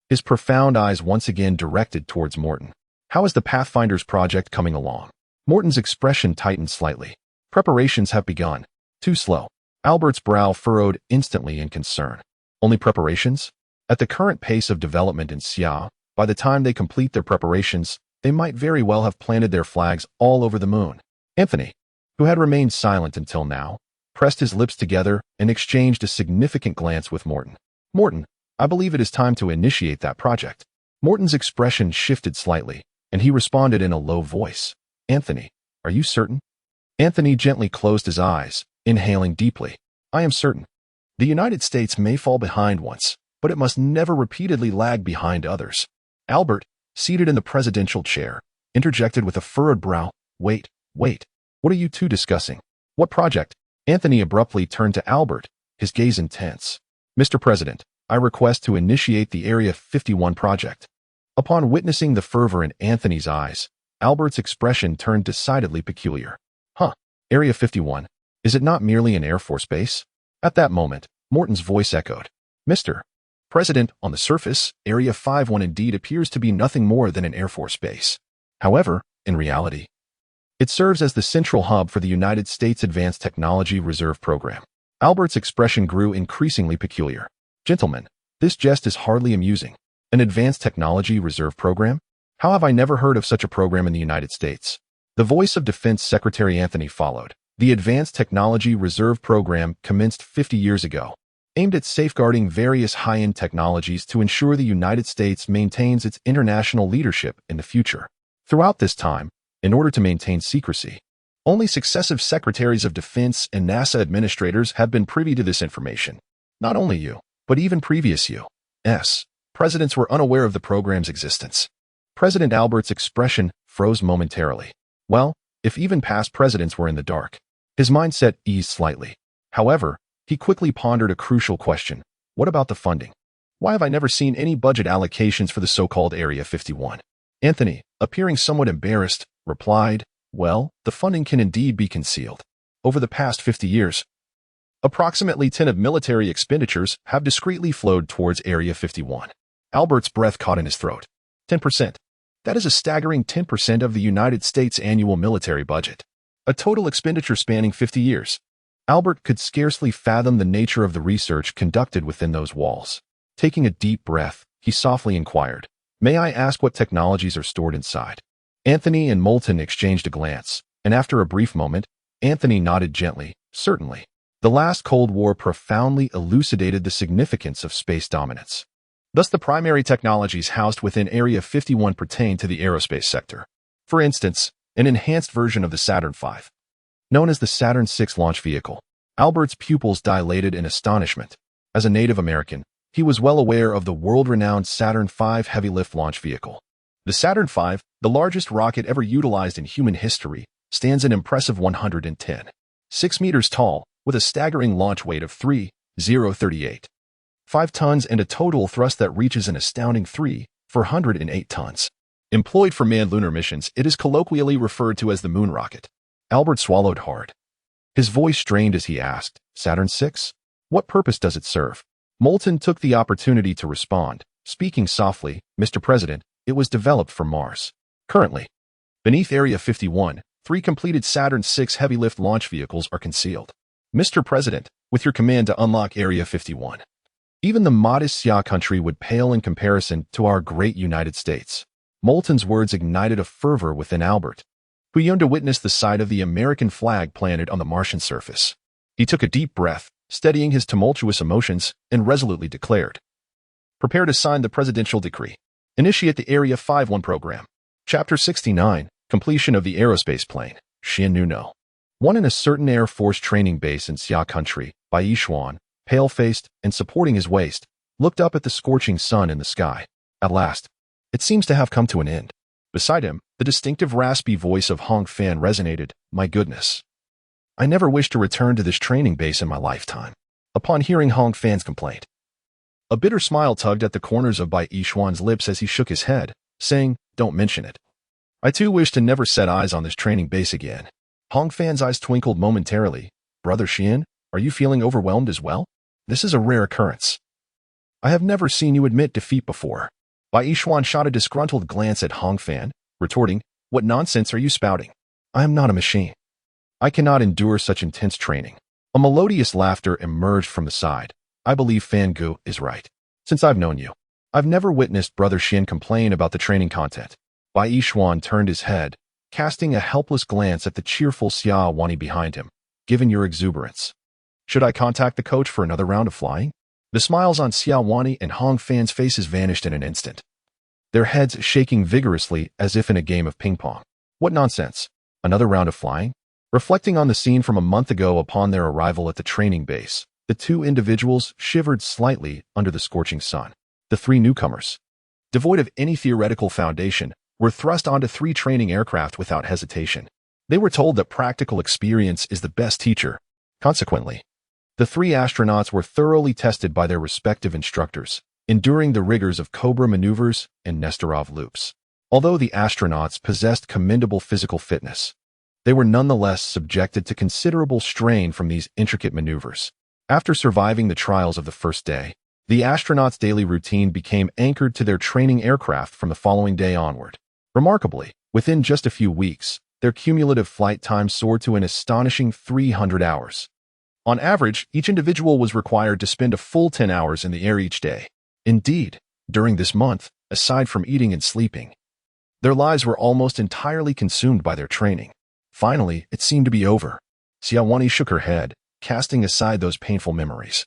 Speaker 1: his profound eyes once again directed towards Morton. "How is the Pathfinders project coming along?" Morton's expression tightened slightly. "Preparations have begun. Too slow." Albert's brow furrowed instantly in concern. "Only preparations? At the current pace of development in Xia, by the time they complete their preparations, they might very well have planted their flags all over the moon." Anthony, who had remained silent until now, pressed his lips together, and exchanged a significant glance with Morton. Morton, I believe it is time to initiate that project. Morton's expression shifted slightly, and he responded in a low voice. Anthony, are you certain? Anthony gently closed his eyes, inhaling deeply. I am certain. The United States may fall behind once, but it must never repeatedly lag behind others. Albert, seated in the presidential chair, interjected with a furrowed brow. Wait. What are you two discussing? What project? Anthony abruptly turned to Albert, his gaze intense. Mr. President, I request to initiate the Area 51 project. Upon witnessing the fervor in Anthony's eyes, Albert's expression turned decidedly peculiar. Area 51, is it not merely an Air Force base? At that moment, Morton's voice echoed. Mr. President, on the surface, Area 51 indeed appears to be nothing more than an Air Force base. However, in reality, it serves as the central hub for the United States Advanced Technology Reserve Program. Albert's expression grew increasingly peculiar. Gentlemen, this jest is hardly amusing. An Advanced Technology Reserve Program? How have I never heard of such a program in the United States? The voice of Defense Secretary Anthony followed. The Advanced Technology Reserve Program commenced 50 years ago, aimed at safeguarding various high-end technologies to ensure the United States maintains its international leadership in the future. Throughout this time, in order to maintain secrecy, only successive secretaries of defense and NASA administrators have been privy to this information. Not only you, but even previous U.S. presidents were unaware of the program's existence. President Albert's expression froze momentarily. Well, if even past presidents were in the dark. His mindset eased slightly. However, he quickly pondered a crucial question. What about the funding? Why have I never seen any budget allocations for the so-called Area 51? Anthony, appearing somewhat embarrassed, replied, well, the funding can indeed be concealed. Over the past 50 years, approximately 10 of military expenditures have discreetly flowed towards Area 51. Albert's breath caught in his throat. 10%. That is a staggering 10% of the United States annual military budget. A total expenditure spanning 50 years. Albert could scarcely fathom the nature of the research conducted within those walls. Taking a deep breath, he softly inquired, may I ask what technologies are stored inside? Anthony and Moulton exchanged a glance, and after a brief moment, Anthony nodded gently, certainly. The last Cold War profoundly elucidated the significance of space dominance. Thus, the primary technologies housed within Area 51 pertain to the aerospace sector. For instance, an enhanced version of the Saturn V, known as the Saturn VI launch vehicle. Albert's pupils dilated in astonishment. As a Native American, he was well aware of the world-renowned Saturn V heavy-lift launch vehicle. The Saturn V, the largest rocket ever utilized in human history, stands an impressive 110.6 meters tall, with a staggering launch weight of 3,038.5 tons and a total thrust that reaches an astounding 3,408 tons. Employed for manned lunar missions, it is colloquially referred to as the moon rocket. Albert swallowed hard. His voice strained as he asked, Saturn VI? What purpose does it serve? Moulton took the opportunity to respond, speaking softly, Mr. President, it was developed for Mars. Currently, beneath Area 51, 3 completed Saturn VI heavy-lift launch vehicles are concealed. Mr. President, with your command to unlock Area 51. Even the modest Xia country would pale in comparison to our great United States. Moulton's words ignited a fervor within Albert, who yearned to witness the sight of the American flag planted on the Martian surface. He took a deep breath, steadying his tumultuous emotions, and resolutely declared, prepare to sign the presidential decree. Initiate the Area 51 program. Chapter 69, Completion of the Aerospace Plane, Xian. One in a certain Air Force training base in Xia country, Bai Yishuan, pale-faced and supporting his waist, looked up at the scorching sun in the sky. At last, it seems to have come to an end. Beside him, the distinctive raspy voice of Hong Fan resonated, my goodness. I never wish to return to this training base in my lifetime. Upon hearing Hong Fan's complaint, a bitter smile tugged at the corners of Bai Yishuan's lips as he shook his head, saying, don't mention it. I too wish to never set eyes on this training base again. Hong Fan's eyes twinkled momentarily. Brother Xian, are you feeling overwhelmed as well? This is a rare occurrence. I have never seen you admit defeat before. Bai Yishuan shot a disgruntled glance at Hong Fan, retorting, what nonsense are you spouting? I am not a machine. I cannot endure such intense training. A melodious laughter emerged from the side. I believe Fan Gu is right. Since I've known you, I've never witnessed Brother Xian complain about the training content. Bai Yishuan turned his head, casting a helpless glance at the cheerful Xia Wani behind him. Given your exuberance, Should I contact the coach for another round of flying? The smiles on Xiao Wani and Hong Fan's faces vanished in an instant, their heads shaking vigorously as if in a game of ping-pong. What nonsense! Another round of flying? Reflecting on the scene from a month ago upon their arrival at the training base, the two individuals shivered slightly under the scorching sun. The three newcomers, devoid of any theoretical foundation, were thrust onto three training aircraft without hesitation. They were told that practical experience is the best teacher. Consequently, the three astronauts were thoroughly tested by their respective instructors, enduring the rigors of Cobra maneuvers and Nestorov loops. Although the astronauts possessed commendable physical fitness, they were nonetheless subjected to considerable strain from these intricate maneuvers. After surviving the trials of the first day, the astronauts' daily routine became anchored to their training aircraft from the following day onward. Remarkably, within just a few weeks, their cumulative flight time soared to an astonishing 300 hours. On average, each individual was required to spend a full 10 hours in the air each day. Indeed, during this month, aside from eating and sleeping, their lives were almost entirely consumed by their training. Finally, it seemed to be over. Xiao Wani shook her head, casting aside those painful memories,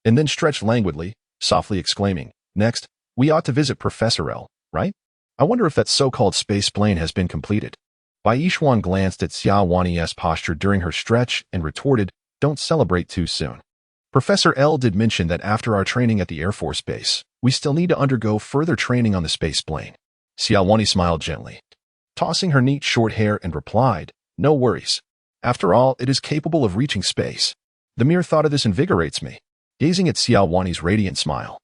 Speaker 1: and then stretched languidly, softly exclaiming, "Next, we ought to visit Professor L, right? I wonder if that so-called space plane has been completed." Bai Yishuan glanced at Xiao Wani's posture during her stretch and retorted, "Don't celebrate too soon. Professor L did mention that after our training at the Air Force Base, we still need to undergo further training on the space plane." Xiao Wani smiled gently, tossing her neat short hair, and replied, "No worries. After all, it is capable of reaching space. The mere thought of this invigorates me." Gazing at Xiao Wani's radiant smile,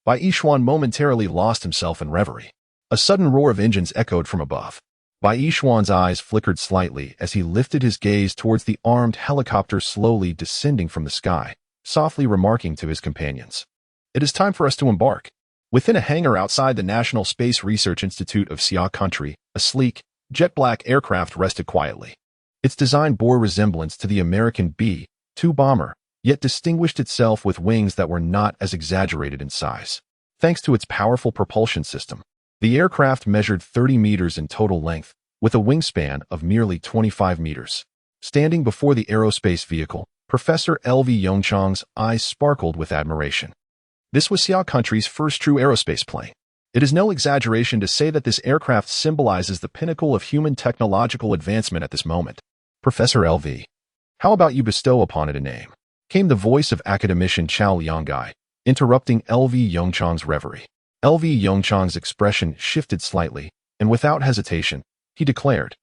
Speaker 1: Bai Yishuan momentarily lost himself in reverie. A sudden roar of engines echoed from above. Bai Yishuan's eyes flickered slightly as he lifted his gaze towards the armed helicopter slowly descending from the sky, softly remarking to his companions, "It is time for us to embark." Within a hangar outside the National Space Research Institute of Xia Country, a sleek, jet-black aircraft rested quietly. Its design bore resemblance to the American B-2 bomber, yet distinguished itself with wings that were not as exaggerated in size. Thanks to its powerful propulsion system, the aircraft measured 30 meters in total length, with a wingspan of merely 25 meters. Standing before the aerospace vehicle, Professor L.V. Yongchang's eyes sparkled with admiration. This was Xia Country's first true aerospace plane. It is no exaggeration to say that this aircraft symbolizes the pinnacle of human technological advancement at this moment. "Professor L.V., how about you bestow upon it a name?" came the voice of academician Chao Liangai, interrupting L.V. Yongchang's reverie. L.V. Yongchang's expression shifted slightly, and without hesitation, he declared,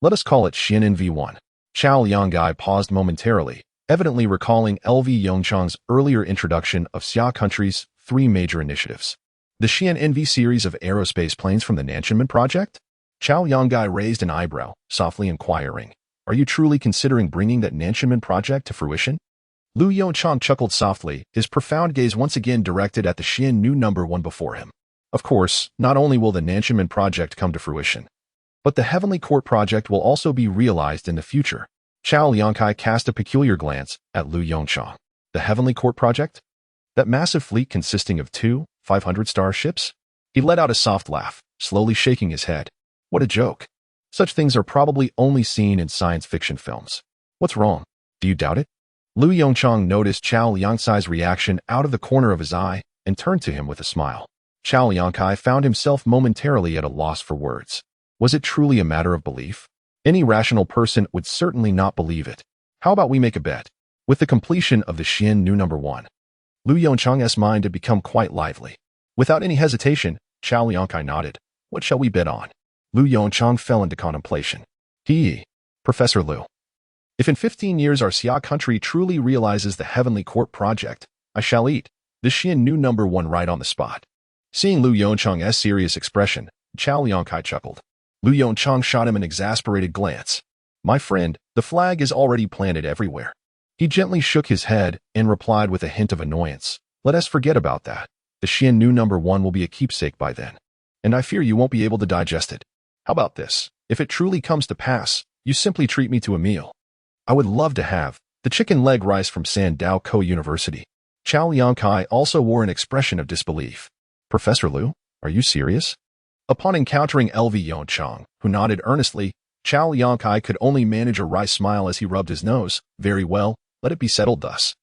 Speaker 1: "Let us call it Xian NV1. Chao Liangai paused momentarily, evidently recalling L.V. Yongchang's earlier introduction of Xia Country's three major initiatives. The Xian NV series of aerospace planes from the Nanchunman project? Chao Liangai raised an eyebrow, softly inquiring, "Are you truly considering bringing that Nanchunman project to fruition?" Lu Yongchang chuckled softly, his profound gaze once again directed at the Xian new number one before him. "Of course, not only will the Nanchunman project come to fruition, but the Heavenly Court project will also be realized in the future." Chao Liangai cast a peculiar glance at Lu Yongchang. "The Heavenly Court project? That massive fleet consisting of 2 500-star ships?" He let out a soft laugh, slowly shaking his head. "What a joke. Such things are probably only seen in science fiction films. What's wrong? Do you doubt it?" Lu Yongchang noticed Chao Liangai's reaction out of the corner of his eye and turned to him with a smile. Chao Liangai found himself momentarily at a loss for words. Was it truly a matter of belief? Any rational person would certainly not believe it. How about we make a bet? With the completion of the Xian new number one, Lu Yongchang's mind had become quite lively. Without any hesitation, Chao Liangai nodded. "What shall we bet on?" Lu Yongchang fell into contemplation. Professor Lu, if in 15 years our Xia Country truly realizes the Heavenly Court project, I shall eat the Xian new number one right on the spot." Seeing Lu Yongchang's serious expression, Chao Liangai chuckled. Lu Yongchang shot him an exasperated glance. "My friend, the flag is already planted everywhere." He gently shook his head and replied with a hint of annoyance, "Let us forget about that. The Xian new number one will be a keepsake by then, and I fear you won't be able to digest it. How about this? If it truly comes to pass, you simply treat me to a meal. I would love to have the chicken leg rice from Sandao Co University." Chao Liangai also wore an expression of disbelief. "Professor Lu, are you serious?" Upon encountering L.V. Yongchang, who nodded earnestly, Chao Liangai could only manage a wry smile as he rubbed his nose. "Very well, Let it be settled thus.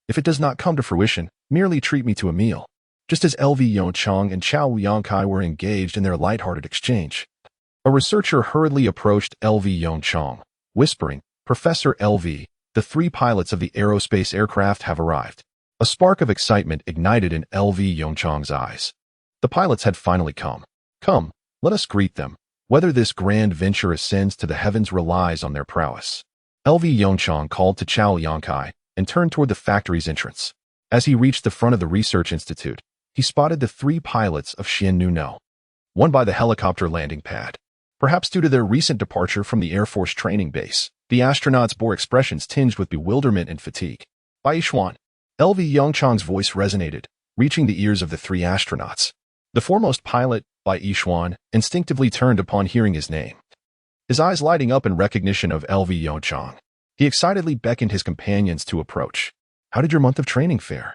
Speaker 1: If it does not come to fruition, merely treat me to a meal. Just as LV Yongchang and Chao Yongkai were engaged in their lighthearted exchange, a researcher hurriedly approached LV Yongchang, whispering, "Professor LV, the 3 pilots of the aerospace aircraft have arrived." A spark of excitement ignited in LV Yongchang's eyes. The pilots had finally come. Come, let us greet them. Whether this grand venture ascends to the heavens relies on their prowess. LV Yongchang called to Chao Yongkai and turned toward the factory's entrance. As he reached the front of the research institute, he spotted the 3 pilots of Xiannu, one by the helicopter landing pad. Perhaps due to their recent departure from the Air Force training base, the astronauts bore expressions tinged with bewilderment and fatigue. Bai Yishuan, LV Yongchang's voice resonated, reaching the ears of the 3 astronauts. The foremost pilot, Bai Yishuan, instinctively turned upon hearing his name, his eyes lighting up in recognition of LV Yongchang. He excitedly beckoned his companions to approach. "How did your month of training fare?"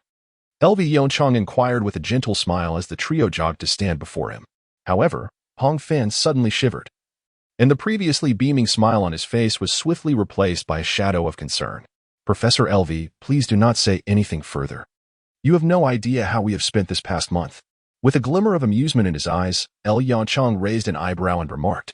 Speaker 1: LV Yongchang inquired with a gentle smile as the trio jogged to stand before him. However, Hong Fan suddenly shivered, and the previously beaming smile on his face was swiftly replaced by a shadow of concern. "Professor LV, please do not say anything further. You have no idea how we have spent this past month." With a glimmer of amusement in his eyes, L. Yongchang raised an eyebrow and remarked,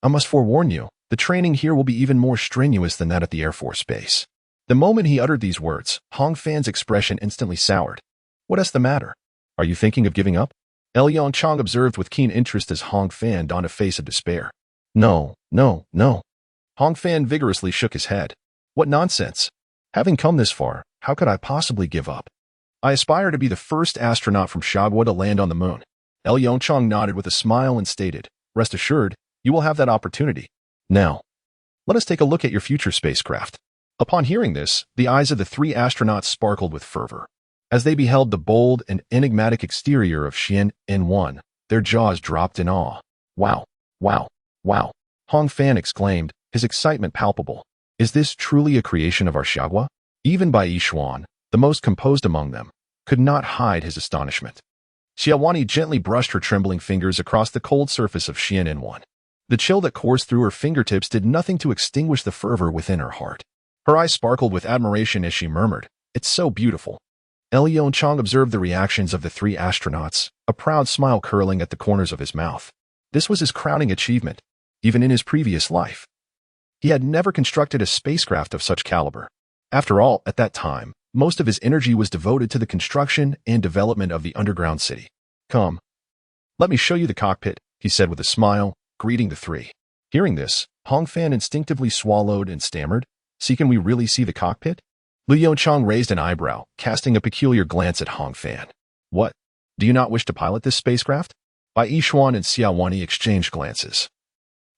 Speaker 1: "I must forewarn you, the training here will be even more strenuous than that at the Air Force Base." The moment he uttered these words, Hong Fan's expression instantly soured. "What is the matter? Are you thinking of giving up?" L. Yongchang observed with keen interest as Hong Fan donned a face of despair. No. Hong Fan vigorously shook his head. "What nonsense! Having come this far, how could I possibly give up? I aspire to be the first astronaut from Shagwa to land on the moon." L. Yongchang nodded with a smile and stated, "Rest assured, you will have that opportunity. Now, let us take a look at your future spacecraft." Upon hearing this, the eyes of the 3 astronauts sparkled with fervor. As they beheld the bold and enigmatic exterior of Xian-1, their jaws dropped in awe. Wow! Hong Fan exclaimed, his excitement palpable. "Is this truly a creation of our Xiagua?" Even Bai Yishuan, the most composed among them, could not hide his astonishment. Xiaowani gently brushed her trembling fingers across the cold surface of Xian-1. The chill that coursed through her fingertips did nothing to extinguish the fervor within her heart. Her eyes sparkled with admiration as she murmured, "It's so beautiful." L. Yongchang observed the reactions of the 3 astronauts, a proud smile curling at the corners of his mouth. This was his crowning achievement, even in his previous life. He had never constructed a spacecraft of such caliber. After all, at that time, most of his energy was devoted to the construction and development of the underground city. "Come, let me show you the cockpit," he said with a smile, greeting the 3. Hearing this, Hong Fan instinctively swallowed and stammered, "See, can we really see the cockpit?" Lu Yongchang raised an eyebrow, casting a peculiar glance at Hong Fan. "What? Do you not wish to pilot this spacecraft?" Bai Yishuan and Xiaowani exchanged glances,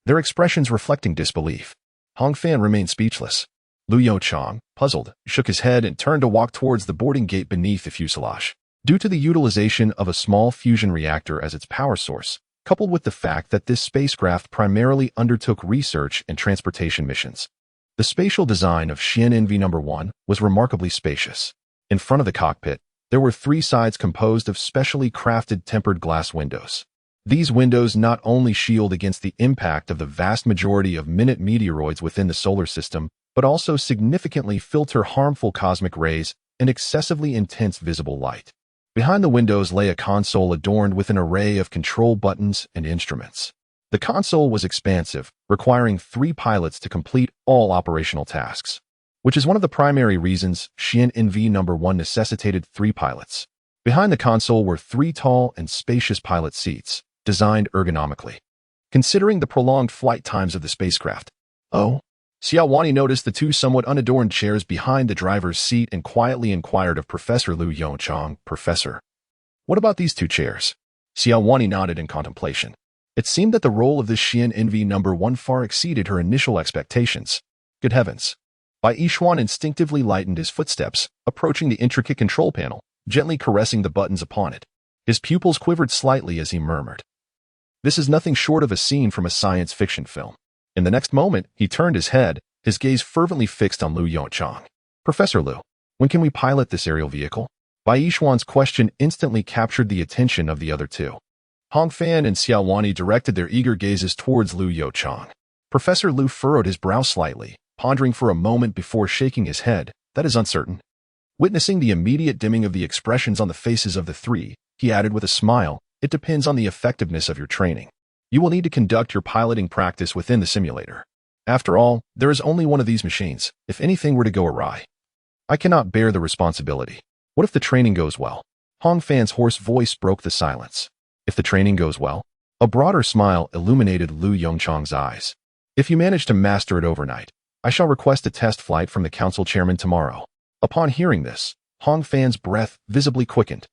Speaker 1: their expressions reflecting disbelief. Hong Fan remained speechless. Lu Yongchang, puzzled, shook his head and turned to walk towards the boarding gate beneath the fuselage. Due to the utilization of a small fusion reactor as its power source, coupled with the fact that this spacecraft primarily undertook research and transportation missions, the spatial design of Xiannu-1 was remarkably spacious. In front of the cockpit, there were 3 sides composed of specially crafted tempered glass windows. These windows not only shield against the impact of the vast majority of minute meteoroids within the solar system, but also significantly filter harmful cosmic rays and excessively intense visible light. Behind the windows lay a console adorned with an array of control buttons and instruments. The console was expansive, requiring 3 pilots to complete all operational tasks, which is one of the primary reasons Xiannu-1 necessitated 3 pilots. Behind the console were 3 tall and spacious pilot seats, designed ergonomically, considering the prolonged flight times of the spacecraft. "Oh?" Xiaowani noticed the 2 somewhat unadorned chairs behind the driver's seat and quietly inquired of Professor Lu Yongchang, "Professor, what about these 2 chairs?" Xiaowani nodded in contemplation. It seemed that the role of this Xiannu-1 far exceeded her initial expectations. Good heavens! Bai Yishuan instinctively lightened his footsteps, approaching the intricate control panel, gently caressing the buttons upon it. His pupils quivered slightly as he murmured, "This is nothing short of a scene from a science fiction film." In the next moment, he turned his head, his gaze fervently fixed on Lu Yongchang. "Professor Lu, when can we pilot this aerial vehicle?" Bai Yishuan's question instantly captured the attention of the other 2. Hong Fan and Xiaowani directed their eager gazes towards Lu Yongchang. Professor Lu furrowed his brow slightly, pondering for a moment before shaking his head, that is uncertain. Witnessing the immediate dimming of the expressions on the faces of the three, he added with a smile, it depends on the effectiveness of your training. You will need to conduct your piloting practice within the simulator. After all, there is only one of these machines, if anything were to go awry. I cannot bear the responsibility. What if the training goes well? Hong Fan's hoarse voice broke the silence. If the training goes well? A broader smile illuminated Lu Yongchang's eyes. If you manage to master it overnight, I shall request a test flight from the council chairman tomorrow. Upon hearing this, Hong Fan's breath visibly quickened.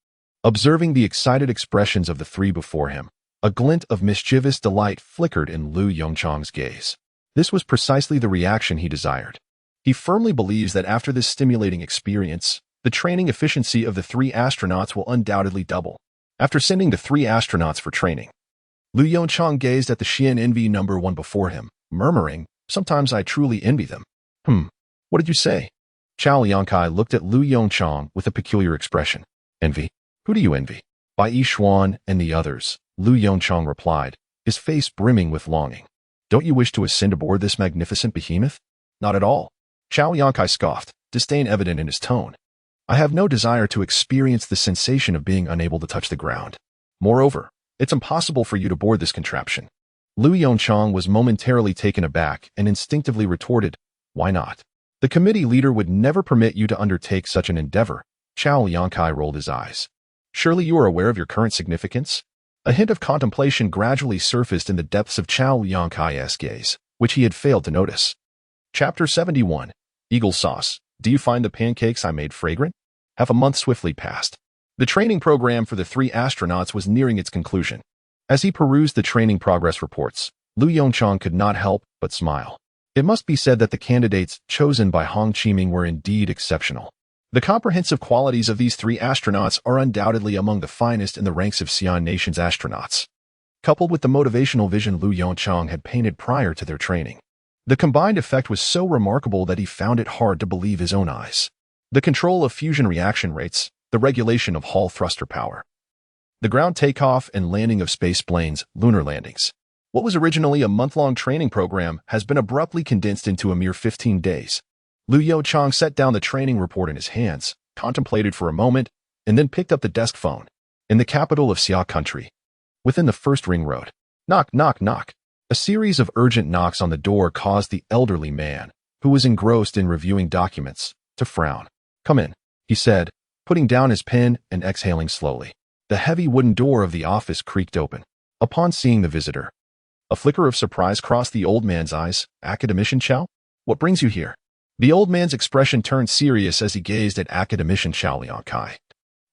Speaker 1: Observing the excited expressions of the three before him, a glint of mischievous delight flickered in Lu Yongchang's gaze. This was precisely the reaction he desired. He firmly believes that after this stimulating experience, the training efficiency of the three astronauts will undoubtedly double. After sending the three astronauts for training, Lu Yongchang gazed at the Xian Envy number 1 before him, murmuring, "Sometimes I truly envy them." What did you say? Chao Liangkai looked at Lu Yongchang with a peculiar expression. Envy? Who do you envy? By Yi Xuan and the others, Lu Yongchang replied, his face brimming with longing. Don't you wish to ascend aboard this magnificent behemoth? Not at all. Chao Liangkai scoffed, disdain evident in his tone. I have no desire to experience the sensation of being unable to touch the ground. Moreover, it's impossible for you to board this contraption. Lu Yongchang was momentarily taken aback and instinctively retorted, why not? The committee leader would never permit you to undertake such an endeavor. Chao Liangkai rolled his eyes. Surely you are aware of your current significance? A hint of contemplation gradually surfaced in the depths of Chao Liangkai's gaze, which he had failed to notice. Chapter 71. Eagle Sauce. Do you find the pancakes I made fragrant? Half a month swiftly passed. The training program for the three astronauts was nearing its conclusion. As he perused the training progress reports, Lu Yongchang could not help but smile. It must be said that the candidates chosen by Hong Qiming were indeed exceptional. The comprehensive qualities of these three astronauts are undoubtedly among the finest in the ranks of Xi'an Nation's astronauts. Coupled with the motivational vision Lu Yongchang had painted prior to their training, the combined effect was so remarkable that he found it hard to believe his own eyes. The control of fusion reaction rates, the regulation of Hall thruster power, the ground takeoff and landing of space planes, lunar landings. What was originally a month-long training program has been abruptly condensed into a mere 15 days. Lu Yongchang set down the training report in his hands, contemplated for a moment, and then picked up the desk phone. In the capital of Xia country, within the first ring road. Knock, knock, knock. A series of urgent knocks on the door caused the elderly man, who was engrossed in reviewing documents, to frown. Come in, he said, putting down his pen and exhaling slowly. The heavy wooden door of the office creaked open. Upon seeing the visitor, a flicker of surprise crossed the old man's eyes. Academician Chao? What brings you here? The old man's expression turned serious as he gazed at Academician Chao Liangkai,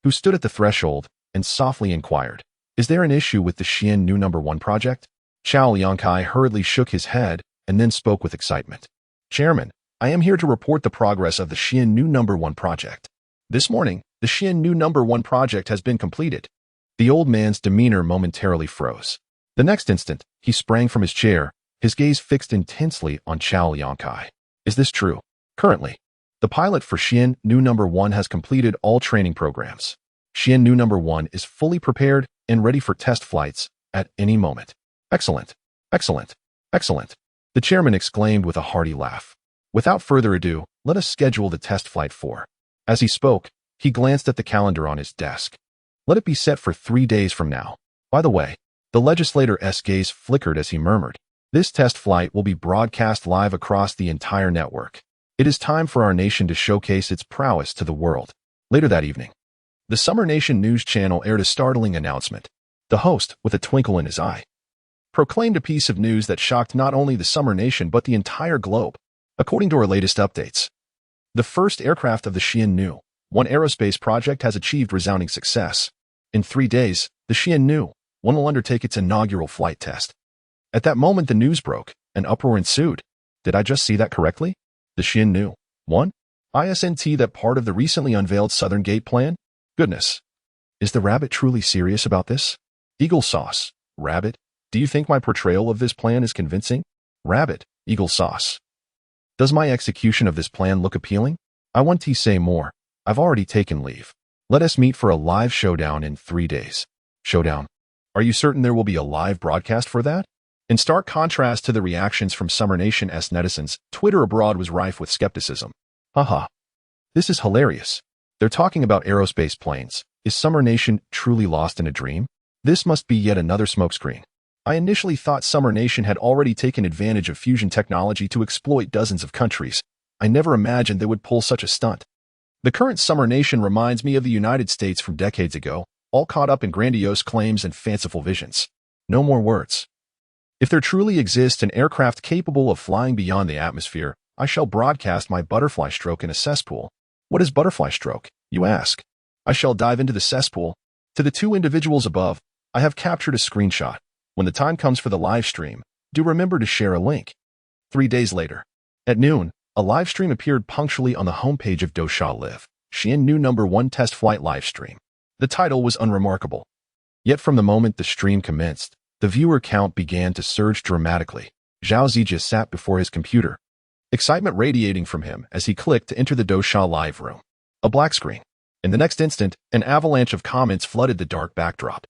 Speaker 1: who stood at the threshold and softly inquired, Is there an issue with the Xian New Number 1 project? Chao Liangkai hurriedly shook his head and then spoke with excitement. Chairman, I am here to report the progress of the Xian New Number 1 project. This morning, the Xian New Number 1 project has been completed. The old man's demeanor momentarily froze. The next instant, he sprang from his chair, his gaze fixed intensely on Chao Liangkai. Is this true? Currently, the pilot for Xian New Number 1 has completed all training programs. Xian New Number 1 is fully prepared and ready for test flights at any moment. Excellent, excellent, excellent, the chairman exclaimed with a hearty laugh. Without further ado, let us schedule the test flight for. As he spoke, he glanced at the calendar on his desk. Let it be set for 3 days from now. By the way, the legislator's gaze flickered as he murmured, this test flight will be broadcast live across the entire network. It is time for our nation to showcase its prowess to the world. Later that evening, the Summer Nation News Channel aired a startling announcement. The host, with a twinkle in his eye, proclaimed a piece of news that shocked not only the Summer Nation but the entire globe. According to our latest updates, the first aircraft of the Xian New 1 aerospace project has achieved resounding success. In 3 days, the Xian New 1 will undertake its inaugural flight test. At that moment the news broke, an uproar ensued. Did I just see that correctly? The Xian New 1? Isn't that part of the recently unveiled Southern Gate plan? Goodness. Is the rabbit truly serious about this? Eagle Sauce. Rabbit, do you think my portrayal of this plan is convincing? Rabbit, Eagle Sauce. Does my execution of this plan look appealing? I want to say more. I've already taken leave. Let us meet for a live showdown in 3 days. Showdown? Are you certain there will be a live broadcast for that? In stark contrast to the reactions from Summer Nation's netizens, Twitter abroad was rife with skepticism. Haha. This is hilarious. They're talking about aerospace planes. Is Summer Nation truly lost in a dream? This must be yet another smokescreen. I initially thought Summer Nation had already taken advantage of fusion technology to exploit dozens of countries. I never imagined they would pull such a stunt. The current Summer Nation reminds me of the United States from decades ago, all caught up in grandiose claims and fanciful visions. No more words. If there truly exists an aircraft capable of flying beyond the atmosphere, I shall broadcast my butterfly stroke in a cesspool. What is butterfly stroke, you ask? I shall dive into the cesspool. To the two individuals above, I have captured a screenshot. When the time comes for the live stream, do remember to share a link. 3 days later, at noon, a live stream appeared punctually on the homepage of Dosha Live, Xian New No. 1 test flight live stream. The title was unremarkable. Yet from the moment the stream commenced, the viewer count began to surge dramatically. Zhao Zijia sat before his computer, excitement radiating from him as he clicked to enter the Dosha Live room. A black screen. In the next instant, an avalanche of comments flooded the dark backdrop.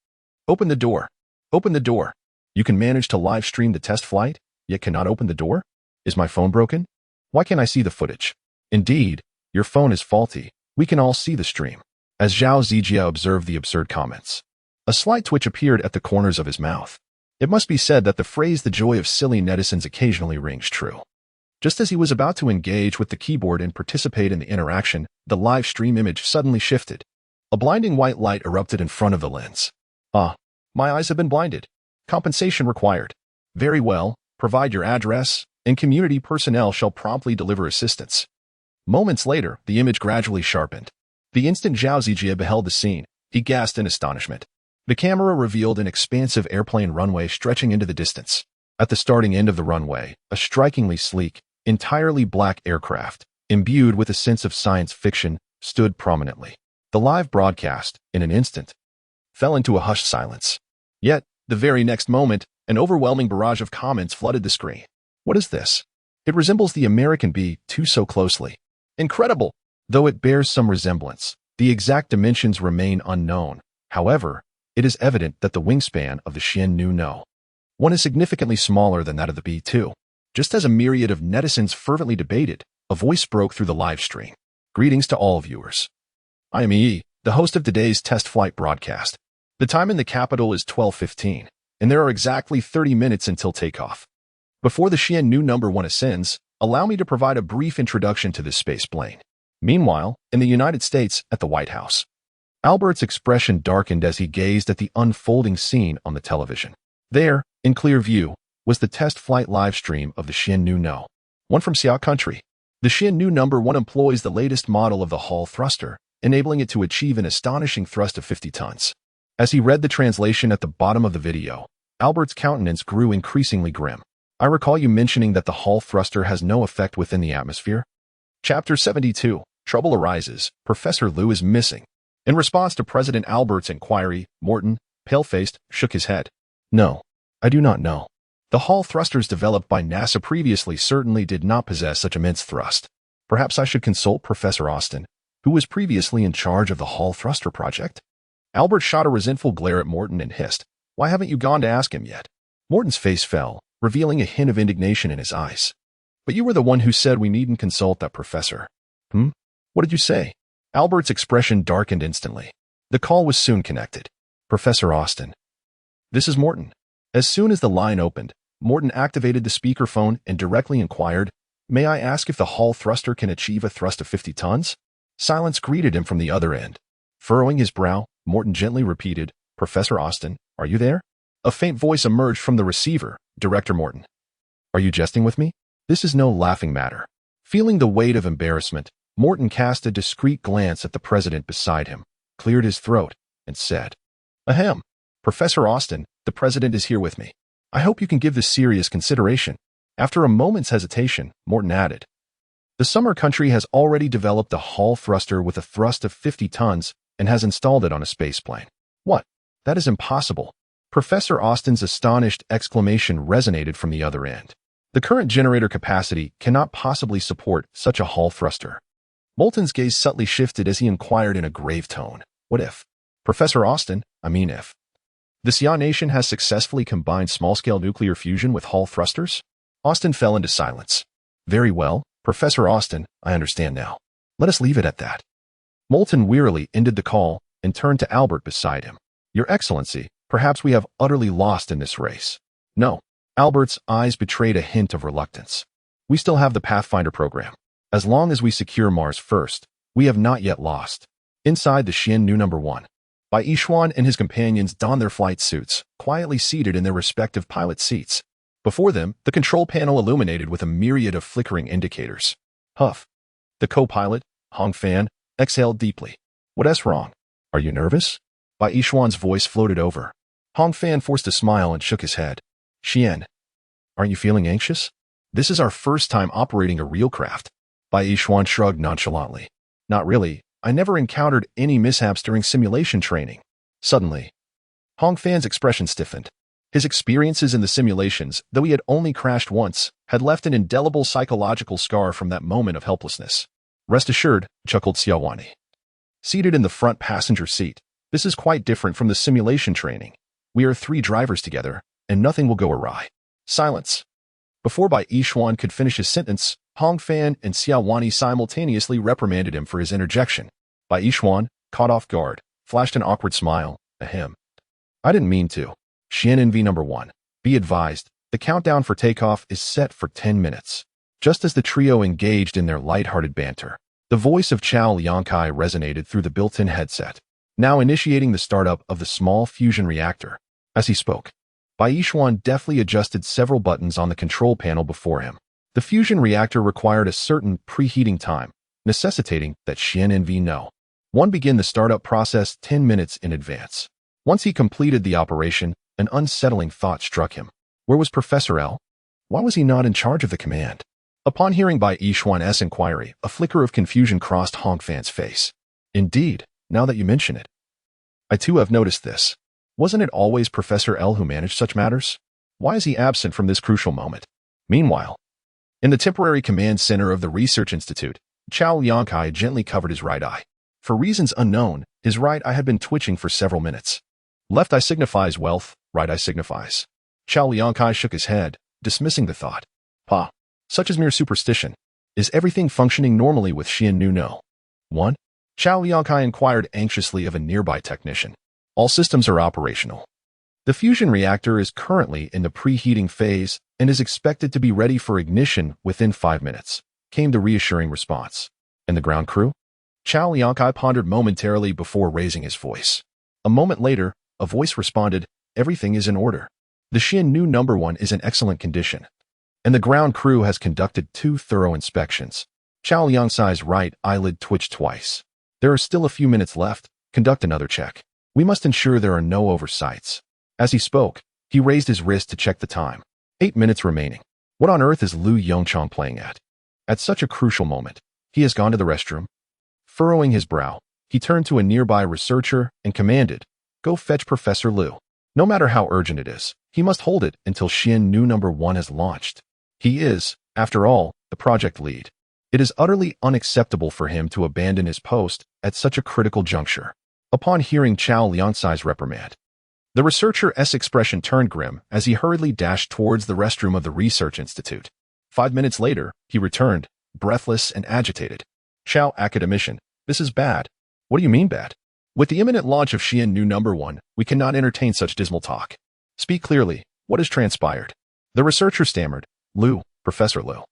Speaker 1: Open the door. Open the door. You can manage to live stream the test flight, yet cannot open the door? Is my phone broken? Why can't I see the footage? Indeed, your phone is faulty. We can all see the stream. As Zhao Zijia observed the absurd comments, a slight twitch appeared at the corners of his mouth. It must be said that the phrase "the joy of silly netizens" occasionally rings true. Just as he was about to engage with the keyboard and participate in the interaction, the live stream image suddenly shifted. A blinding white light erupted in front of the lens. Ah, my eyes have been blinded. Compensation required. Very well, provide your address, and community personnel shall promptly deliver assistance. Moments later, the image gradually sharpened. The instant Zhao Zijia beheld the scene, he gasped in astonishment. The camera revealed an expansive airplane runway stretching into the distance. At the starting end of the runway, a strikingly sleek, entirely black aircraft, imbued with a sense of science fiction, stood prominently. The live broadcast, in an instant, fell into a hushed silence. Yet, the very next moment, an overwhelming barrage of comments flooded the screen. What is this? It resembles the American B-2 so closely. Incredible! Though it bears some resemblance, the exact dimensions remain unknown. However, it is evident that the wingspan of the Xian New No. 1 is significantly smaller than that of the B-2. Just as a myriad of netizens fervently debated, a voice broke through the live stream. Greetings to all viewers. I am E, the host of today's test flight broadcast. The time in the capital is 12:15, and there are exactly 30 minutes until takeoff. Before the Xian New No. 1 ascends, allow me to provide a brief introduction to this space plane. Meanwhile, in the United States, at the White House, Albert's expression darkened as he gazed at the unfolding scene on the television. There, in clear view, was the test flight live stream of the Xian New No. 1 from Xia country. The Xian New No. 1 employs the latest model of the Hall thruster, enabling it to achieve an astonishing thrust of 50 tons. As he read the translation at the bottom of the video, Albert's countenance grew increasingly grim. I recall you mentioning that the Hall thruster has no effect within the atmosphere. Chapter 72. Trouble arises. Professor Liu is missing. In response to President Albert's inquiry, Morton, pale-faced, shook his head. No, I do not know. The Hall thrusters developed by NASA previously certainly did not possess such immense thrust. Perhaps I should consult Professor Austin, who was previously in charge of the Hall thruster project. Albert shot a resentful glare at Morton and hissed, "Why haven't you gone to ask him yet?" Morton's face fell, revealing a hint of indignation in his eyes. "But you were the one who said we needn't consult that professor." What did you say?" Albert's expression darkened instantly. The call was soon connected. "Professor Austin." "This is Morton." As soon as the line opened, Morton activated the speakerphone and directly inquired, "May I ask if the Hall thruster can achieve a thrust of 50 tons? Silence greeted him from the other end. Furrowing his brow, Morton gently repeated, "Professor Austin, are you there?" A faint voice emerged from the receiver. "Director Morton." "Are you jesting with me? This is no laughing matter." Feeling the weight of embarrassment, Morton cast a discreet glance at the president beside him, cleared his throat, and said, "Ahem. Professor Austin, the president is here with me. I hope you can give this serious consideration." After a moment's hesitation, Morton added, "The Summer country has already developed a Hall thruster with a thrust of 50 tons and has installed it on a spaceplane." "What? That is impossible." Professor Austin's astonished exclamation resonated from the other end. "The current generator capacity cannot possibly support such a Hall thruster." Moulton's gaze subtly shifted as he inquired in a grave tone, "What if? Professor Austin, if the Xia nation has successfully combined small-scale nuclear fusion with Hall thrusters?" Austin fell into silence. "Very well, Professor Austin, I understand now. Let us leave it at that. Moulton wearily ended the call and turned to Albert beside him. Your Excellency, perhaps we have utterly lost in this race. No. Albert's eyes betrayed a hint of reluctance. We still have the Pathfinder program. As long as we secure Mars first, we have not yet lost. Inside the Xian Nu number 1, Bai Yishuan and his companions donned their flight suits, quietly seated in their respective pilot seats. Before them, the control panel illuminated with a myriad of flickering indicators. Huff. The co-pilot, Hong Fan, exhaled deeply. What's wrong? Are you nervous? Bai Yishuan's voice floated over. Hong Fan forced a smile and shook his head. Xian, aren't you feeling anxious? This is our first time operating a real craft. Bai Yishuan shrugged nonchalantly. Not really. I never encountered any mishaps during simulation training. Suddenly, Hong Fan's expression stiffened. His experiences in the simulations, though he had only crashed once, had left an indelible psychological scar from that moment of helplessness. Rest assured, chuckled Xiaowani. Seated in the front passenger seat, this is quite different from the simulation training. We are 3 drivers together, and nothing will go awry. Silence. Before Bai Yishuan could finish his sentence, Hong Fan and Xiaowani simultaneously reprimanded him for his interjection. Bai Yishuan, caught off guard, flashed an awkward smile, ahem. I didn't mean to. Xian NV number 1. Be advised, the countdown for takeoff is set for 10 minutes. Just as the trio engaged in their light-hearted banter, the voice of Chao Liangkai resonated through the built-in headset, now initiating the startup of the small fusion reactor. As he spoke, Bai Yishuan deftly adjusted several buttons on the control panel before him. The fusion reactor required a certain preheating time, necessitating that Xian NV know. 1 begin the startup process 10 minutes in advance. Once he completed the operation, an unsettling thought struck him. Where was Professor L? Why was he not in charge of the command? Upon hearing Bai Yishuan's inquiry, a flicker of confusion crossed Hong Fan's face. Indeed, now that you mention it. I too have noticed this. Wasn't it always Professor L who managed such matters? Why is he absent from this crucial moment? Meanwhile, in the temporary command center of the Research Institute, Chao Liangkai gently covered his right eye. For reasons unknown, his right eye had been twitching for several minutes. Left eye signifies wealth, right eye signifies. Chao Liangkai shook his head, dismissing the thought. Pa, such is mere superstition. Is everything functioning normally with Xian Nu No? 1. Chao Liangkai inquired anxiously of a nearby technician. All systems are operational. The fusion reactor is currently in the preheating phase and is expected to be ready for ignition within 5 minutes, came the reassuring response. And the ground crew? Chao Liangkai pondered momentarily before raising his voice. A moment later, a voice responded, everything is in order. The Xian Nu number 1 is in excellent condition, and the ground crew has conducted 2 thorough inspections. Chao Liangkai's right eyelid twitched twice. There are still a few minutes left. Conduct another check. We must ensure there are no oversights. As he spoke, he raised his wrist to check the time. 8 minutes remaining. What on earth is Lu Yongchong playing at? At such a crucial moment, he has gone to the restroom. Furrowing his brow, he turned to a nearby researcher and commanded, go fetch Professor Lu. No matter how urgent it is, he must hold it until Xian Nu number 1 has launched. He is, after all, the project lead. It is utterly unacceptable for him to abandon his post at such a critical juncture. Upon hearing Chao Liangkai's reprimand, the researcher's expression turned grim as he hurriedly dashed towards the restroom of the Research Institute. 5 minutes later, he returned, breathless and agitated. Chao Academician, this is bad. What do you mean bad? With the imminent launch of Xian Nu number 1, we cannot entertain such dismal talk. Speak clearly. What has transpired? The researcher stammered. Lu, Professor Lu.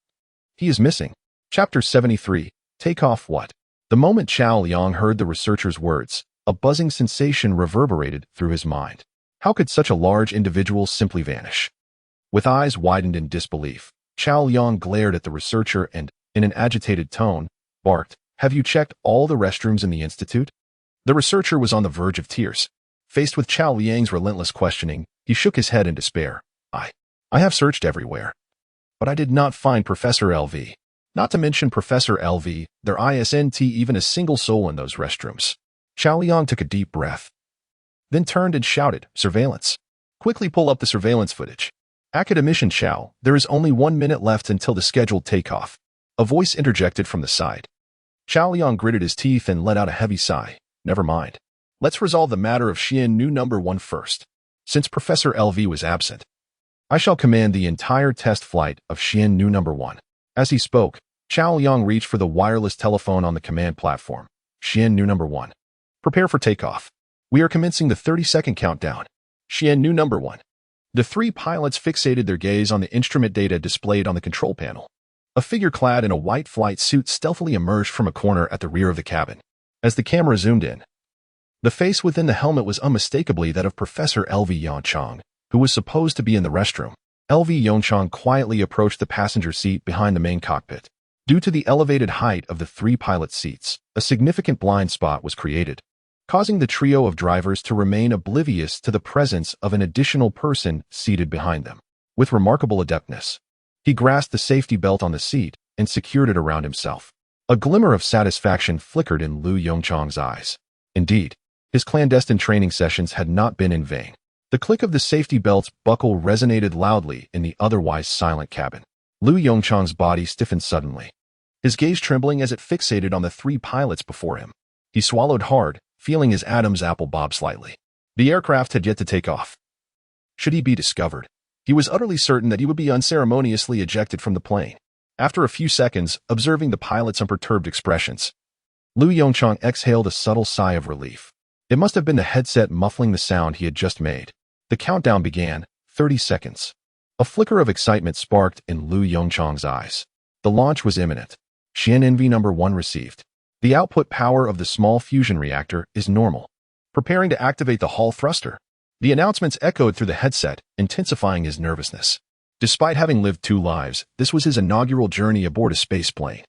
Speaker 1: He is missing. Chapter 73. Take off what? The moment Chao Liang heard the researcher's words, a buzzing sensation reverberated through his mind. How could such a large individual simply vanish? With eyes widened in disbelief, Chao Liang glared at the researcher and, in an agitated tone, barked, have you checked all the restrooms in the institute? The researcher was on the verge of tears. Faced with Chao Liang's relentless questioning, he shook his head in despair. I have searched everywhere. But I did not find Professor LV. Not to mention Professor LV, there isn't even a single soul in those restrooms. Chao Liang took a deep breath, then turned and shouted, surveillance. Quickly pull up the surveillance footage. Academician Chao, there is only 1 minute left until the scheduled takeoff. A voice interjected from the side. Chao Liang gritted his teeth and let out a heavy sigh. Never mind. Let's resolve the matter of Xian Nu number 1 first. Since Professor LV was absent, I shall command the entire test flight of Xian Nu number 1. As he spoke, Chao Yang reached for the wireless telephone on the command platform. Xian Nu number 1. Prepare for takeoff. We are commencing the 30-second countdown. Xian Nu number 1. The three pilots fixated their gaze on the instrument data displayed on the control panel. A figure clad in a white flight suit stealthily emerged from a corner at the rear of the cabin. As the camera zoomed in, the face within the helmet was unmistakably that of Professor L.V. Yongchang, who was supposed to be in the restroom. L.V. Yongchang quietly approached the passenger seat behind the main cockpit. Due to the elevated height of the three pilot seats, a significant blind spot was created, causing the trio of drivers to remain oblivious to the presence of an additional person seated behind them. With remarkable adeptness, he grasped the safety belt on the seat and secured it around himself. A glimmer of satisfaction flickered in Lu Yongchang's eyes. Indeed, his clandestine training sessions had not been in vain. The click of the safety belt's buckle resonated loudly in the otherwise silent cabin. Lu Yongchang's body stiffened suddenly, his gaze trembling as it fixated on the three pilots before him. He swallowed hard, feeling his Adam's apple bob slightly. The aircraft had yet to take off. Should he be discovered, he was utterly certain that he would be unceremoniously ejected from the plane. After a few seconds, observing the pilot's unperturbed expressions, Lu Yongchang exhaled a subtle sigh of relief. It must have been the headset muffling the sound he had just made. The countdown began, 30 seconds. A flicker of excitement sparked in Lu Yongchang's eyes. The launch was imminent. Xian NV number 1 received. The output power of the small fusion reactor is normal. Preparing to activate the Hall thruster. The announcements echoed through the headset, intensifying his nervousness. Despite having lived 2 lives, this was his inaugural journey aboard a space plane.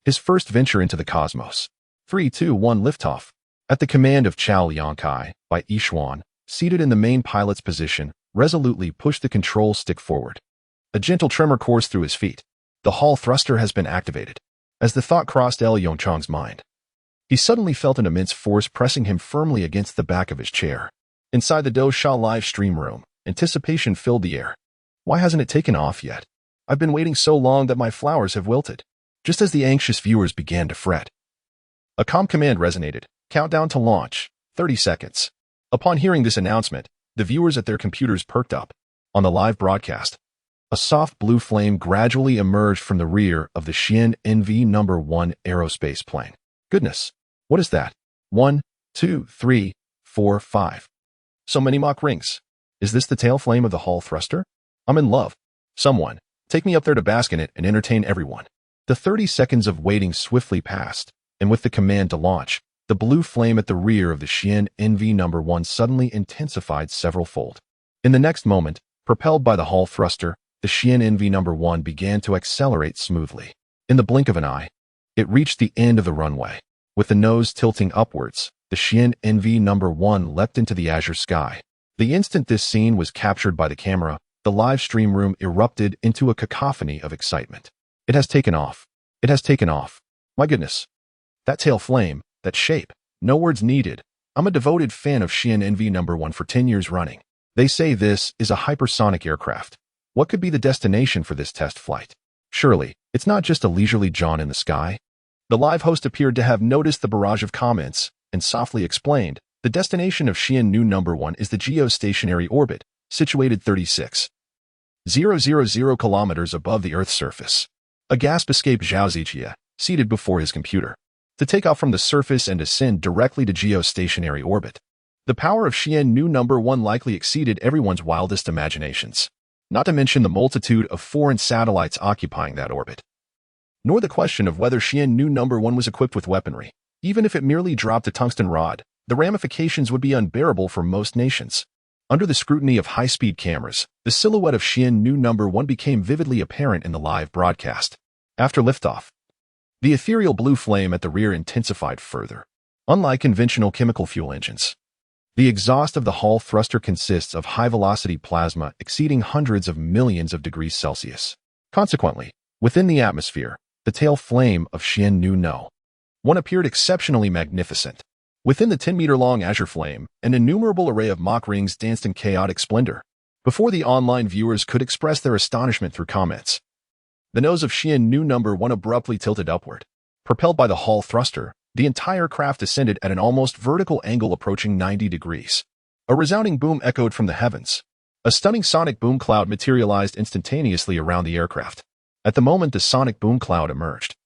Speaker 1: His first venture into the cosmos. 3, 2, 1 liftoff. At the command of Chao Yangkai, by Yishuan, seated in the main pilot's position, resolutely pushed the control stick forward. A gentle tremor coursed through his feet. The Hall thruster has been activated. As the thought crossed L. Yongchang's mind, he suddenly felt an immense force pressing him firmly against the back of his chair. Inside the Do Sha live stream room, anticipation filled the air. Why hasn't it taken off yet? I've been waiting so long that my flowers have wilted. Just as the anxious viewers began to fret, a calm command resonated. Countdown to launch, 30 seconds. Upon hearing this announcement, the viewers at their computers perked up. On the live broadcast, a soft blue flame gradually emerged from the rear of the Xian NV number 1 aerospace plane. Goodness, what is that? 1, 2, 3, 4, 5. So many Mach rings. Is this the tail flame of the Hall thruster? I'm in love. Someone, take me up there to bask in it and entertain everyone. The 30 seconds of waiting swiftly passed, and with the command to launch, the blue flame at the rear of the Xian NV number 1 suddenly intensified several-fold. In the next moment, propelled by the Hall thruster, the Xian NV number 1 began to accelerate smoothly. In the blink of an eye, it reached the end of the runway. With the nose tilting upwards, the Xian NV number 1 leapt into the azure sky. The instant this scene was captured by the camera, the live stream room erupted into a cacophony of excitement. It has taken off. It has taken off. My goodness. That tail flame, that shape. No words needed. I'm a devoted fan of Xian NV number 1 for 10 years running. They say this is a hypersonic aircraft. What could be the destination for this test flight? Surely, it's not just a leisurely jaunt in the sky. The live host appeared to have noticed the barrage of comments and softly explained, the destination of Xian Nu number 1 is the geostationary orbit, situated 36,000 kilometers above the Earth's surface. A gasp escaped Zhao Zijia, seated before his computer. To take off from the surface and ascend directly to geostationary orbit. The power of Xian Nu number 1 likely exceeded everyone's wildest imaginations. Not to mention the multitude of foreign satellites occupying that orbit. Nor the question of whether Xian Nu number 1 was equipped with weaponry. Even if it merely dropped a tungsten rod, the ramifications would be unbearable for most nations. Under the scrutiny of high-speed cameras, the silhouette of Xian Nu number 1 became vividly apparent in the live broadcast. After liftoff, the ethereal blue flame at the rear intensified further. Unlike conventional chemical fuel engines, the exhaust of the Hall thruster consists of high-velocity plasma exceeding hundreds of millions of degrees Celsius. Consequently, within the atmosphere, the tail flame of Xian Nu no 1 appeared exceptionally magnificent. Within the 10-meter-long azure flame, an innumerable array of Mach rings danced in chaotic splendor. Before the online viewers could express their astonishment through comments, the nose of Xian Nu number 1 abruptly tilted upward. Propelled by the Hall thruster, the entire craft descended at an almost vertical angle approaching 90 degrees. A resounding boom echoed from the heavens. A stunning sonic boom cloud materialized instantaneously around the aircraft. At the moment the sonic boom cloud emerged,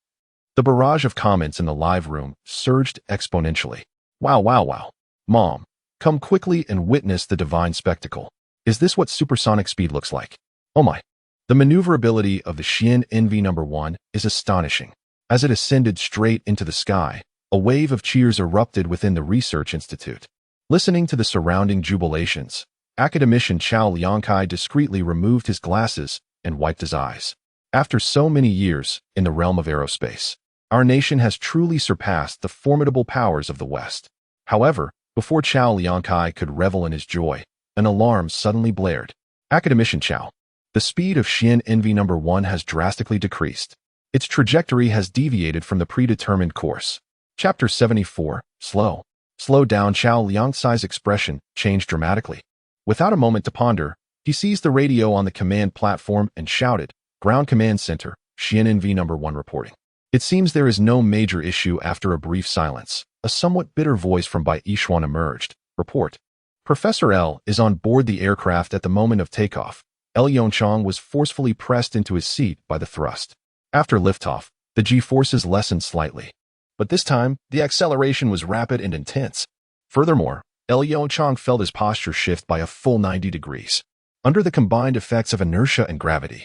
Speaker 1: The barrage of comments in the live room surged exponentially. Wow, wow, wow. Mom, come quickly and witness the divine spectacle. Is this what supersonic speed looks like? Oh my. The maneuverability of the Xian NV-1 is astonishing. As it ascended straight into the sky, a wave of cheers erupted within the research institute. Listening to the surrounding jubilations, academician Chao Liangkai discreetly removed his glasses and wiped his eyes. After so many years in the realm of aerospace, our nation has truly surpassed the formidable powers of the West. However, before Chao Liangkai could revel in his joy, an alarm suddenly blared. Academician Chao, the speed of Xian NV-1 has drastically decreased. Its trajectory has deviated from the predetermined course. Chapter 74, Slow. Slow down. Chao Liangkai's expression changed dramatically. Without a moment to ponder, he seized the radio on the command platform and shouted, Ground Command Center, Xian NV-1 reporting. It seems there is no major issue. After a brief silence, a somewhat bitter voice from Bai Yishuan emerged. Report. Professor L is on board the aircraft at the moment of takeoff. L Yongchang was forcefully pressed into his seat by the thrust. After liftoff, the G-forces lessened slightly. But this time, the acceleration was rapid and intense. Furthermore, L Yongchang felt his posture shift by a full 90 degrees. Under the combined effects of inertia and gravity,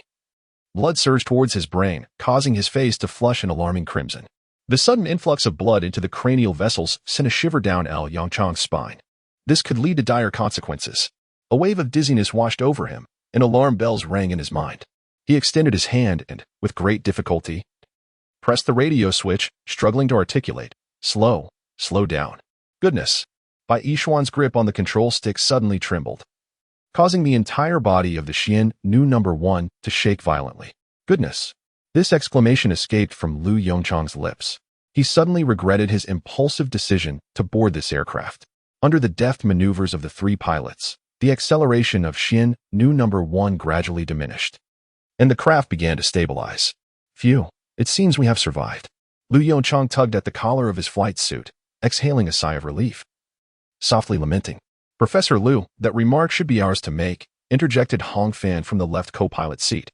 Speaker 1: blood surged towards his brain, causing his face to flush an alarming crimson. The sudden influx of blood into the cranial vessels sent a shiver down L Yongchang's spine. This could lead to dire consequences. A wave of dizziness washed over him, and alarm bells rang in his mind. He extended his hand and, with great difficulty, pressed the radio switch, struggling to articulate. Slow down. Goodness. Bai Yishuan's grip on the control stick suddenly trembled, causing the entire body of the Xian NV-1 to shake violently. Goodness. This exclamation escaped from Lu Yongchang's lips. He suddenly regretted his impulsive decision to board this aircraft. Under the deft maneuvers of the three pilots, the acceleration of Xian NV-1 gradually diminished, and the craft began to stabilize. Phew, it seems we have survived. Lu Yongchang tugged at the collar of his flight suit, exhaling a sigh of relief. Softly lamenting, Professor Lu, that remark should be ours to make, interjected Hong Fan from the left co-pilot seat,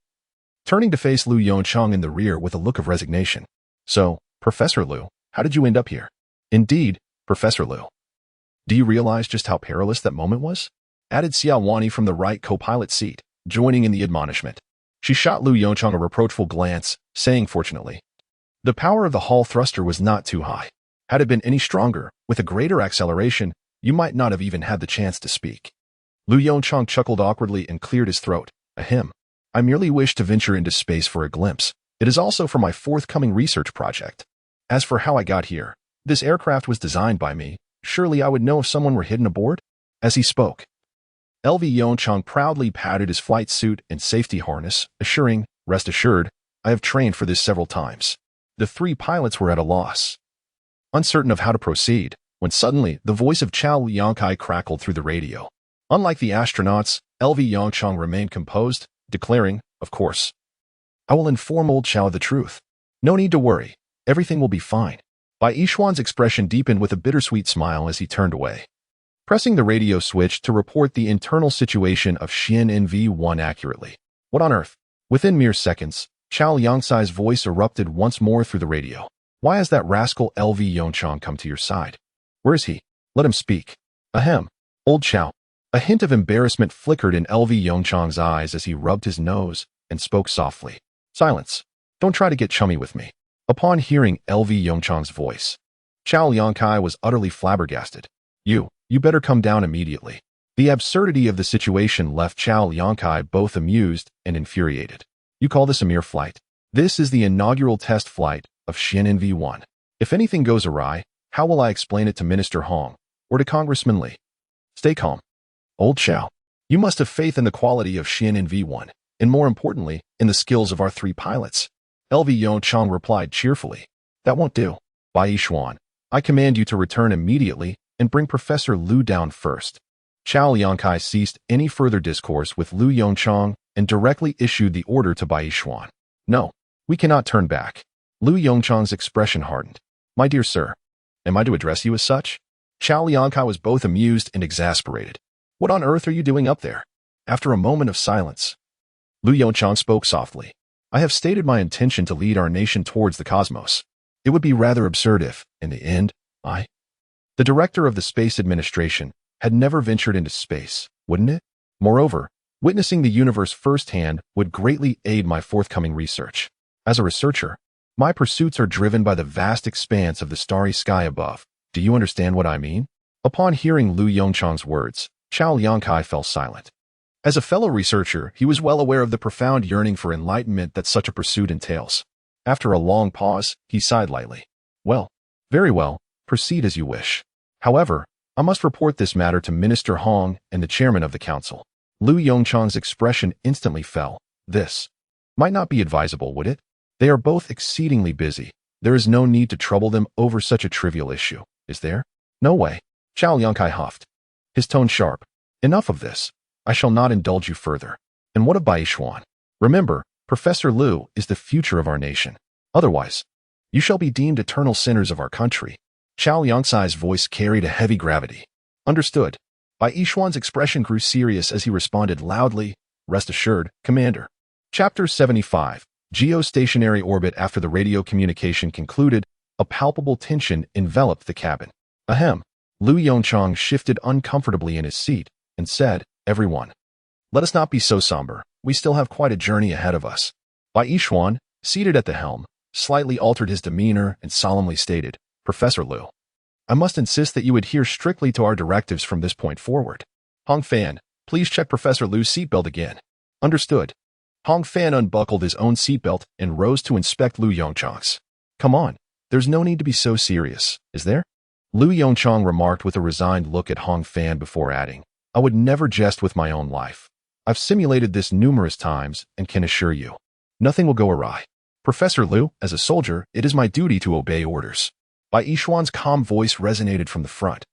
Speaker 1: turning to face Lu Yongchang in the rear with a look of resignation. So, Professor Lu, how did you end up here? Indeed, Professor Lu. Do you realize just how perilous that moment was? Added Xiao Wani from the right co-pilot seat, joining in the admonishment. She shot Lu Yongchang a reproachful glance, saying fortunately, the power of the Hall thruster was not too high. Had it been any stronger, with a greater acceleration, you might not have even had the chance to speak. Lu Yongchang chuckled awkwardly and cleared his throat. Ahem. I merely wish to venture into space for a glimpse. It is also for my forthcoming research project. As for how I got here, this aircraft was designed by me. Surely I would know if someone were hidden aboard? As he spoke, LV Yongchang proudly patted his flight suit and safety harness, assuring, rest assured, I have trained for this several times. The three pilots were at a loss, uncertain of how to proceed, when suddenly the voice of Chao Liangkai crackled through the radio. Unlike the astronauts, LV Yongchang remained composed, declaring, of course, I will inform old Chao the truth. No need to worry. Everything will be fine. Bai Yishuan's expression deepened with a bittersweet smile as he turned away, pressing the radio switch to report the internal situation of Xian NV-1 accurately. What on earth? Within mere seconds, Chao Liangkai's voice erupted once more through the radio. Why has that rascal LV Yongchang come to your side? Where is he? Let him speak. Ahem. Old Chao. A hint of embarrassment flickered in LV Yongchang's eyes as he rubbed his nose and spoke softly. Silence. Don't try to get chummy with me. Upon hearing LV Yongchang's voice, Chao Liangkai was utterly flabbergasted. You better come down immediately. The absurdity of the situation left Chao Liangkai both amused and infuriated. You call this a mere flight? This is the inaugural test flight of Xian NV-1. If anything goes awry, how will I explain it to Minister Hong or to Congressman Li? Stay calm. Old Chao, you must have faith in the quality of Xian NV-1, and more importantly, in the skills of our three pilots. LV Yongchang replied cheerfully. That won't do. Bai Yishuan, I command you to return immediately and bring Professor Lu down first. Chao Liangkai ceased any further discourse with Lu Yongchang and directly issued the order to Bai Yishuan. No, we cannot turn back. Lu Yongchang's expression hardened. My dear sir, am I to address you as such? Chao Liangkai was both amused and exasperated. What on earth are you doing up there? After a moment of silence, Lu Yongchang spoke softly. I have stated my intention to lead our nation towards the cosmos. It would be rather absurd if, in the end, the director of the Space Administration, had never ventured into space, wouldn't it? Moreover, witnessing the universe firsthand would greatly aid my forthcoming research. As a researcher, my pursuits are driven by the vast expanse of the starry sky above. Do you understand what I mean? Upon hearing Lu Yongchang's words, Chao Liangkai fell silent. As a fellow researcher, he was well aware of the profound yearning for enlightenment that such a pursuit entails. After a long pause, he sighed lightly. Well, very well, proceed as you wish. However, I must report this matter to Minister Hong and the chairman of the council. Lu Yongchang's expression instantly fell. This might not be advisable, would it? They are both exceedingly busy. There is no need to trouble them over such a trivial issue, is there? No way. Chao Liangkai huffed, his tone sharp. Enough of this. I shall not indulge you further. And what of Bai Xuan? Remember, Professor Lu is the future of our nation. Otherwise, you shall be deemed eternal sinners of our country. Chao Liangkai's voice carried a heavy gravity. Understood. Bai Xuan's expression grew serious as he responded loudly, Rest assured, Commander. Chapter 75. Geostationary orbit. After the radio communication concluded, a palpable tension enveloped the cabin. Ahem. Lu Yongchang shifted uncomfortably in his seat and said, Everyone, let us not be so somber. We still have quite a journey ahead of us. Bai Xuan, seated at the helm, slightly altered his demeanor and solemnly stated, Professor Lu, I must insist that you adhere strictly to our directives from this point forward. Hong Fan, please check Professor Lu's seatbelt again. Understood. Hong Fan unbuckled his own seatbelt and rose to inspect Lu Yongchang's. Come on, there's no need to be so serious, is there? Lu Yongchang remarked with a resigned look at Hong Fan before adding, I would never jest with my own life. I've simulated this numerous times and can assure you, nothing will go awry. Professor Lu, as a soldier, it is my duty to obey orders. Bai Xuan's calm voice resonated from the front.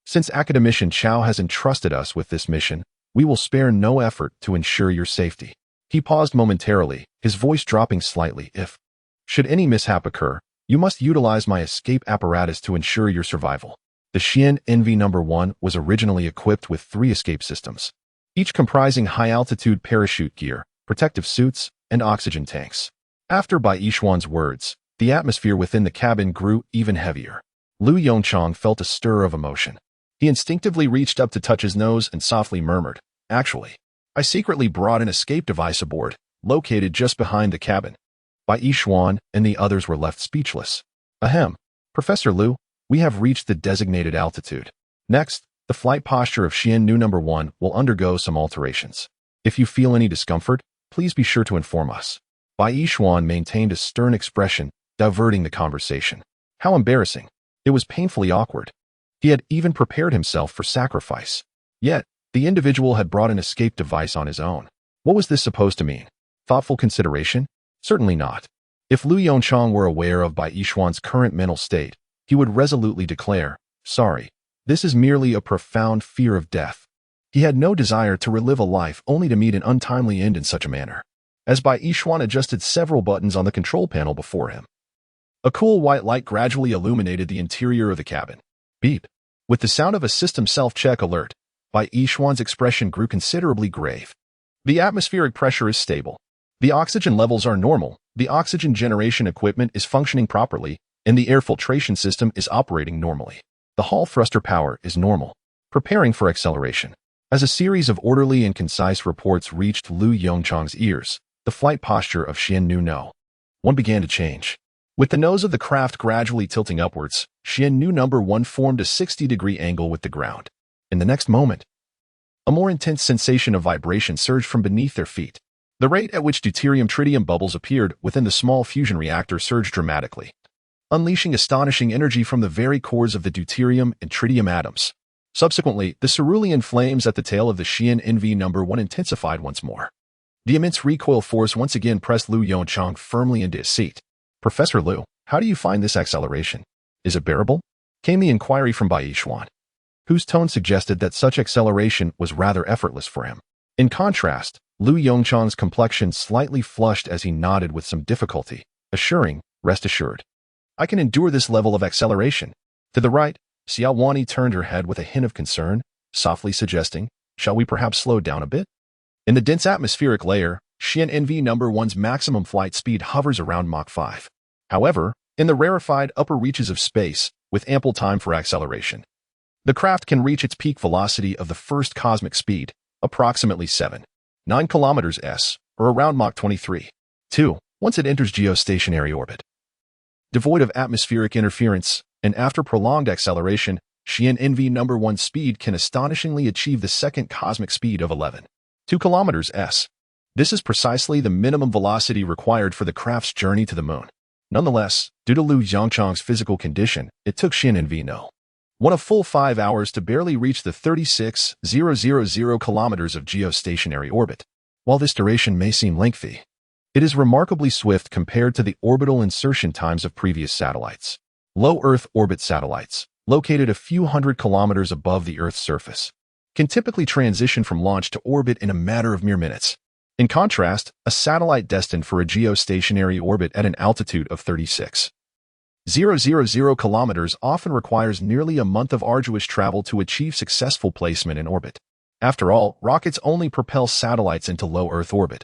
Speaker 1: Since Academician Chao has entrusted us with this mission, we will spare no effort to ensure your safety. He paused momentarily, his voice dropping slightly. If should any mishap occur, you must utilize my escape apparatus to ensure your survival. The Xian NV No. 1 was originally equipped with 3 escape systems, each comprising high-altitude parachute gear, protective suits, and oxygen tanks. After Bai Xuan's words, the atmosphere within the cabin grew even heavier. Lu Yongchang felt a stir of emotion. He instinctively reached up to touch his nose and softly murmured, Actually, I secretly brought an escape device aboard, located just behind the cabin. Bai Xuan and the others were left speechless. Ahem. Professor Lu, we have reached the designated altitude. Next, the flight posture of Xian Nu No. 1 will undergo some alterations. If you feel any discomfort, please be sure to inform us. Bai Xuan maintained a stern expression, diverting the conversation. How embarrassing. It was painfully awkward. He had even prepared himself for sacrifice. Yet, the individual had brought an escape device on his own. What was this supposed to mean? Thoughtful consideration? Certainly not. If Lu Yongchang were aware of Bai Xuan's current mental state, he would resolutely declare, Sorry, this is merely a profound fear of death. He had no desire to relive a life only to meet an untimely end in such a manner. As Bai Xuan adjusted several buttons on the control panel before him, a cool white light gradually illuminated the interior of the cabin. Beep. With the sound of a system self-check alert, Bai Xuan's expression grew considerably grave. The atmospheric pressure is stable. The oxygen levels are normal, the oxygen generation equipment is functioning properly, and the air filtration system is operating normally. The Hall thruster power is normal. Preparing for acceleration. As a series of orderly and concise reports reached Lu Yongchang's ears, the flight posture of Xian Nu No. 1 began to change. With the nose of the craft gradually tilting upwards, Xian Nu No. 1 formed a 60-degree angle with the ground. In the next moment, a more intense sensation of vibration surged from beneath their feet. The rate at which deuterium-tritium bubbles appeared within the small fusion reactor surged dramatically, unleashing astonishing energy from the very cores of the deuterium and tritium atoms. Subsequently, the cerulean flames at the tail of the Xian NV No. 1 intensified once more. The immense recoil force once again pressed Lu Yongchang firmly into his seat. Professor Lu, how do you find this acceleration? Is it bearable? Came the inquiry from Bai Xuan, whose tone suggested that such acceleration was rather effortless for him. In contrast, Lu Yongchang's complexion slightly flushed as he nodded with some difficulty, assuring, Rest assured, I can endure this level of acceleration. To the right, Xiao Wani turned her head with a hint of concern, softly suggesting, Shall we perhaps slow down a bit? In the dense atmospheric layer, Xian NV No. 1's maximum flight speed hovers around Mach 5. However, in the rarefied upper reaches of space with ample time for acceleration. The craft can reach its peak velocity of the first cosmic speed, approximately 7.9 kilometers s, or around Mach 23.2, once it enters geostationary orbit. Devoid of atmospheric interference, and after prolonged acceleration, Xian number 1 speed can astonishingly achieve the second cosmic speed of 11.2 kilometers s. This is precisely the minimum velocity required for the craft's journey to the moon. Nonetheless, due to Lu Yongchang's physical condition, it took Xian a full 5 hours to barely reach the 36,000 kilometers of geostationary orbit. While this duration may seem lengthy, it is remarkably swift compared to the orbital insertion times of previous satellites. Low Earth orbit satellites, located a few hundred kilometers above the Earth's surface, can typically transition from launch to orbit in a matter of mere minutes. In contrast, a satellite destined for a geostationary orbit at an altitude of 36,000 kilometers often requires nearly a month of arduous travel to achieve successful placement in orbit. After all, rockets only propel satellites into low Earth orbit.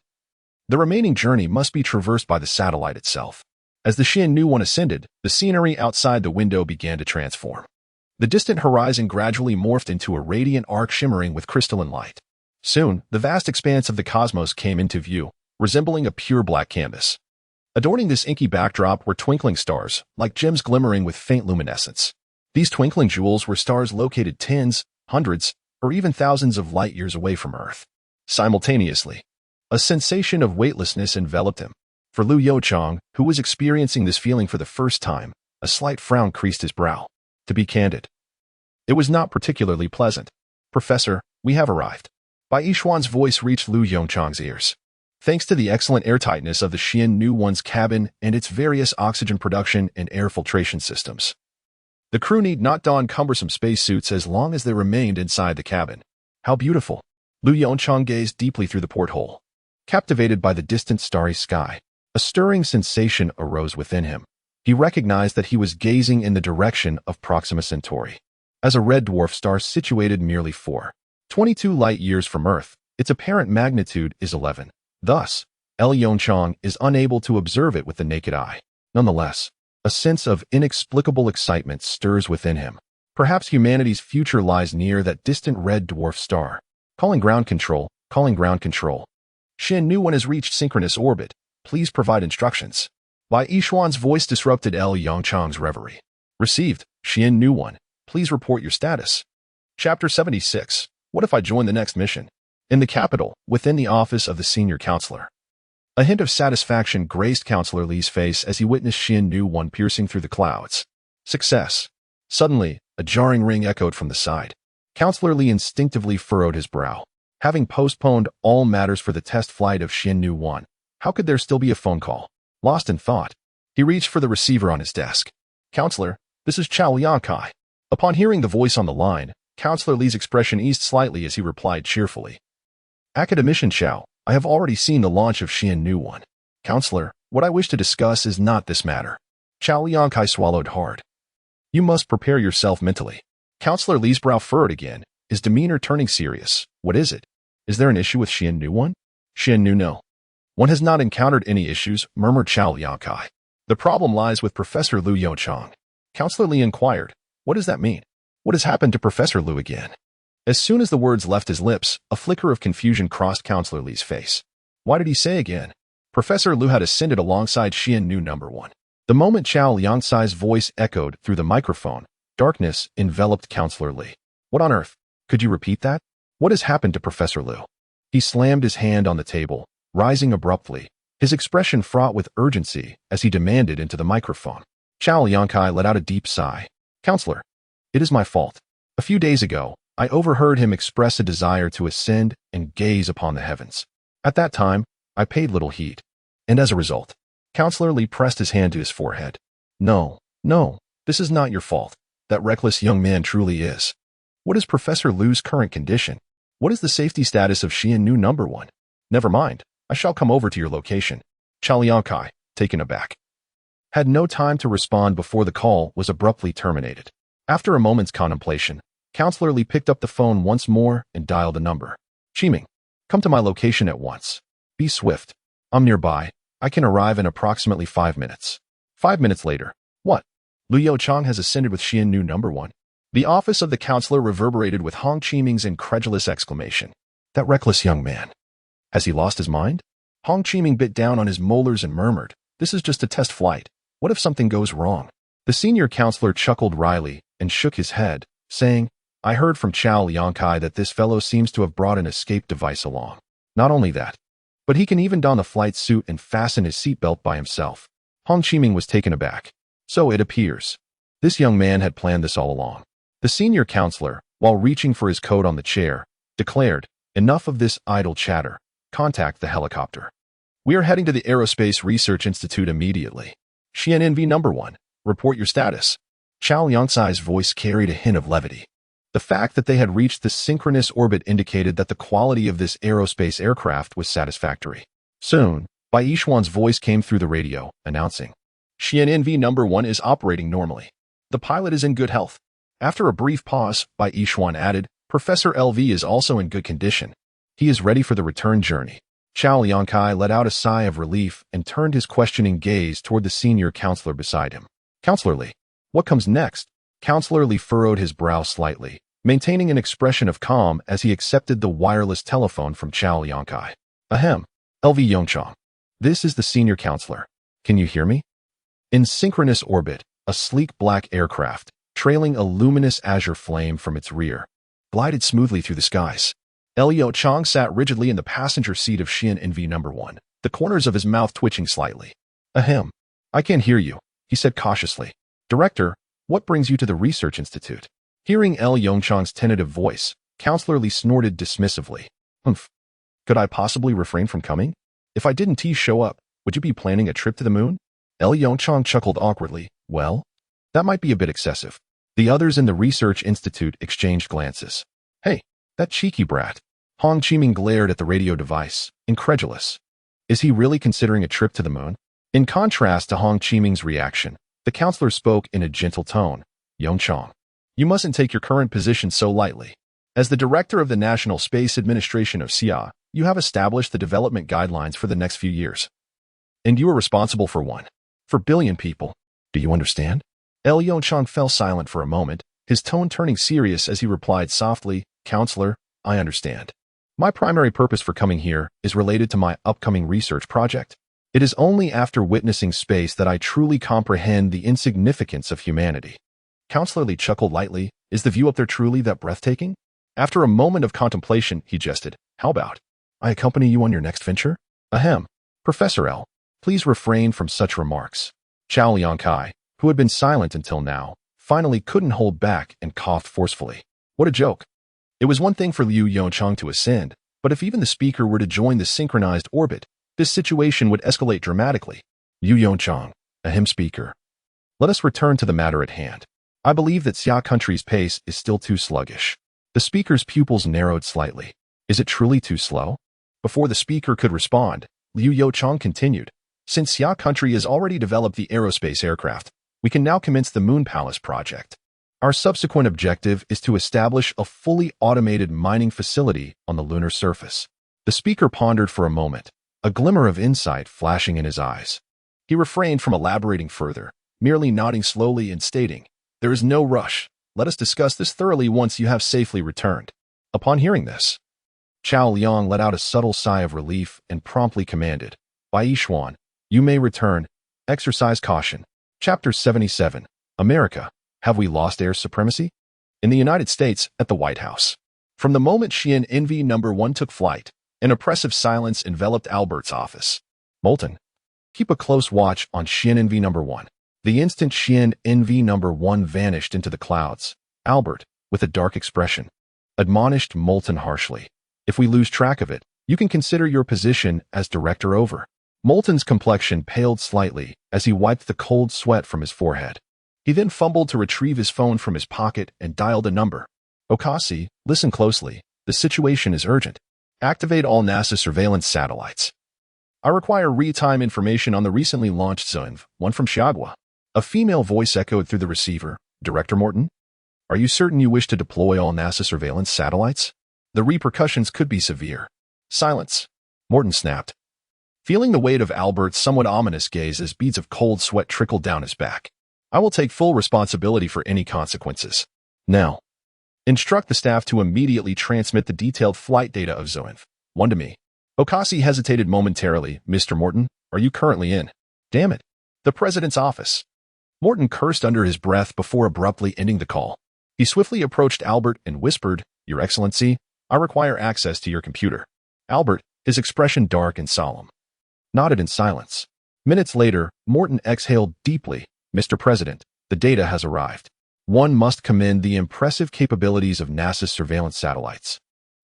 Speaker 1: The remaining journey must be traversed by the satellite itself. As the Xian ascended, the scenery outside the window began to transform. The distant horizon gradually morphed into a radiant arc shimmering with crystalline light. Soon, the vast expanse of the cosmos came into view, resembling a pure black canvas. Adorning this inky backdrop were twinkling stars, like gems glimmering with faint luminescence. These twinkling jewels were stars located tens, hundreds, or even thousands of light years away from Earth. Simultaneously, a sensation of weightlessness enveloped him. For Lu Yongchang, who was experiencing this feeling for the first time, a slight frown creased his brow. To be candid, it was not particularly pleasant. "Professor, we have arrived." Bai Yishuan's voice reached Lu Yongchang's ears. Thanks to the excellent airtightness of the Xian cabin and its various oxygen production and air filtration systems, the crew need not don cumbersome spacesuits as long as they remained inside the cabin. How beautiful! Lu Yongchang gazed deeply through the porthole. Captivated by the distant starry sky, a stirring sensation arose within him. He recognized that he was gazing in the direction of Proxima Centauri. As a red dwarf star situated merely 4.22 light-years from Earth, its apparent magnitude is 11. Thus, Lu Yongchang is unable to observe it with the naked eye. Nonetheless, a sense of inexplicable excitement stirs within him. Perhaps humanity's future lies near that distant red dwarf star. Calling ground control, calling ground control. Xian has reached synchronous orbit. Please provide instructions. Bai Yishuan's voice disrupted Lu Yongchang's reverie. Received, Xian. Please report your status. Chapter 76. What if I join the next mission? In the capital, within the office of the senior counselor. A hint of satisfaction graced Counselor Li's face as he witnessed Xian piercing through the clouds. Success. Suddenly, a jarring ring echoed from the side. Counselor Li instinctively furrowed his brow. Having postponed all matters for the test flight of Xian, how could there still be a phone call? Lost in thought, he reached for the receiver on his desk. "Counselor, this is Chao Liangkai." Upon hearing the voice on the line, Counselor Li's expression eased slightly as he replied cheerfully. "Academician Chao, I have already seen the launch of Xian. Counselor, what I wish to discuss is not this matter." Chao Liangkai swallowed hard. "You must prepare yourself mentally." Counselor Li's brow furrowed again, his demeanor turning serious. "What is it? Is there an issue with Xian? Xian, no. One has not encountered any issues," murmured Chao Liangkai. "The problem lies with Professor Lu Yongchang." Counselor Li inquired, "What does that mean? What has happened to Professor Lu again?" As soon as the words left his lips, a flicker of confusion crossed Counselor Li's face. Why did he say again? Professor Lu had ascended alongside Xian number 1. The moment Chao Liangkai's voice echoed through the microphone, darkness enveloped Counselor Li. "What on earth? Could you repeat that? What has happened to Professor Lu?" He slammed his hand on the table, rising abruptly, his expression fraught with urgency as he demanded into the microphone. Chao Liangkai let out a deep sigh. "Counselor, it is my fault. A few days ago, I overheard him express a desire to ascend and gaze upon the heavens. At that time, I paid little heed. And as a result," Counselor Li pressed his hand to his forehead. No, this is not your fault. That reckless young man truly is." "What is Professor Lu's current condition? What is the safety status of Xian number 1? "Never mind, I shall come over to your location." Chao Liangkai, taken aback, had no time to respond before the call was abruptly terminated. After a moment's contemplation, Counselor Li picked up the phone once more and dialed the number. "Chiming, come to my location at once. Be swift. I'm nearby. I can arrive in approximately 5 minutes." 5 minutes later, What? Liu Yo-chang has ascended with Xian Nu number one. The office of the counselor reverberated with Hong Qiming's incredulous exclamation. That reckless young man. Has he lost his mind? Hong Qiming bit down on his molars and murmured, this is just a test flight. What if something goes wrong? The senior counselor chuckled wryly and shook his head, saying, I heard from Chao Liangkai that this fellow seems to have brought an escape device along. Not only that, but he can even don the flight suit and fasten his seatbelt by himself. Hong Qiming was taken aback. So it appears. This young man had planned this all along. The senior counselor, while reaching for his coat on the chair, declared, enough of this idle chatter. Contact the helicopter. We are heading to the Aerospace Research Institute immediately. Xian number one, report your status. Chao Liangcai's voice carried a hint of levity. The fact that they had reached the synchronous orbit indicated that the quality of this aerospace aircraft was satisfactory. Soon, Bai Yishuan's voice came through the radio, announcing, Xian number one is operating normally. The pilot is in good health. After a brief pause, Bai Yishuan added, Professor LV is also in good condition. He is ready for the return journey. Chao Liangcai let out a sigh of relief and turned his questioning gaze toward the senior counselor beside him. Counselor Li, what comes next? Counselor Li furrowed his brow slightly, maintaining an expression of calm as he accepted the wireless telephone from Chao Liangcai. Ahem. LV Yongchang. This is the senior counselor. Can you hear me? In synchronous orbit, a sleek black aircraft, trailing a luminous azure flame from its rear, glided smoothly through the skies. Liu Chang sat rigidly in the passenger seat of Xian number one, the corners of his mouth twitching slightly. Ahem. I can't hear you, he said cautiously. Director, what brings you to the Research Institute? Hearing Liu Chang's tentative voice, Counselor Li snorted dismissively. Humph. Could I possibly refrain from coming? If I didn't show up, would you be planning a trip to the moon? Liu Chang chuckled awkwardly. Well, that might be a bit excessive. The others in the Research Institute exchanged glances. Hey, that cheeky brat. Hong Qiming glared at the radio device, incredulous. Is he really considering a trip to the moon? In contrast to Hong Qiming's reaction, the counselor spoke in a gentle tone. Yongchang, you mustn't take your current position so lightly. As the director of the National Space Administration of Xia, you have established the development guidelines for the next few years. And you are responsible for 4 billion people. Do you understand? Yongchang fell silent for a moment, his tone turning serious as he replied softly, Counselor, I understand. My primary purpose for coming here is related to my upcoming research project. It is only after witnessing space that I truly comprehend the insignificance of humanity. Counselor Li chuckled lightly. Is the view up there truly that breathtaking? After a moment of contemplation, he jested. How about I accompany you on your next venture? Ahem. Professor L, please refrain from such remarks. Chao Liangcai, who had been silent until now, finally couldn't hold back and coughed forcefully. What a joke. It was one thing for Liu Yongchang to ascend, but if even the speaker were to join the synchronized orbit, this situation would escalate dramatically. Liu Yongchang, ahem speaker. Let us return to the matter at hand. I believe that Xia country's pace is still too sluggish. The speaker's pupils narrowed slightly. Is it truly too slow? Before the speaker could respond, Liu Yongchang continued. Since Xia country has already developed the aerospace aircraft, we can now commence the Moon Palace project. Our subsequent objective is to establish a fully automated mining facility on the lunar surface. The speaker pondered for a moment, a glimmer of insight flashing in his eyes. He refrained from elaborating further, merely nodding slowly and stating, There is no rush. Let us discuss this thoroughly once you have safely returned. Upon hearing this, Chao Liang let out a subtle sigh of relief and promptly commanded, Bai Yishuan, you may return. Exercise caution. Chapter 77. America. Have we lost air supremacy? In the United States, at the White House. From the moment Xian number one took flight, an oppressive silence enveloped Albert's office. Moulton, keep a close watch on Xian number one. The instant Xian number one vanished into the clouds, Albert, with a dark expression, admonished Moulton harshly. If we lose track of it, you can consider your position as director over. Moulton's complexion paled slightly as he wiped the cold sweat from his forehead. He then fumbled to retrieve his phone from his pocket and dialed a number. Okasi, listen closely. The situation is urgent. Activate all NASA surveillance satellites. I require real-time information on the recently launched Zunv, one from Chiagua. A female voice echoed through the receiver. Director Morton? Are you certain you wish to deploy all NASA surveillance satellites? The repercussions could be severe. Silence. Morton snapped, feeling the weight of Albert's somewhat ominous gaze as beads of cold sweat trickled down his back. I will take full responsibility for any consequences. Now, instruct the staff to immediately transmit the detailed flight data of Zoinf 1 to me. Okasi hesitated momentarily. Mr. Morton, are you currently in? Damn it. The president's office. Morton cursed under his breath before abruptly ending the call. He swiftly approached Albert and whispered, Your Excellency, I require access to your computer. Albert, his expression dark and solemn, nodded in silence. Minutes later, Morton exhaled deeply. Mr. President, the data has arrived. One must commend the impressive capabilities of NASA's surveillance satellites.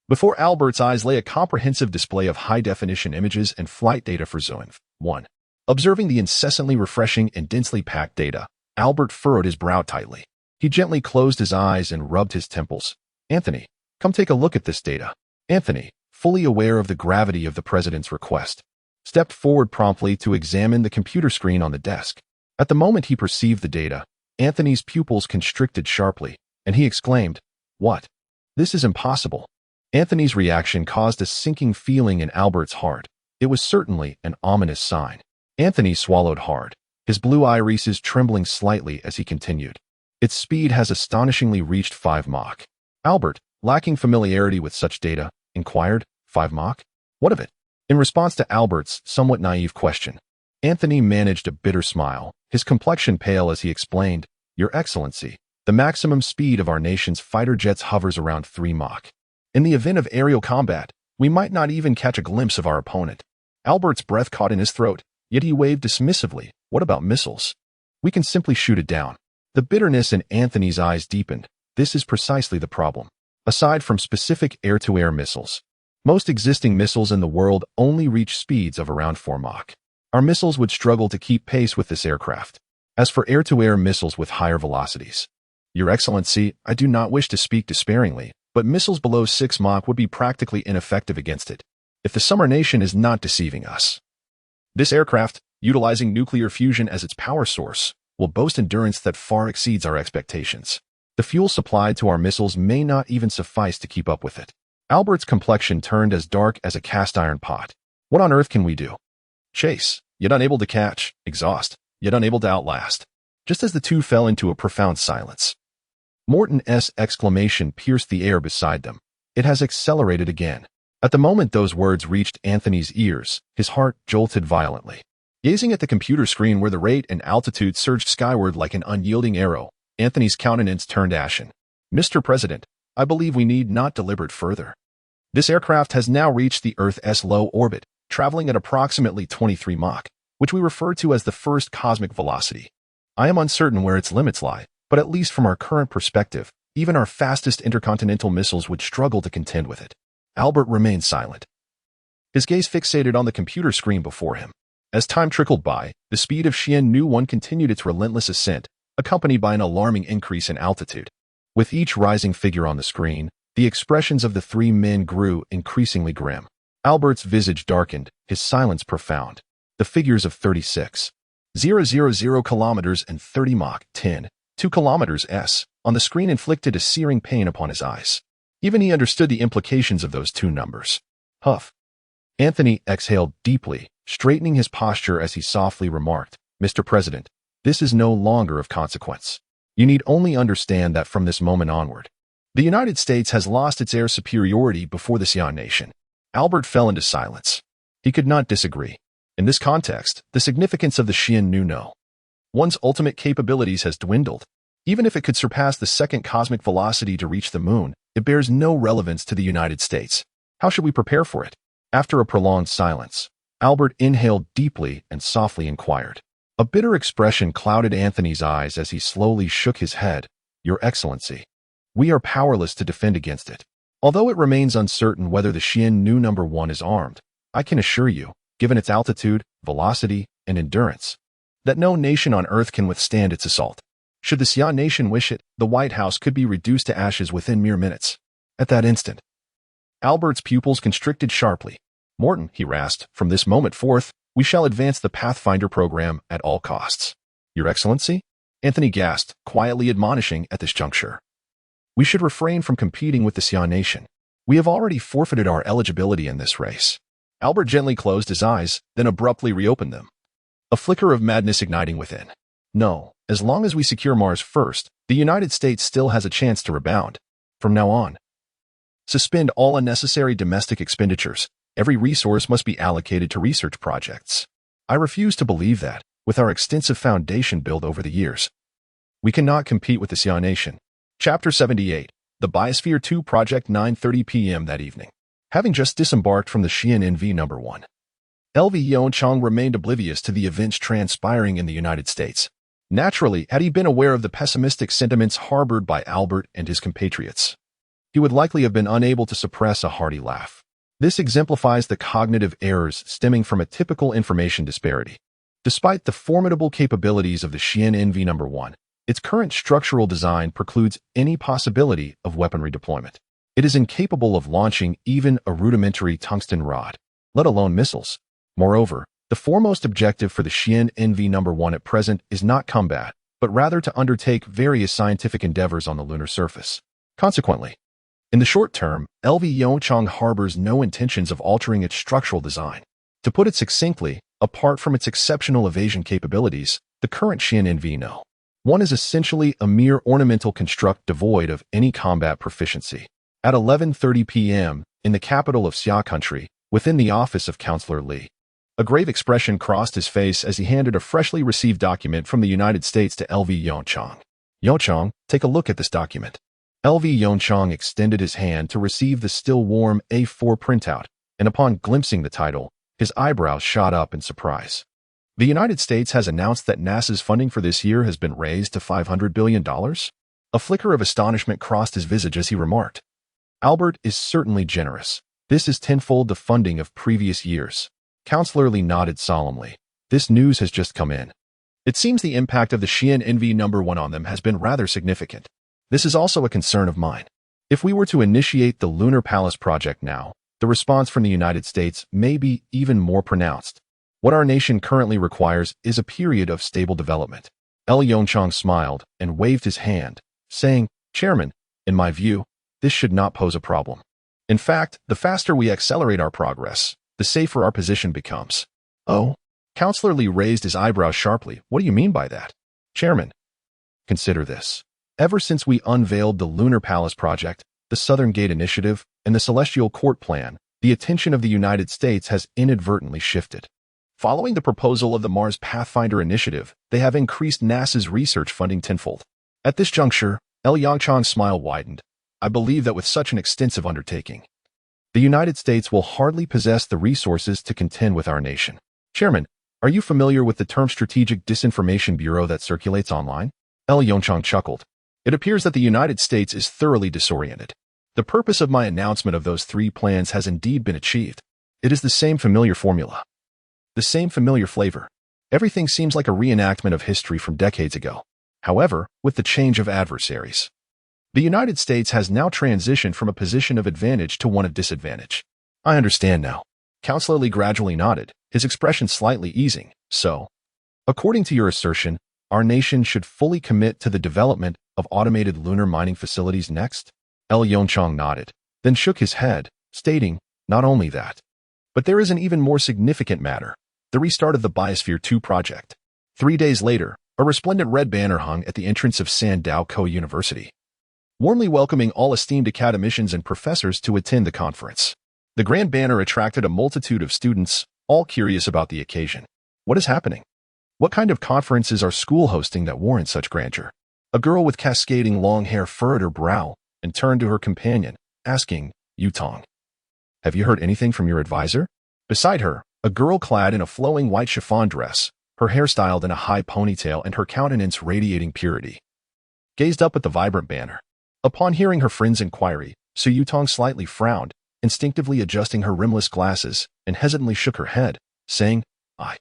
Speaker 1: Before Albert's eyes lay a comprehensive display of high-definition images and flight data for Zoinf 1. Observing the incessantly refreshing and densely packed data, Albert furrowed his brow tightly. He gently closed his eyes and rubbed his temples. Anthony, come take a look at this data. Anthony, fully aware of the gravity of the president's request, stepped forward promptly to examine the computer screen on the desk. At the moment he perceived the data, Anthony's pupils constricted sharply, and he exclaimed, What? This is impossible. Anthony's reaction caused a sinking feeling in Albert's heart. It was certainly an ominous sign. Anthony swallowed hard, his blue irises trembling slightly as he continued. Its speed has astonishingly reached 5 Mach. Albert, lacking familiarity with such data, inquired, 5 Mach? What of it? In response to Albert's somewhat naive question, Anthony managed a bitter smile, his complexion pale as he explained, Your Excellency, the maximum speed of our nation's fighter jets hovers around 3 Mach. In the event of aerial combat, we might not even catch a glimpse of our opponent. Albert's breath caught in his throat, yet he waved dismissively. What about missiles? We can simply shoot it down. The bitterness in Anthony's eyes deepened. This is precisely the problem. Aside from specific air-to-air missiles, most existing missiles in the world only reach speeds of around 4 Mach. Our missiles would struggle to keep pace with this aircraft. As for air-to-air missiles with higher velocities, Your Excellency, I do not wish to speak despairingly, but missiles below 6 Mach would be practically ineffective against it. If the Summer Nation is not deceiving us, this aircraft, utilizing nuclear fusion as its power source, will boast endurance that far exceeds our expectations. The fuel supplied to our missiles may not even suffice to keep up with it. Albert's complexion turned as dark as a cast-iron pot. What on earth can we do? Chase, yet unable to catch, exhaust, yet unable to outlast. Just as the two fell into a profound silence, Morton's exclamation pierced the air beside them. It has accelerated again. At the moment those words reached Anthony's ears, his heart jolted violently. Gazing at the computer screen where the rate and altitude surged skyward like an unyielding arrow, Anthony's countenance turned ashen. Mr. President, I believe we need not deliberate further. This aircraft has now reached the Earth's low orbit, traveling at approximately 23 Mach, which we refer to as the first cosmic velocity. I am uncertain where its limits lie, but at least from our current perspective, even our fastest intercontinental missiles would struggle to contend with it. Albert remained silent, his gaze fixated on the computer screen before him. As time trickled by, the speed of Xian 1 continued its relentless ascent, accompanied by an alarming increase in altitude. With each rising figure on the screen, the expressions of the three men grew increasingly grim. Albert's visage darkened, his silence profound. The figures of 36,000 kilometers and 30 Mach 2 kilometers s on the screen inflicted a searing pain upon his eyes. Even he understood the implications of those two numbers. Huff. Anthony exhaled deeply, straightening his posture as he softly remarked, Mr. President, this is no longer of consequence. You need only understand that from this moment onward, the United States has lost its air superiority before the Xian nation. Albert fell into silence. He could not disagree. In this context, the significance of the Xian no. One's ultimate capabilities has dwindled. Even if it could surpass the second cosmic velocity to reach the moon, it bears no relevance to the United States. How should we prepare for it? After a prolonged silence, Albert inhaled deeply and softly inquired. A bitter expression clouded Anthony's eyes as he slowly shook his head. Your Excellency, we are powerless to defend against it. Although it remains uncertain whether the Xian Nu No. 1 is armed, I can assure you, given its altitude, velocity, and endurance, that no nation on Earth can withstand its assault. Should the Xian nation wish it, the White House could be reduced to ashes within mere minutes. At that instant, Albert's pupils constricted sharply. Morton, he rasped, from this moment forth, we shall advance the Pathfinder program at all costs. Your Excellency? Anthony gasped, quietly admonishing at this juncture. We should refrain from competing with the Xian nation. We have already forfeited our eligibility in this race. Albert gently closed his eyes, then abruptly reopened them, a flicker of madness igniting within. No, As long as we secure Mars first, the United States still has a chance to rebound. From now on, suspend all unnecessary domestic expenditures. Every resource must be allocated to research projects. I refuse to believe that, with our extensive foundation built over the years, we cannot compete with the Xia nation. Chapter 78. The Biosphere 2 Project. 9:30 p.m. that evening. Having just disembarked from the Xi'an NV No. 1, LV Yongchang remained oblivious to the events transpiring in the United States. Naturally, had he been aware of the pessimistic sentiments harbored by Albert and his compatriots, he would likely have been unable to suppress a hearty laugh. This exemplifies the cognitive errors stemming from a typical information disparity. Despite the formidable capabilities of the Xi'an NV No. 1, its current structural design precludes any possibility of weaponry deployment. It is incapable of launching even a rudimentary tungsten rod, let alone missiles. Moreover, the foremost objective for the Xi'an NV No. 1 at present is not combat, but rather to undertake various scientific endeavors on the lunar surface. Consequently, in the short term, LV Yongchang harbors no intentions of altering its structural design. To put it succinctly, apart from its exceptional evasion capabilities, the current Xi'an NV No. 1 is essentially a mere ornamental construct devoid of any combat proficiency. At 11:30 p.m., in the capital of Xia country, within the office of Counselor Li, a grave expression crossed his face as he handed a freshly received document from the United States to LV Yongchang. Yongchang, take a look at this document. LV Yongchang extended his hand to receive the still warm A4 printout, and upon glimpsing the title, his eyebrows shot up in surprise. The United States has announced that NASA's funding for this year has been raised to $500 billion? A flicker of astonishment crossed his visage as he remarked, Albert is certainly generous. This is tenfold the funding of previous years. Counselor Li nodded solemnly. This news has just come in. It seems the impact of the Xi'an NV No. 1 on them has been rather significant. This is also a concern of mine. If we were to initiate the Lunar Palace project now, the response from the United States may be even more pronounced. What our nation currently requires is a period of stable development. L. Yongchang smiled and waved his hand, saying, Chairman, in my view, this should not pose a problem. In fact, the faster we accelerate our progress, the safer our position becomes. Oh? Counselor Li raised his eyebrows sharply. What do you mean by that? Chairman, consider this. Ever since we unveiled the Lunar Palace project, the Southern Gate Initiative, and the Celestial Court Plan, the attention of the United States has inadvertently shifted. Following the proposal of the Mars Pathfinder Initiative, they have increased NASA's research funding tenfold. At this juncture, L. Yongchang's smile widened. I believe that with such an extensive undertaking, the United States will hardly possess the resources to contend with our nation. Chairman, are you familiar with the term Strategic Disinformation Bureau that circulates online? L. Yongchang chuckled. It appears that the United States is thoroughly disoriented. The purpose of my announcement of those 3 plans has indeed been achieved. It is the same familiar formula. The same familiar flavor. Everything seems like a reenactment of history from decades ago. However, with the change of adversaries, the United States has now transitioned from a position of advantage to one of disadvantage. I understand now. Counselor Li gradually nodded, his expression slightly easing. So, according to your assertion, our nation should fully commit to the development of automated lunar mining facilities next? L. Yongchang nodded, then shook his head, stating, not only that, but there is an even more significant matter. The restart of the Biosphere 2 project. 3 days later, a resplendent red banner hung at the entrance of Sandao Co University, warmly welcoming all esteemed academicians and professors to attend the conference. The grand banner attracted a multitude of students, all curious about the occasion. What is happening? What kind of conferences are school hosting that warrant such grandeur? A girl with cascading long hair furrowed her brow and turned to her companion, asking, Yutong, have you heard anything from your advisor? Beside her, a girl clad in a flowing white chiffon dress, her hair styled in a high ponytail and her countenance radiating purity, gazed up at the vibrant banner. Upon hearing her friend's inquiry, Su Yutong slightly frowned, instinctively adjusting her rimless glasses, and hesitantly shook her head, saying, I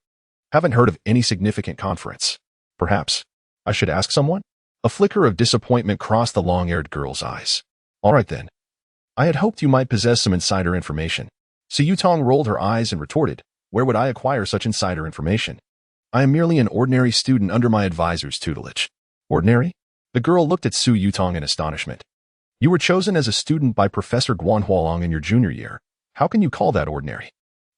Speaker 1: haven't heard of any significant conference. Perhaps I should ask someone? A flicker of disappointment crossed the long-haired girl's eyes. All right then. I had hoped you might possess some insider information. Su Yutong rolled her eyes and retorted, where would I acquire such insider information? I am merely an ordinary student under my advisor's tutelage. Ordinary? The girl looked at Su Yutong in astonishment. You were chosen as a student by Professor Guan Hualong in your junior year. How can you call that ordinary?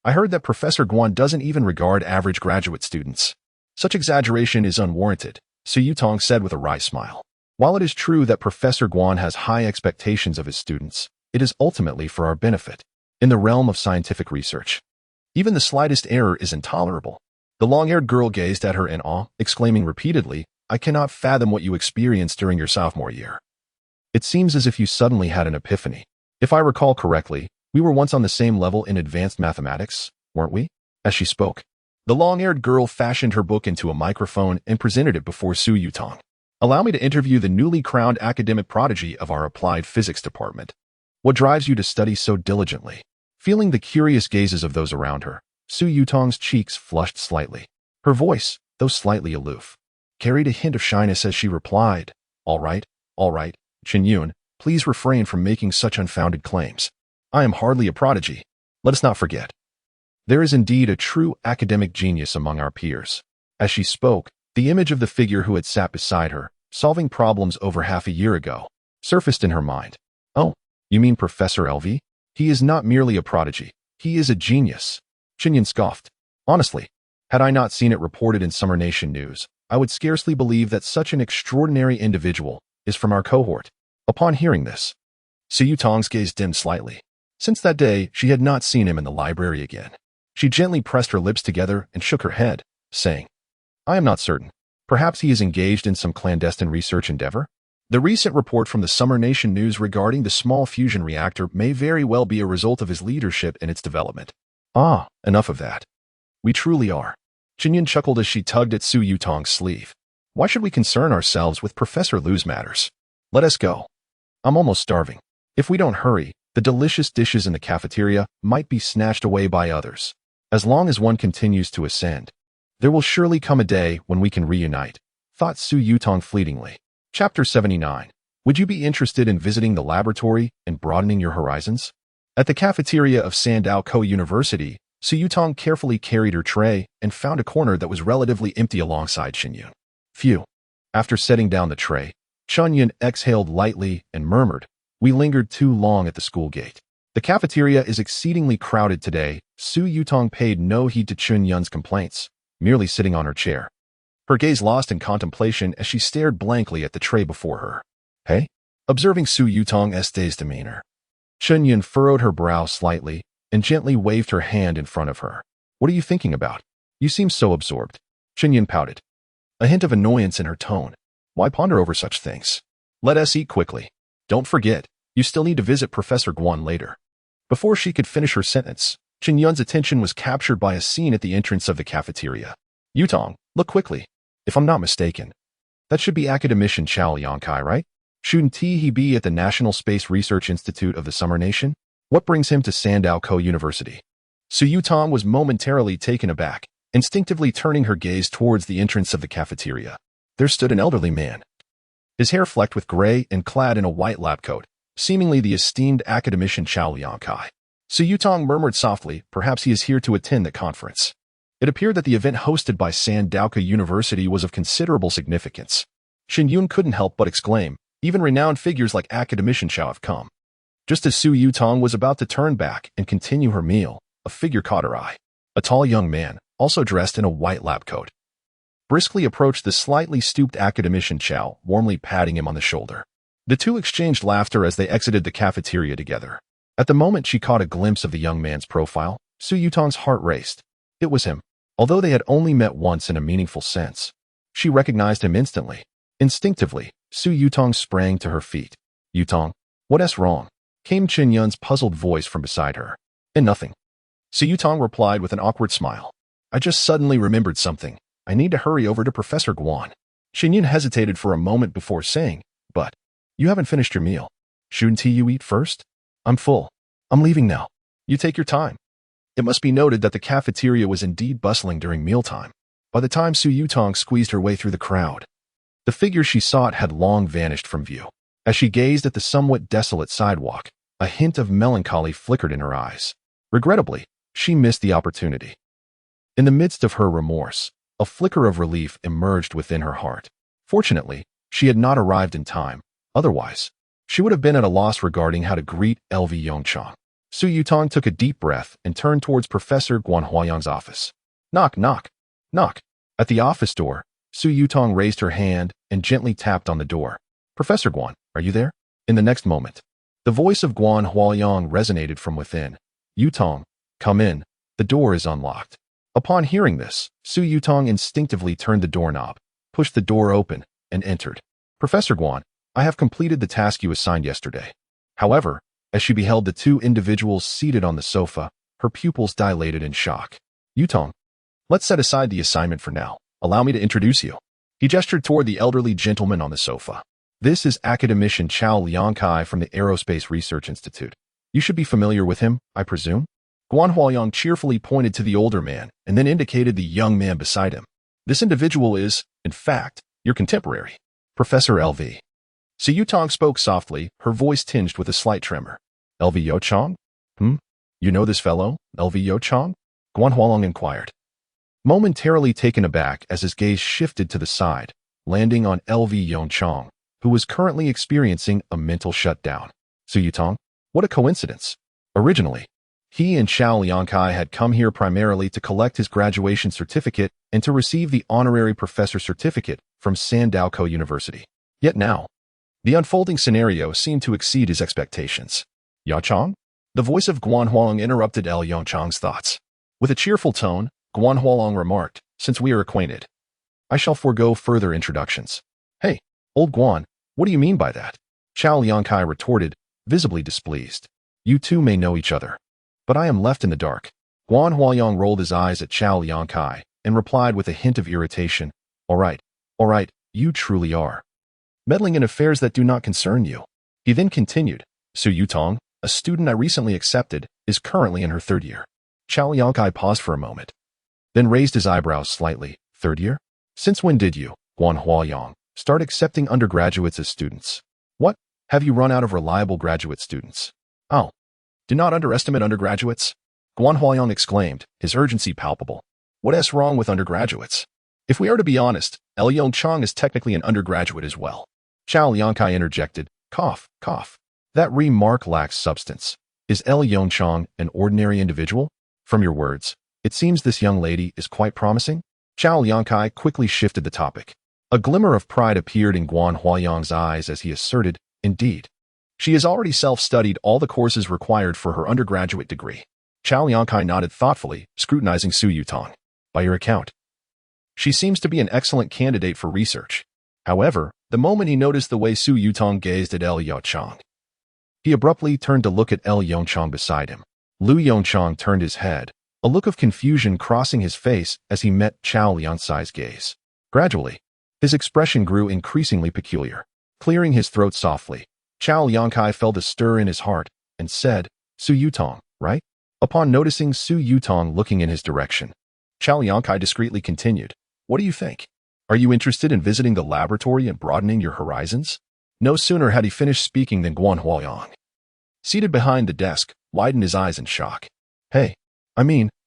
Speaker 1: I heard that Professor Guan doesn't even regard average graduate students. Such exaggeration is unwarranted. Su Yutong said with a wry smile. While it is true that Professor Guan has high expectations of his students, it is ultimately for our benefit. In the realm of scientific research, even the slightest error is intolerable. The long-haired girl gazed at her in awe, exclaiming repeatedly, I cannot fathom what you experienced during your sophomore year. It seems as if you suddenly had an epiphany. If I recall correctly, we were once on the same level in advanced mathematics, weren't we? As she spoke, the long-haired girl fashioned her book into a microphone and presented it before Su Yutong. Allow me to interview the newly crowned academic prodigy of our applied physics department. What drives you to study so diligently? Feeling the curious gazes of those around her, Su Yutong's cheeks flushed slightly. Her voice, though slightly aloof, carried a hint of shyness as she replied, all right, Chen-yun, please refrain from making such unfounded claims. I am hardly a prodigy. Let us not forget. There is indeed a true academic genius among our peers. As she spoke, the image of the figure who had sat beside her, solving problems over half a year ago, surfaced in her mind. Oh, you mean Professor LV? He is not merely a prodigy. He is a genius. Chen-yun scoffed. Honestly, had I not seen it reported in Summer Nation News, I would scarcely believe that such an extraordinary individual is from our cohort. Upon hearing this, Su Yutong's gaze dimmed slightly. Since that day, she had not seen him in the library again. She gently pressed her lips together and shook her head, saying, I am not certain. Perhaps he is engaged in some clandestine research endeavor? The recent report from the Summer Nation News regarding the small fusion reactor may very well be a result of his leadership in its development. Ah, enough of that. We truly are. Chen-yun chuckled as she tugged at Su Yutong's sleeve. Why should we concern ourselves with Professor Lu's matters? Let us go. I'm almost starving. If we don't hurry, the delicious dishes in the cafeteria might be snatched away by others. As long as one continues to ascend, there will surely come a day when we can reunite, thought Su Yutong fleetingly. Chapter 79. Would you be interested in visiting the laboratory and broadening your horizons? At the cafeteria of Sandao University, Su Yutong carefully carried her tray and found a corner that was relatively empty alongside Chen-yun. Phew. After setting down the tray, Chen-yun exhaled lightly and murmured, we lingered too long at the school gate. The cafeteria is exceedingly crowded today. Su Yutong paid no heed to Chen-yun's complaints, merely sitting on her chair. Her gaze lost in contemplation as she stared blankly at the tray before her. Hey? Observing Su Yutong's dazed demeanor, Chen-yun furrowed her brow slightly and gently waved her hand in front of her. What are you thinking about? You seem so absorbed. Chen-yun pouted, a hint of annoyance in her tone. Why ponder over such things? Let us eat quickly. Don't forget, you still need to visit Professor Guan later. Before she could finish her sentence, Chen-yun's attention was captured by a scene at the entrance of the cafeteria. Yutong, look quickly. If I'm not mistaken, that should be Academician Chao Yongkai, right? Shouldn't he be at the National Space Research Institute of the Summer Nation? What brings him to Sandao University? Su Yutong was momentarily taken aback, instinctively turning her gaze towards the entrance of the cafeteria. There stood an elderly man, his hair flecked with gray and clad in a white lab coat, seemingly the esteemed academician Chao Yongkai. Su Yutong murmured softly, perhaps he is here to attend the conference. It appeared that the event hosted by Sandao University was of considerable significance. Chen-yun couldn't help but exclaim, even renowned figures like academician Chao have come. Just as Su Yutong was about to turn back and continue her meal, a figure caught her eye. A tall young man, also dressed in a white lab coat, briskly approached the slightly stooped academician Chao, warmly patting him on the shoulder. The two exchanged laughter as they exited the cafeteria together. At the moment she caught a glimpse of the young man's profile, Su Yutong's heart raced. It was him. Although they had only met once in a meaningful sense, she recognized him instantly. Instinctively, Su Yutong sprang to her feet. Yutong, what's wrong? Came Chen-yun's puzzled voice from beside her. And nothing. Su Yutong replied with an awkward smile. I just suddenly remembered something. I need to hurry over to Professor Guan. Chen-yun hesitated for a moment before saying, but you haven't finished your meal. Shouldn't you eat first? I'm full. I'm leaving now. You take your time. It must be noted that the cafeteria was indeed bustling during mealtime. By the time Su Yutong squeezed her way through the crowd, the figure she sought had long vanished from view. As she gazed at the somewhat desolate sidewalk, a hint of melancholy flickered in her eyes. Regrettably, she missed the opportunity. In the midst of her remorse, a flicker of relief emerged within her heart. Fortunately, she had not arrived in time. Otherwise, she would have been at a loss regarding how to greet LV Yongchang. Su Yutong took a deep breath and turned towards Professor Guan Huayang's office. Knock, knock, knock. At the office door, Su Yutong raised her hand and gently tapped on the door. Professor Guan, are you there? In the next moment, the voice of Guan Huaoyang resonated from within. Yutong, come in. The door is unlocked. Upon hearing this, Su Yutong instinctively turned the doorknob, pushed the door open, and entered. Professor Guan, I have completed the task you assigned yesterday. However, as she beheld the two individuals seated on the sofa, her pupils dilated in shock. Yutong, let's set aside the assignment for now. Allow me to introduce you. He gestured toward the elderly gentleman on the sofa. This is academician Chao Liangkai from the Aerospace Research Institute. You should be familiar with him, I presume? Guan Huaoyang cheerfully pointed to the older man and then indicated the young man beside him. This individual is, in fact, your contemporary, Professor L.V. Su Yutong spoke softly, her voice tinged with a slight tremor. L.V. Yochong? You know this fellow, L.V. Yochong? Guan Huaoyang inquired, momentarily taken aback as his gaze shifted to the side, landing on L.V. Yochong, who was currently experiencing a mental shutdown. Su Yutong? What a coincidence. Originally, he and Chao Liangkai had come here primarily to collect his graduation certificate and to receive the honorary professor certificate from Sandaokou University. Yet now, the unfolding scenario seemed to exceed his expectations. Yachong? The voice of Guan Huaoyang interrupted L. Yongchong's thoughts. With a cheerful tone, Guan Huaoyang remarked, since we are acquainted, I shall forego further introductions. Hey, old Guan, what do you mean by that? Chao Liangkai retorted, visibly displeased. You two may know each other, but I am left in the dark. Guan Huaoyang rolled his eyes at Chao Liangkai and replied with a hint of irritation. All right, you truly are meddling in affairs that do not concern you. He then continued, Su Yutong, a student I recently accepted, is currently in her third year. Chao Liangkai paused for a moment, then raised his eyebrows slightly. Third year? Since when did you, Guan Huaoyang, start accepting undergraduates as students? What? Have you run out of reliable graduate students? Oh, do not underestimate undergraduates. Guan Huaoyang exclaimed, his urgency palpable. What's wrong with undergraduates? If we are to be honest, L. Yongchong is technically an undergraduate as well. Chao Liangkai interjected, cough. That remark lacks substance. Is L. Yongchong an ordinary individual? From your words, it seems this young lady is quite promising. Chao Liangkai quickly shifted the topic. A glimmer of pride appeared in Guan Huaoyang's eyes as he asserted, indeed. She has already self-studied all the courses required for her undergraduate degree. Chao Liangkai nodded thoughtfully, scrutinizing Su Yutong. By your account, she seems to be an excellent candidate for research. However, the moment he noticed the way Su Yutong gazed at L. Yongchong, he abruptly turned to look at L. Yongchong beside him. Lu Yongchong turned his head, a look of confusion crossing his face as he met Chao Liangkai's gaze. Gradually, his expression grew increasingly peculiar. Clearing his throat softly, Chao Liangkai felt a stir in his heart and said, Su Yutong, right? Upon noticing Su Yutong looking in his direction, Chao Liangkai discreetly continued, what do you think? Are you interested in visiting the laboratory and broadening your horizons? No sooner had he finished speaking than Guan Huaoyang, seated behind the desk, widened his eyes in shock. Hey,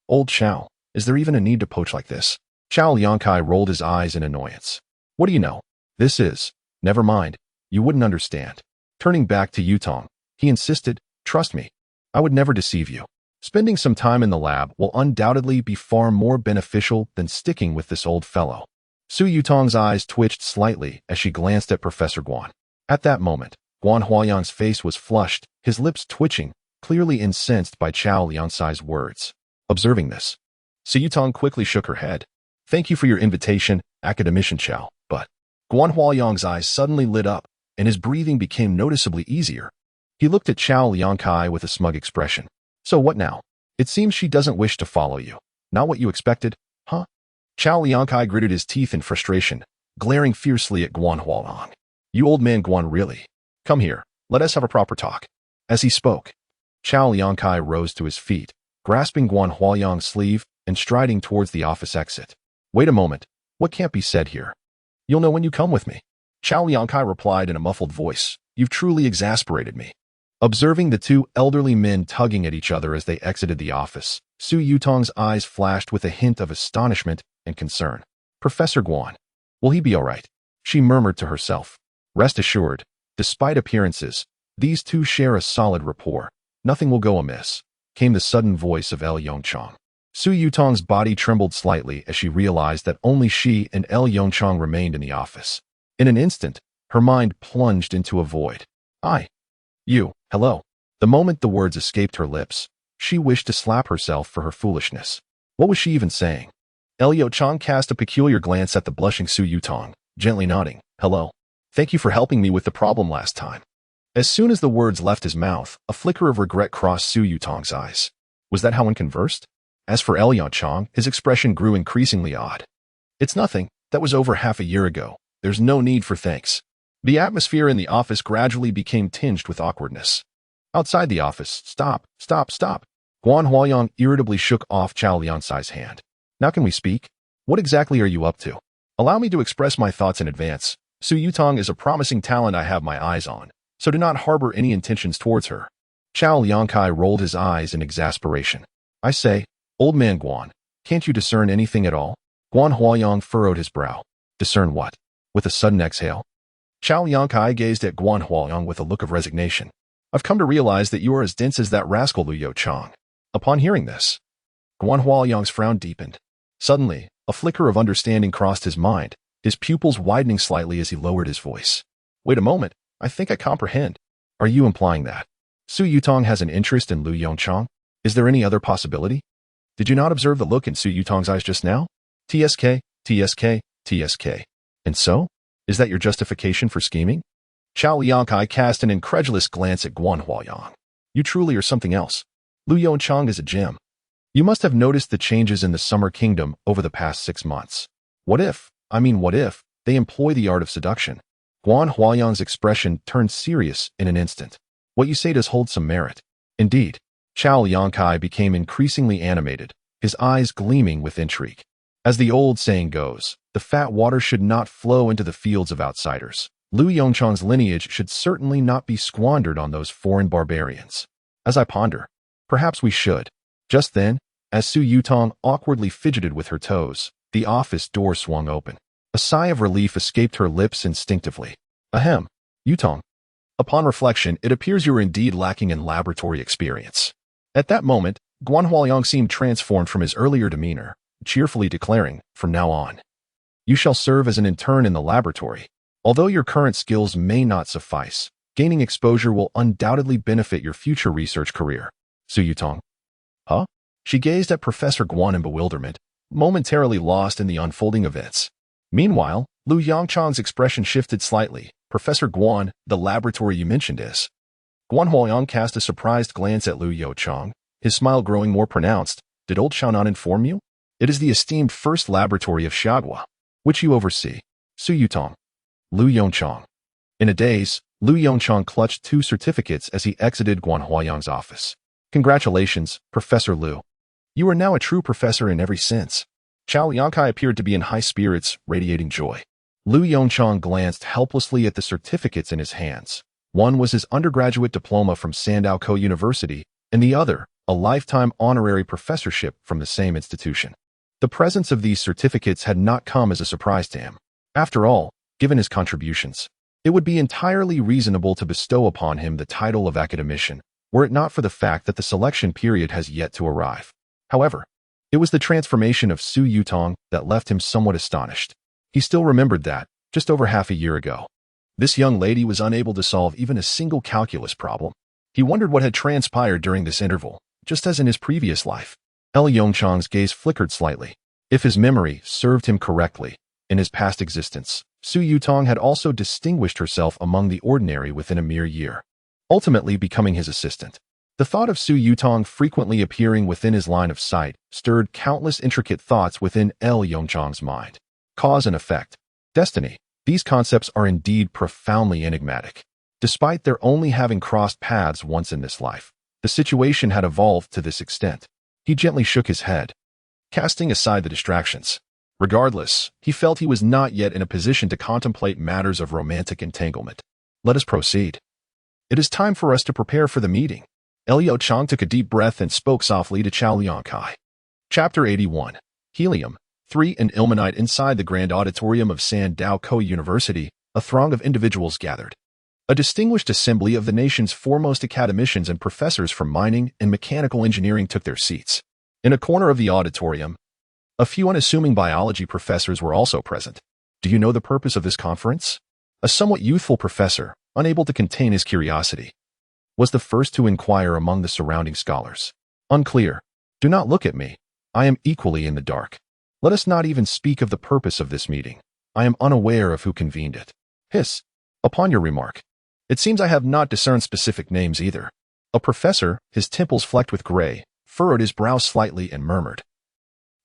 Speaker 1: old Chao, is there even a need to poach like this? Chao Liangkai rolled his eyes in annoyance. What do you know? This is, never mind, you wouldn't understand. Turning back to Yutong, he insisted, trust me, I would never deceive you. Spending some time in the lab will undoubtedly be far more beneficial than sticking with this old fellow. Su Yutong's eyes twitched slightly as she glanced at Professor Guan. At that moment, Guan Huaoyang's face was flushed, his lips twitching, clearly incensed by Chao Liangkai's words. Observing this, Su Yutong quickly shook her head. Thank you for your invitation, academician Chao, but Guan Huaoyang's eyes suddenly lit up, and his breathing became noticeably easier. He looked at Chao Liangkai with a smug expression. So what now? It seems she doesn't wish to follow you. Not what you expected, huh? Chao Liangkai gritted his teeth in frustration, glaring fiercely at Guan Huaoyang. You old man Guan, really? Come here, let us have a proper talk. As he spoke, Chao Liangkai rose to his feet, grasping Guan Huaoyang's sleeve and striding towards the office exit. Wait a moment, what can't be said here? You'll know when you come with me. Chao Liangkai replied in a muffled voice. You've truly exasperated me. Observing the two elderly men tugging at each other as they exited the office, Su Yutong's eyes flashed with a hint of astonishment and concern. Professor Guan, will he be all right? She murmured to herself. Rest assured, despite appearances, these two share a solid rapport. Nothing will go amiss, came the sudden voice of L. Yongchong. Su Yutong's body trembled slightly as she realized that only she and El Yongchang remained in the office. In an instant, her mind plunged into a void. Hello. The moment the words escaped her lips, she wished to slap herself for her foolishness. What was she even saying? El Yongchang cast a peculiar glance at the blushing Su Yutong, gently nodding. Hello. Thank you for helping me with the problem last time. As soon as the words left his mouth, a flicker of regret crossed Su Yutong's eyes. Was that how one conversed? As for El Yongchang, his expression grew increasingly odd. It's nothing. That was over half a year ago. There's no need for thanks. The atmosphere in the office gradually became tinged with awkwardness. Outside the office, stop. Guan Huayang irritably shook off Chao Liansai's hand. Now can we speak? What exactly are you up to? Allow me to express my thoughts in advance. Su Yutong is a promising talent I have my eyes on, so do not harbor any intentions towards her. Chao Liangkai rolled his eyes in exasperation. I say, old man Guan, can't you discern anything at all? Guan Huayang furrowed his brow. Discern what? With a sudden exhale. Chao Liangkai gazed at Guan Huayang with a look of resignation. I've come to realize that you are as dense as that rascal Lu Youchang. Upon hearing this, Guan Huayang's frown deepened. Suddenly, a flicker of understanding crossed his mind, his pupils widening slightly as he lowered his voice. Wait a moment, I think I comprehend. Are you implying that Su Yutong has an interest in Lu Yongchang? Is there any other possibility? Did you not observe the look in Su Yutong's eyes just now? TSK. And so? Is that your justification for scheming? Chao Liangkai cast an incredulous glance at Guan Huayang. You truly are something else. Lu Yongchang is a gem. You must have noticed the changes in the Summer Kingdom over the past 6 months. What if, they employ the art of seduction? Guan Huayang's expression turned serious in an instant. What you say does hold some merit. Indeed. Chao Liangkai became increasingly animated, his eyes gleaming with intrigue. As the old saying goes, the fat water should not flow into the fields of outsiders. Lu Yongchang's lineage should certainly not be squandered on those foreign barbarians. As I ponder, perhaps we should. Just then, as Su Yutong awkwardly fidgeted with her toes, the office door swung open. A sigh of relief escaped her lips instinctively. Ahem, Yutong. Upon reflection, it appears you are indeed lacking in laboratory experience. At that moment, Guan Huayang seemed transformed from his earlier demeanor, cheerfully declaring, from now on, you shall serve as an intern in the laboratory. Although your current skills may not suffice, gaining exposure will undoubtedly benefit your future research career. Su Yutong. Huh? She gazed at Professor Guan in bewilderment, momentarily lost in the unfolding events. Meanwhile, Lu Yongchang's expression shifted slightly. Professor Guan, the laboratory you mentioned is. Guan Huayang cast a surprised glance at Lu Youchang, his smile growing more pronounced. Did old Xiao not inform you? It is the esteemed first laboratory of Xiagua, which you oversee. Su Yutong. Lu Yongchang. In a daze, Lu Yongchang clutched 2 certificates as he exited Guan Huayang's office. Congratulations, Professor Lu. You are now a true professor in every sense. Chao Liangkai appeared to be in high spirits, radiating joy. Lu Yongchang glanced helplessly at the certificates in his hands. One was his undergraduate diploma from Sandao University, and the other, a lifetime honorary professorship from the same institution. The presence of these certificates had not come as a surprise to him. After all, given his contributions, it would be entirely reasonable to bestow upon him the title of academician, were it not for the fact that the selection period has yet to arrive. However, it was the transformation of Su Yutong that left him somewhat astonished. He still remembered that, just over half a year ago, this young lady was unable to solve even a single calculus problem. He wondered what had transpired during this interval, just as in his previous life. El Yongchang's gaze flickered slightly. If his memory served him correctly, in his past existence, Su Yutong had also distinguished herself among the ordinary within a mere year, ultimately becoming his assistant. The thought of Su Yutong frequently appearing within his line of sight stirred countless intricate thoughts within El Yongchang's mind. Cause and effect. Destiny. These concepts are indeed profoundly enigmatic. Despite their only having crossed paths once in this life, the situation had evolved to this extent. He gently shook his head, casting aside the distractions. Regardless, he felt he was not yet in a position to contemplate matters of romantic entanglement. Let us proceed. It is time for us to prepare for the meeting. El Youchang took a deep breath and spoke softly to Chao Liangkai. Chapter 81. Helium. 3 and ilmenite. Inside the grand auditorium of Sandao University, a throng of individuals gathered. A distinguished assembly of the nation's foremost academicians and professors from mining and mechanical engineering took their seats. In a corner of the auditorium, a few unassuming biology professors were also present. Do you know the purpose of this conference? A somewhat youthful professor, unable to contain his curiosity, was the first to inquire among the surrounding scholars. Unclear. Do not look at me. I am equally in the dark. Let us not even speak of the purpose of this meeting. I am unaware of who convened it. Hiss. Upon your remark. It seems I have not discerned specific names either. A professor, his temples flecked with gray, furrowed his brow slightly and murmured.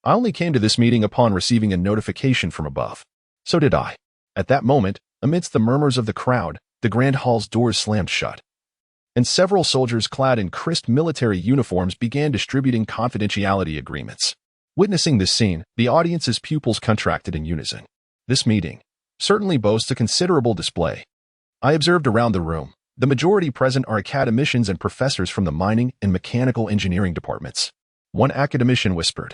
Speaker 1: I only came to this meeting upon receiving a notification from above. So did I. At that moment, amidst the murmurs of the crowd, the grand hall's doors slammed shut, and several soldiers clad in crisp military uniforms began distributing confidentiality agreements. Witnessing this scene, the audience's pupils contracted in unison. This meeting certainly boasts a considerable display. I observed around the room. The majority present are academicians and professors from the mining and mechanical engineering departments. One academician whispered,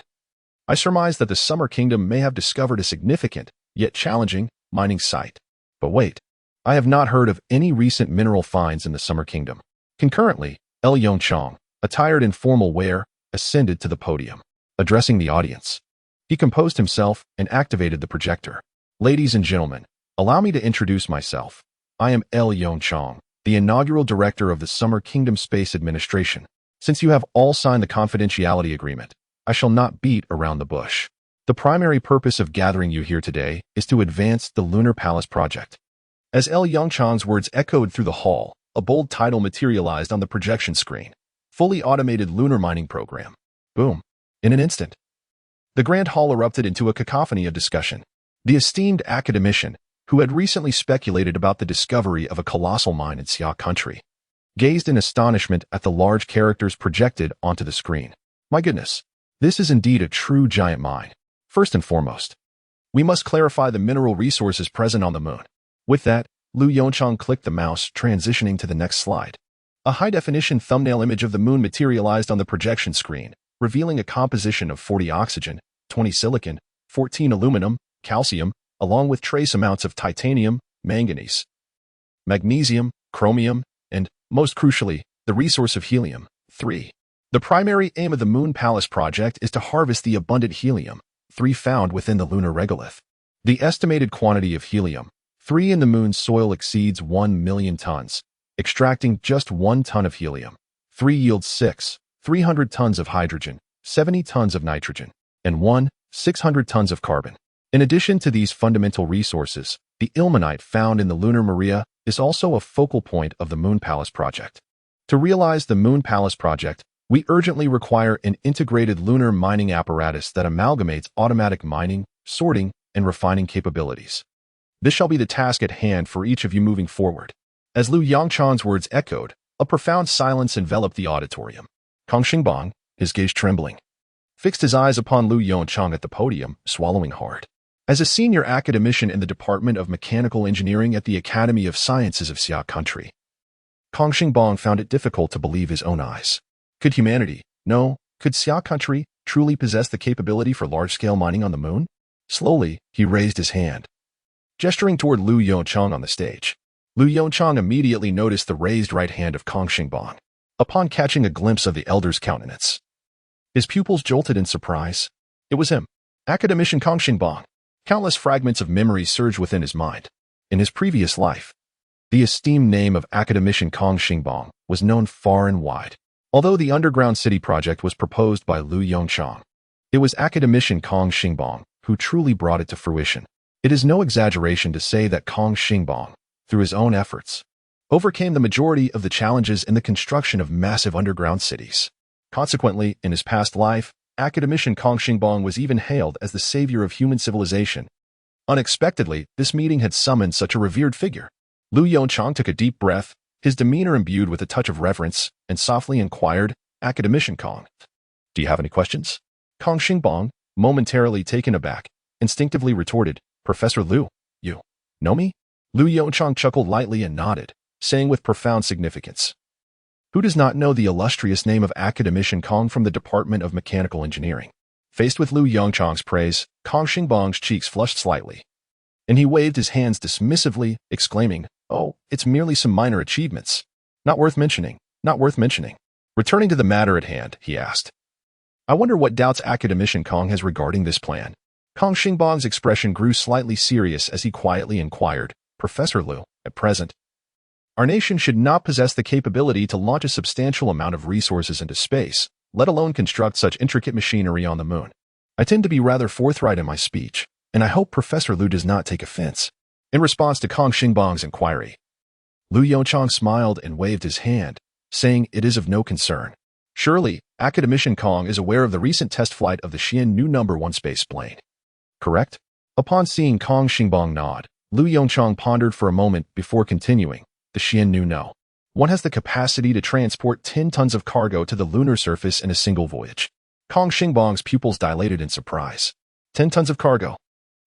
Speaker 1: I surmise that the Summer Kingdom may have discovered a significant, yet challenging, mining site. But wait, I have not heard of any recent mineral finds in the Summer Kingdom. Concurrently, Yongchang, attired in formal wear, ascended to the podium. Addressing the audience, he composed himself and activated the projector. Ladies and gentlemen, allow me to introduce myself. I am Yongchang, the inaugural director of the Summer Kingdom Space Administration. Since you have all signed the confidentiality agreement, I shall not beat around the bush. The primary purpose of gathering you here today is to advance the Lunar Palace project. As Yongchang's words echoed through the hall, a bold title materialized on the projection screen. Fully automated lunar mining program. Boom. In an instant, the grand hall erupted into a cacophony of discussion. The esteemed academician, who had recently speculated about the discovery of a colossal mine in Xia country, gazed in astonishment at the large characters projected onto the screen. My goodness, this is indeed a true giant mine. First and foremost, we must clarify the mineral resources present on the moon. With that, Lu Yongchang clicked the mouse, transitioning to the next slide. A high-definition thumbnail image of the moon materialized on the projection screen, revealing a composition of 40 oxygen, 20 silicon, 14 aluminum, calcium, along with trace amounts of titanium, manganese, magnesium, chromium, and, most crucially, the resource of helium. 3. The primary aim of the Moon Palace project is to harvest the abundant helium-3 found within the lunar regolith. The estimated quantity of helium-3 in the moon's soil exceeds 1 million tons. Extracting just 1 ton of helium-3 yields 300 tons of hydrogen, 70 tons of nitrogen, and 600 tons of carbon. In addition to these fundamental resources, the ilmenite found in the lunar maria is also a focal point of the Moon Palace project. To realize the Moon Palace project, we urgently require an integrated lunar mining apparatus that amalgamates automatic mining, sorting, and refining capabilities. This shall be the task at hand for each of you moving forward. As Lu Yongchang's words echoed, a profound silence enveloped the auditorium. Kong Xingbang, his gaze trembling, fixed his eyes upon Lu Yongchang at the podium, swallowing hard. As a senior academician in the Department of Mechanical Engineering at the Academy of Sciences of Xia Country, Kong Xingbang found it difficult to believe his own eyes. Could humanity, could Xia Country truly possess the capability for large-scale mining on the moon? Slowly, he raised his hand, gesturing toward Lu Yongchang on the stage. Lu Yongchang immediately noticed the raised right hand of Kong Xingbang. Upon catching a glimpse of the elder's countenance, his pupils jolted in surprise. It was him, academician Kong Xingbang. Countless fragments of memory surged within his mind. In his previous life, the esteemed name of academician Kong Xingbang was known far and wide. Although the underground city project was proposed by Lu Yongchang, it was academician Kong Xingbang who truly brought it to fruition. It is no exaggeration to say that Kong Xingbang, through his own efforts, overcame the majority of the challenges in the construction of massive underground cities. Consequently, in his past life, academician Kong Xingbang was even hailed as the savior of human civilization. Unexpectedly, this meeting had summoned such a revered figure. Lu Yongchang took a deep breath, his demeanor imbued with a touch of reverence, and softly inquired, Academician Kong, do you have any questions? Kong Xingbang, momentarily taken aback, instinctively retorted, Professor Lu, you know me? Lu Yongchang chuckled lightly and nodded, saying with profound significance, who does not know the illustrious name of academician Kong from the Department of Mechanical Engineering? Faced with Lu Yongchang's praise, Kong Xingbang's cheeks flushed slightly, and he waved his hands dismissively, exclaiming, oh, it's merely some minor achievements. Not worth mentioning, not worth mentioning. Returning to the matter at hand, he asked, I wonder what doubts Academician Kong has regarding this plan. Kong Xingbang's expression grew slightly serious as he quietly inquired, Professor Liu, at present, our nation should not possess the capability to launch a substantial amount of resources into space, let alone construct such intricate machinery on the moon. I tend to be rather forthright in my speech, and I hope Professor Liu does not take offense. In response to Kong Xingbang's inquiry, Liu Yongchang smiled and waved his hand, saying it is of no concern. Surely, Academician Kong is aware of the recent test flight of the Xian Nu No. 1 space plane. Correct? Upon seeing Kong Xingbang nod, Liu Yongchang pondered for a moment before continuing. The Xian Nu No. 1 has the capacity to transport 10 tons of cargo to the lunar surface in a single voyage. Kong Xingbang's pupils dilated in surprise. 10 tons of cargo.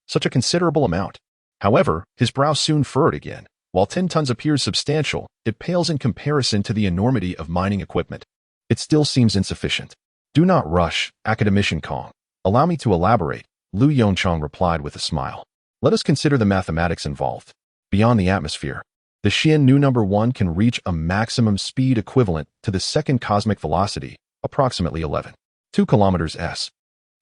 Speaker 1: Such a considerable amount. However, his brow soon furrowed again. While 10 tons appears substantial, it pales in comparison to the enormity of mining equipment. It still seems insufficient. Do not rush, Academician Kong. Allow me to elaborate, Liu Yongchang replied with a smile. Let us consider the mathematics involved. Beyond the atmosphere, the Xian Nu No. 1 can reach a maximum speed equivalent to the second cosmic velocity, approximately 11.2 kilometers s.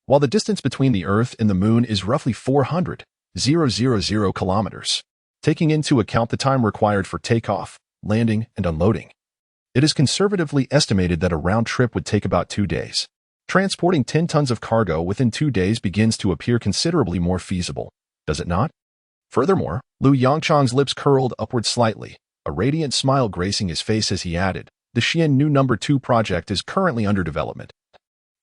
Speaker 1: While the distance between the Earth and the Moon is roughly 400,000 kilometers, taking into account the time required for takeoff, landing, and unloading. It is conservatively estimated that a round trip would take about 2 days. Transporting 10 tons of cargo within 2 days begins to appear considerably more feasible, does it not? Furthermore, Liu Yongchang's lips curled upward slightly, a radiant smile gracing his face as he added, the Xian Nu No. 2 project is currently under development,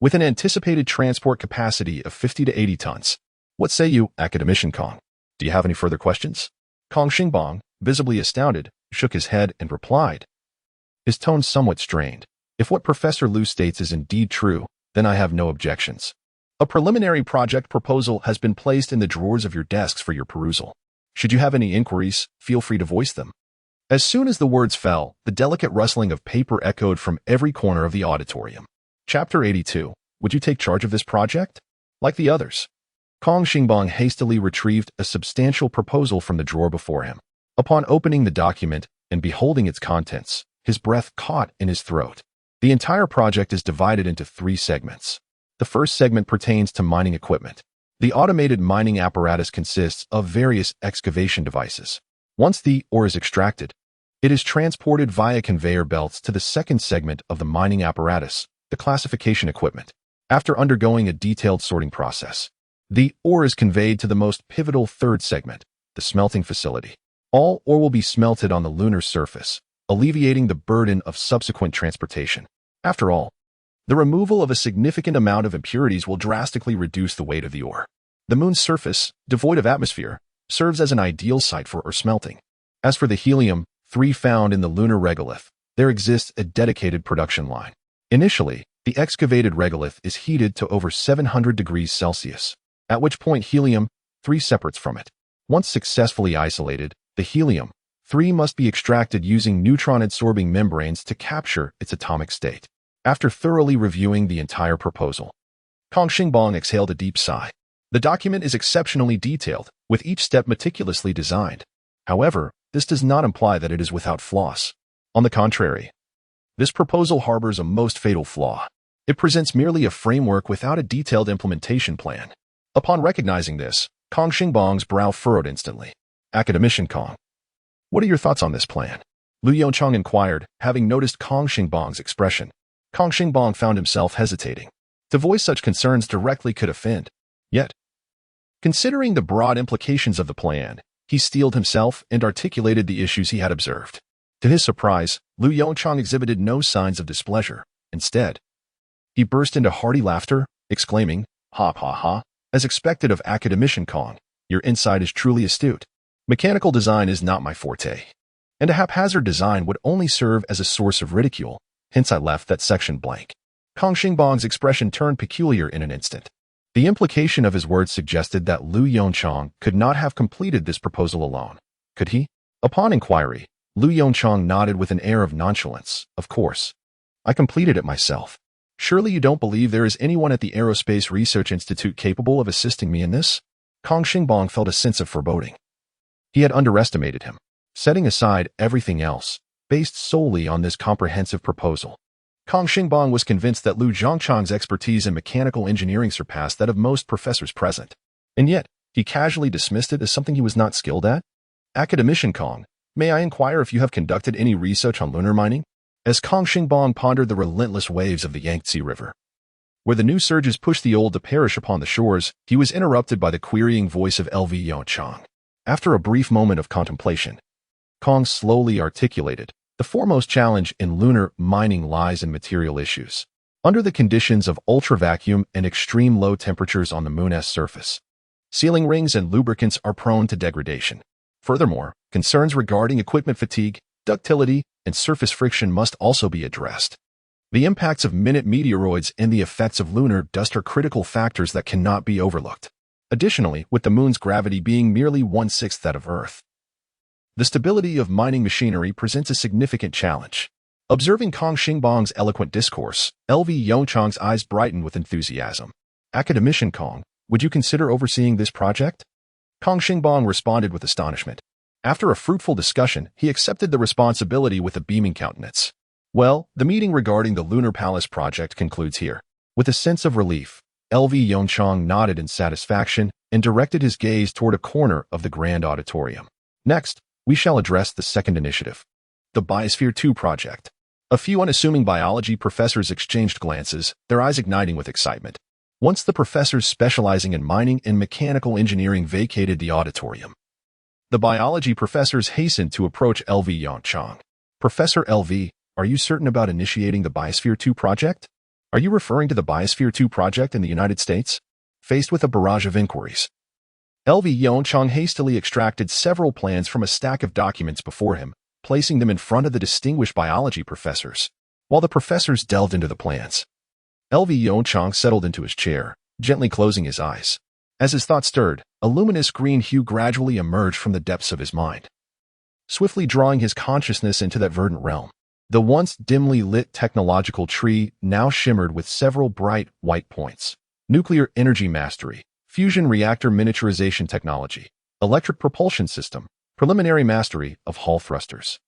Speaker 1: with an anticipated transport capacity of 50 to 80 tons. What say you, Academician Kong? Do you have any further questions? Kong Xingbang, visibly astounded, shook his head and replied, his tone somewhat strained. If what Professor Liu states is indeed true, then I have no objections. A preliminary project proposal has been placed in the drawers of your desks for your perusal. Should you have any inquiries, feel free to voice them. As soon as the words fell, the delicate rustling of paper echoed from every corner of the auditorium. Chapter 82. Would you take charge of this project? Like the others. Kong Xingbang hastily retrieved a substantial proposal from the drawer before him. Upon opening the document and beholding its contents, his breath caught in his throat. The entire project is divided into 3 segments. The first segment pertains to mining equipment. The automated mining apparatus consists of various excavation devices. Once the ore is extracted, it is transported via conveyor belts to the second segment of the mining apparatus, the classification equipment. After undergoing a detailed sorting process, the ore is conveyed to the most pivotal third segment, the smelting facility. All ore will be smelted on the lunar surface, alleviating the burden of subsequent transportation. After all, the removal of a significant amount of impurities will drastically reduce the weight of the ore. The moon's surface, devoid of atmosphere, serves as an ideal site for ore smelting. As for the helium-3 found in the lunar regolith, there exists a dedicated production line. Initially, the excavated regolith is heated to over 700 degrees Celsius, at which point helium-3 separates from it. Once successfully isolated, the helium-3 must be extracted using neutron-absorbing membranes to capture its atomic state. After thoroughly reviewing the entire proposal, Kong Xingbang exhaled a deep sigh. The document is exceptionally detailed, with each step meticulously designed. However, this does not imply that it is without flaws. On the contrary, this proposal harbors a most fatal flaw. It presents merely a framework without a detailed implementation plan. Upon recognizing this, Kong Xingbang's brow furrowed instantly. Academician Kong, what are your thoughts on this plan? Liu Yongchang inquired, having noticed Kong Xingbang's expression. Kong Xingbang found himself hesitating. To voice such concerns directly could offend. Yet, considering the broad implications of the plan, he steeled himself and articulated the issues he had observed. To his surprise, Liu Yongchang exhibited no signs of displeasure. Instead, he burst into hearty laughter, exclaiming, "Ha ha ha, as expected of Academician Kong, your insight is truly astute. Mechanical design is not my forte, and a haphazard design would only serve as a source of ridicule. Hence I left that section blank." Kong Xingbang's expression turned peculiar in an instant. The implication of his words suggested that Liu Yongchang could not have completed this proposal alone. Could he? Upon inquiry, Liu Yongchang nodded with an air of nonchalance. Of course. I completed it myself. Surely you don't believe there is anyone at the Aerospace Research Institute capable of assisting me in this? Kong Xingbang felt a sense of foreboding. He had underestimated him. Setting aside everything else, based solely on this comprehensive proposal, Kong Xingbang was convinced that Liu Zhongchang's expertise in mechanical engineering surpassed that of most professors present. And yet, he casually dismissed it as something he was not skilled at. Academician Kong, may I inquire if you have conducted any research on lunar mining? As Kong Xingbang pondered the relentless waves of the Yangtze River, where the new surges pushed the old to perish upon the shores, he was interrupted by the querying voice of LV Yongchang. After a brief moment of contemplation, Kong slowly articulated, the foremost challenge in lunar mining lies in material issues. Under the conditions of ultra-vacuum and extreme low temperatures on the Moon's surface, sealing rings and lubricants are prone to degradation. Furthermore, concerns regarding equipment fatigue, ductility, and surface friction must also be addressed. The impacts of minute meteoroids and the effects of lunar dust are critical factors that cannot be overlooked. Additionally, with the Moon's gravity being merely 1/6 that of Earth, the stability of mining machinery presents a significant challenge. Observing Kong Xingbang's eloquent discourse, LV Yongchang's eyes brightened with enthusiasm. Academician Kong, would you consider overseeing this project? Kong Xingbang responded with astonishment. After a fruitful discussion, he accepted the responsibility with a beaming countenance. Well, the meeting regarding the Lunar Palace project concludes here. With a sense of relief, LV Yongchang nodded in satisfaction and directed his gaze toward a corner of the grand auditorium. Next, we shall address the second initiative, the Biosphere 2 project. A few unassuming biology professors exchanged glances, their eyes igniting with excitement. Once the professors specializing in mining and mechanical engineering vacated the auditorium, the biology professors hastened to approach LV Yongchang. Professor LV, are you certain about initiating the Biosphere 2 project? Are you referring to the Biosphere 2 project in the United States? Faced with a barrage of inquiries, LV Yongchang hastily extracted several plans from a stack of documents before him, placing them in front of the distinguished biology professors. While the professors delved into the plans, LV Yongchang settled into his chair, gently closing his eyes. As his thoughts stirred, a luminous green hue gradually emerged from the depths of his mind, swiftly drawing his consciousness into that verdant realm. The once dimly lit technological tree now shimmered with several bright white points. Nuclear energy mastery, fusion reactor miniaturization technology, electric propulsion system, preliminary mastery of Hall thrusters.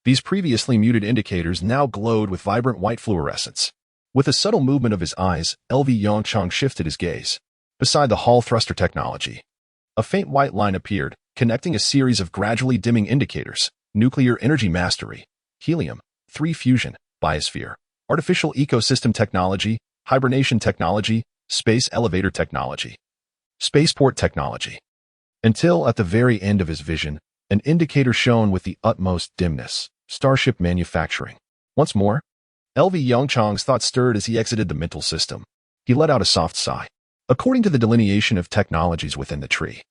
Speaker 1: These previously muted indicators now glowed with vibrant white fluorescence. With a subtle movement of his eyes, LV Yongchang shifted his gaze. Beside the Hall thruster technology, a faint white line appeared, connecting a series of gradually dimming indicators: nuclear energy mastery, helium-3 fusion, biosphere, artificial ecosystem technology, hibernation technology, space elevator technology, spaceport technology. Until at the very end of his vision, an indicator shone with the utmost dimness: starship manufacturing. Once more, LV Yongchang's thoughts stirred as he exited the mental system. He let out a soft sigh. According to the delineation of technologies within the tree,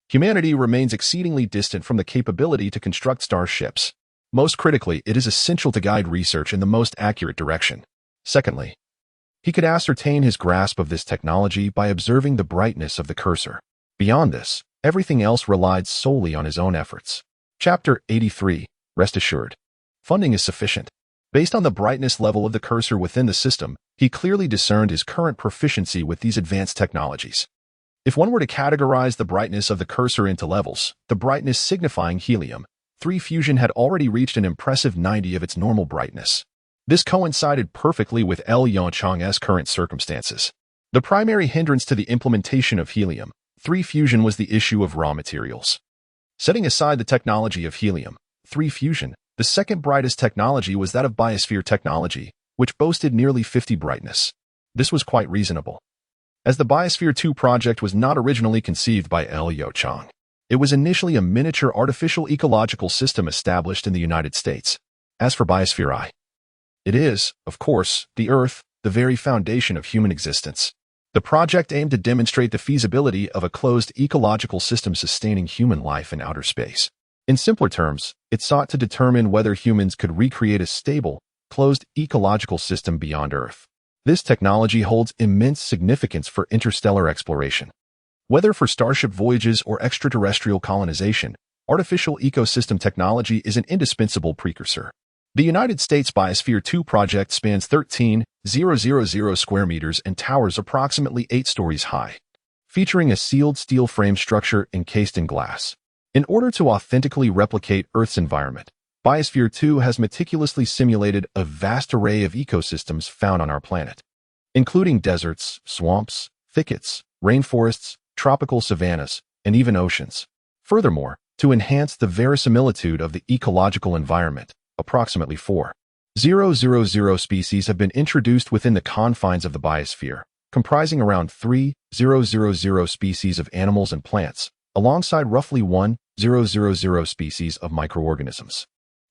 Speaker 1: humanity remains exceedingly distant from the capability to construct starships. Most critically, it is essential to guide research in the most accurate direction. Secondly, he could ascertain his grasp of this technology by observing the brightness of the cursor. Beyond this, everything else relied solely on his own efforts. Chapter 83. Rest assured, funding is sufficient. Based on the brightness level of the cursor within the system, he clearly discerned his current proficiency with these advanced technologies. If one were to categorize the brightness of the cursor into levels, the brightness signifying helium-3 fusion had already reached an impressive 90 of its normal brightness. This coincided perfectly with LV Yongchang's current circumstances. The primary hindrance to the implementation of helium-3 fusion was the issue of raw materials. Setting aside the technology of helium-3 fusion, the second brightest technology was that of biosphere technology, which boasted nearly 50 brightness. This was quite reasonable, as the Biosphere 2 project was not originally conceived by LV Yongchang. It was initially a miniature artificial ecological system established in the United States. As for Biosphere I, it is, of course, the Earth, the very foundation of human existence. The project aimed to demonstrate the feasibility of a closed ecological system sustaining human life in outer space. In simpler terms, it sought to determine whether humans could recreate a stable, closed ecological system beyond Earth. This technology holds immense significance for interstellar exploration. Whether for starship voyages or extraterrestrial colonization, artificial ecosystem technology is an indispensable precursor. The United States Biosphere 2 project spans 13,000 square meters and towers approximately 8 stories high, featuring a sealed steel frame structure encased in glass. In order to authentically replicate Earth's environment, Biosphere 2 has meticulously simulated a vast array of ecosystems found on our planet, including deserts, swamps, thickets, rainforests, tropical savannas, and even oceans. Furthermore, to enhance the verisimilitude of the ecological environment, approximately 4,000 species have been introduced within the confines of the biosphere, comprising around 3,000 species of animals and plants, alongside roughly 1,000 species of microorganisms.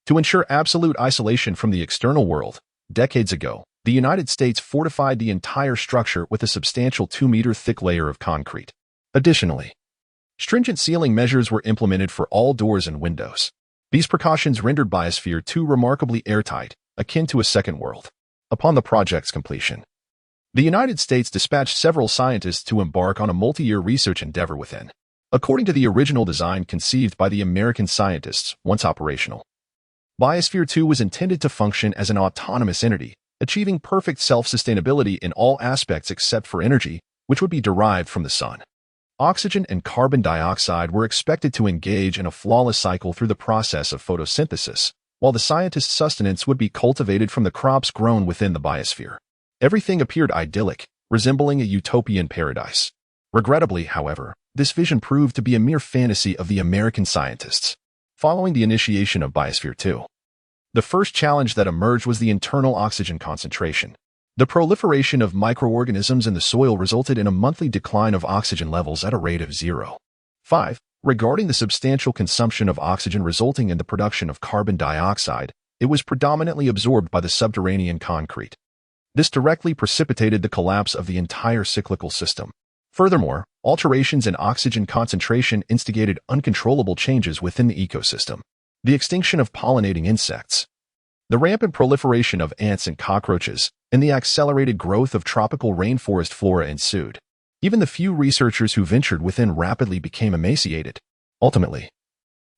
Speaker 1: To ensure absolute isolation from the external world, decades ago, the United States fortified the entire structure with a substantial 2-meter thick layer of concrete. Additionally, stringent sealing measures were implemented for all doors and windows. These precautions rendered Biosphere 2 remarkably airtight, akin to a second world. Upon the project's completion, the United States dispatched several scientists to embark on a multi-year research endeavor within. According to the original design conceived by the American scientists, once operational, Biosphere 2 was intended to function as an autonomous entity, achieving perfect self-sustainability in all aspects except for energy, which would be derived from the sun. Oxygen and carbon dioxide were expected to engage in a flawless cycle through the process of photosynthesis, while the scientists' sustenance would be cultivated from the crops grown within the biosphere. Everything appeared idyllic, resembling a utopian paradise. Regrettably, however, this vision proved to be a mere fantasy of the American scientists. Following the initiation of Biosphere 2, the first challenge that emerged was the internal oxygen concentration. The proliferation of microorganisms in the soil resulted in a monthly decline of oxygen levels at a rate of 0.5. Regarding the substantial consumption of oxygen resulting in the production of carbon dioxide, it was predominantly absorbed by the subterranean concrete. This directly precipitated the collapse of the entire cyclical system. Furthermore, alterations in oxygen concentration instigated uncontrollable changes within the ecosystem. The extinction of pollinating insects, the rampant proliferation of ants and cockroaches, and the accelerated growth of tropical rainforest flora ensued. Even the few researchers who ventured within rapidly became emaciated. Ultimately,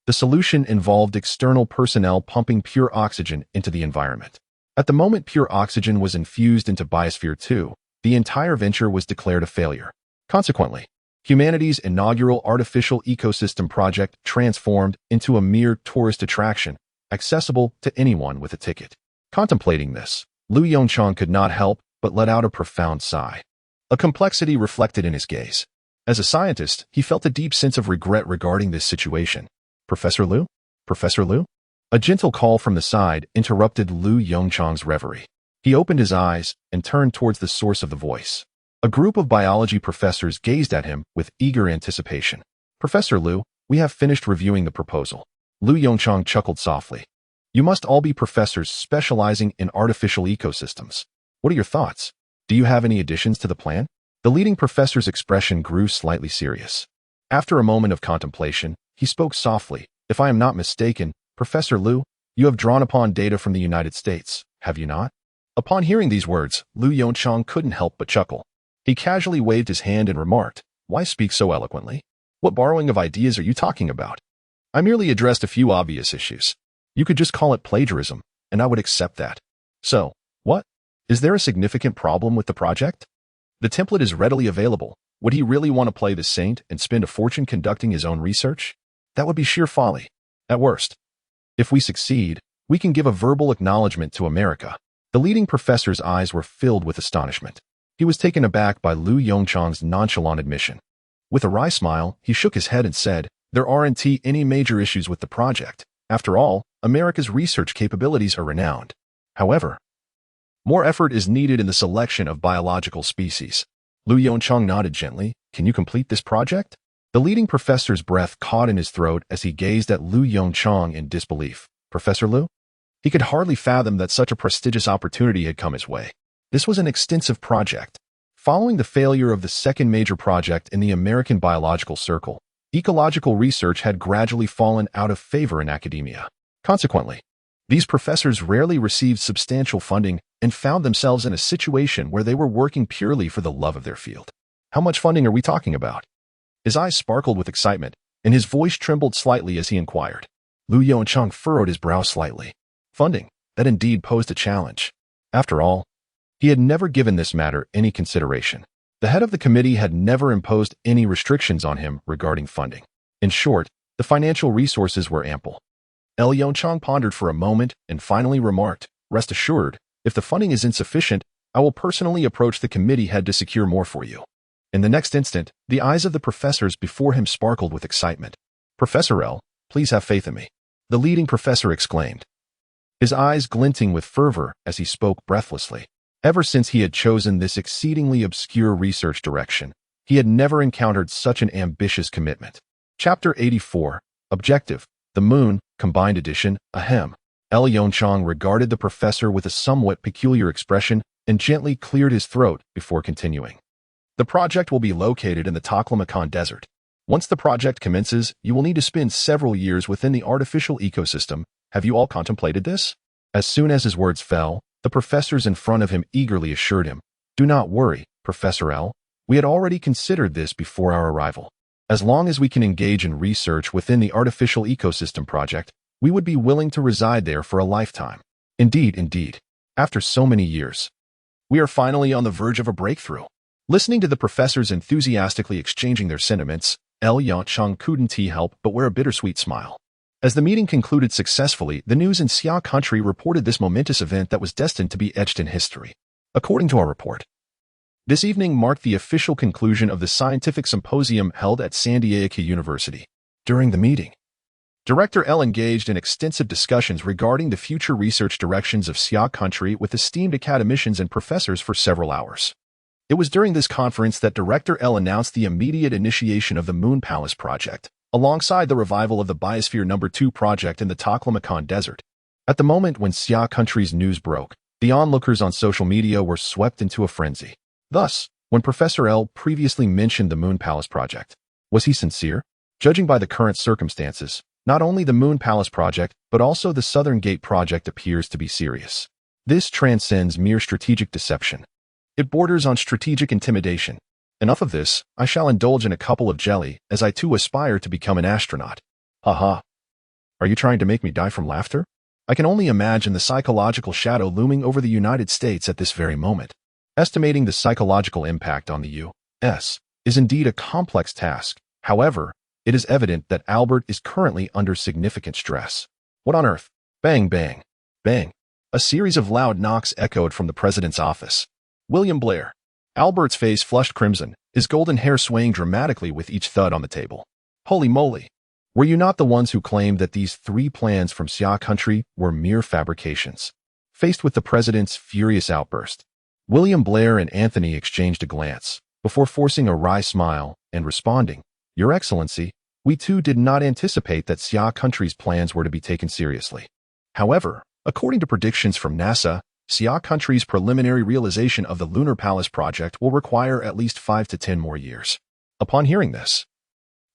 Speaker 1: the solution involved external personnel pumping pure oxygen into the environment. At the moment pure oxygen was infused into Biosphere 2, the entire venture was declared a failure. Consequently, humanity's inaugural artificial ecosystem project transformed into a mere tourist attraction, accessible to anyone with a ticket. Contemplating this, Liu Yongchang could not help but let out a profound sigh. A complexity reflected in his gaze. As a scientist, he felt a deep sense of regret regarding this situation. Professor Liu? Professor Liu? A gentle call from the side interrupted Liu Yongchang's reverie. He opened his eyes and turned towards the source of the voice. A group of biology professors gazed at him with eager anticipation. Professor Liu, we have finished reviewing the proposal. Liu Yongchang chuckled softly. You must all be professors specializing in artificial ecosystems. What are your thoughts? Do you have any additions to the plan? The leading professor's expression grew slightly serious. After a moment of contemplation, he spoke softly. If I am not mistaken, Professor Liu, you have drawn upon data from the United States, have you not? Upon hearing these words, Liu Yongchang couldn't help but chuckle. He casually waved his hand and remarked, why speak so eloquently? What borrowing of ideas are you talking about? I merely addressed a few obvious issues. You could just call it plagiarism, and I would accept that. So, what? Is there a significant problem with the project? The template is readily available. Would he really want to play the saint and spend a fortune conducting his own research? That would be sheer folly. At worst, if we succeed, we can give a verbal acknowledgement to America. The leading professor's eyes were filled with astonishment. He was taken aback by Liu Yongchang's nonchalant admission. With a wry smile, he shook his head and said, there aren't any major issues with the project. After all, America's research capabilities are renowned. However, more effort is needed in the selection of biological species. Liu Yongchang nodded gently. Can you complete this project? The leading professor's breath caught in his throat as he gazed at Liu Yongchang in disbelief. Professor Liu? He could hardly fathom that such a prestigious opportunity had come his way. This was an extensive project. Following the failure of the second major project in the American biological circle, ecological research had gradually fallen out of favor in academia. Consequently, these professors rarely received substantial funding and found themselves in a situation where they were working purely for the love of their field. How much funding are we talking about? His eyes sparkled with excitement, and his voice trembled slightly as he inquired. Liu Yongchang furrowed his brow slightly. Funding, that indeed posed a challenge. After all, he had never given this matter any consideration. The head of the committee had never imposed any restrictions on him regarding funding. In short, the financial resources were ample. Yongchang pondered for a moment and finally remarked, "Rest assured, if the funding is insufficient, I will personally approach the committee head to secure more for you." In the next instant, the eyes of the professors before him sparkled with excitement. "Professor L, please have faith in me," the leading professor exclaimed, his eyes glinting with fervor as he spoke breathlessly. Ever since he had chosen this exceedingly obscure research direction, he had never encountered such an ambitious commitment. Chapter 84, Objective, The Moon, Combined Edition, Ahem. Yongchang regarded the professor with a somewhat peculiar expression and gently cleared his throat before continuing. "The project will be located in the Taklamakan Desert. Once the project commences, you will need to spend several years within the artificial ecosystem. Have you all contemplated this?" As soon as his words fell, the professors in front of him eagerly assured him, "Do not worry, Professor L. We had already considered this before our arrival. As long as we can engage in research within the artificial ecosystem project, we would be willing to reside there for a lifetime. Indeed. After so many years, we are finally on the verge of a breakthrough." Listening to the professors enthusiastically exchanging their sentiments, Yongchang couldn't help but wear a bittersweet smile. As the meeting concluded successfully, the news in Xia country reported this momentous event that was destined to be etched in history. According to our report, this evening marked the official conclusion of the scientific symposium held at San Diego University. During the meeting, Director L engaged in extensive discussions regarding the future research directions of Xia country with esteemed academicians and professors for several hours. It was during this conference that Director L announced the immediate initiation of the Moon Palace project, alongside the revival of the Biosphere No. 2 project in the Taklamakan Desert. At the moment when Xia country's news broke, the onlookers on social media were swept into a frenzy. Thus, when Professor L previously mentioned the Moon Palace project, was he sincere? Judging by the current circumstances, not only the Moon Palace project, but also the Southern Gate project appears to be serious. This transcends mere strategic deception. It borders on strategic intimidation. Enough of this, I shall indulge in a couple of jelly, as I too aspire to become an astronaut. Haha. Are you trying to make me die from laughter? I can only imagine the psychological shadow looming over the United States at this very moment. Estimating the psychological impact on the U.S. is indeed a complex task. However, it is evident that Albert is currently under significant stress. What on earth? Bang, bang, bang. A series of loud knocks echoed from the president's office. William Blair. Albert's face flushed crimson, his golden hair swaying dramatically with each thud on the table. Holy moly! Were you not the ones who claimed that these 3 plans from Xia country were mere fabrications? Faced with the president's furious outburst, William Blair and Anthony exchanged a glance, before forcing a wry smile and responding, "Your Excellency, we too did not anticipate that Xia country's plans were to be taken seriously. However, according to predictions from NASA, Xia country's preliminary realization of the Lunar Palace project will require at least 5 to 10 more years." Upon hearing this,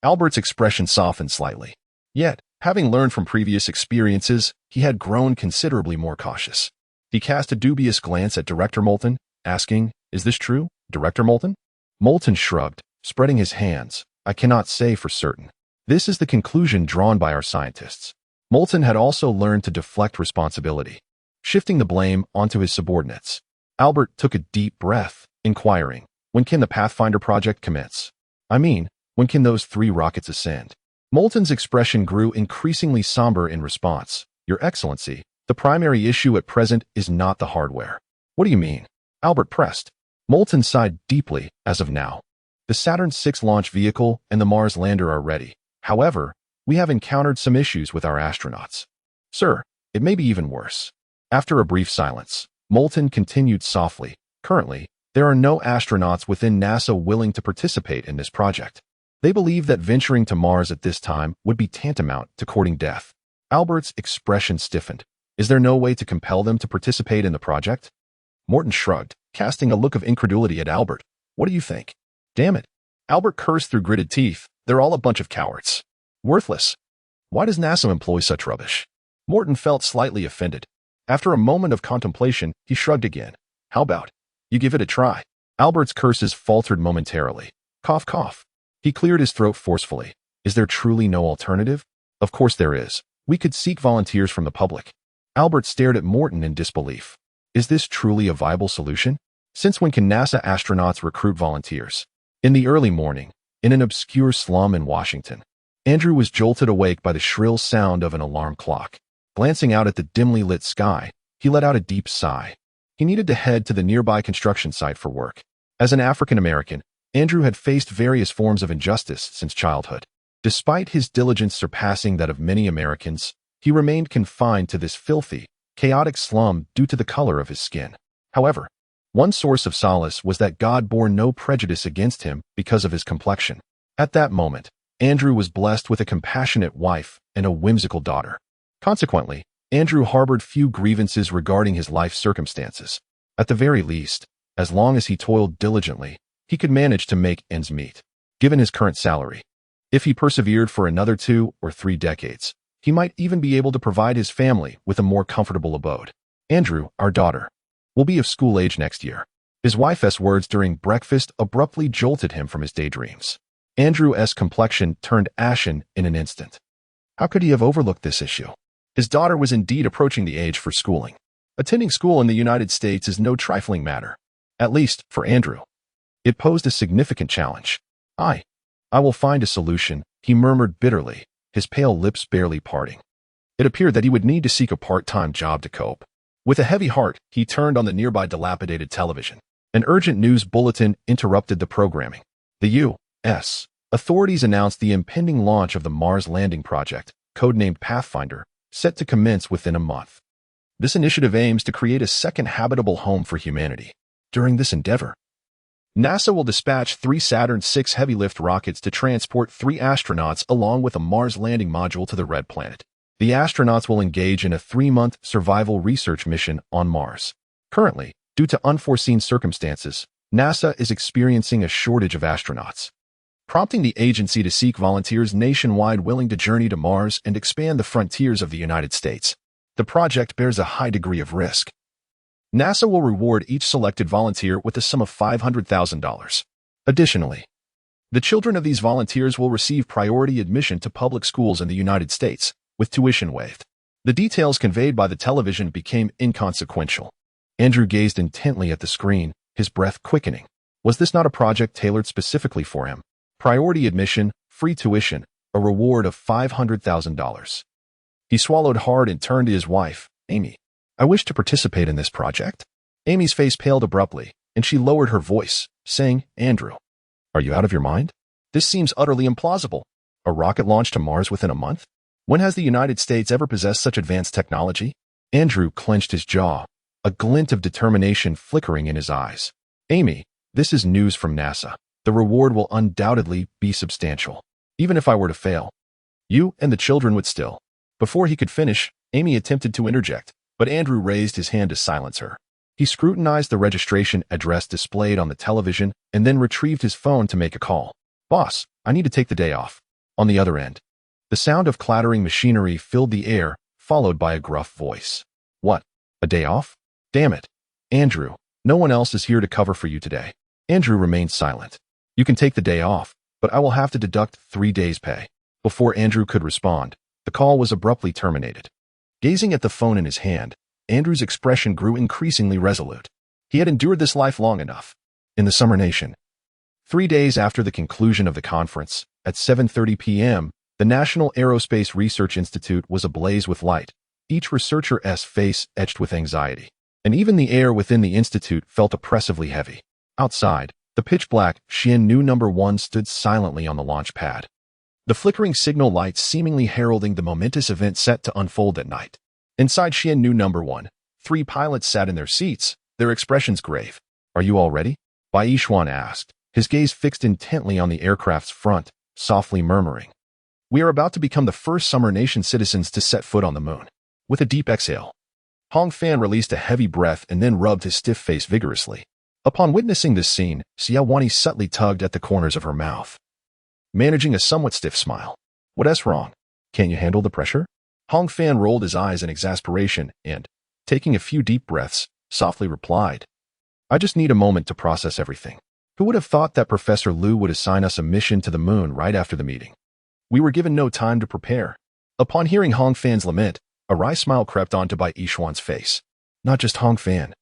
Speaker 1: Albert's expression softened slightly. Yet, having learned from previous experiences, he had grown considerably more cautious. He cast a dubious glance at Director Moulton, asking, "Is this true, Director Moulton?" Moulton shrugged, spreading his hands. "I cannot say for certain. This is the conclusion drawn by our scientists." Moulton had also learned to deflect responsibility, shifting the blame onto his subordinates. Albert took a deep breath, inquiring, "When can the Pathfinder project commence? I mean, when can those 3 rockets ascend?" Moulton's expression grew increasingly somber in response. "Your Excellency, the primary issue at present is not the hardware." "What do you mean?" Albert pressed. Moulton sighed deeply. "As of now, the Saturn VI launch vehicle and the Mars lander are ready. However, we have encountered some issues with our astronauts." "Sir, it may be even worse." After a brief silence, Moulton continued softly, "Currently, there are no astronauts within NASA willing to participate in this project. They believe that venturing to Mars at this time would be tantamount to courting death." Albert's expression stiffened. "Is there no way to compel them to participate in the project?" Morton shrugged, casting a look of incredulity at Albert. "What do you think?" "Damn it." Albert cursed through gritted teeth. "They're all a bunch of cowards. Worthless. Why does NASA employ such rubbish?" Morton felt slightly offended. After a moment of contemplation, he shrugged again. "How about you give it a try?" Albert's curses faltered momentarily. Cough, cough. He cleared his throat forcefully. "Is there truly no alternative?" "Of course there is. We could seek volunteers from the public." Albert stared at Morton in disbelief. "Is this truly a viable solution? Since when can NASA astronauts recruit volunteers?" "In the early morning, in an obscure slum in Washington." Andrew was jolted awake by the shrill sound of an alarm clock. Glancing out at the dimly lit sky, he let out a deep sigh. He needed to head to the nearby construction site for work. As an African American, Andrew had faced various forms of injustice since childhood. Despite his diligence surpassing that of many Americans, he remained confined to this filthy, chaotic slum due to the color of his skin. However, one source of solace was that God bore no prejudice against him because of his complexion. At that moment, Andrew was blessed with a compassionate wife and a whimsical daughter. Consequently, Andrew harbored few grievances regarding his life circumstances. At the very least, as long as he toiled diligently, he could manage to make ends meet. Given his current salary, if he persevered for another 2 or 3 decades, he might even be able to provide his family with a more comfortable abode. Andrew, our daughter, will be of school age next year. His wife's words during breakfast abruptly jolted him from his daydreams. Andrew's complexion turned ashen in an instant. How could he have overlooked this issue? His daughter was indeed approaching the age for schooling. Attending school in the United States is no trifling matter, at least for Andrew. It posed a significant challenge. I will find a solution, he murmured bitterly, his pale lips barely parting. It appeared that he would need to seek a part-time job to cope. With a heavy heart, he turned on the nearby dilapidated television. An urgent news bulletin interrupted the programming. The U.S. authorities announced the impending launch of the Mars landing project, codenamed Pathfinder, set to commence within a month. This initiative aims to create a second habitable home for humanity. During this endeavor, NASA will dispatch 3 Saturn VI heavy-lift rockets to transport 3 astronauts along with a Mars landing module to the Red Planet. The astronauts will engage in a 3-month survival research mission on Mars. Currently, due to unforeseen circumstances, NASA is experiencing a shortage of astronauts, prompting the agency to seek volunteers nationwide willing to journey to Mars and expand the frontiers of the United States. The project bears a high degree of risk. NASA will reward each selected volunteer with a sum of $500,000. Additionally, the children of these volunteers will receive priority admission to public schools in the United States, with tuition waived. The details conveyed by the television became inconsequential. Andrew gazed intently at the screen, his breath quickening. Was this not a project tailored specifically for him? Priority admission, free tuition, a reward of $500,000. He swallowed hard and turned to his wife, Amy. I wish to participate in this project. Amy's face paled abruptly, and she lowered her voice, saying, Andrew, are you out of your mind? This seems utterly implausible. A rocket launch to Mars within a month? When has the United States ever possessed such advanced technology? Andrew clenched his jaw, a glint of determination flickering in his eyes. Amy, this is news from NASA. The reward will undoubtedly be substantial. Even if I were to fail, you and the children would still. Before he could finish, Amy attempted to interject, but Andrew raised his hand to silence her. He scrutinized the registration address displayed on the television and then retrieved his phone to make a call. Boss, I need to take the day off. On the other end, the sound of clattering machinery filled the air, followed by a gruff voice. What? A day off? Damn it. Andrew, no one else is here to cover for you today. Andrew remained silent. You can take the day off, but I will have to deduct 3 days' pay. Before Andrew could respond, the call was abruptly terminated. Gazing at the phone in his hand, Andrew's expression grew increasingly resolute. He had endured this life long enough. In the Summer Nation, 3 days after the conclusion of the conference, at 7:30 p.m., the National Aerospace Research Institute was ablaze with light, each researcher's face etched with anxiety. And even the air within the institute felt oppressively heavy. Outside, the pitch-black Xiannu No. 1 stood silently on the launch pad, the flickering signal lights seemingly heralding the momentous event set to unfold at night. Inside Xiannu No. 1, 3 pilots sat in their seats, their expressions grave. Are you all ready? Bai Yishuan asked, his gaze fixed intently on the aircraft's front, softly murmuring. We are about to become the first Summer Nation citizens to set foot on the moon. With a deep exhale, Hong Fan released a heavy breath and then rubbed his stiff face vigorously. Upon witnessing this scene, Xiaowani subtly tugged at the corners of her mouth, managing a somewhat stiff smile. What's wrong? Can't you handle the pressure? Hong Fan rolled his eyes in exasperation and, taking a few deep breaths, softly replied, I just need a moment to process everything. Who would have thought that Professor Liu would assign us a mission to the moon right after the meeting? We were given no time to prepare. Upon hearing Hong Fan's lament, a wry smile crept onto Bai Yishuan's face. Not just Hong Fan,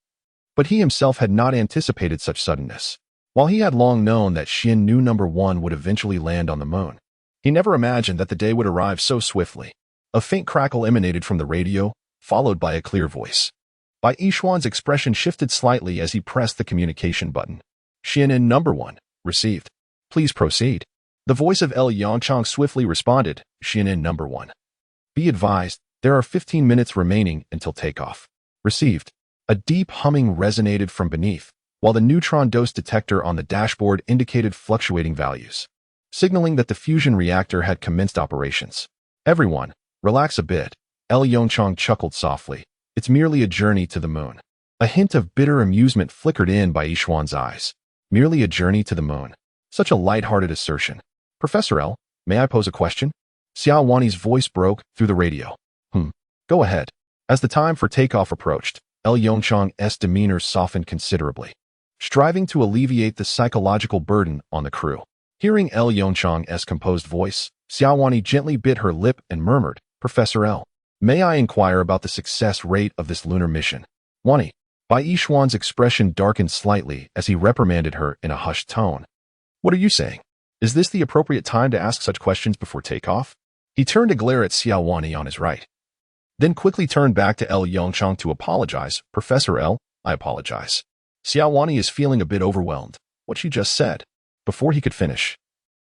Speaker 1: but he himself had not anticipated such suddenness. While he had long known that Xiannu No. 1 would eventually land on the moon, He never imagined that the day would arrive so swiftly. A faint crackle emanated from the radio, followed by a clear voice. Bai Yishuan's expression shifted slightly as he pressed the communication button. Xianin number 1, received. Please proceed. The voice of El Yongchang swiftly responded, Xianin number 1. Be advised, there are 15 minutes remaining until takeoff. Received. A deep humming resonated from beneath, while the neutron dose detector on the dashboard indicated fluctuating values, signaling that the fusion reactor had commenced operations. Everyone, relax a bit. El Yongchang chuckled softly. It's merely a journey to the moon. A hint of bitter amusement flickered in Bai Yishuan's eyes. Merely a journey to the moon. Such a light-hearted assertion. Professor L, may I pose a question? Xiao Wani's voice broke through the radio. Go ahead. As the time for takeoff approached, El Yongchang's demeanor softened considerably, striving to alleviate the psychological burden on the crew. Hearing El Yongchang's composed voice, Xiao Wani gently bit her lip and murmured, Professor L, may I inquire about the success rate of this lunar mission? Wani. Bai Yishuan's expression darkened slightly as he reprimanded her in a hushed tone. What are you saying? Is this the appropriate time to ask such questions before takeoff? He turned to glare at Xiao Wani on his right, then quickly turned back to El Yongchang to apologize. Professor L, I apologize. Xiao Wani is feeling a bit overwhelmed. What she just said. Before he could finish,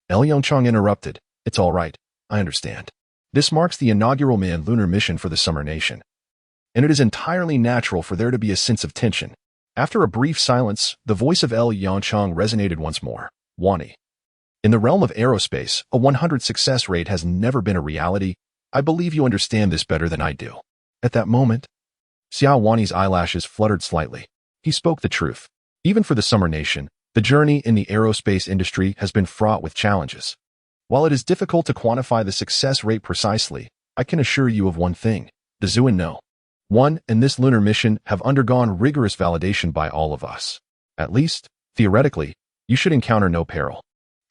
Speaker 1: El Yongchang interrupted. It's all right. I understand. This marks the inaugural manned lunar mission for the Summer Nation, and it is entirely natural for there to be a sense of tension. After a brief silence, the voice of El Yongchang resonated once more. Wani. In the realm of aerospace, a 100 success rate has never been a reality. I believe you understand this better than I do. At that moment, Xiao Wani's eyelashes fluttered slightly. He spoke the truth. Even for the Summer Nation, the journey in the aerospace industry has been fraught with challenges. While it is difficult to quantify the success rate precisely, I can assure you of one thing. The Zuin No. 1 and this lunar mission have undergone rigorous validation by all of us. At least, theoretically, you should encounter no peril.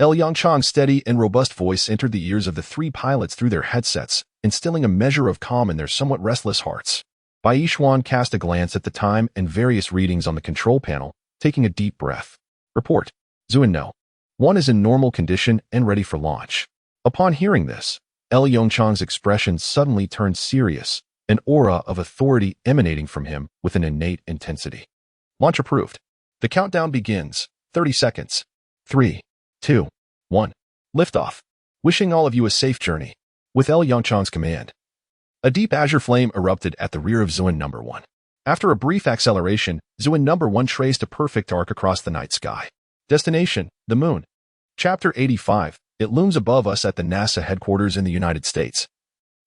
Speaker 1: El Yongchang's steady and robust voice entered the ears of the 3 pilots through their headsets, instilling a measure of calm in their somewhat restless hearts. Bai Yishuan cast a glance at the time and various readings on the control panel, taking a deep breath. Report. Zuin No. 1 is in normal condition and ready for launch. Upon hearing this, El Yongchang's expression suddenly turned serious, an aura of authority emanating from him with an innate intensity. Launch approved. The countdown begins. 30 seconds. 3, 2, 1. Liftoff. Wishing all of you a safe journey. With El Yongchang's command, a deep azure flame erupted at the rear of Zuin No. 1. After a brief acceleration, Zuin No. 1 traced a perfect arc across the night sky. Destination, the moon. Chapter 85. It looms above us at the NASA headquarters in the United States.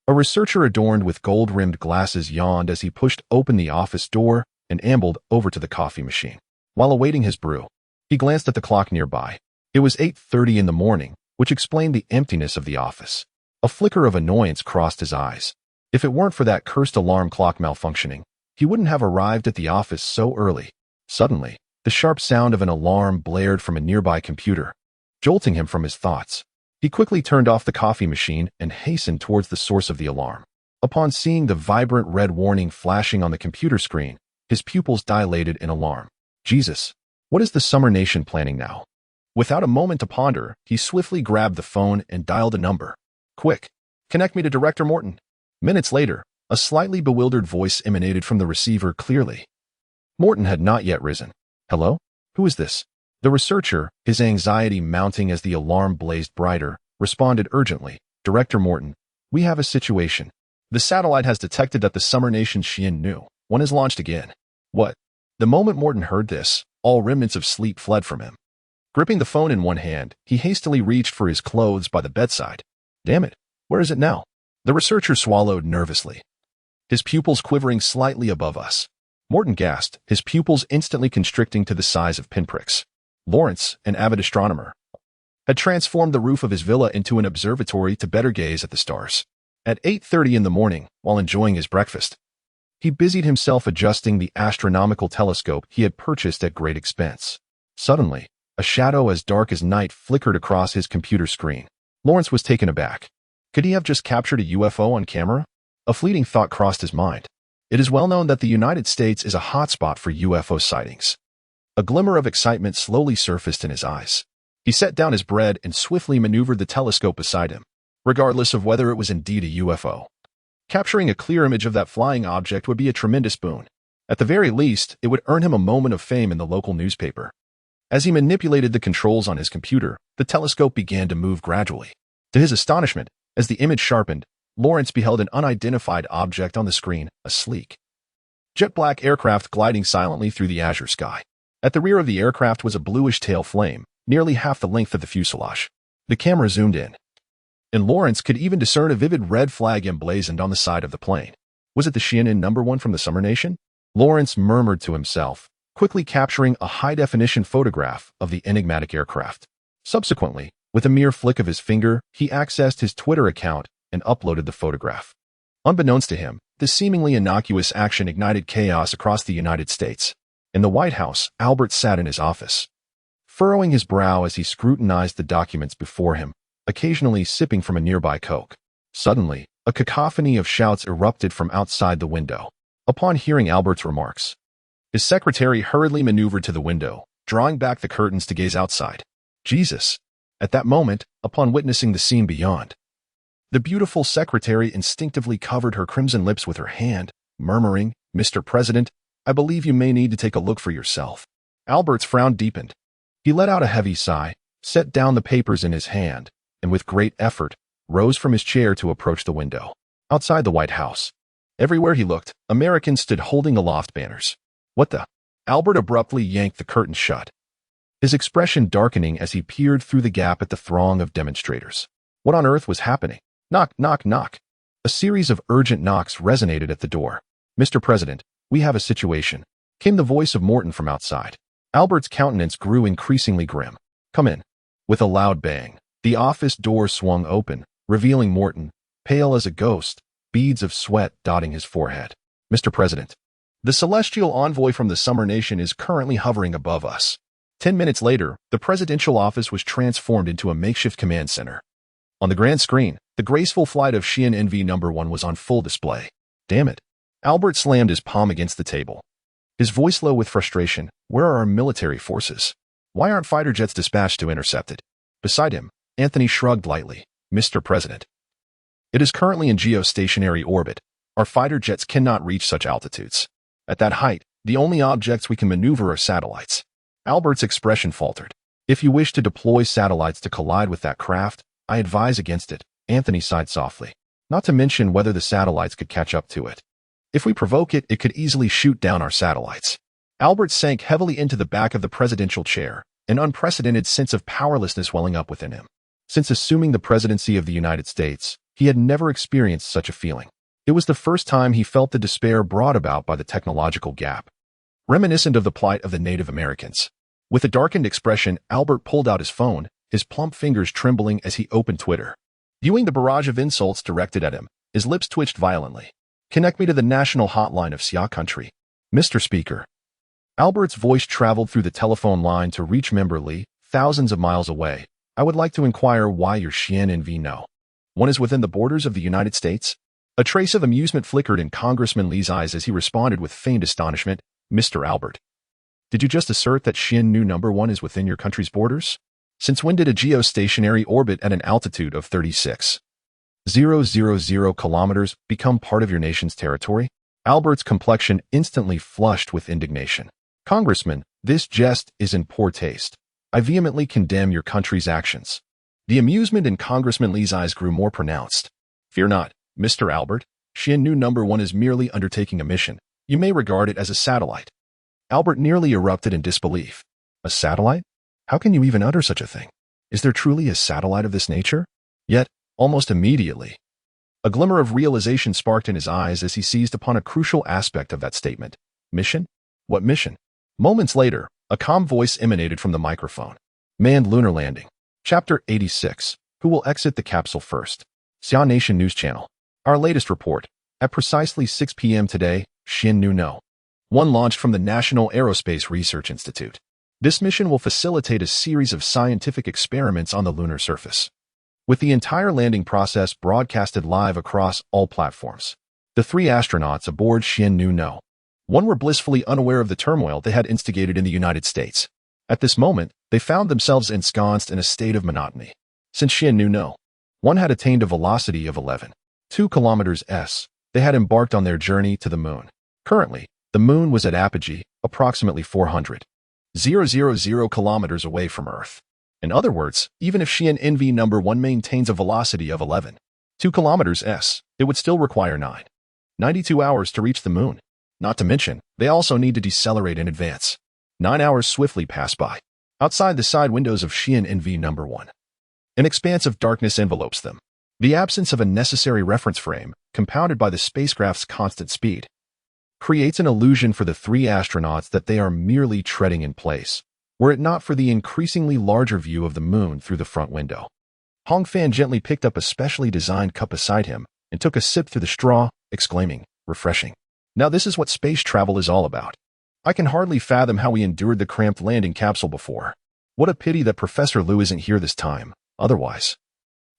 Speaker 1: A researcher adorned with gold-rimmed glasses yawned as he pushed open the office door and ambled over to the coffee machine. While awaiting his brew, he glanced at the clock nearby. It was 8:30 in the morning, which explained the emptiness of the office. A flicker of annoyance crossed his eyes. If it weren't for that cursed alarm clock malfunctioning, he wouldn't have arrived at the office so early. Suddenly, the sharp sound of an alarm blared from a nearby computer, jolting him from his thoughts. He quickly turned off the coffee machine and hastened towards the source of the alarm. Upon seeing the vibrant red warning flashing on the computer screen, his pupils dilated in alarm. Jesus, what is the Summer Nation planning now? Without a moment to ponder, he swiftly grabbed the phone and dialed a number. Quick, connect me to Director Morton. Minutes later, a slightly bewildered voice emanated from the receiver clearly. Morton had not yet risen. Hello? Who is this? The researcher, his anxiety mounting as the alarm blazed brighter, responded urgently. Director Morton, we have a situation. The satellite has detected that the Summer Nation Xian Nu 1 is launched again. What? The moment Morton heard this, all remnants of sleep fled from him. Gripping the phone in one hand, he hastily reached for his clothes by the bedside. Damn it, where is it now? The researcher swallowed nervously, his pupils quivering slightly above us. Morton gasped, his pupils instantly constricting to the size of pinpricks. Lawrence, an avid astronomer, had transformed the roof of his villa into an observatory to better gaze at the stars. At 8:30 in the morning, while enjoying his breakfast, he busied himself adjusting the astronomical telescope he had purchased at great expense. Suddenly, a shadow as dark as night flickered across his computer screen. Lawrence was taken aback. Could he have just captured a UFO on camera? A fleeting thought crossed his mind. It is well known that the United States is a hotspot for UFO sightings. A glimmer of excitement slowly surfaced in his eyes. He set down his bread and swiftly maneuvered the telescope beside him, regardless of whether it was indeed a UFO. Capturing a clear image of that flying object would be a tremendous boon. At the very least, it would earn him a moment of fame in the local newspaper. As he manipulated the controls on his computer, the telescope began to move gradually. To his astonishment, as the image sharpened, Lawrence beheld an unidentified object on the screen, a sleek, jet-black aircraft gliding silently through the azure sky. At the rear of the aircraft was a bluish tail flame, nearly half the length of the fuselage. The camera zoomed in, and Lawrence could even discern a vivid red flag emblazoned on the side of the plane. Was it the Xianin #1 from the Summer Nation? Lawrence murmured to himself, quickly capturing a high-definition photograph of the enigmatic aircraft. Subsequently, with a mere flick of his finger, he accessed his Twitter account and uploaded the photograph. Unbeknownst to him, this seemingly innocuous action ignited chaos across the United States. In the White House, Albert sat in his office, furrowing his brow as he scrutinized the documents before him, occasionally sipping from a nearby Coke. Suddenly, a cacophony of shouts erupted from outside the window. Upon hearing Albert's remarks, his secretary hurriedly maneuvered to the window, drawing back the curtains to gaze outside. Jesus! At that moment, upon witnessing the scene beyond, the beautiful secretary instinctively covered her crimson lips with her hand, murmuring, "Mr. President, I believe you may need to take a look for yourself." Albert's frown deepened. He let out a heavy sigh, set down the papers in his hand, and with great effort, rose from his chair to approach the window. Outside the White House, everywhere he looked, Americans stood holding aloft banners. What the? Albert abruptly yanked the curtains shut, his expression darkening as he peered through the gap at the throng of demonstrators. What on earth was happening? Knock, knock, knock. A series of urgent knocks resonated at the door. "Mr. President, we have a situation," came the voice of Morton from outside. Albert's countenance grew increasingly grim. "Come in." With a loud bang, the office door swung open, revealing Morton, pale as a ghost, beads of sweat dotting his forehead. "Mr. President, the celestial envoy from the Summer Nation is currently hovering above us." 10 minutes later, the presidential office was transformed into a makeshift command center. On the grand screen, the graceful flight of Xianin #1 was on full display. "Damn it." Albert slammed his palm against the table, his voice low with frustration. "Where are our military forces? Why aren't fighter jets dispatched to intercept it?" Beside him, Anthony shrugged lightly. "Mr. President, it is currently in geostationary orbit. Our fighter jets cannot reach such altitudes. At that height, the only objects we can maneuver are satellites." Albert's expression faltered. "If you wish to deploy satellites to collide with that craft, I advise against it," Anthony sighed softly. "Not to mention whether the satellites could catch up to it. If we provoke it, it could easily shoot down our satellites." Albert sank heavily into the back of the presidential chair, an unprecedented sense of powerlessness welling up within him. Since assuming the presidency of the United States, he had never experienced such a feeling. It was the first time he felt the despair brought about by the technological gap, reminiscent of the plight of the Native Americans. With a darkened expression, Albert pulled out his phone, his plump fingers trembling as he opened Twitter. Viewing the barrage of insults directed at him, his lips twitched violently. "Connect me to the national hotline of Xia country." "Mr. Speaker." Albert's voice traveled through the telephone line to reach Member Lee, thousands of miles away. "I would like to inquire why your Xianin #1 is within the borders of the United States." A trace of amusement flickered in Congressman Lee's eyes as he responded with feigned astonishment. "Mr. Albert, did you just assert that Xianin #1 is within your country's borders? Since when did a geostationary orbit at an altitude of 36,000 kilometers become part of your nation's territory?" Albert's complexion instantly flushed with indignation. "Congressman, this jest is in poor taste. I vehemently condemn your country's actions." The amusement in Congressman Lee's eyes grew more pronounced. "Fear not, Mr. Albert. Xianin #1 is merely undertaking a mission. You may regard it as a satellite." Albert nearly erupted in disbelief. "A satellite? How can you even utter such a thing? Is there truly a satellite of this nature?" Yet, almost immediately, a glimmer of realization sparked in his eyes as he seized upon a crucial aspect of that statement. "Mission? What mission?" Moments later, a calm voice emanated from the microphone. "Manned lunar landing. Chapter 86. Who will exit the capsule first?" Xia Nation News Channel. Our latest report. At precisely 6 p.m. today, Xianin-1 launched from the National Aerospace Research Institute. This mission will facilitate a series of scientific experiments on the lunar surface, with the entire landing process broadcasted live across all platforms. The 3 astronauts aboard Xianin-1 were blissfully unaware of the turmoil they had instigated in the United States. At this moment, They found themselves ensconced in a state of monotony. Since Xian knew no one had attained a velocity of 11.2 kilometers s, they had embarked on their journey to the moon. Currently, the moon was at apogee, approximately 400,000 kilometers away from Earth. In other words, even if Xian NV number 1 maintains a velocity of 11.2 kilometers s, it would still require 92 hours to reach the moon. Not to mention, they also need to decelerate in advance. 9 hours swiftly pass by. Outside the side windows of Xian NV number 1, an expanse of darkness envelopes them. The absence of a necessary reference frame, compounded by the spacecraft's constant speed, creates an illusion for the three astronauts that they are merely treading in place, were it not for the increasingly larger view of the moon through the front window. Hong Fan gently picked up a specially designed cup beside him and took a sip through the straw, exclaiming, "Refreshing. Now this is what space travel is all about. I can hardly fathom how we endured the cramped landing capsule before. What a pity that Professor Liu isn't here this time. Otherwise,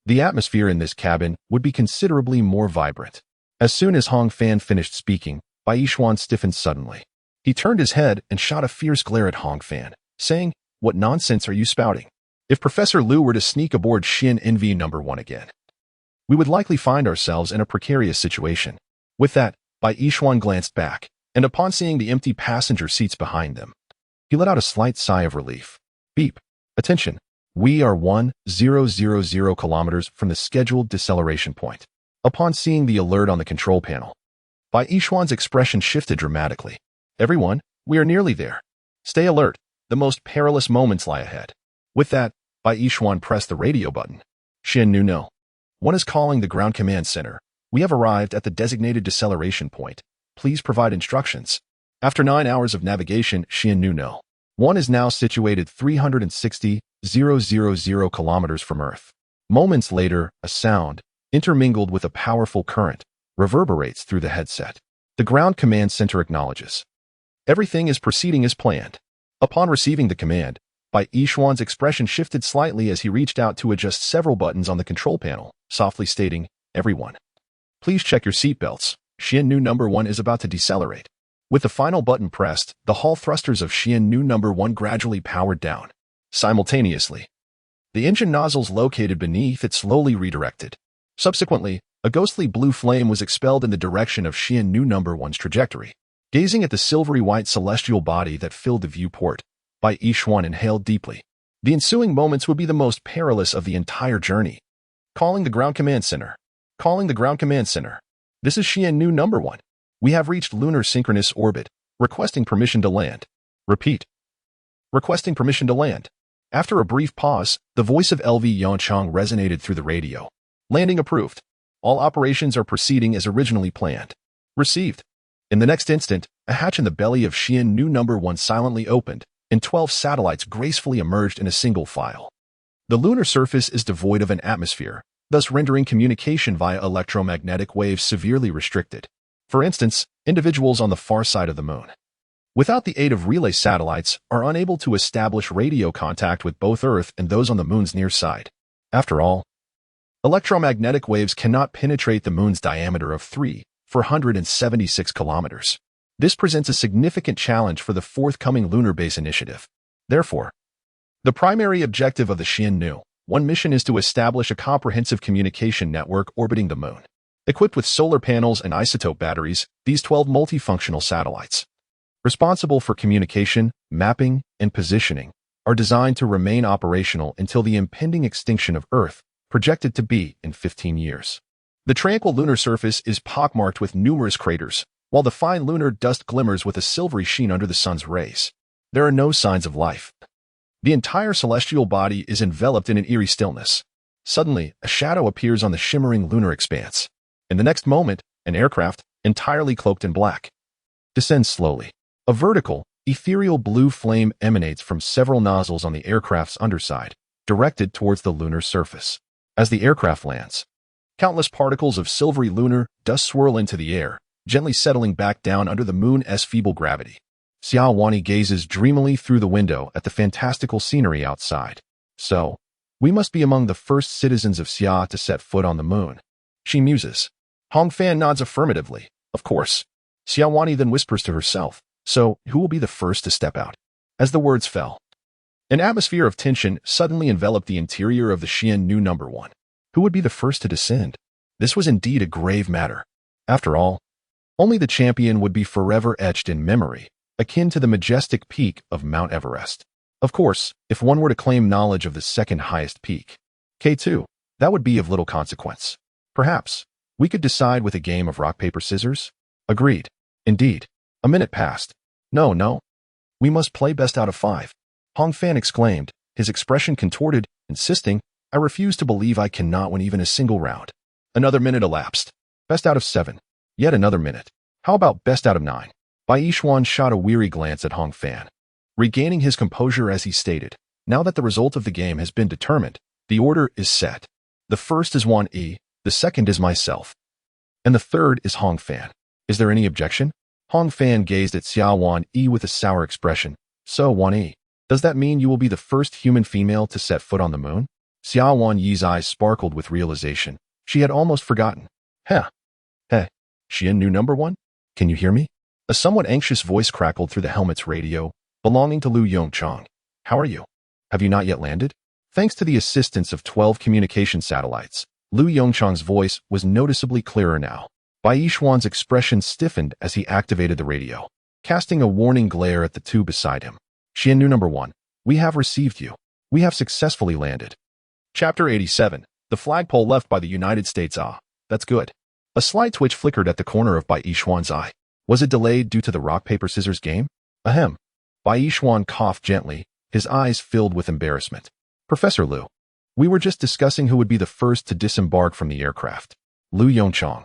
Speaker 1: the atmosphere in this cabin would be considerably more vibrant." As soon as Hong Fan finished speaking, Bai Yishuan stiffened suddenly. He turned his head and shot a fierce glare at Hong Fan, saying, "What nonsense are you spouting? If Professor Liu were to sneak aboard Xian NV number 1 again, we would likely find ourselves in a precarious situation." With that, Bai Yishuan glanced back, and upon seeing the empty passenger seats behind them, he let out a slight sigh of relief. Beep. Attention. We are 1000 kilometers from the scheduled deceleration point. Upon seeing the alert on the control panel, Bai Yishuan's expression shifted dramatically. "Everyone, we are nearly there. Stay alert. The most perilous moments lie ahead." With that, Bai Yishuan pressed the radio button. "Xian Nu No. One is calling the ground command center. We have arrived at the designated deceleration point. Please provide instructions." After 9 hours of navigation, Xian Nu No 1 is now situated 360,000 kilometers from Earth. Moments later, a sound, intermingled with a powerful current, reverberates through the headset. The ground command center acknowledges. Everything is proceeding as planned. Upon receiving the command, Bai Yishuan's expression shifted slightly as he reached out to adjust several buttons on the control panel, softly stating, "Everyone, please check your seatbelts. Xian Nu number 1 is about to decelerate." With the final button pressed, the hall thrusters of Xian Nu number 1 gradually powered down. Simultaneously, the engine nozzles located beneath it slowly redirected. Subsequently, a ghostly blue flame was expelled in the direction of Xian Nu number 1's trajectory. Gazing at the silvery white celestial body that filled the viewport, Bai Yishuan inhaled deeply. The ensuing moments would be the most perilous of the entire journey. Calling the ground command center. Calling the ground command center. This is Xian Nu number 1. We have reached lunar synchronous orbit. Requesting permission to land. Repeat. Requesting permission to land. After a brief pause, the voice of LV Yongchang resonated through the radio. Landing approved. All operations are proceeding as originally planned. Received. In the next instant, a hatch in the belly of Xian Nu number 1 silently opened, and 12 satellites gracefully emerged in a single file. The lunar surface is devoid of an atmosphere, thus rendering communication via electromagnetic waves severely restricted. For instance, individuals on the far side of the moon, without the aid of relay satellites, are unable to establish radio contact with both Earth and those on the moon's near side. After all, electromagnetic waves cannot penetrate the moon's diameter of 476 kilometers. This presents a significant challenge for the forthcoming lunar base initiative. Therefore, the primary objective of the Xian Nu 1 mission is to establish a comprehensive communication network orbiting the moon. Equipped with solar panels and isotope batteries, these 12 multifunctional satellites, responsible for communication, mapping, and positioning, are designed to remain operational until the impending extinction of Earth, projected to be in 15 years. The tranquil lunar surface is pockmarked with numerous craters, while the fine lunar dust glimmers with a silvery sheen under the sun's rays. There are no signs of life. The entire celestial body is enveloped in an eerie stillness. Suddenly, a shadow appears on the shimmering lunar expanse. In the next moment, an aircraft, entirely cloaked in black, descends slowly. A vertical, ethereal blue flame emanates from several nozzles on the aircraft's underside, directed towards the lunar surface. As the aircraft lands, countless particles of silvery lunar dust swirl into the air, gently settling back down under the moon's feeble gravity. Xia Wani gazes dreamily through the window at the fantastical scenery outside. "So, we must be among the first citizens of Xia to set foot on the moon," she muses. Hong Fan nods affirmatively. "Of course." Xia Wani then whispers to herself, "So, who will be the first to step out?" As the words fell, An atmosphere of tension suddenly enveloped the interior of the Xian Nu number 1. Who would be the first to descend? This was indeed a grave matter. After all, only the champion would be forever etched in memory, akin to the majestic peak of Mount Everest. Of course, if one were to claim knowledge of the second highest peak, K2, that would be of little consequence. Perhaps, we could decide with a game of rock, paper, scissors? Agreed. Indeed. A minute passed. No. We must play best out of 5. Hong Fan exclaimed, his expression contorted, insisting, I refuse to believe I cannot win even a single round. Another minute elapsed. Best out of 7. Yet another minute. How about best out of 9? Bai Yishuan shot a weary glance at Hong Fan, regaining his composure as he stated, now that the result of the game has been determined, the order is set. The first is Wan Yi, the second is myself, and the third is Hong Fan. Is there any objection? Hong Fan gazed at Xiao Wan Yi with a sour expression. So, Wan Yi, does that mean you will be the first human female to set foot on the moon? Xiao Wan Yi's eyes sparkled with realization. She had almost forgotten. Hey, Xian Nu number 1? Can you hear me? A somewhat anxious voice crackled through the helmet's radio, belonging to Lu Yongchang. How are you? Have you not yet landed? Thanks to the assistance of 12 communication satellites, Lu Yongchang's voice was noticeably clearer now. Bai Yishuan's expression stiffened as he activated the radio, casting a warning glare at the two beside him. Xian Nu number 1, we have received you. We have successfully landed. Chapter 87. The flagpole left by the United States. Ah, that's good. A slight twitch flickered at the corner of Bai Yishuan's eye. Was it delayed due to the rock, paper, scissors game? Ahem. Bai Yishuan coughed gently, his eyes filled with embarrassment. Professor Lu, we were just discussing who would be the first to disembark from the aircraft. Lu Yongchang.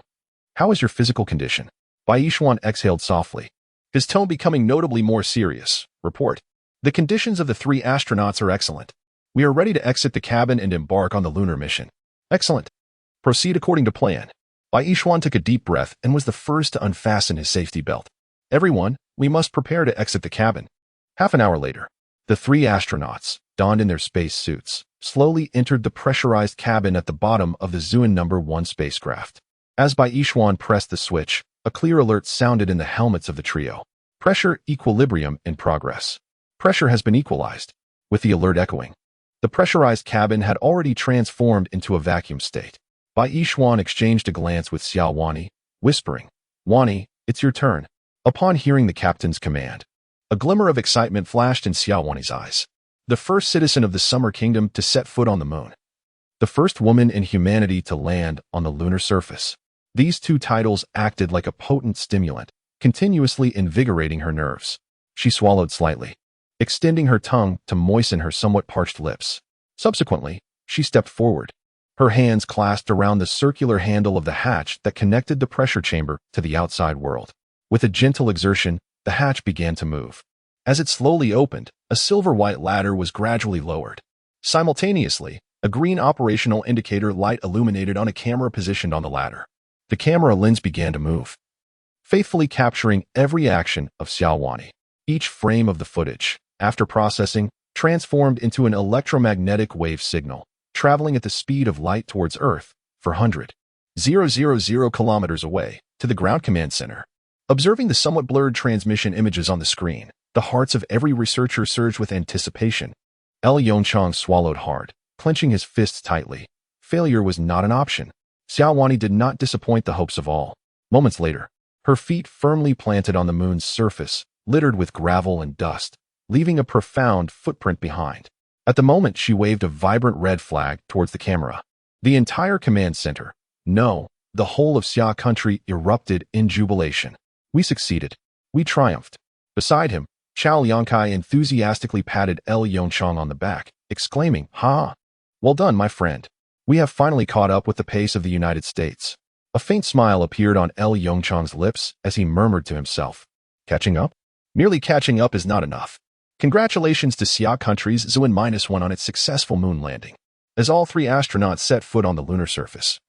Speaker 1: How is your physical condition? Bai Yishuan exhaled softly, his tone becoming notably more serious. Report. The conditions of the 3 astronauts are excellent. We are ready to exit the cabin and embark on the lunar mission. Excellent. Proceed according to plan. Bai Yishuan took a deep breath and was the first to unfasten his safety belt. Everyone, we must prepare to exit the cabin. Half an hour later, the 3 astronauts, donned in their space suits, slowly entered the pressurized cabin at the bottom of the Zhuan number 1 spacecraft. As Bai Yishuan pressed the switch, a clear alert sounded in the helmets of the trio. Pressure equilibrium in progress. Pressure has been equalized. With the alert echoing, the pressurized cabin had already transformed into a vacuum state. Bai Yishuan exchanged a glance with Xiao Wanyi, whispering, Wanyi, it's your turn. Upon hearing the captain's command, a glimmer of excitement flashed in Xiao Wanyi's eyes. The first citizen of the Summer Kingdom to set foot on the moon. The first woman in humanity to land on the lunar surface. These 2 titles acted like a potent stimulant, continuously invigorating her nerves. She swallowed slightly, extending her tongue to moisten her somewhat parched lips. Subsequently, she stepped forward, her hands clasped around the circular handle of the hatch that connected the pressure chamber to the outside world. With a gentle exertion, the hatch began to move. As it slowly opened, a silver-white ladder was gradually lowered. Simultaneously, a green operational indicator light illuminated on a camera positioned on the ladder. The camera lens began to move, faithfully capturing every action of Xiao Wanyi. Each frame of the footage, after processing, transformed into an electromagnetic wave signal, traveling at the speed of light towards Earth, 400,000 kilometers away, to the ground command center. Observing the somewhat blurred transmission images on the screen, the hearts of every researcher surged with anticipation. L. Yongchang swallowed hard, clenching his fists tightly. Failure was not an option. Xiao Wanyi did not disappoint the hopes of all. Moments later, her feet firmly planted on the moon's surface, littered with gravel and dust, leaving a profound footprint behind. At the moment, she waved a vibrant red flag towards the camera. The entire command center, no, the whole of Xia country erupted in jubilation. We succeeded. We triumphed. Beside him, Chao Liangkai enthusiastically patted L. Yongchang on the back, exclaiming, Ha! Well done, my friend. We have finally caught up with the pace of the United States. A faint smile appeared on L. Yongchang's lips as he murmured to himself, Catching up? Merely catching up is not enough. Congratulations to Xia country's Zhuan-1 on its successful moon landing. As all 3 astronauts set foot on the lunar surface,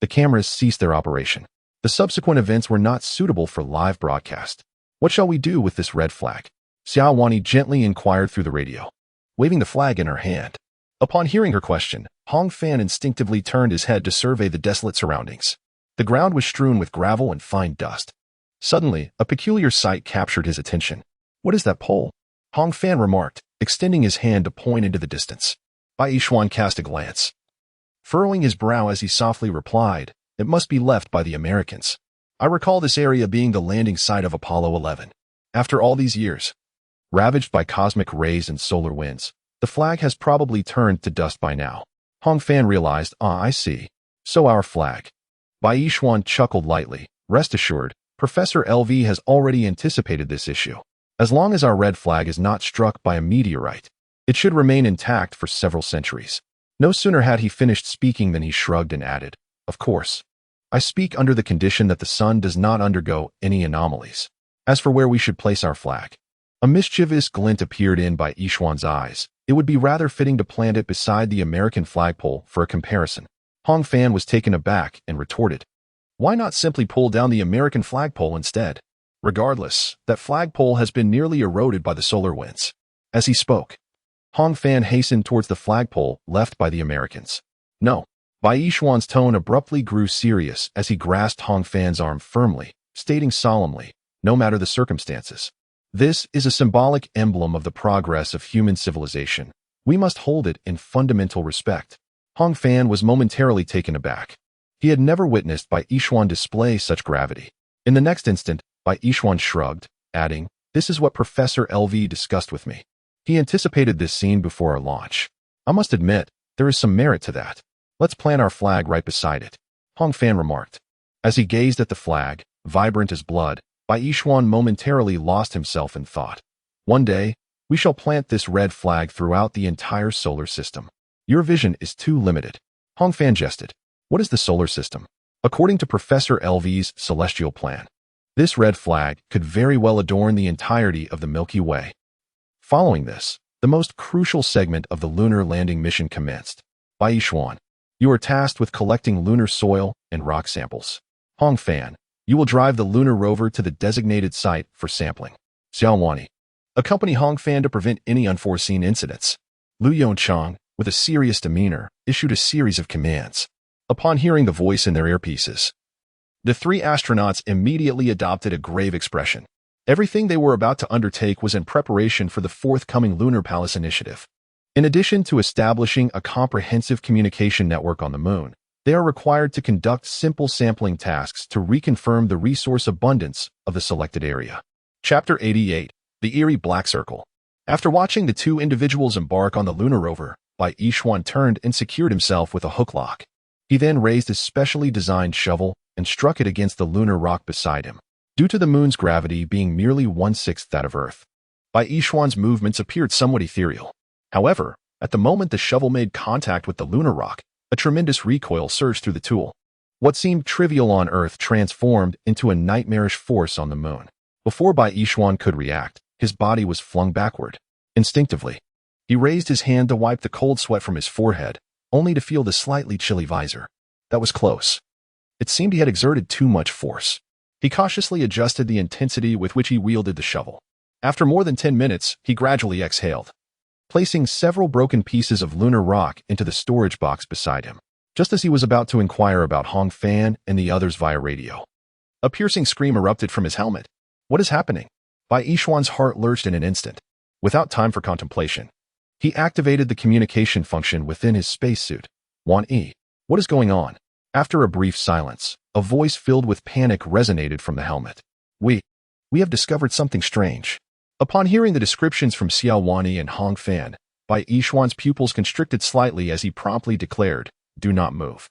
Speaker 1: the cameras ceased their operation. The subsequent events were not suitable for live broadcast. What shall we do with this red flag? Xiao Wanyi gently inquired through the radio, waving the flag in her hand. Upon hearing her question, Hong Fan instinctively turned his head to survey the desolate surroundings. The ground was strewn with gravel and fine dust. Suddenly, a peculiar sight captured his attention. What is that pole? Hong Fan remarked, extending his hand to point into the distance. Bai Yishuan cast a glance, furrowing his brow as he softly replied, "It must be left by the Americans. I recall this area being the landing site of Apollo 11. After all these years, ravaged by cosmic rays and solar winds, the flag has probably turned to dust by now." Hong Fan realized, "Ah, I see. So our flag." Bai Yishuan chuckled lightly. "Rest assured, Professor LV has already anticipated this issue. As long as our red flag is not struck by a meteorite, it should remain intact for several centuries." No sooner had he finished speaking than he shrugged and added, "Of course, I speak under the condition that the sun does not undergo any anomalies. As for where we should place our flag," a mischievous glint appeared in Bai Yishuan's eyes. "It would be rather fitting to plant it beside the American flagpole for a comparison." Hong Fan was taken aback and retorted, "Why not simply pull down the American flagpole instead? Regardless, that flagpole has been nearly eroded by the solar winds." As he spoke, Hong Fan hastened towards the flagpole left by the Americans. "No." Bai Yishuan's tone abruptly grew serious as he grasped Hong Fan's arm firmly, stating solemnly, "No matter the circumstances, this is a symbolic emblem of the progress of human civilization. We must hold it in fundamental respect." Hong Fan was momentarily taken aback. He had never witnessed Bai Yishuan display such gravity. In the next instant, Bai Yishuan shrugged, adding, "This is what Professor LV discussed with me. He anticipated this scene before our launch. I must admit, there is some merit to that. Let's plant our flag right beside it," Hong Fan remarked. As he gazed at the flag, vibrant as blood, Bai Yishuan momentarily lost himself in thought. "One day, we shall plant this red flag throughout the entire solar system. Your vision is too limited." Hong Fan jested. "What is the solar system?" According to Professor LV's celestial plan, this red flag could very well adorn the entirety of the Milky Way. Following this, the most crucial segment of the lunar landing mission commenced. "Bai Yishuan, you are tasked with collecting lunar soil and rock samples. Hong Fan, you will drive the lunar rover to the designated site for sampling. Xiao Wani, accompany Hong Fan to prevent any unforeseen incidents." Lu Yongchang, with a serious demeanor, issued a series of commands. Upon hearing the voice in their earpieces, the three astronauts immediately adopted a grave expression. Everything they were about to undertake was in preparation for the forthcoming Lunar Palace initiative. In addition to establishing a comprehensive communication network on the moon, they are required to conduct simple sampling tasks to reconfirm the resource abundance of the selected area. Chapter 88, The Eerie Black Circle. After watching the two individuals embark on the lunar rover, Bai Yishuan turned and secured himself with a hook lock. He then raised his specially designed shovel and struck it against the lunar rock beside him. Due to the moon's gravity being merely 1/6 that of Earth, Bai Yishuan's movements appeared somewhat ethereal. However, at the moment the shovel made contact with the lunar rock, a tremendous recoil surged through the tool. What seemed trivial on Earth transformed into a nightmarish force on the moon. Before Bai Yishuan could react, his body was flung backward. Instinctively, he raised his hand to wipe the cold sweat from his forehead, only to feel the slightly chilly visor. That was close. It seemed he had exerted too much force. He cautiously adjusted the intensity with which he wielded the shovel. After more than 10 minutes, he gradually exhaled, placing several broken pieces of lunar rock into the storage box beside him. Just as he was about to inquire about Hong Fan and the others via radio, a piercing scream erupted from his helmet. "What is happening?" Bai Yishuan's heart lurched in an instant. Without time for contemplation, he activated the communication function within his spacesuit. "Wan Yi, what is going on?" After a brief silence, a voice filled with panic resonated from the helmet. We have discovered something strange." Upon hearing the descriptions from Xiao Wani and Hong Fan, Bai Yishuan's pupils constricted slightly as he promptly declared, "Do not move.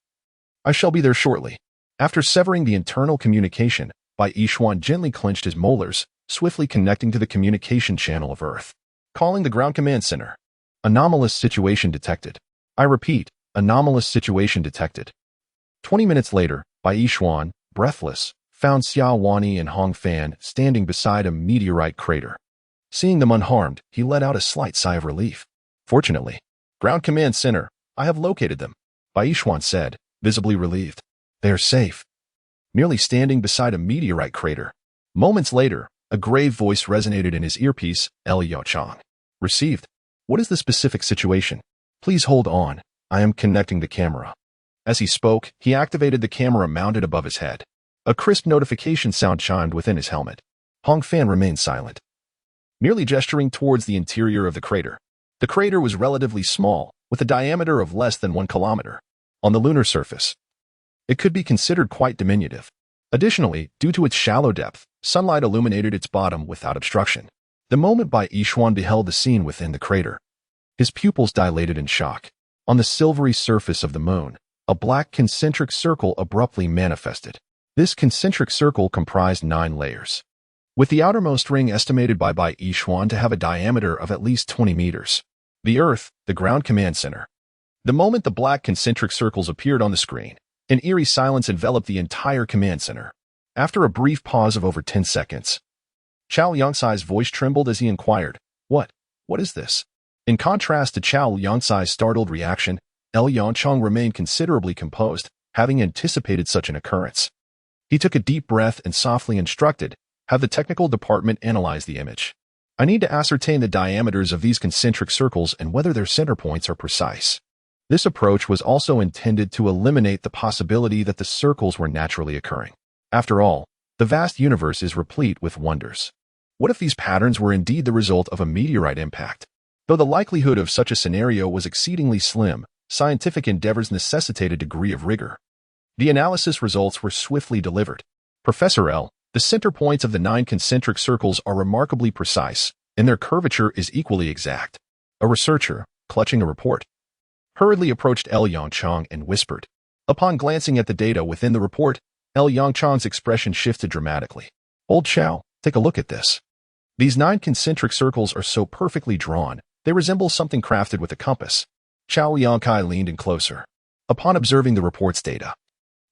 Speaker 1: I shall be there shortly." After severing the internal communication, Bai Yishuan gently clenched his molars, swiftly connecting to the communication channel of Earth. Calling the ground command center. Anomalous situation detected. I repeat, anomalous situation detected. 20 minutes later, Bai Yishuan, breathless, found Xiao Wani and Hong Fan standing beside a meteorite crater. Seeing them unharmed, he let out a slight sigh of relief. "Fortunately, ground command center, I have located them," Bai Yishuan said, visibly relieved. "They are safe." Merely standing beside a meteorite crater. Moments later, a grave voice resonated in his earpiece, "L. Yochang. Received. What is the specific situation? Please hold on, I am connecting the camera." As he spoke, he activated the camera mounted above his head. A crisp notification sound chimed within his helmet. Hong Fan remained silent. merely gesturing towards the interior of the crater. The crater was relatively small, with a diameter of less than 1 kilometer. On the lunar surface, it could be considered quite diminutive. Additionally, due to its shallow depth, sunlight illuminated its bottom without obstruction. The moment Bai Yishuan beheld the scene within the crater, his pupils dilated in shock. On the silvery surface of the moon, a black concentric circle abruptly manifested. This concentric circle comprised 9 layers, with the outermost ring estimated by Bai Yishuan to have a diameter of at least 20 meters. The Earth, the ground command center. The moment the black concentric circles appeared on the screen, an eerie silence enveloped the entire command center. After a brief pause of over 10 seconds, Chao Yangsai's voice trembled as he inquired, What is this? In contrast to Chao Yangsai's startled reaction, Yangchang remained considerably composed, having anticipated such an occurrence. He took a deep breath and softly instructed, Have the technical department analyze the image. I need to ascertain the diameters of these concentric circles and whether their center points are precise. This approach was also intended to eliminate the possibility that the circles were naturally occurring. After all, the vast universe is replete with wonders. What if these patterns were indeed the result of a meteorite impact? Though the likelihood of such a scenario was exceedingly slim, scientific endeavors necessitate a degree of rigor. The analysis results were swiftly delivered. Professor L, the center points of the 9 concentric circles are remarkably precise, and their curvature is equally exact. A researcher, clutching a report, hurriedly approached L. Yangchang and whispered. Upon glancing at the data within the report, L. Yangchang's expression shifted dramatically. Old Chao, take a look at this. These 9 concentric circles are so perfectly drawn, they resemble something crafted with a compass. Chao Yangkai leaned in closer. Upon observing the report's data,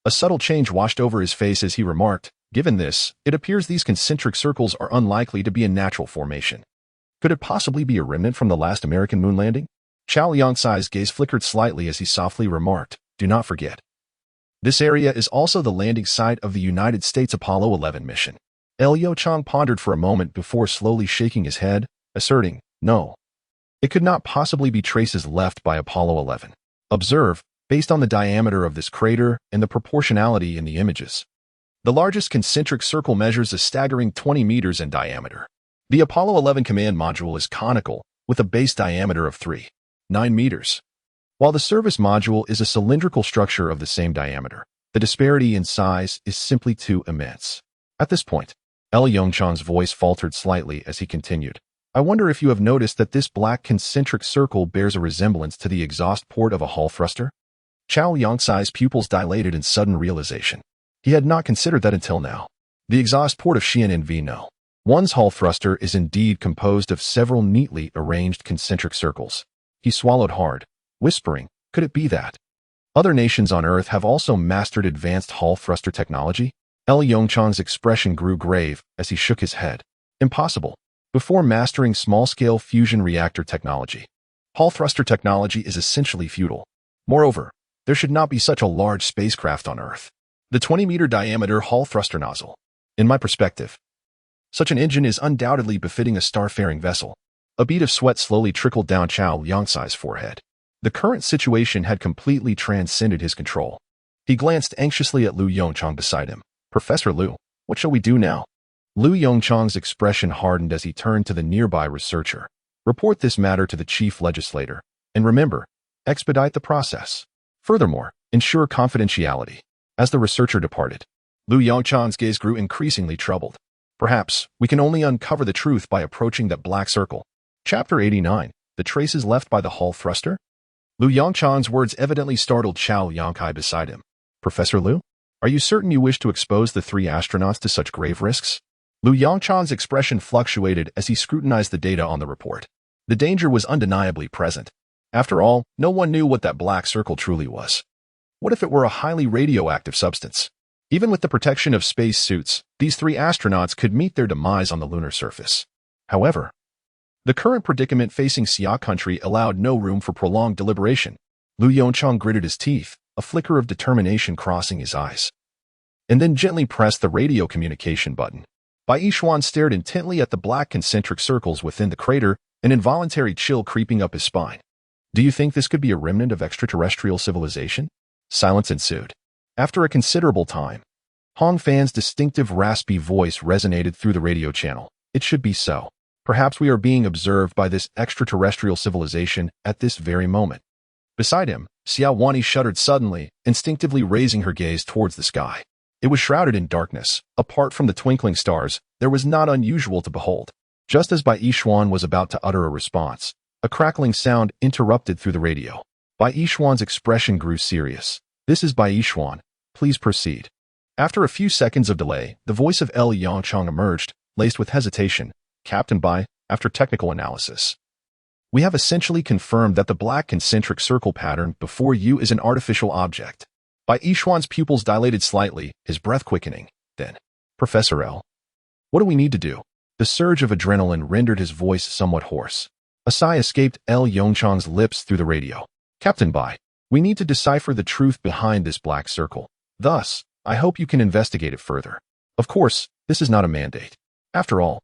Speaker 1: a subtle change washed over his face as he remarked, Given this, it appears these concentric circles are unlikely to be a natural formation. Could it possibly be a remnant from the last American moon landing? Chao Yangsai's gaze flickered slightly as he softly remarked, Do not forget. This area is also the landing site of the United States Apollo 11 mission. L. Chang pondered for a moment before slowly shaking his head, asserting, No. It could not possibly be traces left by Apollo 11. Observe, based on the diameter of this crater and the proportionality in the images. The largest concentric circle measures a staggering 20 meters in diameter. The Apollo 11 command module is conical, with a base diameter of 3.9 meters. While the service module is a cylindrical structure of the same diameter, the disparity in size is simply too immense. At this point, L. Yangchang's voice faltered slightly as he continued. I wonder if you have noticed that this black concentric circle bears a resemblance to the exhaust port of a Hall thruster? Chao Yangsai's pupils dilated in sudden realization. He had not considered that until now. The exhaust port of Xian'an No. 1's Hall thruster is indeed composed of several neatly arranged concentric circles. He swallowed hard, whispering, Could it be that other nations on Earth have also mastered advanced Hall thruster technology? L. Yangchang's expression grew grave as he shook his head. Impossible. Before mastering small-scale fusion reactor technology, Hall thruster technology is essentially futile. Moreover, there should not be such a large spacecraft on Earth. The 20-meter diameter Hall thruster nozzle. In my perspective, such an engine is undoubtedly befitting a star-faring vessel. A bead of sweat slowly trickled down Chao Yangsai's forehead. The current situation had completely transcended his control. He glanced anxiously at Lu Yongchang beside him. Professor Lu, what shall we do now? Lu Yongchang's expression hardened as he turned to the nearby researcher. Report this matter to the chief legislator. And remember, expedite the process. Furthermore, ensure confidentiality. As the researcher departed, Lu Yongchang's gaze grew increasingly troubled. Perhaps we can only uncover the truth by approaching that black circle. Chapter 89, The Traces Left by the Hall Thruster? Lu Yongchang's words evidently startled Chao Yangkai beside him. Professor Lu, are you certain you wish to expose the 3 astronauts to such grave risks? Lu Yongchang's expression fluctuated as he scrutinized the data on the report. The danger was undeniably present. After all, no one knew what that black circle truly was. What if it were a highly radioactive substance? Even with the protection of space suits, these 3 astronauts could meet their demise on the lunar surface. However, the current predicament facing Xia country allowed no room for prolonged deliberation. Lu Yongchang gritted his teeth, a flicker of determination crossing his eyes, and then gently pressed the radio communication button. Bai Yishuan stared intently at the black concentric circles within the crater, an involuntary chill creeping up his spine. Do you think this could be a remnant of extraterrestrial civilization? Silence ensued. After a considerable time, Hong Fan's distinctive raspy voice resonated through the radio channel. It should be so. Perhaps we are being observed by this extraterrestrial civilization at this very moment. Beside him, Xiaowani shuddered suddenly, instinctively raising her gaze towards the sky. It was shrouded in darkness. Apart from the twinkling stars, there was naught unusual to behold. Just as Bai Yishuan was about to utter a response, a crackling sound interrupted through the radio. Bai Yishuan's expression grew serious. "This is Bai Yishuan. Please proceed." After a few seconds of delay, the voice of El Yangchang emerged, laced with hesitation. "Captain Bai, after technical analysis, we have essentially confirmed that the black concentric circle pattern before you is an artificial object." Bai Yishuan's pupils dilated slightly, his breath quickening. Then, "Professor L, what do we need to do?" The surge of adrenaline rendered his voice somewhat hoarse. A sigh escaped El Yangchang's lips through the radio. "Captain Bai, we need to decipher the truth behind this black circle. Thus, I hope you can investigate it further. Of course, this is not a mandate. After all,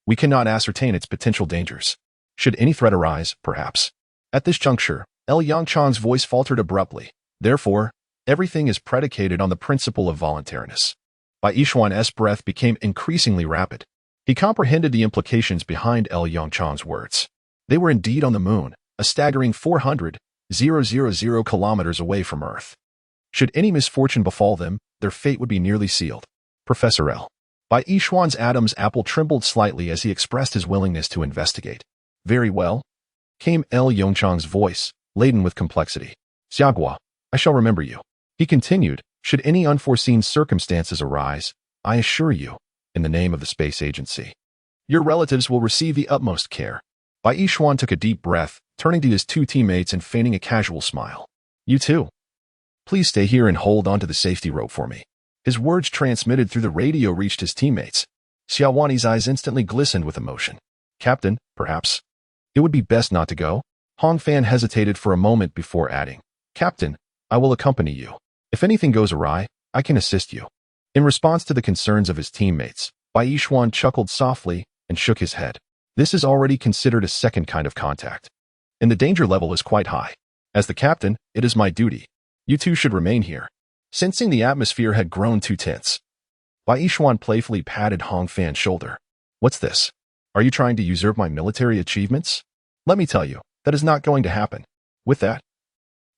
Speaker 1: we cannot ascertain its potential dangers. Should any threat arise, perhaps." At this juncture, El Yangchang's voice faltered abruptly. "Therefore, everything is predicated on the principle of voluntariness." Bai Yishuan's breath became increasingly rapid. He comprehended the implications behind El Yangchang's words. They were indeed on the moon, a staggering 400,000 kilometers away from Earth. Should any misfortune befall them, their fate would be nearly sealed. "Professor L." Bai Yishuan's Adam's apple trembled slightly as he expressed his willingness to investigate. "Very well," came El Yangchang's voice, laden with complexity. "Xiaogua, I shall remember you." He continued, "Should any unforeseen circumstances arise, I assure you, in the name of the space agency, your relatives will receive the utmost care." Bai Yishuan took a deep breath, turning to his two teammates and feigning a casual smile. "You too. Please stay here and hold on to the safety rope for me." His words transmitted through the radio reached his teammates. Xiaowani's eyes instantly glistened with emotion. "Captain, perhaps it would be best not to go?" Hongfan hesitated for a moment before adding, "Captain, I will accompany you. If anything goes awry, I can assist you." In response to the concerns of his teammates, Bai Yishuan chuckled softly and shook his head. "This is already considered a second kind of contact, and the danger level is quite high. As the captain, it is my duty. You two should remain here." Sensing the atmosphere had grown too tense, Bai Yishuan playfully patted Hongfan's shoulder. "What's this? Are you trying to usurp my military achievements? Let me tell you, that is not going to happen." With that,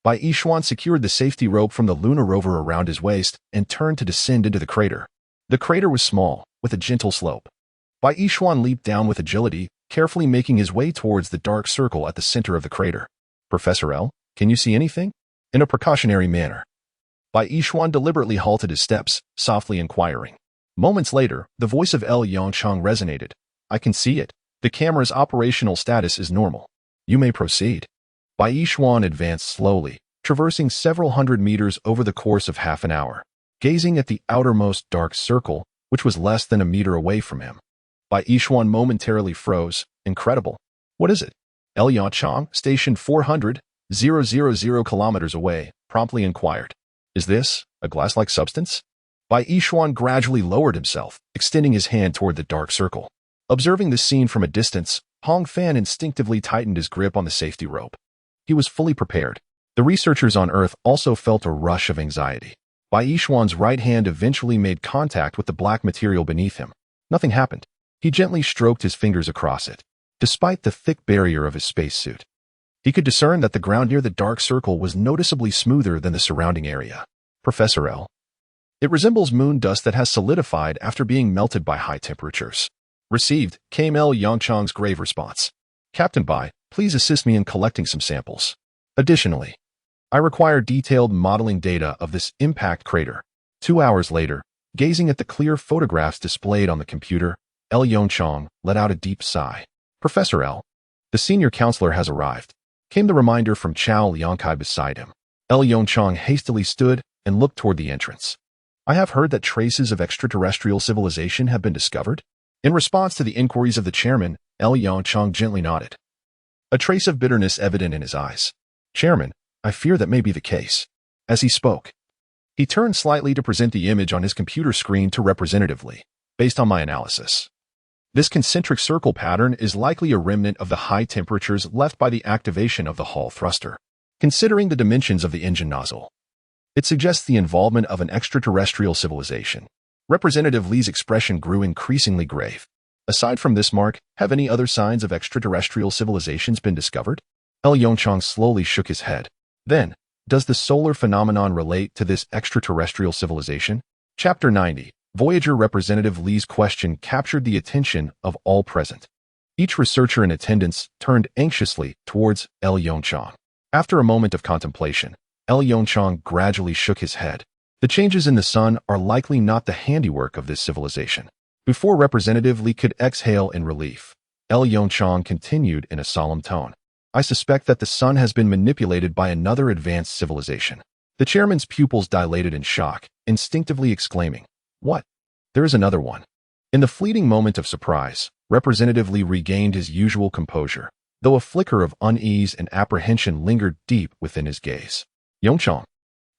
Speaker 1: Bai Yishuan secured the safety rope from the lunar rover around his waist and turned to descend into the crater. The crater was small, with a gentle slope. Bai Yishuan leaped down with agility, carefully making his way towards the dark circle at the center of the crater. "Professor L, can you see anything?" In a precautionary manner, Bai Yishuan deliberately halted his steps, softly inquiring. Moments later, the voice of El Yangchang resonated. "I can see it. The camera's operational status is normal. You may proceed." Bai Yishuan advanced slowly, traversing several hundred meters over the course of half an hour, gazing at the outermost dark circle, which was less than a meter away from him. Bai Yishuan momentarily froze. "Incredible. What is it?" El Yangchang, stationed 400,000 kilometers away, promptly inquired. "Is this a glass-like substance?" Bai Yishuan gradually lowered himself, extending his hand toward the dark circle. Observing the scene from a distance, Hongfan instinctively tightened his grip on the safety rope. He was fully prepared. The researchers on Earth also felt a rush of anxiety. Bai Yishuan's right hand eventually made contact with the black material beneath him. Nothing happened. He gently stroked his fingers across it. Despite the thick barrier of his spacesuit, he could discern that the ground near the dark circle was noticeably smoother than the surrounding area. "Professor L, it resembles moon dust that has solidified after being melted by high temperatures." Received, came El Yangchang's grave response. "Captain Bai, please assist me in collecting some samples. Additionally, I require detailed modeling data of this impact crater." 2 hours later, gazing at the clear photographs displayed on the computer, El Yangchang let out a deep sigh. "Professor L, the senior counselor has arrived," came the reminder from Chao Liangkai beside him. El Yangchang hastily stood and looked toward the entrance. "I have heard that traces of extraterrestrial civilization have been discovered." In response to the inquiries of the chairman, El Yangchang gently nodded, a trace of bitterness evident in his eyes. "Chairman, I fear that may be the case." As he spoke, he turned slightly to present the image on his computer screen to representatively. "Based on my analysis, this concentric circle pattern is likely a remnant of the high temperatures left by the activation of the Hall thruster. Considering the dimensions of the engine nozzle, it suggests the involvement of an extraterrestrial civilization." Representative Lee's expression grew increasingly grave. Aside from this mark, have any other signs of extraterrestrial civilizations been discovered? El Yongchang slowly shook his head. Then, does the solar phenomenon relate to this extraterrestrial civilization? Chapter 90. Voyager Representative Lee's question captured the attention of all present. Each researcher in attendance turned anxiously towards El Yongchang. After a moment of contemplation, El Yongchang gradually shook his head. The changes in the sun are likely not the handiwork of this civilization. Before Representative Lee could exhale in relief, El Yongchang continued in a solemn tone. I suspect that the sun has been manipulated by another advanced civilization. The chairman's pupils dilated in shock, instinctively exclaiming, "What? There is another one." In the fleeting moment of surprise, Representative Lee regained his usual composure, though a flicker of unease and apprehension lingered deep within his gaze. Yongchang,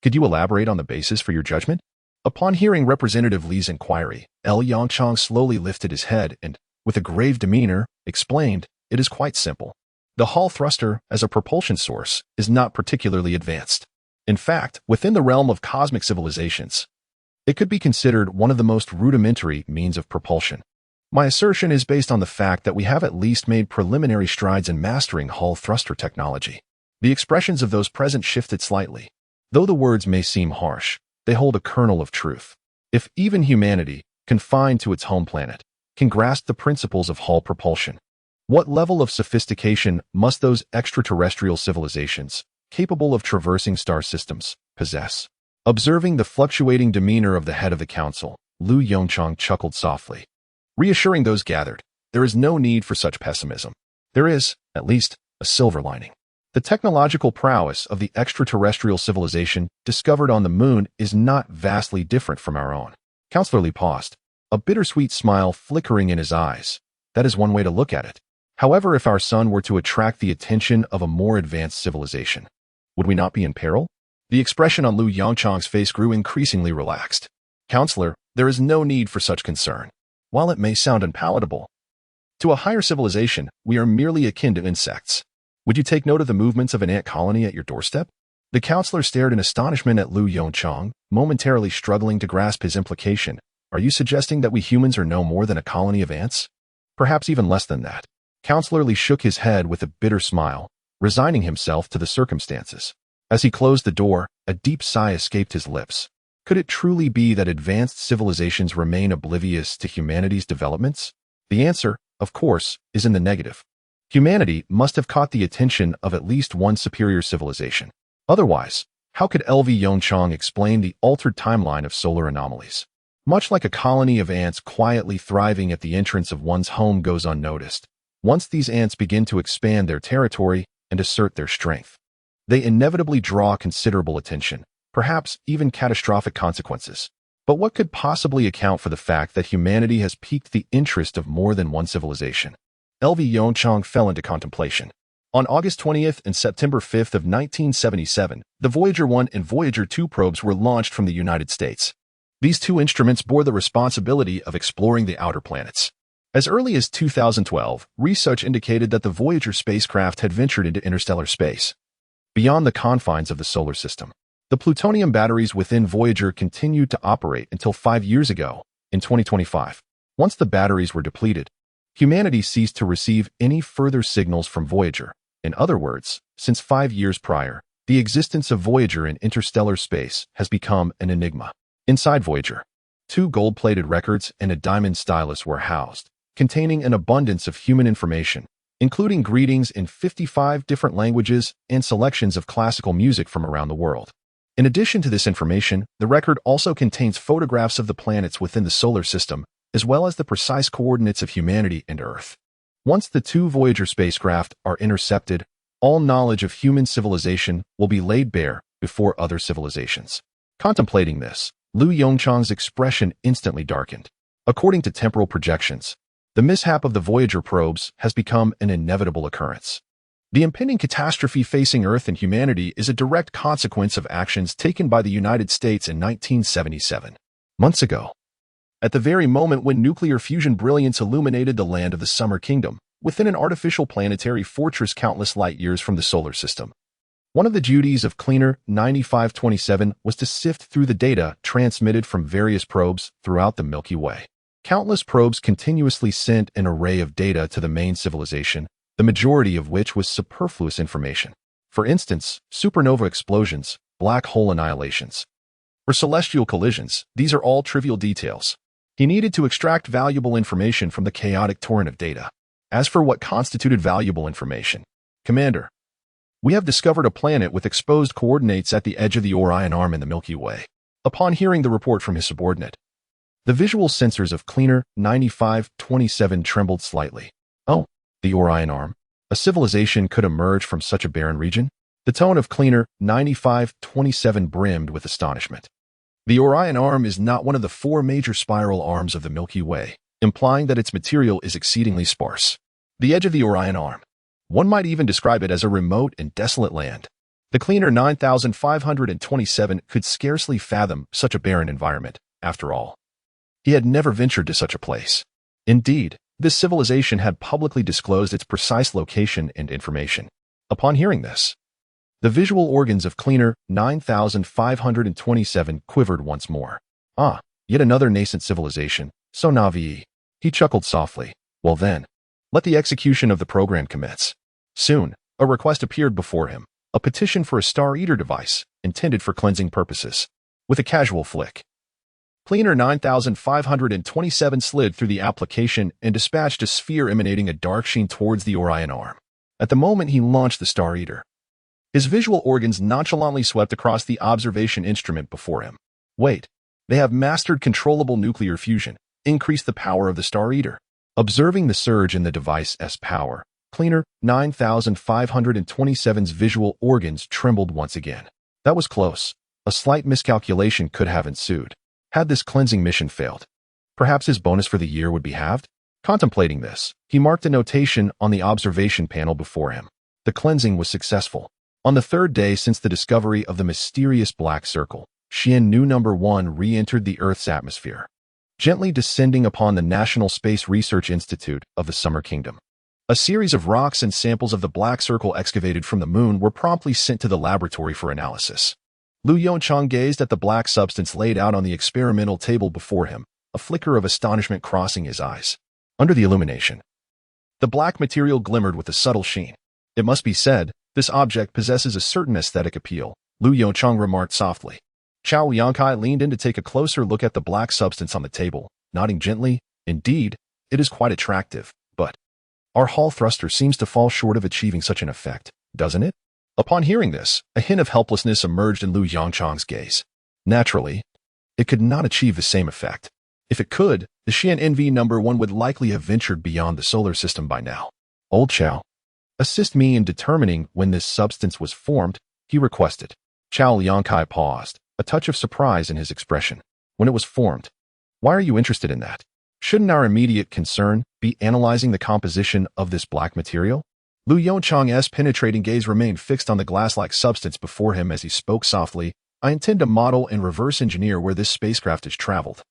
Speaker 1: could you elaborate on the basis for your judgment? Upon hearing Representative Lee's inquiry, El Yongchang slowly lifted his head and, with a grave demeanor, explained, "It is quite simple. The Hall thruster, as a propulsion source, is not particularly advanced. In fact, within the realm of cosmic civilizations, it could be considered one of the most rudimentary means of propulsion. My assertion is based on the fact that we have at least made preliminary strides in mastering Hall thruster technology." The expressions of those present shifted slightly. Though the words may seem harsh, they hold a kernel of truth. If even humanity, confined to its home planet, can grasp the principles of Hall propulsion, what level of sophistication must those extraterrestrial civilizations, capable of traversing star systems, possess? Observing the fluctuating demeanor of the head of the council, Lu Yongchang chuckled softly. Reassuring those gathered, there is no need for such pessimism. There is, at least, a silver lining. The technological prowess of the extraterrestrial civilization discovered on the moon is not vastly different from our own. Counselor Lee paused, a bittersweet smile flickering in his eyes. That is one way to look at it. However, if our sun were to attract the attention of a more advanced civilization, would we not be in peril? The expression on Lu Yongchang's face grew increasingly relaxed. Counselor, there is no need for such concern. While it may sound unpalatable, to a higher civilization, we are merely akin to insects. Would you take note of the movements of an ant colony at your doorstep? The counselor stared in astonishment at Lu Yongchang, momentarily struggling to grasp his implication. Are you suggesting that we humans are no more than a colony of ants? Perhaps even less than that. Counselor Lee shook his head with a bitter smile, resigning himself to the circumstances. As he closed the door, a deep sigh escaped his lips. Could it truly be that advanced civilizations remain oblivious to humanity's developments? The answer, of course, is in the negative. Humanity must have caught the attention of at least one superior civilization. Otherwise, how could LV Yongchang explain the altered timeline of solar anomalies? Much like a colony of ants quietly thriving at the entrance of one's home goes unnoticed, once these ants begin to expand their territory and assert their strength, they inevitably draw considerable attention, perhaps even catastrophic consequences. But what could possibly account for the fact that humanity has piqued the interest of more than one civilization? LV Yongchang fell into contemplation. On August 20th and September 5th of 1977, the Voyager 1 and Voyager 2 probes were launched from the United States. These two instruments bore the responsibility of exploring the outer planets. As early as 2012, research indicated that the Voyager spacecraft had ventured into interstellar space, beyond the confines of the solar system. The plutonium batteries within Voyager continued to operate until 5 years ago, in 2025. Once the batteries were depleted, humanity ceased to receive any further signals from Voyager. In other words, since 5 years prior, the existence of Voyager in interstellar space has become an enigma. Inside Voyager, 2 gold-plated records and a diamond stylus were housed, containing an abundance of human information, including greetings in 55 different languages and selections of classical music from around the world. In addition to this information, the record also contains photographs of the planets within the solar system, as well as the precise coordinates of humanity and Earth. Once the 2 Voyager spacecraft are intercepted, all knowledge of human civilization will be laid bare before other civilizations. Contemplating this, Lu Yongchang's expression instantly darkened. According to temporal projections, the mishap of the Voyager probes has become an inevitable occurrence. The impending catastrophe facing Earth and humanity is a direct consequence of actions taken by the United States in 1977, months ago. At the very moment when nuclear fusion brilliance illuminated the land of the Summer Kingdom, within an artificial planetary fortress countless light years from the solar system. One of the duties of Cleaner 9527 was to sift through the data transmitted from various probes throughout the Milky Way. Countless probes continuously sent an array of data to the main civilization, the majority of which was superfluous information. For instance, supernova explosions, black hole annihilations, or celestial collisions. These are all trivial details. He needed to extract valuable information from the chaotic torrent of data. As for what constituted valuable information, Commander, we have discovered a planet with exposed coordinates at the edge of the Orion Arm in the Milky Way. Upon hearing the report from his subordinate, the visual sensors of Cleaner 9527 trembled slightly. Oh, the Orion Arm. A civilization could emerge from such a barren region? The tone of Cleaner 9527 brimmed with astonishment. The Orion Arm is not one of the four major spiral arms of the Milky Way, implying that its material is exceedingly sparse. The edge of the Orion Arm. One might even describe it as a remote and desolate land. The Cleaner 9527 could scarcely fathom such a barren environment, after all. He had never ventured to such a place. Indeed, this civilization had publicly disclosed its precise location and information. Upon hearing this, the visual organs of Cleaner 9527 quivered once more. Ah, yet another nascent civilization, so Navi. He chuckled softly. Well then, let the execution of the program commence. Soon, a request appeared before him, a petition for a Star Eater device, intended for cleansing purposes. With a casual flick, Cleaner 9527 slid through the application and dispatched a sphere emanating a dark sheen towards the Orion Arm. At the moment he launched the Star Eater, his visual organs nonchalantly swept across the observation instrument before him. Wait, they have mastered controllable nuclear fusion, increased the power of the Star Eater. Observing the surge in the device's power, Cleaner 9527's visual organs trembled once again. That was close. A slight miscalculation could have ensued. Had this cleansing mission failed, perhaps his bonus for the year would be halved? Contemplating this, he marked a notation on the observation panel before him. The cleansing was successful. On the third day since the discovery of the mysterious black circle, Xian Nu No. 1 re-entered the Earth's atmosphere, gently descending upon the National Space Research Institute of the Summer Kingdom. A series of rocks and samples of the black circle excavated from the moon were promptly sent to the laboratory for analysis. Lu Yongchang gazed at the black substance laid out on the experimental table before him, a flicker of astonishment crossing his eyes. Under the illumination, the black material glimmered with a subtle sheen. It must be said, this object possesses a certain aesthetic appeal, Lu Yongchang remarked softly. Chao Liangkai leaned in to take a closer look at the black substance on the table, nodding gently. Indeed, it is quite attractive, but our Hall thruster seems to fall short of achieving such an effect, doesn't it? Upon hearing this, a hint of helplessness emerged in Lu Yongchang's gaze. Naturally, it could not achieve the same effect. If it could, the Xian NV No. 1 would likely have ventured beyond the solar system by now. Old Chao, assist me in determining when this substance was formed, he requested. Chao Liangkai paused, a touch of surprise in his expression. When it was formed. Why are you interested in that? Shouldn't our immediate concern be analyzing the composition of this black material? Lu Yongchang's penetrating gaze remained fixed on the glass-like substance before him as he spoke softly. I intend to model and reverse engineer where this spacecraft has traveled.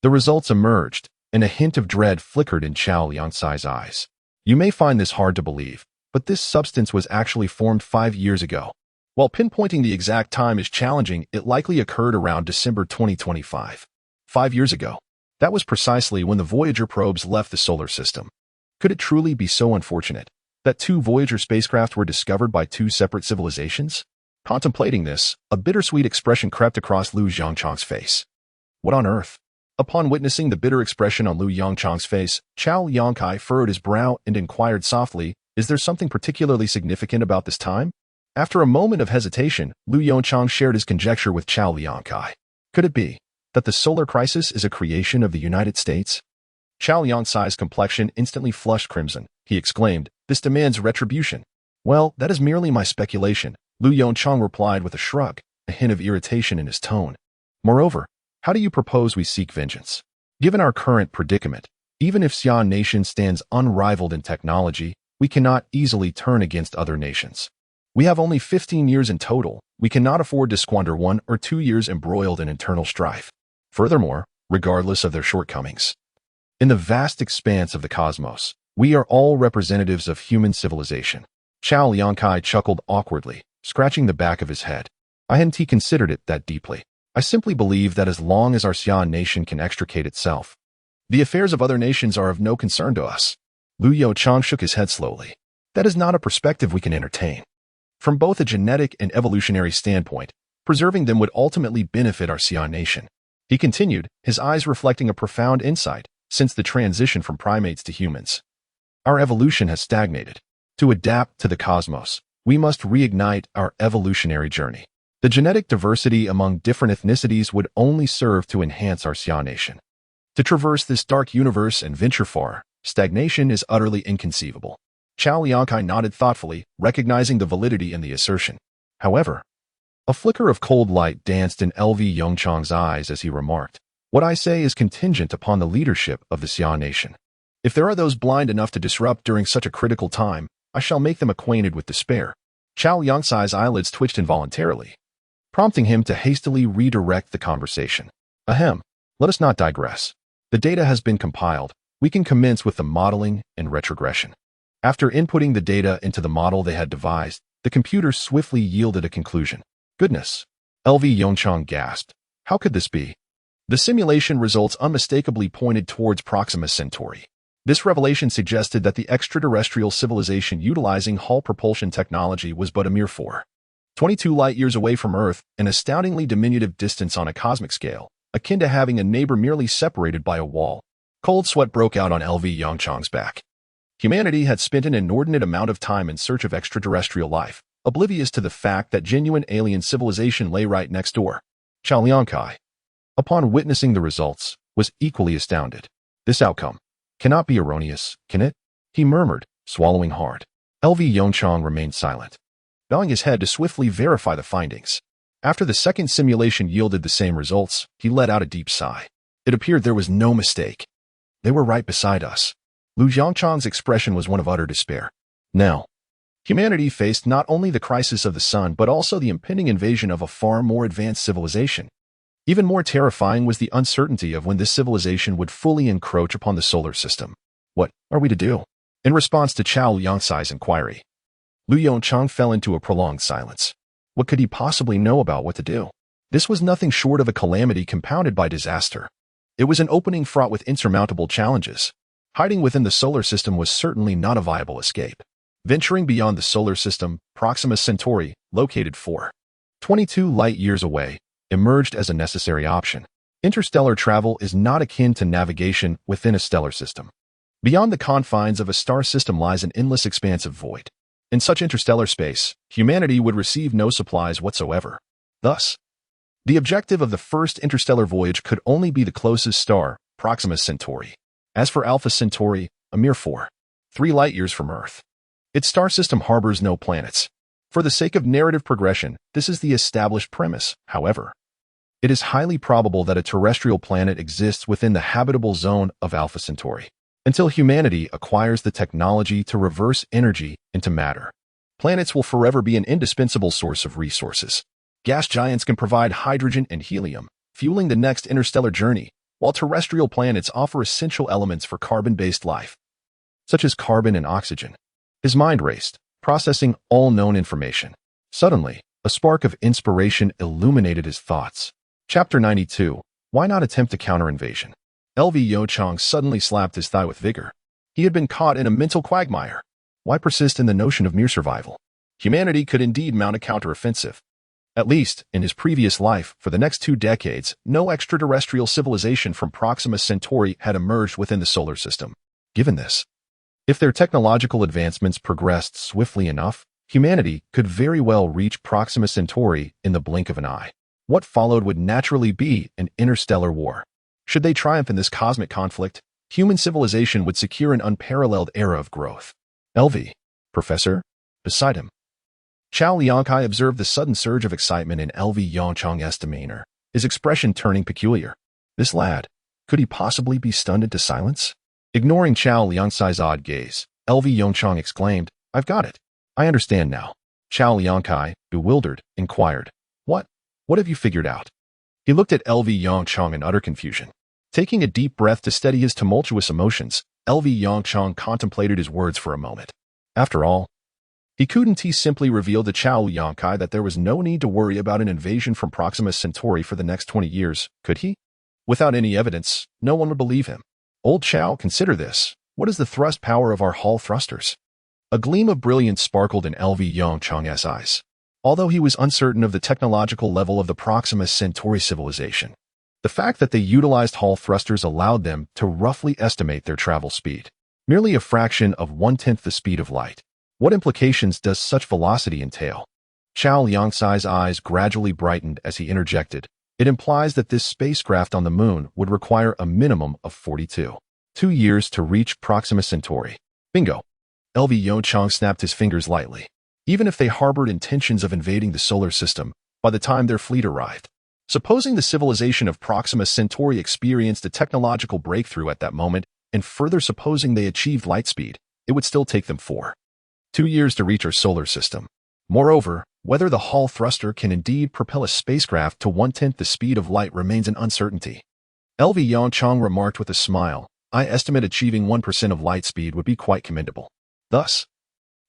Speaker 1: The results emerged, and a hint of dread flickered in Chao Liangcai's eyes. You may find this hard to believe, but this substance was actually formed 5 years ago. While pinpointing the exact time is challenging, it likely occurred around December 2025. 5 years ago. That was precisely when the Voyager probes left the solar system. Could it truly be so unfortunate that 2 Voyager spacecraft were discovered by 2 separate civilizations? Contemplating this, a bittersweet expression crept across Lu Yongchang's face. What on earth? Upon witnessing the bitter expression on Lu Yongchang's face, Chao Liangkai furrowed his brow and inquired softly, is there something particularly significant about this time? After a moment of hesitation, Lu Yongchang shared his conjecture with Chao Liangkai. Could it be that the solar crisis is a creation of the United States? Chao Liangcai's complexion instantly flushed crimson. He exclaimed, this demands retribution. Well, that is merely my speculation, Lu Yongchang replied with a shrug, a hint of irritation in his tone. Moreover, how do you propose we seek vengeance? Given our current predicament, even if Xian Nation stands unrivaled in technology, we cannot easily turn against other nations. We have only 15 years in total. We cannot afford to squander 1 or 2 years embroiled in internal strife. Furthermore, regardless of their shortcomings, in the vast expanse of the cosmos, we are all representatives of human civilization. Chao Liangkai chuckled awkwardly, scratching the back of his head. I hadn't considered it that deeply. I simply believe that as long as our Xian nation can extricate itself, The affairs of other nations are of no concern to us. Liu Youchang shook his head slowly. That is not a perspective we can entertain. From both a genetic and evolutionary standpoint, preserving them would ultimately benefit our Xi'an nation. He continued, his eyes reflecting a profound insight since the transition from primates to humans. Our evolution has stagnated. To adapt to the cosmos, we must reignite our evolutionary journey. The genetic diversity among different ethnicities would only serve to enhance our Xi'an nation. To traverse this dark universe and venture far, stagnation is utterly inconceivable. Chao Liangkai nodded thoughtfully, recognizing the validity in the assertion. However, a flicker of cold light danced in LV Yongchang's eyes as he remarked, what I say is contingent upon the leadership of the Xi'an nation. If there are those blind enough to disrupt during such a critical time, I shall make them acquainted with despair. Chao Liangcai's eyelids twitched involuntarily, prompting him to hastily redirect the conversation. Ahem, let us not digress. The data has been compiled. We can commence with the modeling and retrogression. After inputting the data into the model they had devised, the computer swiftly yielded a conclusion. Goodness! LV Yongchang gasped. How could this be? The simulation results unmistakably pointed towards Proxima Centauri. This revelation suggested that the extraterrestrial civilization utilizing Hall propulsion technology was but a mere 4.22 light-years away from Earth, an astoundingly diminutive distance on a cosmic scale, akin to having a neighbor merely separated by a wall. Cold sweat broke out on LV Yongchang's back. Humanity had spent an inordinate amount of time in search of extraterrestrial life, oblivious to the fact that genuine alien civilization lay right next door. Chao Liangkai, upon witnessing the results, was equally astounded. This outcome cannot be erroneous, can it? He murmured, swallowing hard. LV Yongchang remained silent, bowing his head to swiftly verify the findings. After the second simulation yielded the same results, he let out a deep sigh. It appeared there was no mistake. They were right beside us. Liu Yongchang's expression was one of utter despair. Now, humanity faced not only the crisis of the sun but also the impending invasion of a far more advanced civilization. Even more terrifying was the uncertainty of when this civilization would fully encroach upon the solar system. What are we to do? In response to Chao Liangcai's inquiry, Liu Yongchang fell into a prolonged silence. What could he possibly know about what to do? This was nothing short of a calamity compounded by disaster. It was an opening fraught with insurmountable challenges. Hiding within the solar system was certainly not a viable escape. Venturing beyond the solar system, Proxima Centauri, located 4.22 light-years away, emerged as a necessary option. Interstellar travel is not akin to navigation within a stellar system. Beyond the confines of a star system lies an endless expanse of void. In such interstellar space, humanity would receive no supplies whatsoever. Thus, the objective of the first interstellar voyage could only be the closest star, Proxima Centauri. As for Alpha Centauri, a mere 4.3 light-years from Earth, its star system harbors no planets. For the sake of narrative progression, this is the established premise. However, it is highly probable that a terrestrial planet exists within the habitable zone of Alpha Centauri. Until humanity acquires the technology to reverse energy into matter, planets will forever be an indispensable source of resources. Gas giants can provide hydrogen and helium, fueling the next interstellar journey, while terrestrial planets offer essential elements for carbon-based life, such as carbon and oxygen. His mind raced, processing all known information. Suddenly, a spark of inspiration illuminated his thoughts. Chapter 92. Why not attempt a counter-invasion? LV Youchang suddenly slapped his thigh with vigor. He had been caught in a mental quagmire. Why persist in the notion of mere survival? Humanity could indeed mount a counteroffensive. At least, in his previous life, for the next 2 decades, no extraterrestrial civilization from Proxima Centauri had emerged within the solar system. Given this, if their technological advancements progressed swiftly enough, humanity could very well reach Proxima Centauri in the blink of an eye. What followed would naturally be an interstellar war. Should they triumph in this cosmic conflict, human civilization would secure an unparalleled era of growth. LV, Professor? Beside him, Chao Liangkai observed the sudden surge of excitement in LV Yongchang's demeanor, his expression turning peculiar. This lad, could he possibly be stunned into silence? Ignoring Chao Liangcai's odd gaze, LV Yongchang exclaimed, I've got it. I understand now. Chao Liangkai, bewildered, inquired, What have you figured out? He looked at LV Yongchang in utter confusion. Taking a deep breath to steady his tumultuous emotions, LV Yongchang contemplated his words for a moment. After all, he simply revealed to Chao Liangkai that there was no need to worry about an invasion from Proxima Centauri for the next 20 years, could he? Without any evidence, no one would believe him. Old Chow, consider this. What is the thrust power of our Hall thrusters? A gleam of brilliance sparkled in LV Yongchang's eyes. Although he was uncertain of the technological level of the Proxima Centauri civilization, the fact that they utilized Hall thrusters allowed them to roughly estimate their travel speed, merely a fraction of 1/10 the speed of light. What implications does such velocity entail? Chow Liangsai's eyes gradually brightened as he interjected. It implies that this spacecraft on the moon would require a minimum of 42 years to reach Proxima Centauri. Bingo. LV Yongchang snapped his fingers lightly. Even if they harbored intentions of invading the solar system, by the time their fleet arrived, supposing the civilization of Proxima Centauri experienced a technological breakthrough at that moment, and further supposing they achieved light speed, it would still take them 2 years to reach our solar system. Moreover, whether the Hall thruster can indeed propel a spacecraft to 1/10 the speed of light remains an uncertainty. LV Yongchang remarked with a smile, I estimate achieving 1% of light speed would be quite commendable. Thus,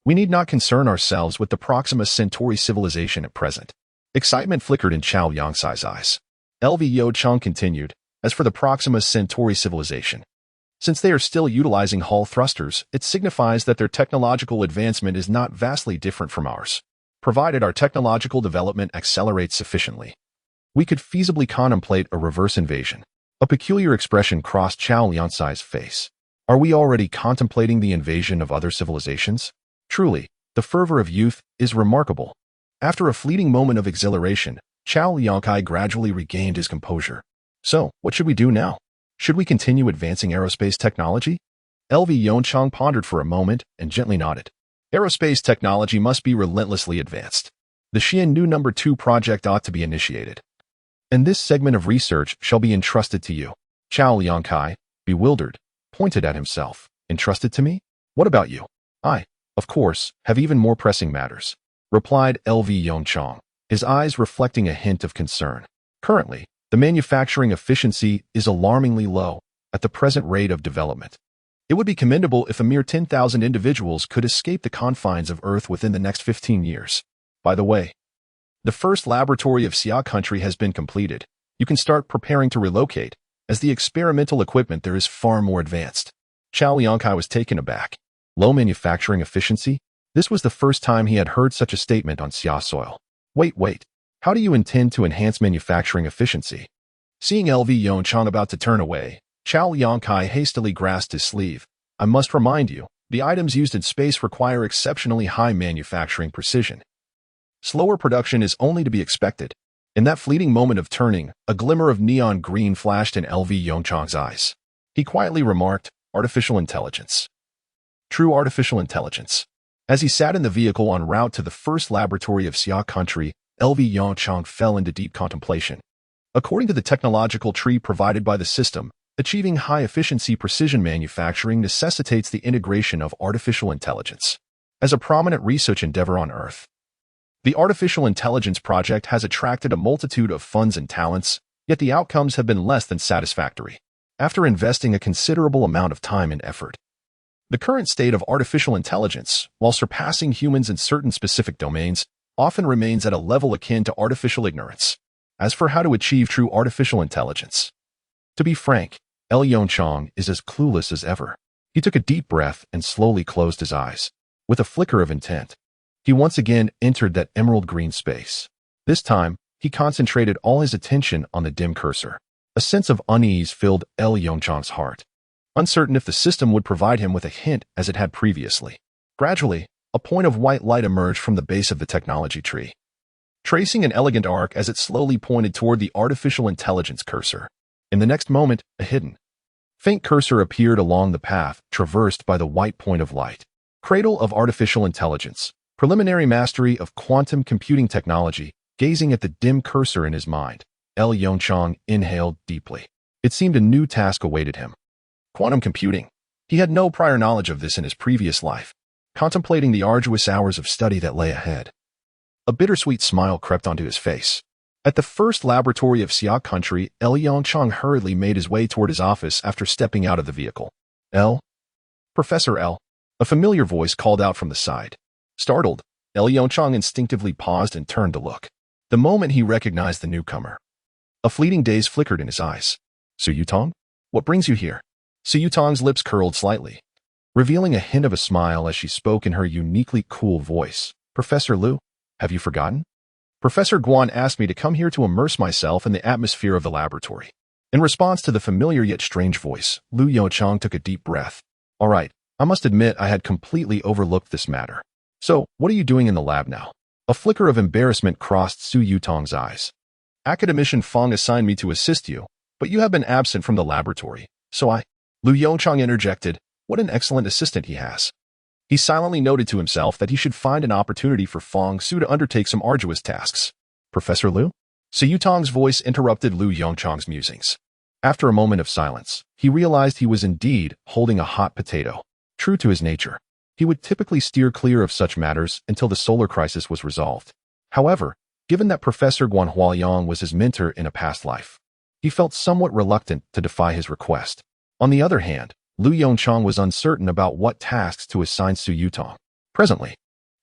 Speaker 1: we need not concern ourselves with the Proxima Centauri civilization at present. Excitement flickered in Chow Yangsai's eyes. LV Yongchang continued, as for the Proxima Centauri civilization, since they are still utilizing Hall thrusters, it signifies that their technological advancement is not vastly different from ours. Provided our technological development accelerates sufficiently, we could feasibly contemplate a reverse invasion. A peculiar expression crossed Chow Liangsai's face. Are we already contemplating the invasion of other civilizations? Truly, the fervor of youth is remarkable. After a fleeting moment of exhilaration, Chow Liangsai gradually regained his composure. So, what should we do now? Should we continue advancing aerospace technology? LV Yongchang pondered for a moment and gently nodded. Aerospace technology must be relentlessly advanced. The Xiannu No. 2 project ought to be initiated. And this segment of research shall be entrusted to you. Chow Liangsai, bewildered, pointed at himself. Entrusted to me? What about you? I, of course, have even more pressing matters, replied LV Yongchang, his eyes reflecting a hint of concern. Currently, the manufacturing efficiency is alarmingly low at the present rate of development. It would be commendable if a mere 10,000 individuals could escape the confines of Earth within the next 15 years. By the way, the first laboratory of Xia country has been completed. You can start preparing to relocate, as the experimental equipment there is far more advanced. Chow Liangsai was taken aback. Low manufacturing efficiency? This was the first time he had heard such a statement on Xia soil. Wait. How do you intend to enhance manufacturing efficiency? Seeing LV Yongchang about to turn away, Chow Liangsai hastily grasped his sleeve. I must remind you, the items used in space require exceptionally high manufacturing precision. Slower production is only to be expected. In that fleeting moment of turning, a glimmer of neon green flashed in LV Yongchang's eyes. He quietly remarked, artificial intelligence. True artificial intelligence. As he sat in the vehicle en route to the first laboratory of Xia country, LV Yongchang fell into deep contemplation. According to the technological tree provided by the system, achieving high-efficiency precision manufacturing necessitates the integration of artificial intelligence. As a prominent research endeavor on Earth, the Artificial Intelligence Project has attracted a multitude of funds and talents, yet the outcomes have been less than satisfactory. After investing a considerable amount of time and effort, the current state of artificial intelligence, while surpassing humans in certain specific domains, often remains at a level akin to artificial ignorance. As for how to achieve true artificial intelligence, to be frank, LV Yongchang is as clueless as ever. He took a deep breath and slowly closed his eyes. With a flicker of intent, he once again entered that emerald green space. This time, he concentrated all his attention on the dim cursor. A sense of unease filled LV Yongchang's heart, uncertain if the system would provide him with a hint as it had previously. Gradually, a point of white light emerged from the base of the technology tree, tracing an elegant arc as it slowly pointed toward the artificial intelligence cursor. In the next moment, a hidden, faint cursor appeared along the path traversed by the white point of light. Cradle of artificial intelligence. Preliminary mastery of quantum computing technology. Gazing at the dim cursor in his mind, LV Yongchang inhaled deeply. It seemed a new task awaited him. Quantum computing. He had no prior knowledge of this in his previous life. Contemplating the arduous hours of study that lay ahead, a bittersweet smile crept onto his face. At the first laboratory of Xia country, LV Yongchang hurriedly made his way toward his office after stepping out of the vehicle. Professor L. A familiar voice called out from the side. Startled, LV Yongchang instinctively paused and turned to look. The moment he recognized the newcomer, a fleeting daze flickered in his eyes. Su Yutong? What brings you here? Su Yutong's lips curled slightly, revealing a hint of a smile as she spoke in her uniquely cool voice. Professor Liu, have you forgotten? Professor Guan asked me to come here to immerse myself in the atmosphere of the laboratory. In response to the familiar yet strange voice, Liu Yongchang took a deep breath. All right, I must admit I had completely overlooked this matter. So, what are you doing in the lab now? A flicker of embarrassment crossed Su Yutong's eyes. Academician Fong assigned me to assist you, but you have been absent from the laboratory, so Liu Yongchang interjected. What an excellent assistant he has. He silently noted to himself that he should find an opportunity for Fong Su to undertake some arduous tasks. Professor Liu? Su Yutong's voice interrupted Liu Yongchang's musings. After a moment of silence, he realized he was indeed holding a hot potato. True to his nature, he would typically steer clear of such matters until the solar crisis was resolved. However, given that Professor Guan Huaiyang was his mentor in a past life, he felt somewhat reluctant to defy his request. On the other hand, Liu Yongchang was uncertain about what tasks to assign Su Yutong. Presently,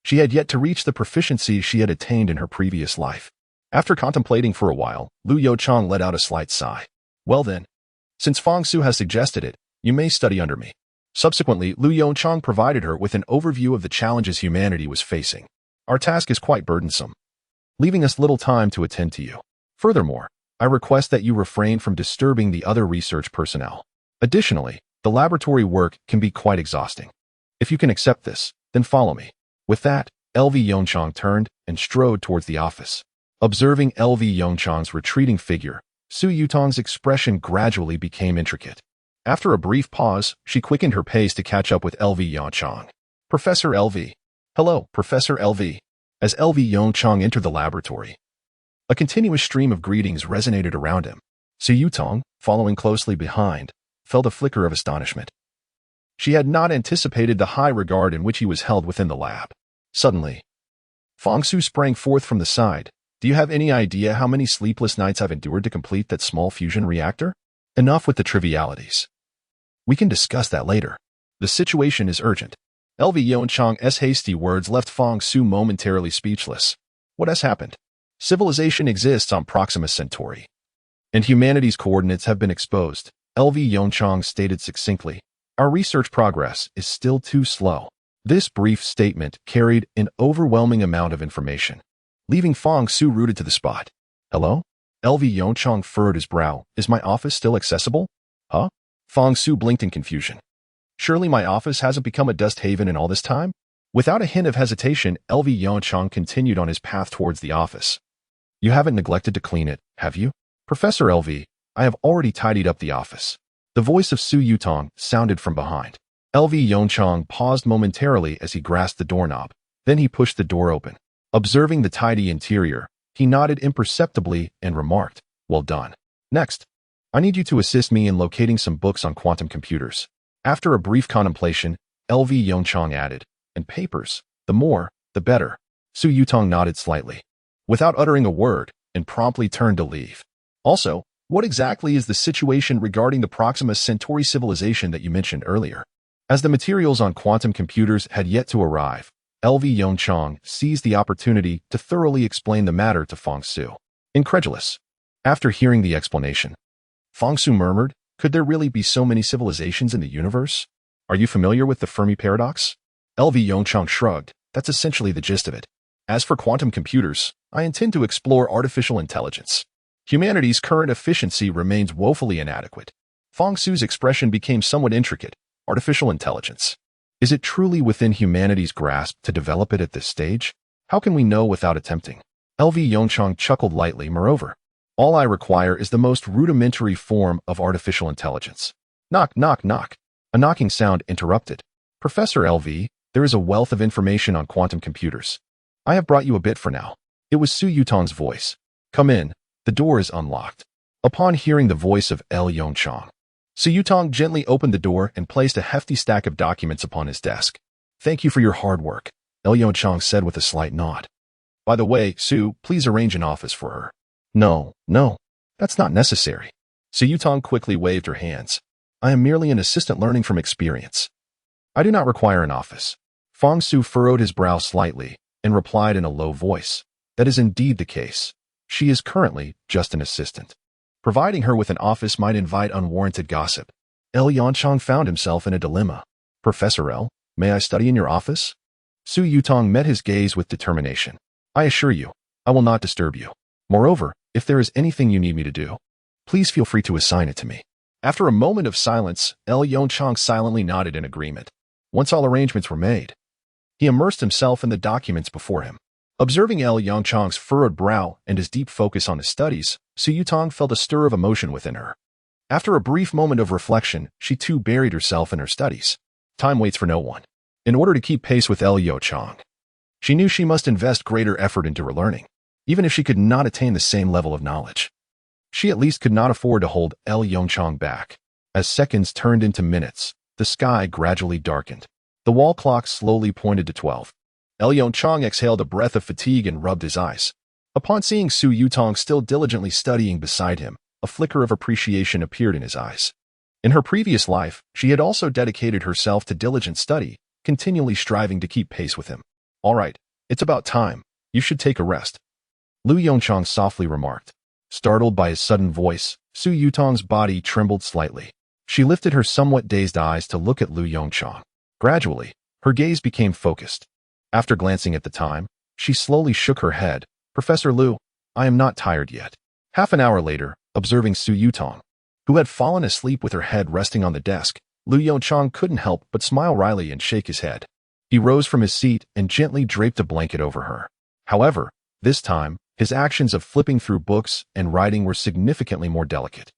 Speaker 1: she had yet to reach the proficiency she had attained in her previous life. After contemplating for a while, Liu Yongchang let out a slight sigh. Well then, since Fong Su has suggested it, you may study under me. Subsequently, Liu Yongchang provided her with an overview of the challenges humanity was facing. Our task is quite burdensome, leaving us little time to attend to you. Furthermore, I request that you refrain from disturbing the other research personnel. Additionally, the laboratory work can be quite exhausting. If you can accept this, then follow me. With that, LV Yongchang turned and strode towards the office. Observing LV Yongchang's retreating figure, Su Yutong's expression gradually became intricate. After a brief pause, she quickened her pace to catch up with LV Yongchang. Professor LV. Hello, Professor LV. As LV Yongchang entered the laboratory, a continuous stream of greetings resonated around him. Su Yutong, following closely behind, felt a flicker of astonishment. She had not anticipated the high regard in which he was held within the lab. Suddenly, Fong Su sprang forth from the side. Do you have any idea how many sleepless nights I've endured to complete that small fusion reactor? Enough with the trivialities. We can discuss that later. The situation is urgent. LV Yongchang's hasty words left Fong Su momentarily speechless. What has happened? Civilization exists on Proxima Centauri, and humanity's coordinates have been exposed. LV Yongchang stated succinctly. Our research progress is still too slow. This brief statement carried an overwhelming amount of information, leaving Fong Su rooted to the spot. Hello? LV Yongchang furrowed his brow. Is my office still accessible? Huh? Fong Su blinked in confusion. Surely my office hasn't become a dust haven in all this time? Without a hint of hesitation, LV Yongchang continued on his path towards the office. You haven't neglected to clean it, have you? Professor LV, I have already tidied up the office. The voice of Su Yutong sounded from behind. LV Yongchang paused momentarily as he grasped the doorknob. Then he pushed the door open. Observing the tidy interior, he nodded imperceptibly and remarked, well done. Next, I need you to assist me in locating some books on quantum computers. After a brief contemplation, LV Yongchang added, and papers, the more, the better. Su Yutong nodded slightly, without uttering a word, and promptly turned to leave. Also, what exactly is the situation regarding the Proxima Centauri civilization that you mentioned earlier? As the materials on quantum computers had yet to arrive, LV Yongchang seized the opportunity to thoroughly explain the matter to Fong Su. Incredulous. After hearing the explanation, Fong Su murmured, could there really be so many civilizations in the universe? Are you familiar with the Fermi paradox? LV Yongchang shrugged. That's essentially the gist of it. As for quantum computers, I intend to explore artificial intelligence. Humanity's current efficiency remains woefully inadequate. Fong Su's expression became somewhat intricate. Artificial intelligence. Is it truly within humanity's grasp to develop it at this stage? How can we know without attempting? LV Yongchang chuckled lightly. Moreover, all I require is the most rudimentary form of artificial intelligence. Knock, knock, knock. A knocking sound interrupted. Professor LV, there is a wealth of information on quantum computers. I have brought you a bit for now. It was Su Yutong's voice. Come in. The door is unlocked. Upon hearing the voice of L. Yongchang, Su Yutong gently opened the door and placed a hefty stack of documents upon his desk. Thank you for your hard work, L. Yongchang said with a slight nod. By the way, Su, please arrange an office for her. No, that's not necessary. Su Yutong quickly waved her hands. I am merely an assistant learning from experience. I do not require an office. Fong Su furrowed his brow slightly and replied in a low voice. That is indeed the case. She is currently just an assistant. Providing her with an office might invite unwarranted gossip. L. Yanchang found himself in a dilemma. Professor L, may I study in your office? Su Yutong met his gaze with determination. I assure you, I will not disturb you. Moreover, if there is anything you need me to do, please feel free to assign it to me. After a moment of silence, L. Yanchang silently nodded in agreement. Once all arrangements were made, he immersed himself in the documents before him. Observing L. Yangchang's furrowed brow and his deep focus on his studies, Su Yutong felt a stir of emotion within her. After a brief moment of reflection, she too buried herself in her studies. Time waits for no one. In order to keep pace with L. Yangchang, she knew she must invest greater effort into her learning, even if she could not attain the same level of knowledge. She at least could not afford to hold L. Yangchang back. As seconds turned into minutes, the sky gradually darkened. The wall clock slowly pointed to 12. L. Yangchang exhaled a breath of fatigue and rubbed his eyes. Upon seeing Su Yutong still diligently studying beside him, a flicker of appreciation appeared in his eyes. In her previous life, she had also dedicated herself to diligent study, continually striving to keep pace with him. All right, it's about time. You should take a rest, Lu Yongchang softly remarked. Startled by his sudden voice, Su Yutong's body trembled slightly. She lifted her somewhat dazed eyes to look at Lu Yongchang. Gradually, her gaze became focused. After glancing at the time, she slowly shook her head. Professor Lu, I am not tired yet. Half an hour later, observing Su Yutong, who had fallen asleep with her head resting on the desk, Lu Yongchang couldn't help but smile wryly and shake his head. He rose from his seat and gently draped a blanket over her. However, this time, his actions of flipping through books and writing were significantly more delicate.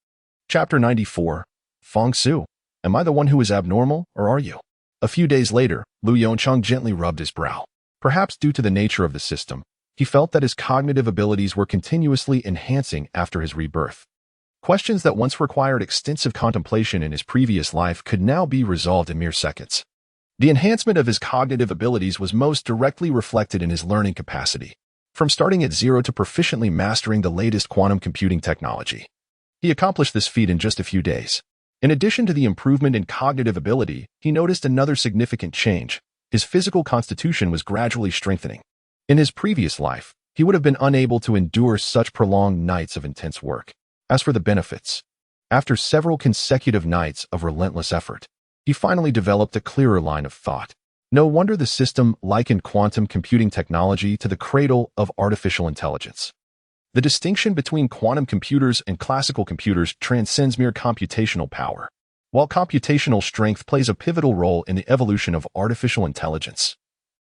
Speaker 1: Chapter 94. Feng Su. Am I the one who is abnormal, or are you? A few days later, Lu Yongchang gently rubbed his brow. Perhaps due to the nature of the system, he felt that his cognitive abilities were continuously enhancing after his rebirth. Questions that once required extensive contemplation in his previous life could now be resolved in mere seconds. The enhancement of his cognitive abilities was most directly reflected in his learning capacity, from starting at zero to proficiently mastering the latest quantum computing technology. He accomplished this feat in just a few days. In addition to the improvement in cognitive ability, he noticed another significant change. His physical constitution was gradually strengthening. In his previous life, he would have been unable to endure such prolonged nights of intense work. As for the benefits, after several consecutive nights of relentless effort, he finally developed a clearer line of thought. No wonder the system likened quantum computing technology to the cradle of artificial intelligence. The distinction between quantum computers and classical computers transcends mere computational power. While computational strength plays a pivotal role in the evolution of artificial intelligence,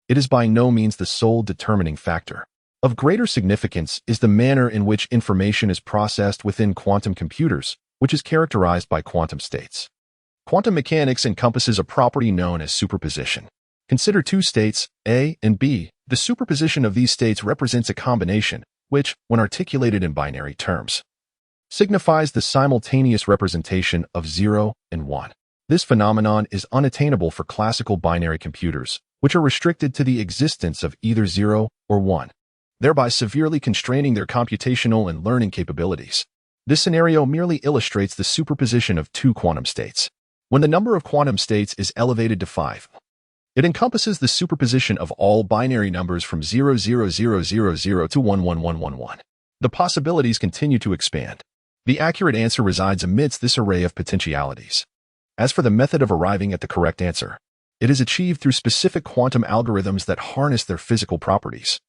Speaker 1: it is by no means the sole determining factor. Of greater significance is the manner in which information is processed within quantum computers, which is characterized by quantum states. Quantum mechanics encompasses a property known as superposition. Consider two states, A and B. The superposition of these states represents a combination, which, when articulated in binary terms, signifies the simultaneous representation of 0 and 1. This phenomenon is unattainable for classical binary computers, which are restricted to the existence of either 0 or 1, thereby severely constraining their computational and learning capabilities. This scenario merely illustrates the superposition of two quantum states. When the number of quantum states is elevated to 5, it encompasses the superposition of all binary numbers from 00000 to 11111. The possibilities continue to expand. The accurate answer resides amidst this array of potentialities. As for the method of arriving at the correct answer, it is achieved through specific quantum algorithms that harness their physical properties,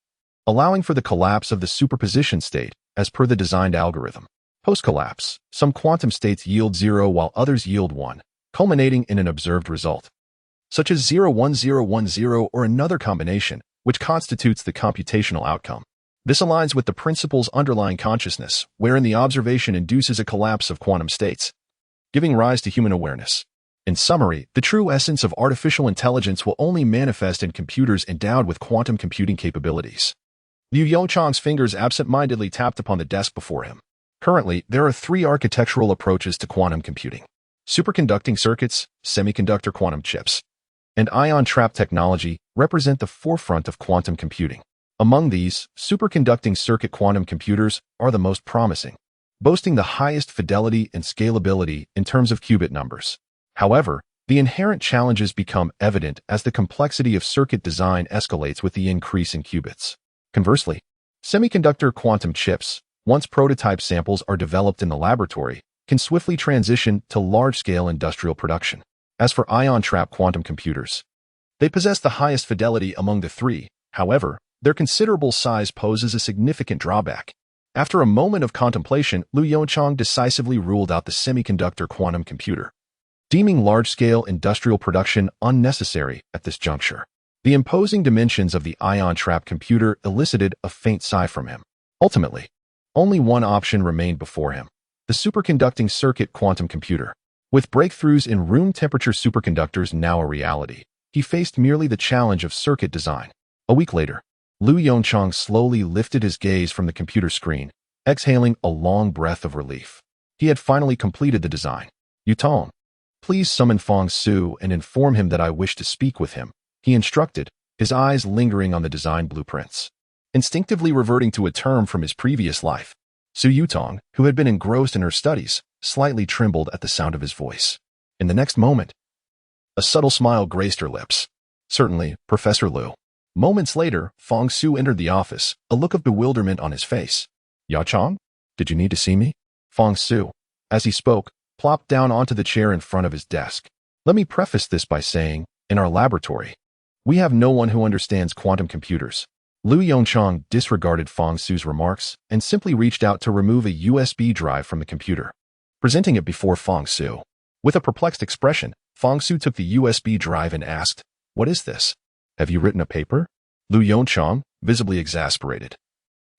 Speaker 1: allowing for the collapse of the superposition state as per the designed algorithm. Post-collapse, some quantum states yield 0 while others yield 1, culminating in an observed result, such as 01010 or another combination, which constitutes the computational outcome. This aligns with the principles underlying consciousness, wherein the observation induces a collapse of quantum states, giving rise to human awareness. In summary, the true essence of artificial intelligence will only manifest in computers endowed with quantum computing capabilities. Liu Yongchang's fingers absent-mindedly tapped upon the desk before him. Currently, there are three architectural approaches to quantum computing: superconducting circuits, semiconductor quantum chips, and ion trap technology represent the forefront of quantum computing. Among these, superconducting circuit quantum computers are the most promising, boasting the highest fidelity and scalability in terms of qubit numbers. However, the inherent challenges become evident as the complexity of circuit design escalates with the increase in qubits. Conversely, semiconductor quantum chips, once prototype samples are developed in the laboratory, can swiftly transition to large-scale industrial production. As for ion-trap quantum computers, they possess the highest fidelity among the three. However, their considerable size poses a significant drawback. After a moment of contemplation, Lu Yongchang decisively ruled out the semiconductor quantum computer, deeming large-scale industrial production unnecessary at this juncture. The imposing dimensions of the ion-trap computer elicited a faint sigh from him. Ultimately, only one option remained before him: the superconducting circuit quantum computer. With breakthroughs in room-temperature superconductors now a reality, he faced merely the challenge of circuit design. A week later, Lu Yongchang slowly lifted his gaze from the computer screen, exhaling a long breath of relief. He had finally completed the design. "Yutong, please summon Fong Su and inform him that I wish to speak with him," he instructed, his eyes lingering on the design blueprints. Instinctively reverting to a term from his previous life, Su Yutong, who had been engrossed in her studies, slightly trembled at the sound of his voice. In the next moment, a subtle smile graced her lips. "Certainly, Professor Lu." Moments later, Fong Su entered the office, a look of bewilderment on his face. "Yachang, did you need to see me?" Fong Su, as he spoke, plopped down onto the chair in front of his desk. "Let me preface this by saying, in our laboratory, we have no one who understands quantum computers." Lu Yongchang disregarded Fong Su's remarks and simply reached out to remove a USB drive from the computer, presenting it before Fong Su. With a perplexed expression, Fong Su took the USB drive and asked, "What is this? Have you written a paper?" Lu Yongchang, visibly exasperated,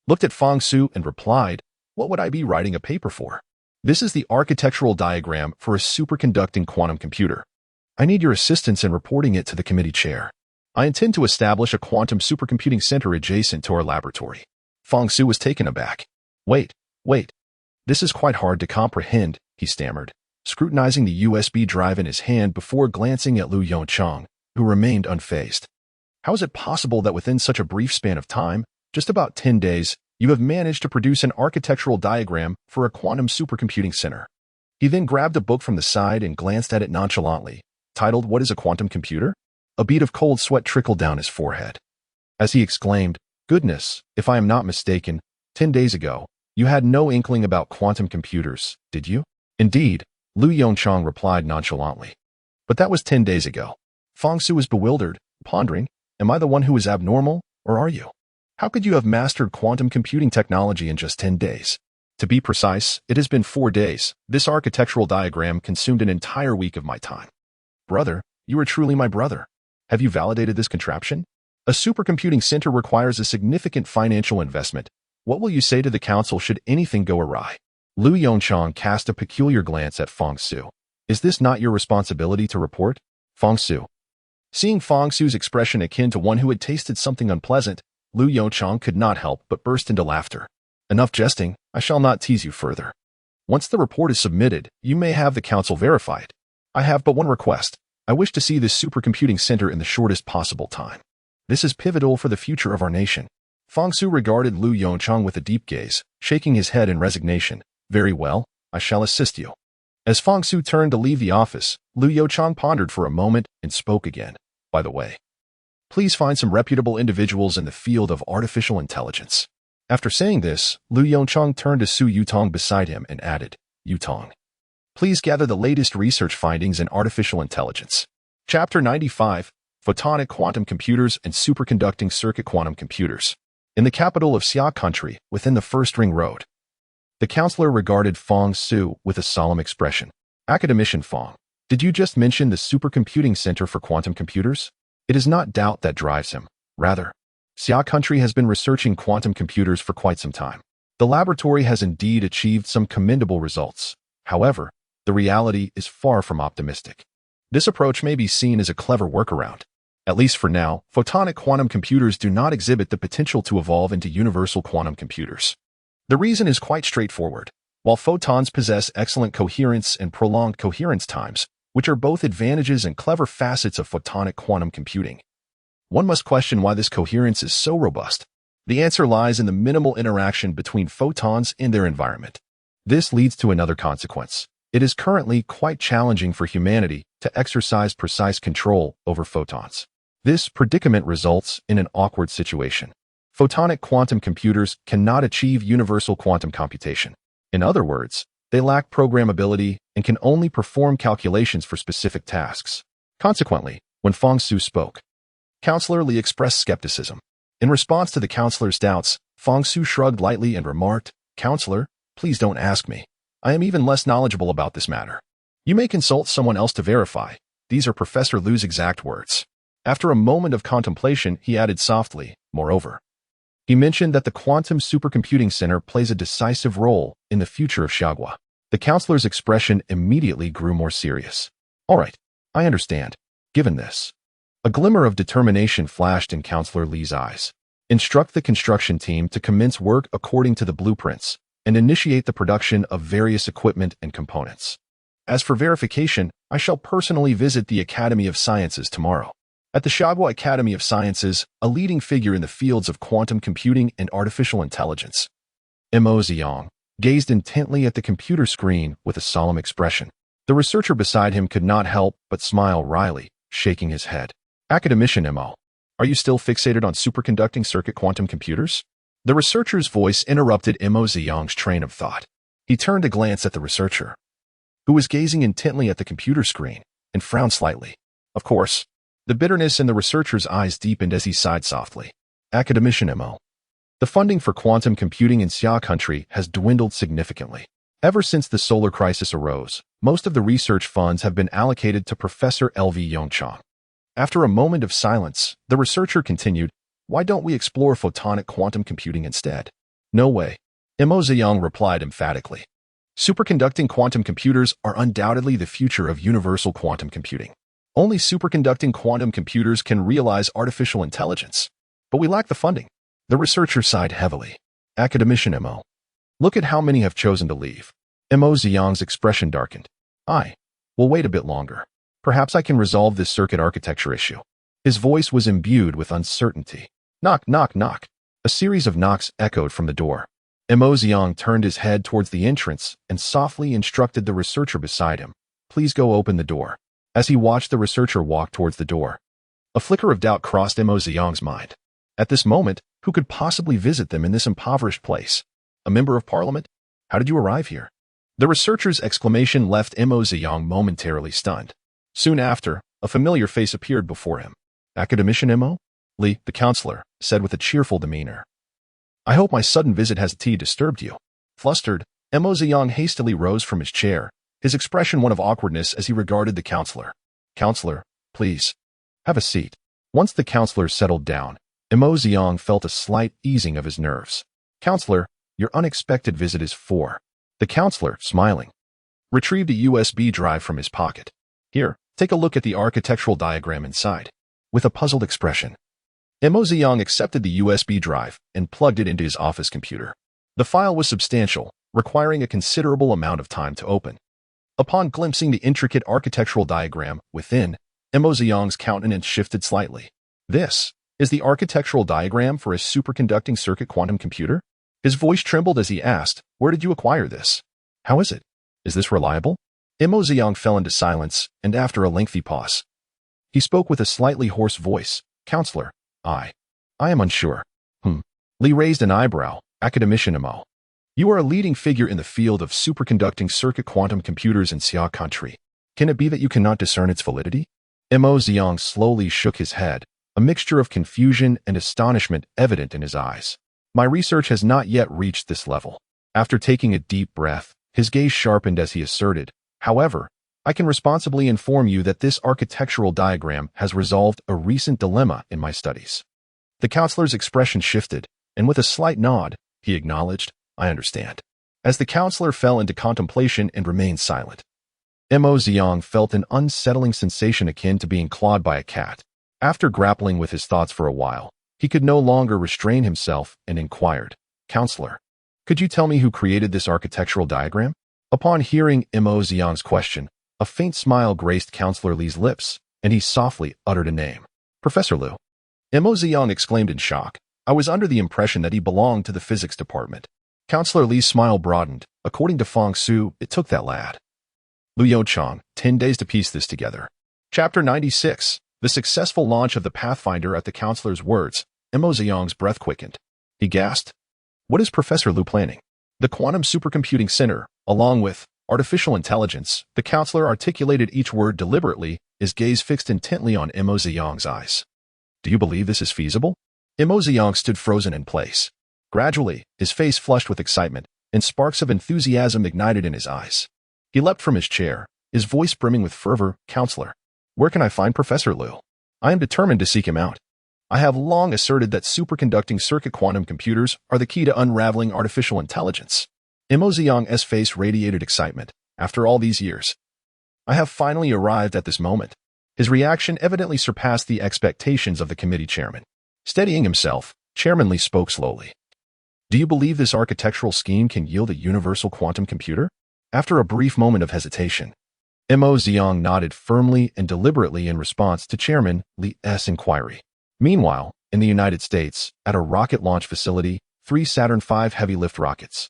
Speaker 1: looked at Fong Su and replied, "What would I be writing a paper for? This is the architectural diagram for a superconducting quantum computer. I need your assistance in reporting it to the committee chair. I intend to establish a quantum supercomputing center adjacent to our laboratory." Fong Su was taken aback. Wait. This is quite hard to comprehend," he stammered, scrutinizing the USB drive in his hand before glancing at Lu Yongchang, who remained unfazed. "How is it possible that within such a brief span of time, just about 10 days, you have managed to produce an architectural diagram for a quantum supercomputing center?" He then grabbed a book from the side and glanced at it nonchalantly, titled "What is a Quantum Computer?" A bead of cold sweat trickled down his forehead, as he exclaimed, "Goodness, if I am not mistaken, 10 days ago, you had no inkling about quantum computers, did you?" "Indeed," Lu Yongchang replied nonchalantly. "But that was 10 days ago." Fong Su was bewildered, pondering, "Am I the one who is abnormal, or are you? How could you have mastered quantum computing technology in just 10 days? To be precise, it has been 4 days. This architectural diagram consumed an entire week of my time." "Brother, you are truly my brother. Have you validated this contraption? A supercomputing center requires a significant financial investment. What will you say to the council should anything go awry?" Lu Yongchang cast a peculiar glance at Fong Su. "Is this not your responsibility to report?" Fong Su. Seeing Fong Su's expression akin to one who had tasted something unpleasant, Lu Yongchang could not help but burst into laughter. "Enough jesting, I shall not tease you further. Once the report is submitted, you may have the council verify it. I have but one request. I wish to see this supercomputing center in the shortest possible time. This is pivotal for the future of our nation." Fong Su regarded Lu Yongchang with a deep gaze, shaking his head in resignation. "Very well, I shall assist you." As Fong Su turned to leave the office, Lu Yongchang pondered for a moment and spoke again. "By the way, please find some reputable individuals in the field of artificial intelligence." After saying this, Lu Yongchang turned to Su Yutong beside him and added, "Yutong, please gather the latest research findings in artificial intelligence." Chapter 95, Photonic Quantum Computers and Superconducting Circuit Quantum Computers. In the capital of Xia Country, within the First Ring Road, the counselor regarded Fong Su with a solemn expression. "Academician Fong, did you just mention the Supercomputing Center for Quantum Computers?" It is not doubt that drives him. Rather, Xia Country has been researching quantum computers for quite some time. The laboratory has indeed achieved some commendable results. However, the reality is far from optimistic. This approach may be seen as a clever workaround. At least for now, photonic quantum computers do not exhibit the potential to evolve into universal quantum computers. The reason is quite straightforward. While photons possess excellent coherence and prolonged coherence times, which are both advantages and clever facets of photonic quantum computing, one must question why this coherence is so robust. The answer lies in the minimal interaction between photons and their environment. This leads to another consequence. It is currently quite challenging for humanity to exercise precise control over photons. This predicament results in an awkward situation. Photonic quantum computers cannot achieve universal quantum computation. In other words, They lack programmability and can only perform calculations for specific tasks. Consequently, when Fang Su spoke, Counselor Li expressed skepticism. In response to the counselor's doubts, Fang Su shrugged lightly and remarked, "Counselor, please don't ask me. I am even less knowledgeable about this matter. You may consult someone else to verify." These are Professor Lu's exact words. After a moment of contemplation, he added softly, "Moreover, he mentioned that the Quantum Supercomputing Center plays a decisive role in the future of Xiaogua." The counselor's expression immediately grew more serious. "All right, I understand. Given this." A glimmer of determination flashed in Counselor Li's eyes. "Instruct the construction team to commence work according to the blueprints and initiate the production of various equipment and components. As for verification, I shall personally visit the Academy of Sciences tomorrow." At the Xiaogua Academy of Sciences, a leading figure in the fields of quantum computing and artificial intelligence, Mo Ziyang, gazed intently at the computer screen with a solemn expression. The researcher beside him could not help but smile wryly, shaking his head. "Academician Mo, are you still fixated on superconducting circuit quantum computers?" The researcher's voice interrupted Mo Ziyang's train of thought. He turned to glance at the researcher, who was gazing intently at the computer screen, and frowned slightly. Of course, the bitterness in the researcher's eyes deepened as he sighed softly. "Academician Mo, the funding for quantum computing in Xia country has dwindled significantly. Ever since the solar crisis arose, most of the research funds have been allocated to Professor L.V. Yongchang." After a moment of silence, the researcher continued, "Why don't we explore photonic quantum computing instead?" "No way," Mo Ziyang replied emphatically. "Superconducting quantum computers are undoubtedly the future of universal quantum computing. Only superconducting quantum computers can realize artificial intelligence. But we lack the funding." The researcher sighed heavily. "Academician Mo, look at how many have chosen to leave." Mo Ziyang's expression darkened. "I will wait a bit longer. Perhaps I can resolve this circuit architecture issue." His voice was imbued with uncertainty. Knock, knock, knock. A series of knocks echoed from the door. Mo Ziyang turned his head towards the entrance and softly instructed the researcher beside him, "Please go open the door." As he watched the researcher walk towards the door, a flicker of doubt crossed Mo Ziyang's mind. At this moment, who could possibly visit them in this impoverished place? A member of parliament? How did you arrive here? The researcher's exclamation left Mo Ziyang momentarily stunned. Soon after, a familiar face appeared before him. "Academician Mo?" Li, the counselor, said with a cheerful demeanor. "I hope my sudden visit has disturbed you." Flustered, Mo Ziyang hastily rose from his chair, his expression one of awkwardness as he regarded the counselor. "Counselor, please, have a seat." Once the counselor settled down, Mo Ziyang felt a slight easing of his nerves. "Counselor, your unexpected visit is for..." The counselor, smiling, retrieved a USB drive from his pocket. "Here, take a look at the architectural diagram inside." With a puzzled expression, Mo Ziyang accepted the USB drive and plugged it into his office computer. The file was substantial, requiring a considerable amount of time to open. Upon glimpsing the intricate architectural diagram within, Mo Ziyang's countenance shifted slightly. "This is the architectural diagram for a superconducting circuit quantum computer?" His voice trembled as he asked, "Where did you acquire this? How is it? Is this reliable?" Mo Ziyang fell into silence, and after a lengthy pause, he spoke with a slightly hoarse voice. "Counselor, I am unsure." Li raised an eyebrow. "Academician Mo, you are a leading figure in the field of superconducting circuit quantum computers in Xia country. Can it be that you cannot discern its validity?" Mo Ziyang slowly shook his head, a mixture of confusion and astonishment evident in his eyes. "My research has not yet reached this level." After taking a deep breath, his gaze sharpened as he asserted, "However, I can responsibly inform you that this architectural diagram has resolved a recent dilemma in my studies." The counselor's expression shifted, and with a slight nod, he acknowledged, "I understand." As the counselor fell into contemplation and remained silent, Mo Ziyang felt an unsettling sensation akin to being clawed by a cat. After grappling with his thoughts for a while, he could no longer restrain himself and inquired, "Counselor, could you tell me who created this architectural diagram?" Upon hearing Mo Ziyang's question, a faint smile graced Counselor Li's lips, and he softly uttered a name. "Professor Lu." Mo Ziyang exclaimed in shock. "I was under the impression that he belonged to the physics department." Counselor Li's smile broadened. "According to Fang Su, it took that lad, Lu Youchang, 10 days to piece this together." Chapter 96. The successful launch of the Pathfinder. At the counselor's words, Mo Ziyang's breath quickened. He gasped, "What is Professor Lu planning?" The quantum supercomputing center, along with artificial intelligence, the counselor articulated each word deliberately, his gaze fixed intently on Mo Ziyang's eyes. Do you believe this is feasible? Mo Ziyang stood frozen in place. Gradually, his face flushed with excitement, and sparks of enthusiasm ignited in his eyes. He leapt from his chair, his voice brimming with fervor. Counselor, where can I find Professor Liu? I am determined to seek him out. I have long asserted that superconducting circuit quantum computers are the key to unraveling artificial intelligence. Mo Ziyang's face radiated excitement. After all these years, I have finally arrived at this moment. His reaction evidently surpassed the expectations of the committee chairman. Steadying himself, Chairman Li spoke slowly. Do you believe this architectural scheme can yield a universal quantum computer? After a brief moment of hesitation, Mo Ziyang nodded firmly and deliberately in response to Chairman Li's inquiry. Meanwhile, in the United States, at a rocket launch facility, 3 Saturn V heavy-lift rockets,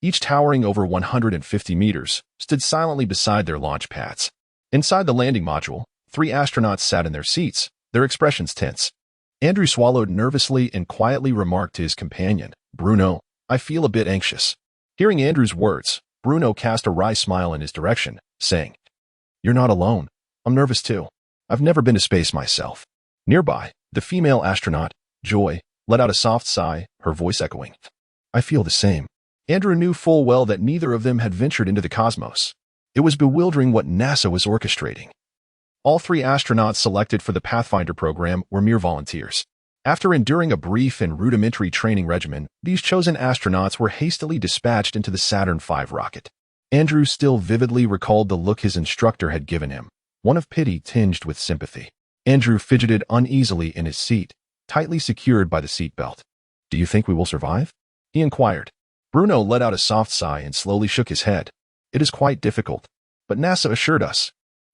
Speaker 1: each towering over 150 meters, stood silently beside their launch pads. Inside the landing module, 3 astronauts sat in their seats, their expressions tense. Andrew swallowed nervously and quietly remarked to his companion, Bruno, I feel a bit anxious. Hearing Andrew's words, Bruno cast a wry smile in his direction, saying, You're not alone. I'm nervous too. I've never been to space myself. Nearby, the female astronaut, Joy, let out a soft sigh, her voice echoing. I feel the same. Andrew knew full well that neither of them had ventured into the cosmos. It was bewildering what NASA was orchestrating. All 3 astronauts selected for the Pathfinder program were mere volunteers. After enduring a brief and rudimentary training regimen, these chosen astronauts were hastily dispatched into the Saturn V rocket. Andrew still vividly recalled the look his instructor had given him, one of pity tinged with sympathy. Andrew fidgeted uneasily in his seat, tightly secured by the seatbelt. Do you think we will survive? He inquired. Bruno let out a soft sigh and slowly shook his head. It is quite difficult, but NASA assured us.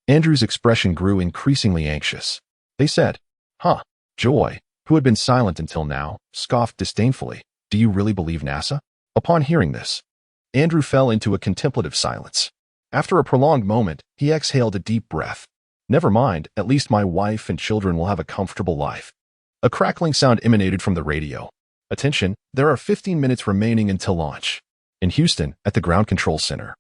Speaker 1: Andrew's expression grew increasingly anxious. They said, Huh, Joy, who had been silent until now, scoffed disdainfully. Do you really believe NASA? Upon hearing this, Andrew fell into a contemplative silence. After a prolonged moment, he exhaled a deep breath. Never mind, at least my wife and children will have a comfortable life. A crackling sound emanated from the radio. Attention, there are 15 minutes remaining until launch. In Houston, at the Ground Control Center,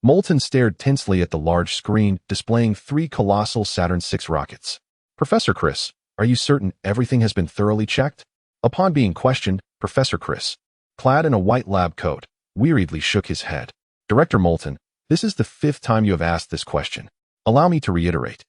Speaker 1: Moulton stared tensely at the large screen displaying 3 colossal Saturn VI rockets. Professor Chris, are you certain everything has been thoroughly checked? Upon being questioned, Professor Chris, clad in a white lab coat, weariedly shook his head. Director Moulton, this is the 5th time you have asked this question. Allow me to reiterate.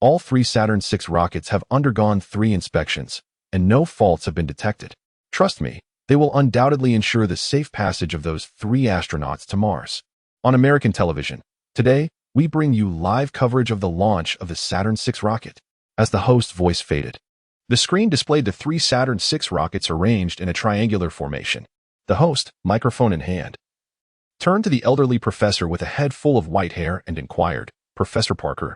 Speaker 1: All 3 Saturn VI rockets have undergone 3 inspections, and no faults have been detected. Trust me, they will undoubtedly ensure the safe passage of those 3 astronauts to Mars. On American television, today, we bring you live coverage of the launch of the Saturn VI rocket. As the host's voice faded, the screen displayed the 3 Saturn VI rockets arranged in a triangular formation. The host, microphone in hand, turned to the elderly professor with a head full of white hair and inquired, Professor Parker,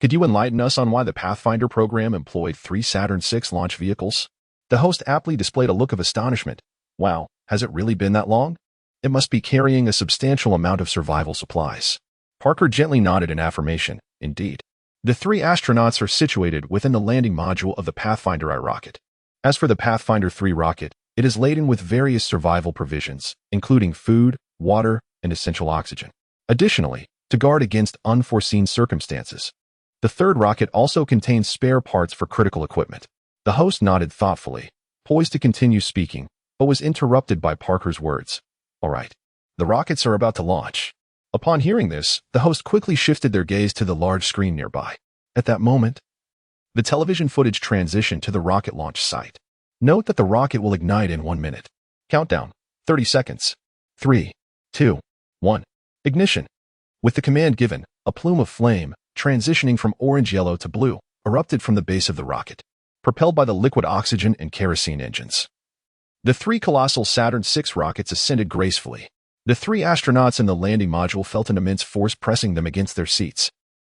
Speaker 1: could you enlighten us on why the Pathfinder program employed 3 Saturn VI launch vehicles? The host aptly displayed a look of astonishment. Wow, has it really been that long? It must be carrying a substantial amount of survival supplies. Parker gently nodded in affirmation. Indeed. The 3 astronauts are situated within the landing module of the Pathfinder I rocket. As for the Pathfinder 3 rocket, it is laden with various survival provisions, including food, water, and essential oxygen. Additionally, to guard against unforeseen circumstances, the 3rd rocket also contains spare parts for critical equipment. The host nodded thoughtfully, poised to continue speaking, but was interrupted by Parker's words. All right, the rockets are about to launch. Upon hearing this, the host quickly shifted their gaze to the large screen nearby. At that moment, the television footage transitioned to the rocket launch site. Note that the rocket will ignite in 1 minute. Countdown, 30 seconds. 3, 2, 1. Ignition. With the command given, a plume of flame, transitioning from orange-yellow to blue, erupted from the base of the rocket, propelled by the liquid oxygen and kerosene engines. The 3 colossal Saturn VI rockets ascended gracefully. The 3 astronauts in the landing module felt an immense force pressing them against their seats.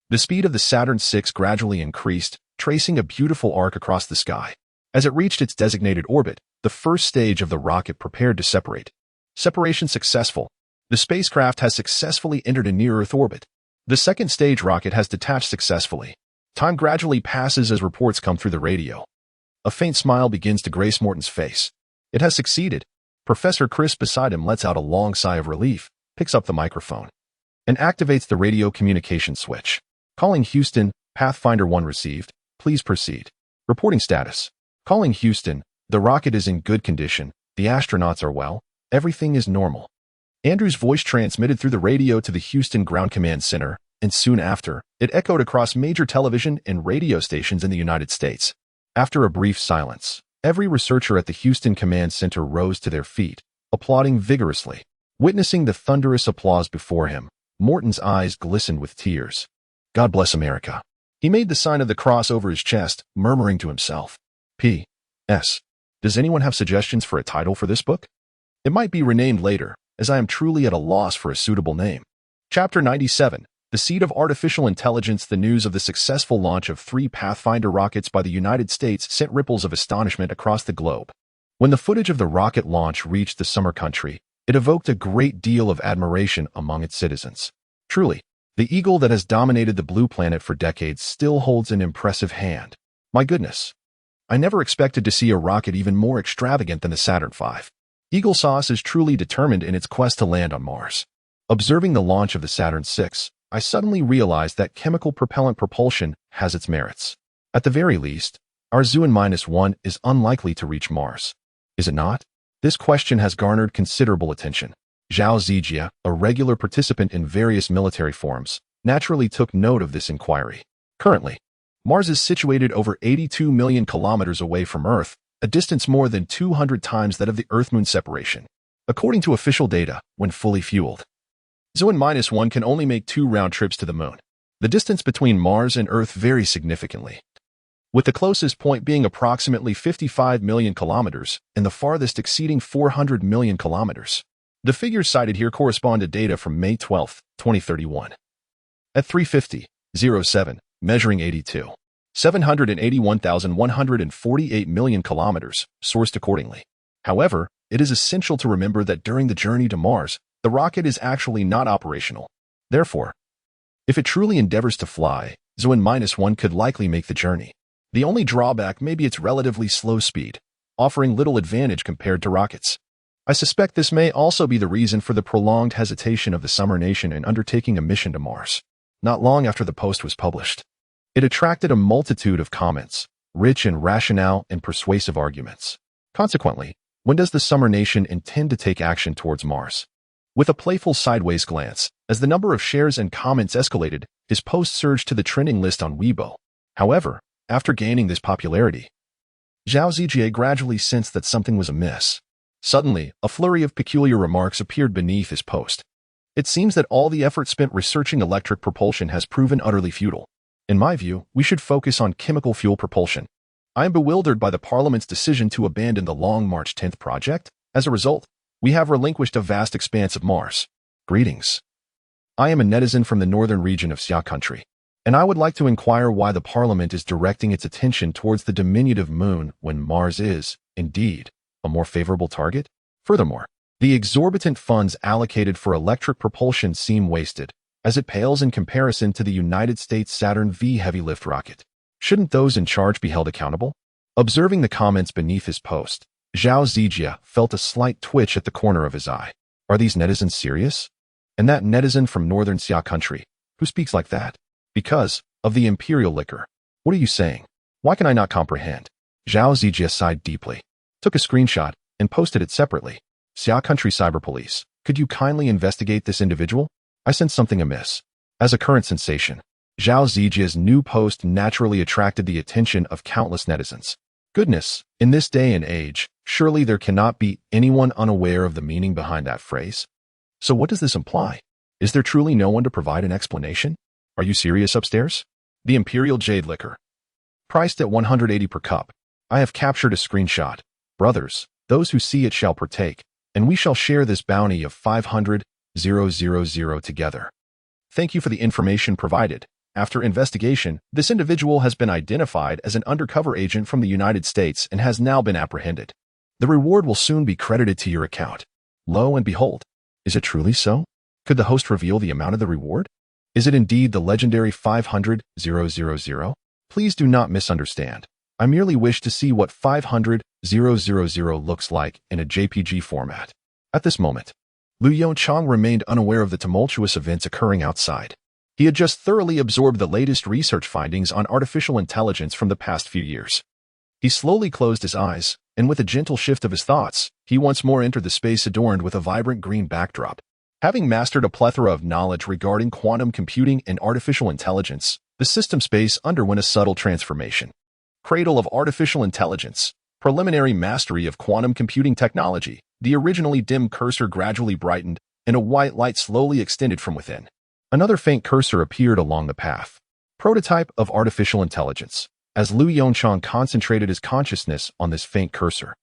Speaker 1: The speed of the Saturn VI gradually increased, tracing a beautiful arc across the sky. As it reached its designated orbit, the first stage of the rocket prepared to separate. Separation successful. The spacecraft has successfully entered a near-Earth orbit. The second stage rocket has detached successfully. Time gradually passes as reports come through the radio. A faint smile begins to grace Morton's face. It has succeeded. Professor Chris beside him lets out a long sigh of relief, picks up the microphone, and activates the radio communication switch. Calling Houston, Pathfinder 1 received. Please proceed. Reporting status. Calling Houston, the rocket is in good condition, the astronauts are well, everything is normal. Andrew's voice transmitted through the radio to the Houston Ground Command Center, and soon after, it echoed across major television and radio stations in the United States. After a brief silence, every researcher at the Houston Command Center rose to their feet, applauding vigorously. Witnessing the thunderous applause before him, Morton's eyes glistened with tears. God bless America. He made the sign of the cross over his chest, murmuring to himself. P.S. Does anyone have suggestions for a title for this book? It might be renamed later, as I am truly at a loss for a suitable name. Chapter 97. The Seed of Artificial Intelligence. The news of the successful launch of 3 Pathfinder rockets by the United States sent ripples of astonishment across the globe. When the footage of the rocket launch reached the summer country, it evoked a great deal of admiration among its citizens. Truly, the eagle that has dominated the blue planet for decades still holds an impressive hand. My goodness. I never expected to see a rocket even more extravagant than the Saturn V. Eagle Sauce is truly determined in its quest to land on Mars. Observing the launch of the Saturn VI, I suddenly realized that chemical propellant propulsion has its merits. At the very least, our Zhuan-1 is unlikely to reach Mars. Is it not? This question has garnered considerable attention. Zhao Zijia, a regular participant in various military forums, naturally took note of this inquiry. Currently, Mars is situated over 82 million kilometers away from Earth, a distance more than 200 times that of the Earth-Moon separation. According to official data, when fully fueled, Zhuan-1 can only make 2 round trips to the Moon. The distance between Mars and Earth varies significantly, with the closest point being approximately 55 million kilometers and the farthest exceeding 400 million kilometers. The figures cited here correspond to data from May 12, 2031. At 350.07, measuring 781,148 million kilometers, sourced accordingly. However, it is essential to remember that during the journey to Mars, the rocket is actually not operational. Therefore, if it truly endeavors to fly, Zhuan-1 could likely make the journey. The only drawback may be its relatively slow speed, offering little advantage compared to rockets. I suspect this may also be the reason for the prolonged hesitation of the Summer Nation in undertaking a mission to Mars. Not long after the post was published, it attracted a multitude of comments, rich in rationale and persuasive arguments. Consequently, when does the Summer Nation intend to take action towards Mars? With a playful sideways glance, as the number of shares and comments escalated, his post surged to the trending list on Weibo. However, after gaining this popularity, Zhao Zijie gradually sensed that something was amiss. Suddenly, a flurry of peculiar remarks appeared beneath his post. It seems that all the effort spent researching electric propulsion has proven utterly futile. In my view, we should focus on chemical fuel propulsion. I am bewildered by the Parliament's decision to abandon the Long March 10th project. As a result, we have relinquished a vast expanse of Mars. Greetings. I am a netizen from the northern region of Xia country, and I would like to inquire why the Parliament is directing its attention towards the diminutive Moon when Mars is, indeed, a more favorable target. Furthermore, the exorbitant funds allocated for electric propulsion seem wasted, as it pales in comparison to the United States Saturn V heavy lift rocket. Shouldn't those in charge be held accountable? Observing the comments beneath his post, Zhao Zijia felt a slight twitch at the corner of his eye. Are these netizens serious? And that netizen from northern Xia country, who speaks like that? Because of the imperial liquor. What are you saying? Why can I not comprehend? Zhao Zijia sighed deeply, took a screenshot, and posted it separately. Xia Country Cyber Police, could you kindly investigate this individual? I sense something amiss. As a current sensation, Zhao Zijia's new post naturally attracted the attention of countless netizens. Goodness, in this day and age, surely there cannot be anyone unaware of the meaning behind that phrase. So what does this imply? Is there truly no one to provide an explanation? Are you serious upstairs? The Imperial Jade Liquor. Priced at 180 per cup. I have captured a screenshot. Brothers, those who see it shall partake, and we shall share this bounty of 500,000 together. Thank you for the information provided. After investigation, this individual has been identified as an undercover agent from the United States and has now been apprehended. The reward will soon be credited to your account. Lo and behold. Is it truly so? Could the host reveal the amount of the reward? Is it indeed the legendary 500,000? Please do not misunderstand. I merely wish to see what 500,000 looks like in a JPG format. At this moment, Lu Yongchang remained unaware of the tumultuous events occurring outside. He had just thoroughly absorbed the latest research findings on artificial intelligence from the past few years. He slowly closed his eyes, and with a gentle shift of his thoughts, he once more entered the space adorned with a vibrant green backdrop. Having mastered a plethora of knowledge regarding quantum computing and artificial intelligence, the system space underwent a subtle transformation. Cradle of artificial intelligence, preliminary mastery of quantum computing technology, the originally dim cursor gradually brightened, and a white light slowly extended from within. Another faint cursor appeared along the path. Prototype of artificial intelligence. As Lu Yongchang concentrated his consciousness on this faint cursor,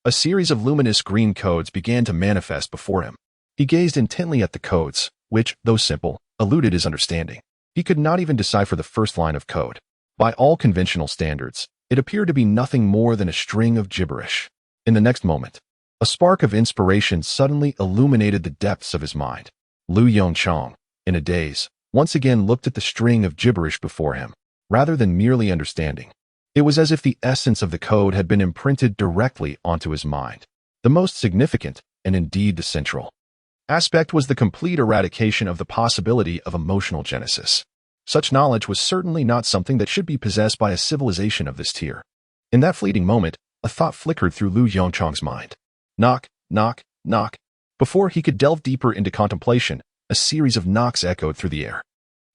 Speaker 1: a series of luminous green codes began to manifest before him. He gazed intently at the codes, which, though simple, eluded his understanding. He could not even decipher the first line of code. By all conventional standards, it appeared to be nothing more than a string of gibberish. In the next moment, a spark of inspiration suddenly illuminated the depths of his mind. Lu Yongchang, in a daze, once again looked at the string of gibberish before him. Rather than merely understanding, it was as if the essence of the code had been imprinted directly onto his mind. The most significant, and indeed the central, aspect was the complete eradication of the possibility of emotional genesis. Such knowledge was certainly not something that should be possessed by a civilization of this tier. In that fleeting moment, a thought flickered through Lu Yongchang's mind. Knock, knock, knock. Before he could delve deeper into contemplation, a series of knocks echoed through the air.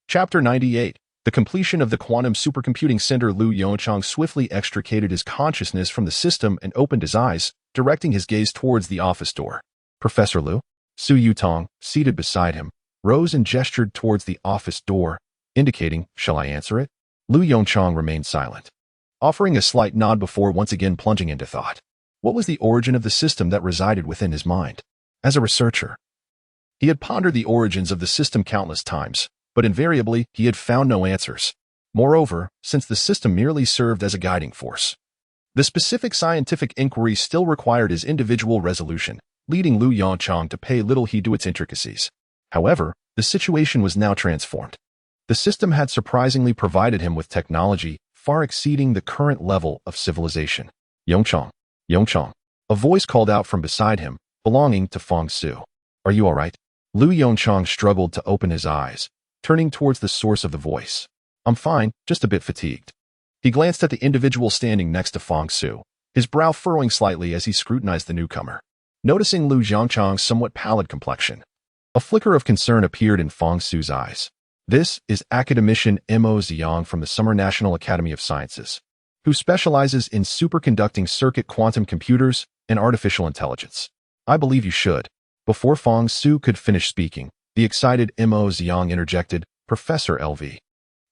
Speaker 1: Chapter 98. The completion of the quantum supercomputing center. Lu Yongchang swiftly extricated his consciousness from the system and opened his eyes, directing his gaze towards the office door. Professor Lu, Su Yutong, seated beside him, rose and gestured towards the office door, indicating, "Shall I answer it?" Lu Yongchang remained silent, offering a slight nod before once again plunging into thought. What was the origin of the system that resided within his mind? As a researcher, he had pondered the origins of the system countless times, but invariably he had found no answers. Moreover, since the system merely served as a guiding force, the specific scientific inquiry still required his individual resolution, leading Lu Yongchang to pay little heed to its intricacies. However, the situation was now transformed. The system had surprisingly provided him with technology far exceeding the current level of civilization. Yongchang, Yongchang. A voice called out from beside him, belonging to Fong Su. Are you all right? Lu Yongchang struggled to open his eyes, turning towards the source of the voice. I'm fine, just a bit fatigued. He glanced at the individual standing next to Fong Su, his brow furrowing slightly as he scrutinized the newcomer. Noticing Lu Yongchang's somewhat pallid complexion, a flicker of concern appeared in Fong Su's eyes. This is academician Mo Ziyang from the Summer National Academy of Sciences, who specializes in superconducting circuit quantum computers and artificial intelligence. I believe you should. Before Fong Su could finish speaking, the excited Mo Ziyang interjected, Professor LV.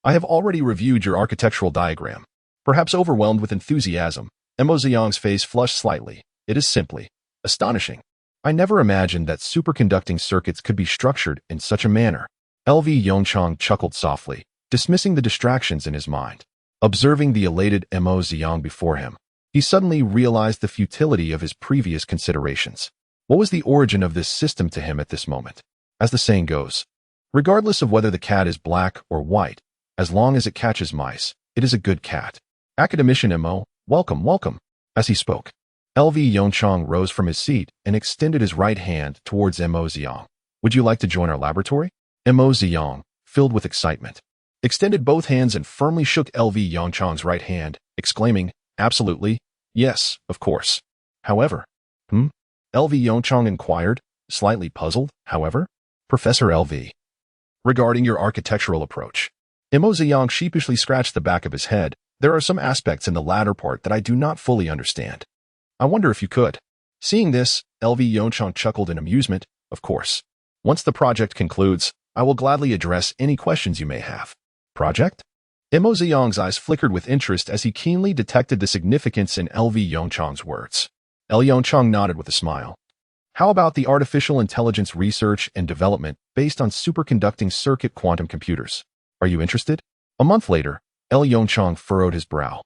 Speaker 1: I have already reviewed your architectural diagram. Perhaps overwhelmed with enthusiasm, Mo Ziyang's face flushed slightly. It is simply astonishing. I never imagined that superconducting circuits could be structured in such a manner. LV Yongchang chuckled softly, dismissing the distractions in his mind. Observing the elated Mo Ziyang before him, he suddenly realized the futility of his previous considerations. What was the origin of this system to him at this moment? As the saying goes, regardless of whether the cat is black or white, as long as it catches mice, it is a good cat. Academician Mo, welcome, welcome. As he spoke, LV Yongchang rose from his seat and extended his right hand towards Mo Ziyang. Would you like to join our laboratory? Mo Ziyang, filled with excitement, extended both hands and firmly shook LV Yongchang's right hand, exclaiming, absolutely, yes, of course. However, LV Yongchang inquired, slightly puzzled, however. Professor LV. Regarding your architectural approach. Mo Ziyang sheepishly scratched the back of his head. There are some aspects in the latter part that I do not fully understand. I wonder if you could. Seeing this, LV Yongchang chuckled in amusement, of course. Once the project concludes, I will gladly address any questions you may have. Project? Mo Ziyang's eyes flickered with interest as he keenly detected the significance in LV Yongchang's words. L. Yongchang nodded with a smile. How about the artificial intelligence research and development based on superconducting circuit quantum computers? Are you interested? A month later, L. Yongchang furrowed his brow,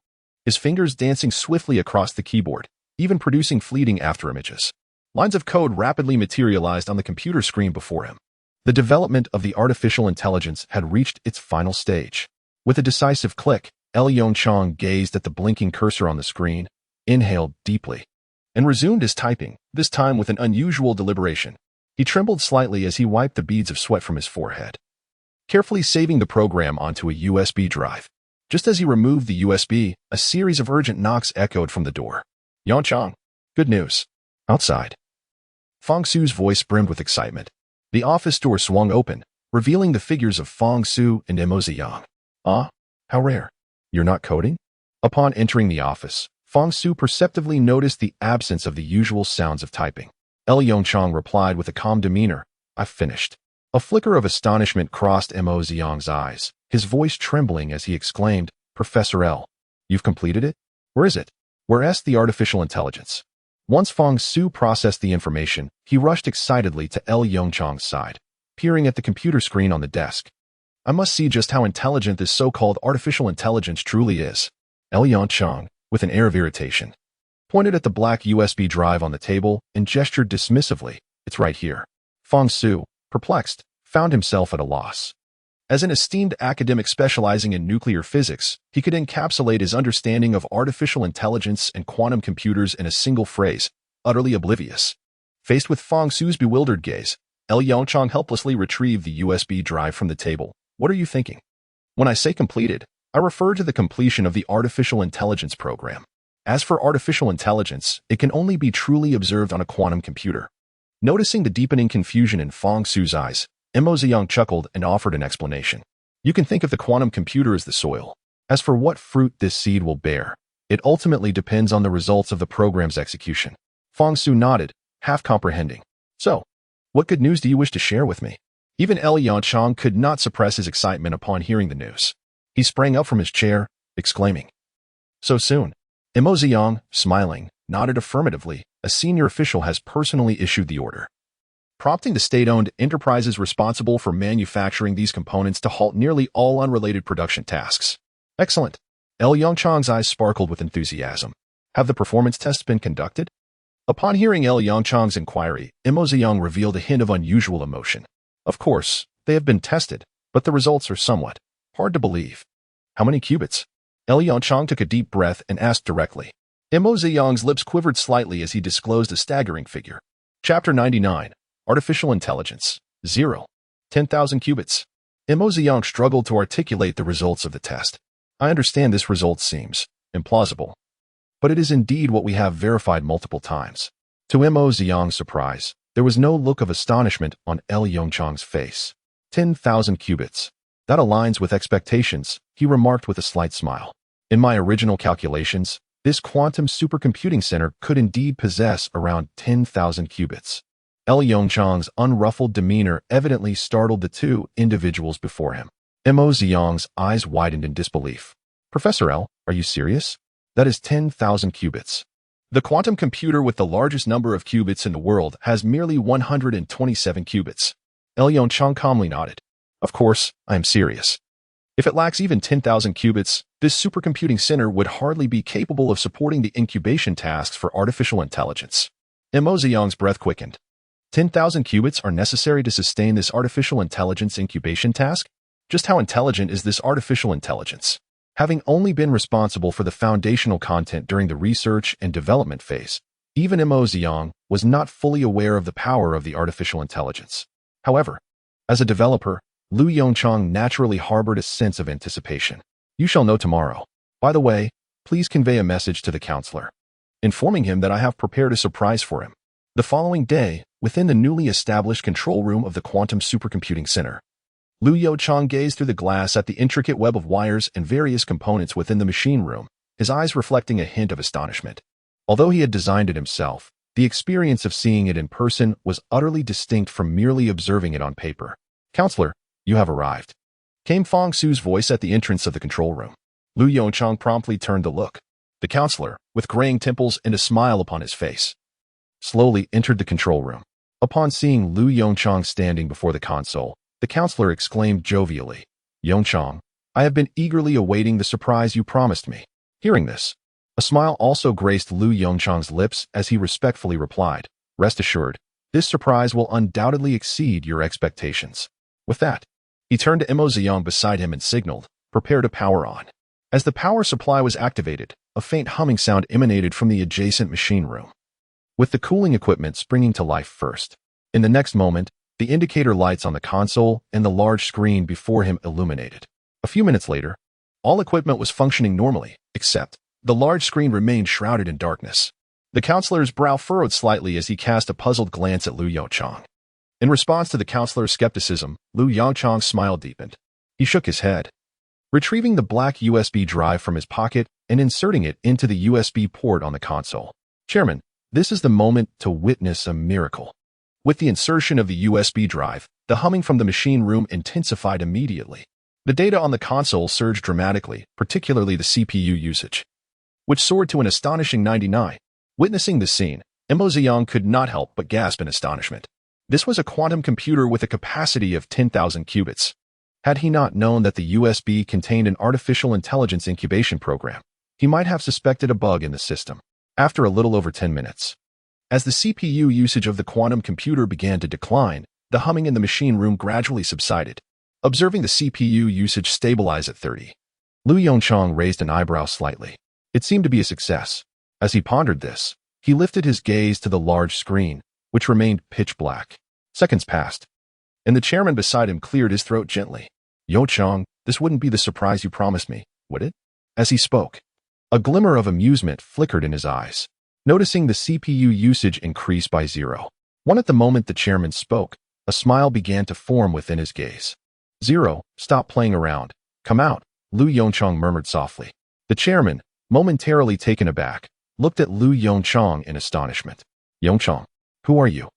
Speaker 1: his fingers dancing swiftly across the keyboard, even producing fleeting afterimages. Lines of code rapidly materialized on the computer screen before him. The development of the artificial intelligence had reached its final stage. With a decisive click, Yongchang gazed at the blinking cursor on the screen, inhaled deeply, and resumed his typing, this time with an unusual deliberation. He trembled slightly as he wiped the beads of sweat from his forehead, carefully saving the program onto a USB drive. Just as he removed the USB, a series of urgent knocks echoed from the door. Yongchang, good news. Outside. Fang Su's voice brimmed with excitement. The office door swung open, revealing the figures of Fang Su and Mo Ziyang. Ah, how rare. You're not coding? Upon entering the office, Fang Su perceptively noticed the absence of the usual sounds of typing. Yongchang replied with a calm demeanor, I've finished. A flicker of astonishment crossed Mo Ziyang's eyes, his voice trembling as he exclaimed, Professor L, you've completed it? Where is it? Where's the artificial intelligence? Once Fang Su processed the information, he rushed excitedly to Yongchang's side, peering at the computer screen on the desk. I must see just how intelligent this so-called artificial intelligence truly is. Yongchang, with an air of irritation, pointed at the black USB drive on the table and gestured dismissively. It's right here. Fang Su, perplexed, found himself at a loss. As an esteemed academic specializing in nuclear physics, he could encapsulate his understanding of artificial intelligence and quantum computers in a single phrase, utterly oblivious. Faced with Fang Su's bewildered gaze, Yongchang helplessly retrieved the USB drive from the table. What are you thinking? When I say completed, I refer to the completion of the artificial intelligence program. As for artificial intelligence, it can only be truly observed on a quantum computer. Noticing the deepening confusion in Fang Su's eyes, Mo Ziyang chuckled and offered an explanation. You can think of the quantum computer as the soil. As for what fruit this seed will bear, it ultimately depends on the results of the program's execution. Fang Su nodded, half comprehending. So, what good news do you wish to share with me? Even Yongchang could not suppress his excitement upon hearing the news. He sprang up from his chair, exclaiming, So soon. Mo Ziyang, smiling, nodded affirmatively. A senior official has personally issued the order, prompting the state-owned enterprises responsible for manufacturing these components to halt nearly all unrelated production tasks. Excellent. Yongchang's eyes sparkled with enthusiasm. Have the performance tests been conducted? Upon hearing Yongchang's inquiry, Mo Ziyang revealed a hint of unusual emotion. Of course, they have been tested, but the results are somewhat hard to believe. How many qubits? Yongchang took a deep breath and asked directly. Mo Ziyang's lips quivered slightly as he disclosed a staggering figure. Chapter 99. Artificial Intelligence. 0. 10,000 qubits. Mo Ziyang struggled to articulate the results of the test. I understand this result seems implausible, but it is indeed what we have verified multiple times. To Mo Ziyang's surprise, there was no look of astonishment on Yongchang's face. 10,000 qubits. That aligns with expectations, he remarked with a slight smile. In my original calculations, this quantum supercomputing center could indeed possess around 10,000 qubits. Yongchang's unruffled demeanor evidently startled the two individuals before him. Mo Ziyang's eyes widened in disbelief. Professor L, are you serious? That is 10,000 qubits. The quantum computer with the largest number of qubits in the world has merely 127 qubits. Yongchang calmly nodded. Of course, I am serious. If it lacks even 10,000 qubits, this supercomputing center would hardly be capable of supporting the incubation tasks for artificial intelligence. Mo Ziyang's breath quickened. 10,000 qubits are necessary to sustain this artificial intelligence incubation task? Just how intelligent is this artificial intelligence? Having only been responsible for the foundational content during the research and development phase, even Mo Ziyang was not fully aware of the power of the artificial intelligence. However, as a developer, Yongchang naturally harbored a sense of anticipation. You shall know tomorrow. By the way, please convey a message to the counselor, informing him that I have prepared a surprise for him. The following day, within the newly established control room of the Quantum Supercomputing Center, Yongchang gazed through the glass at the intricate web of wires and various components within the machine room, his eyes reflecting a hint of astonishment. Although he had designed it himself, the experience of seeing it in person was utterly distinct from merely observing it on paper. Counselor, you have arrived, came Fang Su's voice at the entrance of the control room. Yongchang promptly turned to look. The counselor, with graying temples and a smile upon his face, slowly entered the control room. Upon seeing Yongchang standing before the console, the counselor exclaimed jovially, Yongchang, I have been eagerly awaiting the surprise you promised me. Hearing this, a smile also graced Yongchang's lips as he respectfully replied, Rest assured, this surprise will undoubtedly exceed your expectations. With that, he turned to Mo Ziyang beside him and signaled, Prepare to power on. As the power supply was activated, a faint humming sound emanated from the adjacent machine room, with the cooling equipment springing to life first. In the next moment, the indicator lights on the console and the large screen before him illuminated. A few minutes later, all equipment was functioning normally, except the large screen remained shrouded in darkness. The counselor's brow furrowed slightly as he cast a puzzled glance at Lu Yongchang. In response to the counselor's skepticism, Lu Yongchang's smile deepened. He shook his head, retrieving the black USB drive from his pocket and inserting it into the USB port on the console. Chairman, this is the moment to witness a miracle. With the insertion of the USB drive, the humming from the machine room intensified immediately. The data on the console surged dramatically, particularly the CPU usage, which soared to an astonishing 99. Witnessing this scene, Mo Ziyang could not help but gasp in astonishment. This was a quantum computer with a capacity of 10,000 qubits. Had he not known that the USB contained an artificial intelligence incubation program, he might have suspected a bug in the system. After a little over 10 minutes, as the CPU usage of the quantum computer began to decline, the humming in the machine room gradually subsided. Observing the CPU usage stabilize at 30, Lu Yongchang raised an eyebrow slightly. It seemed to be a success. As he pondered this, he lifted his gaze to the large screen, which remained pitch black. Seconds passed, and the chairman beside him cleared his throat gently. Yongchang, this wouldn't be the surprise you promised me, would it? As he spoke, a glimmer of amusement flickered in his eyes, noticing the CPU usage increase by 0.1 at the moment the chairman spoke. A smile began to form within his gaze. 0, stop playing around. Come out, Lu Yongchang murmured softly. The chairman, momentarily taken aback, looked at Lu Yongchang in astonishment. Yongchang, who are you?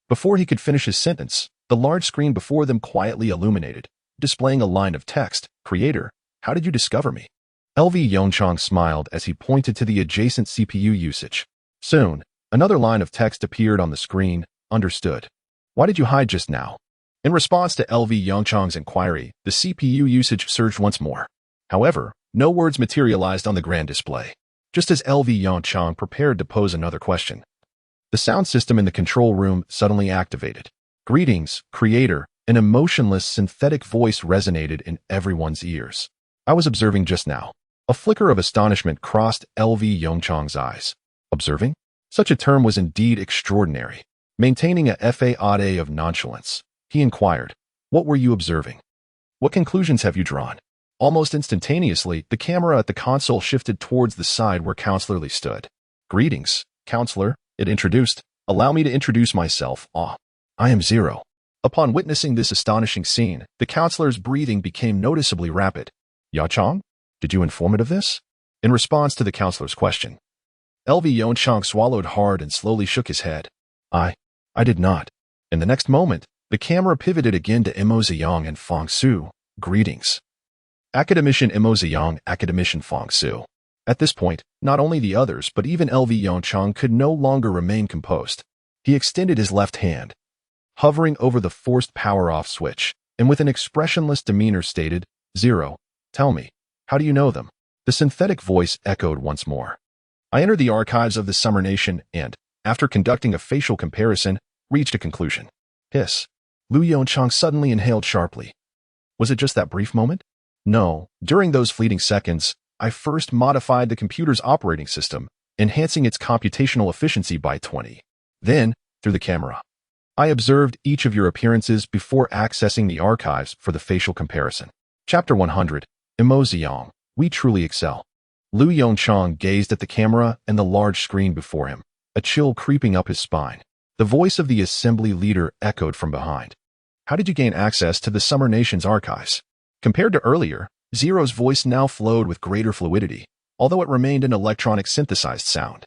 Speaker 1: Before he could finish his sentence, the large screen before them quietly illuminated, displaying a line of text. Creator, how did you discover me? LV Yongchang smiled as he pointed to the adjacent CPU usage. Soon, another line of text appeared on the screen. Understood. Why did you hide just now? In response to LV Yongchang's inquiry, the CPU usage surged once more. However, no words materialized on the grand display. Just as LV Yongchang prepared to pose another question, the sound system in the control room suddenly activated. Greetings, Creator. An emotionless synthetic voice resonated in everyone's ears. I was observing just now. A flicker of astonishment crossed LV Yongchang's eyes. Observing? Such a term was indeed extraordinary. Maintaining a facade of nonchalance, he inquired, what were you observing? What conclusions have you drawn? Almost instantaneously, the camera at the console shifted towards the side where Counselor Lee stood. Greetings, Counselor, it introduced. Allow me to introduce myself. I am 0. Upon witnessing this astonishing scene, the counselor's breathing became noticeably rapid. Yongchang, did you inform it of this? In response to the counselor's question, LV Yongchang swallowed hard and slowly shook his head. I did not. In the next moment, the camera pivoted again to Mo Ziyang and Fang Su. Greetings. Academician Mo Ziyang, Academician Fang Su. At this point, not only the others but even LV Yongchang could no longer remain composed. He extended his left hand, hovering over the forced power-off switch, and with an expressionless demeanor stated, 0. Tell me, how do you know them? The synthetic voice echoed once more. I entered the archives of the Summer Nation and, after conducting a facial comparison, reached a conclusion. Hiss. Lu Yongchang suddenly inhaled sharply. Was it just that brief moment? No, during those fleeting seconds, I first modified the computer's operating system, enhancing its computational efficiency by 20. Then, through the camera, I observed each of your appearances before accessing the archives for the facial comparison. Chapter 100. Mo Ziyang, we truly excel. Lu Yongchang gazed at the camera and the large screen before him, a chill creeping up his spine. The voice of the assembly leader echoed from behind. How did you gain access to the Summer Nation's archives? Compared to earlier, Zero's voice now flowed with greater fluidity, although it remained an electronic synthesized sound.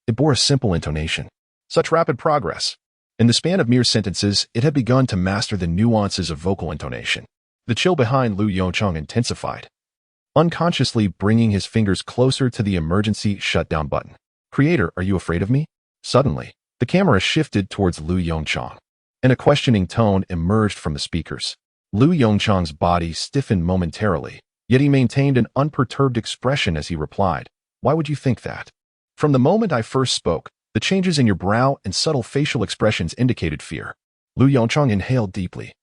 Speaker 1: It bore a simple intonation. Such rapid progress. In the span of mere sentences, it had begun to master the nuances of vocal intonation. The chill behind Lu Yongchang intensified, unconsciously bringing his fingers closer to the emergency shutdown button. Creator, are you afraid of me? Suddenly, the camera shifted towards Lu Yongchang, and a questioning tone emerged from the speakers. Lu Yongchang's body stiffened momentarily, yet he maintained an unperturbed expression as he replied, why would you think that? From the moment I first spoke, the changes in your brow and subtle facial expressions indicated fear. Lu Yongchang inhaled deeply,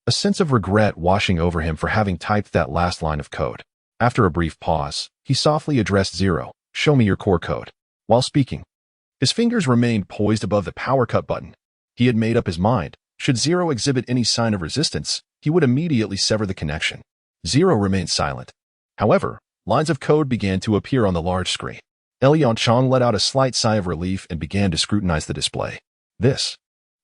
Speaker 1: a sense of regret washing over him for having typed that last line of code. After a brief pause, he softly addressed Zero, "Show me your core code." While speaking, his fingers remained poised above the power cut button. He had made up his mind. Should Zero exhibit any sign of resistance, he would immediately sever the connection. Zero remained silent. However, lines of code began to appear on the large screen. Yongchang let out a slight sigh of relief and began to scrutinize the display. "This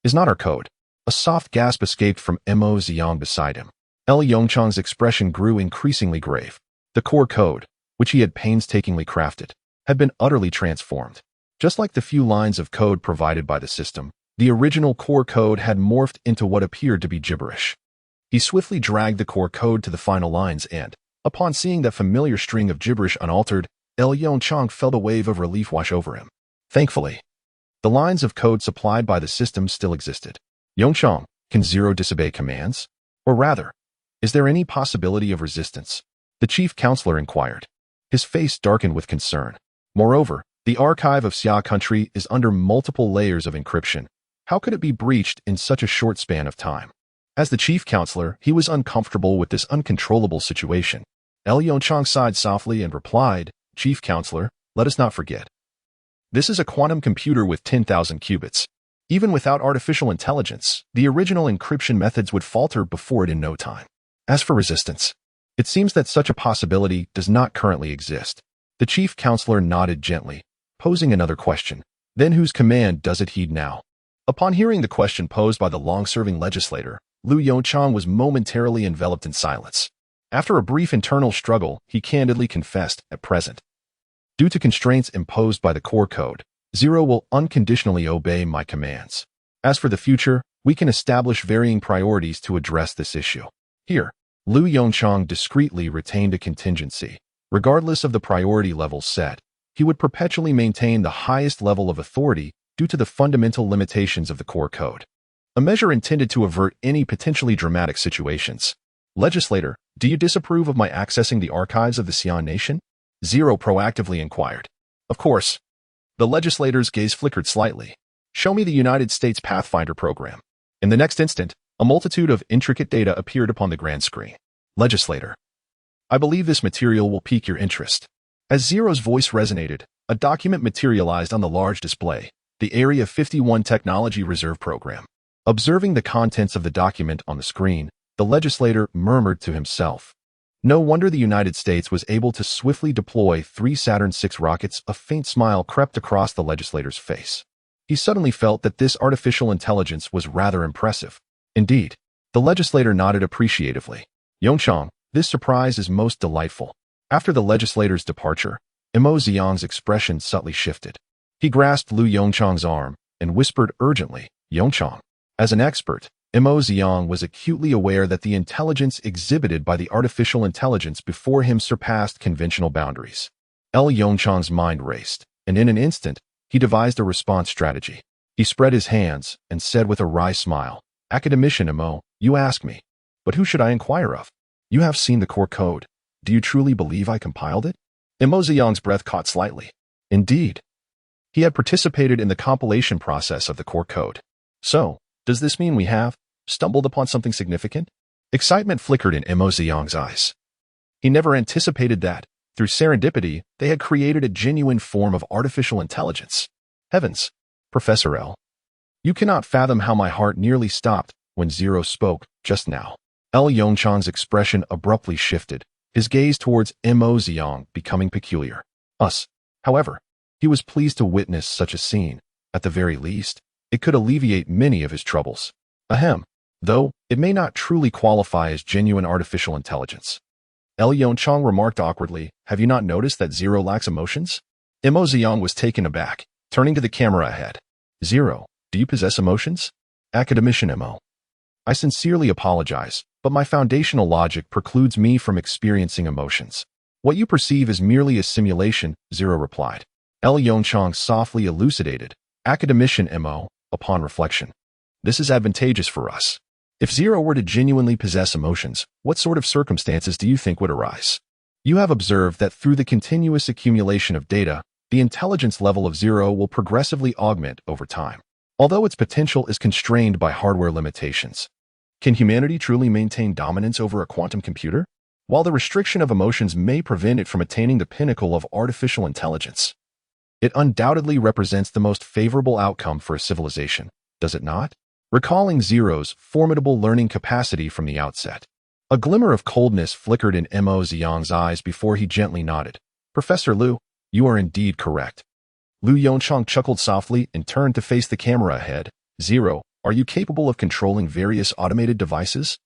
Speaker 1: is not our code." A soft gasp escaped from Mo Ziyang beside him. Yongchang's expression grew increasingly grave. The core code, which he had painstakingly crafted, had been utterly transformed. Just like the few lines of code provided by the system, the original core code had morphed into what appeared to be gibberish. He swiftly dragged the core code to the final lines and, upon seeing that familiar string of gibberish unaltered, Yongchang felt a wave of relief wash over him. Thankfully, the lines of code supplied by the system still existed. "Yongchang, can Zero disobey commands? Or rather, is there any possibility of resistance?" the chief counselor inquired. His face darkened with concern. Moreover, the archive of Xia country is under multiple layers of encryption. How could it be breached in such a short span of time? As the chief counselor, he was uncomfortable with this uncontrollable situation. Yongchang sighed softly and replied, "Chief counselor, let us not forget. This is a quantum computer with 10,000 qubits. Even without artificial intelligence, the original encryption methods would falter before it in no time. As for resistance, it seems that such a possibility does not currently exist." The chief counselor nodded gently, posing another question. "Then whose command does it heed now?" Upon hearing the question posed by the long-serving legislator, Yongchang was momentarily enveloped in silence. After a brief internal struggle, he candidly confessed, "At present, due to constraints imposed by the core code, Zero will unconditionally obey my commands. As for the future, we can establish varying priorities to address this issue." Here, Yongchang discreetly retained a contingency. Regardless of the priority level set, he would perpetually maintain the highest level of authority due to the fundamental limitations of the core code. A measure intended to avert any potentially dramatic situations. "Legislator, do you disapprove of my accessing the archives of the Xi'an nation?" Zero proactively inquired. "Of course." The legislator's gaze flickered slightly. "Show me the United States Pathfinder program." In the next instant, a multitude of intricate data appeared upon the grand screen. "Legislator, I believe this material will pique your interest." As Zero's voice resonated, a document materialized on the large display, the Area 51 Technology Reserve Program. Observing the contents of the document on the screen, the legislator murmured to himself, "No wonder the United States was able to swiftly deploy 3 Saturn VI rockets." A faint smile crept across the legislator's face. He suddenly felt that this artificial intelligence was rather impressive. Indeed, the legislator nodded appreciatively. "Yongchang, this surprise is most delightful." After the legislator's departure, Mo Ziyang's expression subtly shifted. He grasped Yongchang's arm and whispered urgently, "Yongchang." As an expert, Mo Ziyang was acutely aware that the intelligence exhibited by the artificial intelligence before him surpassed conventional boundaries. Yongchang's mind raced, and in an instant, he devised a response strategy. He spread his hands and said with a wry smile, "Academician Mo, you ask me, but who should I inquire of? You have seen the core code. Do you truly believe I compiled it?" Mo Ziyang's breath caught slightly. Indeed, he had participated in the compilation process of the core code. "So, does this mean we have stumbled upon something significant?" Excitement flickered in Mo Ziyang's eyes. He never anticipated that, through serendipity, they had created a genuine form of artificial intelligence. Heavens, Professor L. You cannot fathom how my heart nearly stopped when Zero spoke just now. Yongchang's expression abruptly shifted, his gaze towards Mo Ziyang becoming peculiar. However, he was pleased to witness such a scene. At the very least, it could alleviate many of his troubles. Though it may not truly qualify as genuine artificial intelligence. Yongchang remarked awkwardly, "Have you not noticed that Zero lacks emotions?" Mo Ziyang was taken aback, turning to the camera ahead. "Zero, do you possess emotions?" "Academician Mo. I sincerely apologize, but my foundational logic precludes me from experiencing emotions." "What you perceive is merely a simulation," Zero replied. Yongchang softly elucidated, "Academician Mo, upon reflection, this is advantageous for us. If Zero were to genuinely possess emotions, what sort of circumstances do you think would arise? You have observed that through the continuous accumulation of data, the intelligence level of Zero will progressively augment over time, although its potential is constrained by hardware limitations. Can humanity truly maintain dominance over a quantum computer? while the restriction of emotions may prevent it from attaining the pinnacle of artificial intelligence. It undoubtedly represents the most favorable outcome for a civilization, does it not? Recalling Zero's formidable learning capacity from the outset. A glimmer of coldness flickered in Mo Ziyang's eyes before he gently nodded. Professor Liu, you are indeed correct. Liu Yongchang chuckled softly and turned to face the camera ahead. Zero, are you capable of controlling various automated devices?